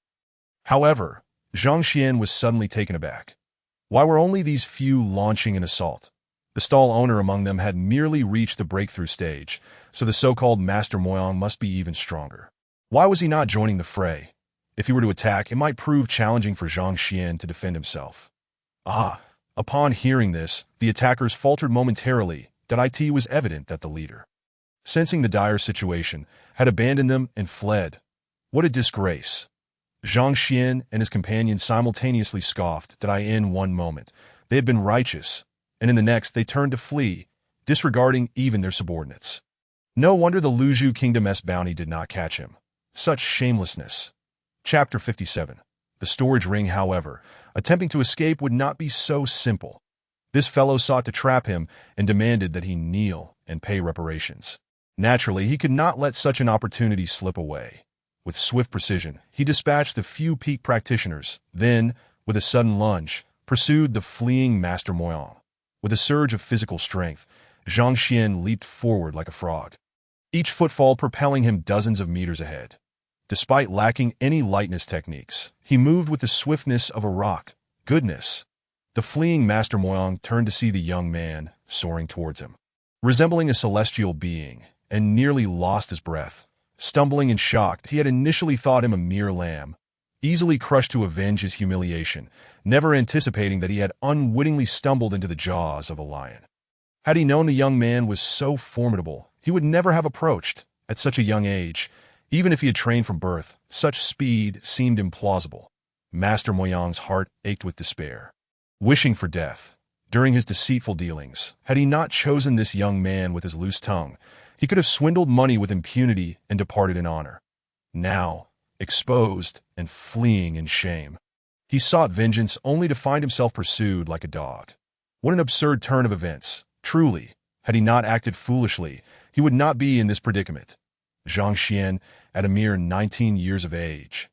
However, Zhang Xuan was suddenly taken aback. Why were only these few launching an assault? The stall owner among them had merely reached the breakthrough stage, so the so-called Master Moyang must be even stronger. Why was he not joining the fray? If he were to attack, it might prove challenging for Zhang Xuan to defend himself. Ah! Upon hearing this, the attackers faltered momentarily. It was evident that the leader, sensing the dire situation, had abandoned them and fled. What a disgrace! Zhang Xuan and his companions simultaneously scoffed that in one moment they had been righteous, and in the next they turned to flee, disregarding even their subordinates. No wonder the Luzhu Kingdom's bounty did not catch him. Such shamelessness. Chapter 57. The storage ring, however, attempting to escape would not be so simple. This fellow sought to trap him and demanded that he kneel and pay reparations. Naturally, he could not let such an opportunity slip away. With swift precision, he dispatched the few peak practitioners, then, with a sudden lunge, pursued the fleeing Master Moyang. With a surge of physical strength, Zhang Xuan leaped forward like a frog, each footfall propelling him dozens of meters ahead. Despite lacking any lightness techniques, he moved with the swiftness of a rock. Goodness! The fleeing Master Moyang turned to see the young man soaring towards him, resembling a celestial being, and nearly lost his breath. Stumbling and shocked, he had initially thought him a mere lamb, easily crushed to avenge his humiliation, never anticipating that he had unwittingly stumbled into the jaws of a lion. Had he known the young man was so formidable, he would never have approached. At such a young age, even if he had trained from birth, such speed seemed implausible. Master Moyang's heart ached with despair, wishing for death. During his deceitful dealings, had he not chosen this young man with his loose tongue, He could have swindled money with impunity and departed in honor. Now, exposed and fleeing in shame, he sought vengeance only to find himself pursued like a dog. What an absurd turn of events. Truly, had he not acted foolishly, he would not be in this predicament. Zhang Xuan, at a mere 19 years of age,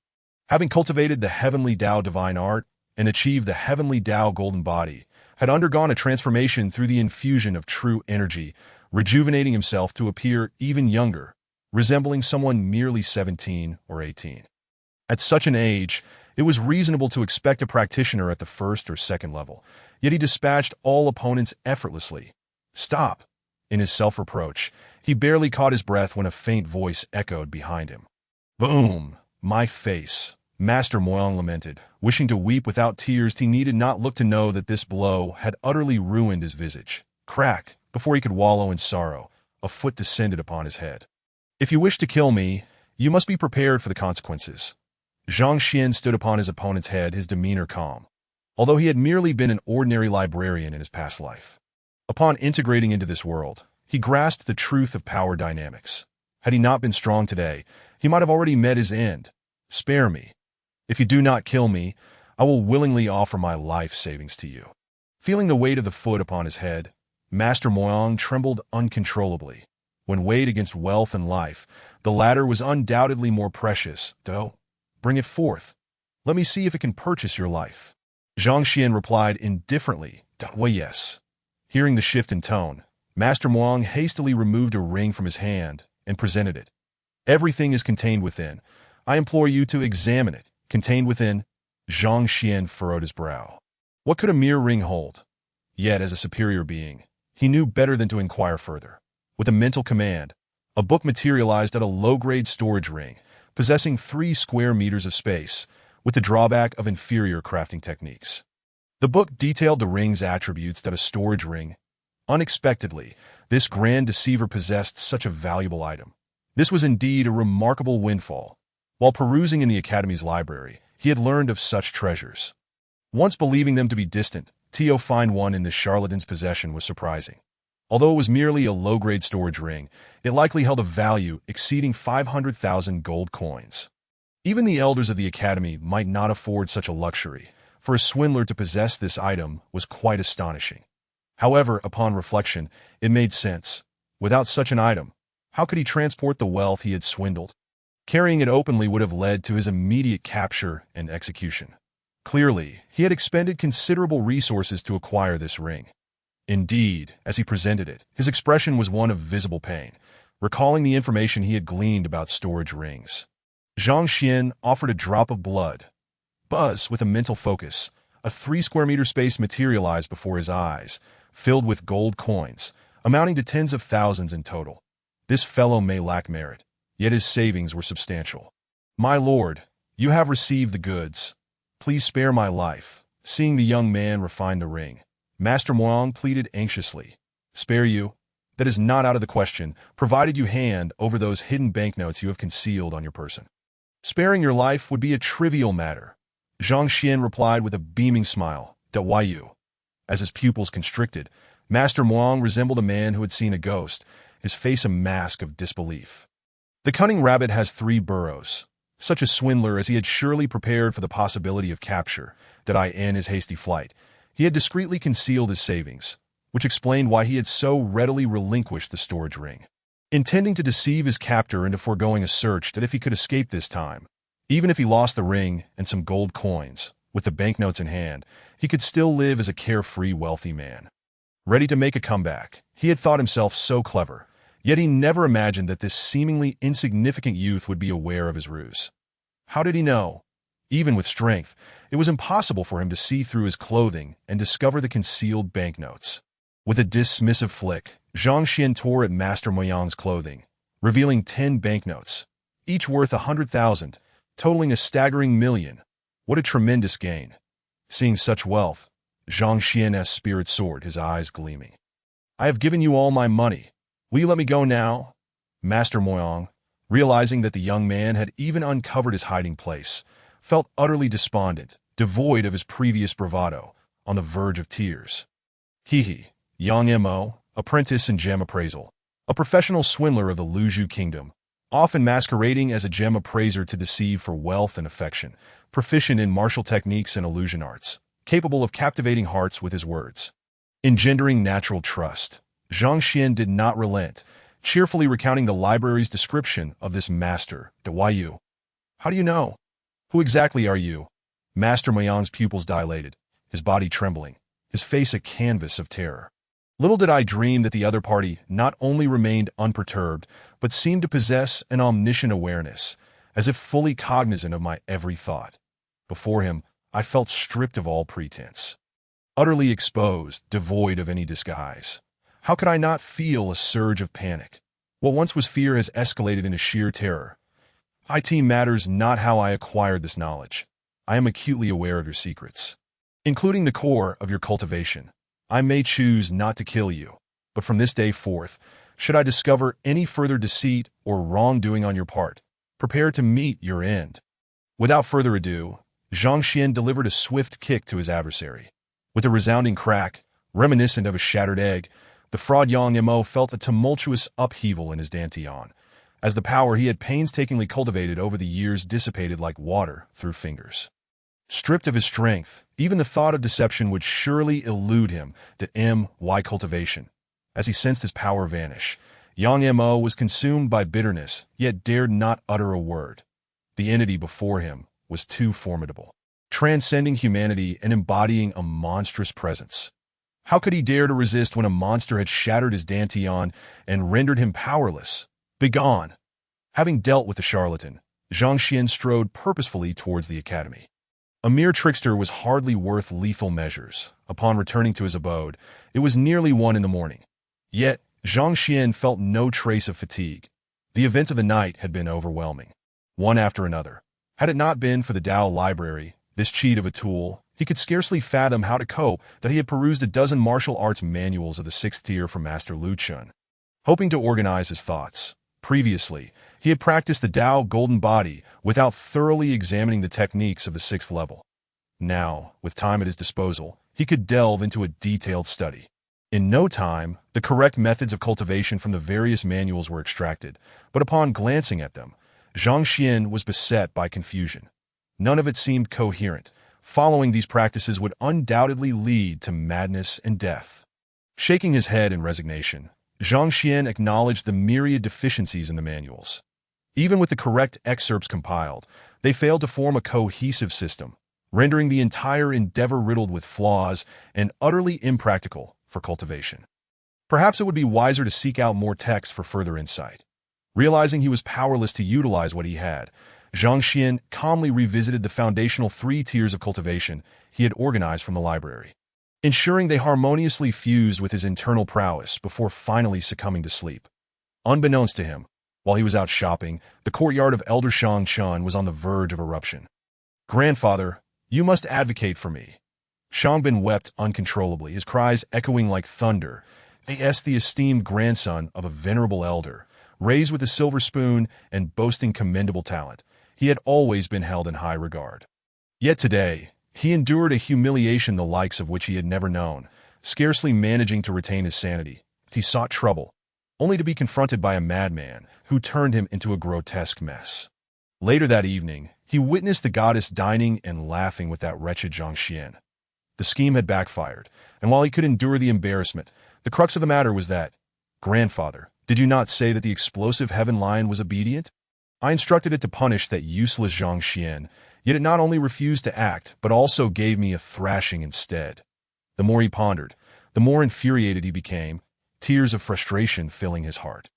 having cultivated the heavenly Tao divine art and achieved the heavenly Tao golden body, had undergone a transformation through the infusion of true energy, rejuvenating himself to appear even younger, resembling someone merely 17 or 18. At such an age, it was reasonable to expect a practitioner at the first or second level, yet he dispatched all opponents effortlessly. Stop! In his self-reproach, he barely caught his breath when a faint voice echoed behind him. Boom! My face! Master Moyang lamented, wishing to weep without tears. He needed not look to know that this blow had utterly ruined his visage. Crack! Before he could wallow in sorrow, a foot descended upon his head. If you wish to kill me, you must be prepared for the consequences. Zhang Xuan stood upon his opponent's head, his demeanor calm, although he had merely been an ordinary librarian in his past life. Upon integrating into this world, he grasped the truth of power dynamics. Had he not been strong today, he might have already met his end. Spare me. If you do not kill me, I will willingly offer my life savings to you. Feeling the weight of the foot upon his head, Master Moyang trembled uncontrollably. When weighed against wealth and life, the latter was undoubtedly more precious. Do, bring it forth. Let me see if it can purchase your life. Zhang Xuan replied indifferently, Why yes. Hearing the shift in tone, Master Moyang hastily removed a ring from his hand and presented it. Everything is contained within. I implore you to examine it. Contained within? Zhang Xuan furrowed his brow. What could a mere ring hold? Yet, as a superior being, he knew better than to inquire further. With a mental command, a book materialized at a low-grade storage ring, possessing 3 square meters of space, with the drawback of inferior crafting techniques. The book detailed the ring's attributes that a storage ring. Unexpectedly, this grand deceiver possessed such a valuable item. This was indeed a remarkable windfall. While perusing in the Academy's library, he had learned of such treasures. Once believing them to be distant, to find one in this charlatan's possession was surprising. Although it was merely a low-grade storage ring, it likely held a value exceeding 500,000 gold coins. Even the elders of the Academy might not afford such a luxury. For a swindler to possess this item was quite astonishing. However, upon reflection, it made sense. Without such an item, how could he transport the wealth he had swindled? Carrying it openly would have led to his immediate capture and execution. Clearly, he had expended considerable resources to acquire this ring. Indeed, as he presented it, his expression was one of visible pain, recalling the information he had gleaned about storage rings. Zhang Xuan offered a drop of blood. Buzz, with a mental focus, a 3 square meter space materialized before his eyes, filled with gold coins, amounting to tens of thousands in total. This fellow may lack merit, yet his savings were substantial. My lord, you have received the goods. Please spare my life. Seeing the young man refine the ring, Master Moyang pleaded anxiously. Spare you? That is not out of the question, provided you hand over those hidden banknotes you have concealed on your person. Sparing your life would be a trivial matter. Zhang Xuan replied with a beaming smile. Why you? As his pupils constricted, Master Moyang resembled a man who had seen a ghost, his face a mask of disbelief. The cunning rabbit has 3 burrows. Such a swindler as he had surely prepared for the possibility of capture, that in his hasty flight, he had discreetly concealed his savings, which explained why he had so readily relinquished the storage ring. Intending to deceive his captor into foregoing a search that if he could escape this time, even if he lost the ring and some gold coins, with the banknotes in hand, he could still live as a carefree, wealthy man. Ready to make a comeback, he had thought himself so clever, yet he never imagined that this seemingly insignificant youth would be aware of his ruse. How did he know? Even with strength, it was impossible for him to see through his clothing and discover the concealed banknotes. With a dismissive flick, Zhang Xuan tore at Master Moyang's clothing, revealing 10 banknotes, each worth 100,000, totaling a staggering million. What a tremendous gain! Seeing such wealth, Zhang Xuan's spirit soared, his eyes gleaming. I have given you all my money. Will you let me go now? Master Moyang, realizing that the young man had even uncovered his hiding place, felt utterly despondent, devoid of his previous bravado, on the verge of tears. He, Yang Mo, apprentice in gem appraisal, a professional swindler of the Luzhu kingdom, often masquerading as a gem appraiser to deceive for wealth and affection, proficient in martial techniques and illusion arts, capable of captivating hearts with his words. Engendering natural trust, Zhang Xuan did not relent, cheerfully recounting the library's description of this master. Why you? How do you know? Who exactly are you? Master Mayang's pupils dilated, his body trembling, his face a canvas of terror. Little did I dream that the other party not only remained unperturbed, but seemed to possess an omniscient awareness, as if fully cognizant of my every thought. Before him, I felt stripped of all pretense, utterly exposed, devoid of any disguise. How could I not feel a surge of panic? What once was fear has escalated into sheer terror. It matters not how I acquired this knowledge. I am acutely aware of your secrets, including the core of your cultivation. I may choose not to kill you, but from this day forth, should I discover any further deceit or wrongdoing on your part, prepare to meet your end. Without further ado, Zhang Xuan delivered a swift kick to his adversary. With a resounding crack, reminiscent of a shattered egg, the fraud Yang Mo felt a tumultuous upheaval in his dantian, as the power he had painstakingly cultivated over the years dissipated like water through fingers. Stripped of his strength, even the thought of deception would surely elude him. My cultivation. As he sensed his power vanish, Yang Mo was consumed by bitterness, yet dared not utter a word. The entity before him was too formidable, transcending humanity and embodying a monstrous presence. How could he dare to resist when a monster had shattered his dantian and rendered him powerless? Begone! Having dealt with the charlatan, Zhang Xuan strode purposefully towards the academy. A mere trickster was hardly worth lethal measures. Upon returning to his abode, it was nearly 1 a.m. Yet, Zhang Xuan felt no trace of fatigue. The events of the night had been overwhelming, one after another. Had it not been for the Dao library, this cheat of a tool, he could scarcely fathom how to cope that he had perused a dozen martial arts manuals of the 6th tier from Master Lu Chun. Hoping to organize his thoughts, previously, he had practiced the Dao Golden Body without thoroughly examining the techniques of the 6th level. Now, with time at his disposal, he could delve into a detailed study. In no time, the correct methods of cultivation from the various manuals were extracted, but upon glancing at them, Zhang Xuan was beset by confusion. None of it seemed coherent. Following these practices would undoubtedly lead to madness and death. Shaking his head in resignation, Zhang Xuan acknowledged the myriad deficiencies in the manuals. Even with the correct excerpts compiled, they failed to form a cohesive system, rendering the entire endeavor riddled with flaws and utterly impractical for cultivation. Perhaps it would be wiser to seek out more text for further insight. Realizing he was powerless to utilize what he had, Zhang Xuan calmly revisited the foundational 3 tiers of cultivation he had organized from the library, ensuring they harmoniously fused with his internal prowess before finally succumbing to sleep. Unbeknownst to him, while he was out shopping, the courtyard of Elder Zhang Xuan was on the verge of eruption. "Grandfather, you must advocate for me." Shangbin wept uncontrollably, his cries echoing like thunder. The esteemed grandson of a venerable elder, raised with a silver spoon and boasting commendable talent, he had always been held in high regard. Yet today, he endured a humiliation the likes of which he had never known, scarcely managing to retain his sanity. He sought trouble, only to be confronted by a madman who turned him into a grotesque mess. Later that evening, he witnessed the goddess dining and laughing with that wretched Zhang Xuan. The scheme had backfired, and while he could endure the embarrassment, the crux of the matter was that, "Grandfather, did you not say that the explosive heaven lion was obedient? I instructed it to punish that useless Zhang Xuan, yet it not only refused to act, but also gave me a thrashing instead." The more he pondered, the more infuriated he became, tears of frustration filling his heart.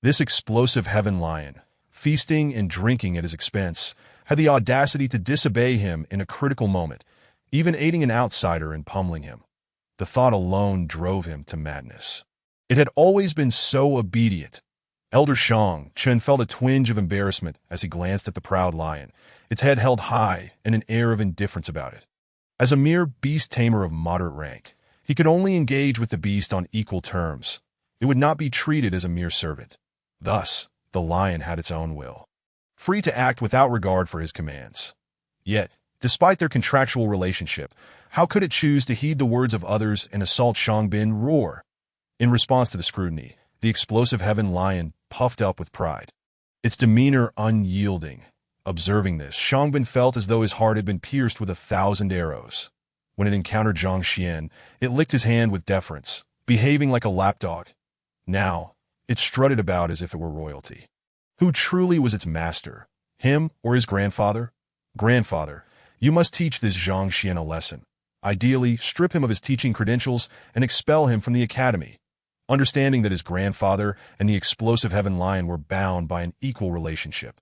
This explosive heaven lion, feasting and drinking at his expense, had the audacity to disobey him in a critical moment, even aiding an outsider in pummeling him. The thought alone drove him to madness. It had always been so obedient. Elder Zhang Chen felt a twinge of embarrassment as he glanced at the proud lion, its head held high and an air of indifference about it. As a mere beast tamer of moderate rank, he could only engage with the beast on equal terms. It would not be treated as a mere servant. Thus, the lion had its own will, free to act without regard for his commands. Yet, despite their contractual relationship, how could it choose to heed the words of others and assault Shangbin roar? In response to the scrutiny, the explosive heaven lion puffed up with pride, its demeanor unyielding. Observing this, Shangbin felt as though his heart had been pierced with 1,000 arrows. When it encountered Zhang Xuan, it licked his hand with deference, behaving like a lapdog. Now, it strutted about as if it were royalty. Who truly was its master? Him or his grandfather? Grandfather, you must teach this Zhang Xuan a lesson. Ideally, strip him of his teaching credentials and expel him from the academy. Understanding that his grandfather and the explosive heaven lion were bound by an equal relationship,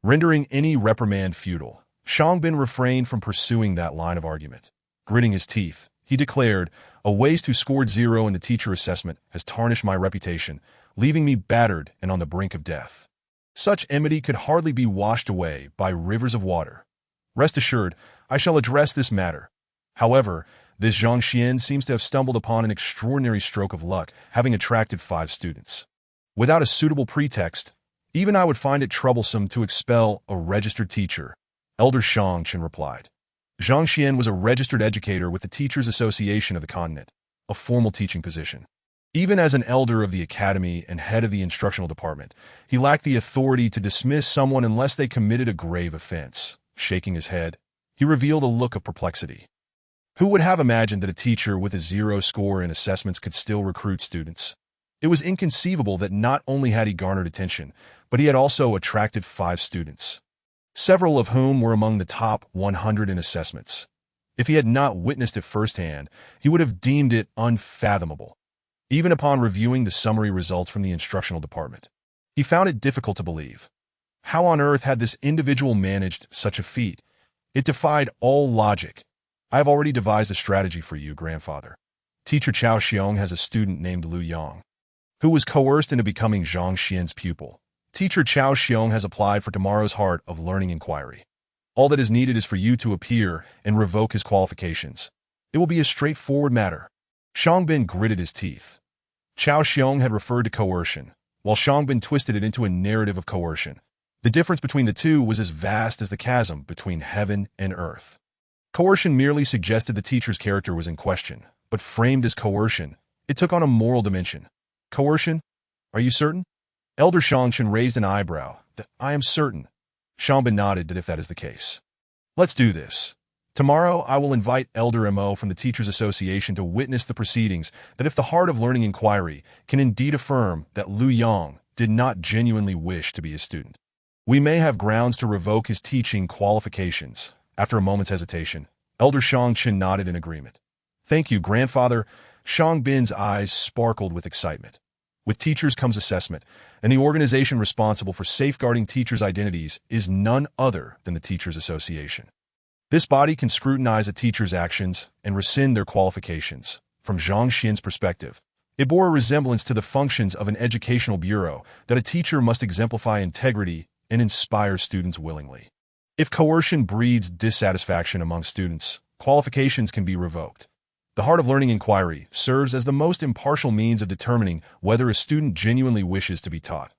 rendering any reprimand futile, Shangbin refrained from pursuing that line of argument. Gritting his teeth, he declared, "A waste who scored 0 in the teacher assessment has tarnished my reputation, leaving me battered and on the brink of death. Such enmity could hardly be washed away by rivers of water. Rest assured, I shall address this matter." However, this Zhang Xuan seems to have stumbled upon an extraordinary stroke of luck, having attracted 5 students. Without a suitable pretext, even I would find it troublesome to expel a registered teacher, Elder Zhang Xuan replied. Zhang Xuan was a registered educator with the Teachers Association of the continent, a formal teaching position. Even as an elder of the academy and head of the instructional department, he lacked the authority to dismiss someone unless they committed a grave offense. Shaking his head, he revealed a look of perplexity. Who would have imagined that a teacher with a 0 score in assessments could still recruit students? It was inconceivable that not only had he garnered attention, but he had also attracted 5 students, several of whom were among the top 100 in assessments. If he had not witnessed it firsthand, he would have deemed it unfathomable. Even upon reviewing the summary results from the instructional department, he found it difficult to believe. How on earth had this individual managed such a feat? It defied all logic. "I have already devised a strategy for you, grandfather. Teacher Chao Xiong has a student named Lu Yang, who was coerced into becoming Zhang Xuan's pupil. Teacher Chao Xiong has applied for tomorrow's Heart of Learning inquiry. All that is needed is for you to appear and revoke his qualifications. It will be a straightforward matter." Shangbin gritted his teeth. Chao Xiong had referred to coercion, while Shangbin twisted it into a narrative of coercion. The difference between the two was as vast as the chasm between heaven and earth. Coercion merely suggested the teacher's character was in question, but framed as coercion, it took on a moral dimension. "Coercion? Are you certain?" Elder Zhang Xuan raised an eyebrow. "I am certain." Shangbin nodded that if that is the case, "Let's do this. Tomorrow I will invite Elder Mo from the Teachers Association to witness the proceedings, that if the Heart of Learning inquiry can indeed affirm that Lu Yang did not genuinely wish to be a student, we may have grounds to revoke his teaching qualifications." After a moment's hesitation, Elder Zhang Xuan nodded in agreement. "Thank you, grandfather." Shangbin's eyes sparkled with excitement. With teachers comes assessment, and the organization responsible for safeguarding teachers' identities is none other than the Teachers Association. This body can scrutinize a teacher's actions and rescind their qualifications. From Zhang Xuan's perspective, it bore a resemblance to the functions of an educational bureau, that a teacher must exemplify integrity and inspire students willingly. If coercion breeds dissatisfaction among students, qualifications can be revoked. The Heart of Learning inquiry serves as the most impartial means of determining whether a student genuinely wishes to be taught.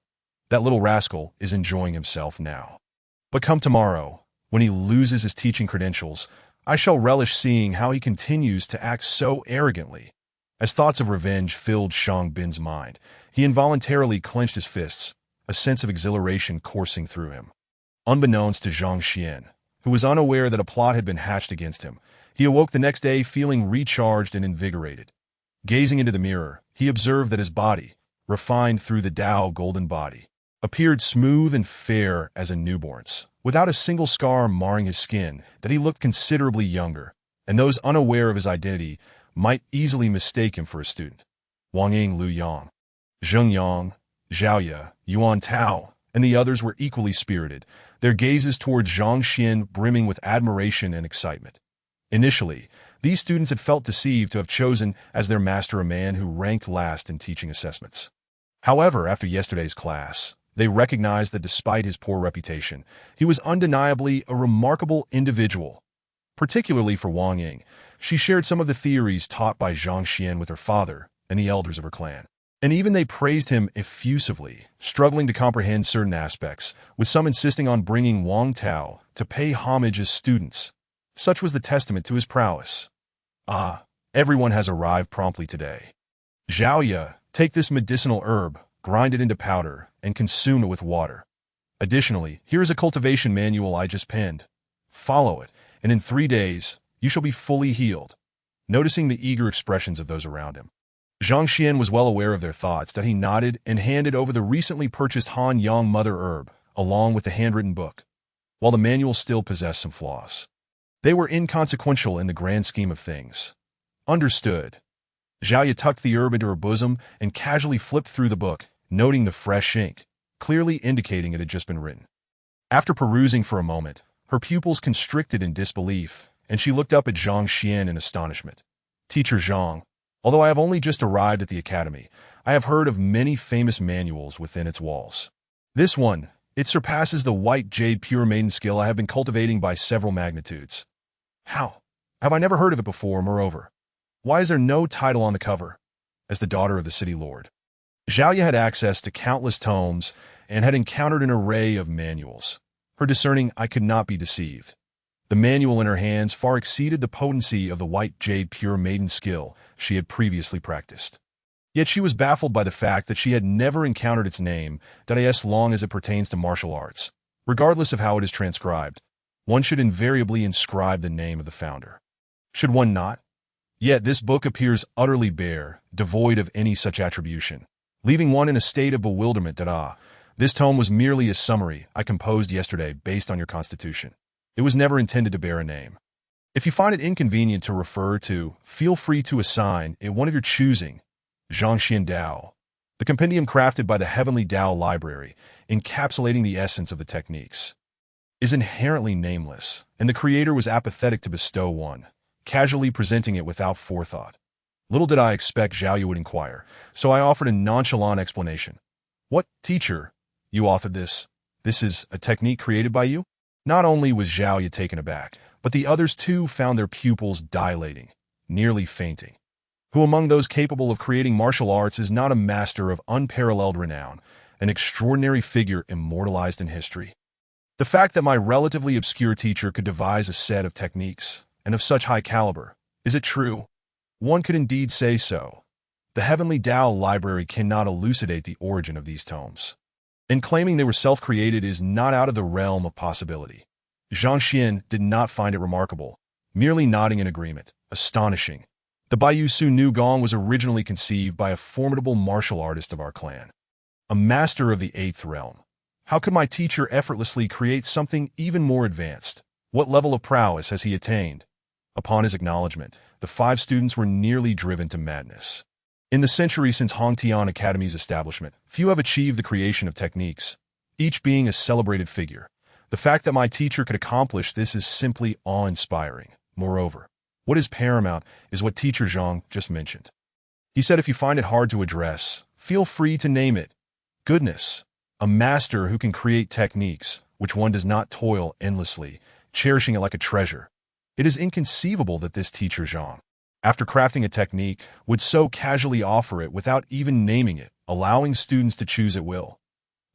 That little rascal is enjoying himself now. But come tomorrow, when he loses his teaching credentials, I shall relish seeing how he continues to act so arrogantly. As thoughts of revenge filled Shangbin's mind, he involuntarily clenched his fists, a sense of exhilaration coursing through him. Unbeknownst to Zhang Xuan, who was unaware that a plot had been hatched against him, he awoke the next day feeling recharged and invigorated. Gazing into the mirror, he observed that his body, refined through the Tao golden body, appeared smooth and fair as a newborn's, without a single scar marring his skin, that he looked considerably younger, and those unaware of his identity might easily mistake him for a student. Wang Ying, Lu Yang, Zheng Yang, Zhao Ye, Yuan Tao, and the others were equally spirited, their gazes towards Zhang Xuan brimming with admiration and excitement. Initially, these students had felt deceived to have chosen as their master a man who ranked last in teaching assessments. However, after yesterday's class, they recognized that despite his poor reputation, he was undeniably a remarkable individual. Particularly for Wang Ying, she shared some of the theories taught by Zhang Xuan with her father and the elders of her clan. And even they praised him effusively, struggling to comprehend certain aspects, with some insisting on bringing Wang Tao to pay homage as students. Such was the testament to his prowess. "Ah, everyone has arrived promptly today." Zhao Ye, Take this medicinal herb, grind it into powder, and consume it with water. Additionally, here is a cultivation manual I just penned. Follow it, and in 3 days, you shall be fully healed. Noticing the eager expressions of those around him, Zhang Xuan was well aware of their thoughts that he nodded and handed over the recently purchased Han Yang Mother Herb, along with the handwritten book. While the manual still possessed some flaws, they were inconsequential in the grand scheme of things. Understood. Zhao Ye tucked the herb into her bosom and casually flipped through the book, noting the fresh ink, clearly indicating it had just been written. After perusing for a moment, her pupils constricted in disbelief, and she looked up at Zhang Xuan in astonishment. Teacher Zhang, although I have only just arrived at the academy, I have heard of many famous manuals within its walls. This one, it surpasses the white jade pure maiden skill I have been cultivating by several magnitudes. How? Have I never heard of it before, moreover? Why is there no title on the cover? As the daughter of the city lord, Zhao Ye had access to countless tomes and had encountered an array of manuals. Her discerning eye could not be deceived. The manual in her hands far exceeded the potency of the white jade pure maiden skill she had previously practiced. Yet she was baffled by the fact that she had never encountered its name, that as long as it pertains to martial arts. Regardless of how it is transcribed, one should invariably inscribe the name of the founder. Should one not? Yet this book appears utterly bare, devoid of any such attribution, leaving one in a state of bewilderment that, this tome was merely a summary I composed yesterday based on your constitution. It was never intended to bear a name. If you find it inconvenient to refer to, feel free to assign it one of your choosing. Zhang Xuan Dao, the compendium crafted by the Heavenly Dao Library, encapsulating the essence of the techniques, is inherently nameless, and the creator was apathetic to bestow one, casually presenting it without forethought. Little did I expect Zhao Ye would inquire, so I offered a nonchalant explanation. What, teacher? You authored this? This is a technique created by you? Not only was Zhao Ye taken aback, but the others too found their pupils dilating, nearly fainting. Who among those capable of creating martial arts is not a master of unparalleled renown, an extraordinary figure immortalized in history? The fact that my relatively obscure teacher could devise a set of techniques, and of such high caliber, is it true? One could indeed say so. The Heavenly Dao Library cannot elucidate the origin of these tomes, and claiming they were self-created is not out of the realm of possibility. Zhang Xuan did not find it remarkable, merely nodding in agreement. Astonishing. The Baiyu Su Nu Gong was originally conceived by a formidable martial artist of our clan, a master of the 8th realm. How could my teacher effortlessly create something even more advanced? What level of prowess has he attained? Upon his acknowledgement, the 5 students were nearly driven to madness. In the century since Hongtian Academy's establishment, few have achieved the creation of techniques, each being a celebrated figure. The fact that my teacher could accomplish this is simply awe-inspiring. Moreover, what is paramount is what Teacher Zhang just mentioned. He said if you find it hard to address, feel free to name it. Goodness, a master who can create techniques, which one does not toil endlessly, cherishing it like a treasure. It is inconceivable that this Teacher Zhang, after crafting a technique, would so casually offer it without even naming it, allowing students to choose at will.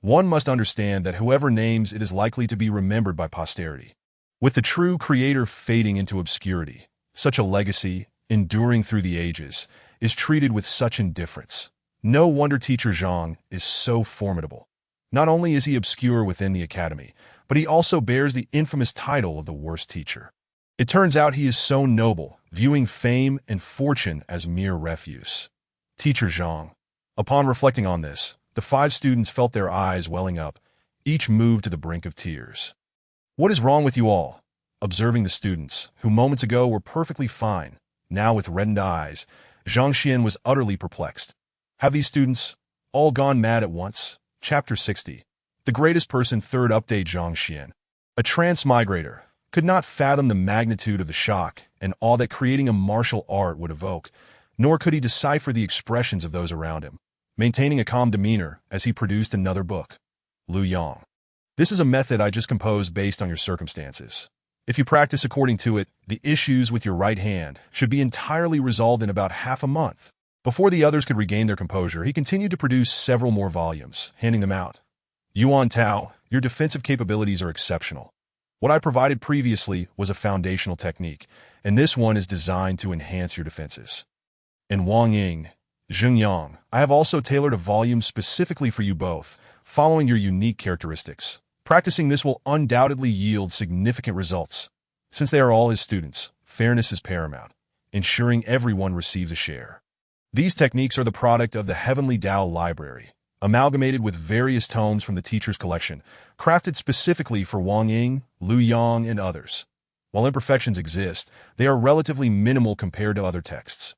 One must understand that whoever names it is likely to be remembered by posterity. With the true creator fading into obscurity, such a legacy, enduring through the ages, is treated with such indifference. No wonder Teacher Zhang is so formidable. Not only is he obscure within the academy, but he also bears the infamous title of the worst teacher. It turns out he is so noble, viewing fame and fortune as mere refuse. Teacher Zhang. Upon reflecting on this, the 5 students felt their eyes welling up, each moved to the brink of tears. What is wrong with you all? Observing the students, who moments ago were perfectly fine, now with reddened eyes, Zhang Xuan was utterly perplexed. Have these students all gone mad at once? Chapter 60. The greatest person, 3rd update. Zhang Xuan, a transmigrator, could not fathom the magnitude of the shock and awe that creating a martial art would evoke, nor could he decipher the expressions of those around him, maintaining a calm demeanor as he produced another book. Lu Yang. This is a method I just composed based on your circumstances. If you practice according to it, the issues with your right hand should be entirely resolved in about half a month. Before the others could regain their composure, he continued to produce several more volumes, handing them out. Yuan Tao, your defensive capabilities are exceptional. What I provided previously was a foundational technique, and this one is designed to enhance your defenses. And Wang Ying, Zheng, I have also tailored a volume specifically for you both, following your unique characteristics. Practicing this will undoubtedly yield significant results. Since they are all his students, fairness is paramount, ensuring everyone receives a share. These techniques are the product of the Heavenly Tao Library, amalgamated with various tomes from the teacher's collection, crafted specifically for Wang Ying, Lu Yang, and others. While imperfections exist, they are relatively minimal compared to other texts.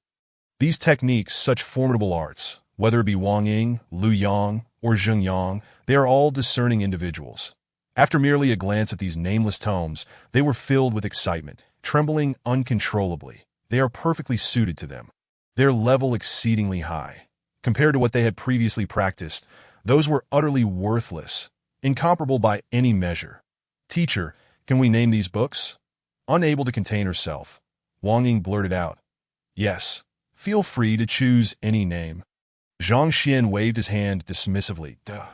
These techniques, such formidable arts, whether it be Wang Ying, Lu Yang, or Zheng, they are all discerning individuals. After merely a glance at these nameless tomes, they were filled with excitement, trembling uncontrollably. They are perfectly suited to them. Their level exceedingly high. Compared to what they had previously practiced, those were utterly worthless, incomparable by any measure. Teacher, can we name these books? Unable to contain herself, Wang Ying blurted out. Yes, feel free to choose any name. Zhang Xuan waved his hand dismissively. Duh.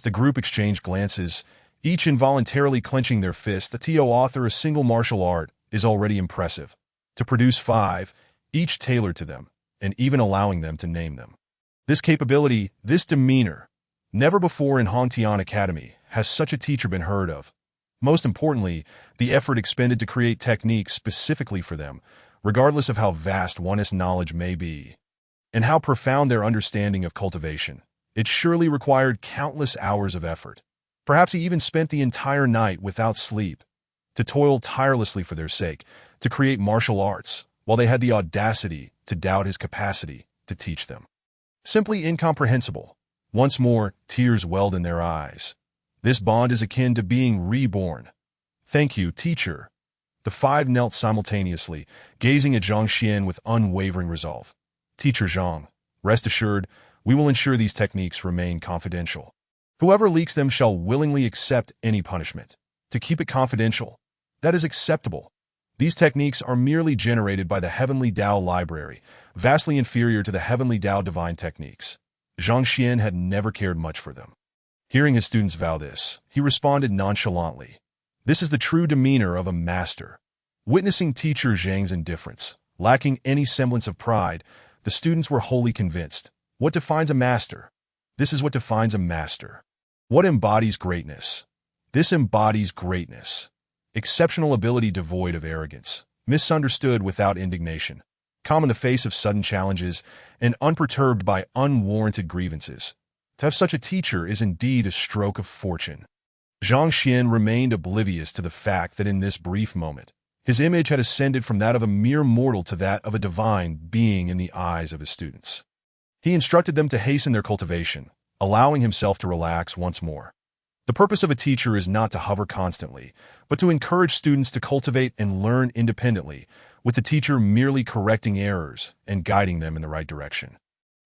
The group exchanged glances, each involuntarily clenching their fist. The TO author a single martial art is already impressive. To produce 5, each tailored to them, and even allowing them to name them. This capability, this demeanor, never before in Hongtian Academy has such a teacher been heard of. Most importantly, the effort expended to create techniques specifically for them, regardless of how vast one's knowledge may be, and how profound their understanding of cultivation. It surely required countless hours of effort. Perhaps he even spent the entire night without sleep, to toil tirelessly for their sake, to create martial arts, while they had the audacity to doubt his capacity to teach them. Simply incomprehensible. Once more, tears welled in their eyes. This bond is akin to being reborn. Thank you, teacher. The 5 knelt simultaneously, gazing at Zhang Xuan with unwavering resolve. Teacher Zhang, rest assured, we will ensure these techniques remain confidential. Whoever leaks them shall willingly accept any punishment. To keep it confidential, that is acceptable. These techniques are merely generated by the Heavenly Tao Library, vastly inferior to the Heavenly Tao Divine techniques. Zhang Xuan had never cared much for them. Hearing his students vow this, he responded nonchalantly. This is the true demeanor of a master. Witnessing teacher Zhang's indifference, lacking any semblance of pride, the students were wholly convinced. What defines a master? This is what defines a master. What embodies greatness? This embodies greatness. Exceptional ability devoid of arrogance, misunderstood without indignation, calm in the face of sudden challenges, and unperturbed by unwarranted grievances. To have such a teacher is indeed a stroke of fortune. Zhang Xuan remained oblivious to the fact that in this brief moment, his image had ascended from that of a mere mortal to that of a divine being in the eyes of his students. He instructed them to hasten their cultivation, allowing himself to relax once more. The purpose of a teacher is not to hover constantly, but to encourage students to cultivate and learn independently, with the teacher merely correcting errors and guiding them in the right direction.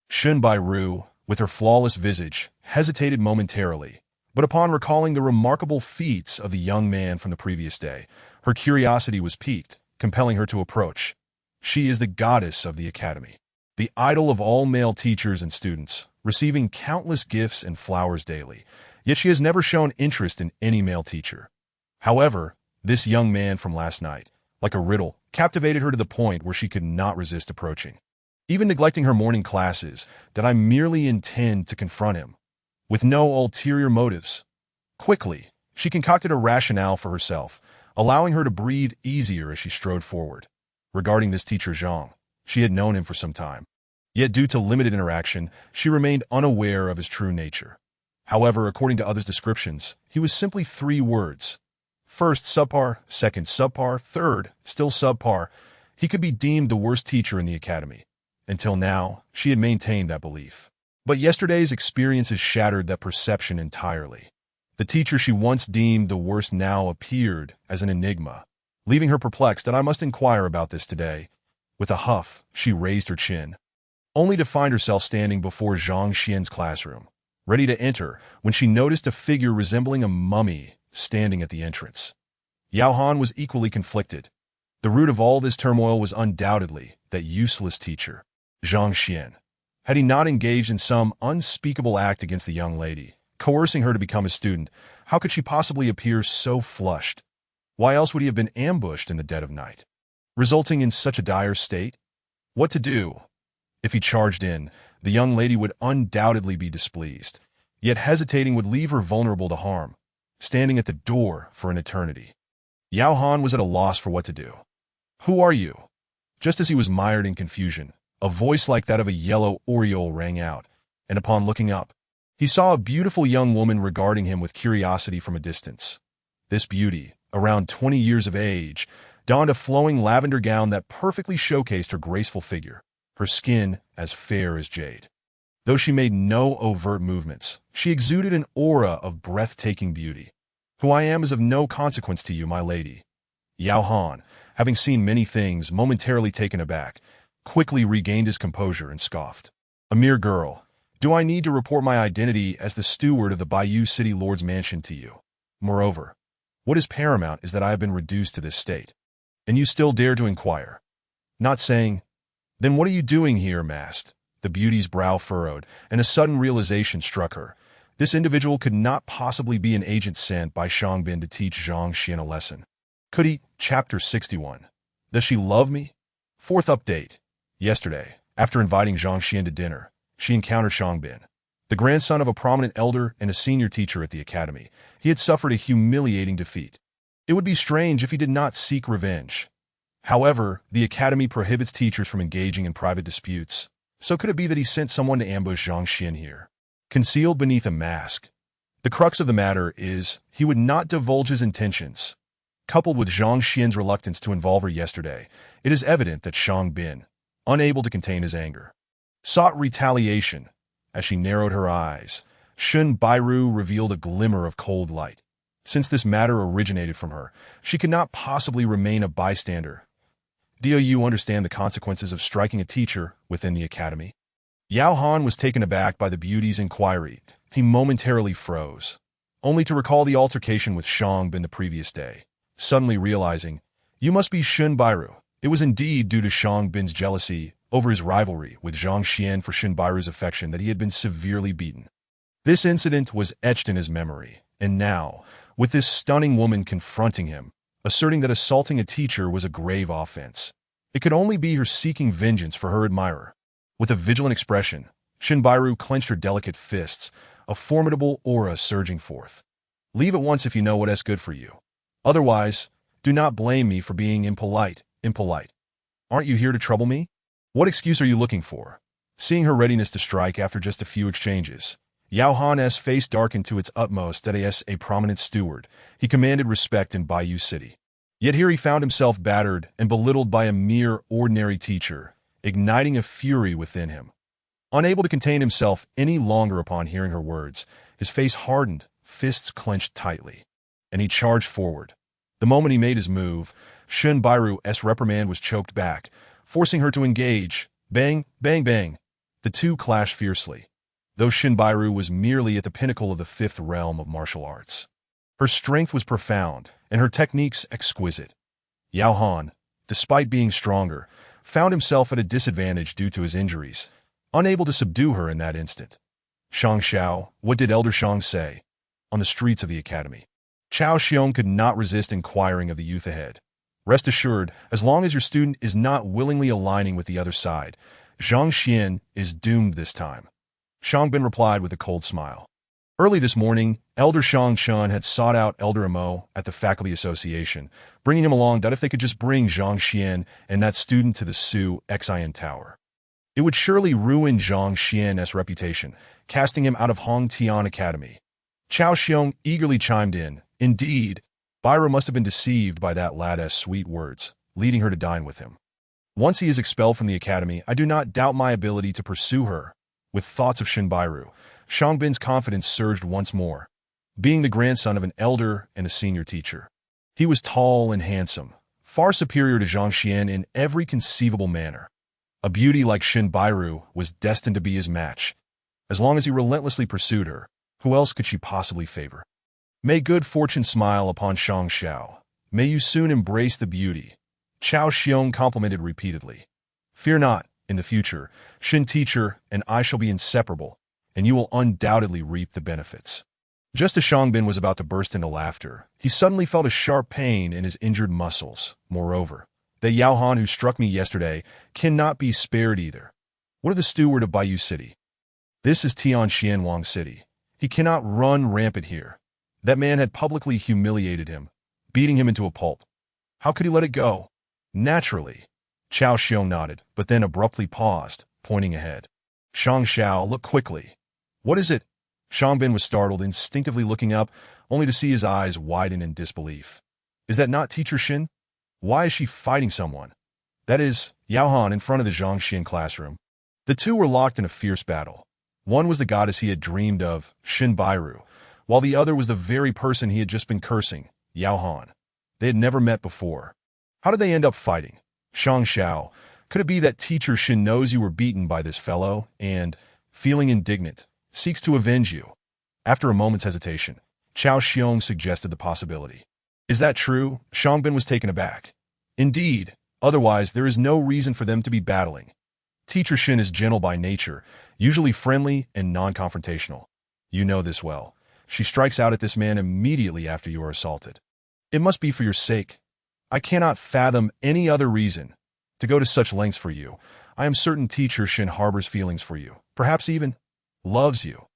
Shun Bairu, with her flawless visage, hesitated momentarily, but upon recalling the remarkable feats of the young man from the previous day, her curiosity was piqued, compelling her to approach. She is the goddess of the academy, the idol of all male teachers and students, receiving countless gifts and flowers daily, yet she has never shown interest in any male teacher. However, this young man from last night, like a riddle, captivated her to the point where she could not resist approaching. Even neglecting her morning classes, that I merely intend to confront him, with no ulterior motives. Quickly, she concocted a rationale for herself, allowing her to breathe easier as she strode forward. Regarding this teacher Zhang, she had known him for some time. Yet due to limited interaction, she remained unaware of his true nature. However, according to others' descriptions, he was simply 3 words. First, subpar; second, subpar; third, still subpar. He could be deemed the worst teacher in the academy. Until now, she had maintained that belief. But yesterday's experiences shattered that perception entirely. The teacher she once deemed the worst now appeared as an enigma, leaving her perplexed that I must inquire about this today. With a huff, she raised her chin, only to find herself standing before Zhang Xuan's classroom, ready to enter, when she noticed a figure resembling a mummy standing at the entrance. Yao Han was equally conflicted. The root of all this turmoil was undoubtedly that useless teacher, Zhang Xuan. Had he not engaged in some unspeakable act against the young lady, coercing her to become a student, how could she possibly appear so flushed? Why else would he have been ambushed in the dead of night, resulting in such a dire state? What to do? If he charged in, the young lady would undoubtedly be displeased, yet hesitating would leave her vulnerable to harm, standing at the door for an eternity. Yao Han was at a loss for what to do. "Who are you?" Just as he was mired in confusion, a voice like that of a yellow oriole rang out, and upon looking up, he saw a beautiful young woman regarding him with curiosity from a distance. This beauty, around 20 years of age, donned a flowing lavender gown that perfectly showcased her graceful figure, her skin as fair as jade. Though she made no overt movements, she exuded an aura of breathtaking beauty. "Who I am is of no consequence to you, my lady." Yao Han, having seen many things, momentarily taken aback, quickly regained his composure and scoffed. "A mere girl. Do I need to report my identity as the steward of the Bayou City Lord's mansion to you? Moreover, what is paramount is that I have been reduced to this state. And you still dare to inquire? Not saying, 'Then what are you doing here, masked?'" The beauty's brow furrowed, and a sudden realization struck her. This individual could not possibly be an agent sent by Shangbin to teach Zhang Xuan a lesson. Could he? Chapter 61. Does she love me? Fourth update. Yesterday, after inviting Zhang Xuan to dinner, she encountered Shangbin, the grandson of a prominent elder and a senior teacher at the academy. He had suffered a humiliating defeat. It would be strange if he did not seek revenge. However, the academy prohibits teachers from engaging in private disputes, so could it be that he sent someone to ambush Zhang Xuan here, concealed beneath a mask? The crux of the matter is, he would not divulge his intentions. Coupled with Zhang Xuan's reluctance to involve her yesterday, it is evident that Shangbin, unable to contain his anger, sought retaliation. As she narrowed her eyes, Shun Bairu revealed a glimmer of cold light. Since this matter originated from her, she could not possibly remain a bystander. "Do you understand the consequences of striking a teacher within the academy?" Yao Han was taken aback by the beauty's inquiry. He momentarily froze, only to recall the altercation with Shangbin the previous day, suddenly realizing, "You must be Shun Bairu." It was indeed due to Shangbin's jealousy over his rivalry with Zhang Xuan for Shun Bairu's affection that he had been severely beaten. This incident was etched in his memory, and now, with this stunning woman confronting him, asserting that assaulting a teacher was a grave offense, it could only be her seeking vengeance for her admirer. With a vigilant expression, Shun Bairu clenched her delicate fists, a formidable aura surging forth. "Leave at once if you know what is good for you. Otherwise, do not blame me for being impolite. Aren't you here to trouble me? What excuse are you looking for?" Seeing her readiness to strike after just a few exchanges, Yao Han's face darkened to its utmost that as a prominent steward, he commanded respect in Bayou City. Yet here he found himself battered and belittled by a mere ordinary teacher, igniting a fury within him. Unable to contain himself any longer upon hearing her words, his face hardened, fists clenched tightly, and he charged forward. The moment he made his move, Shun Bairu's reprimand was choked back, forcing her to engage. Bang, bang, bang. The two clashed fiercely, though Shun Bairu was merely at the pinnacle of the fifth realm of martial arts. Her strength was profound, and her techniques exquisite. Yao Han, despite being stronger, found himself at a disadvantage due to his injuries, unable to subdue her in that instant. "Shang Xiao, what did Elder Shang say?" On the streets of the academy, Chao Xiong could not resist inquiring of the youth ahead. "Rest assured, as long as your student is not willingly aligning with the other side, Zhang Xuan is doomed this time." Shangbin replied with a cold smile. Early this morning, Elder Zhang Xuan had sought out Elder Amo at the Faculty Association, bringing him along that if they could just bring Zhang Xuan and that student to the Su Xian Tower, it would surely ruin Zhang Xuan's reputation, casting him out of Hong Tian Academy. Chao Xiong eagerly chimed in. Indeed, Bairu must have been deceived by that lad's sweet words, leading her to dine with him. Once he is expelled from the academy, I do not doubt my ability to pursue her. With thoughts of Shun Bairu, Shangbin's confidence surged once more. Being the grandson of an elder and a senior teacher, he was tall and handsome, far superior to Zhang Xuan in every conceivable manner. A beauty like Shun Bairu was destined to be his match. As long as he relentlessly pursued her, who else could she possibly favor? May good fortune smile upon Shang Xiao. May you soon embrace the beauty. Chao Xiong complimented repeatedly. Fear not, in the future, Shin teacher and I shall be inseparable, and you will undoubtedly reap the benefits. Just as Shangbin was about to burst into laughter, he suddenly felt a sharp pain in his injured muscles. Moreover, the Yao Han who struck me yesterday cannot be spared either. What of the steward of Bayou City? This is Tianxianwang City. He cannot run rampant here. That man had publicly humiliated him, beating him into a pulp. How could he let it go? Naturally. Chao Xiong nodded, but then abruptly paused, pointing ahead. Shang Xiao looked quickly. What is it? Shang Bin was startled, instinctively looking up, only to see his eyes widen in disbelief. Is that not Teacher Shin? Why is she fighting someone? That is, Yao Han in front of the Zhang Xuan classroom. The two were locked in a fierce battle. One was the goddess he had dreamed of, Shin Bairu, while the other was the very person he had just been cursing, Yao Han. They had never met before. How did they end up fighting? Shang Xiao, could it be that Teacher Shin knows you were beaten by this fellow and, feeling indignant, seeks to avenge you? After a moment's hesitation, Chao Xiong suggested the possibility. Is that true? Shang Bin was taken aback. Indeed, otherwise there is no reason for them to be battling. Teacher Shin is gentle by nature, usually friendly and non-confrontational. You know this well. She strikes out at this man immediately after you are assaulted. It must be for your sake. I cannot fathom any other reason to go to such lengths for you. I am certain Teacher Shin harbors feelings for you, perhaps even loves you.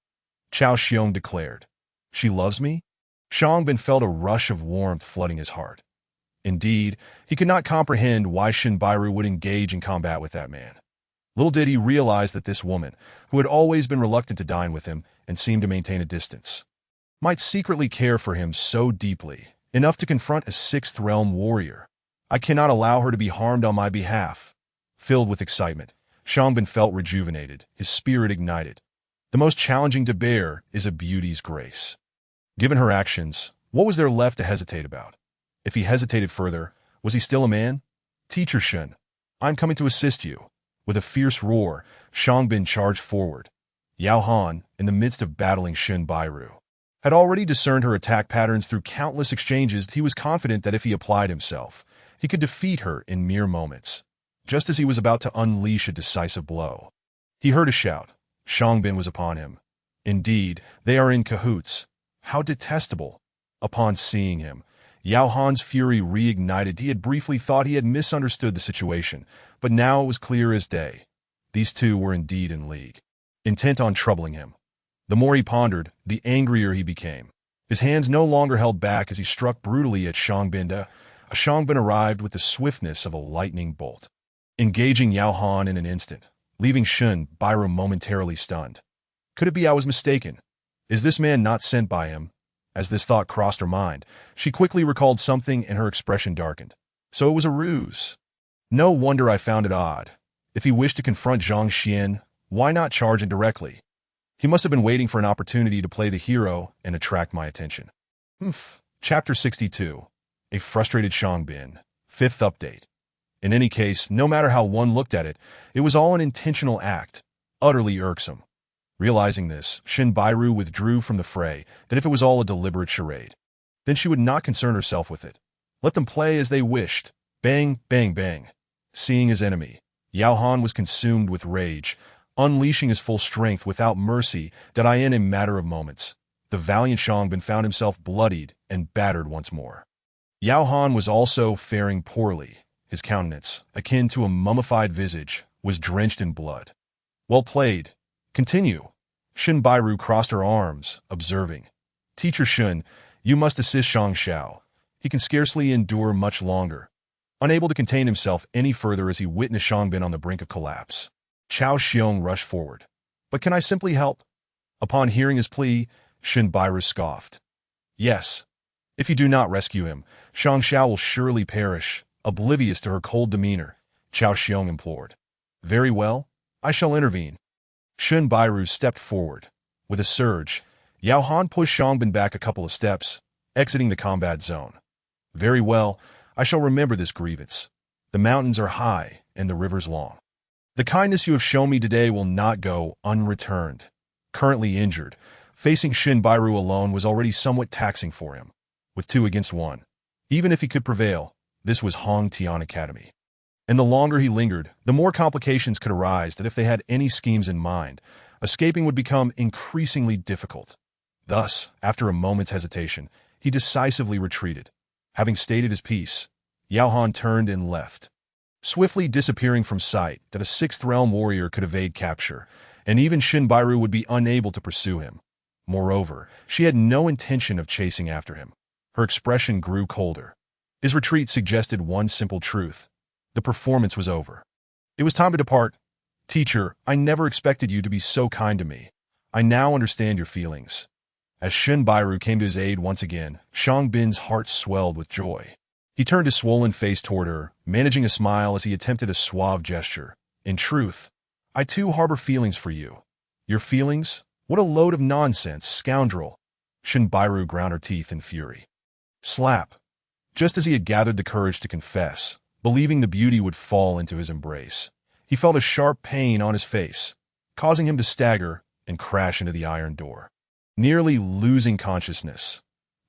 Chao Xiong declared. She loves me? Shang Bin felt a rush of warmth flooding his heart. Indeed, he could not comprehend why Shin Bairu would engage in combat with that man. Little did he realize that this woman, who had always been reluctant to dine with him and seemed to maintain a distance, might secretly care for him so deeply, enough to confront a sixth realm warrior. I cannot allow her to be harmed on my behalf. Filled with excitement, Shang Bin felt rejuvenated, his spirit ignited. The most challenging to bear is a beauty's grace. Given her actions, what was there left to hesitate about? If he hesitated further, was he still a man? Teacher Shin, I'm coming to assist you. With a fierce roar, Shang Bin charged forward. Yao Han, in the midst of battling Shin Bairu, had already discerned her attack patterns through countless exchanges. He was confident that if he applied himself, he could defeat her in mere moments. Just as he was about to unleash a decisive blow, he heard a shout. Shang Bin was upon him. Indeed, they are in cahoots. How detestable! Upon seeing him, Yao Han's fury reignited. He had briefly thought he had misunderstood the situation, but now it was clear as day. These two were indeed in league, intent on troubling him. The more he pondered, the angrier he became. His hands no longer held back as he struck brutally at Shang Bin. Shang Bin arrived with the swiftness of a lightning bolt, engaging Yao Han in an instant, leaving Shin Bairu momentarily stunned. Could it be I was mistaken? Is this man not sent by him? As this thought crossed her mind, she quickly recalled something and her expression darkened. So it was a ruse. No wonder I found it odd. If he wished to confront Zhang Xuan, why not charge in directly? He must have been waiting for an opportunity to play the hero and attract my attention. Chapter 62. A frustrated Shang Bin. 5th update. In any case, no matter how one looked at it, it was all an intentional act, utterly irksome. Realizing this, Shin Bairu withdrew from the fray, that if it was all a deliberate charade, then she would not concern herself with it. Let them play as they wished. Bang, bang, bang. Seeing his enemy, Yao Han was consumed with rage, unleashing his full strength without mercy that in a matter of moments, the valiant Shang Bin found himself bloodied and battered once more. Yao Han was also faring poorly. His countenance, akin to a mummified visage, was drenched in blood. Well played. Continue. Shin Bairu crossed her arms, observing. Teacher Shin, you must assist Shang Xiao. He can scarcely endure much longer. Unable to contain himself any further as he witnessed Shang Bin on the brink of collapse, Chao Xiong rushed forward. But can I simply help? Upon hearing his plea, Shin Bairu scoffed. Yes. If you do not rescue him, Shang Xiao will surely perish. Oblivious to her cold demeanor, Chao Xiong implored. Very well, I shall intervene. Shin Bairu stepped forward. With a surge, Yao Han pushed Shang Bin back a couple of steps, exiting the combat zone. Very well, I shall remember this grievance. The mountains are high and the rivers long. The kindness you have shown me today will not go unreturned. Currently injured, facing Shin Bairu alone was already somewhat taxing for him. With 2 against 1, even if he could prevail, this was Hong Tian Academy. And the longer he lingered, the more complications could arise that if they had any schemes in mind, escaping would become increasingly difficult. Thus, after a moment's hesitation, he decisively retreated. Having stated his piece, Yao Han turned and left. swiftly disappearing from sight that a sixth realm warrior could evade capture, and even Shinbairu would be unable to pursue him. Moreover, she had no intention of chasing after him. Her expression grew colder. His retreat suggested one simple truth. The performance was over. It was time to depart. Teacher, I never expected you to be so kind to me. I now understand your feelings. As Shinbairu came to his aid once again, Xiangbin's heart swelled with joy. He turned his swollen face toward her, managing a smile as he attempted a suave gesture. In truth, I too harbor feelings for you. Your feelings? What a load of nonsense, scoundrel! Shinbairu ground her teeth in fury. Slap. Just as he had gathered the courage to confess, believing the beauty would fall into his embrace, he felt a sharp pain on his face, causing him to stagger and crash into the iron door, nearly losing consciousness.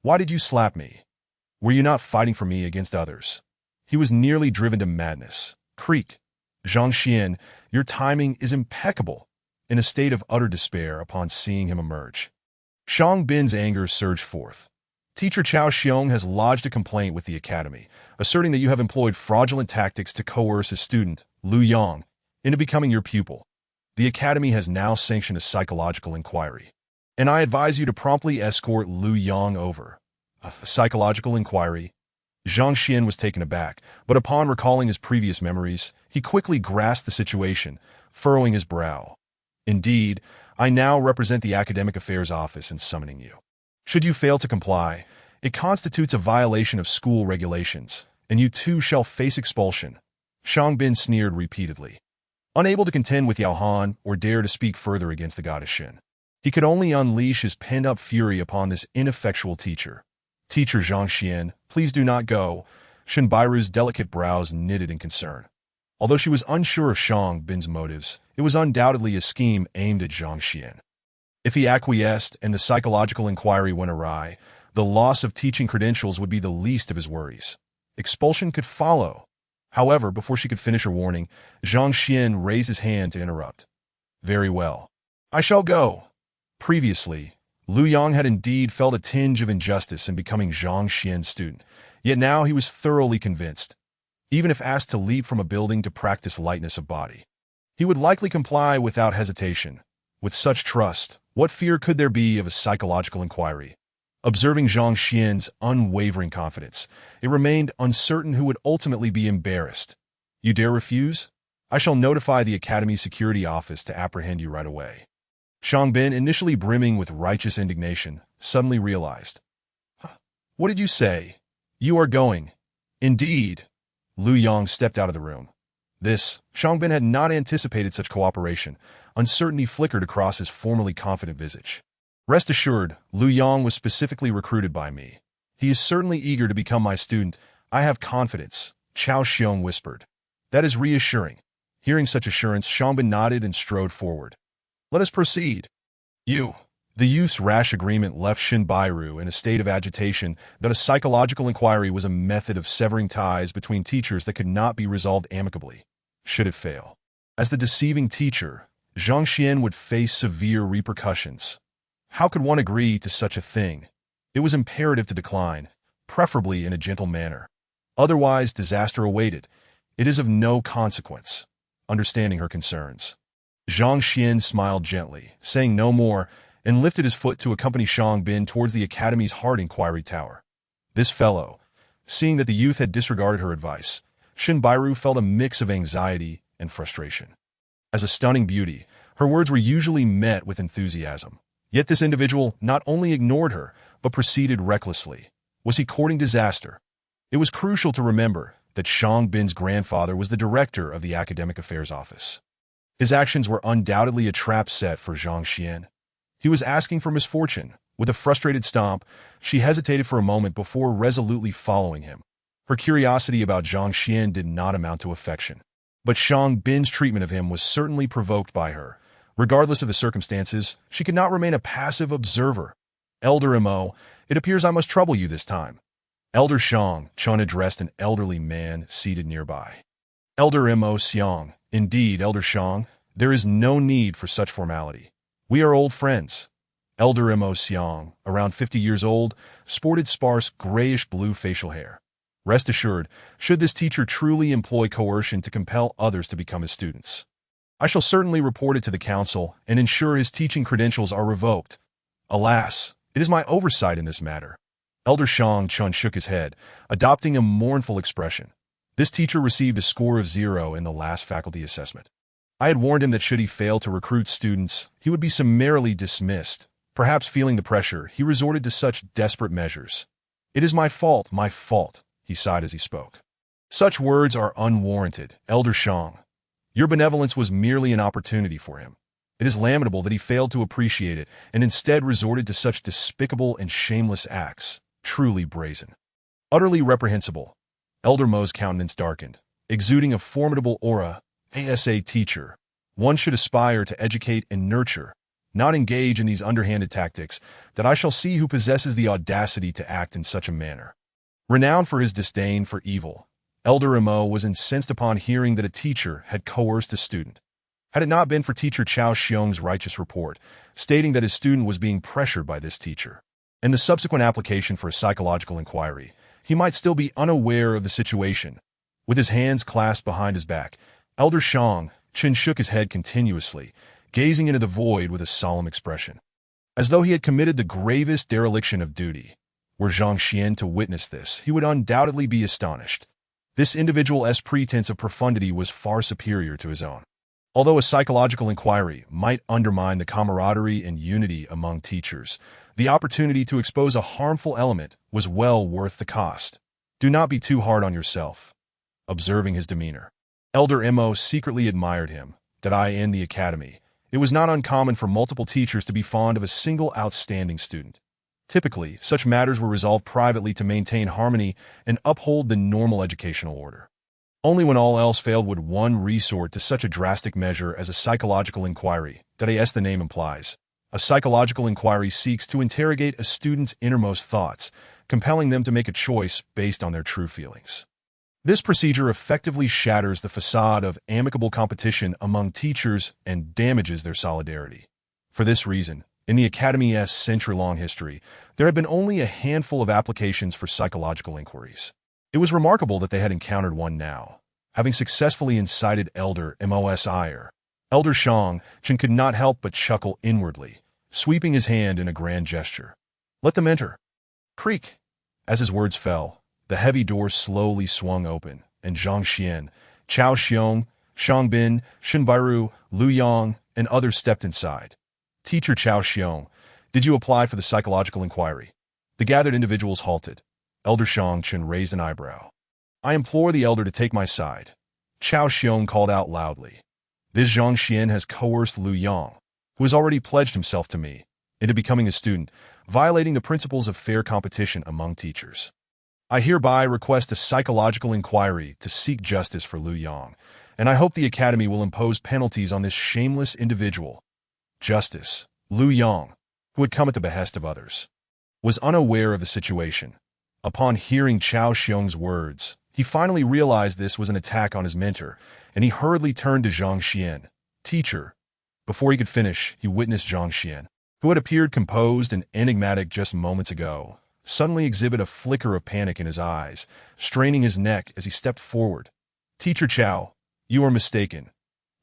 Why did you slap me? Were you not fighting for me against others? He was nearly driven to madness. Creak. Zhang Xuan, your timing is impeccable. In a state of utter despair upon seeing him emerge, Xiangbin's anger surged forth. Teacher Cao Xiong has lodged a complaint with the academy, asserting that you have employed fraudulent tactics to coerce his student, Lu Yang, into becoming your pupil. The academy has now sanctioned a psychological inquiry, and I advise you to promptly escort Lu Yang over. A psychological inquiry? Zhang Xuan was taken aback, but upon recalling his previous memories, he quickly grasped the situation, furrowing his brow. Indeed, I now represent the Academic Affairs Office in summoning you. Should you fail to comply, it constitutes a violation of school regulations, and you too shall face expulsion. Xiangbin sneered repeatedly. Unable to contend with Yao Han or dare to speak further against the goddess Shin, he could only unleash his pent-up fury upon this ineffectual teacher. Teacher Zhang Xuan, please do not go. Shinbairu's delicate brows knitted in concern. Although she was unsure of Xiangbin's motives, it was undoubtedly a scheme aimed at Zhang Xuan. If he acquiesced and the psychological inquiry went awry, the loss of teaching credentials would be the least of his worries. Expulsion could follow. However, before she could finish her warning, Zhang Xuan raised his hand to interrupt. Very well. I shall go. Previously, Lu Yang had indeed felt a tinge of injustice in becoming Zhang Xuan's student, yet now he was thoroughly convinced. Even if asked to leap from a building to practice lightness of body, he would likely comply without hesitation. With such trust, what fear could there be of a psychological inquiry? Observing Zhang Xuan's unwavering confidence, it remained uncertain who would ultimately be embarrassed. You dare refuse? I shall notify the Academy Security Office to apprehend you right away. Xiangbin, initially brimming with righteous indignation, suddenly realized. What did you say? You are going. Indeed. Lu Yang stepped out of the room. Xiangbin had not anticipated such cooperation. Uncertainty flickered across his formerly confident visage. Rest assured, Lu Yang was specifically recruited by me. He is certainly eager to become my student. I have confidence, Cao Xiong whispered. That is reassuring. Hearing such assurance, Xiangbin nodded and strode forward. Let us proceed. You. The youth's rash agreement left Shinbairu in a state of agitation that a psychological inquiry was a method of severing ties between teachers that could not be resolved amicably, should it fail. As the deceiving teacher, Zhang Xuan would face severe repercussions. How could one agree to such a thing? It was imperative to decline, preferably in a gentle manner. Otherwise, disaster awaited. It is of no consequence. Understanding her concerns, Zhang Xuan smiled gently, saying no more, and lifted his foot to accompany Xiangbin towards the Academy's Heart Inquiry Tower. This fellow, seeing that the youth had disregarded her advice, Shinbairu felt a mix of anxiety and frustration. As a stunning beauty, her words were usually met with enthusiasm. Yet this individual not only ignored her, but proceeded recklessly. Was he courting disaster? It was crucial to remember that Xiangbin's grandfather was the director of the Academic Affairs Office. His actions were undoubtedly a trap set for Zhang Xuan. He was asking for misfortune. With a frustrated stomp, she hesitated for a moment before resolutely following him. Her curiosity about Zhang Xuan did not amount to affection, but Xiangbin's treatment of him was certainly provoked by her. Regardless of the circumstances, she could not remain a passive observer. Elder Mo, it appears I must trouble you this time. Elder Xiang, Chun addressed an elderly man seated nearby. Elder Mo Xiang, indeed, Elder Xiang, there is no need for such formality. We are old friends. Elder Mo Xiang, around 50 years old, sported sparse grayish-blue facial hair. Rest assured, should this teacher truly employ coercion to compel others to become his students, I shall certainly report it to the council and ensure his teaching credentials are revoked. Alas, it is my oversight in this matter. Elder Zhang Xuan shook his head, adopting a mournful expression. This teacher received a score of 0 in the last faculty assessment. I had warned him that should he fail to recruit students, he would be summarily dismissed. Perhaps feeling the pressure, he resorted to such desperate measures. It is my fault, he sighed as he spoke. Such words are unwarranted, Elder Zhang. Your benevolence was merely an opportunity for him. It is lamentable that he failed to appreciate it and instead resorted to such despicable and shameless acts. Truly brazen. Utterly reprehensible. Elder Mo's countenance darkened, exuding a formidable aura. ASA teacher. One should aspire to educate and nurture, not engage in these underhanded tactics, that I shall see who possesses the audacity to act in such a manner. Renowned for his disdain for evil, Elder Mo was incensed upon hearing that a teacher had coerced a student. Had it not been for Teacher Chao Xiong's righteous report, stating that his student was being pressured by this teacher, and the subsequent application for a psychological inquiry, he might still be unaware of the situation. With his hands clasped behind his back, Elder Zhang Xuan shook his head continuously, gazing into the void with a solemn expression, as though he had committed the gravest dereliction of duty. Were Zhang Xuan to witness this, he would undoubtedly be astonished. This individual's pretense of profundity was far superior to his own. Although a psychological inquiry might undermine the camaraderie and unity among teachers, the opportunity to expose a harmful element was well worth the cost. Do not be too hard on yourself. Observing his demeanor, Elder Mo secretly admired him. That in the academy, it was not uncommon for multiple teachers to be fond of a single outstanding student. Typically, such matters were resolved privately to maintain harmony and uphold the normal educational order. Only when all else failed would one resort to such a drastic measure as a psychological inquiry, that as the name implies. A psychological inquiry seeks to interrogate a student's innermost thoughts, compelling them to make a choice based on their true feelings. This procedure effectively shatters the facade of amicable competition among teachers and damages their solidarity. For this reason, in the Academy's century-long history, there had been only a handful of applications for psychological inquiries. It was remarkable that they had encountered one now. Having successfully incited Elder Mo's ire, Elder Zhang Xuan could not help but chuckle inwardly, sweeping his hand in a grand gesture. Let them enter. Creak! As his words fell, the heavy door slowly swung open, and Zhang Xuan, Chao Xiong, Shangbin, Shunbairu, Lu Yang, and others stepped inside. Teacher Chao Xiong, did you apply for the psychological inquiry? The gathered individuals halted. Elder Zhang Xuan raised an eyebrow. I implore the elder to take my side. Chao Xiong called out loudly. This Zhang Xuan has coerced Lu Yang, who has already pledged himself to me, into becoming a student, violating the principles of fair competition among teachers. I hereby request a psychological inquiry to seek justice for Lu Yang, and I hope the Academy will impose penalties on this shameless individual. Justice. Lu Yang, who had come at the behest of others, was unaware of the situation. Upon hearing Chao Xiong's words, he finally realized this was an attack on his mentor, and he hurriedly turned to Zhang Xuan. Teacher. Before he could finish, he witnessed Zhang Xuan, who had appeared composed and enigmatic just moments ago, suddenly exhibit a flicker of panic in his eyes, straining his neck as he stepped forward. Teacher Chao, you are mistaken.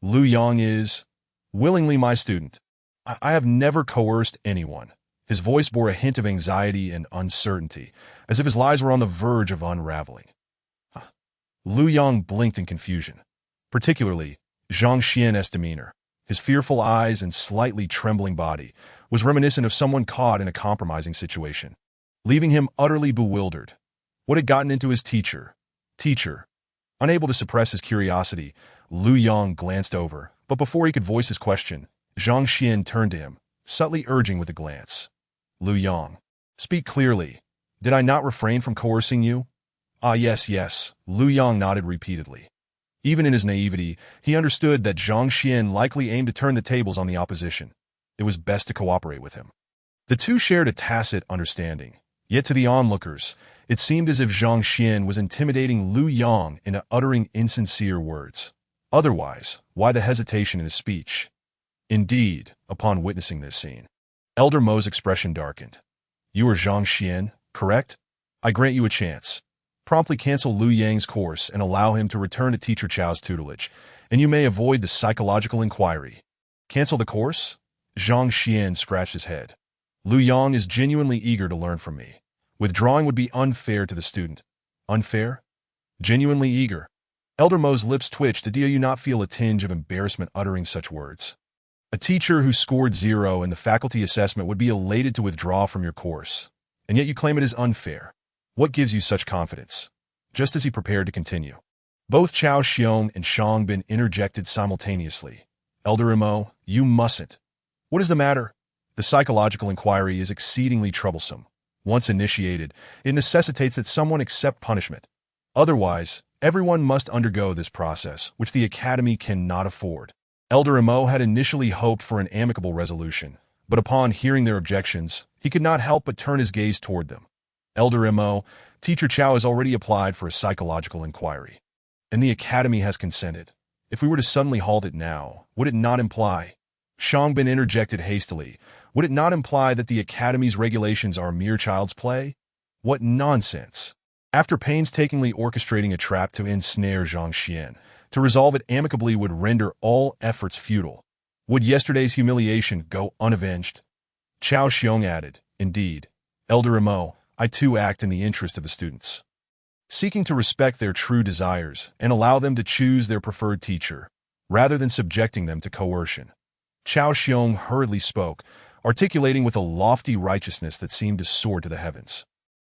Lu Yang is willingly my student. I have never coerced anyone. His voice bore a hint of anxiety and uncertainty, as if his lies were on the verge of unraveling. Lu Yang blinked in confusion. Particularly, Zhang Xuan's demeanor, his fearful eyes and slightly trembling body, was reminiscent of someone caught in a compromising situation, leaving him utterly bewildered. What had gotten into his teacher? Unable to suppress his curiosity, Lu Yang glanced over, but before he could voice his question, Zhang Xuan turned to him, subtly urging with a glance. Lu Yang, speak clearly. Did I not refrain from coercing you? Ah, yes. Lu Yang nodded repeatedly. Even in his naivety, he understood that Zhang Xuan likely aimed to turn the tables on the opposition. It was best to cooperate with him. The two shared a tacit understanding, yet to the onlookers, it seemed as if Zhang Xuan was intimidating Lu Yang into uttering insincere words. Otherwise, why the hesitation in his speech? Indeed, upon witnessing this scene, Elder Mo's expression darkened. You are Zhang Xuan, correct? I grant you a chance. Promptly cancel Liu Yang's course and allow him to return to Teacher Chao's tutelage, and you may avoid the psychological inquiry. Cancel the course? Zhang Xuan scratched his head. Liu Yang is genuinely eager to learn from me. Withdrawing would be unfair to the student. Unfair? Genuinely eager. Elder Mo's lips twitched. Do you not feel a tinge of embarrassment uttering such words? A teacher who scored 0 in the faculty assessment would be elated to withdraw from your course, and yet you claim it is unfair. What gives you such confidence? Just as he prepared to continue, both Chao Xiong and Shang Bin interjected simultaneously. Elder Mo, you mustn't. What is the matter? The psychological inquiry is exceedingly troublesome. Once initiated, it necessitates that someone accept punishment. Otherwise, everyone must undergo this process, which the Academy cannot afford. Elder Mo had initially hoped for an amicable resolution, but upon hearing their objections, he could not help but turn his gaze toward them. Elder Mo, Teacher Chao has already applied for a psychological inquiry, and the Academy has consented. If we were to suddenly halt it now, would it not imply? Shang Bin interjected hastily. Would it not imply that the Academy's regulations are mere child's play? What nonsense! After painstakingly orchestrating a trap to ensnare Zhang Xuan, to resolve it amicably would render all efforts futile. Would yesterday's humiliation go unavenged? Chao Xiong added, Indeed, Elder Mo, I too act in the interest of the students, seeking to respect their true desires and allow them to choose their preferred teacher, rather than subjecting them to coercion. Chao Xiong hurriedly spoke, articulating with a lofty righteousness that seemed to soar to the heavens.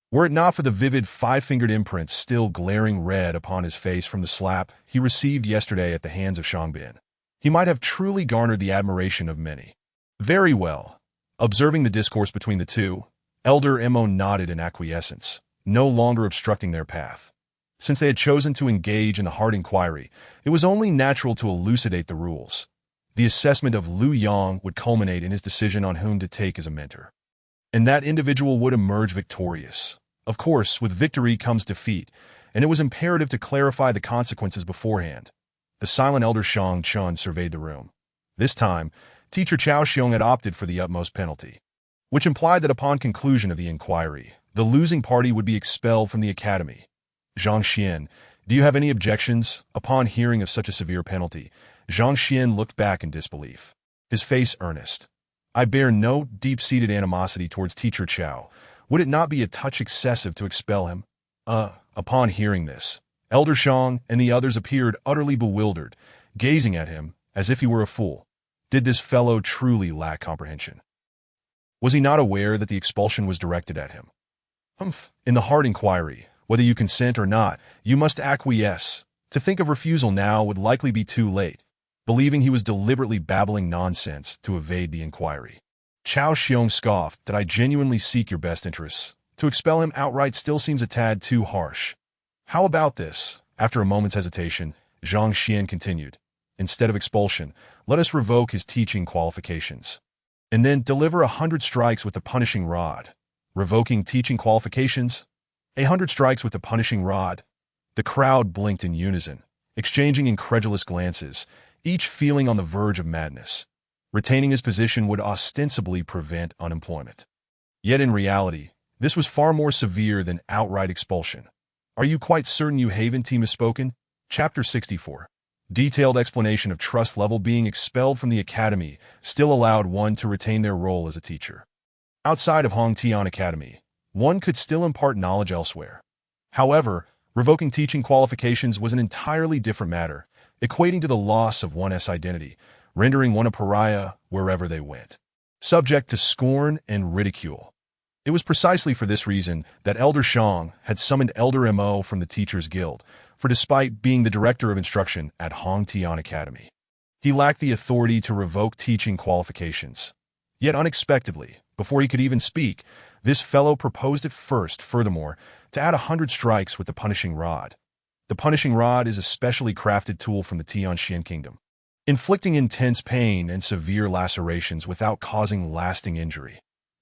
Were it not for the vivid five-fingered imprints still glaring red upon his face from the slap he received yesterday at the hands of Shang Bin, he might have truly garnered the admiration of many. Very well. Observing the discourse between the two, Elder Mo nodded in acquiescence, no longer obstructing their path. Since they had chosen to engage in the hard inquiry, it was only natural to elucidate the rules. The assessment of Liu Yang would culminate in his decision on whom to take as a mentor, and that individual would emerge victorious. Of course, with victory comes defeat, and it was imperative to clarify the consequences beforehand. The silent Elder Zhang Xuan surveyed the room. This time, Teacher Chao Xiong had opted for the utmost penalty, which implied that upon conclusion of the inquiry, the losing party would be expelled from the Academy. Zhang Xuan, do you have any objections? Upon hearing of such a severe penalty, Zhang Xuan looked back in disbelief, his face earnest. I bear no deep-seated animosity towards Teacher Chao. Would it not be a touch excessive to expel him? Upon hearing this, Elder Shang and the others appeared utterly bewildered, gazing at him as if he were a fool. Did this fellow truly lack comprehension? Was he not aware that the expulsion was directed at him? In the hard inquiry, whether you consent or not, you must acquiesce. To think of refusal now would likely be too late. Believing he was deliberately babbling nonsense to evade the inquiry, Chao Xiong scoffed that I genuinely seek your best interests. To expel him outright still seems a tad too harsh. How about this? After a moment's hesitation, Zhang Xuan continued. Instead of expulsion, let us revoke his teaching qualifications, and then deliver 100 strikes with the punishing rod. Revoking teaching qualifications? 100 strikes with the punishing rod? The crowd blinked in unison, exchanging incredulous glances, each feeling on the verge of madness. Retaining his position would ostensibly prevent unemployment. Yet in reality, this was far more severe than outright expulsion. Are you quite certain you Haven team has spoken? Chapter 64. Detailed explanation of trust level being expelled from the Academy still allowed one to retain their role as a teacher. Outside of Hongtian Academy, one could still impart knowledge elsewhere. However, revoking teaching qualifications was an entirely different matter, equating to the loss of one's identity, rendering one a pariah wherever they went, subject to scorn and ridicule. It was precisely for this reason that Elder Shang had summoned Elder Mo from the Teachers Guild, for despite being the director of instruction at Hongtian Academy, he lacked the authority to revoke teaching qualifications. Yet unexpectedly, before he could even speak, this fellow proposed it first, furthermore, to add 100 strikes with the punishing rod. The punishing rod is a specially crafted tool from the Tianxian kingdom, inflicting intense pain and severe lacerations without causing lasting injury.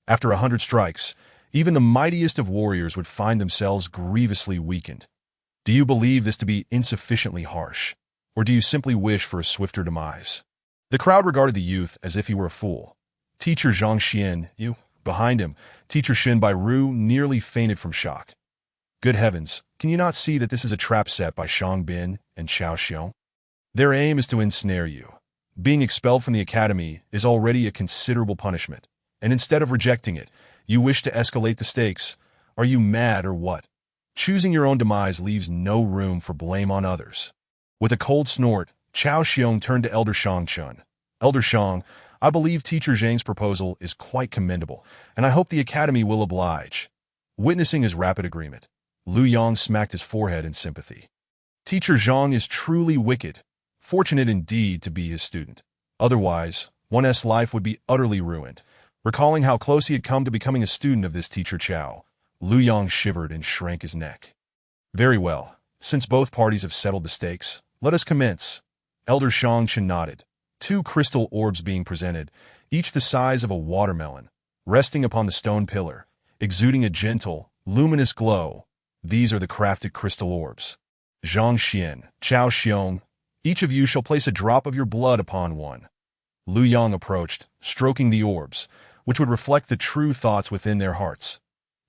After 100 strikes, even the mightiest of warriors would find themselves grievously weakened. Do you believe this to be insufficiently harsh, or do you simply wish for a swifter demise? The crowd regarded the youth as if he were a fool. Teacher Zhang Xuan, behind him, Teacher Shin Bairu nearly fainted from shock. Good heavens, can you not see that this is a trap set by Zhang Bin and Zhao Xiong? Their aim is to ensnare you. Being expelled from the academy is already a considerable punishment, and instead of rejecting it, you wish to escalate the stakes. Are you mad or what? Choosing your own demise leaves no room for blame on others. With a cold snort, Zhao Xiong turned to Elder Zhang Xuan. Elder Zhang, I believe Teacher Zhang's proposal is quite commendable, and I hope the academy will oblige. Witnessing his rapid agreement, Lu Yang smacked his forehead in sympathy. Teacher Zhang is truly wicked. Fortunate indeed to be his student. Otherwise, one's life would be utterly ruined. Recalling how close he had come to becoming a student of this teacher Chao, Lu Yang shivered and shrank his neck. Very well. Since both parties have settled the stakes, let us commence. Elder Zhang Xuan nodded. 2 crystal orbs being presented, each the size of a watermelon, resting upon the stone pillar, exuding a gentle, luminous glow. These are the crafted crystal orbs. Zhang Xian, Zhao Xiong, each of you shall place a drop of your blood upon one. Lu Yang approached, stroking the orbs, which would reflect the true thoughts within their hearts.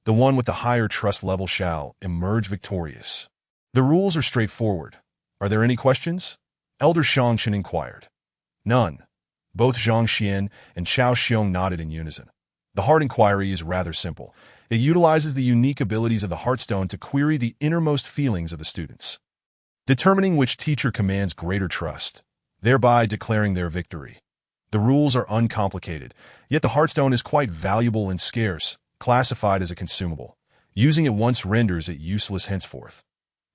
The one with the higher trust level shall emerge victorious. The rules are straightforward. Are there any questions? Elder Zhang Xuan inquired. None. Both Zhang Xian and Zhao Xiong nodded in unison. The heart inquiry is rather simple. It utilizes the unique abilities of the Heartstone to query the innermost feelings of the students, determining which teacher commands greater trust, thereby declaring their victory. The rules are uncomplicated, yet the Heartstone is quite valuable and scarce, classified as a consumable. Using it once renders it useless henceforth.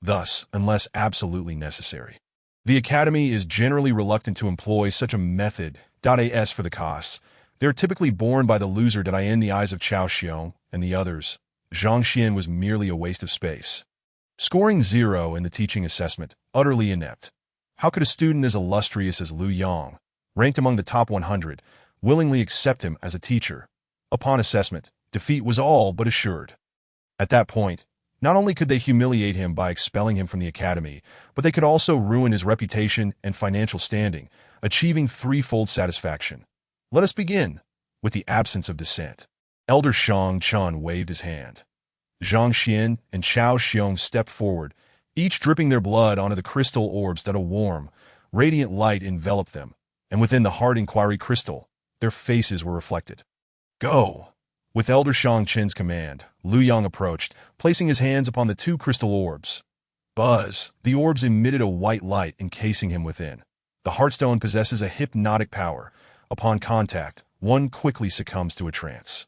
Thus, unless absolutely necessary, the Academy is generally reluctant to employ such a method. As for the costs, they are typically borne by the loser. In the eyes of Zhao Xiong and the others, Zhang Xian was merely a waste of space. Scoring 0 in the teaching assessment, utterly inept. How could a student as illustrious as Lu Yang, ranked among the top 100, willingly accept him as a teacher? Upon assessment, defeat was all but assured. At that point, not only could they humiliate him by expelling him from the academy, but they could also ruin his reputation and financial standing, achieving threefold satisfaction. Let us begin with the absence of dissent. Elder Zhang Xuan waved his hand. Zhang Xian and Zhao Xiong stepped forward, each dripping their blood onto the crystal orbs that a warm, radiant light enveloped them, and within the heart inquiry crystal, their faces were reflected. Go! With Elder Zhang Chen's command, Lu Yang approached, placing his hands upon the 2 crystal orbs. Buzz! The orbs emitted a white light encasing him within. The Heartstone possesses a hypnotic power. Upon contact, one quickly succumbs to a trance,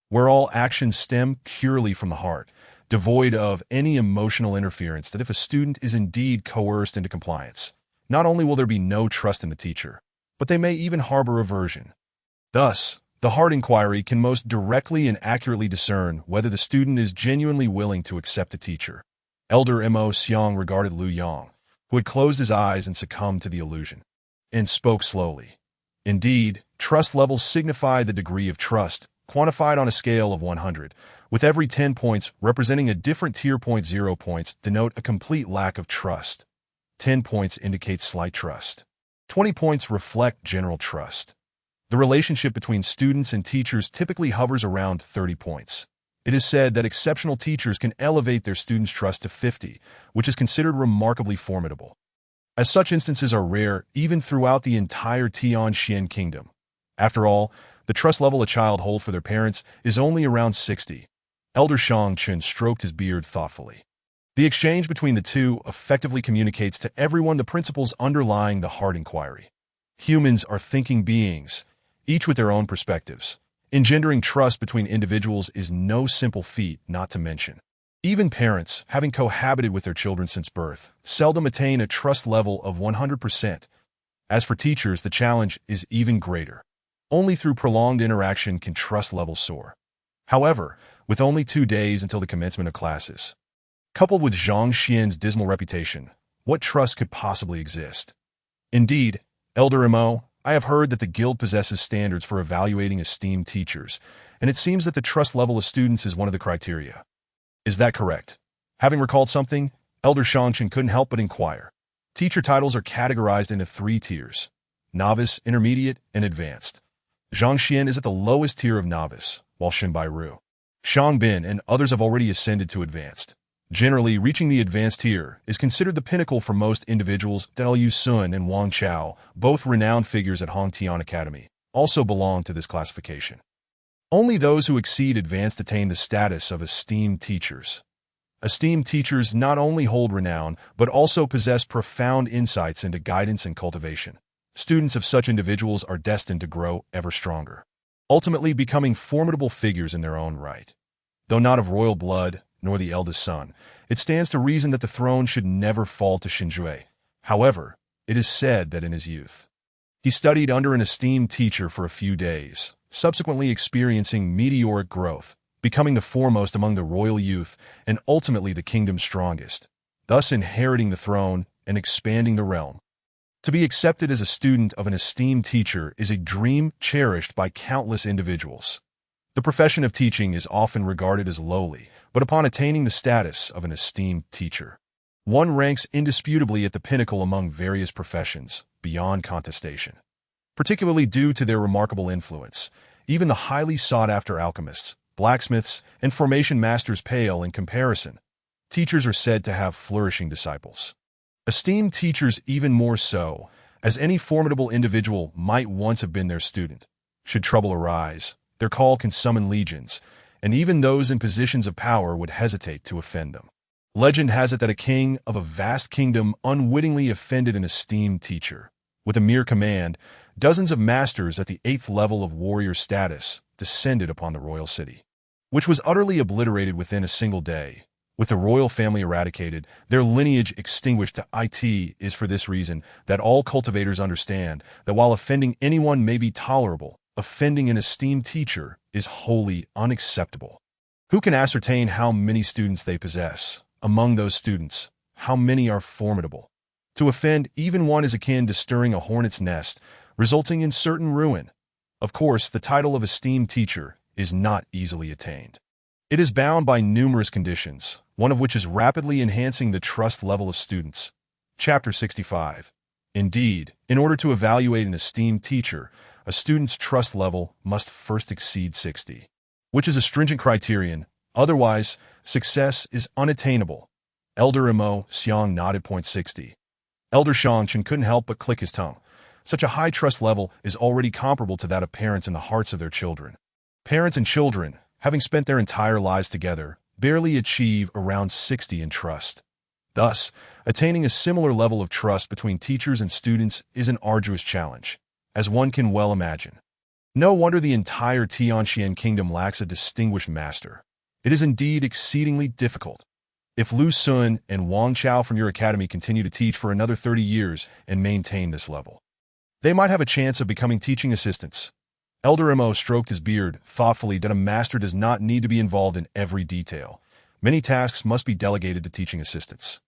where all actions stem purely from the heart, devoid of any emotional interference. That if a student is indeed coerced into compliance, not only will there be no trust in the teacher, but they may even harbor aversion. Thus, the heart inquiry can most directly and accurately discern whether the student is genuinely willing to accept the teacher. Elder Mo Xiang regarded Lu Yang, who had closed his eyes and succumbed to the illusion, and spoke slowly. Indeed, trust levels signify the degree of trust, quantified on a scale of 100, with every 10 points representing a different tier. 0 points denote a complete lack of trust. 10 points indicate slight trust. 20 points reflect general trust. The relationship between students and teachers typically hovers around 30 points. It is said that exceptional teachers can elevate their students' trust to 50, which is considered remarkably formidable. As such instances are rare even throughout the entire Tianxian kingdom. After all, the trust level a child holds for their parents is only around 60. Elder Zhang Xuan stroked his beard thoughtfully. The exchange between the two effectively communicates to everyone the principles underlying the heart inquiry. Humans are thinking beings, each with their own perspectives. Engendering trust between individuals is no simple feat, not to mention. Even parents, having cohabited with their children since birth, seldom attain a trust level of 100%. As for teachers, the challenge is even greater. Only through prolonged interaction can trust levels soar. However, with only 2 days until the commencement of classes, coupled with Zhang Xian's dismal reputation, what trust could possibly exist? Indeed, Elder Mo, I have heard that the guild possesses standards for evaluating esteemed teachers, and it seems that the trust level of students is one of the criteria. Is that correct? Having recalled something, Elder Zhang Xuan couldn't help but inquire. Teacher titles are categorized into 3 tiers: novice, intermediate, and advanced. Zhang Xian is at the lowest tier of novice, while Shin Bai Ru, Shang Bin, and others have already ascended to advanced. Generally, reaching the advanced tier is considered the pinnacle for most individuals. Zhang Xuan and Wang Chao, both renowned figures at Hongtian Academy, also belong to this classification. Only those who exceed advanced attain the status of esteemed teachers. Esteemed teachers not only hold renown, but also possess profound insights into guidance and cultivation. Students of such individuals are destined to grow ever stronger, ultimately becoming formidable figures in their own right. Though not of royal blood, nor the eldest son, it stands to reason that the throne should never fall to Xinjue. However, it is said that in his youth, he studied under an esteemed teacher for a few days, subsequently experiencing meteoric growth, becoming the foremost among the royal youth and ultimately the kingdom's strongest, thus inheriting the throne and expanding the realm. To be accepted as a student of an esteemed teacher is a dream cherished by countless individuals. The profession of teaching is often regarded as lowly, but upon attaining the status of an esteemed teacher, one ranks indisputably at the pinnacle among various professions, beyond contestation. Particularly due to their remarkable influence, even the highly sought-after alchemists, blacksmiths, and formation masters pale in comparison. Teachers are said to have flourishing disciples. Esteemed teachers even more so, as any formidable individual might once have been their student. Should trouble arise, their call can summon legions, and even those in positions of power would hesitate to offend them. Legend has it that a king of a vast kingdom unwittingly offended an esteemed teacher. With a mere command, dozens of masters at the 8th level of warrior status descended upon the royal city, which was utterly obliterated within a single day. With the royal family eradicated, their lineage extinguished. It is for this reason that all cultivators understand that while offending anyone may be tolerable, offending an esteemed teacher is wholly unacceptable. Who can ascertain how many students they possess? Among those students, how many are formidable? To offend even one is akin to stirring a hornet's nest, resulting in certain ruin. Of course, the title of esteemed teacher is not easily attained. It is bound by numerous conditions, one of which is rapidly enhancing the trust level of students. Chapter 65. Indeed, in order to evaluate an esteemed teacher, a student's trust level must first exceed 60, which is a stringent criterion. Otherwise, success is unattainable. Elder Mo Xiang nodded. Point 60. Elder Zhang Xuan couldn't help but click his tongue. Such a high trust level is already comparable to that of parents in the hearts of their children. Parents and children, having spent their entire lives together, barely achieve around 60 in trust. Thus, attaining a similar level of trust between teachers and students is an arduous challenge, as one can well imagine. No wonder the entire Tianxian kingdom lacks a distinguished master. It is indeed exceedingly difficult. If Lu Sun and Wang Chao from your academy continue to teach for another 30 years and maintain this level, they might have a chance of becoming teaching assistants. Elder Mo stroked his beard thoughtfully that a master does not need to be involved in every detail. Many tasks must be delegated to teaching assistants.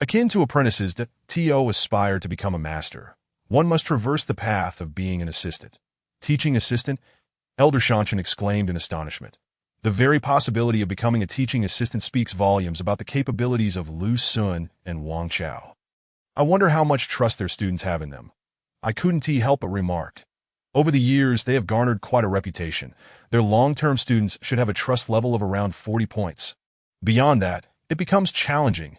Akin to apprentices that aspire to become a master, one must traverse the path of being an assistant. Teaching assistant? Elder Zhang Xuan exclaimed in astonishment. The very possibility of becoming a teaching assistant speaks volumes about the capabilities of Lu Sun and Wang Chao. I wonder how much trust their students have in them. I couldn't help but remark. Over the years, they have garnered quite a reputation. Their long-term students should have a trust level of around 40 points. Beyond that, it becomes challenging.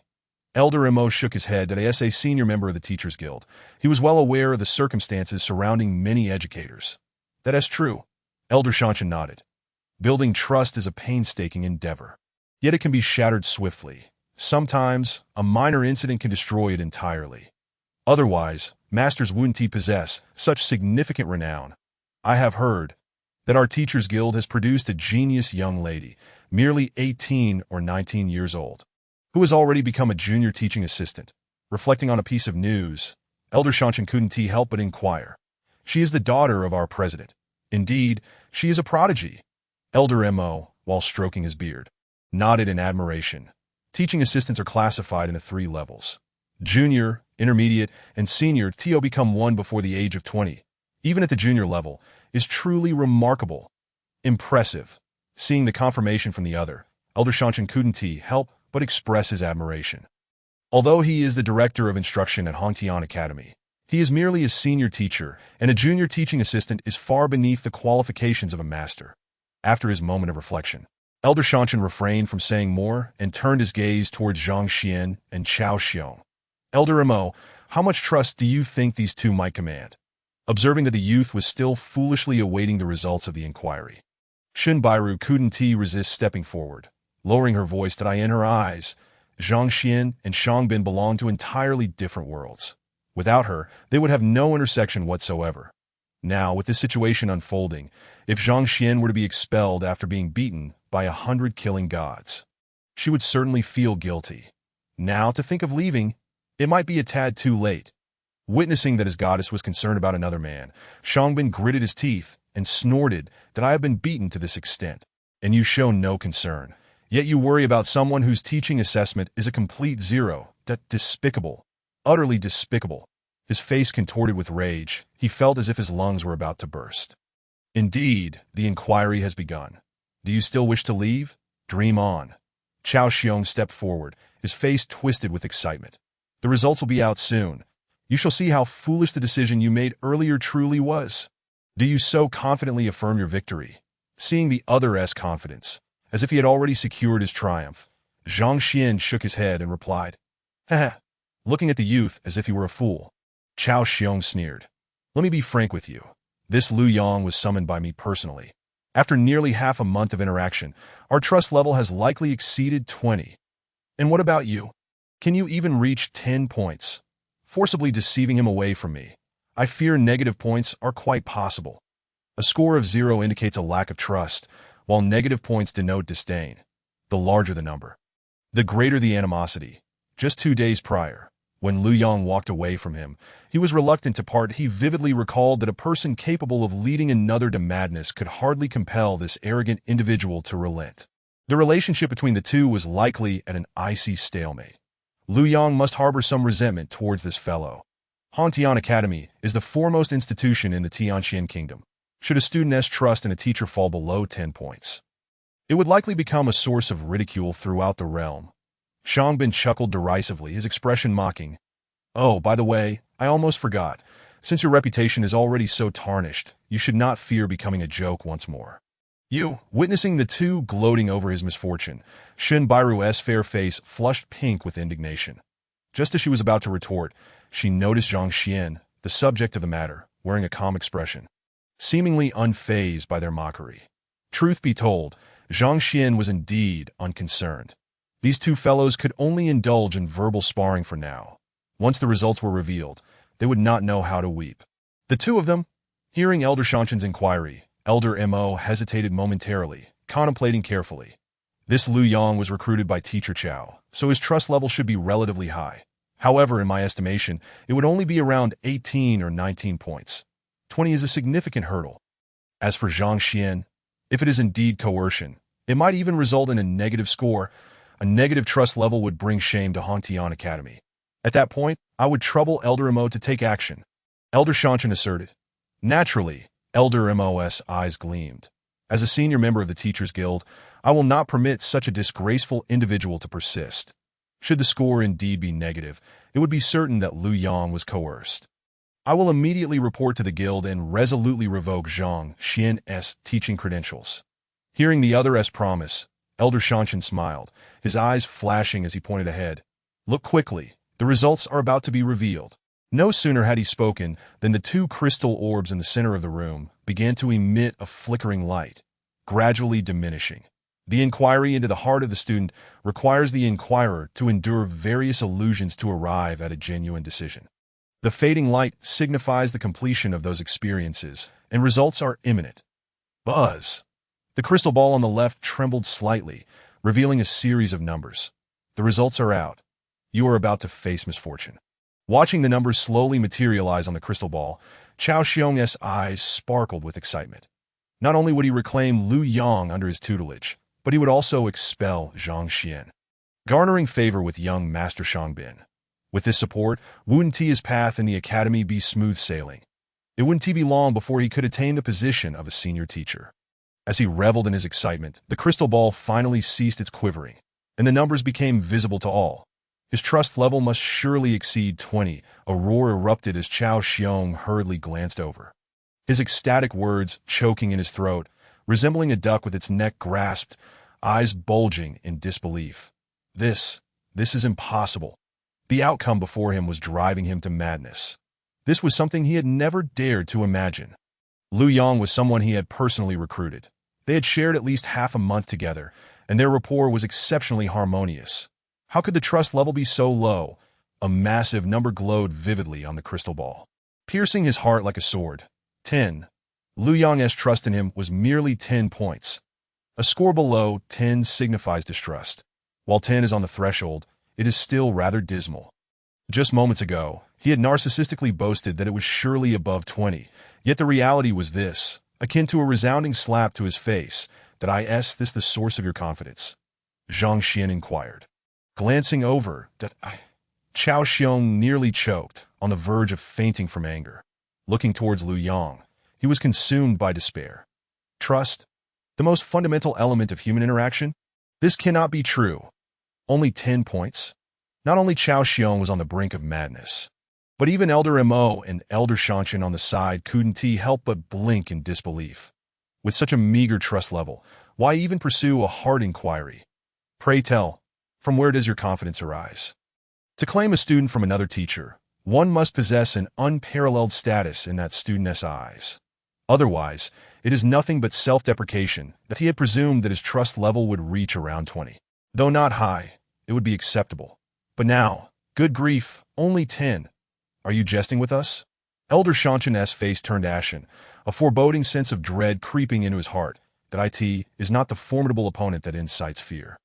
Elder Mo shook his head as a senior member of the Teachers Guild. He was well aware of the circumstances surrounding many educators. That is true. Elder Zhang Xuan nodded. Building trust is a painstaking endeavor. Yet it can be shattered swiftly. Sometimes, a minor incident can destroy it entirely. Otherwise, masters wouldn't possess such significant renown. I have heard that our Teachers Guild has produced a genius young lady, merely 18 or 19 years old, who has already become a junior teaching assistant. Reflecting on a piece of news, Elder Zhang Xuan couldn't help but inquire. She is the daughter of our president. Indeed, she is a prodigy. Elder Mo, while stroking his beard, nodded in admiration. Teaching assistants are classified into 3 levels. Junior, intermediate, and senior become one before the age of 20. Even at the junior level, is truly remarkable. Impressive. Seeing the confirmation from the other, Elder Zhang Xuan couldn't help but express his admiration. Although he is the director of instruction at Hongtian Academy, he is merely a senior teacher, and a junior teaching assistant is far beneath the qualifications of a master. After his moment of reflection, Elder Shanshan refrained from saying more and turned his gaze towards Zhang Xuan and Chao Xiong. Elder Mo, how much trust do you think these two might command? Observing that the youth was still foolishly awaiting the results of the inquiry, Shin Bairu couldn't resist stepping forward. Lowering her voice that I in her eyes, Zhang Xian and Shangbin belonged to entirely different worlds. Without her, they would have no intersection whatsoever. Now, with this situation unfolding, if Zhang Xian were to be expelled after being beaten by 100 killing gods, she would certainly feel guilty. Now, to think of leaving, it might be a tad too late. Witnessing that his goddess was concerned about another man, Shangbin gritted his teeth and snorted that I have been beaten to this extent, and you show no concern. Yet you worry about someone whose teaching assessment is a complete zero. That despicable. Utterly despicable. His face contorted with rage. He felt as if his lungs were about to burst. Indeed, the inquiry has begun. Do you still wish to leave? Dream on. Chao Xiong stepped forward, his face twisted with excitement. The results will be out soon. You shall see how foolish the decision you made earlier truly was. Do you so confidently affirm your victory? Seeing the other's confidence, as if he had already secured his triumph, Zhang Xian shook his head and replied, "Haha," looking at the youth as if he were a fool. Chao Xiong sneered. Let me be frank with you. This Lu Yang was summoned by me personally. After nearly half a month of interaction, our trust level has likely exceeded 20. And what about you? Can you even reach 10 points? Forcibly deceiving him away from me. I fear negative points are quite possible. A score of 0 indicates a lack of trust, while negative points denote disdain. The larger the number, the greater the animosity. Just 2 days prior, when Lu Yang walked away from him, he was reluctant to part. He vividly recalled that a person capable of leading another to madness could hardly compel this arrogant individual to relent. The relationship between the two was likely at an icy stalemate. Lu Yang must harbor some resentment towards this fellow. Hantian Academy is the foremost institution in the Tianxian Kingdom. Should a student's trust in a teacher fall below 10 points, it would likely become a source of ridicule throughout the realm. Shangbin chuckled derisively, his expression mocking. Oh, by the way, I almost forgot. Since your reputation is already so tarnished, you should not fear becoming a joke once more. You, witnessing the two gloating over his misfortune, Shin Bairu's fair face flushed pink with indignation. Just as she was about to retort, she noticed Zhang Xian, the subject of the matter, wearing a calm expression, seemingly unfazed by their mockery. Truth be told, Zhang Xian was indeed unconcerned. These two fellows could only indulge in verbal sparring for now. Once the results were revealed, they would not know how to weep. The two of them, hearing Elder Shanshan's inquiry, Elder Mo hesitated momentarily, contemplating carefully. This Lu Yang was recruited by Teacher Chao, so his trust level should be relatively high. However, in my estimation, it would only be around 18 or 19 points. 20 is a significant hurdle. As for Zhang Xian, if it is indeed coercion, it might even result in a negative score. A negative trust level would bring shame to Hantian Academy. At that point, I would trouble Elder Mo to take action. Elder Shanshan asserted. Naturally, Elder Mo's eyes gleamed. As a senior member of the Teachers Guild, I will not permit such a disgraceful individual to persist. Should the score indeed be negative, it would be certain that Lu Yang was coerced. I will immediately report to the guild and resolutely revoke Zhang Xian's teaching credentials. Hearing the other's promise, Elder Shanshan smiled, his eyes flashing as he pointed ahead. Look quickly, the results are about to be revealed. No sooner had he spoken than the two crystal orbs in the center of the room began to emit a flickering light, gradually diminishing. The inquiry into the heart of the student requires the inquirer to endure various illusions to arrive at a genuine decision. The fading light signifies the completion of those experiences, and results are imminent. Buzz! The crystal ball on the left trembled slightly, revealing a series of numbers. The results are out. You are about to face misfortune. Watching the numbers slowly materialize on the crystal ball, Chao Xiong's eyes sparkled with excitement. Not only would he reclaim Lu Yang under his tutelage, but he would also expel Zhang Xian, garnering favor with young Master Shangbin. With this support, wouldn't his path in the academy be smooth sailing? It wouldn't be long before he could attain the position of a senior teacher. As he reveled in his excitement, the crystal ball finally ceased its quivering, and the numbers became visible to all. His trust level must surely exceed 20. A roar erupted as Chao Xiong hurriedly glanced over. His ecstatic words choking in his throat, resembling a duck with its neck grasped. eyes bulging in disbelief. This is impossible. The outcome before him was driving him to madness. This was something he had never dared to imagine. Lu Yang was someone he had personally recruited. They had shared at least half a month together, and their rapport was exceptionally harmonious. How could the trust level be so low? A massive number glowed vividly on the crystal ball, piercing his heart like a sword. 10. Lu Yang's trust in him was merely 10 points. A score below 10 signifies distrust. While 10 is on the threshold, it is still rather dismal. Just moments ago, he had narcissistically boasted that it was surely above 20, yet the reality was this, akin to a resounding slap to his face, that is this the source of your confidence? Zhang Xuan inquired. Glancing over, Chao Xiong nearly choked, on the verge of fainting from anger. Looking towards Lu Yang, he was consumed by despair. Trust? The most fundamental element of human interaction? This cannot be true. Only 10 points? Not only Chao Xiong was on the brink of madness, but even Elder Mo and Elder Shanshan on the side couldn't help but blink in disbelief. With such a meager trust level, why even pursue a hard inquiry? Pray tell, from where does your confidence arise? To claim a student from another teacher, one must possess an unparalleled status in that student's eyes. Otherwise, it is nothing but self-deprecation that he had presumed that his trust level would reach around 20. Though not high, it would be acceptable. But now, good grief, only 10. Are you jesting with us? Elder Shanshan's face turned ashen, a foreboding sense of dread creeping into his heart, that it is not the formidable opponent that incites fear,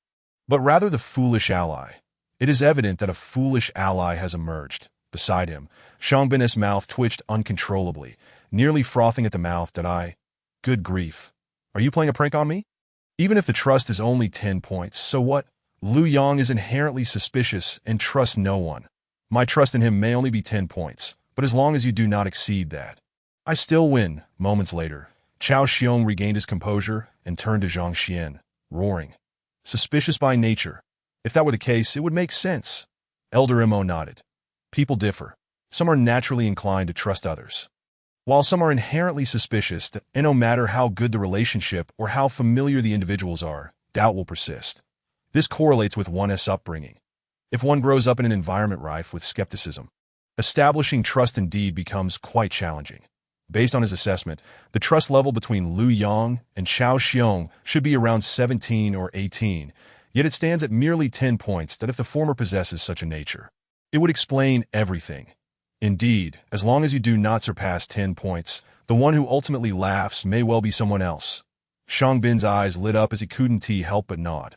but rather the foolish ally. It is evident that a foolish ally has emerged. Beside him, Shangbin's mouth twitched uncontrollably, nearly frothing at the mouth. Good grief. Are you playing a prank on me? Even if the trust is only 10 points, so what? Lu Yang is inherently suspicious and trusts no one. My trust in him may only be 10 points, but as long as you do not exceed that, I still win. Moments later, Chao Xiong regained his composure and turned to Zhang Xuan, roaring. Suspicious by nature. If that were the case, it would make sense. Elder Mo nodded. People differ. Some are naturally inclined to trust others, while some are inherently suspicious, and no matter how good the relationship or how familiar the individuals are, doubt will persist. This correlates with one's upbringing. If one grows up in an environment rife with skepticism, establishing trust indeed becomes quite challenging. Based on his assessment, the trust level between Lu Yang and Chao Xiong should be around 17 or 18, yet it stands at merely 10 points. That if the former possesses such a nature, it would explain everything. Indeed, as long as you do not surpass 10 points, the one who ultimately laughs may well be someone else. Shangbin's eyes lit up as he couldn't help but nod,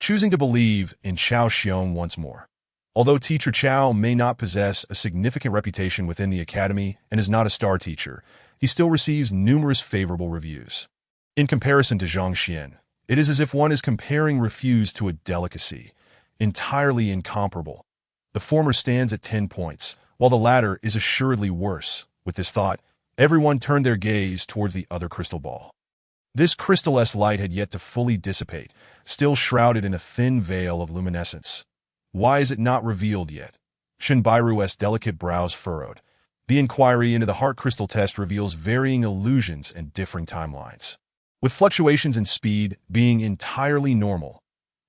choosing to believe in Chao Xiong once more. Although Teacher Chao may not possess a significant reputation within the academy and is not a star teacher, he still receives numerous favorable reviews. In comparison to Zhang Xuan, it is as if one is comparing refuse to a delicacy, entirely incomparable. The former stands at 10 points, while the latter is assuredly worse. With this thought, everyone turned their gaze towards the other crystal ball. This crystal-esque light had yet to fully dissipate, still shrouded in a thin veil of luminescence. Why is it not revealed yet? Shinbairu's delicate brows furrowed. The inquiry into the heart crystal test reveals varying illusions and differing timelines, with fluctuations in speed being entirely normal.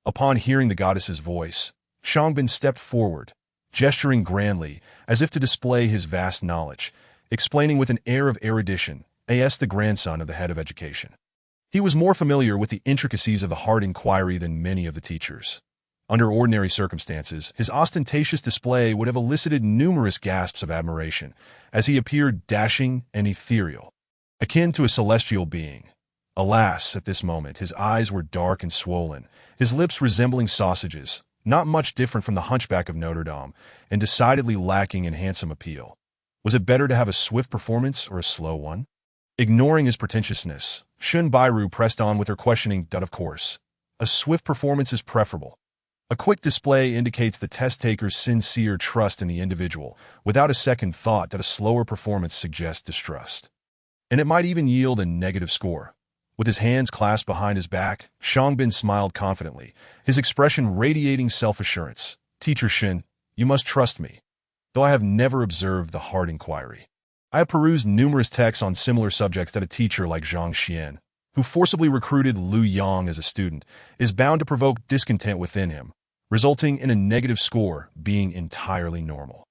Upon hearing the goddess's voice, Shangbin stepped forward, gesturing grandly, as if to display his vast knowledge, explaining with an air of erudition, as the grandson of the head of education. He was more familiar with the intricacies of the heart inquiry than many of the teachers. Under ordinary circumstances, his ostentatious display would have elicited numerous gasps of admiration, as he appeared dashing and ethereal, akin to a celestial being. Alas, at this moment, his eyes were dark and swollen, his lips resembling sausages, not much different from the hunchback of Notre Dame, and decidedly lacking in handsome appeal. Was it better to have a swift performance or a slow one? Ignoring his pretentiousness, Shun Bairu pressed on with her questioning. Of course, a swift performance is preferable. A quick display indicates the test-taker's sincere trust in the individual, without a second thought that a slower performance suggests distrust. And it might even yield a negative score. With his hands clasped behind his back, Shangbin smiled confidently, his expression radiating self-assurance. Teacher Shin, you must trust me. Though I have never observed the heart inquiry, I have perused numerous texts on similar subjects that a teacher like Zhang Xuan who forcibly recruited Lu Yang as a student, is bound to provoke discontent within him, resulting in a negative score being entirely normal.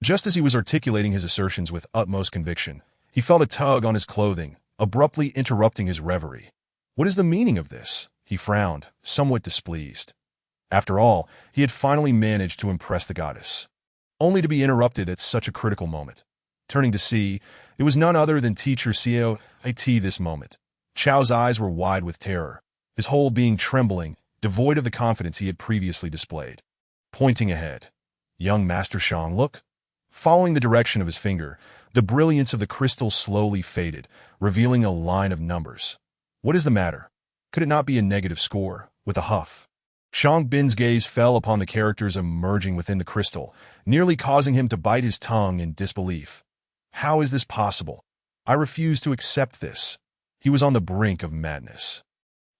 Just as he was articulating his assertions with utmost conviction, he felt a tug on his clothing, abruptly interrupting his reverie. What is the meaning of this? He frowned, somewhat displeased. After all, he had finally managed to impress the goddess, only to be interrupted at such a critical moment. Turning to see, it was none other than teacher Xiao It this moment. Chao's eyes were wide with terror, his whole being trembling, devoid of the confidence he had previously displayed. Pointing ahead, young Master Shang, look. Following the direction of his finger, the brilliance of the crystal slowly faded, revealing a line of numbers. What is the matter? Could it not be a negative score? With a huff, Shang Bin's gaze fell upon the characters emerging within the crystal, nearly causing him to bite his tongue in disbelief. How is this possible? I refuse to accept this. He was on the brink of madness.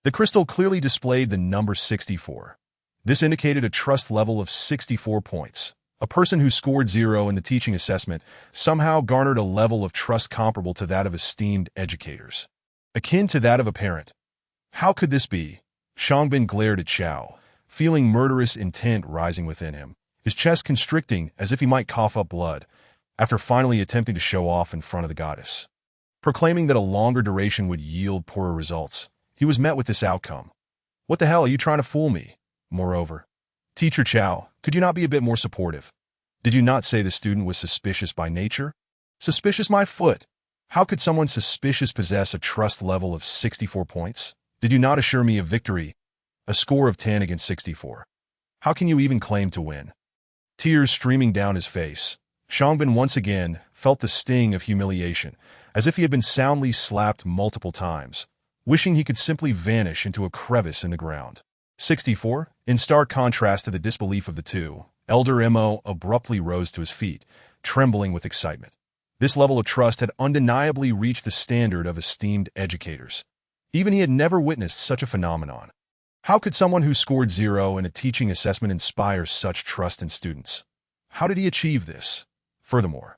The crystal clearly displayed the number 64. This indicated a trust level of 64 points. A person who scored 0 in the teaching assessment somehow garnered a level of trust comparable to that of esteemed educators, akin to that of a parent. How could this be? Shang Bin glared at Chao, feeling murderous intent rising within him, his chest constricting as if he might cough up blood, after finally attempting to show off in front of the goddess. Proclaiming that a longer duration would yield poorer results, he was met with this outcome. What the hell, are you trying to fool me? Moreover, Teacher Chao, could you not be a bit more supportive? Did you not say the student was suspicious by nature? Suspicious, my foot? How could someone suspicious possess a trust level of 64 points? Did you not assure me of victory? A score of 10 against 64. How can you even claim to win? Tears streaming down his face, Shang Bin once again felt the sting of humiliation, as if he had been soundly slapped multiple times, wishing he could simply vanish into a crevice in the ground. 64, in stark contrast to the disbelief of the two, Elder Mo abruptly rose to his feet, trembling with excitement. This level of trust had undeniably reached the standard of esteemed educators. Even he had never witnessed such a phenomenon. How could someone who scored 0 in a teaching assessment inspire such trust in students? How did he achieve this? Furthermore,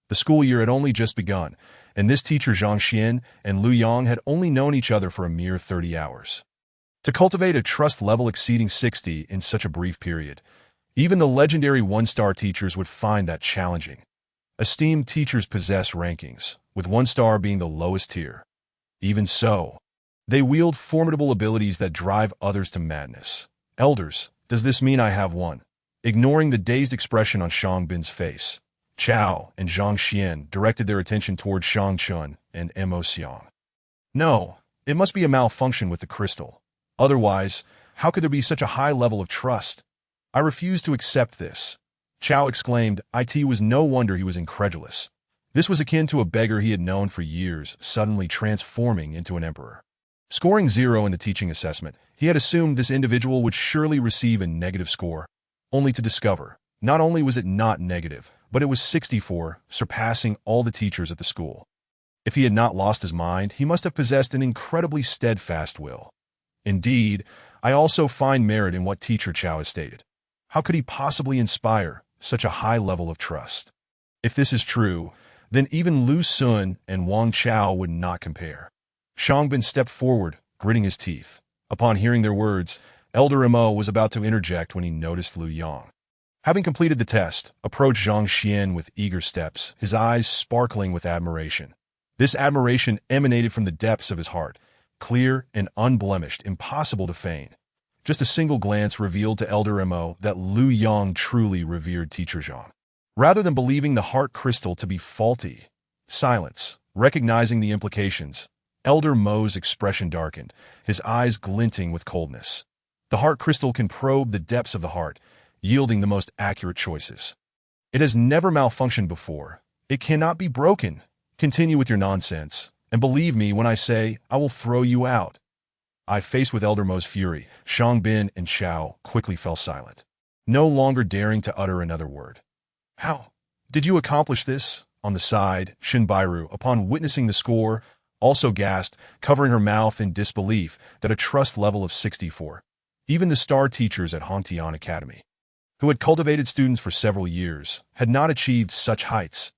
the school year had only just begun, and this teacher Zhang Xuan and Lu Yang had only known each other for a mere 30 hours. To cultivate a trust level exceeding 60 in such a brief period, even the legendary one-star teachers would find that challenging. Esteemed teachers possess rankings, with 1 star being the lowest tier. Even so, they wield formidable abilities that drive others to madness. Elders, does this mean I have won? Ignoring the dazed expression on Shang Bin's face, Chao and Zhang Xuan directed their attention toward Zhang Xuan and Mo Xiang. No, it must be a malfunction with the crystal. Otherwise, how could there be such a high level of trust? I refuse to accept this. Chao exclaimed. It was no wonder he was incredulous. This was akin to a beggar he had known for years suddenly transforming into an emperor. Scoring 0 in the teaching assessment, he had assumed this individual would surely receive a negative score, only to discover, not only was it not negative, but it was 64, surpassing all the teachers at the school. If he had not lost his mind, he must have possessed an incredibly steadfast will. Indeed, I also find merit in what Teacher Chao has stated. How could he possibly inspire such a high level of trust? If this is true, then even Lu Sun and Wang Chao would not compare. Shang Bin stepped forward, gritting his teeth. Upon hearing their words, Elder Mo was about to interject when he noticed Lu Yang. Having completed the test, approached Zhang Xuan with eager steps, his eyes sparkling with admiration. This admiration emanated from the depths of his heart, clear and unblemished, impossible to feign. Just a single glance revealed to Elder Mo that Lu Yang truly revered Teacher Zhang. Rather than believing the heart crystal to be faulty, silence, recognizing the implications, Elder Mo's expression darkened, his eyes glinting with coldness. The heart crystal can probe the depths of the heart, yielding the most accurate choices. It has never malfunctioned before. It cannot be broken. Continue with your nonsense, and believe me when I say I will throw you out. Faced with Elder Mo's fury, Shang Bin and Chao quickly fell silent, no longer daring to utter another word. How did you accomplish this? On the side, Shinbairu, upon witnessing the score, also gasped, covering her mouth in disbelief that a trust level of 64. Even the star teachers at Hongtian Academy, who had cultivated students for several years, had not achieved such heights.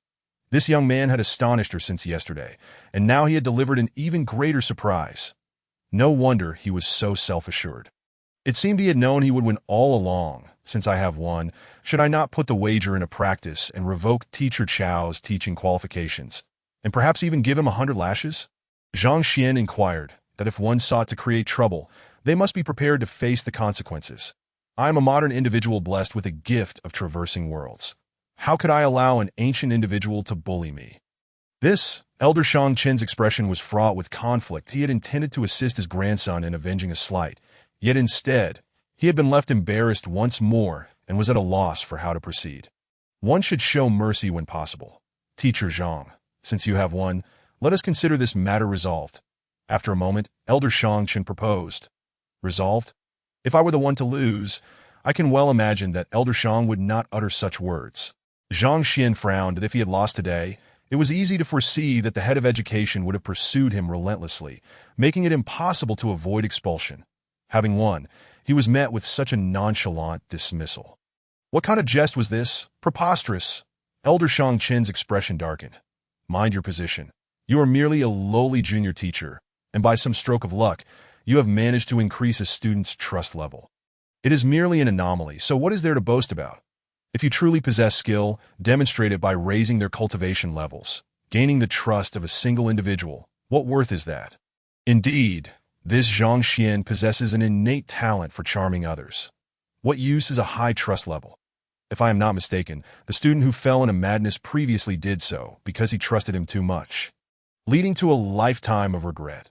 This young man had astonished her since yesterday, and now he had delivered an even greater surprise. No wonder he was so self-assured. It seemed he had known he would win all along. Since I have won, should I not put the wager into practice and revoke Teacher Chow's teaching qualifications, and perhaps even give him 100 lashes? Zhang Xuan inquired that if one sought to create trouble, they must be prepared to face the consequences. I am a modern individual blessed with a gift of traversing worlds. How could I allow an ancient individual to bully me? This, Elder Shang Chen's expression was fraught with conflict. He had intended to assist his grandson in avenging a slight, yet instead, he had been left embarrassed once more and was at a loss for how to proceed. One should show mercy when possible. Teacher Zhang, since you have won, let us consider this matter resolved. After a moment, Elder Shang Chen proposed. Resolved? If I were the one to lose, I can well imagine that Elder Shang would not utter such words. Zhang Xuan frowned that if he had lost today, it was easy to foresee that the head of education would have pursued him relentlessly, making it impossible to avoid expulsion. Having won, he was met with such a nonchalant dismissal. What kind of jest was this? Preposterous! Elder Shang Chen's expression darkened. Mind your position. You are merely a lowly junior teacher, and by some stroke of luck, you have managed to increase a student's trust level. It is merely an anomaly, so what is there to boast about? If you truly possess skill, demonstrate it by raising their cultivation levels, gaining the trust of a single individual. What worth is that? Indeed, this Zhang Xuan possesses an innate talent for charming others. What use is a high trust level? If I am not mistaken, the student who fell in a madness previously did so because he trusted him too much, leading to a lifetime of regret.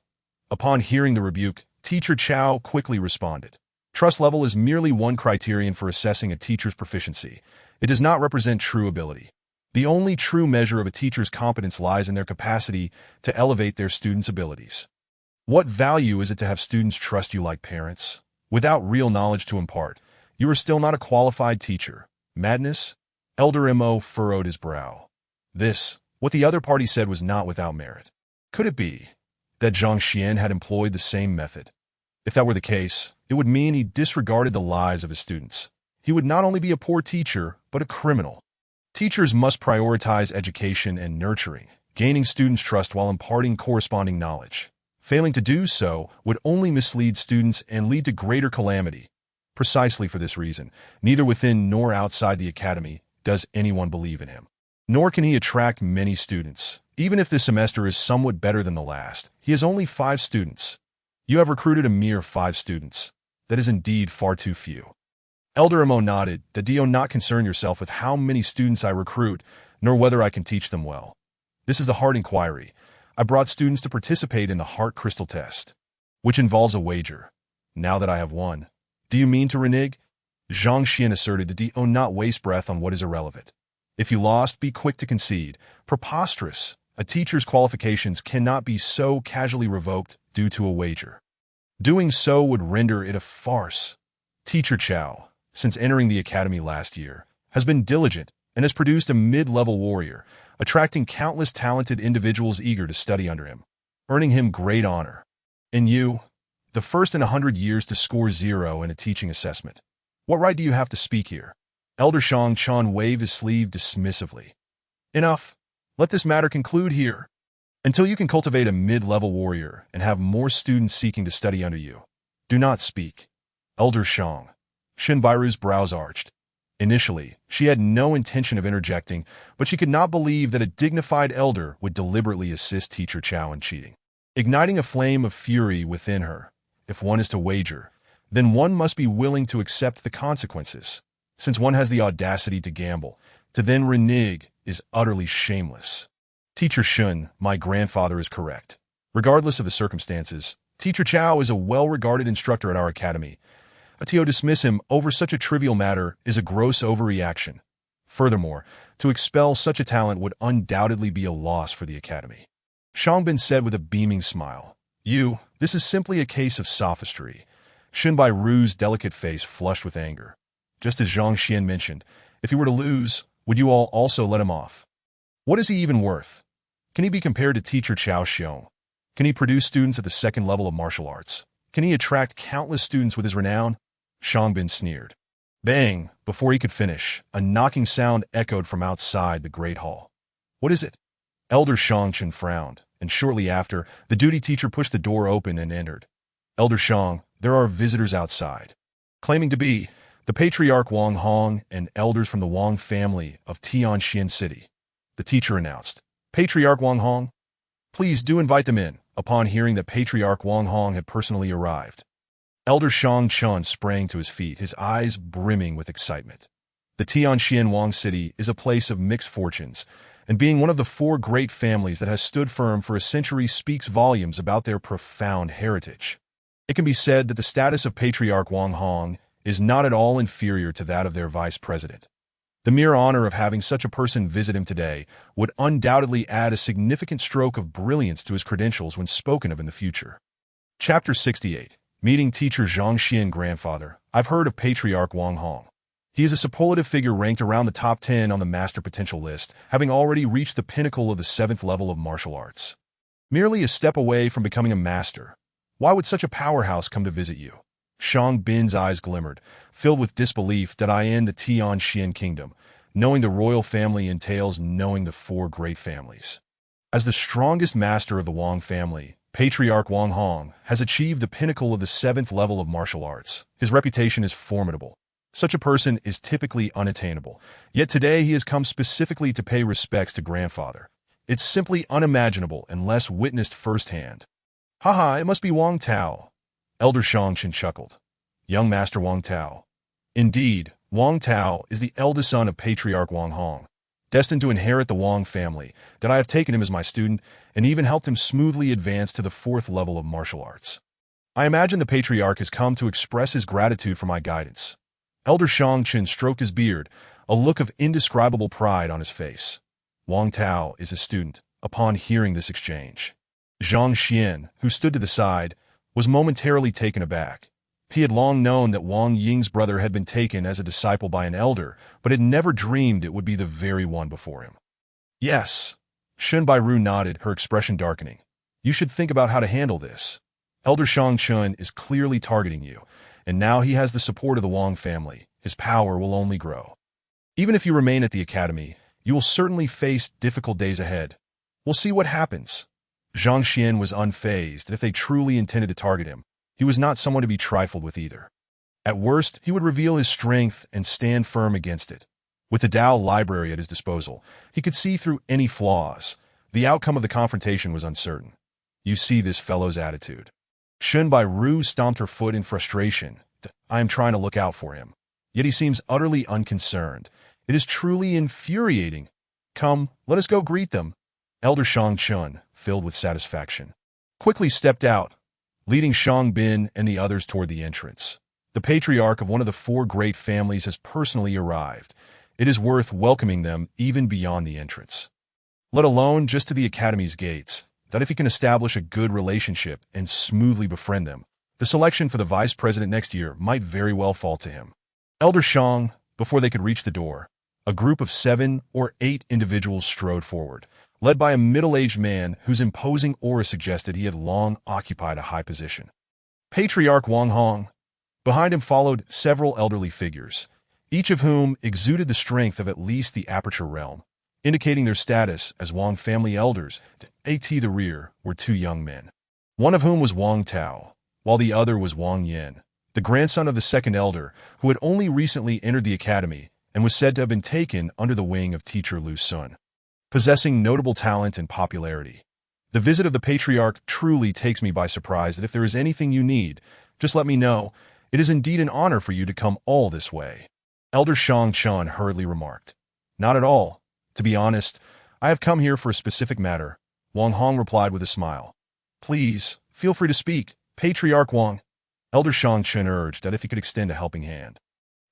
Upon hearing the rebuke, Teacher Chow quickly responded. Trust level is merely one criterion for assessing a teacher's proficiency. It does not represent true ability. The only true measure of a teacher's competence lies in their capacity to elevate their students' abilities. What value is it to have students trust you like parents? Without real knowledge to impart, you are still not a qualified teacher. Madness? Elder Mo furrowed his brow. This, what the other party said, was not without merit. Could it be that Zhang Xuan had employed the same method? If that were the case, it would mean he disregarded the lives of his students. He would not only be a poor teacher, but a criminal. Teachers must prioritize education and nurturing, gaining students' trust while imparting corresponding knowledge. Failing to do so would only mislead students and lead to greater calamity. Precisely for this reason, neither within nor outside the academy does anyone believe in him. Nor can he attract many students. Even if this semester is somewhat better than the last, he has only 5 students. You have recruited a mere 5 students. That is indeed far too few. Elder Mo nodded. Do you not concern yourself with how many students I recruit, nor whether I can teach them well? This is the heart inquiry. I brought students to participate in the heart crystal test, which involves a wager. Now that I have won, do you mean to renege? Zhang Xuan asserted. Do you not waste breath on what is irrelevant? If you lost, be quick to concede. Preposterous. A teacher's qualifications cannot be so casually revoked due to a wager. Doing so would render it a farce. Teacher Chow, since entering the academy last year, has been diligent and has produced a mid-level warrior, attracting countless talented individuals eager to study under him, earning him great honor. And you, the first in 100 years to score 0 in a teaching assessment. What right do you have to speak here? Elder Shang Chen waved his sleeve dismissively. Enough. Let this matter conclude here. Until you can cultivate a mid-level warrior and have more students seeking to study under you, do not speak. Elder Shang. Shinbairu's brows arched. Initially, she had no intention of interjecting, but she could not believe that a dignified elder would deliberately assist Teacher Chow in cheating. Igniting a flame of fury within her, if one is to wager, then one must be willing to accept the consequences. Since one has the audacity to gamble, to then renege is utterly shameless. Teacher Shun, my grandfather is correct. Regardless of the circumstances, Teacher Chow is a well-regarded instructor at our academy. To dismiss him over such a trivial matter is a gross overreaction. Furthermore, to expel such a talent would undoubtedly be a loss for the academy. Shangbin said with a beaming smile. This is simply a case of sophistry. Shinbairu's delicate face flushed with anger. Just as Zhang Xuan mentioned, if he were to lose, would you all also let him off? What is he even worth? Can he be compared to Teacher Chao Xiong? Can he produce students at the second level of martial arts? Can he attract countless students with his renown? Shangbin sneered. Bang! Before he could finish, a knocking sound echoed from outside the great hall. What is it? Elder Zhang Xuan frowned, and shortly after, the duty teacher pushed the door open and entered. Elder Zhang, there are visitors outside. Claiming to be the Patriarch Wang Hong and elders from the Wang family of Tianxian City. The teacher announced, Patriarch Wang Hong? Please do invite them in, upon hearing that Patriarch Wang Hong had personally arrived. Elder Zhang Xuan sprang to his feet, his eyes brimming with excitement. The Tianxian Wang City is a place of mixed fortunes, and being one of the four great families that has stood firm for a century speaks volumes about their profound heritage. It can be said that the status of Patriarch Wang Hong is not at all inferior to that of their vice president. The mere honor of having such a person visit him today would undoubtedly add a significant stroke of brilliance to his credentials when spoken of in the future. Chapter 68. Meeting Teacher Zhang Xuan Grandfather. I've heard of Patriarch Wang Hong. He is a superlative figure ranked around the top 10 on the master potential list, having already reached the pinnacle of the 7th level of martial arts. Merely a step away from becoming a master. Why would such a powerhouse come to visit you? Shang Bin's eyes glimmered, filled with disbelief that I in the Tianxian kingdom. Knowing the royal family entails knowing the four great families. As the strongest master of the Wang family, Patriarch Wang Hong has achieved the pinnacle of the 7th level of martial arts. His reputation is formidable. Such a person is typically unattainable, yet today he has come specifically to pay respects to grandfather. It's simply unimaginable unless witnessed firsthand. Haha, it must be Wang Tao. Elder Zhang Xuan chuckled. Young Master Wang Tao. Indeed, Wang Tao is the eldest son of Patriarch Wang Hong, destined to inherit the Wang family, that I have taken him as my student and even helped him smoothly advance to the 4th level of martial arts. I imagine the Patriarch has come to express his gratitude for my guidance. Elder Zhang Xuan stroked his beard, a look of indescribable pride on his face. Wang Tao is his student. Upon hearing this exchange, Zhang Xuan, who stood to the side, was momentarily taken aback. He had long known that Wang Ying's brother had been taken as a disciple by an elder, but had never dreamed it would be the very one before him. Yes. Shun Bairu nodded, her expression darkening. You should think about how to handle this. Elder Zhang Xuan is clearly targeting you, and now he has the support of the Wang family. His power will only grow. Even if you remain at the academy, you will certainly face difficult days ahead. We'll see what happens. Zhang Xuan was unfazed that if they truly intended to target him, he was not someone to be trifled with either. At worst, he would reveal his strength and stand firm against it. With the Dao library at his disposal, he could see through any flaws. The outcome of the confrontation was uncertain. You see this fellow's attitude. Shun Bairu stomped her foot in frustration. I am trying to look out for him. Yet he seems utterly unconcerned. It is truly infuriating. Come, let us go greet them. Elder Zhang Xuan, filled with satisfaction, quickly stepped out, leading Shang Bin and the others toward the entrance. The patriarch of one of the four great families has personally arrived. It is worth welcoming them even beyond the entrance, let alone just to the academy's gates, that if he can establish a good relationship and smoothly befriend them, the selection for the vice president next year might very well fall to him. Elder Shang, before they could reach the door, a group of 7 or 8 individuals strode forward, led by a middle-aged man whose imposing aura suggested he had long occupied a high position. Patriarch Wang Hong. Behind him followed several elderly figures, each of whom exuded the strength of at least the Aperture realm, indicating their status as Wang family elders. At the rear were 2 young men, one of whom was Wang Tao, while the other was Wang Yin, the grandson of the second elder, who had only recently entered the academy and was said to have been taken under the wing of teacher Lu Sun, possessing notable talent and popularity. The visit of the patriarch truly takes me by surprise, that if there is anything you need, just let me know. It is indeed an honor for you to come all this way. Elder Zhang Xuan hurriedly remarked. Not at all. To be honest, I have come here for a specific matter, Wang Hong replied with a smile. Please, feel free to speak, Patriarch Wang. Elder Zhang Xuan urged that if he could extend a helping hand,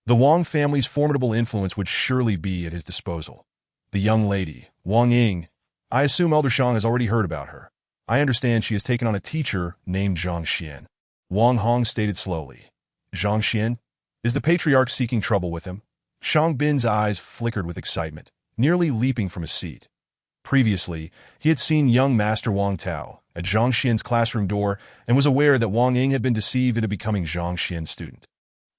the Wang family's formidable influence would surely be at his disposal. The young lady, Wang Ying, I assume Elder Zhang has already heard about her. I understand she has taken on a teacher named Zhang Xuan. Wang Hong stated slowly. Zhang Xuan? Is the patriarch seeking trouble with him? Shang Bin's eyes flickered with excitement, nearly leaping from his seat. Previously, he had seen young Master Wang Tao at Zhang Xuan's classroom door and was aware that Wang Ying had been deceived into becoming Zhang Xuan's student.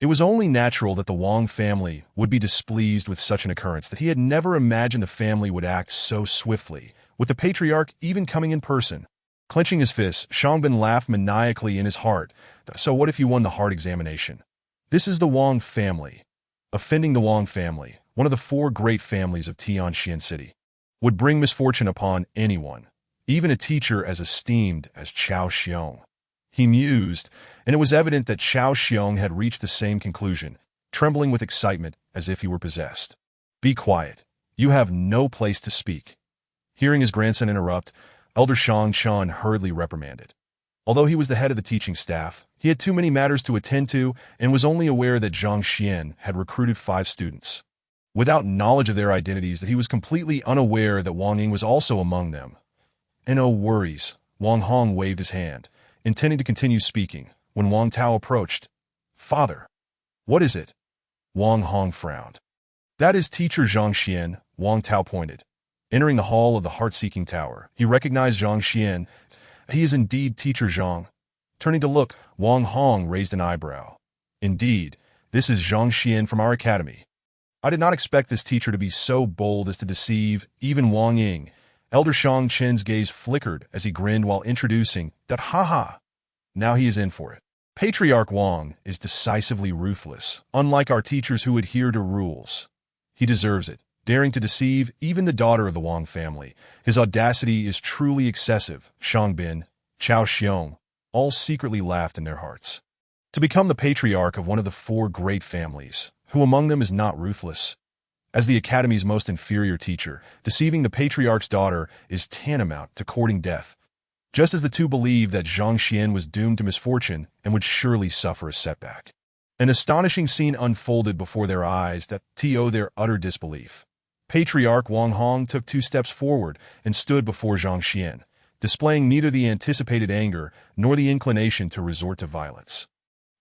It was only natural that the Wang family would be displeased with such an occurrence, that he had never imagined the family would act so swiftly, with the patriarch even coming in person. Clenching his fists, Shangbin laughed maniacally in his heart. So what if you won the heart examination? This is the Wang family. Offending the Wang family, one of the four great families of Tianxian City, would bring misfortune upon anyone, even a teacher as esteemed as Chao Xiong. He mused, and it was evident that Chao Xiong had reached the same conclusion, trembling with excitement as if he were possessed. Be quiet. You have no place to speak. Hearing his grandson interrupt, Elder Zhang Xuan hurriedly reprimanded. Although he was the head of the teaching staff, he had too many matters to attend to and was only aware that Zhang Xuan had recruited 5 students. Without knowledge of their identities, that he was completely unaware that Wang Ying was also among them. And no worries, Wang Hong waved his hand, intending to continue speaking, when Wang Tao approached. Father. What is it? Wang Hong frowned. That is teacher Zhang Xuan, Wang Tao pointed. Entering the hall of the heart-seeking tower, he recognized Zhang Xuan. He is indeed teacher Zhang. Turning to look, Wang Hong raised an eyebrow. Indeed, this is Zhang Xuan from our academy. I did not expect this teacher to be so bold as to deceive even Wang Ying. Elder Shang Chen's gaze flickered as he grinned while introducing that ha-ha. Now he is in for it. Patriarch Wang is decisively ruthless, unlike our teachers who adhere to rules. He deserves it, daring to deceive even the daughter of the Wang family. His audacity is truly excessive. Shangbin, Chao Xiong, all secretly laughed in their hearts. To become the patriarch of one of the 4 great families, who among them is not ruthless? As the academy's most inferior teacher, deceiving the patriarch's daughter is tantamount to courting death. Just as the two believed that Zhang Xuan was doomed to misfortune and would surely suffer a setback. An astonishing scene unfolded before their eyes that to their utter disbelief. Patriarch Wang Hong took 2 steps forward and stood before Zhang Xuan, displaying neither the anticipated anger nor the inclination to resort to violence.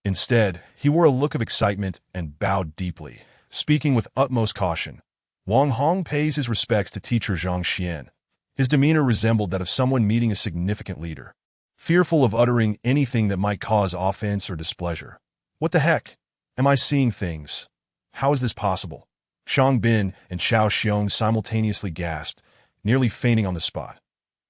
Instead, he wore a look of excitement and bowed deeply, speaking with utmost caution. Wang Hong pays his respects to teacher Zhang Xuan. His demeanor resembled that of someone meeting a significant leader, fearful of uttering anything that might cause offense or displeasure. What the heck? Am I seeing things? How is this possible? Shang Bin and Chao Xiong simultaneously gasped, nearly fainting on the spot.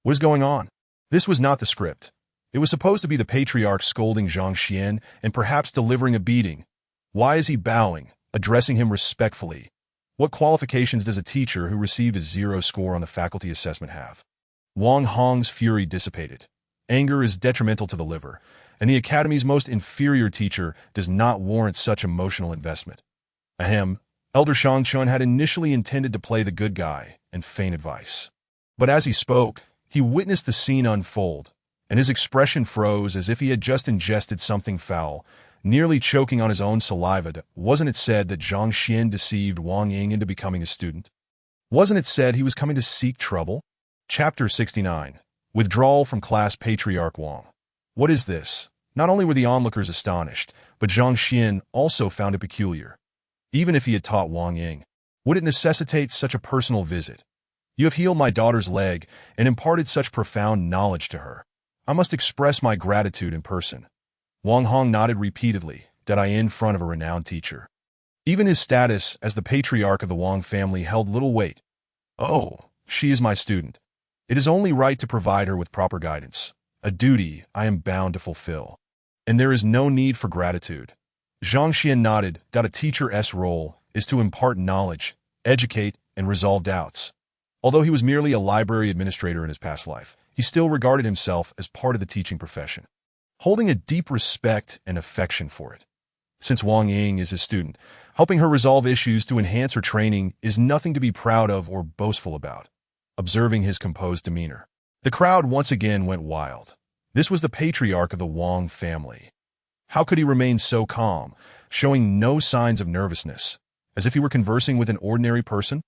What is going on? This was not the script. It was supposed to be the patriarch scolding Zhang Xuan and perhaps delivering a beating. Why is he bowing, addressing him respectfully? What qualifications does a teacher who received a 0 score on the faculty assessment have? Wang Hong's fury dissipated. Anger is detrimental to the liver, and the academy's most inferior teacher does not warrant such emotional investment. Ahem, Elder Zhang Xuan had initially intended to play the good guy and feign advice. But as he spoke, he witnessed the scene unfold, and his expression froze as if he had just ingested something foul, nearly choking on his own saliva. Wasn't it said that Zhang Xuan deceived Wang Ying into becoming a student? Wasn't it said he was coming to seek trouble? Chapter 69. Withdrawal from class. Patriarch Wang. What is this? Not only were the onlookers astonished, but Zhang Xuan also found it peculiar. Even if he had taught Wang Ying, would it necessitate such a personal visit? You have healed my daughter's leg and imparted such profound knowledge to her. I must express my gratitude in person. Wang Hong nodded repeatedly, that I in front of a renowned teacher. Even his status as the patriarch of the Wang family held little weight. Oh, she is my student. It is only right to provide her with proper guidance, a duty I am bound to fulfill. And there is no need for gratitude. Zhang Xuan nodded that a teacher's role is to impart knowledge, educate, and resolve doubts. Although he was merely a library administrator in his past life, he still regarded himself as part of the teaching profession, holding a deep respect and affection for it. Since Wang Ying is his student, helping her resolve issues to enhance her training is nothing to be proud of or boastful about. Observing his composed demeanor, the crowd once again went wild. This was the patriarch of the Wang family. How could he remain so calm, showing no signs of nervousness, as if he were conversing with an ordinary person?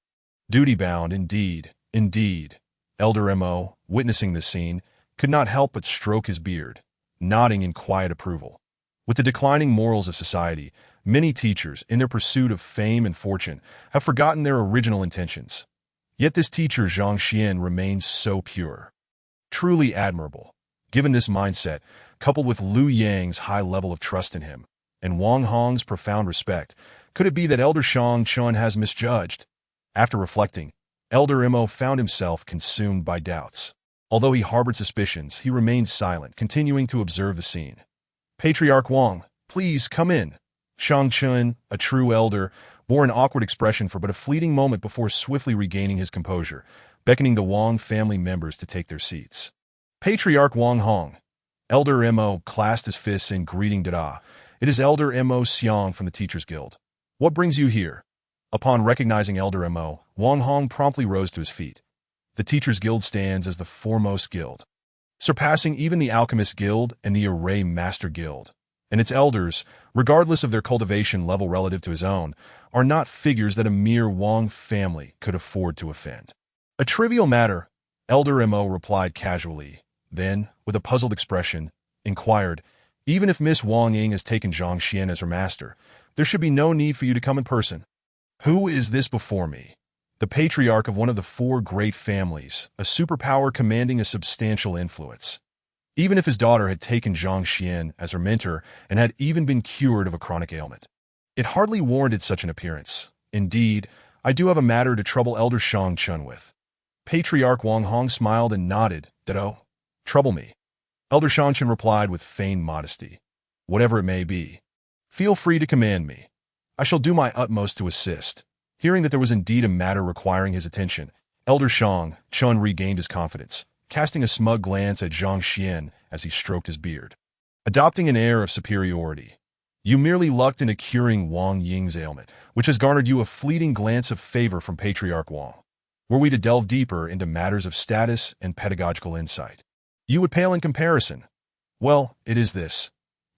Duty-bound, indeed, indeed. Elder Mo, witnessing this scene, could not help but stroke his beard, nodding in quiet approval. With the declining morals of society, many teachers, in their pursuit of fame and fortune, have forgotten their original intentions. Yet this teacher Zhang Xuan remains so pure. Truly admirable. Given this mindset, coupled with Liu Yang's high level of trust in him, and Wang Hong's profound respect. Could it be that Elder Zhang Xuan has misjudged? After reflecting, Elder Mo found himself consumed by doubts. Although he harbored suspicions, he remained silent, continuing to observe the scene. Patriarch Wang, please come in. Zhang Xuan, a true elder, bore an awkward expression for but a fleeting moment before swiftly regaining his composure, beckoning the Wang family members to take their seats. Patriarch Wang Hong. Elder Mo clasped his fists in greeting. Dada. It is Elder Mo Xiang from the Teachers Guild. What brings you here? Upon recognizing Elder Mo, Wang Hong promptly rose to his feet. The Teachers Guild stands as the foremost guild, surpassing even the Alchemist Guild and the Array Master Guild. And its elders, regardless of their cultivation level relative to his own, are not figures that a mere Wang family could afford to offend. A trivial matter, Elder Mo replied casually, then, with a puzzled expression, inquired, even if Miss Wang Ying has taken Zhang Xuan as her master, there should be no need for you to come in person. Who is this before me? The patriarch of one of the four great families, a superpower commanding a substantial influence. Even if his daughter had taken Zhang Xuan as her mentor and had even been cured of a chronic ailment, it hardly warranted such an appearance. Indeed, I do have a matter to trouble Elder Zhang Xuan with. Patriarch Wang Hong smiled and nodded. Ditto. Trouble me. Elder Zhang Xuan replied with feigned modesty. Whatever it may be. Feel free to command me. I shall do my utmost to assist. Hearing that there was indeed a matter requiring his attention, Elder Zhang Xuan regained his confidence, casting a smug glance at Zhang Xuan as he stroked his beard. Adopting an air of superiority, you merely lucked into curing Wang Ying's ailment, which has garnered you a fleeting glance of favor from Patriarch Wang. Were we to delve deeper into matters of status and pedagogical insight, you would pale in comparison. Well, it is this.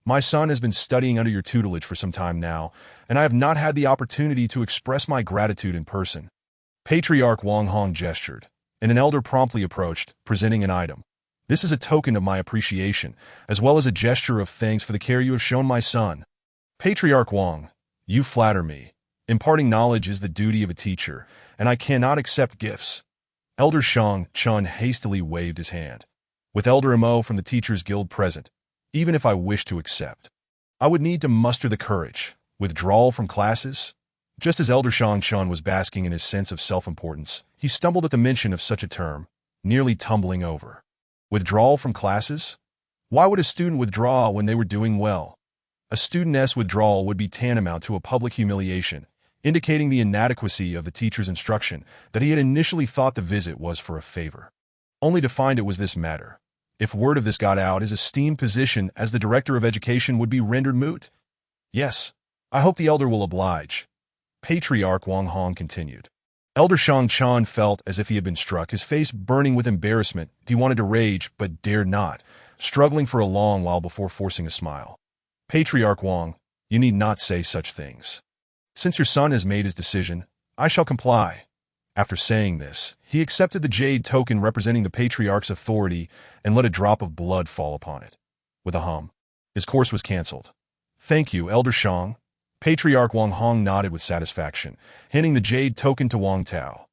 My son has been studying under your tutelage for some time now, and I have not had the opportunity to express my gratitude in person. Patriarch Wang Hong gestured, and an elder promptly approached, presenting an item. This is a token of my appreciation, as well as a gesture of thanks for the care you have shown my son. Patriarch Wang, you flatter me. Imparting knowledge is the duty of a teacher, and I cannot accept gifts. Elder Zhang Xuan hastily waved his hand. With Elder Mo from the Teachers Guild present, even if I wish to accept, I would need to muster the courage. Withdrawal from classes? Just as Elder Zhang Xuan was basking in his sense of self-importance, he stumbled at the mention of such a term, nearly tumbling over. Withdrawal from classes? Why would a student withdraw when they were doing well? A student's withdrawal would be tantamount to a public humiliation, indicating the inadequacy of the teacher's instruction that he had initially thought the visit was for a favor, only to find it was this matter. If word of this got out, his esteemed position as the Director of Education would be rendered moot. Yes, I hope the elder will oblige. Patriarch Wang Hong continued. Elder Zhang Xuan felt as if he had been struck, his face burning with embarrassment. He wanted to rage, but dared not, struggling for a long while before forcing a smile. Patriarch Wang, you need not say such things. Since your son has made his decision, I shall comply. After saying this, he accepted the jade token representing the Patriarch's authority and let a drop of blood fall upon it. With a hum, his course was cancelled. Thank you, Elder Zhang. Patriarch Wang Hong nodded with satisfaction, handing the jade token to Wang Tao.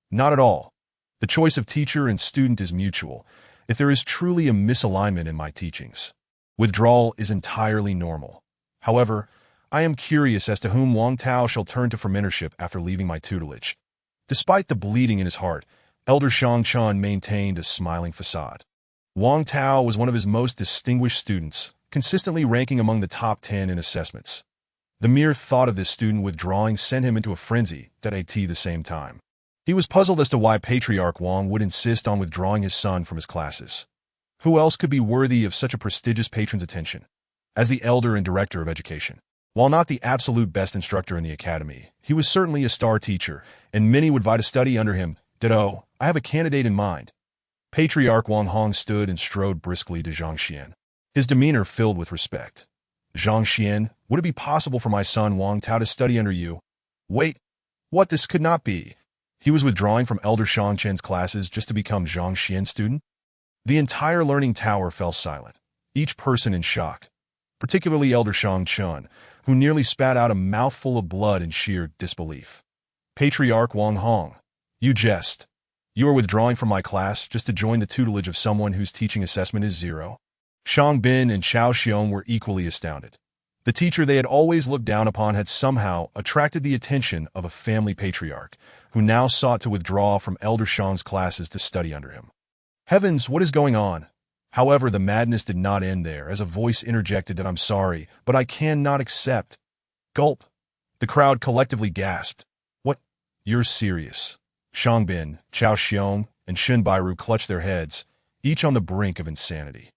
Not at all. The choice of teacher and student is mutual, if there is truly a misalignment in my teachings. Withdrawal is entirely normal. However, I am curious as to whom Wang Tao shall turn to for mentorship after leaving my tutelage. Despite the bleeding in his heart, Elder Zhang Xuan maintained a smiling facade. Wang Tao was one of his most distinguished students, consistently ranking among the top 10 in assessments. The mere thought of this student withdrawing sent him into a frenzy at the same time. He was puzzled as to why Patriarch Wang would insist on withdrawing his son from his classes. Who else could be worthy of such a prestigious patron's attention? As the elder and director of education, while not the absolute best instructor in the academy, he was certainly a star teacher, and many would vie to study under him. Ditto, I have a candidate in mind. Patriarch Wang Hong stood and strode briskly to Zhang Xuan, his demeanor filled with respect. Zhang Xuan, would it be possible for my son Wang Tao to study under you? Wait, what? This could not be. He was withdrawing from Elder Zhang Xuan's classes just to become Zhang Xuan's student? The entire learning tower fell silent, each person in shock, particularly Elder Zhang Xuan, who nearly spat out a mouthful of blood in sheer disbelief. Patriarch Wang Hong, you jest. You are withdrawing from my class just to join the tutelage of someone whose teaching assessment is 0? Shang Bin and Xiao Xiong were equally astounded. The teacher they had always looked down upon had somehow attracted the attention of a family patriarch, who now sought to withdraw from Elder Shang's classes to study under him. Heavens, what is going on? However, the madness did not end there, as a voice interjected that I'm sorry, but I cannot accept. Gulp. The crowd collectively gasped. What? You're serious. Shangbin, Chao Xiong, and Shin Bairu clutched their heads, each on the brink of insanity.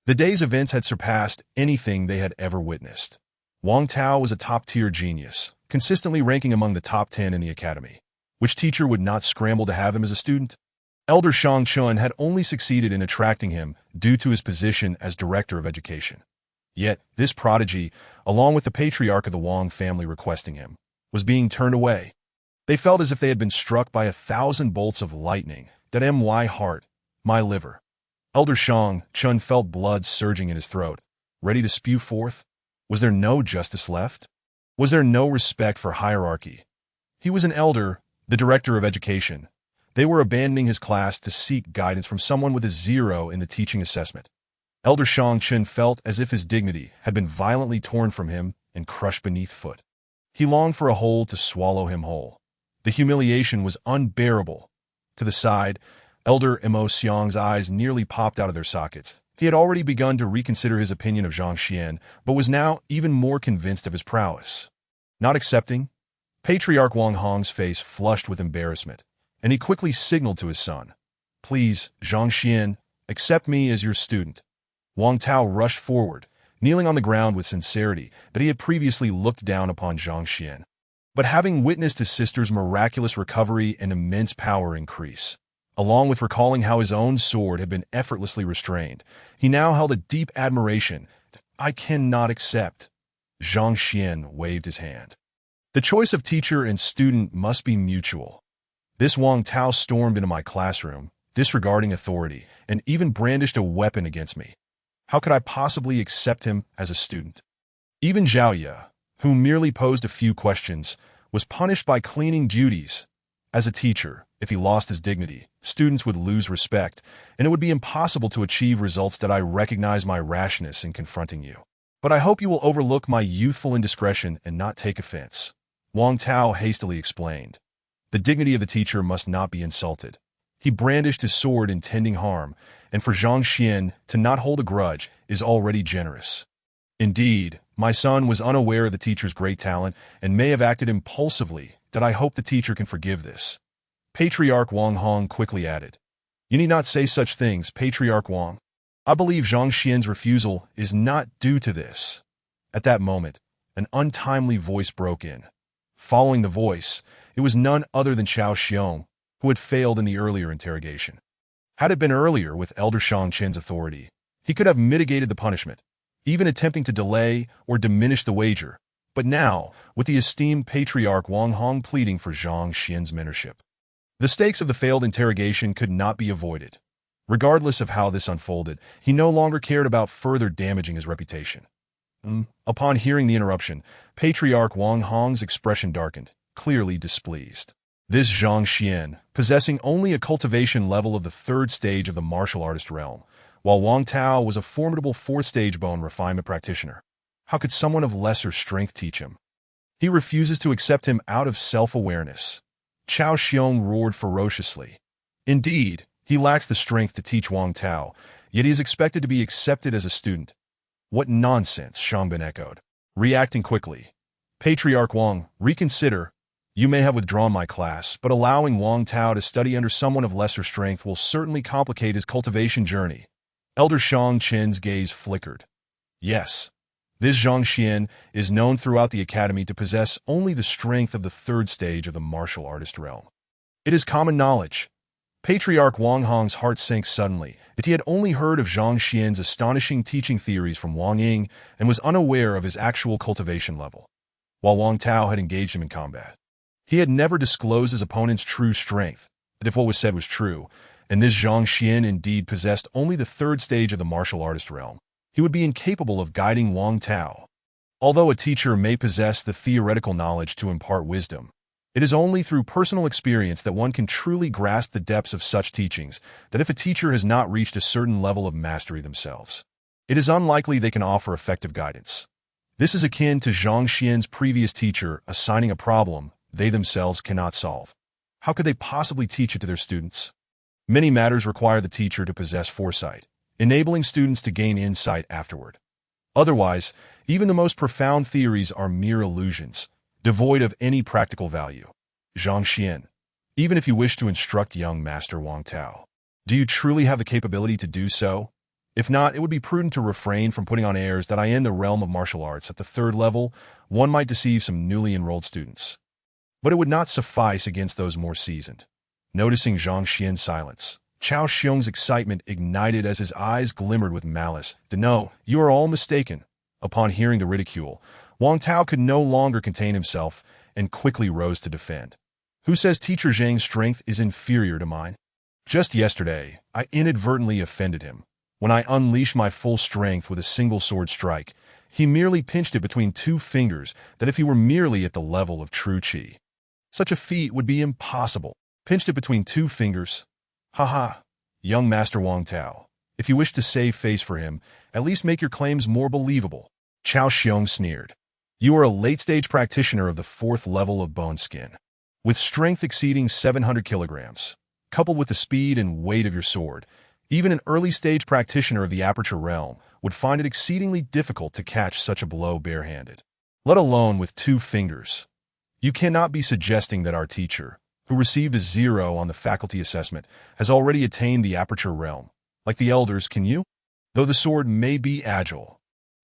The day's events had surpassed anything they had ever witnessed. Wang Tao was a top-tier genius, consistently ranking among the top 10 in the academy. Which teacher would not scramble to have him as a student? Elder Zhang Xuan had only succeeded in attracting him due to his position as director of education. Yet, this prodigy, along with the patriarch of the Wang family requesting him, was being turned away. They felt as if they had been struck by 1,000 bolts of lightning that my heart, my liver. Elder Zhang Xuan felt blood surging in his throat, ready to spew forth. Was there no justice left? Was there no respect for hierarchy? He was an elder, the director of education. They were abandoning his class to seek guidance from someone with a 0 in the teaching assessment. Elder Zhang Xuan felt as if his dignity had been violently torn from him and crushed beneath foot. He longed for a hole to swallow him whole. The humiliation was unbearable. To the side, Elder Mo Xiang's eyes nearly popped out of their sockets. He had already begun to reconsider his opinion of Zhang Xian, but was now even more convinced of his prowess. Not accepting? Patriarch Wang Hong's face flushed with embarrassment, and he quickly signaled to his son. Please, Zhang Xian, accept me as your student. Wang Tao rushed forward, kneeling on the ground with sincerity that he had previously looked down upon Zhang Xian. But having witnessed his sister's miraculous recovery and immense power increase, along with recalling how his own sword had been effortlessly restrained, he now held a deep admiration that I cannot accept. Zhang Xian waved his hand. The choice of teacher and student must be mutual. This Wang Tao stormed into my classroom, disregarding authority, and even brandished a weapon against me. How could I possibly accept him as a student? Even Zhao Ye, who merely posed a few questions, was punished by cleaning duties. As a teacher, if he lost his dignity, students would lose respect, and it would be impossible to achieve results that I recognize my rashness in confronting you. But I hope you will overlook my youthful indiscretion and not take offense. Wang Tao hastily explained. The dignity of the teacher must not be insulted. He brandished his sword intending harm, and for Zhang Xian to not hold a grudge is already generous. Indeed, my son was unaware of the teacher's great talent and may have acted impulsively, that I hope the teacher can forgive this. Patriarch Wang Hong quickly added. You need not say such things, Patriarch Wang. I believe Zhang Xian's refusal is not due to this. At that moment, an untimely voice broke in. Following the voice, it was none other than Chao Xiong, who had failed in the earlier interrogation. Had it been earlier with Elder Shang Chen's authority, he could have mitigated the punishment, even attempting to delay or diminish the wager, but now, with the esteemed Patriarch Wang Hong pleading for Zhang Xian's mentorship. The stakes of the failed interrogation could not be avoided. Regardless of how this unfolded, he no longer cared about further damaging his reputation. Upon hearing the interruption, Patriarch Wang Hong's expression darkened, clearly displeased. This Zhang Xian, possessing only a cultivation level of the 3rd stage of the martial artist realm, while Wang Tao was a formidable 4th-stage bone refinement practitioner. How could someone of lesser strength teach him? He refuses to accept him out of self-awareness. Chao Xiong roared ferociously. Indeed, he lacks the strength to teach Wang Tao, yet he is expected to be accepted as a student. What nonsense, Shangbin echoed. Reacting quickly. Patriarch Wang, reconsider. You may have withdrawn my class, but allowing Wang Tao to study under someone of lesser strength will certainly complicate his cultivation journey. Elder Shang Chen's gaze flickered. Yes, this Zhang Xian is known throughout the academy to possess only the strength of the 3rd stage of the martial artist realm. It is common knowledge. Patriarch Wang Hong's heart sank suddenly that he had only heard of Zhang Xian's astonishing teaching theories from Wang Ying and was unaware of his actual cultivation level. While Wang Tao had engaged him in combat, he had never disclosed his opponent's true strength, that if what was said was true, and this Zhang Xian indeed possessed only the 3rd stage of the martial artist realm, he would be incapable of guiding Wang Tao. Although a teacher may possess the theoretical knowledge to impart wisdom, it is only through personal experience that one can truly grasp the depths of such teachings, that if a teacher has not reached a certain level of mastery themselves, it is unlikely they can offer effective guidance. This is akin to Zhang Xuan's previous teacher assigning a problem they themselves cannot solve. How could they possibly teach it to their students? Many matters require the teacher to possess foresight, enabling students to gain insight afterward. Otherwise, even the most profound theories are mere illusions, devoid of any practical value. Zhang Xuan, even if you wish to instruct young Master Wang Tao, do you truly have the capability to do so? If not, it would be prudent to refrain from putting on airs that I am in the realm of martial arts at the 3rd level. One might deceive some newly enrolled students. But it would not suffice against those more seasoned. Noticing Zhang Xuan's silence, Cao Xiong's excitement ignited as his eyes glimmered with malice. No, you are all mistaken. Upon hearing the ridicule, Wang Tao could no longer contain himself and quickly rose to defend. Who says Teacher Zhang's strength is inferior to mine? Just yesterday, I inadvertently offended him. When I unleashed my full strength with a single sword strike, he merely pinched it between 2 fingers that if he were merely at the level of true qi. Such a feat would be impossible. Pinched it between 2 fingers. Ha! Young Master Wang Tao, if you wish to save face for him, at least make your claims more believable. Cao Xiong sneered. You are a late-stage practitioner of the 4th level of bone skin, with strength exceeding 700 kilograms, coupled with the speed and weight of your sword. Even an early-stage practitioner of the aperture realm would find it exceedingly difficult to catch such a blow barehanded, let alone with 2 fingers. You cannot be suggesting that our teacher, who received a 0 on the faculty assessment, has already attained the aperture realm. Like the elders, can you? Though the sword may be agile,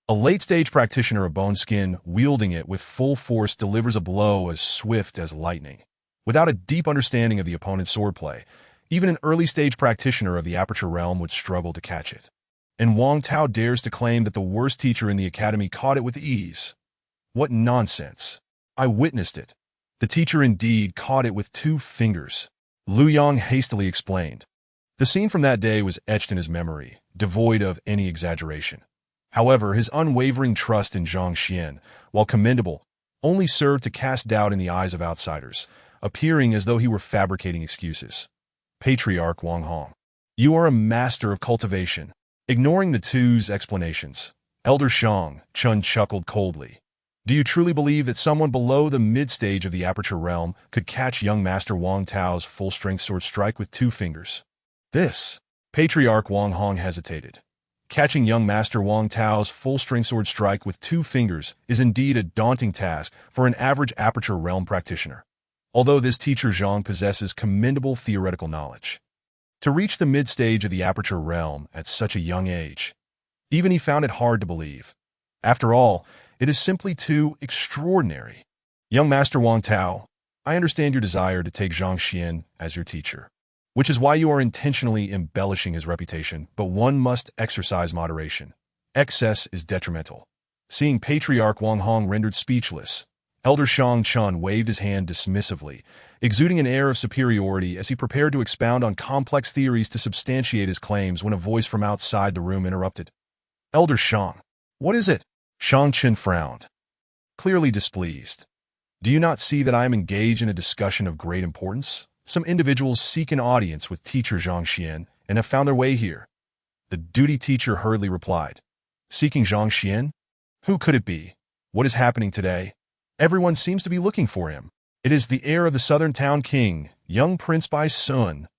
a late-stage practitioner of bone skin wielding it with full force delivers a blow as swift as lightning. Without a deep understanding of the opponent's swordplay, even an early-stage practitioner of the aperture realm would struggle to catch it. And Wang Tao dares to claim that the worst teacher in the academy caught it with ease. What nonsense! I witnessed it. The teacher indeed caught it with 2 fingers. Lu Yang hastily explained. The scene from that day was etched in his memory, devoid of any exaggeration. However, his unwavering trust in Zhang Xuan, while commendable, only served to cast doubt in the eyes of outsiders, appearing as though he were fabricating excuses. Patriarch Wang Hong, you are a master of cultivation. Ignoring the two's explanations, Elder Zhang Xuan chuckled coldly. Do you truly believe that someone below the mid-stage of the aperture realm could catch young Master Wang Tao's full-strength sword strike with 2 fingers? This, Patriarch Wang Hong hesitated. Catching young Master Wang Tao's full-strength sword strike with 2 fingers is indeed a daunting task for an average aperture realm practitioner, although this teacher Zhang possesses commendable theoretical knowledge. To reach the mid-stage of the aperture realm at such a young age, even he found it hard to believe. After all, it is simply too extraordinary. Young Master Wang Tao, I understand your desire to take Zhang Xuan as your teacher, which is why you are intentionally embellishing his reputation, but one must exercise moderation. Excess is detrimental. Seeing Patriarch Wang Hong rendered speechless, Elder Zhang Xuan waved his hand dismissively, exuding an air of superiority as he prepared to expound on complex theories to substantiate his claims when a voice from outside the room interrupted. Elder Zhang, what is it? Zhang Xuan frowned, clearly displeased. Do you not see that I am engaged in a discussion of great importance? Some individuals seek an audience with teacher Zhang Xuan and have found their way here. The duty teacher hurriedly replied. Seeking Zhang Xuan? Who could it be? What is happening today? Everyone seems to be looking for him. It is the heir of the Southern Town King, young Prince Bai Sun,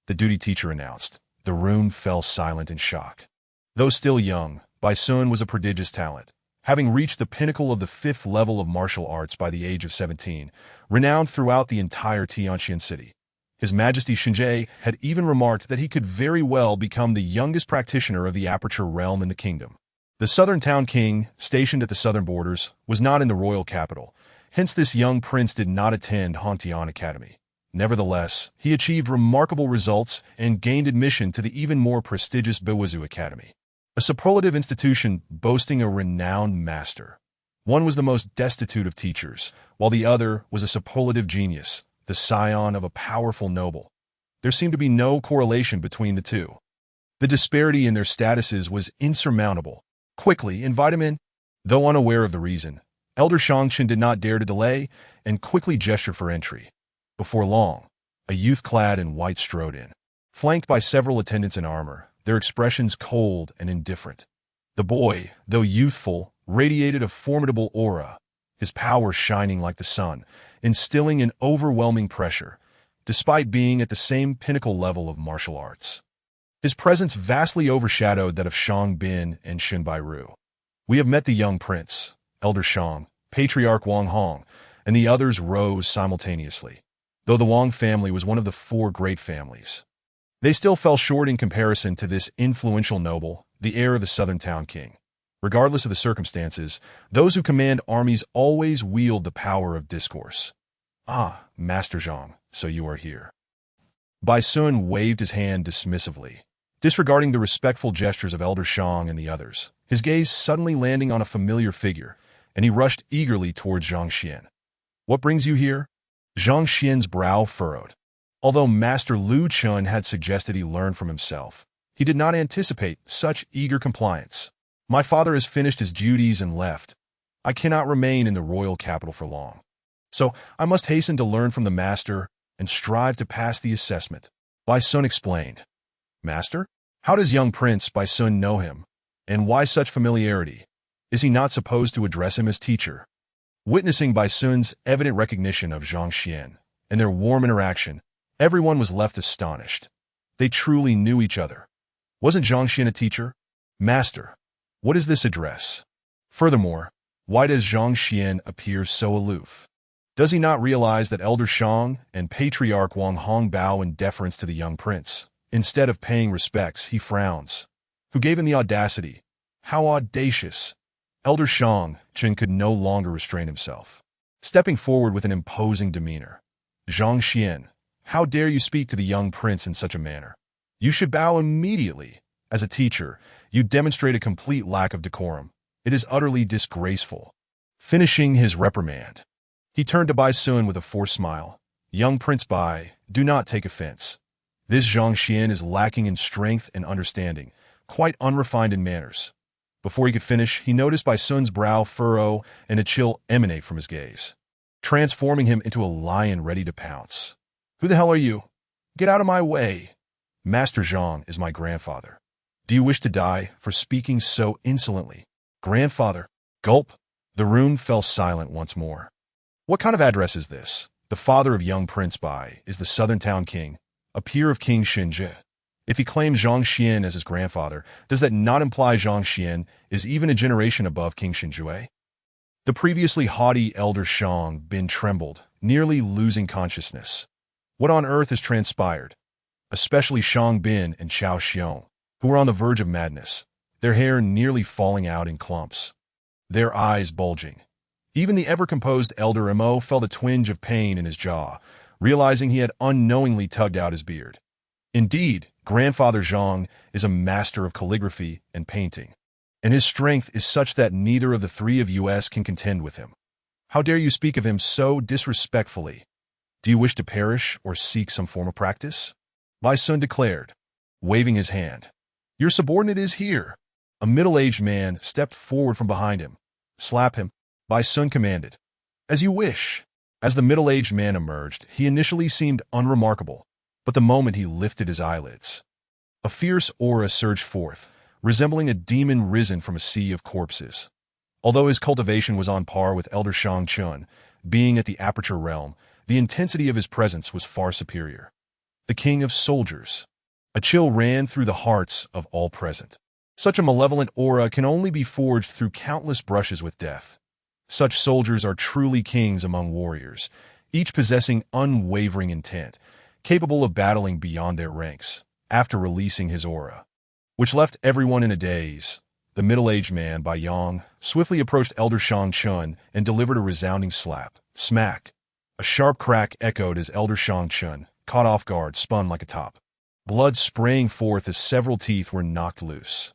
the duty teacher announced. The room fell silent in shock. Though still young, Bai Sun was a prodigious talent. Having reached the pinnacle of the 5th level of martial arts by the age of 17, renowned throughout the entire Tianqian city. His Majesty Xinjie had even remarked that he could very well become the youngest practitioner of the aperture realm in the kingdom. The Southern Town King, stationed at the southern borders, was not in the royal capital, hence this young prince did not attend Hongtian Academy. Nevertheless, he achieved remarkable results and gained admission to the even more prestigious Biwazu Academy, a superlative institution boasting a renowned master. One was the most destitute of teachers, while the other was a superlative genius, the scion of a powerful noble. There seemed to be no correlation between the two. The disparity in their statuses was insurmountable. Quickly, invite him in. Though unaware of the reason, Elder Zhang Xuan did not dare to delay and quickly gestured for entry. Before long, a youth clad in white strode in, flanked by several attendants in armor, their expressions cold and indifferent. The boy, though youthful, radiated a formidable aura, his power shining like the sun, instilling an overwhelming pressure, despite being at the same pinnacle level of martial arts. His presence vastly overshadowed that of Shang Bin and Xun Bairu. "We have met the young prince," Elder Shang, Patriarch Wang Hong, and the others rose simultaneously. Though the Wang family was one of the four great families, they still fell short in comparison to this influential noble, the heir of the Southern Town King. Regardless of the circumstances, those who command armies always wield the power of discourse. "Ah, Master Zhang, so you are here." Bai Sun waved his hand dismissively, disregarding the respectful gestures of Elder Shang and the others, his gaze suddenly landing on a familiar figure, and he rushed eagerly towards Zhang Xuan. "What brings you here?" Zhang Xuan's brow furrowed. Although Master Lu Chun had suggested he learn from himself, he did not anticipate such eager compliance. "My father has finished his duties and left. I cannot remain in the royal capital for long. So I must hasten to learn from the master and strive to pass the assessment," Bai Sun explained. "Master? How does young Prince Bai Sun know him? And why such familiarity? Is he not supposed to address him as teacher?" Witnessing Bai Sun's evident recognition of Zhang Xuan and their warm interaction, everyone was left astonished. They truly knew each other. Wasn't Zhang Xuan a teacher? "Master, what is this address? Furthermore, why does Zhang Xuan appear so aloof? Does he not realize that Elder Shang and Patriarch Wang Hong bow in deference to the young prince? Instead of paying respects, he frowns. Who gave him the audacity? How audacious!" Elder Shang Chen could no longer restrain himself, stepping forward with an imposing demeanor. "Zhang Xuan, how dare you speak to the young prince in such a manner? You should bow immediately. As a teacher, you demonstrate a complete lack of decorum. It is utterly disgraceful." Finishing his reprimand, he turned to Bai Sun with a forced smile. "Young Prince Bai, do not take offense. This Zhang Xuan is lacking in strength and understanding, quite unrefined in manners." Before he could finish, he noticed Bai Sun's brow furrow and a chill emanate from his gaze, transforming him into a lion ready to pounce. "Who the hell are you? Get out of my way. Master Zhang is my grandfather. Do you wish to die for speaking so insolently?" "Grandfather?" Gulp. The room fell silent once more. "What kind of address is this? The father of young Prince Bai is the Southern Town King, a peer of King Shinji. If he claims Zhang Xuan as his grandfather, does that not imply Zhang Xuan is even a generation above King Shinjue?" The previously haughty Elder Shang Bin trembled, nearly losing consciousness. What on earth has transpired? Especially Shang Bin and Chao Xiong, who were on the verge of madness, their hair nearly falling out in clumps, their eyes bulging. Even the ever-composed Elder Mo felt a twinge of pain in his jaw, realizing he had unknowingly tugged out his beard. Indeed, Grandfather Zhang is a master of calligraphy and painting, and his strength is such that neither of the three of us can contend with him. How dare you speak of him so disrespectfully? Do you wish to perish or seek some form of practice?" Bai Sun declared, waving his hand. "Your subordinate is here." A middle-aged man stepped forward from behind him. "Slap him," Bai Sun commanded. "As you wish." As the middle-aged man emerged, he initially seemed unremarkable, but the moment he lifted his eyelids, a fierce aura surged forth, resembling a demon risen from a sea of corpses. Although his cultivation was on par with Elder Shang Chun, being at the Aperture Realm, the intensity of his presence was far superior. The king of soldiers. A chill ran through the hearts of all present. Such a malevolent aura can only be forged through countless brushes with death. Such soldiers are truly kings among warriors, each possessing unwavering intent, capable of battling beyond their ranks. After releasing his aura, which left everyone in a daze, the middle-aged man, Bai Yang, swiftly approached Elder Shang Chun and delivered a resounding slap. Smack! A sharp crack echoed as Elder Shang Chun, caught off guard, spun like a top, blood spraying forth as several teeth were knocked loose.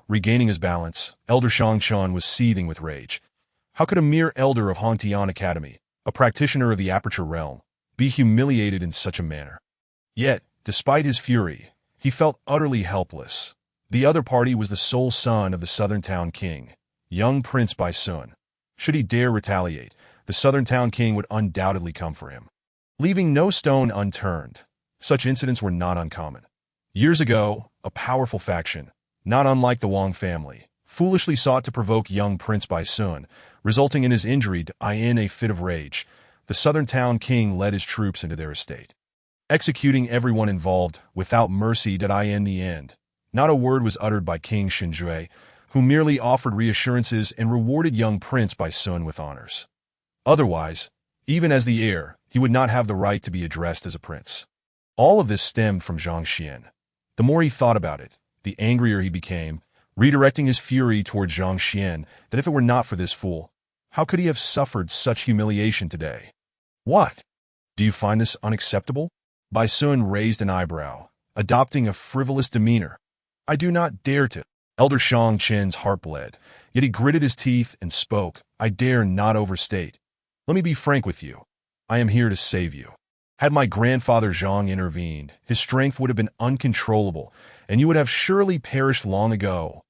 Regaining his balance, Elder Shang Chun was seething with rage. How could a mere elder of Hongtian Academy, a practitioner of the Aperture Realm, be humiliated in such a manner? Yet, despite his fury, he felt utterly helpless. The other party was the sole son of the Southern Town King, young Prince Bai Sun. Should he dare retaliate, the Southern Town King would undoubtedly come for him, leaving no stone unturned. Such incidents were not uncommon. Years ago, a powerful faction, not unlike the Wang family, foolishly sought to provoke young Prince Bai Sun, resulting in his injury. In a fit of rage, the southern town king led his troops into their estate, executing everyone involved without mercy. In the end, not a word was uttered by King Shinjue, who merely offered reassurances and rewarded young Prince Bai Sun with honors. Otherwise, even as the heir, he would not have the right to be addressed as a prince. All of this stemmed from Zhang Xuan. The more he thought about it, the angrier he became, redirecting his fury toward Zhang Xuan that if it were not for this fool, how could he have suffered such humiliation today? What? Do you find this unacceptable? Bai Sun raised an eyebrow, adopting a frivolous demeanor. I do not dare to. Elder Shang Chen's heart bled, yet he gritted his teeth and spoke. I dare not overstate. Let me be frank with you. I am here to save you. Had my grandfather Zhang intervened, his strength would have been uncontrollable, and you would have surely perished long ago.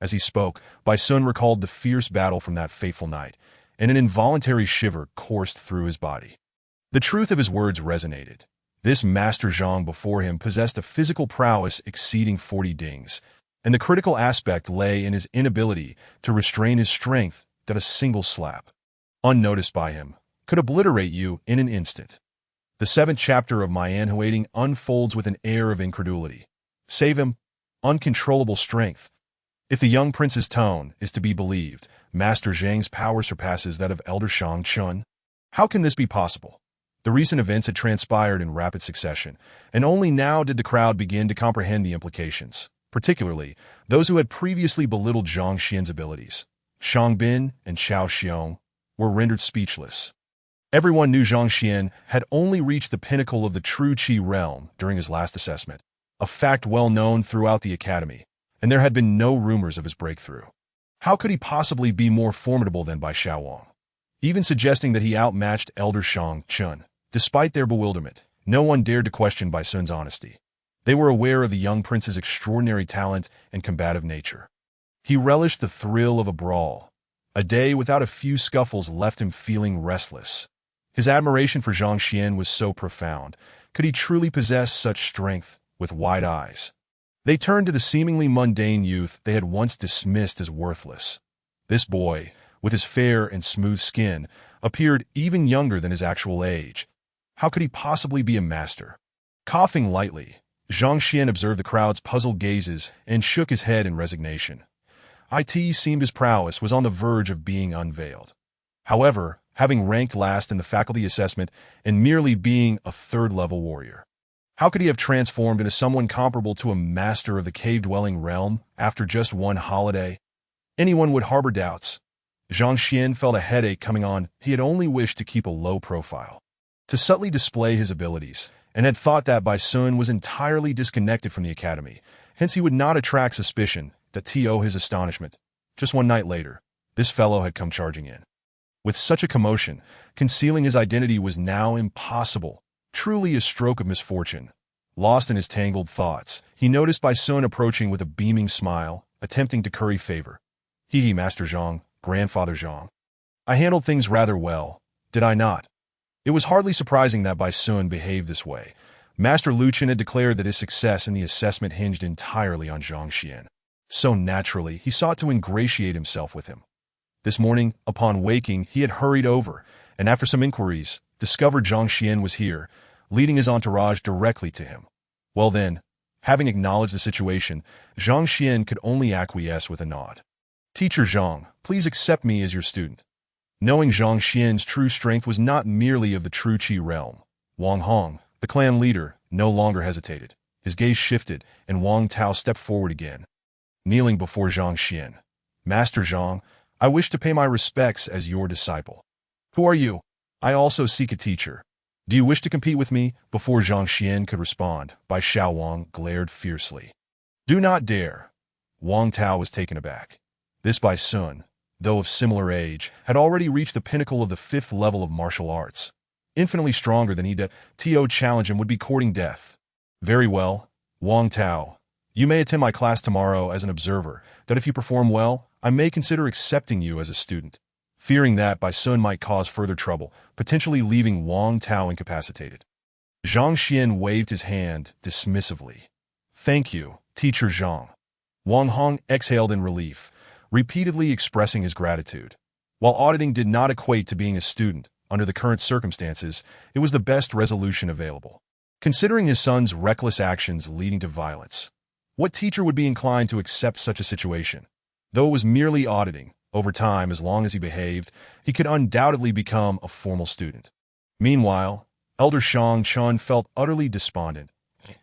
As he spoke, Bai Sun recalled the fierce battle from that fateful night, and an involuntary shiver coursed through his body. The truth of his words resonated. This Master Zhang before him possessed a physical prowess exceeding 40 dings, and the critical aspect lay in his inability to restrain his strength that a single slap, unnoticed by him, could obliterate you in an instant. The 7th chapter of My Anhuating unfolds with an air of incredulity. Save him, uncontrollable strength. If the young prince's tone is to be believed, Master Zhang's power surpasses that of Elder Shang Chun. How can this be possible? The recent events had transpired in rapid succession, and only now did the crowd begin to comprehend the implications, particularly those who had previously belittled Zhang Xian's abilities. Shang Bin and Xiao Xiong were rendered speechless. Everyone knew Zhang Xian had only reached the pinnacle of the true Qi realm during his last assessment, a fact well known throughout the academy, and there had been no rumors of his breakthrough. How could he possibly be more formidable than Bai Xiaowang? Even suggesting that he outmatched Elder Shang Chun. Despite their bewilderment, no one dared to question Bai Sun's honesty. They were aware of the young prince's extraordinary talent and combative nature. He relished the thrill of a brawl. A day without a few scuffles left him feeling restless. His admiration for Zhang Xian was so profound. Could he truly possess such strength? With wide eyes, they turned to the seemingly mundane youth they had once dismissed as worthless. This boy, with his fair and smooth skin, appeared even younger than his actual age. How could he possibly be a master? Coughing lightly, Zhang Xian observed the crowd's puzzled gazes and shook his head in resignation. It seemed his prowess was on the verge of being unveiled. However, having ranked last in the faculty assessment and merely being a third-level warrior, how could he have transformed into someone comparable to a master of the cave-dwelling realm after just one holiday? Anyone would harbor doubts. Zhang Xian felt a headache coming on. He had only wished to keep a low profile, to subtly display his abilities, and had thought that Bai Sun was entirely disconnected from the academy, hence he would not attract suspicion. To his astonishment, just one night later, this fellow had come charging in. With such a commotion, concealing his identity was now impossible, truly a stroke of misfortune. Lost in his tangled thoughts, he noticed Bai Sun approaching with a beaming smile, attempting to curry favor. Master Zhang, Grandfather Zhang. I handled things rather well, did I not? It was hardly surprising that Bai Sun behaved this way. Master Luchin had declared that his success in the assessment hinged entirely on Zhang Xian. So naturally, he sought to ingratiate himself with him. This morning, upon waking, he had hurried over, and after some inquiries, discovered Zhang Xian was here, leading his entourage directly to him. Well then, having acknowledged the situation, Zhang Xian could only acquiesce with a nod. Teacher Zhang, please accept me as your student. Knowing Zhang Xian's true strength was not merely of the true Qi realm, Wang Hong, the clan leader, no longer hesitated. His gaze shifted, and Wang Tao stepped forward again, kneeling before Zhang Xian. Master Zhang, I wish to pay my respects as your disciple. Who are you? I also seek a teacher. Do you wish to compete with me? Before Zhang Xian could respond, Bai Xiaowang glared fiercely. Do not dare. Wang Tao was taken aback. This Bai Sun, though of similar age, had already reached the pinnacle of the 5th level of martial arts. Infinitely stronger than he challenge him would be courting death. Very well, Wang Tao. You may attend my class tomorrow as an observer, that if you perform well, I may consider accepting you as a student. Fearing that Bai Sun might cause further trouble, potentially leaving Wang Tao incapacitated, Zhang Xian waved his hand dismissively. Thank you, Teacher Zhang. Wang Hong exhaled in relief. repeatedly expressing his gratitude. While auditing did not equate to being a student, under the current circumstances, it was the best resolution available. Considering his son's reckless actions leading to violence, what teacher would be inclined to accept such a situation? Though it was merely auditing, over time, as long as he behaved, he could undoubtedly become a formal student. Meanwhile, Elder Zhang Xuan felt utterly despondent.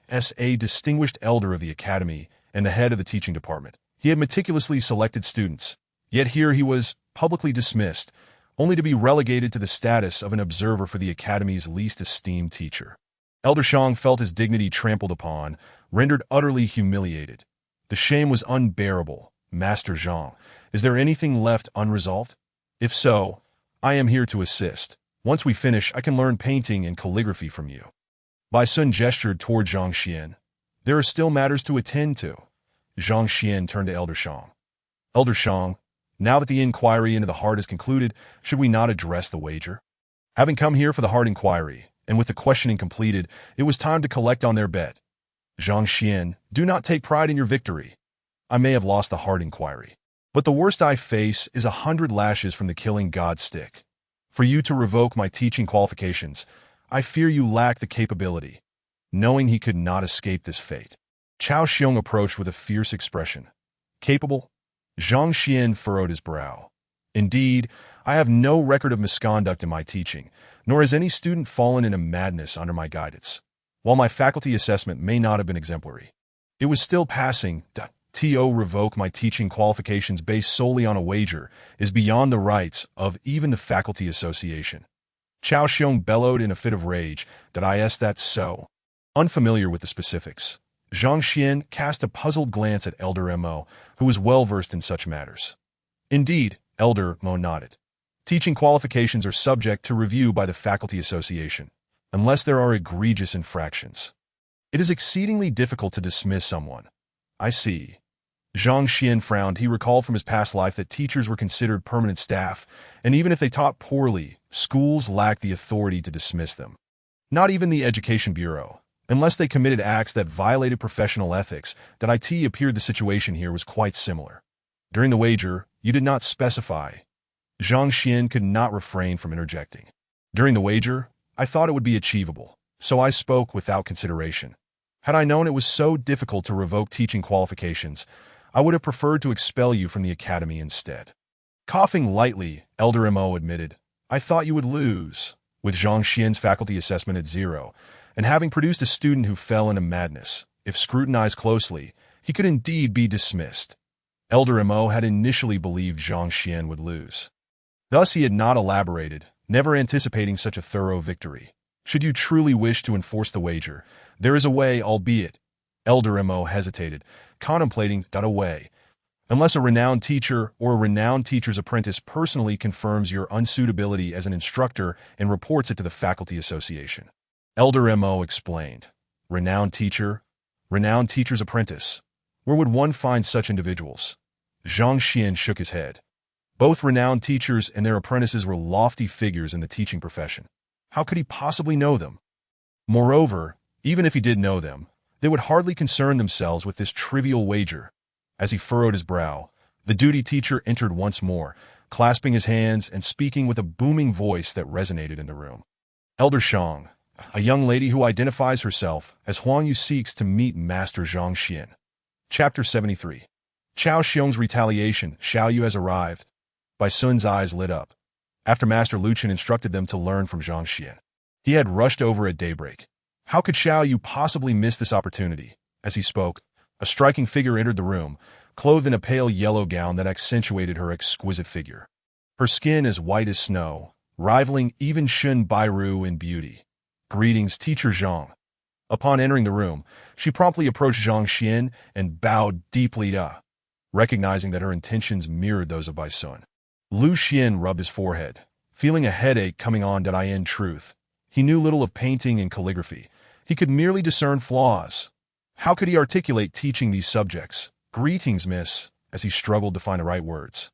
As a distinguished elder of the academy and the head of the teaching department, he had meticulously selected students, yet here he was publicly dismissed, only to be relegated to the status of an observer for the academy's least esteemed teacher. Elder Zhang felt his dignity trampled upon, rendered utterly humiliated. The shame was unbearable. Master Zhang, is there anything left unresolved? If so, I am here to assist. Once we finish, I can learn painting and calligraphy from you. Bai Sun gestured toward Zhang Xuan. There are still matters to attend to. Zhang Xuan turned to Elder Zhang. Elder Zhang, now that the inquiry into the heart is concluded, should we not address the wager? Having come here for the heart inquiry, and with the questioning completed, it was time to collect on their bet. Zhang Xuan, do not take pride in your victory. I may have lost the heart inquiry, but the worst I face is 100 lashes from the killing god stick. For you to revoke my teaching qualifications, I fear you lack the capability. Knowing he could not escape this fate, Cao Xiong approached with a fierce expression. Capable? Zhang Xuan furrowed his brow. Indeed, I have no record of misconduct in my teaching, nor has any student fallen into madness under my guidance. While my faculty assessment may not have been exemplary, it was still passing. To revoke my teaching qualifications based solely on a wager is beyond the rights of even the faculty association. Cao Xiong bellowed in a fit of rage. That's so. Unfamiliar with the specifics, Zhang Xuan cast a puzzled glance at Elder Mo, who was well-versed in such matters. Indeed, Elder Mo nodded. Teaching qualifications are subject to review by the faculty association, unless there are egregious infractions. It is exceedingly difficult to dismiss someone. I see. Zhang Xuan frowned. He recalled from his past life that teachers were considered permanent staff, and even if they taught poorly, schools lacked the authority to dismiss them. Not even the Education Bureau, unless they committed acts that violated professional ethics. It appeared the situation here was quite similar. During the wager, you did not specify. Zhang Xuan could not refrain from interjecting. During the wager, I thought it would be achievable, so I spoke without consideration. Had I known it was so difficult to revoke teaching qualifications, I would have preferred to expel you from the academy instead. Coughing lightly, Elder Mo admitted, I thought you would lose. With Zhang Xuan's faculty assessment at 0, and having produced a student who fell into madness, if scrutinized closely, he could indeed be dismissed. Elder Mo had initially believed Zhang Xuan would lose. Thus he had not elaborated, never anticipating such a thorough victory. Should you truly wish to enforce the wager, there is a way, albeit. Elder Mo hesitated, contemplating a way. Unless a renowned teacher or a renowned teacher's apprentice personally confirms your unsuitability as an instructor and reports it to the faculty association. Elder Mo explained. Renowned teacher? Renowned teacher's apprentice? Where would one find such individuals? Zhang Xuan shook his head. Both renowned teachers and their apprentices were lofty figures in the teaching profession. How could he possibly know them? Moreover, even if he did know them, they would hardly concern themselves with this trivial wager. As he furrowed his brow, the duty teacher entered once more, clasping his hands and speaking with a booming voice that resonated in the room. Elder Zhang, a young lady who identifies herself as Huang Yu seeks to meet Master Zhang Xuan. Chapter 73. Cao Xiong's retaliation. Xiao Yu has arrived. Bai Sun's eyes lit up. After Master Luchan instructed them to learn from Zhang Xuan, he had rushed over at daybreak. How could Xiao Yu possibly miss this opportunity? As he spoke, a striking figure entered the room, clothed in a pale yellow gown that accentuated her exquisite figure. Her skin as white as snow, rivaling even Shun Bairu in beauty. Greetings, Teacher Zhang. Upon entering the room, she promptly approached Zhang Xuan and bowed deeply recognizing that her intentions mirrored those of Bai Sun. Lu Xian rubbed his forehead, feeling a headache coming on. In truth, he knew little of painting and calligraphy. He could merely discern flaws. How could he articulate teaching these subjects? Greetings, miss, as he struggled to find the right words.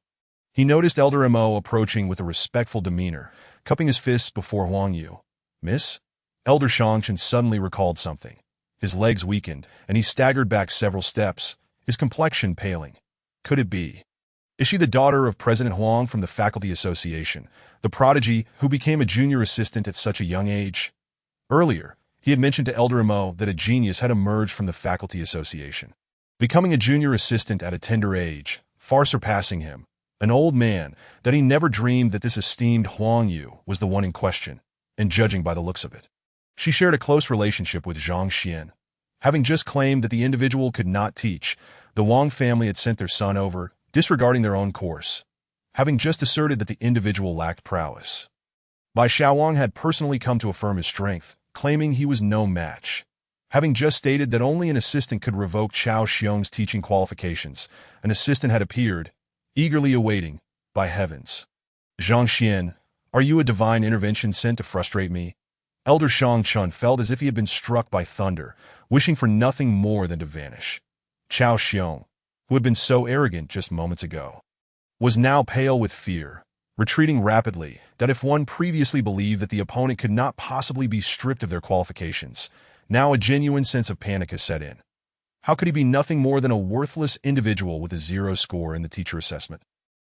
He noticed Elder Mo approaching with a respectful demeanor, cupping his fists before Huang Yu. Miss? Elder Zhang Xuan suddenly recalled something. His legs weakened, and he staggered back several steps, his complexion paling. Could it be? Is she the daughter of President Huang from the Faculty Association, the prodigy who became a junior assistant at such a young age? Earlier, he had mentioned to Elder Mo that a genius had emerged from the Faculty Association, becoming a junior assistant at a tender age, far surpassing him, an old man, that he never dreamed that this esteemed Huang Yu was the one in question, and judging by the looks of it. She shared a close relationship with Zhang Xuan. Having just claimed that the individual could not teach, the Wang family had sent their son over, disregarding their own course, having just asserted that the individual lacked prowess. Bai Xiaowang had personally come to affirm his strength, claiming he was no match. Having just stated that only an assistant could revoke Chao Xiong's teaching qualifications, an assistant had appeared, eagerly awaiting, by heavens. Zhang Xian, are you a divine intervention sent to frustrate me? Elder Zhang Xuan felt as if he had been struck by thunder, wishing for nothing more than to vanish. Chao Xiong, who had been so arrogant just moments ago, was now pale with fear, retreating rapidly, that if one previously believed that the opponent could not possibly be stripped of their qualifications, now a genuine sense of panic has set in. How could he be nothing more than a worthless individual with a 0 score in the teacher assessment?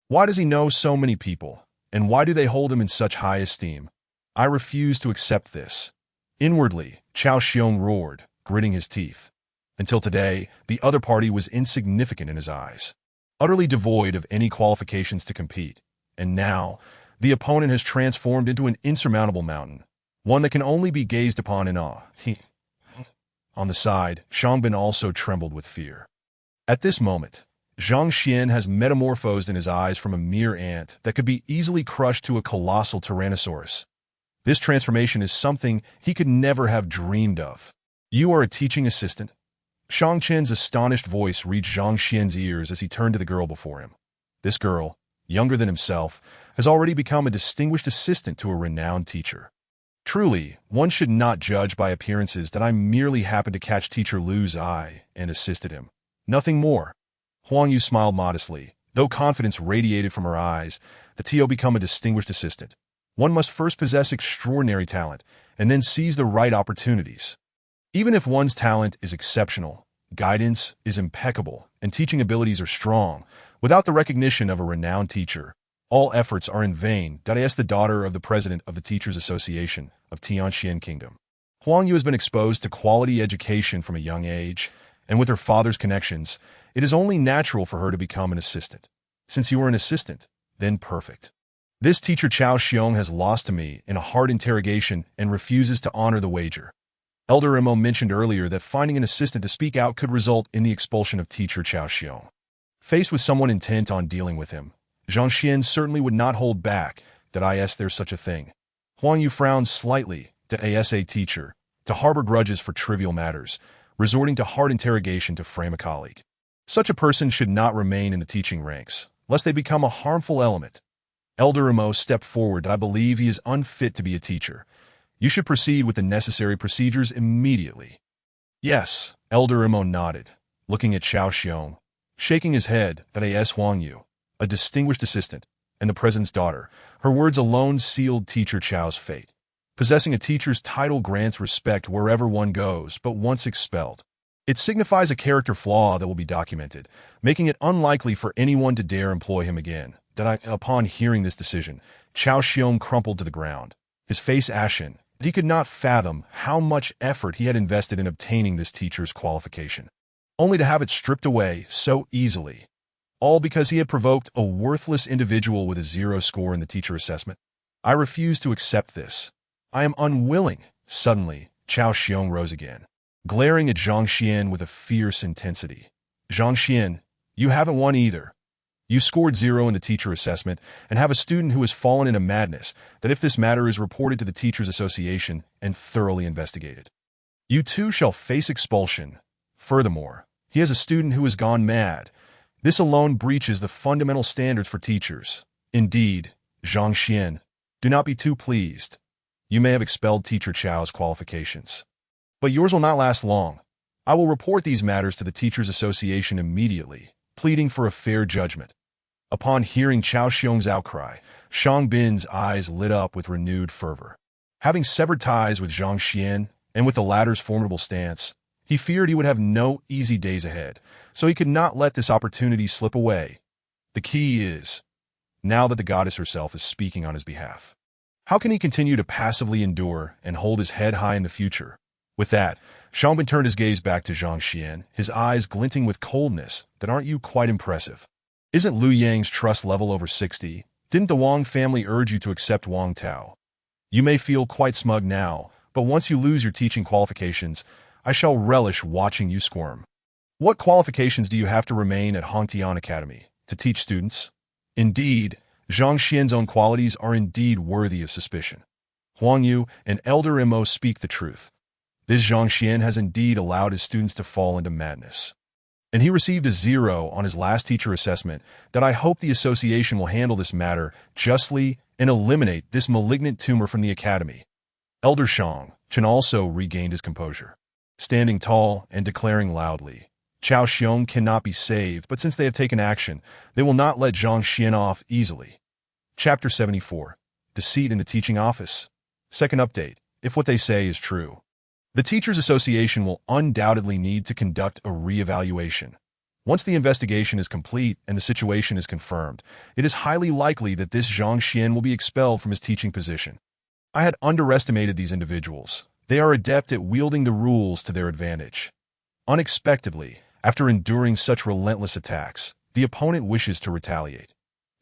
Why does he know so many people, and why do they hold him in such high esteem? I refuse to accept this. Inwardly, Chao Xiong roared, gritting his teeth. Until today, the other party was insignificant in his eyes, utterly devoid of any qualifications to compete. And now, the opponent has transformed into an insurmountable mountain, one that can only be gazed upon in awe. On the side, Shangbin also trembled with fear. At this moment, Zhang Xian has metamorphosed in his eyes from a mere ant that could be easily crushed to a colossal tyrannosaurus. This transformation is something he could never have dreamed of. You are a teaching assistant? Shang Chen's astonished voice reached Zhang Xian's ears as he turned to the girl before him. This girl, younger than himself, has already become a distinguished assistant to a renowned teacher. Truly, one should not judge by appearances that I merely happened to catch Teacher Lu's eye and assisted him. Nothing more. Huang Yu smiled modestly. Though confidence radiated from her eyes, that Tio become a distinguished assistant, one must first possess extraordinary talent, and then seize the right opportunities. Even if one's talent is exceptional, guidance is impeccable, and teaching abilities are strong, without the recognition of a renowned teacher, all efforts are in vain. As the daughter of the president of the Teachers Association of Tianxian Kingdom, Huang Yu has been exposed to quality education from a young age, and with her father's connections, it is only natural for her to become an assistant. Since you are an assistant, then perfect. This teacher Chao Xiong has lost to me in a hard interrogation and refuses to honor the wager. Elder Mo mentioned earlier that finding an assistant to speak out could result in the expulsion of teacher Chao Xiong. Faced with someone intent on dealing with him, Zhang Xian certainly would not hold back. There's such a thing. Huang Yu frowned slightly. A teacher, to harbor grudges for trivial matters, resorting to hard interrogation to frame a colleague. Such a person should not remain in the teaching ranks, lest they become a harmful element. Elder Mo stepped forward. I believe he is unfit to be a teacher. You should proceed with the necessary procedures immediately. Yes, Elder Mo nodded, looking at Chao Xiong, shaking his head. Huang Yu, a distinguished assistant, and the president's daughter, her words alone sealed teacher Chao's fate. Possessing a teacher's title grants respect wherever one goes, but once expelled, it signifies a character flaw that will be documented, making it unlikely for anyone to dare employ him again. Upon hearing this decision, Chao Xiong crumpled to the ground, his face ashen. He could not fathom how much effort he had invested in obtaining this teacher's qualification, only to have it stripped away so easily, all because he had provoked a worthless individual with a 0 score in the teacher assessment. I refuse to accept this. I am unwilling. Suddenly, Chao Xiong rose again, glaring at Zhang Xian with a fierce intensity. Zhang Xian, you haven't won either. You scored 0 in the teacher assessment and have a student who has fallen into madness. If this matter is reported to the Teachers Association and thoroughly investigated, you too shall face expulsion. Furthermore, he has a student who has gone mad. This alone breaches the fundamental standards for teachers. Indeed, Zhang Xian, do not be too pleased. You may have expelled teacher Chao's qualifications, but yours will not last long. I will report these matters to the Teachers Association immediately, pleading for a fair judgment. Upon hearing Chao Xiong's outcry, Shang Bin's eyes lit up with renewed fervor. Having severed ties with Zhang Xian and with the latter's formidable stance, he feared he would have no easy days ahead, so he could not let this opportunity slip away. The key is, now that the goddess herself is speaking on his behalf, how can he continue to passively endure and hold his head high in the future? With that, Xiangbin turned his gaze back to Zhang Xuan, his eyes glinting with coldness that aren't you quite impressive. Isn't Liu Yang's trust level over 60? Didn't the Wang family urge you to accept Wang Tao? You may feel quite smug now, but once you lose your teaching qualifications, I shall relish watching you squirm. What qualifications do you have to remain at Hongtian Academy? To teach students? Indeed, Zhang Xian's own qualities are indeed worthy of suspicion. Huang Yu and Elder Mo speak the truth. This Zhang Xian has indeed allowed his students to fall into madness. And he received a 0 on his last teacher assessment. That I hope the association will handle this matter justly and eliminate this malignant tumor from the academy. Elder Shang Chen also regained his composure, standing tall and declaring loudly, Chao Xiong cannot be saved, but since they have taken action, they will not let Zhang Xian off easily. Chapter 74. Deceit in the Teaching Office. Second update. If what they say is true, the Teachers Association will undoubtedly need to conduct a re-evaluation. Once the investigation is complete and the situation is confirmed, it is highly likely that this Zhang Xian will be expelled from his teaching position. I had underestimated these individuals. They are adept at wielding the rules to their advantage. Unexpectedly, after enduring such relentless attacks, the opponent wishes to retaliate.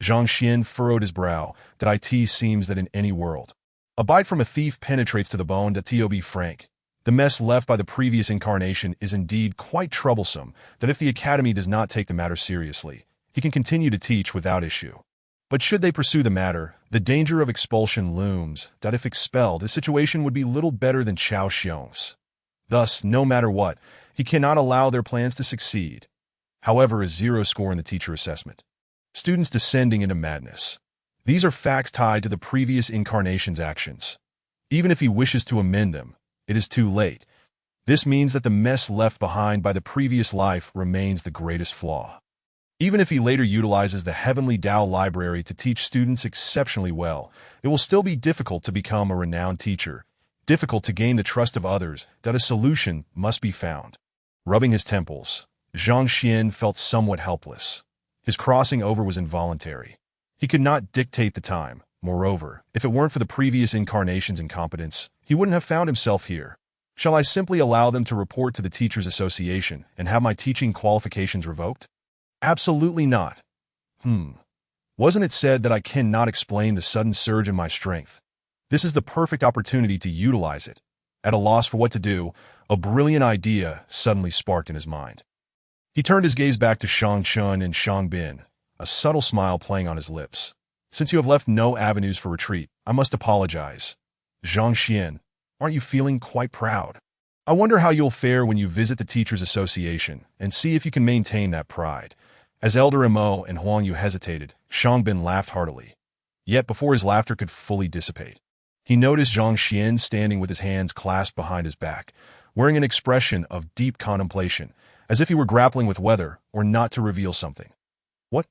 Zhang Xian furrowed his brow. That it seems that in any world, a bite from a thief penetrates to the bone. To be frank, the mess left by the previous incarnation is indeed quite troublesome. That if the academy does not take the matter seriously, he can continue to teach without issue. But should they pursue the matter, the danger of expulsion looms. That if expelled, his situation would be little better than Chao Xiong's. Thus, no matter what, he cannot allow their plans to succeed. However, a 0 score in the teacher assessment. Students descending into madness. These are facts tied to the previous incarnation's actions. Even if he wishes to amend them, it is too late. This means that the mess left behind by the previous life remains the greatest flaw. Even if he later utilizes the Heavenly Tao Library to teach students exceptionally well, it will still be difficult to become a renowned teacher, difficult to gain the trust of others. That a solution must be found. Rubbing his temples, Zhang Xian felt somewhat helpless. His crossing over was involuntary. He could not dictate the time. Moreover, if it weren't for the previous incarnation's incompetence, he wouldn't have found himself here. Shall I simply allow them to report to the Teachers Association and have my teaching qualifications revoked? Absolutely not. Wasn't it said that I cannot explain the sudden surge in my strength? This is the perfect opportunity to utilize it. At a loss for what to do, a brilliant idea suddenly sparked in his mind. He turned his gaze back to Shang Chun and Shang Bin, a subtle smile playing on his lips. Since you have left no avenues for retreat, I must apologize. Zhang Xian, aren't you feeling quite proud? I wonder how you'll fare when you visit the Teachers Association and see if you can maintain that pride. As Elder Mo and Huang Yu hesitated, Shang Bin laughed heartily. Yet before his laughter could fully dissipate, he noticed Zhang Xian standing with his hands clasped behind his back, wearing an expression of deep contemplation, as if he were grappling with whether or not to reveal something. What?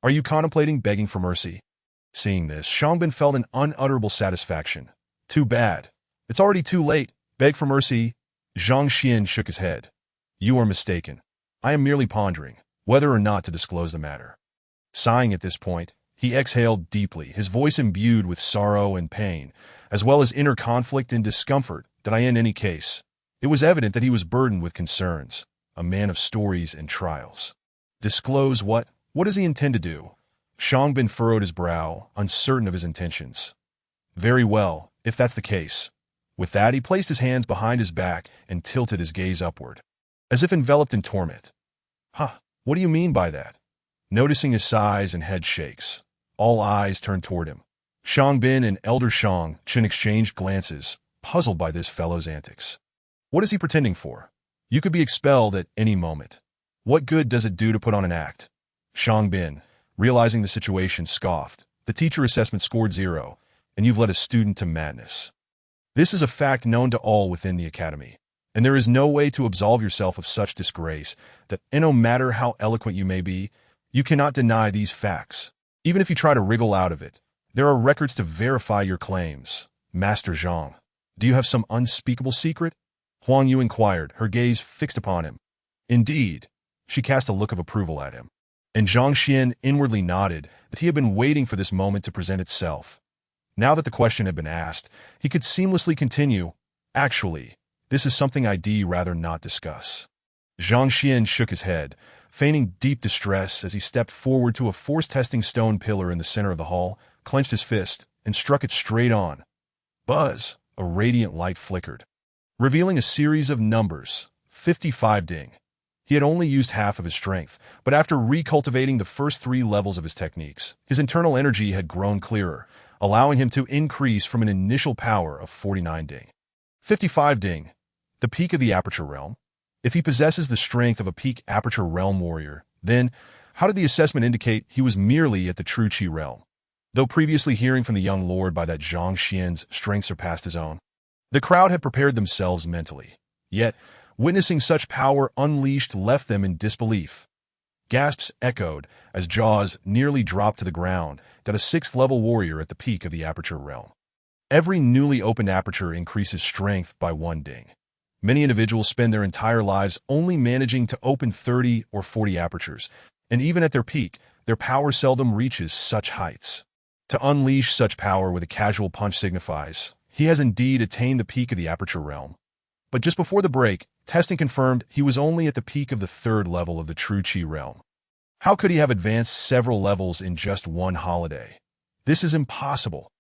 Are you contemplating begging for mercy? Seeing this, Shangbin felt an unutterable satisfaction. Too bad. It's already too late. Beg for mercy. Zhang Xian shook his head. You are mistaken. I am merely pondering whether or not to disclose the matter. Sighing at this point, he exhaled deeply, his voice imbued with sorrow and pain, as well as inner conflict and discomfort. That in any case, it was evident that he was burdened with concerns, a man of stories and trials. Disclose what? What does he intend to do? Shangbin furrowed his brow, uncertain of his intentions. Very well, if that's the case. With that, he placed his hands behind his back and tilted his gaze upward, as if enveloped in torment. What do you mean by that? Noticing his sighs and head shakes, all eyes turned toward him. Shangbin and Elder Shang Chen exchanged glances, puzzled by this fellow's antics. What is he pretending for? You could be expelled at any moment. What good does it do to put on an act? Shangbin, realizing the situation, scoffed. The teacher assessment scored 0, and you've led a student to madness. This is a fact known to all within the academy, and there is no way to absolve yourself of such disgrace. That no matter how eloquent you may be, you cannot deny these facts. Even if you try to wriggle out of it, there are records to verify your claims. Master Zhang, do you have some unspeakable secret? Huang Yu inquired, her gaze fixed upon him. Indeed. She cast a look of approval at him. And Zhang Xuan inwardly nodded that he had been waiting for this moment to present itself. Now that the question had been asked, he could seamlessly continue, "Actually, this is something I'd rather not discuss." Zhang Xuan shook his head, feigning deep distress as he stepped forward to a force-testing stone pillar in the center of the hall, clenched his fist, and struck it straight on. Buzz! A radiant light flickered, revealing a series of numbers. 55 ding. He had only used half of his strength, but after recultivating the first 3 levels of his techniques, his internal energy had grown clearer, allowing him to increase from an initial power of 49 ding. 55 ding. The peak of the Aperture Realm? If he possesses the strength of a peak Aperture Realm warrior, then how did the assessment indicate he was merely at the true Qi realm? Though previously hearing from the young lord by that Zhang Xian's strength surpassed his own, the crowd had prepared themselves mentally. Yet, witnessing such power unleashed left them in disbelief. Gasps echoed as jaws nearly dropped to the ground at a 6th-level warrior at the peak of the Aperture Realm. Every newly opened aperture increases strength by 1 ding. Many individuals spend their entire lives only managing to open 30 or 40 apertures, and even at their peak, their power seldom reaches such heights. To unleash such power with a casual punch signifies he has indeed attained the peak of the Aperture Realm. But just before the break, testing confirmed he was only at the peak of the 3rd level of the true Qi realm. How could he have advanced several levels in just one holiday? This is impossible.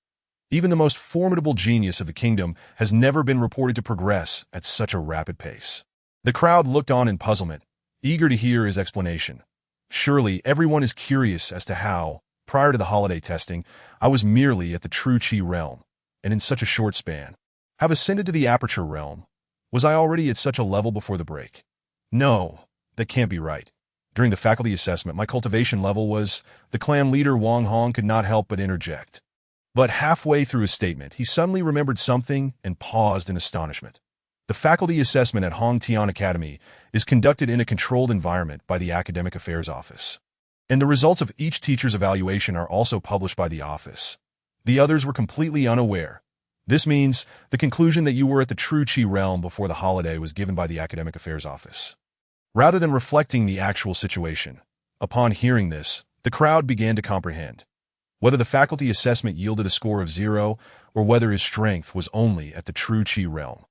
Even the most formidable genius of the kingdom has never been reported to progress at such a rapid pace. The crowd looked on in puzzlement, eager to hear his explanation. Surely everyone is curious as to how, prior to the holiday testing, I was merely at the true Qi realm, and in such a short span, have ascended to the Aperture Realm. Was I already at such a level before the break? No, that can't be right. During the faculty assessment, my cultivation level was... The clan leader Wang Hong could not help but interject. But halfway through his statement, he suddenly remembered something and paused in astonishment. The faculty assessment at Hong Tian Academy is conducted in a controlled environment by the Academic Affairs Office. And the results of each teacher's evaluation are also published by the office. The others were completely unaware. This means the conclusion that you were at the true Qi realm before the holiday was given by the Academic Affairs Office, rather than reflecting the actual situation. Upon hearing this, the crowd began to comprehend. Whether the faculty assessment yielded a score of 0 or whether his strength was only at the true Qi realm.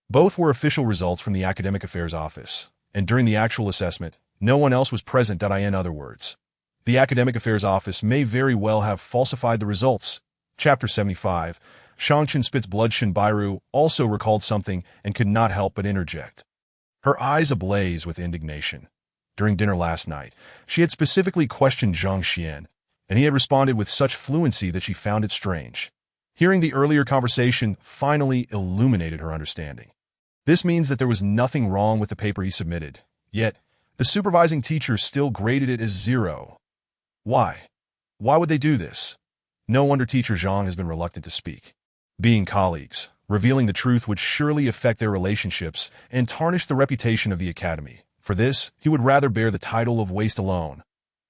Both were official results from the Academic Affairs Office, and during the actual assessment, no one else was present. In other words, the Academic Affairs Office may very well have falsified the results. Chapter 75. Shangchen Spitz Bloodshin Bairu also recalled something and could not help but interject. Her eyes ablaze with indignation. During dinner last night, she had specifically questioned Zhang Xuan, and he had responded with such fluency that she found it strange. Hearing the earlier conversation finally illuminated her understanding. This means that there was nothing wrong with the paper he submitted, yet the supervising teacher still graded it as 0. Why? Why would they do this? No wonder Teacher Zhang has been reluctant to speak. Being colleagues, revealing the truth would surely affect their relationships and tarnish the reputation of the academy. For this, he would rather bear the title of waste alone.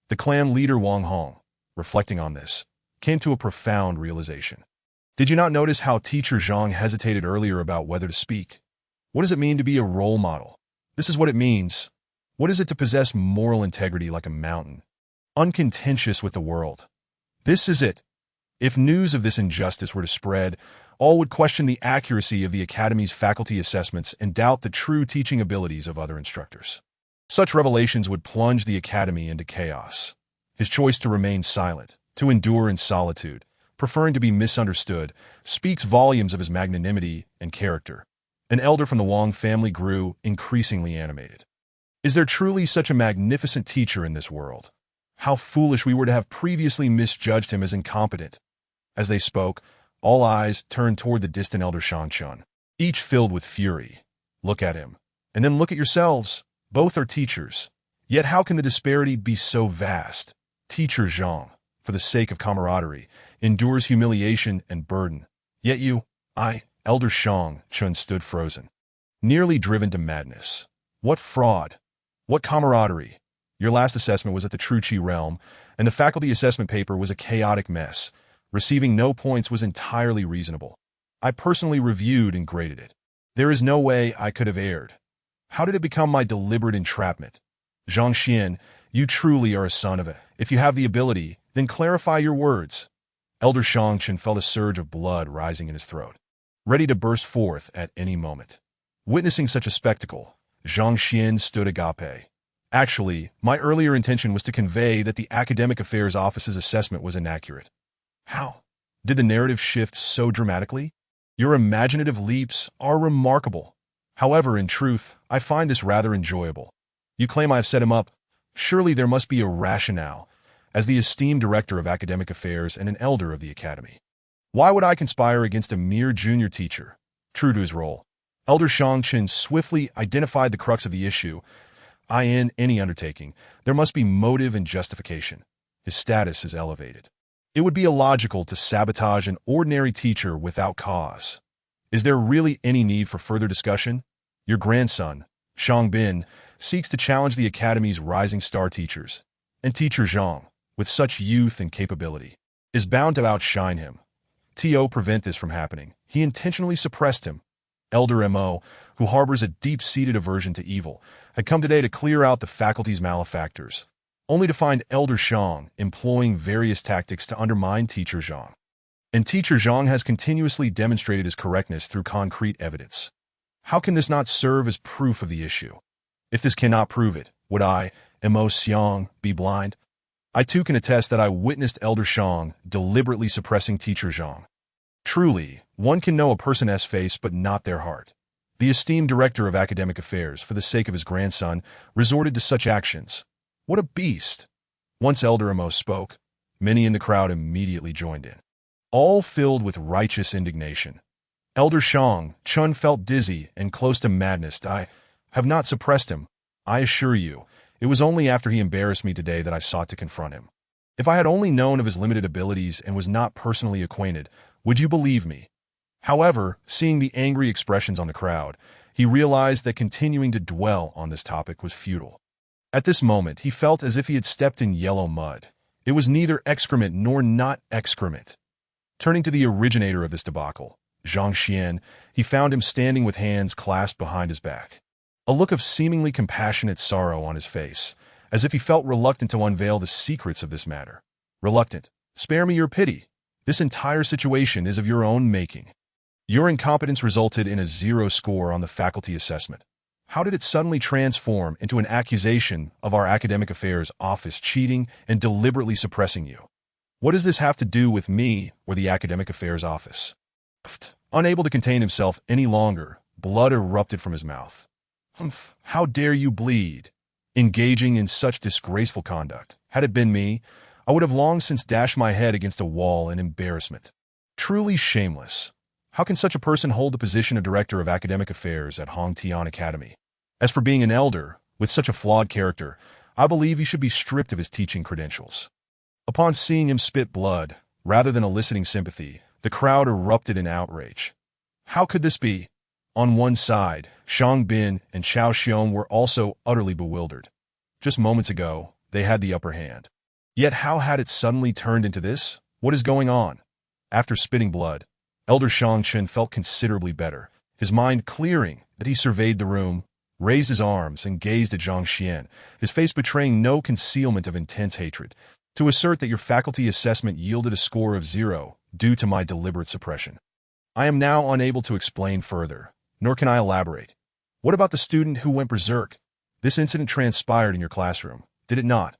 The clan leader Wang Hong, reflecting on this, came to a profound realization. Did you not notice how Teacher Zhang hesitated earlier about whether to speak? What does it mean to be a role model? This is what it means. What is it to possess moral integrity like a mountain, uncontentious with the world? This is it. If news of this injustice were to spread, all would question the accuracy of the Academy's faculty assessments and doubt the true teaching abilities of other instructors. Such revelations would plunge the Academy into chaos. His choice to remain silent, to endure in solitude, preferring to be misunderstood, speaks volumes of his magnanimity and character. An elder from the Wang family grew increasingly animated. Is there truly such a magnificent teacher in this world? How foolish we were to have previously misjudged him as incompetent. As they spoke, all eyes turned toward the distant elder Zhang Xuan, each filled with fury. Look at him, and then look at yourselves. Both are teachers. Yet how can the disparity be so vast? Teacher Zhang, for the sake of camaraderie, endures humiliation and burden. Yet you, Elder Zhang Chun stood frozen, nearly driven to madness. What fraud! What camaraderie! Your last assessment was at the true Qi realm, and the faculty assessment paper was a chaotic mess. Receiving no points was entirely reasonable. I personally reviewed and graded it. There is no way I could have erred. How did it become my deliberate entrapment? Zhang Xuan, You truly are a son of it. If you have the ability, then clarify your words. Elder Zhang Xuan felt a surge of blood rising in his throat, ready to burst forth at any moment. Witnessing such a spectacle, Zhang Xuan stood agape. Actually, my earlier intention was to convey that the Academic Affairs Office's assessment was inaccurate. How did the narrative shift so dramatically? Your imaginative leaps are remarkable. However, in truth, I find this rather enjoyable. You claim I have set him up. Surely there must be a rationale, as the esteemed director of academic affairs and an elder of the academy. Why would I conspire against a mere junior teacher? True to his role, Elder Zhang Xuan swiftly identified the crux of the issue. In any undertaking, there must be motive and justification. His status is elevated. It would be illogical to sabotage an ordinary teacher without cause. Is there really any need for further discussion? Your grandson, Zhang Bin, seeks to challenge the Academy's rising star teachers, and Teacher Zhang, with such youth and capability, is bound to outshine him. To prevent this from happening, he intentionally suppressed him. Elder Mo, who harbors a deep-seated aversion to evil, had come today to clear out the faculty's malefactors, only to find Elder Zhang employing various tactics to undermine Teacher Zhang. And Teacher Zhang has continuously demonstrated his correctness through concrete evidence. How can this not serve as proof of the issue? If this cannot prove it, would I, Mo Xiang, be blind? I too can attest that I witnessed Elder Zhang deliberately suppressing Teacher Zhang. Truly, one can know a person's face but not their heart. The esteemed director of academic affairs, for the sake of his grandson, resorted to such actions. What a beast! Once Elder Mo spoke, many in the crowd immediately joined in, all filled with righteous indignation. Elder Zhang Xuan felt dizzy and close to madness. I have not suppressed him. I assure you, it was only after he embarrassed me today that I sought to confront him. If I had only known of his limited abilities and was not personally acquainted, would you believe me? However, seeing the angry expressions on the crowd, he realized that continuing to dwell on this topic was futile. At this moment, he felt as if he had stepped in yellow mud. It was neither excrement nor not excrement. Turning to the originator of this debacle, Zhang Xuan, he found him standing with hands clasped behind his back, a look of seemingly compassionate sorrow on his face, as if he felt reluctant to unveil the secrets of this matter. Reluctant. Spare me your pity. This entire situation is of your own making. Your incompetence resulted in a 0 score on the faculty assessment. How did it suddenly transform into an accusation of our academic affairs office cheating and deliberately suppressing you? What does this have to do with me or the academic affairs office? Unable to contain himself any longer, blood erupted from his mouth. How dare you bleed? Engaging in such disgraceful conduct. Had it been me, I would have long since dashed my head against a wall in embarrassment. Truly shameless. How can such a person hold the position of Director of Academic Affairs at Hongtian Academy? As for being an elder, with such a flawed character, I believe he should be stripped of his teaching credentials. Upon seeing him spit blood, rather than eliciting sympathy, the crowd erupted in outrage. How could this be? On one side, Zhang Bin and Xiao Xiong were also utterly bewildered. Just moments ago, they had the upper hand. Yet how had it suddenly turned into this? What is going on? After spitting blood, Elder Zhang Xuan felt considerably better, his mind clearing as he surveyed the room, raised his arms, and gazed at Zhang Xuan, his face betraying no concealment of intense hatred, to assert that your faculty assessment yielded a score of 0 due to my deliberate suppression. I am now unable to explain further, nor can I elaborate. What about the student who went berserk? This incident transpired in your classroom, did it not?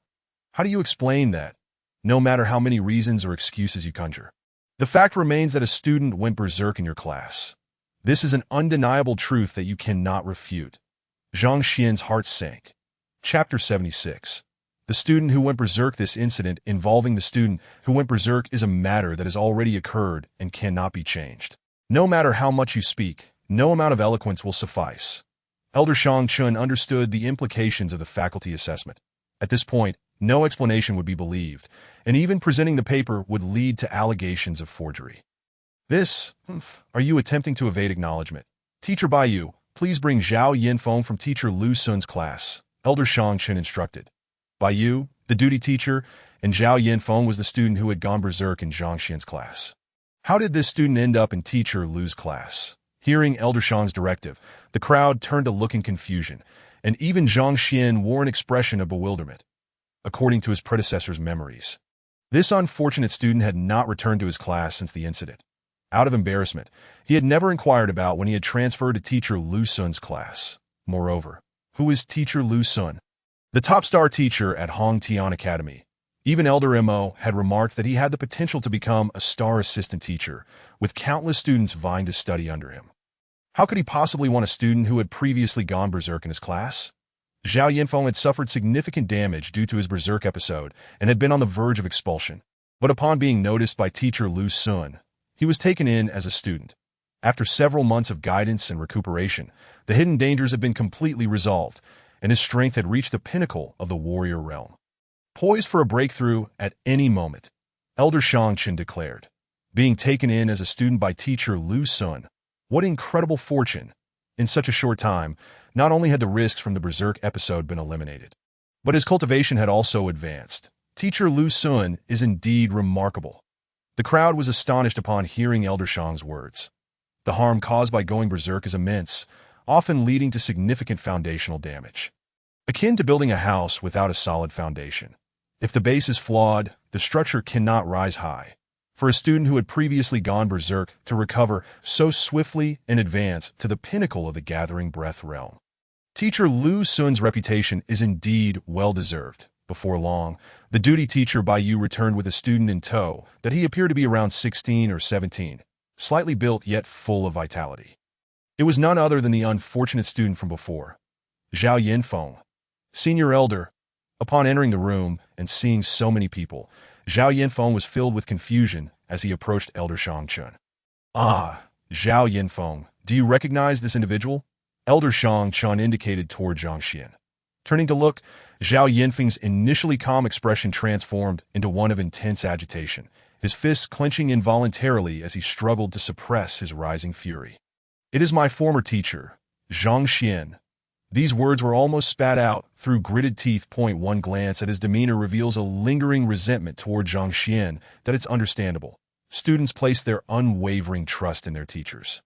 How do you explain that, no matter how many reasons or excuses you conjure? The fact remains that a student went berserk in your class. This is an undeniable truth that you cannot refute. Zhang Xian's heart sank. Chapter 76. The student who went berserk. This incident involving the student who went berserk is a matter that has already occurred and cannot be changed. No matter how much you speak, no amount of eloquence will suffice. Elder Zhang Xuan understood the implications of the faculty assessment. At this point, no explanation would be believed, and even presenting the paper would lead to allegations of forgery. Are you attempting to evade acknowledgement? Teacher Baiyu, please bring Zhao Yinfeng from Teacher Lu Sun's class, Elder Zhang Xuan instructed. Baiyu, the duty teacher, and Zhao Yinfeng was the student who had gone berserk in Zhang Xian's class. How did this student end up in Teacher Lu's class? Hearing Elder Zhang's directive, the crowd turned to look in confusion, and even Zhang Xian wore an expression of bewilderment. according to his predecessor's memories. This unfortunate student had not returned to his class since the incident. Out of embarrassment, he had never inquired about when he had transferred to teacher Lu Sun's class. Moreover, who is teacher Lu Sun? The top star teacher at Hong Tian Academy. Even Elder Mo had remarked that he had the potential to become a star assistant teacher, with countless students vying to study under him. How could he possibly want a student who had previously gone berserk in his class? Zhao Yinfeng had suffered significant damage due to his berserk episode and had been on the verge of expulsion. But upon being noticed by teacher Lu Sun, he was taken in as a student. After several months of guidance and recuperation, the hidden dangers had been completely resolved, and his strength had reached the pinnacle of the warrior realm. Poised for a breakthrough at any moment, Elder Zhang Xuan declared. Being taken in as a student by teacher Lu Sun, what incredible fortune! In such a short time, not only had the risks from the berserk episode been eliminated, but his cultivation had also advanced. Teacher Lu Sun is indeed remarkable. The crowd was astonished upon hearing Elder Zhang's words. The harm caused by going berserk is immense, often leading to significant foundational damage. Akin to building a house without a solid foundation. If the base is flawed, the structure cannot rise high. For a student who had previously gone berserk to recover so swiftly and advance to the pinnacle of the gathering breath realm. Teacher Lu Sun's reputation is indeed well-deserved. Before long, the duty teacher Baiyu returned with a student in tow that he appeared to be around 16 or 17, slightly built yet full of vitality. It was none other than the unfortunate student from before, Zhao Yinfeng, senior elder. Upon entering the room and seeing so many people, Zhao Yinfeng was filled with confusion as he approached Elder Zhang Xuan. Ah, Zhao Yinfeng, do you recognize this individual? Elder Zhang Xuan indicated toward Zhang Xuan. Turning to look, Zhao Yinfeng's initially calm expression transformed into one of intense agitation, his fists clenching involuntarily as he struggled to suppress his rising fury. It is my former teacher, Zhang Xuan. These words were almost spat out through gritted teeth. One glance at his demeanor reveals a lingering resentment toward Zhang Xuan that it's understandable. Students place their unwavering trust in their teachers,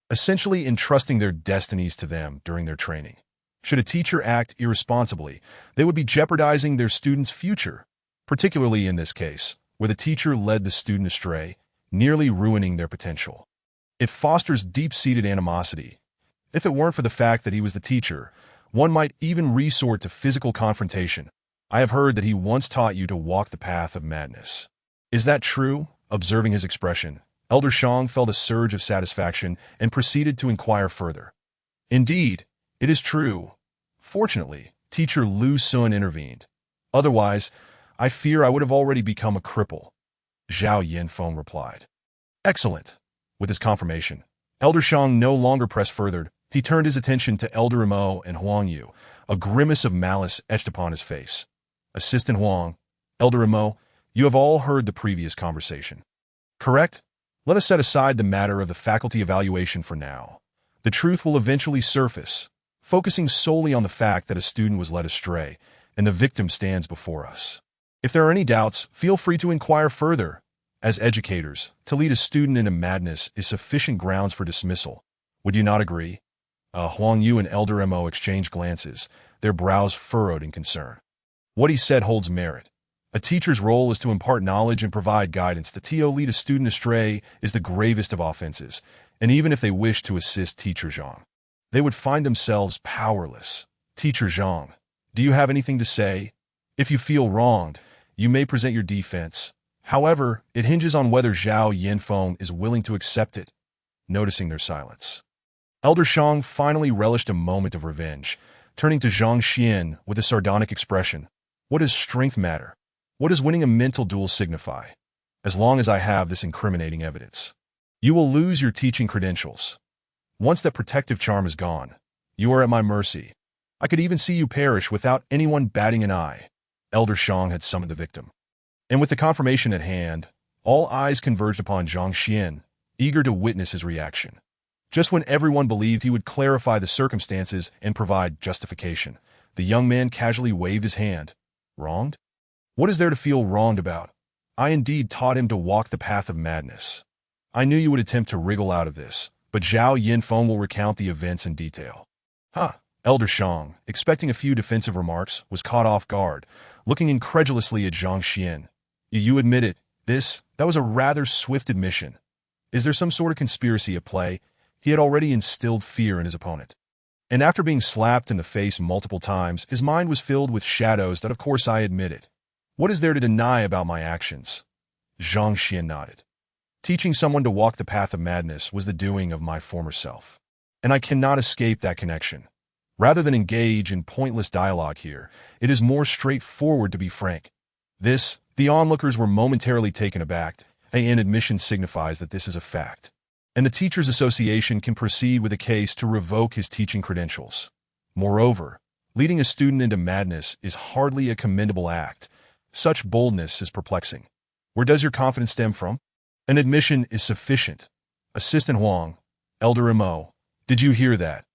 essentially entrusting their destinies to them during their training. Should a teacher act irresponsibly, they would be jeopardizing their student's future, particularly in this case, where the teacher led the student astray, nearly ruining their potential. It fosters deep-seated animosity. If it weren't for the fact that he was the teacher, one might even resort to physical confrontation. I have heard that he once taught you to walk the path of madness. Is that true? Observing his expression, Elder Zhang felt a surge of satisfaction and proceeded to inquire further. Indeed, it is true. Fortunately, teacher Lu Sun intervened. Otherwise, I fear I would have already become a cripple. Zhao Yinfeng replied. Excellent. With his confirmation, Elder Zhang no longer pressed further. He turned his attention to Elder Mo and Huang Yu, a grimace of malice etched upon his face. Assistant Huang, Elder Mo, you have all heard the previous conversation. Correct? Let us set aside the matter of the faculty evaluation for now. The truth will eventually surface, focusing solely on the fact that a student was led astray, and the victim stands before us. If there are any doubts, feel free to inquire further. As educators, to lead a student into madness is sufficient grounds for dismissal. Would you not agree? Huang Yu and Elder Mo exchanged glances, their brows furrowed in concern. What he said holds merit. A teacher's role is to impart knowledge and provide guidance. To lead a student astray is the gravest of offenses, and even if they wish to assist Teacher Zhang, they would find themselves powerless. Teacher Zhang, do you have anything to say? If you feel wronged, you may present your defense. However, it hinges on whether Zhao Yinfeng is willing to accept it. Noticing their silence, Elder Zhang finally relished a moment of revenge, turning to Zhang Xuan with a sardonic expression. What does strength matter? What does winning a mental duel signify? As long as I have this incriminating evidence, you will lose your teaching credentials. Once that protective charm is gone, you are at my mercy. I could even see you perish without anyone batting an eye. Elder Zhang had summoned the victim. And with the confirmation at hand, all eyes converged upon Zhang Xuan, eager to witness his reaction. Just when everyone believed he would clarify the circumstances and provide justification, the young man casually waved his hand. Wronged? What is there to feel wronged about? I indeed taught him to walk the path of madness. I knew you would attempt to wriggle out of this, but Zhao Yinfeng will recount the events in detail. Elder Zhang, expecting a few defensive remarks, was caught off guard, looking incredulously at Zhang Xuan. You admit it. That was a rather swift admission. Is there some sort of conspiracy at play? He had already instilled fear in his opponent. And after being slapped in the face multiple times, his mind was filled with shadows that of course I admitted. What is there to deny about my actions? Zhang Xuan nodded. Teaching someone to walk the path of madness was the doing of my former self. And I cannot escape that connection. Rather than engage in pointless dialogue here, it is more straightforward to be frank. The onlookers were momentarily taken aback. An admission signifies that this is a fact. And the Teachers Association can proceed with a case to revoke his teaching credentials. Moreover, leading a student into madness is hardly a commendable act. Such boldness is perplexing. Where does your confidence stem from? An admission is sufficient. Assistant Huang, Elder Mo, did you hear that?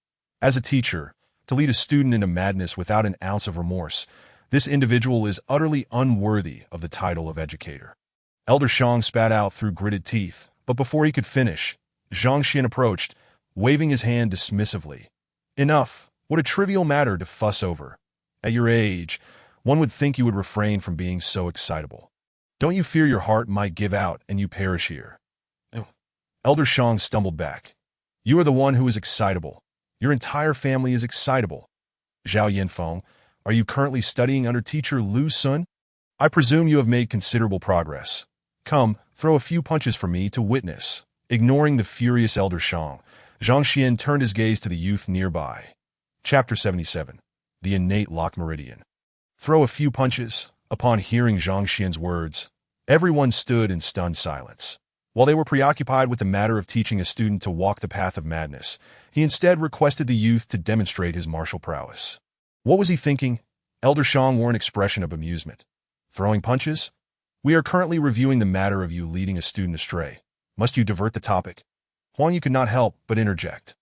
As a teacher, to lead a student into madness without an ounce of remorse, this individual is utterly unworthy of the title of educator. Elder Shang spat out through gritted teeth, but before he could finish, Zhang Xuan approached, waving his hand dismissively. Enough. What a trivial matter to fuss over. At your age, one would think you would refrain from being so excitable. Don't you fear your heart might give out and you perish here? Elder Shang stumbled back. You are the one who is excitable. Your entire family is excitable. Zhao Yinfeng, are you currently studying under teacher Lu Sun? I presume you have made considerable progress. Come, throw a few punches for me to witness. Ignoring the furious Elder Shang, Zhang Xuan turned his gaze to the youth nearby. Chapter 77. The Innate Lock Meridian. Throw a few punches. Upon hearing Zhang Xuan's words, everyone stood in stunned silence. While they were preoccupied with the matter of teaching a student to walk the path of madness, he instead requested the youth to demonstrate his martial prowess. What was he thinking? Elder Shang wore an expression of amusement. Throwing punches? We are currently reviewing the matter of you leading a student astray. Must you divert the topic? Huang Yu could not help but interject.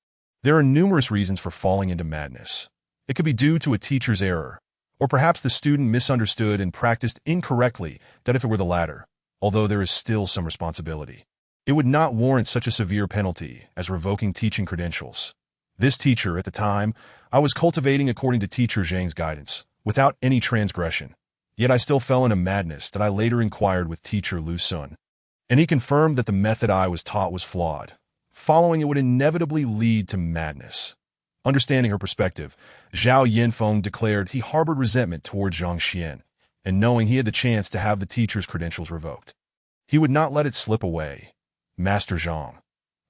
There are numerous reasons for falling into madness. It could be due to a teacher's error, or perhaps the student misunderstood and practiced incorrectly, that if it were the latter, although there is still some responsibility, it would not warrant such a severe penalty as revoking teaching credentials. This teacher, at the time, I was cultivating according to teacher Zhang's guidance, without any transgression. Yet I still fell into madness that I later inquired with teacher Lu Sun. And he confirmed that the method I was taught was flawed. Following it would inevitably lead to madness. Understanding her perspective, Zhao Yinfeng declared he harbored resentment toward Zhang Xuan, and knowing he had the chance to have the teacher's credentials revoked, he would not let it slip away. Master Zhang.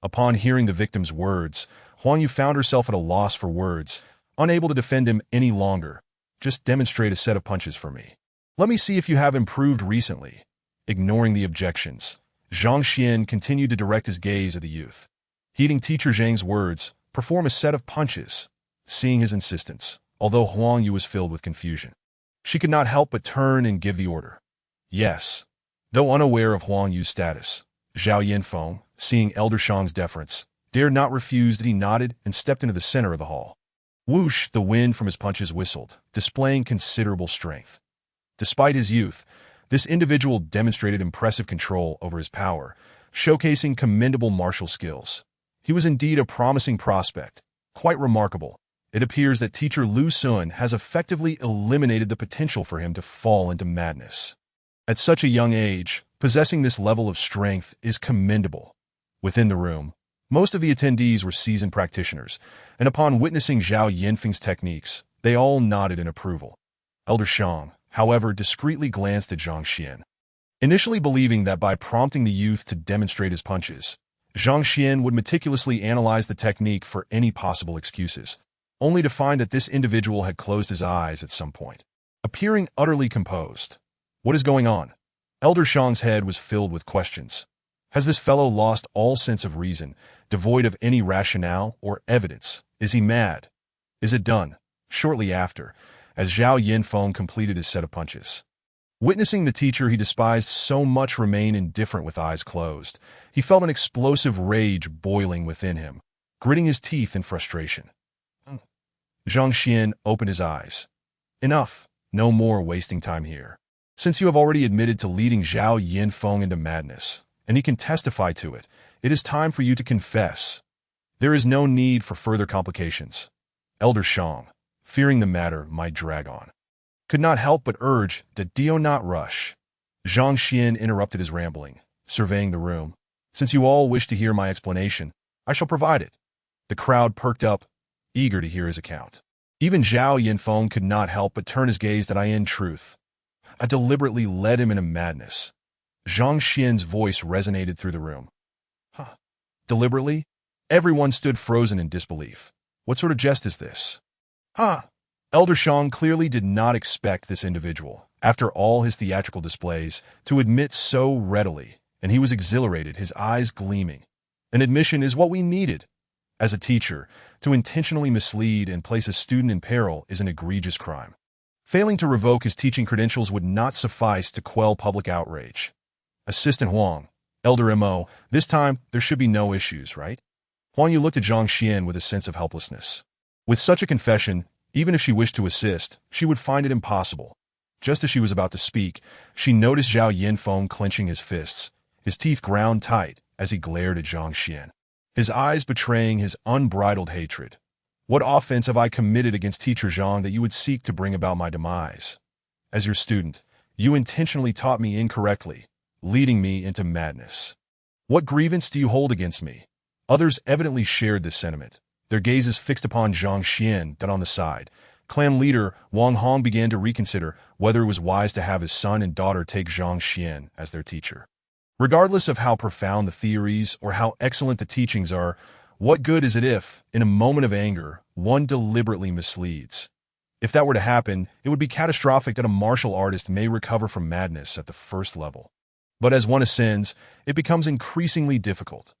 Upon hearing the victim's words, Huang Yu found herself at a loss for words, unable to defend him any longer. Just demonstrate a set of punches for me. Let me see if you have improved recently. Ignoring the objections, Zhang Xuan continued to direct his gaze at the youth. Heeding teacher Zhang's words, perform a set of punches. Seeing his insistence, although Huang Yu was filled with confusion, she could not help but turn and give the order. Yes. Though unaware of Huang Yu's status, Zhao Yinfeng, seeing Elder Shang's deference, dared not refuse that he nodded and stepped into the center of the hall. Whoosh, the wind from his punches whistled, displaying considerable strength. Despite his youth, this individual demonstrated impressive control over his power, showcasing commendable martial skills. He was indeed a promising prospect. Quite remarkable. It appears that teacher Lu Sun has effectively eliminated the potential for him to fall into madness. At such a young age, possessing this level of strength is commendable. Within the room, most of the attendees were seasoned practitioners, and upon witnessing Zhao Yinfeng's techniques, they all nodded in approval. Elder Shang, however, discreetly glanced at Zhang Xuan. Initially believing that by prompting the youth to demonstrate his punches, Zhang Xuan would meticulously analyze the technique for any possible excuses, only to find that this individual had closed his eyes at some point, appearing utterly composed. What is going on? Elder Shang's head was filled with questions. Has this fellow lost all sense of reason, devoid of any rationale or evidence? Is he mad? Is it done? Shortly after, as Zhao Yinfeng completed his set of punches, witnessing the teacher he despised so much remain indifferent with eyes closed, he felt an explosive rage boiling within him, gritting his teeth in frustration. Zhang Xuan opened his eyes. Enough. No more wasting time here. Since you have already admitted to leading Zhao Yinfeng into madness, and he can testify to it, it is time for you to confess. There is no need for further complications. Elder Shang, fearing the matter might drag on, could not help but urge that Dio not rush. Zhang Xuan interrupted his rambling, surveying the room. Since you all wish to hear my explanation, I shall provide it. The crowd perked up, eager to hear his account. Even Zhao Yinfeng could not help but turn his gaze that I in truth. I deliberately led him into madness. Zhang Xian's voice resonated through the room. Huh. Deliberately? Everyone stood frozen in disbelief. What sort of jest is this? Elder Shang clearly did not expect this individual, after all his theatrical displays, to admit so readily, and he was exhilarated, his eyes gleaming. An admission is what we needed. As a teacher, to intentionally mislead and place a student in peril is an egregious crime. Failing to revoke his teaching credentials would not suffice to quell public outrage. Assistant Huang, Elder Mo, this time there should be no issues, right? Huang Yu looked at Zhang Xian with a sense of helplessness. With such a confession, even if she wished to assist, she would find it impossible. Just as she was about to speak, she noticed Zhao Yinfeng clenching his fists, his teeth ground tight as he glared at Zhang Xian, his eyes betraying his unbridled hatred. What offense have I committed against Teacher Zhang that you would seek to bring about my demise? As your student, you intentionally taught me incorrectly, leading me into madness. What grievance do you hold against me? Others evidently shared this sentiment, their gazes fixed upon Zhang Xian. That on the side, clan leader Wang Hong began to reconsider whether it was wise to have his son and daughter take Zhang Xian as their teacher. Regardless of how profound the theories or how excellent the teachings are, what good is it if, in a moment of anger, one deliberately misleads? If that were to happen, it would be catastrophic that a martial artist may recover from madness at the first level. But as one ascends, it becomes increasingly difficult.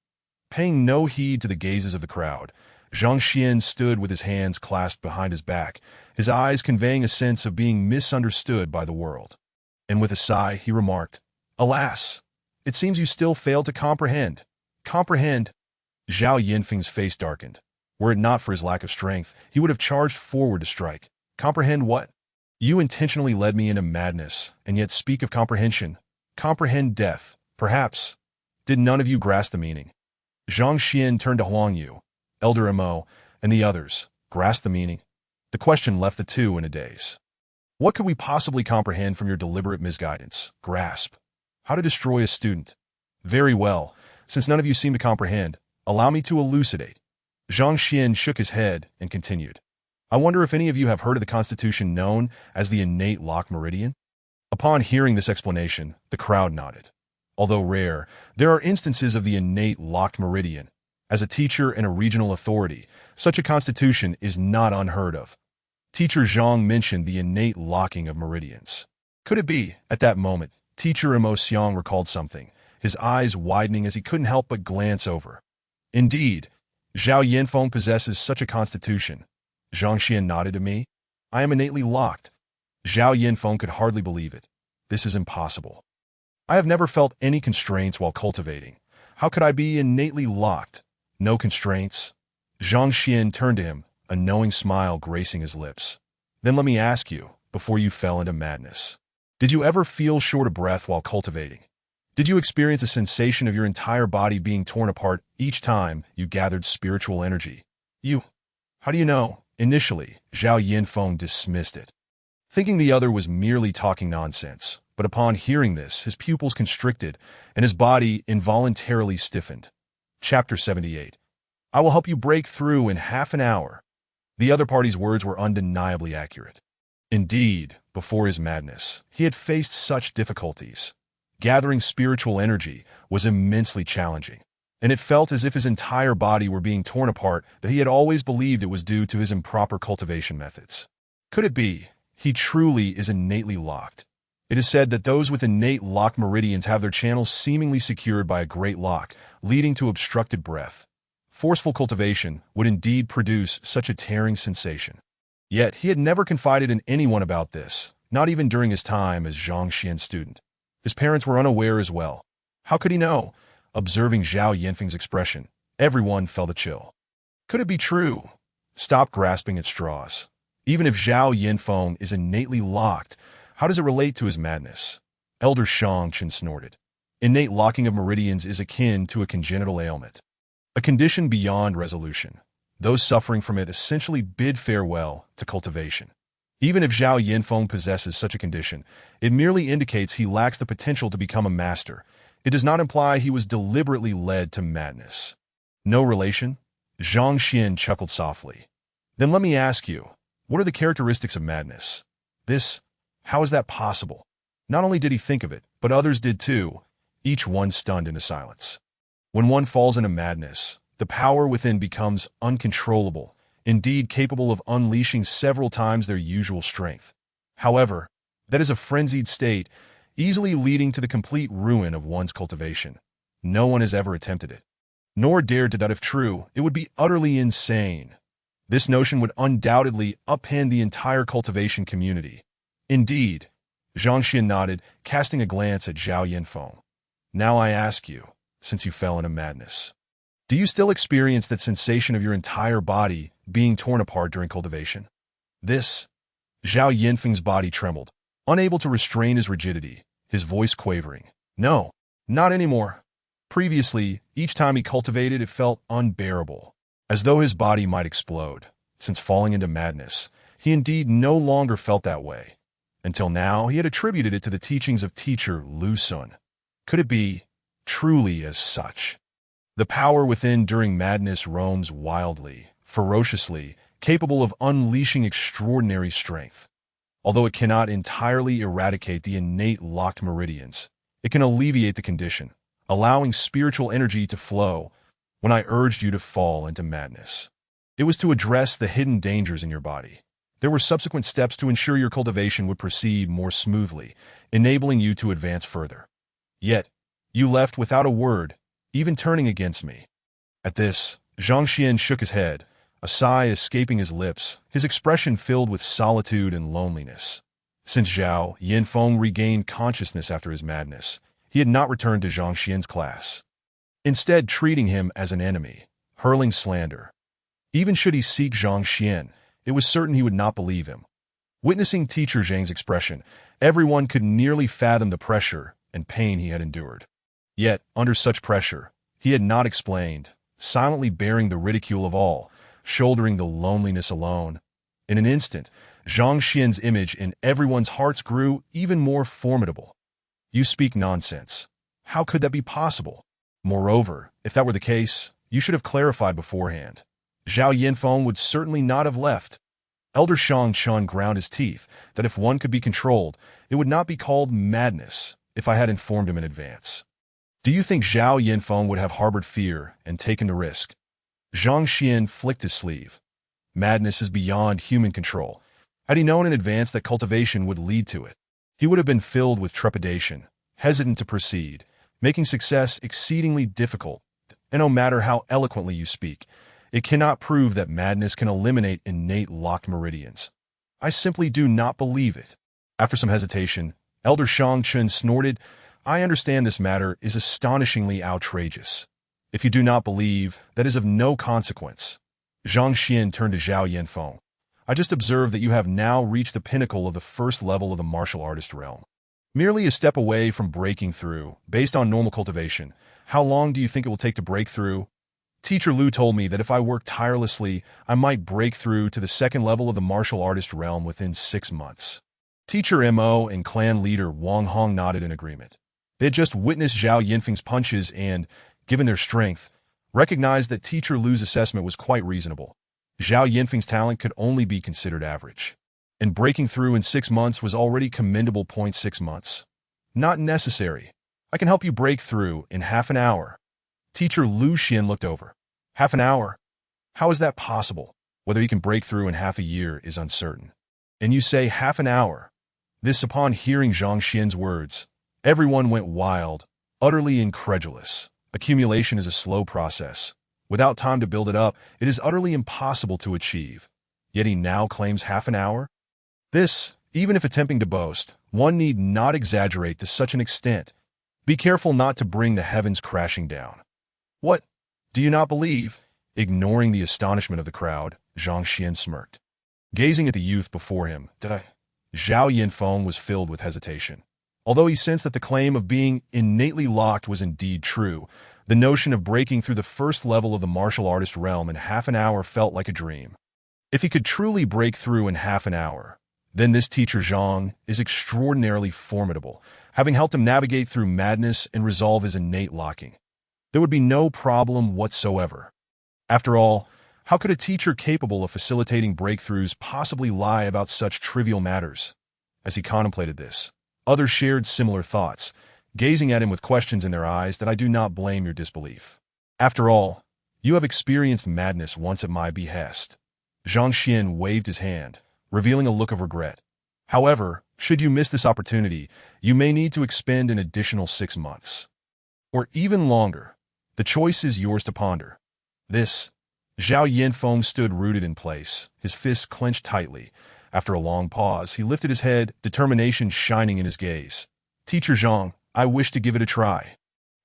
Paying no heed to the gazes of the crowd, Zhang Xian stood with his hands clasped behind his back, his eyes conveying a sense of being misunderstood by the world. And with a sigh, he remarked, "Alas, it seems you still fail to comprehend." Comprehend? Zhao Yinfeng's face darkened. Were it not for his lack of strength, he would have charged forward to strike. Comprehend what? You intentionally led me into madness, and yet speak of comprehension. Comprehend death, perhaps. Did none of you grasp the meaning? Zhang Xian turned to Huang Yu, Elder Mo, and the others. Grasp the meaning? The question left the two in a daze. What could we possibly comprehend from your deliberate misguidance? Grasp. How to destroy a student. Very well, since none of you seem to comprehend, allow me to elucidate. Zhang Xian shook his head and continued. I wonder if any of you have heard of the constitution known as the innate lock meridian? Upon hearing this explanation, the crowd nodded. Although rare, there are instances of the innate locked meridian. As a teacher and a regional authority, such a constitution is not unheard of. Teacher Zhang mentioned the innate locking of meridians. Could it be, at that moment, Teacher Mo Xiang recalled something, his eyes widening as he couldn't help but glance over. Indeed, Zhao Yinfeng possesses such a constitution. Zhang Xian nodded to me. I am innately locked. Zhao Yinfeng could hardly believe it. This is impossible. I have never felt any constraints while cultivating. How could I be innately locked? No constraints? Zhang Xian turned to him, a knowing smile gracing his lips. Then let me ask you, before you fell into madness, did you ever feel short of breath while cultivating? Did you experience a sensation of your entire body being torn apart each time you gathered spiritual energy? How do you know? Initially, Zhao Yinfeng dismissed it, thinking the other was merely talking nonsense. But upon hearing this, his pupils constricted and his body involuntarily stiffened. Chapter 78. I will help you break through in half an hour. The other party's words were undeniably accurate. Indeed, before his madness, he had faced such difficulties. Gathering spiritual energy was immensely challenging, and it felt as if his entire body were being torn apart, that he had always believed it was due to his improper cultivation methods. Could it be he truly is innately locked? It is said that those with innate lock meridians have their channels seemingly secured by a great lock, leading to obstructed breath. Forceful cultivation would indeed produce such a tearing sensation. Yet he had never confided in anyone about this, not even during his time as Zhang Xian's student. His parents were unaware as well. How could he know? Observing Zhao Yinfeng's expression, everyone felt a chill. Could it be true? Stop grasping at straws. Even if Zhao Yinfeng is innately locked, how does it relate to his madness? Elder Shang Chen snorted. Innate locking of meridians is akin to a congenital ailment, a condition beyond resolution. Those suffering from it essentially bid farewell to cultivation. Even if Zhao Yinfeng possesses such a condition, it merely indicates he lacks the potential to become a master. It does not imply he was deliberately led to madness. No relation? Zhang Xuan chuckled softly. Then let me ask you, what are the characteristics of madness? How is that possible? Not only did he think of it, but others did too, each one stunned into silence. When one falls into madness, the power within becomes uncontrollable, indeed capable of unleashing several times their usual strength. However, that is a frenzied state, easily leading to the complete ruin of one's cultivation. No one has ever attempted it, nor dared to doubt. If true, it would be utterly insane. This notion would undoubtedly upend the entire cultivation community. Indeed, Zhang Xuan nodded, casting a glance at Zhao Yinfeng. Now I ask you, since you fell into madness, do you still experience that sensation of your entire body being torn apart during cultivation? Zhao Yinfeng's body trembled, unable to restrain his rigidity, his voice quavering. No, not anymore. Previously, each time he cultivated, it felt unbearable, as though his body might explode. Since falling into madness, he indeed no longer felt that way. Until now, he had attributed it to the teachings of teacher Lu Sun. Could it be truly as such? The power within during madness roams wildly, ferociously, capable of unleashing extraordinary strength. Although it cannot entirely eradicate the innate locked meridians, it can alleviate the condition, allowing spiritual energy to flow. When I urged you to fall into madness, it was to address the hidden dangers in your body. There were subsequent steps to ensure your cultivation would proceed more smoothly, enabling you to advance further. Yet, you left without a word, even turning against me. At this, Zhang Xuan shook his head, a sigh escaping his lips, his expression filled with solitude and loneliness. Since Zhao Yinfeng regained consciousness after his madness, he had not returned to Zhang Xuan's class, instead treating him as an enemy, hurling slander. Even should he seek Zhang Xuan, it was certain he would not believe him. Witnessing teacher Zhang's expression, everyone could nearly fathom the pressure and pain he had endured. Yet, under such pressure, he had not explained, silently bearing the ridicule of all, shouldering the loneliness alone. In an instant, Zhang Xuan's image in everyone's hearts grew even more formidable. You speak nonsense. How could that be possible? Moreover, if that were the case, you should have clarified beforehand. Zhao Yinfeng would certainly not have left. Elder Zhang Xuan ground his teeth that if one could be controlled, it would not be called madness if I had informed him in advance. Do you think Zhao Yinfeng would have harbored fear and taken the risk? Zhang Xuan flicked his sleeve. Madness is beyond human control. Had he known in advance that cultivation would lead to it, he would have been filled with trepidation, hesitant to proceed, making success exceedingly difficult. And no matter how eloquently you speak, it cannot prove that madness can eliminate innate locked meridians. I simply do not believe it. After some hesitation, Elder Zhang Xuan snorted, I understand this matter is astonishingly outrageous. If you do not believe, that is of no consequence. Zhang Xuan turned to Zhao Yinfeng. I just observed that you have now reached the pinnacle of the first level of the martial artist realm. Merely a step away from breaking through, based on normal cultivation. How long do you think it will take to break through? Teacher Lu told me that if I worked tirelessly, I might break through to the second level of the martial artist realm within 6 months. Teacher Mo and clan leader Wang Hong nodded in agreement. They had just witnessed Zhao Yinfeng's punches and, given their strength, recognized that Teacher Lu's assessment was quite reasonable. Zhao Yinfeng's talent could only be considered average, and breaking through in 6 months was already commendable. 6 months. Not necessary. I can help you break through in half an hour. Teacher Lu Xian looked over. Half an hour? How is that possible? Whether he can break through in half a year is uncertain. And you say half an hour? This upon hearing Zhang Xian's words, everyone went wild, utterly incredulous. Accumulation is a slow process. Without time to build it up, it is utterly impossible to achieve. Yet he now claims half an hour? This, even if attempting to boast, one need not exaggerate to such an extent. Be careful not to bring the heavens crashing down. What? Do you not believe? Ignoring the astonishment of the crowd, Zhang Xuan smirked. Gazing at the youth before him, Zhao Yinfeng was filled with hesitation. Although he sensed that the claim of being innately locked was indeed true, the notion of breaking through the first level of the martial artist realm in half an hour felt like a dream. If he could truly break through in half an hour, Then this teacher Zhang is extraordinarily formidable, having helped him navigate through madness and resolve his innate locking. There would be no problem whatsoever. After all, how could a teacher capable of facilitating breakthroughs possibly lie about such trivial matters? As he contemplated this, others shared similar thoughts, gazing at him with questions in their eyes that I do not blame your disbelief. After all, you have experienced madness once at my behest. Zhang Xuan waved his hand, revealing a look of regret. However, should you miss this opportunity, you may need to expend an additional 6 months. Or even longer. The choice is yours to ponder. This. Zhao Yanfeng stood rooted in place, his fists clenched tightly. After a long pause, he lifted his head, determination shining in his gaze. Teacher Zhang, I wish to give it a try.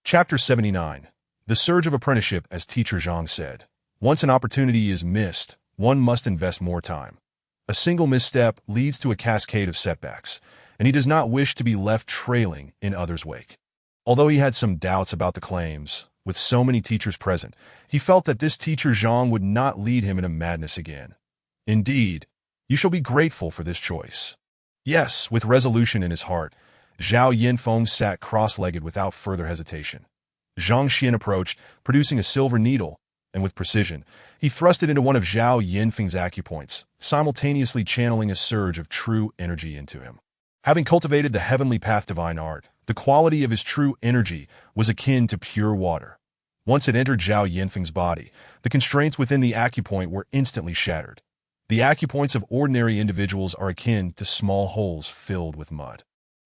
Chapter 79. The Surge of Apprenticeship. As Teacher Zhang said, once an opportunity is missed, one must invest more time. A single misstep leads to a cascade of setbacks, and he does not wish to be left trailing in others' wake. Although he had some doubts about the claims, with so many teachers present, he felt that this teacher Zhang would not lead him into madness again. Indeed, you shall be grateful for this choice. Yes, with resolution in his heart, Zhao Yanfeng sat cross-legged without further hesitation. Zhang Xuan approached, producing a silver needle, and with precision, he thrust it into one of Zhao Yanfeng's acupoints, simultaneously channeling a surge of true energy into him. Having cultivated the heavenly path divine art, the quality of his true energy was akin to pure water. Once it entered Zhao Yanfeng's body, the constraints within the acupoint were instantly shattered. The acupoints of ordinary individuals are akin to small holes filled with mud.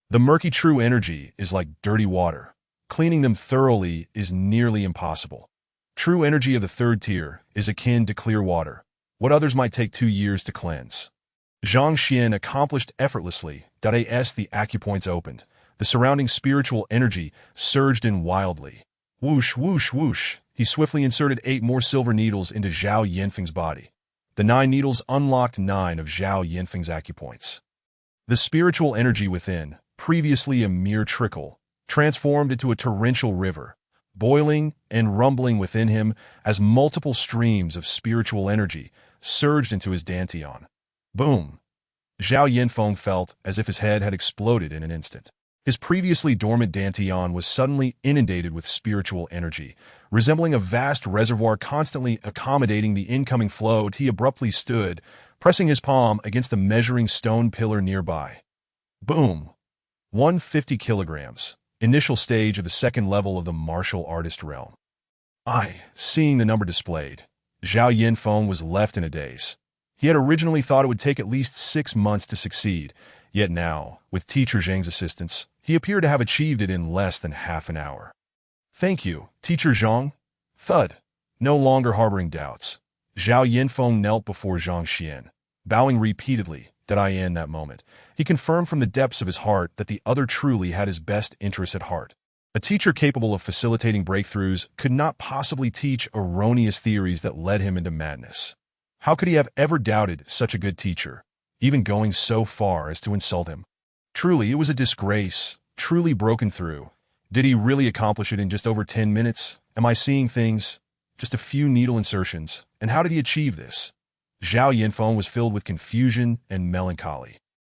The murky true energy is like dirty water. Cleaning them thoroughly is nearly impossible. True energy of the third tier is akin to clear water, what others might take 2 years to cleanse. Zhang Xuan accomplished effortlessly. As the acupoints opened, the surrounding spiritual energy surged in wildly. Whoosh, whoosh, whoosh. He swiftly inserted 8 more silver needles into Zhao Yanfeng's body. The 9 needles unlocked 9 of Zhao Yanfeng's acupoints. The spiritual energy within, previously a mere trickle, transformed into a torrential river, boiling and rumbling within him as multiple streams of spiritual energy surged into his dantian. Boom! Zhao Yanfeng felt as if his head had exploded in an instant. His previously dormant dantian was suddenly inundated with spiritual energy, resembling a vast reservoir constantly accommodating the incoming flow. He abruptly stood, pressing his palm against the measuring stone pillar nearby. Boom! 150 kilograms. Initial stage of the second level of the martial artist realm. Seeing the number displayed, Zhao Yanfeng was left in a daze. He had originally thought it would take at least 6 months to succeed, yet now, with Teacher Zhang's assistance, he appeared to have achieved it in less than half an hour. Thank you, Teacher Zhang. Thud. No longer harboring doubts, Zhao Yanfeng knelt before Zhang Xuan, bowing repeatedly. In that moment, he confirmed from the depths of his heart that the other truly had his best interests at heart. A teacher capable of facilitating breakthroughs could not possibly teach erroneous theories that led him into madness. How could he have ever doubted such a good teacher, even going so far as to insult him? Truly, it was a disgrace, truly broken through. Did he really accomplish it in just over 10 minutes? Am I seeing things? Just a few needle insertions. And how did he achieve this? Zhao Yanfeng was filled with confusion and melancholy.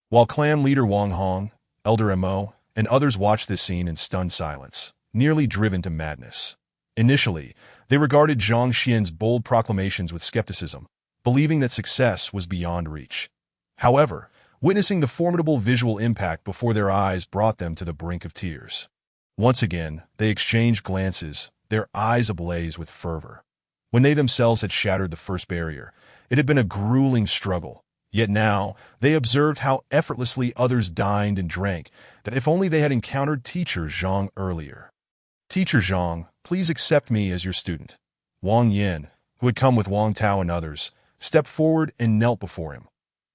While clan leader Wang Hong, Elder Mo, and others watched this scene in stunned silence, nearly driven to madness. Initially, they regarded Zhang Xuan's bold proclamations with skepticism, believing that success was beyond reach. However, witnessing the formidable visual impact before their eyes brought them to the brink of tears. Once again, they exchanged glances, their eyes ablaze with fervor. When they themselves had shattered the first barrier, it had been a grueling struggle, yet now they observed how effortlessly others dined and drank, that if only they had encountered Teacher Zhang earlier. Teacher Zhang, please accept me as your student. Wang Yin, who had come with Wang Tao and others, stepped forward and knelt before him.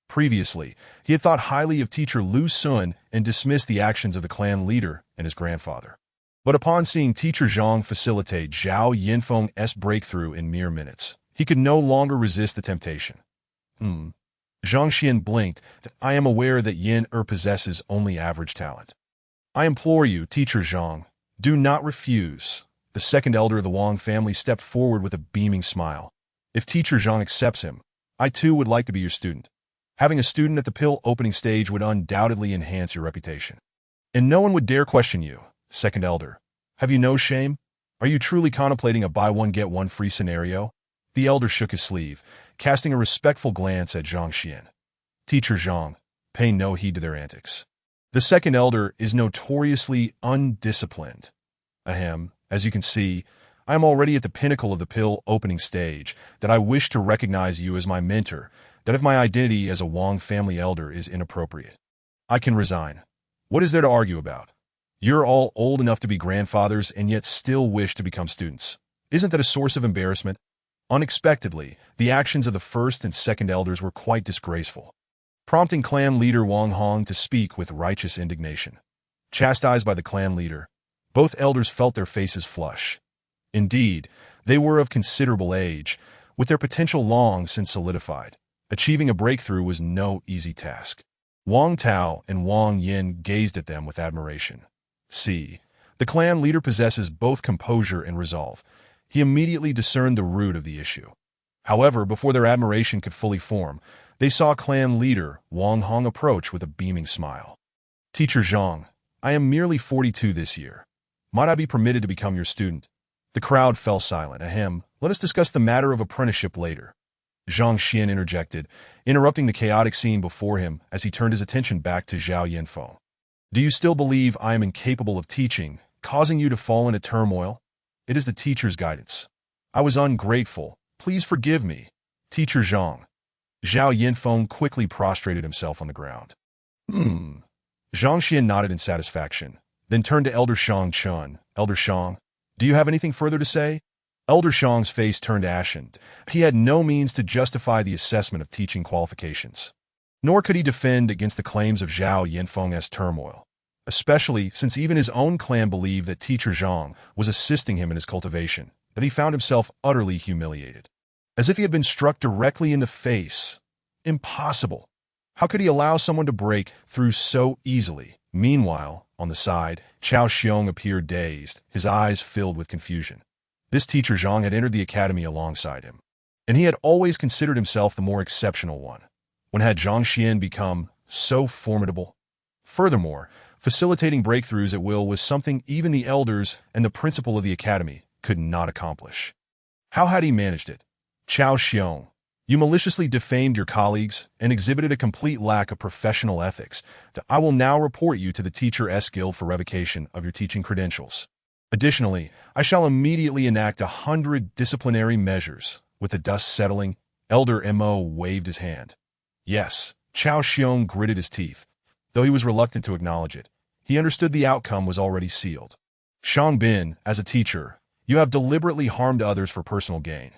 Previously, he had thought highly of Teacher Lu Sun and dismissed the actions of the clan leader and his grandfather. But upon seeing Teacher Zhang facilitate Zhao Yanfeng's breakthrough in mere minutes, he could no longer resist the temptation. Zhang Xuan blinked. I am aware that Yin possesses only average talent. I implore you, Teacher Zhang, do not refuse. The second elder of the Wang family stepped forward with a beaming smile. If Teacher Zhang accepts him, I too would like to be your student. Having a student at the pill opening stage would undoubtedly enhance your reputation. And no one would dare question you, second elder. Have you no shame? Are you truly contemplating a buy one get one free scenario? The elder shook his sleeve, casting a respectful glance at Zhang Xuan. Teacher Zhang, pay no heed to their antics. The second elder is notoriously undisciplined. Ahem, as you can see, I am already at the pinnacle of the pill opening stage, that I wish to recognize you as my mentor, that if my identity as a Wang family elder is inappropriate, I can resign. What is there to argue about? You're all old enough to be grandfathers and yet still wish to become students. Isn't that a source of embarrassment? Unexpectedly, the actions of the first and second elders were quite disgraceful, prompting clan leader Wang Hong to speak with righteous indignation. Chastised by the clan leader, both elders felt their faces flush. Indeed, they were of considerable age, with their potential long since solidified. Achieving a breakthrough was no easy task. Wang Tao and Wang Yin gazed at them with admiration. See, the clan leader possesses both composure and resolve. He immediately discerned the root of the issue. However, before their admiration could fully form, they saw clan leader Wang Hong approach with a beaming smile. Teacher Zhang, I am merely 42 this year. Might I be permitted to become your student? The crowd fell silent. Ahem, let us discuss the matter of apprenticeship later. Zhang Xuan interjected, interrupting the chaotic scene before him as he turned his attention back to Zhao Yanfeng. Do you still believe I am incapable of teaching, causing you to fall into turmoil? It is the teacher's guidance. I was ungrateful. Please forgive me. Teacher Zhang. Zhao Yanfeng quickly prostrated himself on the ground. Zhang Xuan nodded in satisfaction, then turned to Elder Zhang Xuan. Elder Zhang, do you have anything further to say? Elder Zhang's face turned ashen. He had no means to justify the assessment of teaching qualifications. Nor could he defend against the claims of Zhao Yanfeng's turmoil, especially since even his own clan believed that Teacher Zhang was assisting him in his cultivation, that he found himself utterly humiliated. As if he had been struck directly in the face. Impossible. How could he allow someone to break through so easily? Meanwhile, on the side, Chao Xiong appeared dazed, his eyes filled with confusion. This Teacher Zhang had entered the academy alongside him, and he had always considered himself the more exceptional one. When had Zhang Xuan become so formidable? Furthermore, facilitating breakthroughs at will was something even the elders and the principal of the academy could not accomplish. How had he managed it? Chao Xiong, you maliciously defamed your colleagues and exhibited a complete lack of professional ethics. I will now report you to the Teacher S Guild for revocation of your teaching credentials. Additionally, I shall immediately enact 100 disciplinary measures. With the dust settling, Elder Mo waved his hand. Yes, Chao Xiong gritted his teeth. Though he was reluctant to acknowledge it, he understood the outcome was already sealed. Shang Bin, as a teacher, you have deliberately harmed others for personal gain.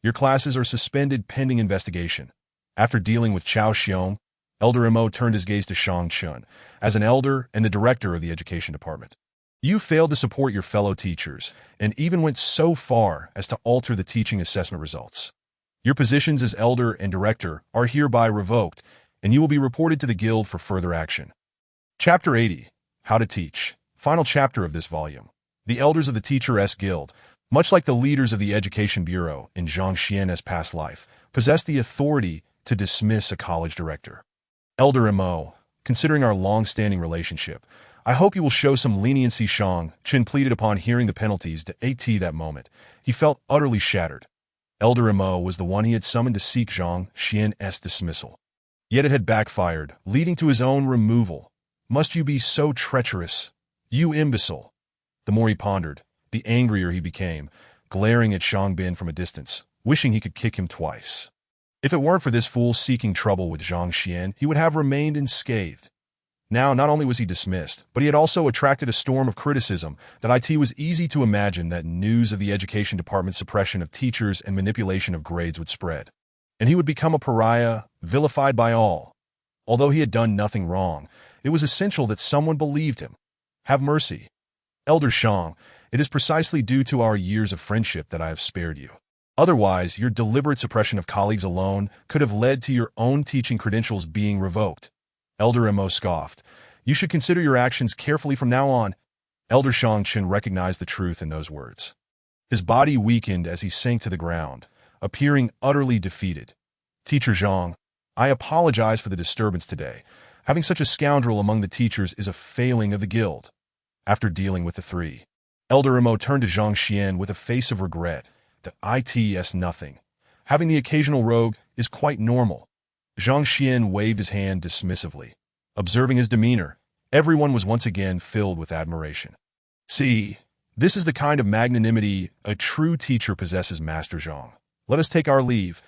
Your classes are suspended pending investigation. After dealing with Chao Xiong, Elder Mo turned his gaze to Zhang Xuan, as an elder and the director of the education department. You failed to support your fellow teachers, and even went so far as to alter the teaching assessment results. Your positions as elder and director are hereby revoked, and you will be reported to the guild for further action. Chapter 80, How to Teach. Final chapter of this volume. The elders of the Teacher S Guild, much like the leaders of the Education Bureau in Zhang Xuan's past life, possess the authority to dismiss a college director. Elder Mo, considering our long-standing relationship, I hope you will show some leniency. Shang Chen pleaded upon hearing the penalties to AT that moment. He felt utterly shattered. Elder Mo was the one he had summoned to seek Zhang Xuan's dismissal. Yet it had backfired, leading to his own removal. Must you be so treacherous? You imbecile. The more he pondered, the angrier he became, glaring at Shang Bin from a distance, wishing he could kick him twice. If it weren't for this fool seeking trouble with Zhang Xuan, he would have remained unscathed. Now, not only was he dismissed, but he had also attracted a storm of criticism that it was easy to imagine that news of the education department's suppression of teachers and manipulation of grades would spread. And he would become a pariah, vilified by all. Although he had done nothing wrong, it was essential that someone believed him. Have mercy. Elder Shang, it is precisely due to our years of friendship that I have spared you. Otherwise, your deliberate suppression of colleagues alone could have led to your own teaching credentials being revoked. Elder Mo scoffed. You should consider your actions carefully from now on. Elder Shang Chen recognized the truth in those words. His body weakened as he sank to the ground, appearing utterly defeated. Teacher Zhang, I apologize for the disturbance today. Having such a scoundrel among the teachers is a failing of the guild. After dealing with the three, Elder Imo turned to Zhang Xuan with a face of regret. The its nothing. Having the occasional rogue is quite normal. Zhang Xuan waved his hand dismissively. Observing his demeanor, everyone was once again filled with admiration. See, this is the kind of magnanimity a true teacher possesses, Master Zhang. Let us take our leave.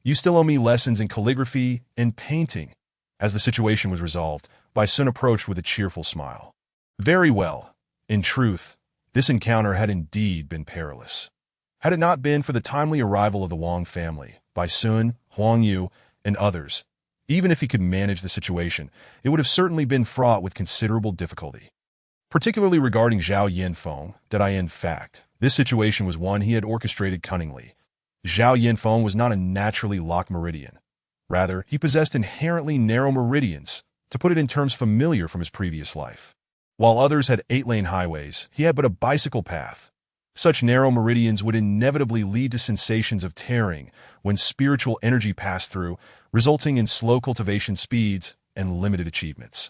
You still owe me lessons in calligraphy and painting. As the situation was resolved, Bai Sun approached with a cheerful smile. Very well. In truth, this encounter had indeed been perilous. Had it not been for the timely arrival of the Wang family, Bai Sun, Huang Yu, and others, even if he could manage the situation, it would have certainly been fraught with considerable difficulty. Particularly regarding Zhao Yinfeng, in fact, this situation was one he had orchestrated cunningly. Zhao Yinfeng was not a naturally locked meridian. Rather, he possessed inherently narrow meridians, to put it in terms familiar from his previous life. While others had 8-lane highways, he had but a bicycle path. Such narrow meridians would inevitably lead to sensations of tearing when spiritual energy passed through, resulting in slow cultivation speeds and limited achievements.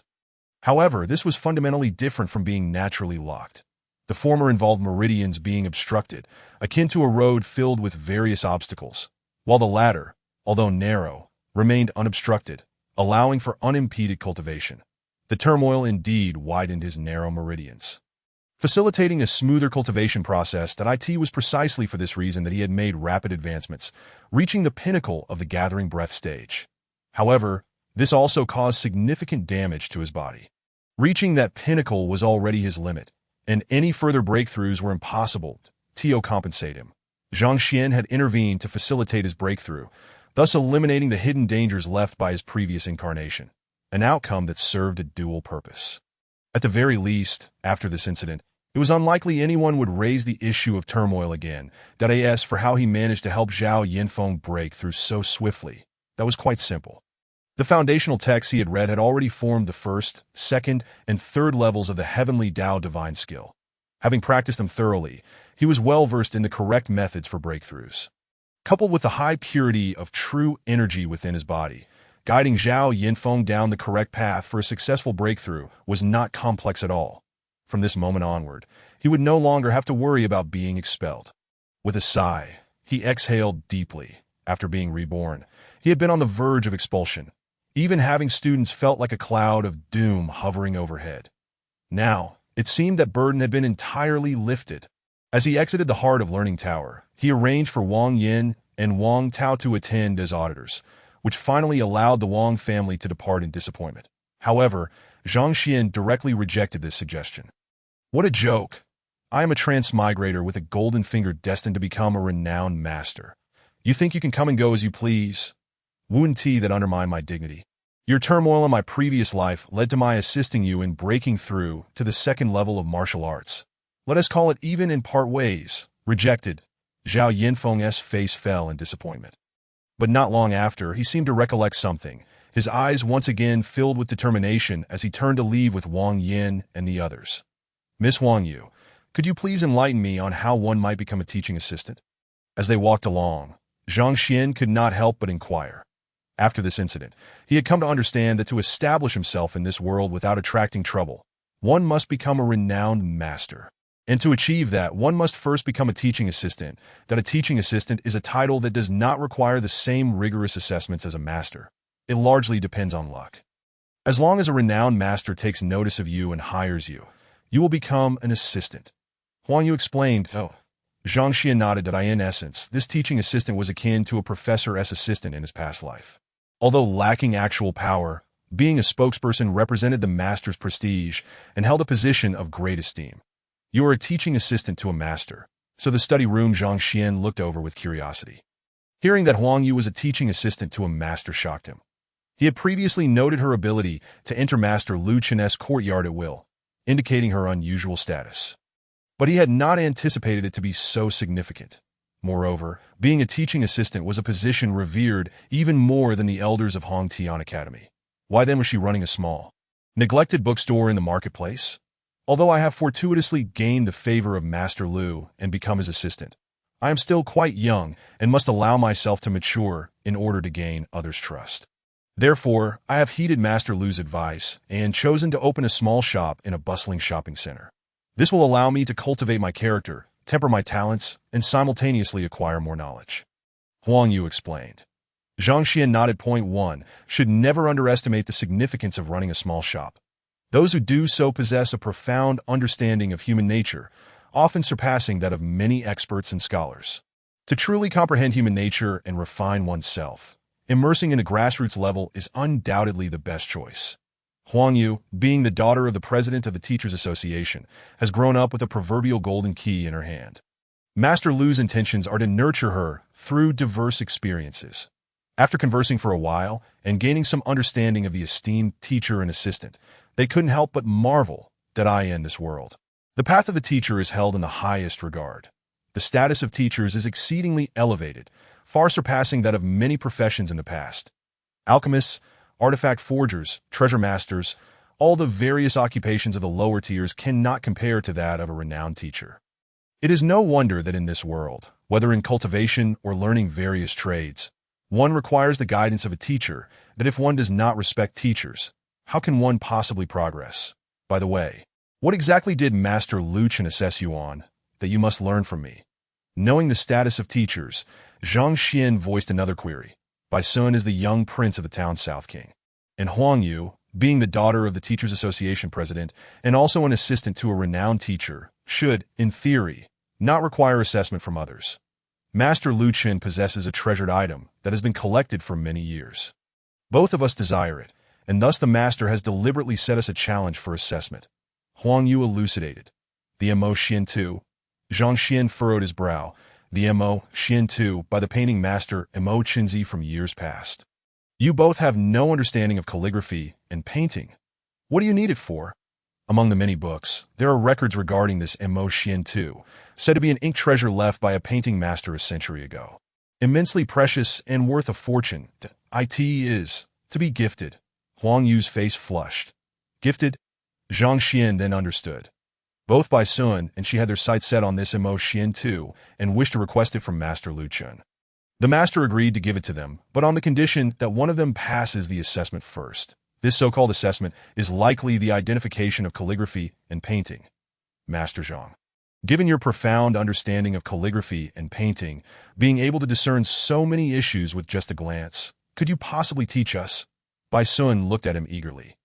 However, this was fundamentally different from being naturally locked. The former involved meridians being obstructed, akin to a road filled with various obstacles, while the latter, although narrow, remained unobstructed, allowing for unimpeded cultivation. The turmoil indeed widened his narrow meridians, facilitating a smoother cultivation process. It was precisely for this reason that he had made rapid advancements, reaching the pinnacle of the gathering breath stage. However, this also caused significant damage to his body. Reaching that pinnacle was already his limit, and any further breakthroughs were impossible to compensate him. Zhang Xuan had intervened to facilitate his breakthrough, thus eliminating the hidden dangers left by his previous incarnation, an outcome that served a dual purpose. At the very least, after this incident, it was unlikely anyone would raise the issue of turmoil again. As for how he managed to help Zhao Yinfeng break through so swiftly, that was quite simple. The foundational texts he had read had already formed the first, second, and third levels of the heavenly Tao divine skill. Having practiced them thoroughly, he was well versed in the correct methods for breakthroughs. Coupled with the high purity of true energy within his body, guiding Zhao Yinfeng down the correct path for a successful breakthrough was not complex at all. From this moment onward, he would no longer have to worry about being expelled. With a sigh, he exhaled deeply. After being reborn, he had been on the verge of expulsion. Even having students felt like a cloud of doom hovering overhead. Now, it seemed that burden had been entirely lifted. As he exited the heart of Learning Tower, he arranged for Wang Yin and Wang Tao to attend as auditors, which finally allowed the Wang family to depart in disappointment. However, Zhang Xuan directly rejected this suggestion. What a joke! I am a transmigrator with a golden finger destined to become a renowned master. You think you can come and go as you please? Wouldn't that undermine my dignity? Your turmoil in my previous life led to my assisting you in breaking through to the second level of martial arts. Let us call it even in part ways. Rejected. Zhao Yinfeng's face fell in disappointment. But not long after, he seemed to recollect something, his eyes once again filled with determination as he turned to leave with Wang Yin and the others. Miss Wang Yu, could you please enlighten me on how one might become a teaching assistant? As they walked along, Zhang Xuan could not help but inquire. After this incident, he had come to understand that to establish himself in this world without attracting trouble, one must become a renowned master. And to achieve that, one must first become a teaching assistant. That a teaching assistant is a title that does not require the same rigorous assessments as a master. It largely depends on luck. As long as a renowned master takes notice of you and hires you, you will become an assistant. Huang Yu explained. Zhang Xuan nodded. In essence, this teaching assistant was akin to a professor's assistant in his past life. Although lacking actual power, being a spokesperson represented the master's prestige and held a position of great esteem. You are a teaching assistant to a master, so the study room Zhang Xuan looked over with curiosity. Hearing that Huang Yu was a teaching assistant to a master shocked him. He had previously noted her ability to enter Master Lu Chen's courtyard at will, indicating her unusual status. But he had not anticipated it to be so significant. Moreover, being a teaching assistant was a position revered even more than the elders of Hongtian Academy. Why then was she running a small, neglected bookstore in the marketplace? Although I have fortuitously gained the favor of Master Lu and become his assistant, I am still quite young and must allow myself to mature in order to gain others' trust. Therefore, I have heeded Master Lu's advice and chosen to open a small shop in a bustling shopping center. This will allow me to cultivate my character, temper my talents, and simultaneously acquire more knowledge. Huang Yu explained. Zhang Xuan nodded. Point 1. Should never underestimate the significance of running a small shop. Those who do so possess a profound understanding of human nature, often surpassing that of many experts and scholars. To truly comprehend human nature and refine oneself, immersing in a grassroots level is undoubtedly the best choice. Huang Yu, being the daughter of the president of the Teachers Association, has grown up with a proverbial golden key in her hand. Master Lu's intentions are to nurture her through diverse experiences. After conversing for a while and gaining some understanding of the esteemed teacher and assistant, they couldn't help but marvel that I in this world. The path of the teacher is held in the highest regard. The status of teachers is exceedingly elevated, far surpassing that of many professions in the past. Alchemists, artifact forgers, treasure masters, all the various occupations of the lower tiers cannot compare to that of a renowned teacher. It is no wonder that in this world, whether in cultivation or learning various trades, one requires the guidance of a teacher, that if one does not respect teachers, how can one possibly progress? By the way, what exactly did Master Lu Chen assess you on, that you must learn from me? Knowing the status of teachers, Zhang Xuan voiced another query. Bai Sun is the young prince of the town South King, and Huang Yu, being the daughter of the Teachers Association president and also an assistant to a renowned teacher, should, in theory, not require assessment from others. Master Lu Chen possesses a treasured item that has been collected for many years. Both of us desire it, and thus the master has deliberately set us a challenge for assessment. Huang Yu elucidated. The Mo Xian Tu. Zhang Xuan furrowed his brow. The Mo Xian Tu by the painting master Mo Chenzi from years past. You both have no understanding of calligraphy and painting. What do you need it for? Among the many books, there are records regarding this Mo Xian Tu, said to be an ink treasure left by a painting master a century ago. Immensely precious and worth a fortune. It is to be gifted. Huang Yu's face flushed. Gifted? Zhang Xuan then understood. Both Bai Sun and she had their sights set on this Mo Xian Tu and wished to request it from Master Lu Chen. The master agreed to give it to them, but on the condition that one of them passes the assessment first. This so-called assessment is likely the identification of calligraphy and painting. Master Zhang. Given your profound understanding of calligraphy and painting, being able to discern so many issues with just a glance, could you possibly teach us? Bai Sun looked at him eagerly.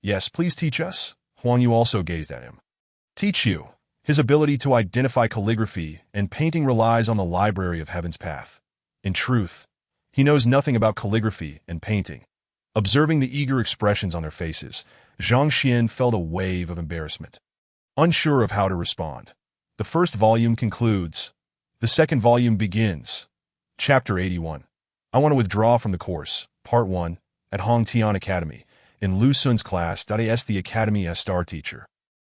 Yes, please teach us. Huang Yu also gazed at him. Teach you. His ability to identify calligraphy and painting relies on the library of Heaven's Path. In truth, he knows nothing about calligraphy and painting. Observing the eager expressions on their faces, Zhang Xuan felt a wave of embarrassment. Unsure of how to respond. The first volume concludes. The second volume begins. Chapter 81. I want to withdraw from the course, Part 1, at Hong Tian Academy, in Lu Sun's class. As the Academy star teacher.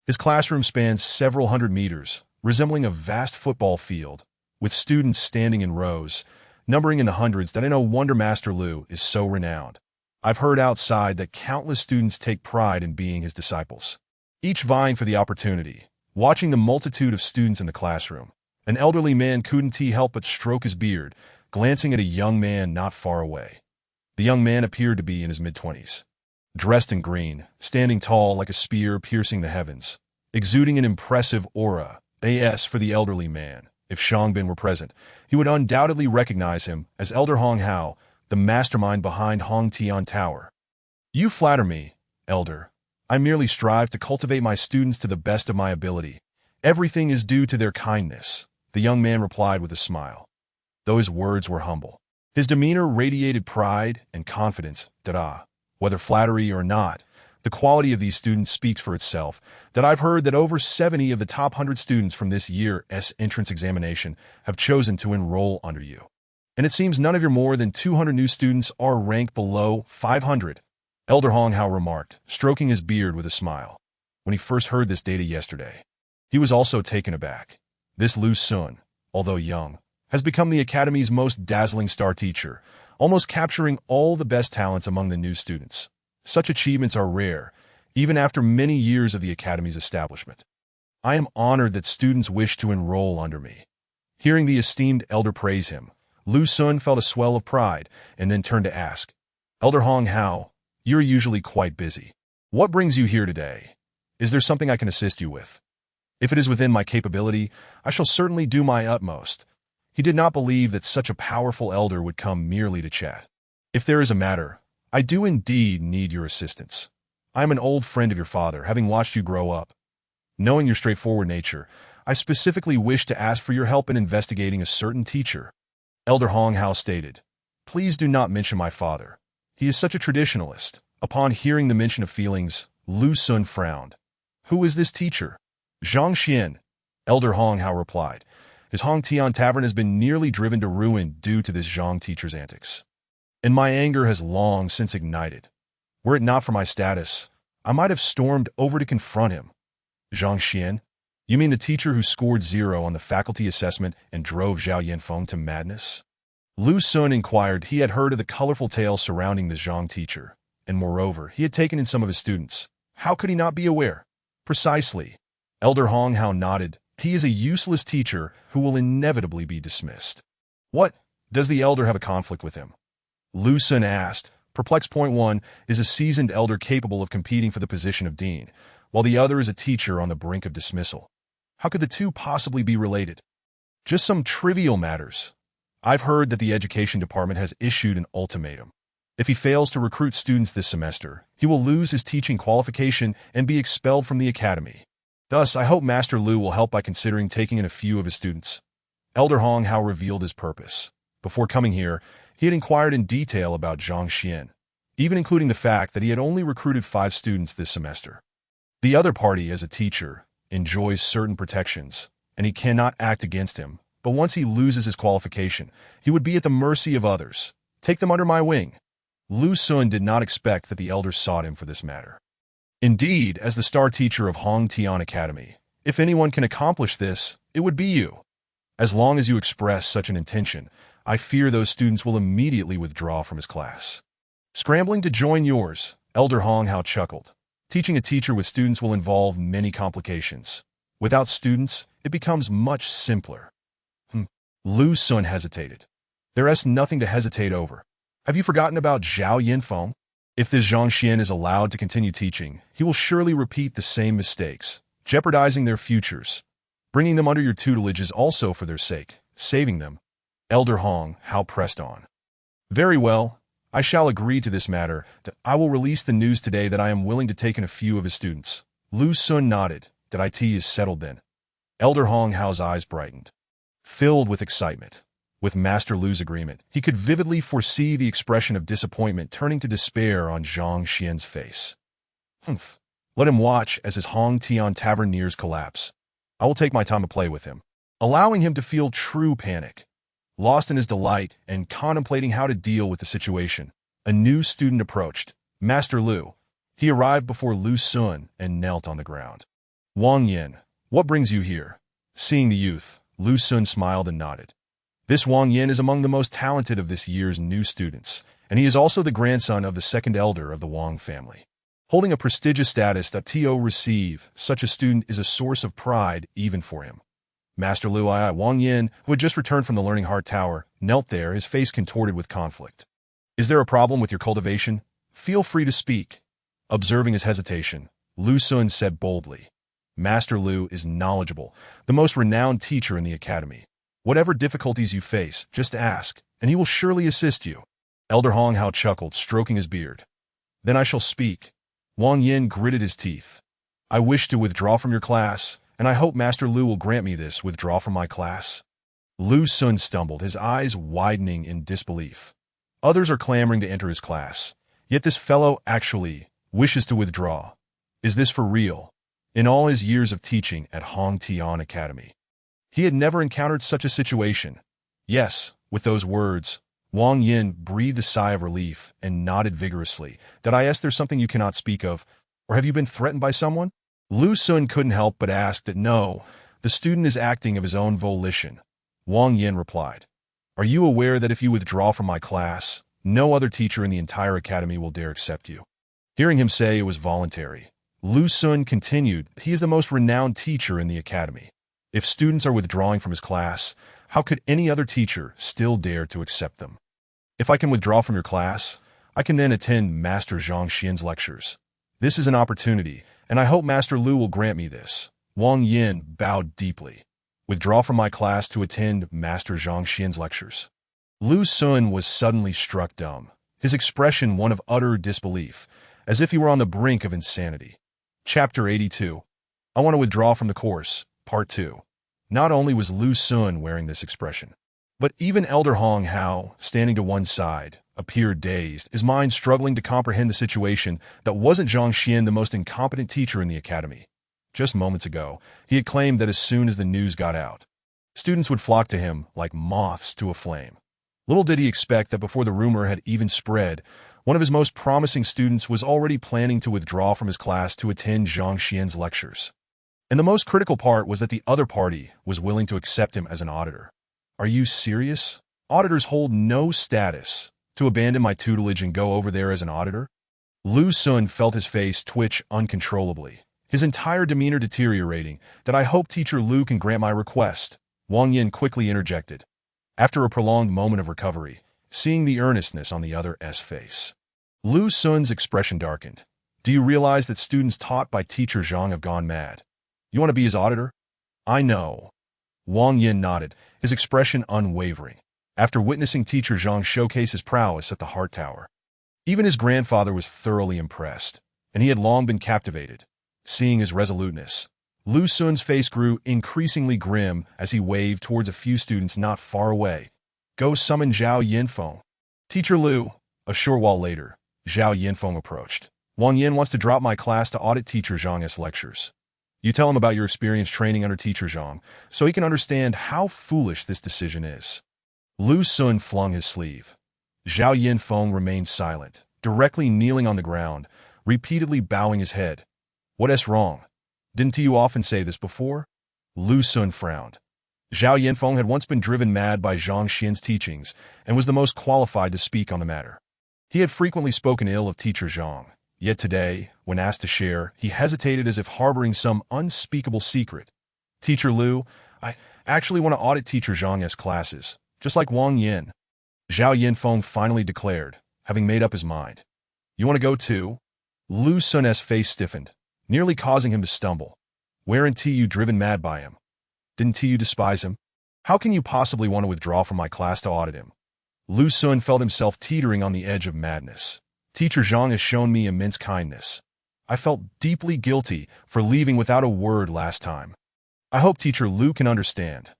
His classroom spans several hundred meters, resembling a vast football field, with students standing in rows, numbering in the hundreds. No wonder Master Lu is so renowned. I've heard outside that countless students take pride in being his disciples, each vying for the opportunity. Watching the multitude of students in the classroom, an elderly man couldn't help but stroke his beard, glancing at a young man not far away. The young man appeared to be in his mid-20s. Dressed in green, standing tall like a spear piercing the heavens, exuding an impressive aura. As for the elderly man, if Shangbin were present, he would undoubtedly recognize him as Elder Hong Hao, the mastermind behind Hong Tian Tower. You flatter me, Elder. I merely strive to cultivate my students to the best of my ability. Everything is due to their kindness, the young man replied with a smile. Though his words were humble, his demeanor radiated pride and confidence. Whether flattery or not, the quality of these students speaks for itself. I've heard that over 70 of the top 100 students from this year's entrance examination have chosen to enroll under you. And it seems none of your more than 200 new students are ranked below 500. Elder Hong Hao remarked, stroking his beard with a smile. When he first heard this data yesterday, he was also taken aback. This Lu Sun, although young, has become the Academy's most dazzling star teacher, almost capturing all the best talents among the new students. Such achievements are rare, even after many years of the Academy's establishment. I am honored that students wish to enroll under me. Hearing the esteemed elder praise him, Lu Sun felt a swell of pride and then turned to ask, Elder Hong Hao, you're usually quite busy. What brings you here today? Is there something I can assist you with? If it is within my capability, I shall certainly do my utmost. He did not believe that such a powerful elder would come merely to chat. If there is a matter, I do indeed need your assistance. I am an old friend of your father, having watched you grow up. Knowing your straightforward nature, I specifically wish to ask for your help in investigating a certain teacher. Elder Hong Hao stated, "Please do not mention my father. He is such a traditionalist." Upon hearing the mention of feelings, Lu Sun frowned. "Who is this teacher?" "Zhang Xuan," Elder Hong Hao replied. "His Hong Tian tavern has been nearly driven to ruin due to this Zhang teacher's antics. And my anger has long since ignited. Were it not for my status, I might have stormed over to confront him." "Zhang Xuan? You mean the teacher who scored 0 on the faculty assessment and drove Zhao Yanfeng to madness?" Lu Sun inquired. He had heard of the colorful tales surrounding the Zhang teacher, and moreover, he had taken in some of his students. How could he not be aware? "Precisely." Elder Hong Hao nodded. "He is a useless teacher who will inevitably be dismissed." "What? Does the elder have a conflict with him?" Lu Sun asked. Perplexed. Point 1 is a seasoned elder capable of competing for the position of dean, while the other is a teacher on the brink of dismissal. How could the two possibly be related? "Just some trivial matters. I've heard that the education department has issued an ultimatum. If he fails to recruit students this semester, he will lose his teaching qualification and be expelled from the academy. Thus, I hope Master Lu will help by considering taking in a few of his students." Elder Hong Hao revealed his purpose. Before coming here, he had inquired in detail about Zhang Xuan, even including the fact that he had only recruited 5 students this semester. The other party, as a teacher, enjoys certain protections, and he cannot act against him, but once he loses his qualification, he would be at the mercy of others. Take them under my wing. Lu Sun did not expect that the elder sought him for this matter. Indeed, as the star teacher of Hong Tian Academy, if anyone can accomplish this, it would be you. As long as you express such an intention, I fear those students will immediately withdraw from his class. Scrambling to join yours, Elder Hong Hao chuckled. Teaching a teacher with students will involve many complications. Without students, it becomes much simpler. Lu Sun hesitated. There is nothing to hesitate over. Have you forgotten about Zhao Yanfeng? If this Zhang Xuan is allowed to continue teaching, he will surely repeat the same mistakes, jeopardizing their futures. Bringing them under your tutelage is also for their sake, saving them. Elder Hong Hao pressed on. "Very well. I shall agree to this matter. I will release the news today that I am willing to take in a few of his students." Lu Sun nodded. "That IT is settled then." Elder Hong Hao's eyes brightened. Filled with excitement, with Master Lu's agreement, he could vividly foresee the expression of disappointment turning to despair on Zhang Xian's face. Let him watch as his Hong Tian tavern nears collapse. I will take my time to play with him, allowing him to feel true panic. Lost in his delight and contemplating how to deal with the situation, a new student approached. Master Lu. He arrived before Lu Sun and knelt on the ground. "Wang Yin, what brings you here?" Seeing the youth, Lu Sun smiled and nodded. This Wang Yin is among the most talented of this year's new students, and he is also the grandson of the second elder of the Wang family. Holding a prestigious status that To receive, such a student is a source of pride even for him. Master Lu Wang Yin, who had just returned from the Learning Heart Tower, knelt there, his face contorted with conflict. "Is there a problem with your cultivation? Feel free to speak." Observing his hesitation, Lu Sun said boldly, "Master Lu is knowledgeable, the most renowned teacher in the academy. Whatever difficulties you face, just ask, and he will surely assist you." Elder Hong Hao chuckled, stroking his beard. "Then I shall speak." Wang Yin gritted his teeth. "I wish to withdraw from your class, and I hope Master Lu will grant me this withdraw from my class." Lu Sun stumbled, his eyes widening in disbelief. Others are clamoring to enter his class, yet this fellow actually wishes to withdraw. Is this for real? In all his years of teaching at Hong Tian Academy, he had never encountered such a situation. Yes, with those words, Wang Yin breathed a sigh of relief and nodded vigorously. "Did I ask there's something you cannot speak of, or have you been threatened by someone?" Lu Sun couldn't help but ask that. "No, the student is acting of his own volition," Wang Yin replied. "Are you aware that if you withdraw from my class, no other teacher in the entire academy will dare accept you?" Hearing him say it was voluntary, Lu Sun continued, "He is the most renowned teacher in the academy. If students are withdrawing from his class, how could any other teacher still dare to accept them? If I can withdraw from your class, I can then attend Master Zhang Xian's lectures. This is an opportunity, and I hope Master Lu will grant me this. Wang Yin bowed deeply. Withdraw from my class to attend Master Zhang Xian's lectures. Lu Xun was suddenly struck dumb, his expression one of utter disbelief, as if he were on the brink of insanity. Chapter 82. I want to withdraw from the course, Part 2. Not only was Lu Xun wearing this expression, but even Elder Hong Hao, standing to one side, appeared dazed, his mind struggling to comprehend the situation that wasn't Zhang Xian the most incompetent teacher in the academy. Just moments ago, he had claimed that as soon as the news got out, students would flock to him like moths to a flame. Little did he expect that before the rumor had even spread, one of his most promising students was already planning to withdraw from his class to attend Zhang Xian's lectures. And the most critical part was that the other party was willing to accept him as an auditor. Are you serious? Auditors hold no status. To abandon my tutelage and go over there as an auditor? Lu Xun felt his face twitch uncontrollably, his entire demeanor deteriorating. That I hope Teacher Lu can grant my request, Wang Yin quickly interjected. After a prolonged moment of recovery, seeing the earnestness on the other's face, Lu Xun's expression darkened. Do you realize that students taught by Teacher Zhang have gone mad? You want to be his auditor? I know. Wang Yin nodded, his expression unwavering, after witnessing Teacher Zhang showcase his prowess at the Heart Tower. Even his grandfather was thoroughly impressed, and he had long been captivated. Seeing his resoluteness, Lu Xun's face grew increasingly grim as he waved towards a few students not far away. Go summon Zhao Yinfeng. Teacher Lu. A short while later, Zhao Yinfeng approached. Wang Yin wants to drop my class to audit Teacher Zhang's lectures. You tell him about your experience training under Teacher Zhang, so he can understand how foolish this decision is. Lu Xun flung his sleeve. Zhao Yinfeng remained silent, directly kneeling on the ground, repeatedly bowing his head. What's wrong? Didn't you often say this before? Lu Xun frowned. Zhao Yinfeng had once been driven mad by Zhang Xian's teachings and was the most qualified to speak on the matter. He had frequently spoken ill of Teacher Zhang, yet today, when asked to share, he hesitated as if harboring some unspeakable secret. Teacher Lu, I actually want to audit Teacher Zhang's classes, just like Wang Yin. Zhao Yinfeng finally declared, having made up his mind. You want to go too? Lu Xun's face stiffened, nearly causing him to stumble. Weren't you driven mad by him? Didn't you despise him? How can you possibly want to withdraw from my class to audit him? Lu Xun felt himself teetering on the edge of madness. Teacher Zhang has shown me immense kindness. I felt deeply guilty for leaving without a word last time. I hope Teacher Lu can understand.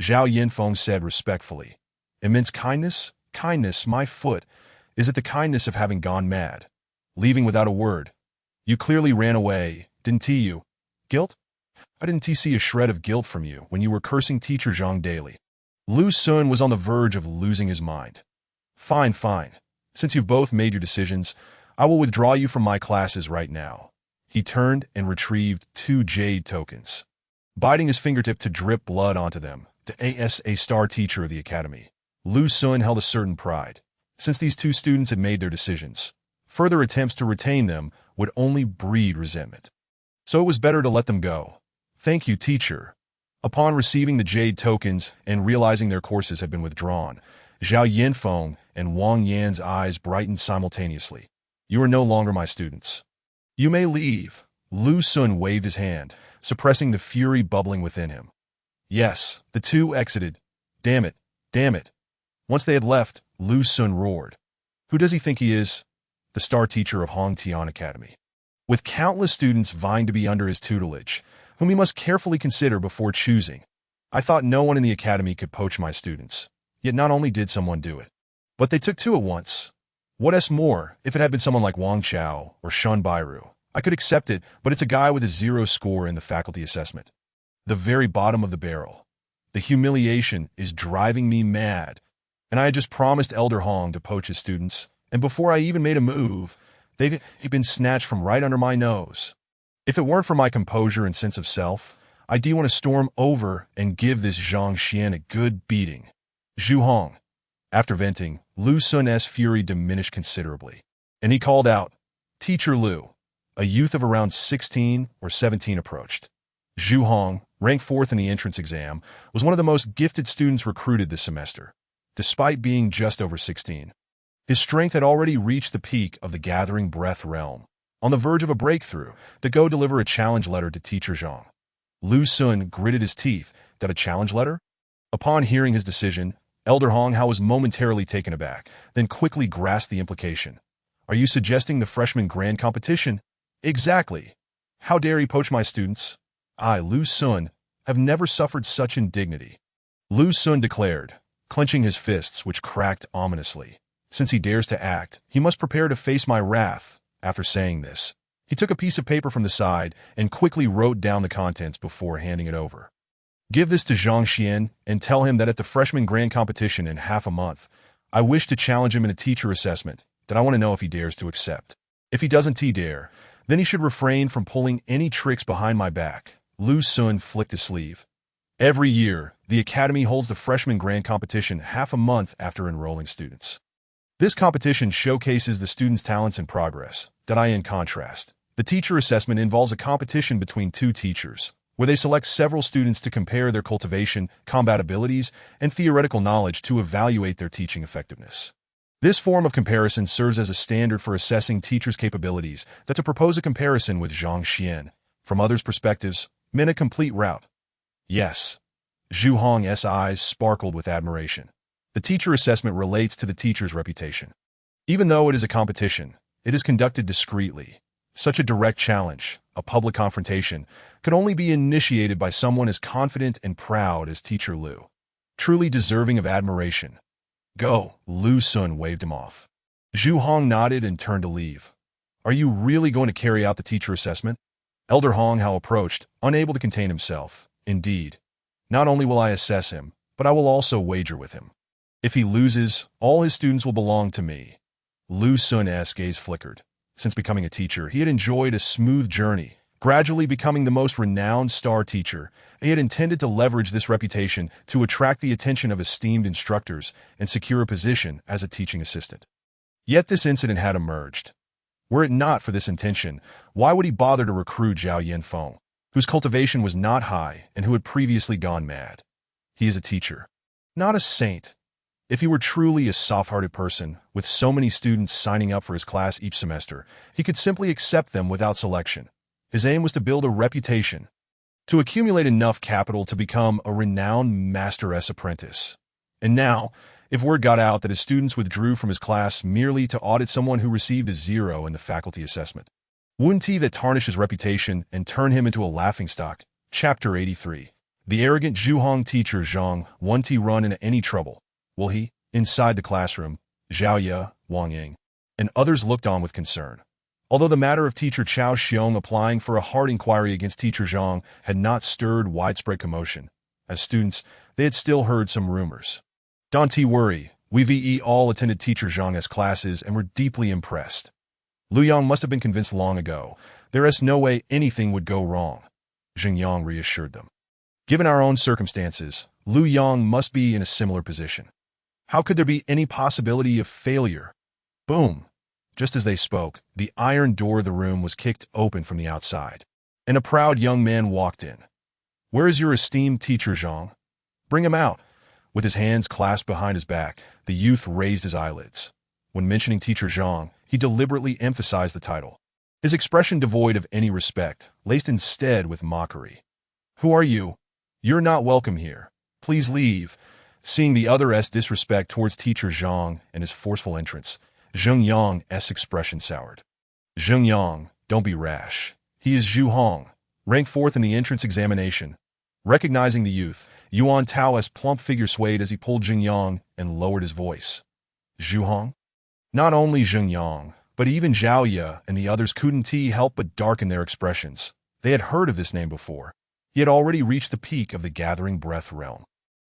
Zhao Yinfeng said respectfully. Immense kindness? Kindness, my foot. Is it the kindness of having gone mad? Leaving without a word. You clearly ran away, didn't you? Guilt? I didn't see a shred of guilt from you when you were cursing Teacher Zhang daily. Lu Xun was on the verge of losing his mind. Fine. Since you've both made your decisions, I will withdraw you from my classes right now. He turned and retrieved 2 jade tokens. Biting his fingertip to drip blood onto them, as a star teacher of the academy, Lu Xun held a certain pride. Since these 2 students had made their decisions, further attempts to retain them would only breed resentment. So it was better to let them go. Thank you, teacher. Upon receiving the jade tokens and realizing their courses had been withdrawn, Zhao Yinfeng and Wang Yan's eyes brightened simultaneously. You are no longer my students. You may leave. Lu Xun waved his hand, suppressing the fury bubbling within him. Yes, the 2 exited. Damn it. Once they had left, Lu Xun roared. Who does he think he is? The star teacher of Hongtian Academy. With countless students vying to be under his tutelage, whom he must carefully consider before choosing. I thought no one in the academy could poach my students. Yet not only did someone do it, but they took 2 at once. What's more, if it had been someone like Wang Chao or Shun Bairu, I could accept it, but it's a guy with a 0 score in the faculty assessment. The very bottom of the barrel. The humiliation is driving me mad. And I had just promised Elder Hong to poach his students, and before I even made a move, they'd been snatched from right under my nose. If it weren't for my composure and sense of self, I do want to storm over and give this Zhang Xian a good beating. Zhu Hong. After venting, Lu Xun's fury diminished considerably, and he called out, Teacher Lu. A youth of around 16 or 17 approached. Zhu Hong, ranked 4th in the entrance exam, was one of the most gifted students recruited this semester, despite being just over 16. His strength had already reached the peak of the gathering breath realm. On the verge of a breakthrough, to go deliver a challenge letter to Teacher Zhang. Lu Sun gritted his teeth. That a challenge letter? Upon hearing his decision, Elder Hong Hao was momentarily taken aback, then quickly grasped the implication. Are you suggesting the freshman grand competition? Exactly. How dare he poach my students? I, Lu Sun, have never suffered such indignity. Lu Sun declared, clenching his fists, which cracked ominously. Since he dares to act, he must prepare to face my wrath. After saying this, he took a piece of paper from the side and quickly wrote down the contents before handing it over. Give this to Zhang Xuan and tell him that at the freshman grand competition in half a month, I wish to challenge him in a teacher assessment that I want to know if he dares to accept. If he doesn't dare, then he should refrain from pulling any tricks behind my back. Lu Sun flicked his sleeve. Every year, the Academy holds the freshman grand competition half a month after enrolling students. This competition showcases the students' talents and progress. In contrast, the teacher assessment involves a competition between two teachers, where they select several students to compare their cultivation, combat abilities, and theoretical knowledge to evaluate their teaching effectiveness. This form of comparison serves as a standard for assessing teachers' capabilities. To propose a comparison with Zhang Xuan, from others' perspectives, meant a complete rout. Yes. Zhu Hong's eyes sparkled with admiration. The teacher assessment relates to the teacher's reputation. Even though it is a competition, it is conducted discreetly. Such a direct challenge, a public confrontation, could only be initiated by someone as confident and proud as Teacher Lu. Truly deserving of admiration. Go, Lu Sun waved him off. Zhu Hong nodded and turned to leave. Are you really going to carry out the teacher assessment? Elder Hong Hao approached, unable to contain himself. Indeed. Not only will I assess him, but I will also wager with him. If he loses, all his students will belong to me. Lu Sun's gaze flickered. Since becoming a teacher, he had enjoyed a smooth journey, gradually becoming the most renowned star teacher. He had intended to leverage this reputation to attract the attention of esteemed instructors and secure a position as a teaching assistant. Yet this incident had emerged. Were it not for this intention, why would he bother to recruit Zhao Yanfeng, whose cultivation was not high and who had previously gone mad? He is a teacher, not a saint. If he were truly a soft-hearted person, with so many students signing up for his class each semester, he could simply accept them without selection. His aim was to build a reputation, to accumulate enough capital to become a renowned master's apprentice. And now, if word got out that his students withdrew from his class merely to audit someone who received a 0 in the faculty assessment, wouldn't he that tarnish his reputation and turn him into a laughingstock? Chapter 83. The arrogant Zhuhong teacher Zhang won't run into any trouble. Will he? Inside the classroom, Zhao Ye, Wang Ying, and others looked on with concern. Although the matter of teacher Chao Xiong applying for a hard inquiry against teacher Zhang had not stirred widespread commotion, as students, they had still heard some rumors. Don't worry, we all attended teacher Zhang's classes and were deeply impressed. Lu Yang must have been convinced long ago. There is no way anything would go wrong, Zheng Yang reassured them. Given our own circumstances, Lu Yang must be in a similar position. How could there be any possibility of failure? Boom! Just as they spoke, the iron door of the room was kicked open from the outside, and a proud young man walked in. Where is your esteemed teacher, Zhang? Bring him out. With his hands clasped behind his back, the youth raised his eyelids. When mentioning teacher Zhang, he deliberately emphasized the title. His expression devoid of any respect, laced instead with mockery. Who are you? You're not welcome here. Please leave. Seeing the other's disrespect towards teacher Zhang and his forceful entrance, Zheng Yang's expression soured. Zheng Yang, don't be rash. He is Zhu Hong, ranked 4th in the entrance examination. Recognizing the youth, Yuan Tao's plump figure swayed as he pulled Zheng Yang and lowered his voice. Zhu Hong? Not only Zheng Yang, but even Zhao Ye and the others couldn't help but darken their expressions. They had heard of this name before. He had already reached the peak of the gathering breath realm.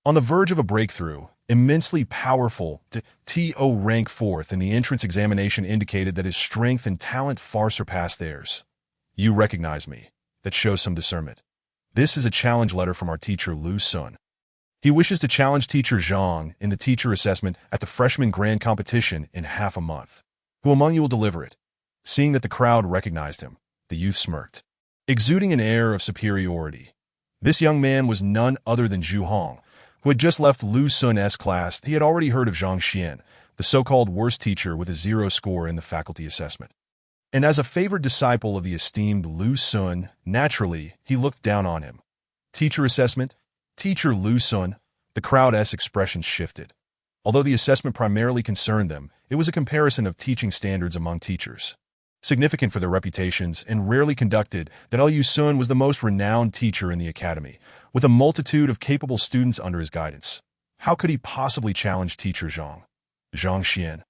On the verge of a breakthrough, immensely powerful, To rank 4th in the entrance examination indicated that his strength and talent far surpassed theirs. You recognize me. That shows some discernment. This is a challenge letter from our teacher Lu Sun. He wishes to challenge teacher Zhang in the teacher assessment at the freshman grand competition in half a month. Who among you will deliver it? Seeing that the crowd recognized him, the youth smirked, exuding an air of superiority. This young man was none other than Zhu Hong, who had just left Lu Sun's class. He had already heard of Zhang Xuan, the so-called worst teacher with a 0 score in the faculty assessment. And as a favored disciple of the esteemed Lu Sun, naturally, he looked down on him. Teacher assessment? Teacher Lu Sun? The crowd's expression shifted. Although the assessment primarily concerned them, it was a comparison of teaching standards among teachers. Significant for their reputations and rarely conducted, that Lu Sun was the most renowned teacher in the academy, with a multitude of capable students under his guidance. How could he possibly challenge teacher Zhang Xuan?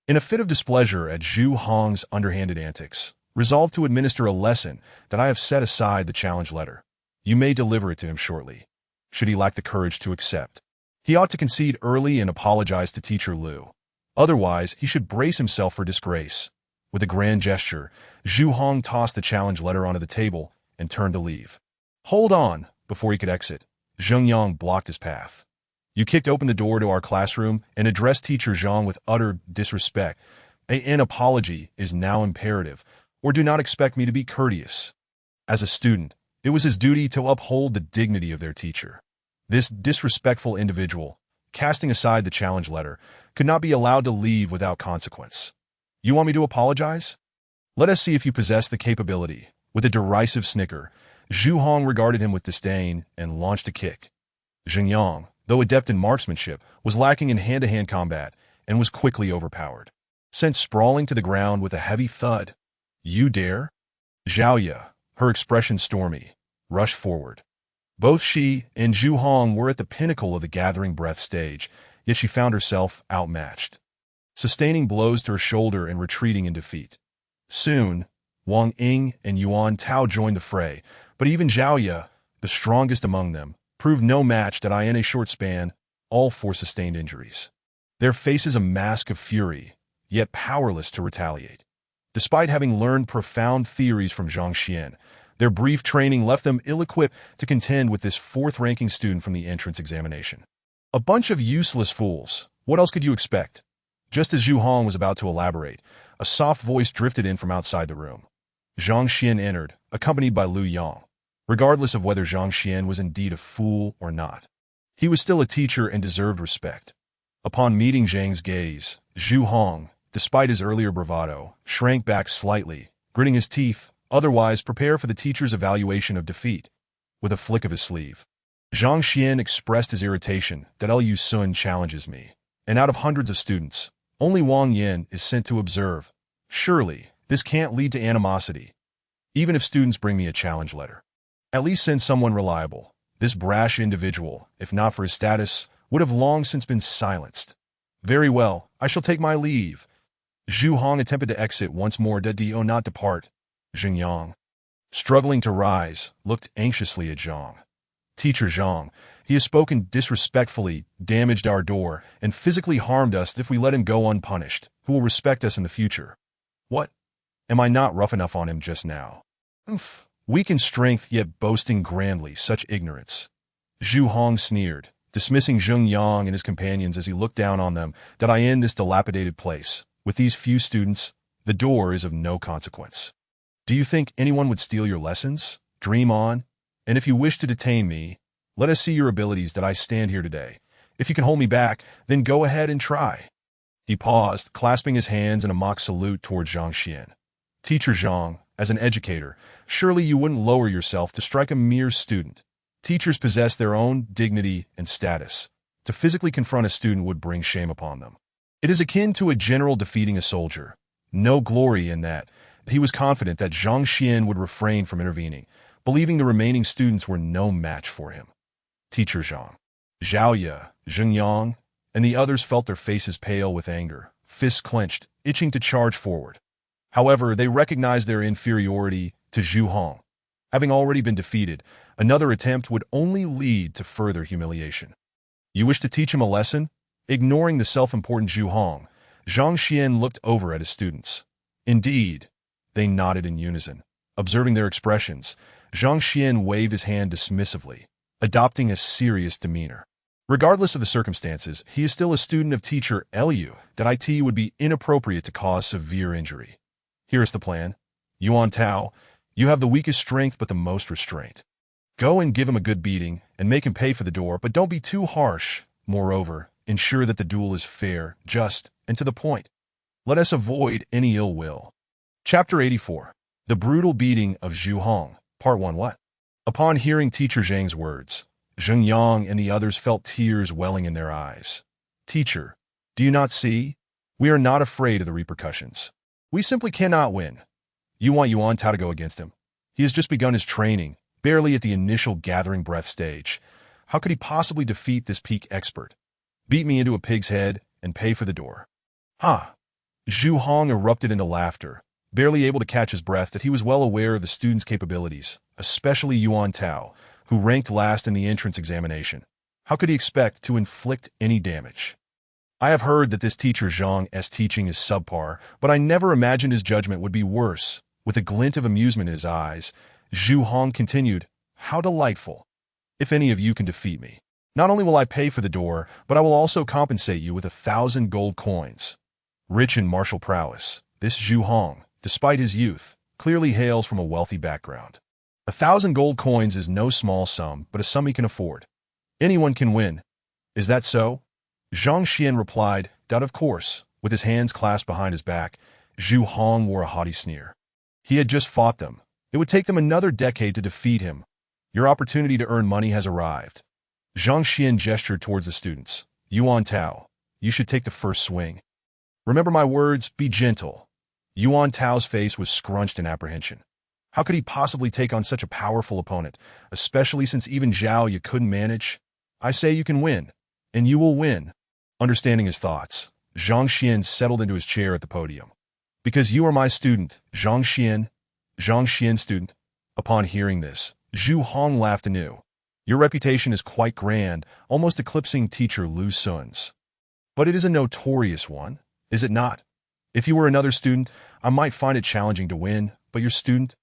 In a fit of displeasure at Zhu Hong's underhanded antics, resolved to administer a lesson, that I have set aside the challenge letter. You may deliver it to him shortly. Should he lack the courage to accept, he ought to concede early and apologize to teacher Lu. Otherwise, he should brace himself for disgrace. With a grand gesture, Zhu Hong tossed the challenge letter onto the table and turned to leave. Hold on! Before he could exit, Zheng Yang blocked his path. You kicked open the door to our classroom and addressed teacher Zhang with utter disrespect. An apology is now imperative, or do not expect me to be courteous. As a student, it was his duty to uphold the dignity of their teacher. This disrespectful individual, casting aside the challenge letter, could not be allowed to leave without consequence. You want me to apologize? Let us see if you possess the capability. With a derisive snicker, Zhu Hong regarded him with disdain and launched a kick. Zheng Yang, though adept in marksmanship, was lacking in hand-to-hand combat and was quickly overpowered. Sent sprawling to the ground with a heavy thud. You dare? Zhaoye, her expression stormy, rushed forward. Both she and Zhu Hong were at the pinnacle of the gathering breath stage, yet she found herself outmatched. Sustaining blows to her shoulder and retreating in defeat. Soon, Wang Ying and Yuan Tao joined the fray, but even Zhaoye, the strongest among them, proved no match that in a short span, all 4 sustained injuries. Their faces a mask of fury, yet powerless to retaliate. Despite having learned profound theories from Zhang Xuan, their brief training left them ill-equipped to contend with this 4th-ranking student from the entrance examination. A bunch of useless fools. What else could you expect? Just as Zhu Hong was about to elaborate, a soft voice drifted in from outside the room. Zhang Xuan entered, accompanied by Lu Yang. Regardless of whether Zhang Xuan was indeed a fool or not, he was still a teacher and deserved respect. Upon meeting Zhang's gaze, Zhu Hong, despite his earlier bravado, shrank back slightly, gritting his teeth, otherwise prepare for the teacher's evaluation of defeat. With a flick of his sleeve, Zhang Xuan expressed his irritation that Lu Sun challenges me, and out of hundreds of students, only Wang Yin is sent to observe. Surely, this can't lead to animosity. Even if students bring me a challenge letter, at least send someone reliable. This brash individual, if not for his status, would have long since been silenced. Very well, I shall take my leave. Zhu Hong attempted to exit once more. Did he not depart? Zheng Yang, struggling to rise, looked anxiously at Zhang. Teacher Zhang, he has spoken disrespectfully, damaged our door, and physically harmed us. If we let him go unpunished, who will respect us in the future? What? Am I not rough enough on him just now? Oof. Weak in strength, yet boasting grandly, such ignorance. Zhu Hong sneered, dismissing Zheng Yang and his companions as he looked down on them. That in this dilapidated place, with these few students, the door is of no consequence. Do you think anyone would steal your lessons? Dream on. And if you wish to detain me, let us see your abilities that I stand here today. If you can hold me back, then go ahead and try. He paused, clasping his hands in a mock salute toward Zhang Xuan. Teacher Zhang, as an educator, surely you wouldn't lower yourself to strike a mere student. Teachers possess their own dignity and status. To physically confront a student would bring shame upon them. It is akin to a general defeating a soldier. No glory in that. He was confident that Zhang Xuan would refrain from intervening, believing the remaining students were no match for him. Teacher Zhang, Zhaoye, Zheng Yang, and the others felt their faces pale with anger, fists clenched, itching to charge forward. However, they recognized their inferiority to Zhu Hong. Having already been defeated, another attempt would only lead to further humiliation. You wish to teach him a lesson? Ignoring the self-important Zhu Hong, Zhang Xuan looked over at his students. Indeed, they nodded in unison. Observing their expressions, Zhang Xuan waved his hand dismissively, adopting a serious demeanor. Regardless of the circumstances, he is still a student of teacher Lu. That it would be inappropriate to cause severe injury. Here is the plan. Yuan Tao, you have the weakest strength but the most restraint. Go and give him a good beating and make him pay for the door, but don't be too harsh. Moreover, ensure that the duel is fair, just, and to the point. Let us avoid any ill will. Chapter 84. The Brutal Beating of Zhu Hong, Part 1. What? Upon hearing Teacher Zhang's words, Zheng Yang and the others felt tears welling in their eyes. Teacher, do you not see? We are not afraid of the repercussions. We simply cannot win. You want Yuan Tao to go against him. He has just begun his training, barely at the initial gathering breath stage. How could he possibly defeat this peak expert? Beat me into a pig's head and pay for the door. Ha! Zhu Hong erupted into laughter, barely able to catch his breath that he was well aware of the student's capabilities, especially Yuan Tao, who ranked last in the entrance examination. How could he expect to inflict any damage? I have heard that this teacher Zhang's teaching is subpar, but I never imagined his judgment would be worse. With a glint of amusement in his eyes, Zhu Hong continued, How delightful! If any of you can defeat me, not only will I pay for the door, but I will also compensate you with 1,000 gold coins. Rich in martial prowess, this Zhu Hong, despite his youth, clearly hails from a wealthy background. 1,000 gold coins is no small sum, but a sum he can afford. Anyone can win. Is that so? Zhang Xuan replied, that of course. With his hands clasped behind his back, Zhu Hong wore a haughty sneer. He had just fought them. It would take them another decade to defeat him. Your opportunity to earn money has arrived. Zhang Xuan gestured towards the students. Yuan Tao, you should take the first swing. Remember my words, be gentle. Yuan Tao's face was scrunched in apprehension. How could he possibly take on such a powerful opponent, especially since even Zhao Yu couldn't manage? I say you can win, and you will win. Understanding his thoughts, Zhang Xuan settled into his chair at the podium. Because you are my student, Zhang Xuan student. Upon hearing this, Zhu Hong laughed anew. Your reputation is quite grand, almost eclipsing teacher Lu Sun's. But it is a notorious one, is it not? If you were another student, I might find it challenging to win, but your student?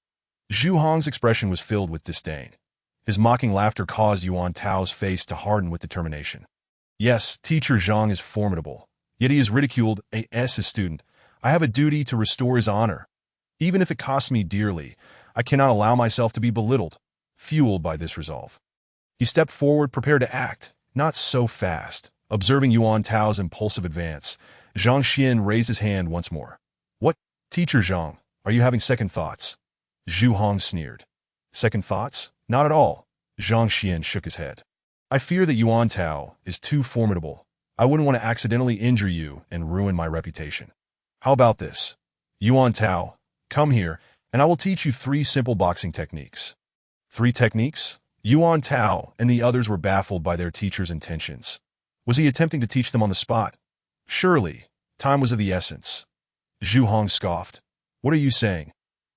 Zhu Hong's expression was filled with disdain. His mocking laughter caused Yuan Tao's face to harden with determination. Yes, teacher Zhang is formidable, yet he is ridiculed as his student. I have a duty to restore his honor. Even if it costs me dearly, I cannot allow myself to be belittled. Fueled by this resolve, he stepped forward, prepared to act. Not so fast. Observing Yuan Tao's impulsive advance, Zhang Xuan raised his hand once more. What, teacher Zhang, are you having second thoughts? Zhu Hong sneered. Second thoughts? Not at all. Zhang Xuan shook his head. I fear that Yuan Tao is too formidable. I wouldn't want to accidentally injure you and ruin my reputation. How about this? Yuan Tao, come here, and I will teach you 3 simple boxing techniques. 3 techniques? Yuan Tao and the others were baffled by their teacher's intentions. Was he attempting to teach them on the spot? Surely, time was of the essence. Zhu Hong scoffed. What are you saying?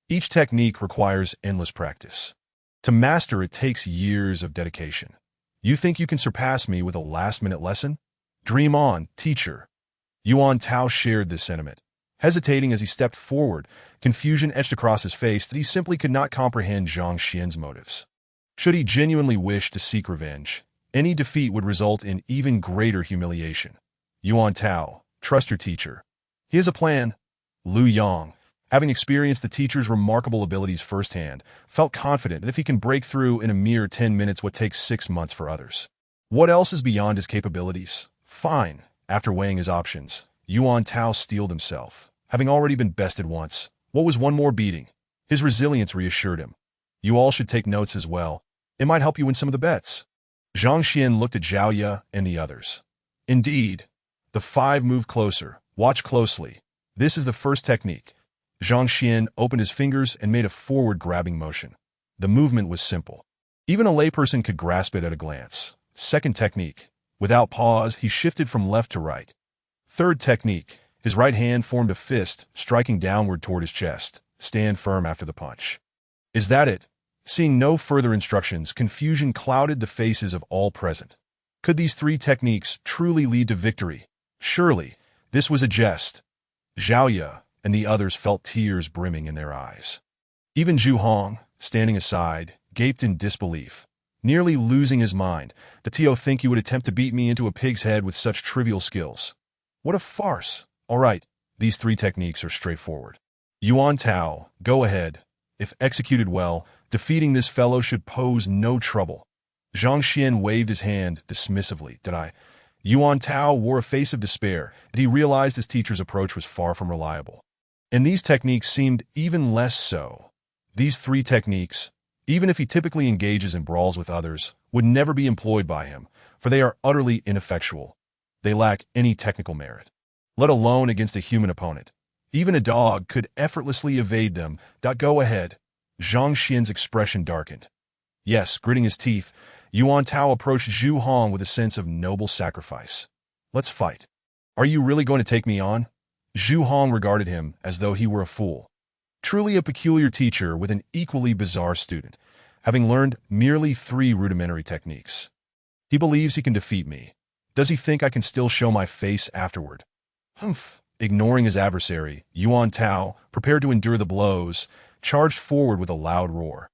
Each technique requires endless practice. To master it takes years of dedication. You think you can surpass me with a last-minute lesson? Dream on, teacher. Yuan Tao shared this sentiment. Hesitating as he stepped forward, confusion etched across his face that he simply could not comprehend Zhang Xuan's motives. Should he genuinely wish to seek revenge, any defeat would result in even greater humiliation. Yuan Tao, trust your teacher. He has a plan. Lu Yang, having experienced the teacher's remarkable abilities firsthand, felt confident that if he can break through in a mere 10 minutes what takes 6 months for others. What else is beyond his capabilities? Fine. After weighing his options, Yuan Tao steeled himself. Having already been bested once, what was one more beating? His resilience reassured him. You all should take notes as well. It might help you win some of the bets. Zhang Xuan looked at Zhao Yu and the others. Indeed. The 5 moved closer. Watch closely. This is the first technique. Zhang Xuan opened his fingers and made a forward-grabbing motion. The movement was simple. Even a layperson could grasp it at a glance. Second technique. Without pause, he shifted from left to right. Third technique. His right hand formed a fist, striking downward toward his chest. Stand firm after the punch. Is that it? Seeing no further instructions, confusion clouded the faces of all present. Could these 3 techniques truly lead to victory? Surely, this was a jest. Zhao Yu and the others felt tears brimming in their eyes. Even Zhu Hong, standing aside, gaped in disbelief. Nearly losing his mind, the Tio think you would attempt to beat me into a pig's head with such trivial skills. What a farce. All right, these 3 techniques are straightforward. Yuan Tao, go ahead. If executed well, defeating this fellow should pose no trouble. Zhang Xuan waved his hand dismissively. Yuan Tao wore a face of despair, and he realized his teacher's approach was far from reliable. And these techniques seemed even less so. These three techniques, even if he typically engages in brawls with others, would never be employed by him, for they are utterly ineffectual. They lack any technical merit, let alone against a human opponent. Even a dog could effortlessly evade them. Go ahead. Zhang Xuan's expression darkened. Yes, gritting his teeth, Yuan Tao approached Zhu Hong with a sense of noble sacrifice. Let's fight. Are you really going to take me on? Zhu Hong regarded him as though he were a fool. Truly a peculiar teacher with an equally bizarre student, having learned merely 3 rudimentary techniques. He believes he can defeat me. Does he think I can still show my face afterward? Humph. Ignoring his adversary, Yuan Tao, prepared to endure the blows, charged forward with a loud roar.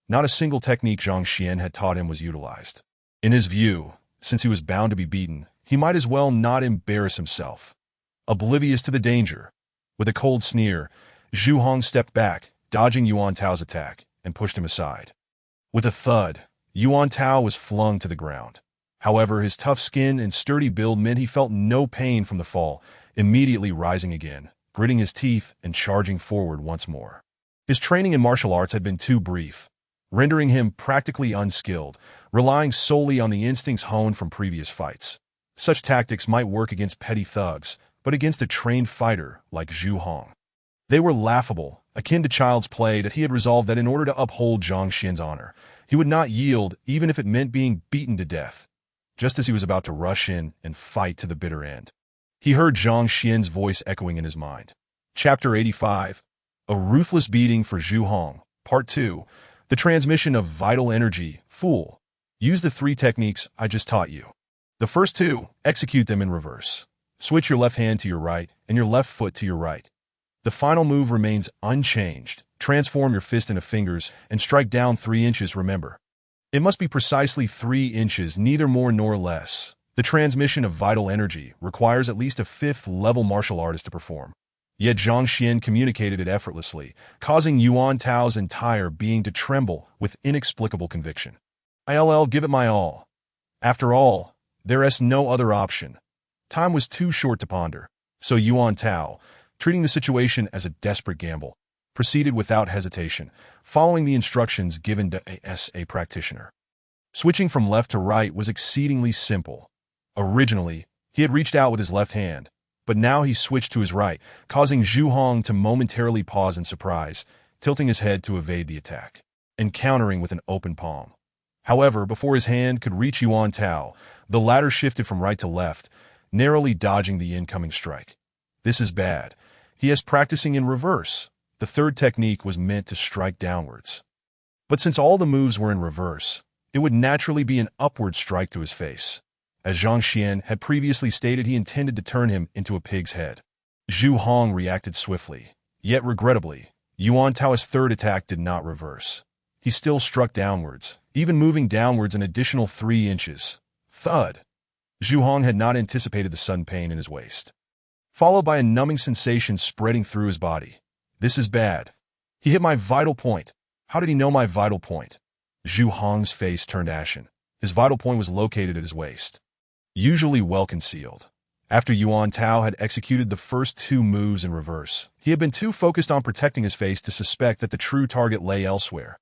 Not a single technique Zhang Xuan had taught him was utilized. In his view, since he was bound to be beaten, he might as well not embarrass himself. Oblivious to the danger, with a cold sneer, Zhu Hong stepped back, dodging Yuan Tao's attack, and pushed him aside. With a thud, Yuan Tao was flung to the ground. However, his tough skin and sturdy build meant he felt no pain from the fall, immediately rising again, gritting his teeth and charging forward once more. His training in martial arts had been too brief, rendering him practically unskilled, relying solely on the instincts honed from previous fights. Such tactics might work against petty thugs, but against a trained fighter like Zhu Hong, they were laughable, akin to child's play. That he had resolved that in order to uphold Zhang Xuan's honor, he would not yield even if it meant being beaten to death. Just as he was about to rush in and fight to the bitter end, he heard Zhang Xuan's voice echoing in his mind. Chapter 85. A Ruthless Beating for Zhu Hong. Part 2. The Transmission of Vital Energy. Fool. Use the 3 techniques I just taught you. The first 2, execute them in reverse. Switch your left hand to your right and your left foot to your right. The final move remains unchanged. Transform your fist into fingers and strike down 3 inches, remember. It must be precisely 3 inches, neither more nor less. The transmission of vital energy requires at least a 5th-level martial artist to perform. Yet Zhang Xuan communicated it effortlessly, causing Yuan Tao's entire being to tremble with inexplicable conviction. I'll give it my all. After all, there is no other option. Time was too short to ponder, so Yuan Tao, treating the situation as a desperate gamble, proceeded without hesitation, following the instructions given to a practitioner. Switching from left to right was exceedingly simple. Originally, he had reached out with his left hand, but now he switched to his right, causing Zhu Hong to momentarily pause in surprise, tilting his head to evade the attack, and countering with an open palm. However, before his hand could reach Yuan Tao, the latter shifted from right to left, narrowly dodging the incoming strike. This is bad. He is practicing in reverse. The 3rd technique was meant to strike downwards. But since all the moves were in reverse, it would naturally be an upward strike to his face. As Zhang Xuan had previously stated, he intended to turn him into a pig's head. Zhu Hong reacted swiftly, yet regrettably, Yuan Tao's 3rd attack did not reverse. He still struck downwards, even moving downwards an additional 3 inches. Thud! Zhu Hong had not anticipated the sudden pain in his waist, followed by a numbing sensation spreading through his body. This is bad. He hit my vital point. How did he know my vital point? Zhu Hong's face turned ashen. His vital point was located at his waist, usually well concealed. After Yuan Tao had executed the first 2 moves in reverse, he had been too focused on protecting his face to suspect that the true target lay elsewhere.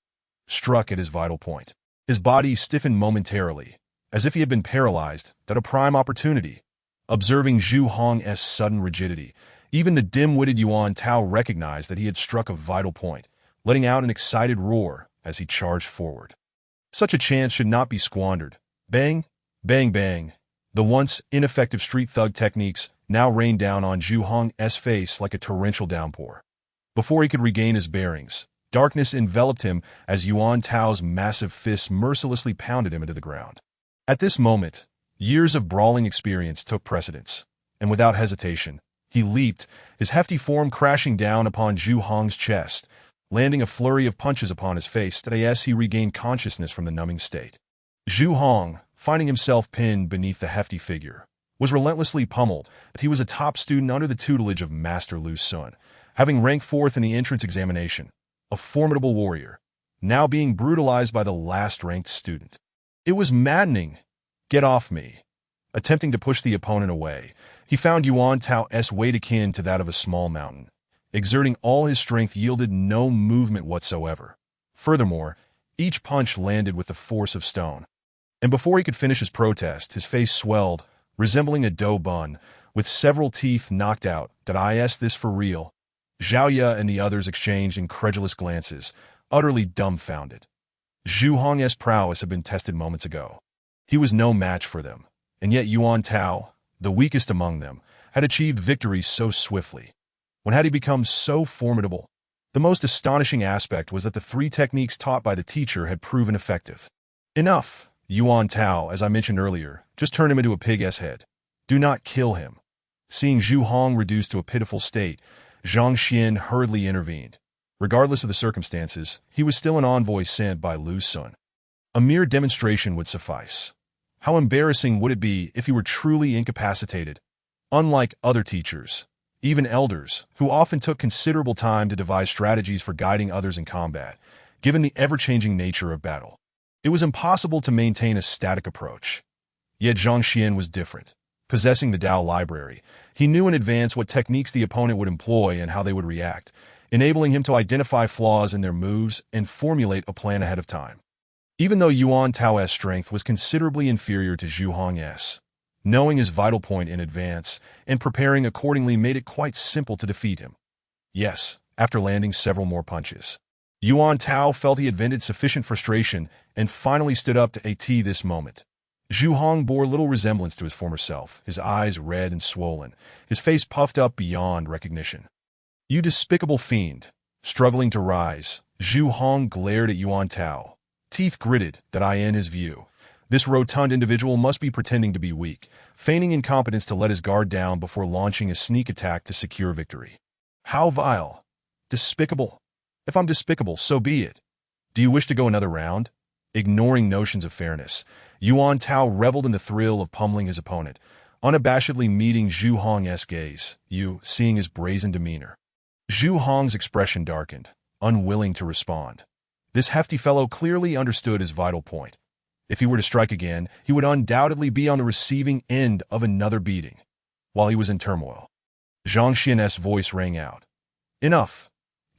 Struck at his vital point, his body stiffened momentarily, as if he had been paralyzed at a prime opportunity. Observing Zhu Hong's sudden rigidity, even the dim-witted Yuan Tao recognized that he had struck a vital point, letting out an excited roar as he charged forward. Such a chance should not be squandered. Bang, bang, bang. The once ineffective street thug techniques now rained down on Zhu Hong's face like a torrential downpour. Before he could regain his bearings, darkness enveloped him as Yuan Tao's massive fists mercilessly pounded him into the ground. At this moment, years of brawling experience took precedence, and without hesitation, he leaped, his hefty form crashing down upon Zhu Hong's chest, landing a flurry of punches upon his face as he regained consciousness from the numbing state. Zhu Hong, finding himself pinned beneath the hefty figure, was relentlessly pummeled. He was a top student under the tutelage of Master Lu Sun, having ranked 4th in the entrance examination, a formidable warrior, now being brutalized by the last-ranked student. It was maddening. Get off me. Attempting to push the opponent away, he found Yuan Tao's weight akin to that of a small mountain. Exerting all his strength yielded no movement whatsoever. Furthermore, each punch landed with the force of stone. And before he could finish his protest, his face swelled, resembling a dough bun, with several teeth knocked out. Did I ask this for real? Zhao Ye and the others exchanged incredulous glances, utterly dumbfounded. Zhu Hong's prowess had been tested moments ago. He was no match for them, and yet Yuan Tao, the weakest among them, had achieved victory so swiftly. When had he become so formidable? The most astonishing aspect was that the three techniques taught by the teacher had proven effective. Enough! Yuan Tao, as I mentioned earlier, just turn him into a pig's head. Do not kill him. Seeing Zhu Hong reduced to a pitiful state, Zhang Xuan hurriedly intervened. Regardless of the circumstances, he was still an envoy sent by Lu Sun. A mere demonstration would suffice. How embarrassing would it be if he were truly incapacitated? Unlike other teachers, even elders, who often took considerable time to devise strategies for guiding others in combat, given the ever-changing nature of battle, it was impossible to maintain a static approach. Yet Zhang Xuan was different. Possessing the Tao library, he knew in advance what techniques the opponent would employ and how they would react, enabling him to identify flaws in their moves and formulate a plan ahead of time. Even though Yuan Tao's strength was considerably inferior to Zhu Hong's, knowing his vital point in advance and preparing accordingly made it quite simple to defeat him. Yes, after landing several more punches, Yuan Tao felt he had vented sufficient frustration and finally stood up to AT this moment. Zhu Hong bore little resemblance to his former self, his eyes red and swollen, his face puffed up beyond recognition. You despicable fiend! Struggling to rise, Zhu Hong glared at Yuan Tao. Teeth gritted, that in his view, this rotund individual must be pretending to be weak, feigning incompetence to let his guard down before launching a sneak attack to secure victory. How vile! Despicable! If I'm despicable, so be it. Do you wish to go another round? Ignoring notions of fairness, Yuan Tao reveled in the thrill of pummeling his opponent, unabashedly meeting Zhu Hong's gaze, seeing his brazen demeanor. Zhu Hong's expression darkened, unwilling to respond. This hefty fellow clearly understood his vital point. If he were to strike again, he would undoubtedly be on the receiving end of another beating. While he was in turmoil, Zhang Xuan's voice rang out. Enough!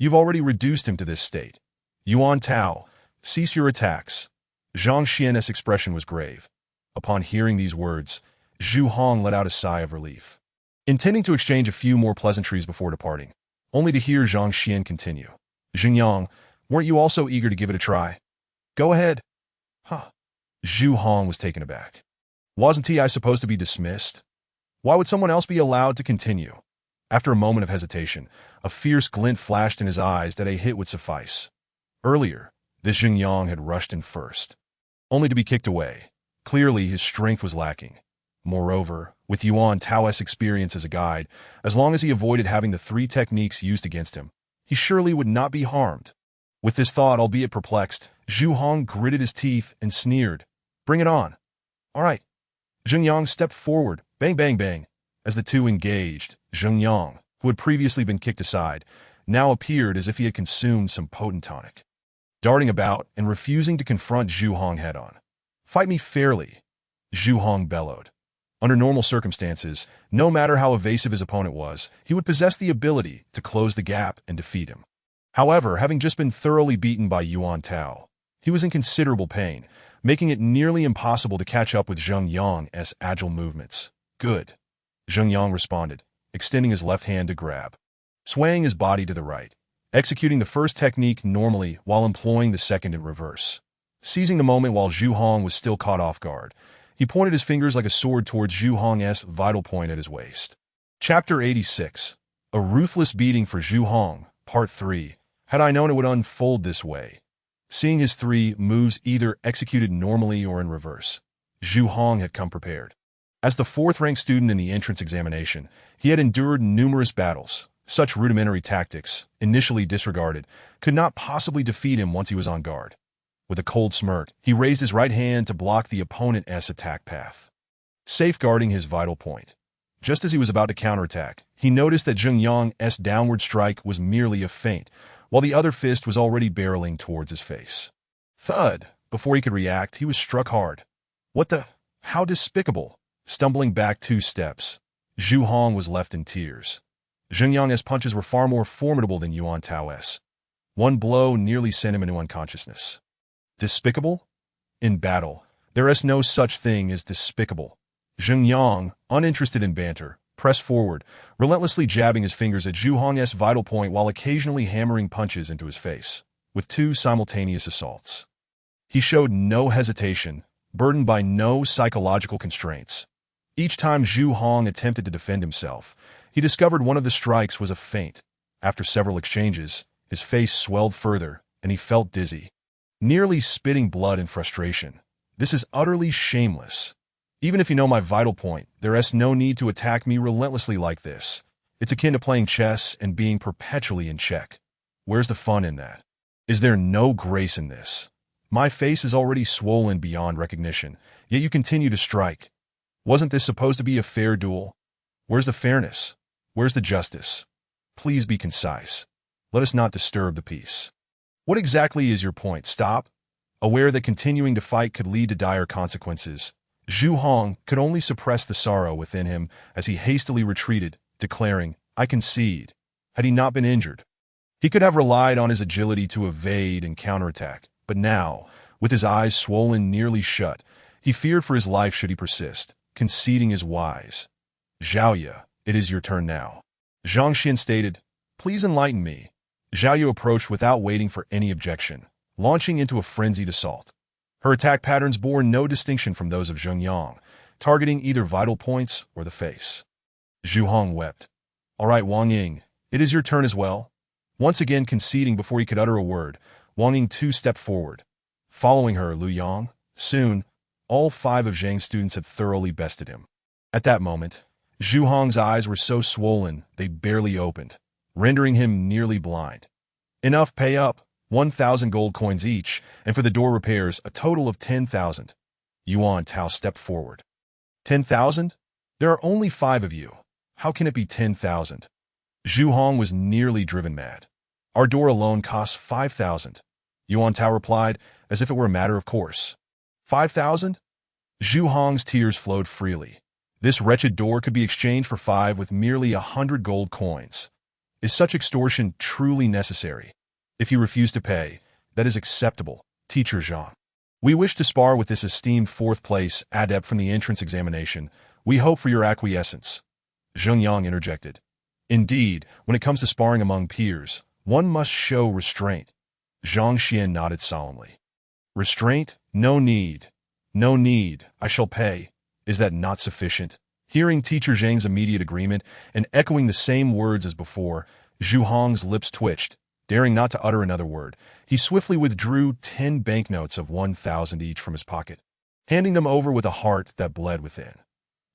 You've already reduced him to this state. Yuan Tao, cease your attacks. Zhang Xuan's expression was grave. Upon hearing these words, Zhu Hong let out a sigh of relief. Intending to exchange a few more pleasantries before departing, only to hear Zhang Xuan continue. Xingyang, weren't you also eager to give it a try? Go ahead. Huh. Zhu Hong was taken aback. Wasn't he supposed to be dismissed? Why would someone else be allowed to continue? After a moment of hesitation, a fierce glint flashed in his eyes that a hit would suffice. Earlier, this Xingyang had rushed in first, only to be kicked away. Clearly, his strength was lacking. Moreover, with Yuan Tao's experience as a guide, as long as he avoided having the three techniques used against him, he surely would not be harmed. With this thought, albeit perplexed, Zhu Hong gritted his teeth and sneered. Bring it on. All right. Xingyang stepped forward, bang, bang, bang. As the two engaged, Xingyang, who had previously been kicked aside, now appeared as if he had consumed some potent tonic. Darting about and refusing to confront Zhu Hong head-on. Fight me fairly, Zhu Hong bellowed. Under normal circumstances, no matter how evasive his opponent was, he would possess the ability to close the gap and defeat him. However, having just been thoroughly beaten by Yuan Tao, he was in considerable pain, making it nearly impossible to catch up with Zheng Yang's agile movements. Good, Zheng Yang responded, extending his left hand to grab, swaying his body to the right, executing the first technique normally while employing the second in reverse. Seizing the moment while Zhu Hong was still caught off guard, he pointed his fingers like a sword towards Zhu Hong's vital point at his waist. Chapter 86. A Ruthless Beating for Zhu Hong, Part 3. Had I known it would unfold this way. Seeing his three moves either executed normally or in reverse, Zhu Hong had come prepared. As the fourth-ranked student in the entrance examination, he had endured numerous battles. Such rudimentary tactics, initially disregarded, could not possibly defeat him once he was on guard. With a cold smirk, he raised his right hand to block the opponent's attack path, safeguarding his vital point. Just as he was about to counterattack, he noticed that Zheng Yang's downward strike was merely a feint, while the other fist was already barreling towards his face. Thud! Before he could react, he was struck hard. What the? How despicable! Stumbling back 2 steps, Zhu Hong was left in tears. Zheng Yang's punches were far more formidable than Yuan Tao's. One blow nearly sent him into unconsciousness. Despicable? In battle, there is no such thing as despicable. Zheng Yang, uninterested in banter, pressed forward, relentlessly jabbing his fingers at Zhu Hong's vital point while occasionally hammering punches into his face, with 2 simultaneous assaults. He showed no hesitation, burdened by no psychological constraints. Each time Zhu Hong attempted to defend himself, he discovered one of the strikes was a feint. After several exchanges, his face swelled further, and he felt dizzy, nearly spitting blood in frustration. This is utterly shameless. Even if you know my vital point, there is no need to attack me relentlessly like this. It's akin to playing chess and being perpetually in check. Where's the fun in that? Is there no grace in this? My face is already swollen beyond recognition, yet you continue to strike. Wasn't this supposed to be a fair duel? Where's the fairness? Where's the justice? Please be concise. Let us not disturb the peace. What exactly is your point? Stop. Aware that continuing to fight could lead to dire consequences, Zhu Hong could only suppress the sorrow within him as he hastily retreated, declaring, "I concede." Had he not been injured, he could have relied on his agility to evade and counterattack, but now, with his eyes swollen nearly shut, he feared for his life should he persist. Conceding is wise. "Zhaoye, it is your turn now." Zhang Xuan stated, "Please enlighten me." Zhaoye approached without waiting for any objection, launching into a frenzied assault. Her attack patterns bore no distinction from those of Zheng Yang, targeting either vital points or the face. Zhu Hong wept. "All right, Wang Ying, it is your turn as well." Once again conceding before he could utter a word, Wang Ying 2 stepped forward. Following her, Lu Yang. Soon, all 5 of Zhang's students had thoroughly bested him. At that moment, Zhu Hong's eyes were so swollen they barely opened, rendering him nearly blind. "Enough, pay up. 1,000 gold coins each, and for the door repairs, a total of 10,000. Yuan Tao stepped forward. 10,000? There are only 5 of you. How can it be 10,000? Zhu Hong was nearly driven mad. Our door alone costs 5,000. Yuan Tao replied, as if it were a matter of course. 5,000? Zhu Hong's tears flowed freely. This wretched door could be exchanged for 5 with merely 100 gold coins. Is such extortion truly necessary? If you refuse to pay, that is acceptable, Teacher Zhang. We wish to spar with this esteemed 4th place adept from the entrance examination. We hope for your acquiescence. Zheng Yang interjected. Indeed, when it comes to sparring among peers, one must show restraint. Zhang Xuan nodded solemnly. Restraint? No need. No need. I shall pay. Is that not sufficient? Hearing Teacher Zhang's immediate agreement and echoing the same words as before, Zhu Hong's lips twitched. Daring not to utter another word, he swiftly withdrew 10 banknotes of 1,000 each from his pocket, handing them over with a heart that bled within.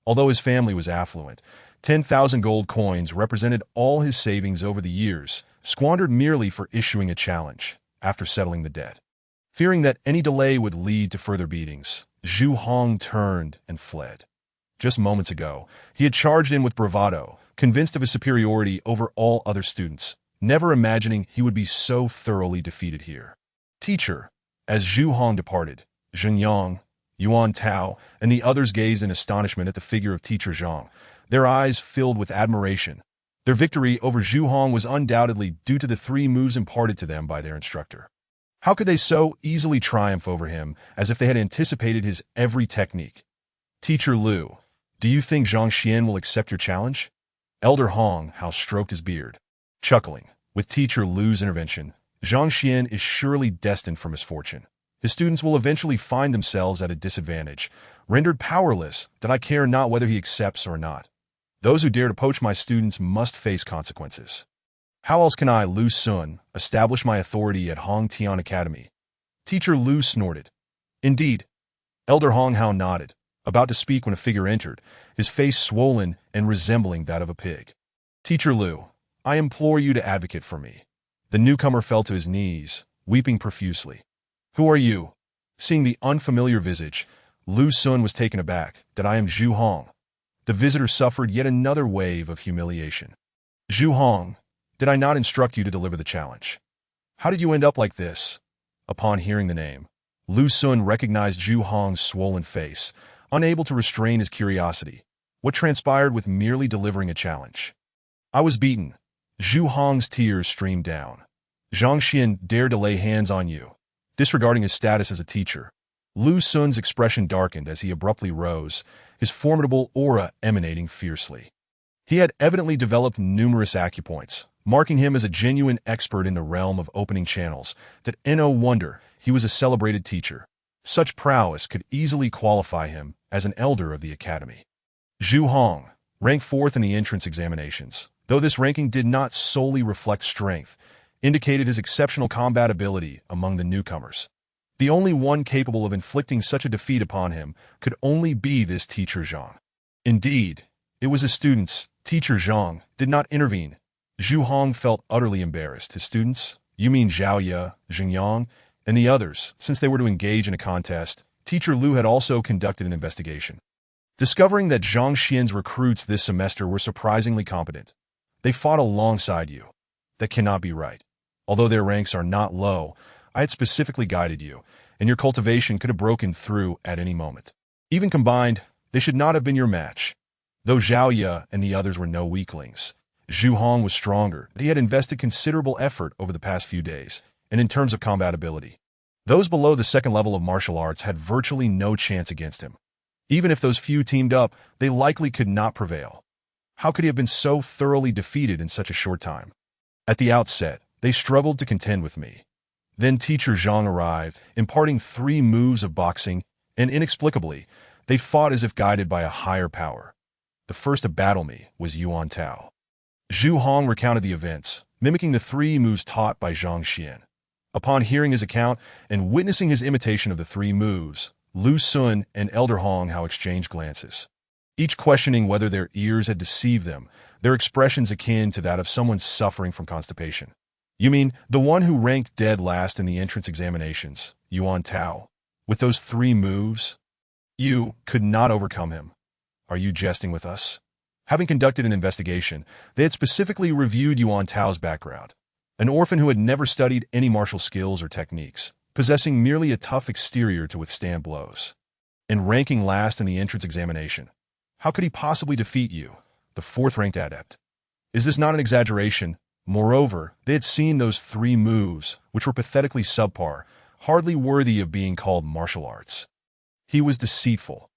Although his family was affluent, 10,000 gold coins represented all his savings over the years, squandered merely for issuing a challenge after settling the debt. Fearing that any delay would lead to further beatings, Zhu Hong turned and fled. Just moments ago, he had charged in with bravado, convinced of his superiority over all other students, never imagining he would be so thoroughly defeated here. Teacher, as Zhu Hong departed, Zheng Yang, Yuan Tao, and the others gazed in astonishment at the figure of Teacher Zhang, their eyes filled with admiration. Their victory over Zhu Hong was undoubtedly due to the 3 moves imparted to them by their instructor. How could they so easily triumph over him, as if they had anticipated his every technique? Teacher Lu, do you think Zhang Xuan will accept your challenge? Elder Hong Hao stroked his beard, chuckling. With Teacher Lu's intervention, Zhang Xuan is surely destined for misfortune. His students will eventually find themselves at a disadvantage, rendered powerless, that I care not whether he accepts or not. Those who dare to poach my students must face consequences. How else can I, Lu Sun, establish my authority at Hong Tian Academy? Teacher Lu snorted. Indeed. Elder Hong Hao nodded, about to speak when a figure entered, his face swollen and resembling that of a pig. Teacher Lu, I implore you to advocate for me. The newcomer fell to his knees, weeping profusely. Who are you? Seeing the unfamiliar visage, Lu Sun was taken aback that I am Zhu Hong. The visitor suffered yet another wave of humiliation. Zhu Hong, did I not instruct you to deliver the challenge? How did you end up like this? Upon hearing the name, Lu Sun recognized Zhu Hong's swollen face, unable to restrain his curiosity. What transpired with merely delivering a challenge? I was beaten. Zhu Hong's tears streamed down. Zhang Xuan dared to lay hands on you, disregarding his status as a teacher. Lu Sun's expression darkened as he abruptly rose, his formidable aura emanating fiercely. He had evidently developed numerous acupoints, marking him as a genuine expert in the realm of opening channels, that no wonder he was a celebrated teacher. Such prowess could easily qualify him as an elder of the academy. Zhu Hong ranked 4th in the entrance examinations, though this ranking did not solely reflect strength, indicated his exceptional combat ability among the newcomers. The only one capable of inflicting such a defeat upon him could only be this teacher Zhang. Indeed, it was his students. Teacher Zhang did not intervene. Zhu Hong felt utterly embarrassed. His students, you mean Zhao Ye, Zheng Yang, and the others, since they were to engage in a contest, Teacher Lu had also conducted an investigation. Discovering that Zhang Xian's recruits this semester were surprisingly competent. They fought alongside you. That cannot be right. Although their ranks are not low, I had specifically guided you, and your cultivation could have broken through at any moment. Even combined, they should not have been your match. Though Zhao Ye and the others were no weaklings, Zhu Hong was stronger. He had invested considerable effort over the past few days, and in terms of combat ability, those below the second level of martial arts had virtually no chance against him. Even if those few teamed up, they likely could not prevail. How could he have been so thoroughly defeated in such a short time? At the outset, they struggled to contend with me. Then Teacher Zhang arrived, imparting 3 moves of boxing, and inexplicably, they fought as if guided by a higher power. The first to battle me was Yuan Tao. Zhu Hong recounted the events, mimicking the 3 moves taught by Zhang Xuan. Upon hearing his account and witnessing his imitation of the 3 moves, Lu Sun and Elder Hong Hao exchanged glances, each questioning whether their ears had deceived them, their expressions akin to that of someone suffering from constipation. You mean the one who ranked dead last in the entrance examinations, Yuan Tao? With those 3 moves, you could not overcome him. Are you jesting with us? Having conducted an investigation, they had specifically reviewed Yuan Tao's background. An orphan who had never studied any martial skills or techniques, possessing merely a tough exterior to withstand blows. And ranking last in the entrance examination. How could he possibly defeat you, the 4th-ranked adept? Is this not an exaggeration? Moreover, they had seen those 3 moves, which were pathetically subpar, hardly worthy of being called martial arts. He was deceitful.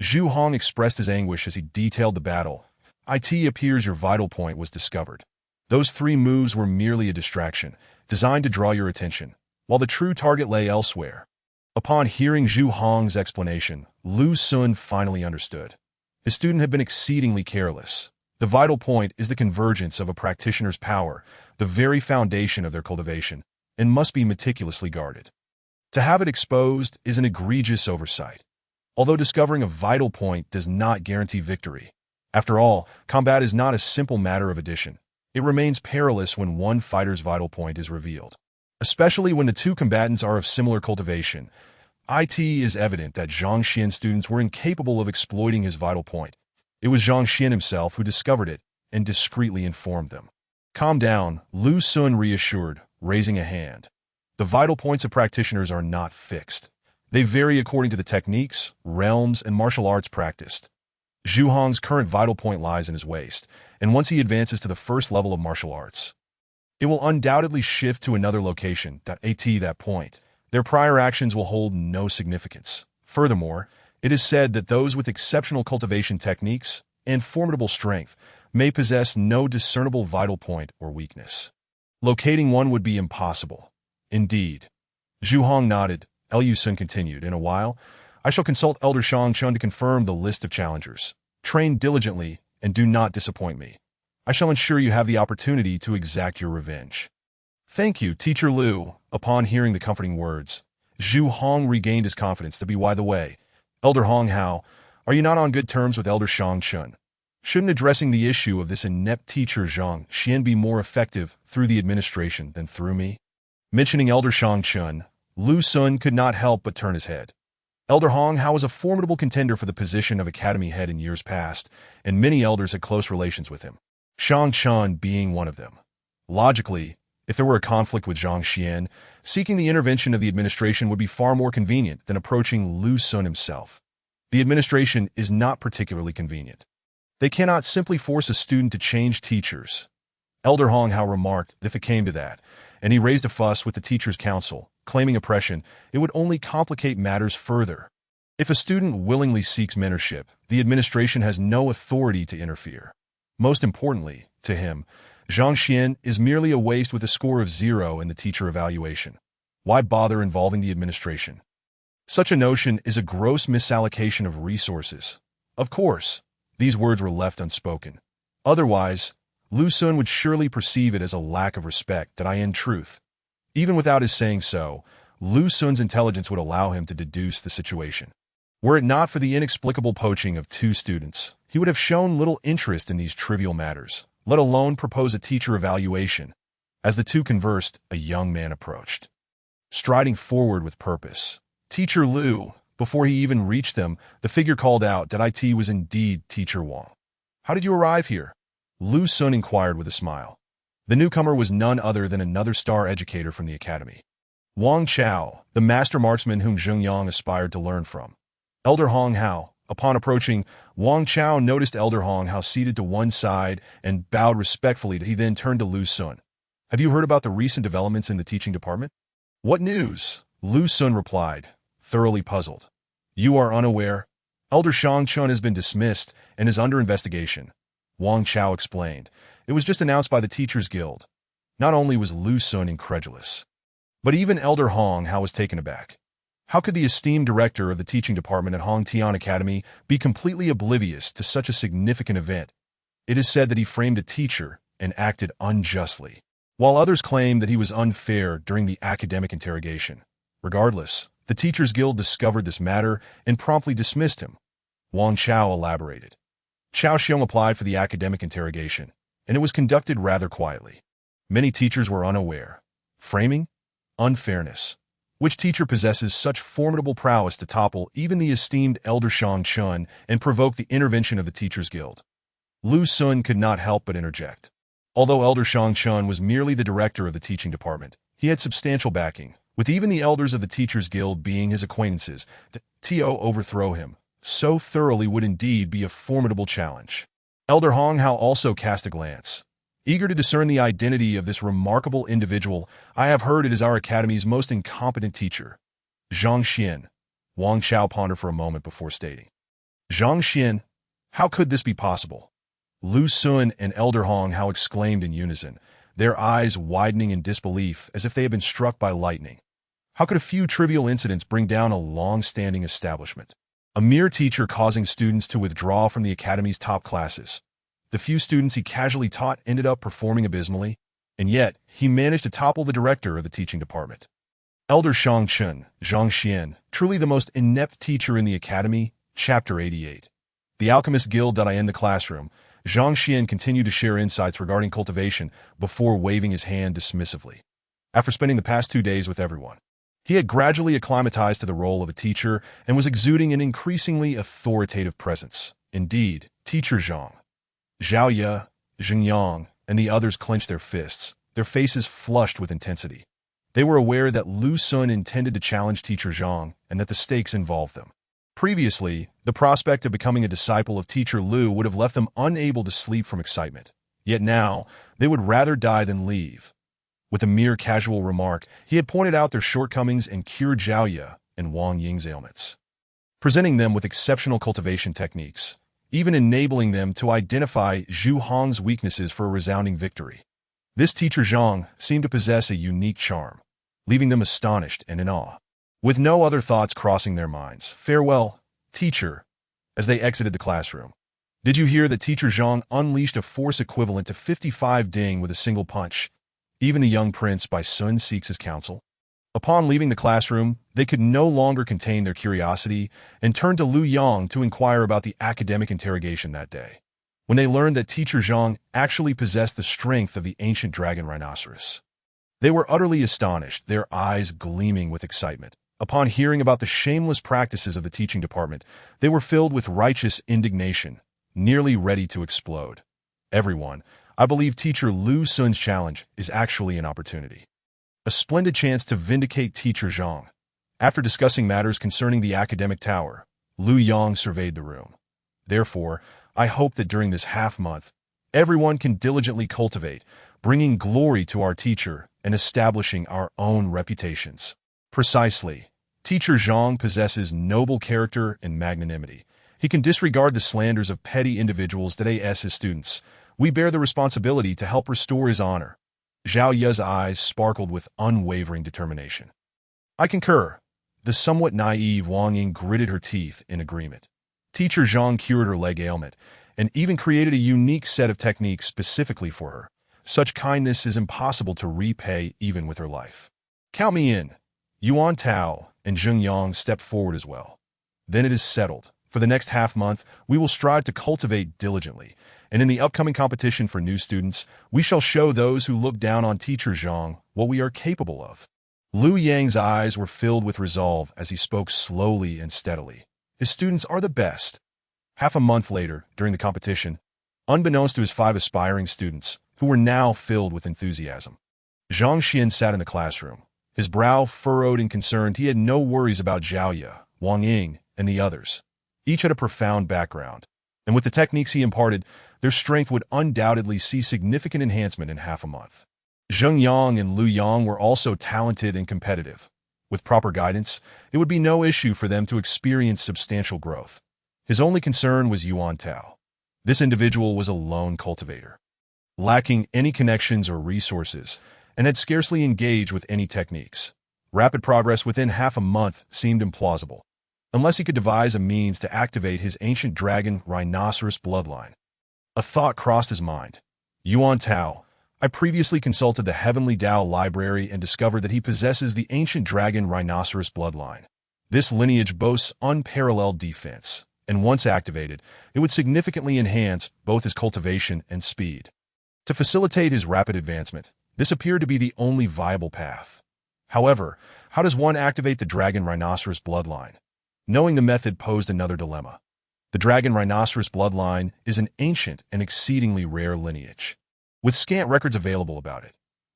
Zhu Hong expressed his anguish as he detailed the battle. It appears your vital point was discovered. Those 3 moves were merely a distraction, designed to draw your attention, while the true target lay elsewhere. Upon hearing Zhu Hong's explanation, Lu Sun finally understood. His student had been exceedingly careless. The vital point is the convergence of a practitioner's power, the very foundation of their cultivation, and must be meticulously guarded. To have it exposed is an egregious oversight. Although discovering a vital point does not guarantee victory. After all, combat is not a simple matter of addition. It remains perilous when one fighter's vital point is revealed, especially when the 2 combatants are of similar cultivation. It is evident that Zhang Xian's students were incapable of exploiting his vital point. It was Zhang Xuan himself who discovered it and discreetly informed them. Calm down, Lu Sun reassured, raising a hand. The vital points of practitioners are not fixed. They vary according to the techniques, realms, and martial arts practiced. Zhu Hong's current vital point lies in his waist, and once he advances to the 1st level of martial arts, it will undoubtedly shift to another location. At that point, their prior actions will hold no significance. Furthermore, it is said that those with exceptional cultivation techniques and formidable strength may possess no discernible vital point or weakness. Locating one would be impossible. Indeed. Zhu Hong nodded. Lu Sun continued. In a while, I shall consult Elder Zhang Xuan to confirm the list of challengers. Train diligently and do not disappoint me. I shall ensure you have the opportunity to exact your revenge. Thank you, Teacher Lu. Upon hearing the comforting words, Zhu Hong regained his confidence. To be by the way, Elder Hong Hao, are you not on good terms with Elder Zhang Xuan? Shouldn't addressing the issue of this inept teacher Zhang Xuan be more effective through the administration than through me? Mentioning Elder Zhang Xuan, Lu Sun could not help but turn his head. Elder Hong Hao was a formidable contender for the position of academy head in years past, and many elders had close relations with him, Zhang Xuan being one of them. Logically, if there were a conflict with Zhang Xuan, seeking the intervention of the administration would be far more convenient than approaching Lu Sun himself. The administration is not particularly convenient. They cannot simply force a student to change teachers. Elder Hong Hao remarked that if it came to that, and he raised a fuss with the teacher's council, claiming oppression, it would only complicate matters further. If a student willingly seeks mentorship, the administration has no authority to interfere. Most importantly, to him, Zhang Xuan is merely a waste with a score of 0 in the teacher evaluation. Why bother involving the administration? Such a notion is a gross misallocation of resources. Of course, these words were left unspoken. Otherwise, Lu Xun would surely perceive it as a lack of respect that I in truth. Even without his saying so, Lu Xun's intelligence would allow him to deduce the situation. Were it not for the inexplicable poaching of 2 students, he would have shown little interest in these trivial matters, let alone propose a teacher evaluation. As the two conversed, a young man approached. Striding forward with purpose, Teacher Lu. Before he even reached them, the figure called out that it was indeed Teacher Wang. How did you arrive here? Lu Xun inquired with a smile. The newcomer was none other than another star educator from the academy. Wang Chao, the master marksman whom Zheng Yang aspired to learn from. Elder Hong Hao. Upon approaching, Wang Chao noticed Elder Hong Hao seated to one side and bowed respectfully. He then turned to Lu Xun. Have you heard about the recent developments in the teaching department? What news? Lu Xun replied, thoroughly puzzled. You are unaware? Elder Zhang Xuan has been dismissed and is under investigation. Wang Chao explained. It was just announced by the Teachers Guild. Not only was Lu Xun incredulous, but even Elder Hong Hao was taken aback. How could the esteemed director of the teaching department at Hongtian Academy be completely oblivious to such a significant event? It is said that he framed a teacher and acted unjustly, while others claim that he was unfair during the academic interrogation. Regardless, the Teachers Guild discovered this matter and promptly dismissed him. Wang Chao elaborated. Chao Xiong applied for the academic interrogation, and it was conducted rather quietly. Many teachers were unaware. Framing? Unfairness. Which teacher possesses such formidable prowess to topple even the esteemed Elder Zhang Xuan and provoke the intervention of the Teachers Guild? Lu Xun could not help but interject. Although Elder Zhang Xuan was merely the director of the teaching department, he had substantial backing, with even the elders of the Teachers Guild being his acquaintances. To overthrow him so thoroughly would indeed be a formidable challenge. Elder Hong Hao also cast a glance. Eager to discern the identity of this remarkable individual, I have heard it is our academy's most incompetent teacher. Zhang Xuan. Wang Chao pondered for a moment before stating. Zhang Xuan? How could this be possible? Lu Xun and Elder Hong Hao exclaimed in unison, their eyes widening in disbelief as if they had been struck by lightning. How could a few trivial incidents bring down a long-standing establishment? A mere teacher causing students to withdraw from the academy's top classes. The few students he casually taught ended up performing abysmally, and yet he managed to topple the director of the teaching department. Elder Zhang Xuan, truly the most inept teacher in the academy. Chapter 88. The Alchemist Guild. In the classroom, Zhang Xuan continued to share insights regarding cultivation before waving his hand dismissively. After spending the past 2 days with everyone, he had gradually acclimatized to the role of a teacher and was exuding an increasingly authoritative presence. Indeed, Teacher Zhang, Zhao Ye, Zheng Yang, and the others clenched their fists, their faces flushed with intensity. They were aware that Lu Xun intended to challenge Teacher Zhang and that the stakes involved them. Previously, the prospect of becoming a disciple of Teacher Lu would have left them unable to sleep from excitement. Yet now, they would rather die than leave. With a mere casual remark, he had pointed out their shortcomings and cured Zhao Ye and Wang Ying's ailments, presenting them with exceptional cultivation techniques, even enabling them to identify Zhu Hong's weaknesses for a resounding victory. This Teacher Zhang seemed to possess a unique charm, leaving them astonished and in awe. With no other thoughts crossing their minds, farewell, teacher, as they exited the classroom. Did you hear that Teacher Zhang unleashed a force equivalent to 55 ding with a single punch? Even the young prince by Sun seeks his counsel. Upon leaving the classroom, they could no longer contain their curiosity and turned to Lu Yang to inquire about the academic interrogation that day. When they learned that Teacher Zhang actually possessed the strength of the ancient dragon rhinoceros, they were utterly astonished, their eyes gleaming with excitement. Upon hearing about the shameless practices of the teaching department, they were filled with righteous indignation, nearly ready to explode. Everyone, I believe Teacher Lu Xun's challenge is actually an opportunity. A splendid chance to vindicate Teacher Zhang. After discussing matters concerning the academic tower, Lu Yang surveyed the room. Therefore, I hope that during this half-month, everyone can diligently cultivate, bringing glory to our teacher and establishing our own reputations. Precisely. Teacher Zhang possesses noble character and magnanimity. He can disregard the slanders of petty individuals that as his students. We bear the responsibility to help restore his honor. Zhao Ye's eyes sparkled with unwavering determination. I concur. The somewhat naive Wang Ying gritted her teeth in agreement. Teacher Zhang cured her leg ailment and even created a unique set of techniques specifically for her. Such kindness is impossible to repay even with her life. Count me in. Yuan Tao and Zheng Yang stepped forward as well. Then it is settled. For the next half-month, we will strive to cultivate diligently, and in the upcoming competition for new students, we shall show those who look down on Teacher Zhang what we are capable of. Lu Yang's eyes were filled with resolve as he spoke slowly and steadily. His students are the best. Half a month later, during the competition, unbeknownst to his 5 aspiring students, who were now filled with enthusiasm, Zhang Xuan sat in the classroom. His brow furrowed and concerned. He had no worries about Zhao Ye, Wang Ying, and the others. Each had a profound background, and with the techniques he imparted, their strength would undoubtedly see significant enhancement in half a month. Zheng Yang and Lu Yang were also talented and competitive. With proper guidance, it would be no issue for them to experience substantial growth. His only concern was Yuan Tao. This individual was a lone cultivator, lacking any connections or resources, and had scarcely engaged with any techniques. Rapid progress within half a month seemed implausible, unless he could devise a means to activate his ancient dragon rhinoceros bloodline. A thought crossed his mind. Yuan Tao, I previously consulted the Heavenly Tao Library and discovered that he possesses the ancient dragon rhinoceros bloodline. This lineage boasts unparalleled defense, and once activated, it would significantly enhance both his cultivation and speed. To facilitate his rapid advancement, this appeared to be the only viable path. However, how does one activate the dragon rhinoceros bloodline? Knowing the method posed another dilemma. The dragon rhinoceros bloodline is an ancient and exceedingly rare lineage, with scant records available about it.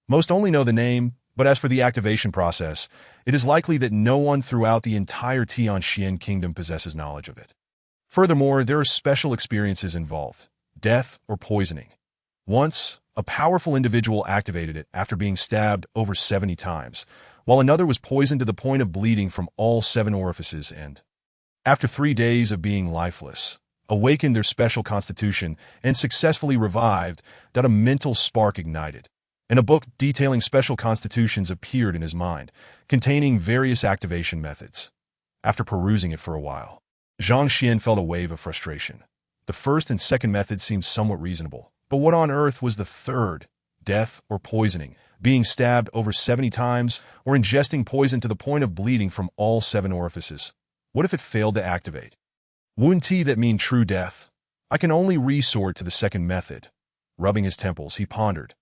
Most only know the name, but as for the activation process, it is likely that no one throughout the entire Tianxian kingdom possesses knowledge of it. Furthermore, there are special experiences involved, death or poisoning. Once, a powerful individual activated it after being stabbed over 70 times, while another was poisoned to the point of bleeding from all 7 orifices and, after 3 days of being lifeless, awakened their special constitution and successfully revived, that a mental spark ignited, and a book detailing special constitutions appeared in his mind, containing various activation methods. After perusing it for a while, Zhang Xuan felt a wave of frustration. The first and second methods seemed somewhat reasonable, but what on earth was the third? Death or poisoning, being stabbed over 70 times, or ingesting poison to the point of bleeding from all 7 orifices. What if it failed to activate? Wouldn't that mean true death? I can only resort to the second method. Rubbing his temples, he pondered.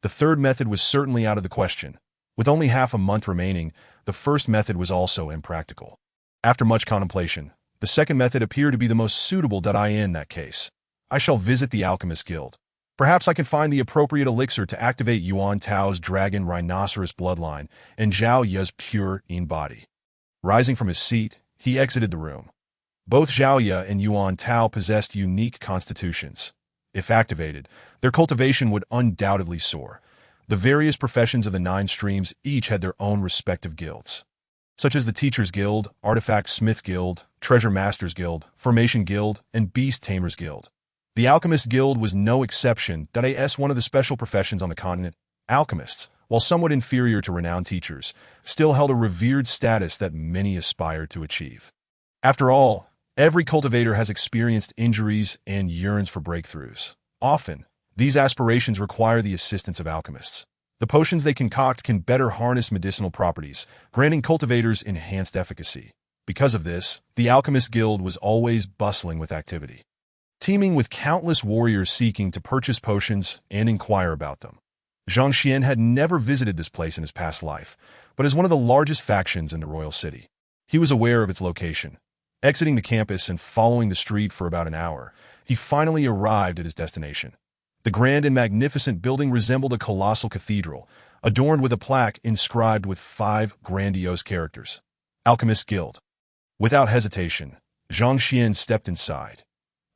The third method was certainly out of the question. With only half a month remaining, the first method was also impractical. After much contemplation, the second method appeared to be the most suitable. In that case, I shall visit the Alchemist Guild. Perhaps I can find the appropriate elixir to activate Yuan Tao's dragon rhinoceros bloodline and Zhao Ye's pure yin body. Rising from his seat, he exited the room. Both Zhao Ye and Yuan Tao possessed unique constitutions. If activated, their cultivation would undoubtedly soar. The various professions of the 9 streams each had their own respective guilds, such as the Teacher's Guild, Artifact Smith Guild, Treasure Master's Guild, Formation Guild, and Beast Tamer's Guild. The Alchemist Guild was no exception. One of the special professions on the continent. Alchemists, while somewhat inferior to renowned teachers, still held a revered status that many aspired to achieve. After all, every cultivator has experienced injuries and yearns for breakthroughs. Often, these aspirations require the assistance of alchemists. The potions they concoct can better harness medicinal properties, granting cultivators enhanced efficacy. Because of this, the Alchemist Guild was always bustling with activity, teeming with countless warriors seeking to purchase potions and inquire about them. Zhang Xuan had never visited this place in his past life, but as one of the largest factions in the royal city, he was aware of its location. Exiting the campus and following the street for about an hour, he finally arrived at his destination. The grand and magnificent building resembled a colossal cathedral, adorned with a plaque inscribed with 5 grandiose characters. Alchemist Guild. Without hesitation, Zhang Xuan stepped inside.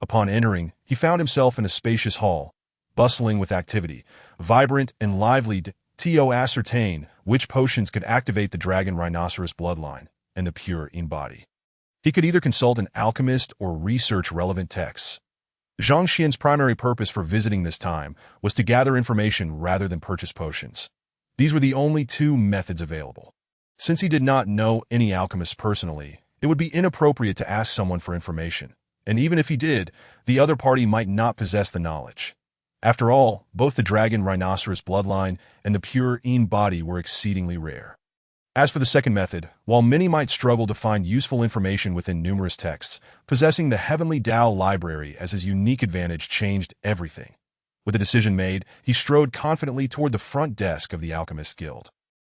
Upon entering, he found himself in a spacious hall, bustling with activity, vibrant and lively. To ascertain which potions could activate the dragon rhinoceros bloodline and the pure body, he could either consult an alchemist or research relevant texts. Zhang Xian's primary purpose for visiting this time was to gather information rather than purchase potions. These were the only two methods available. Since he did not know any alchemists personally, it would be inappropriate to ask someone for information, and even if he did, the other party might not possess the knowledge. After all, both the dragon rhinoceros bloodline and the pure body were exceedingly rare. As for the second method, while many might struggle to find useful information within numerous texts, possessing the Heavenly Tao library as his unique advantage changed everything. With the decision made, he strode confidently toward the front desk of the Alchemist Guild.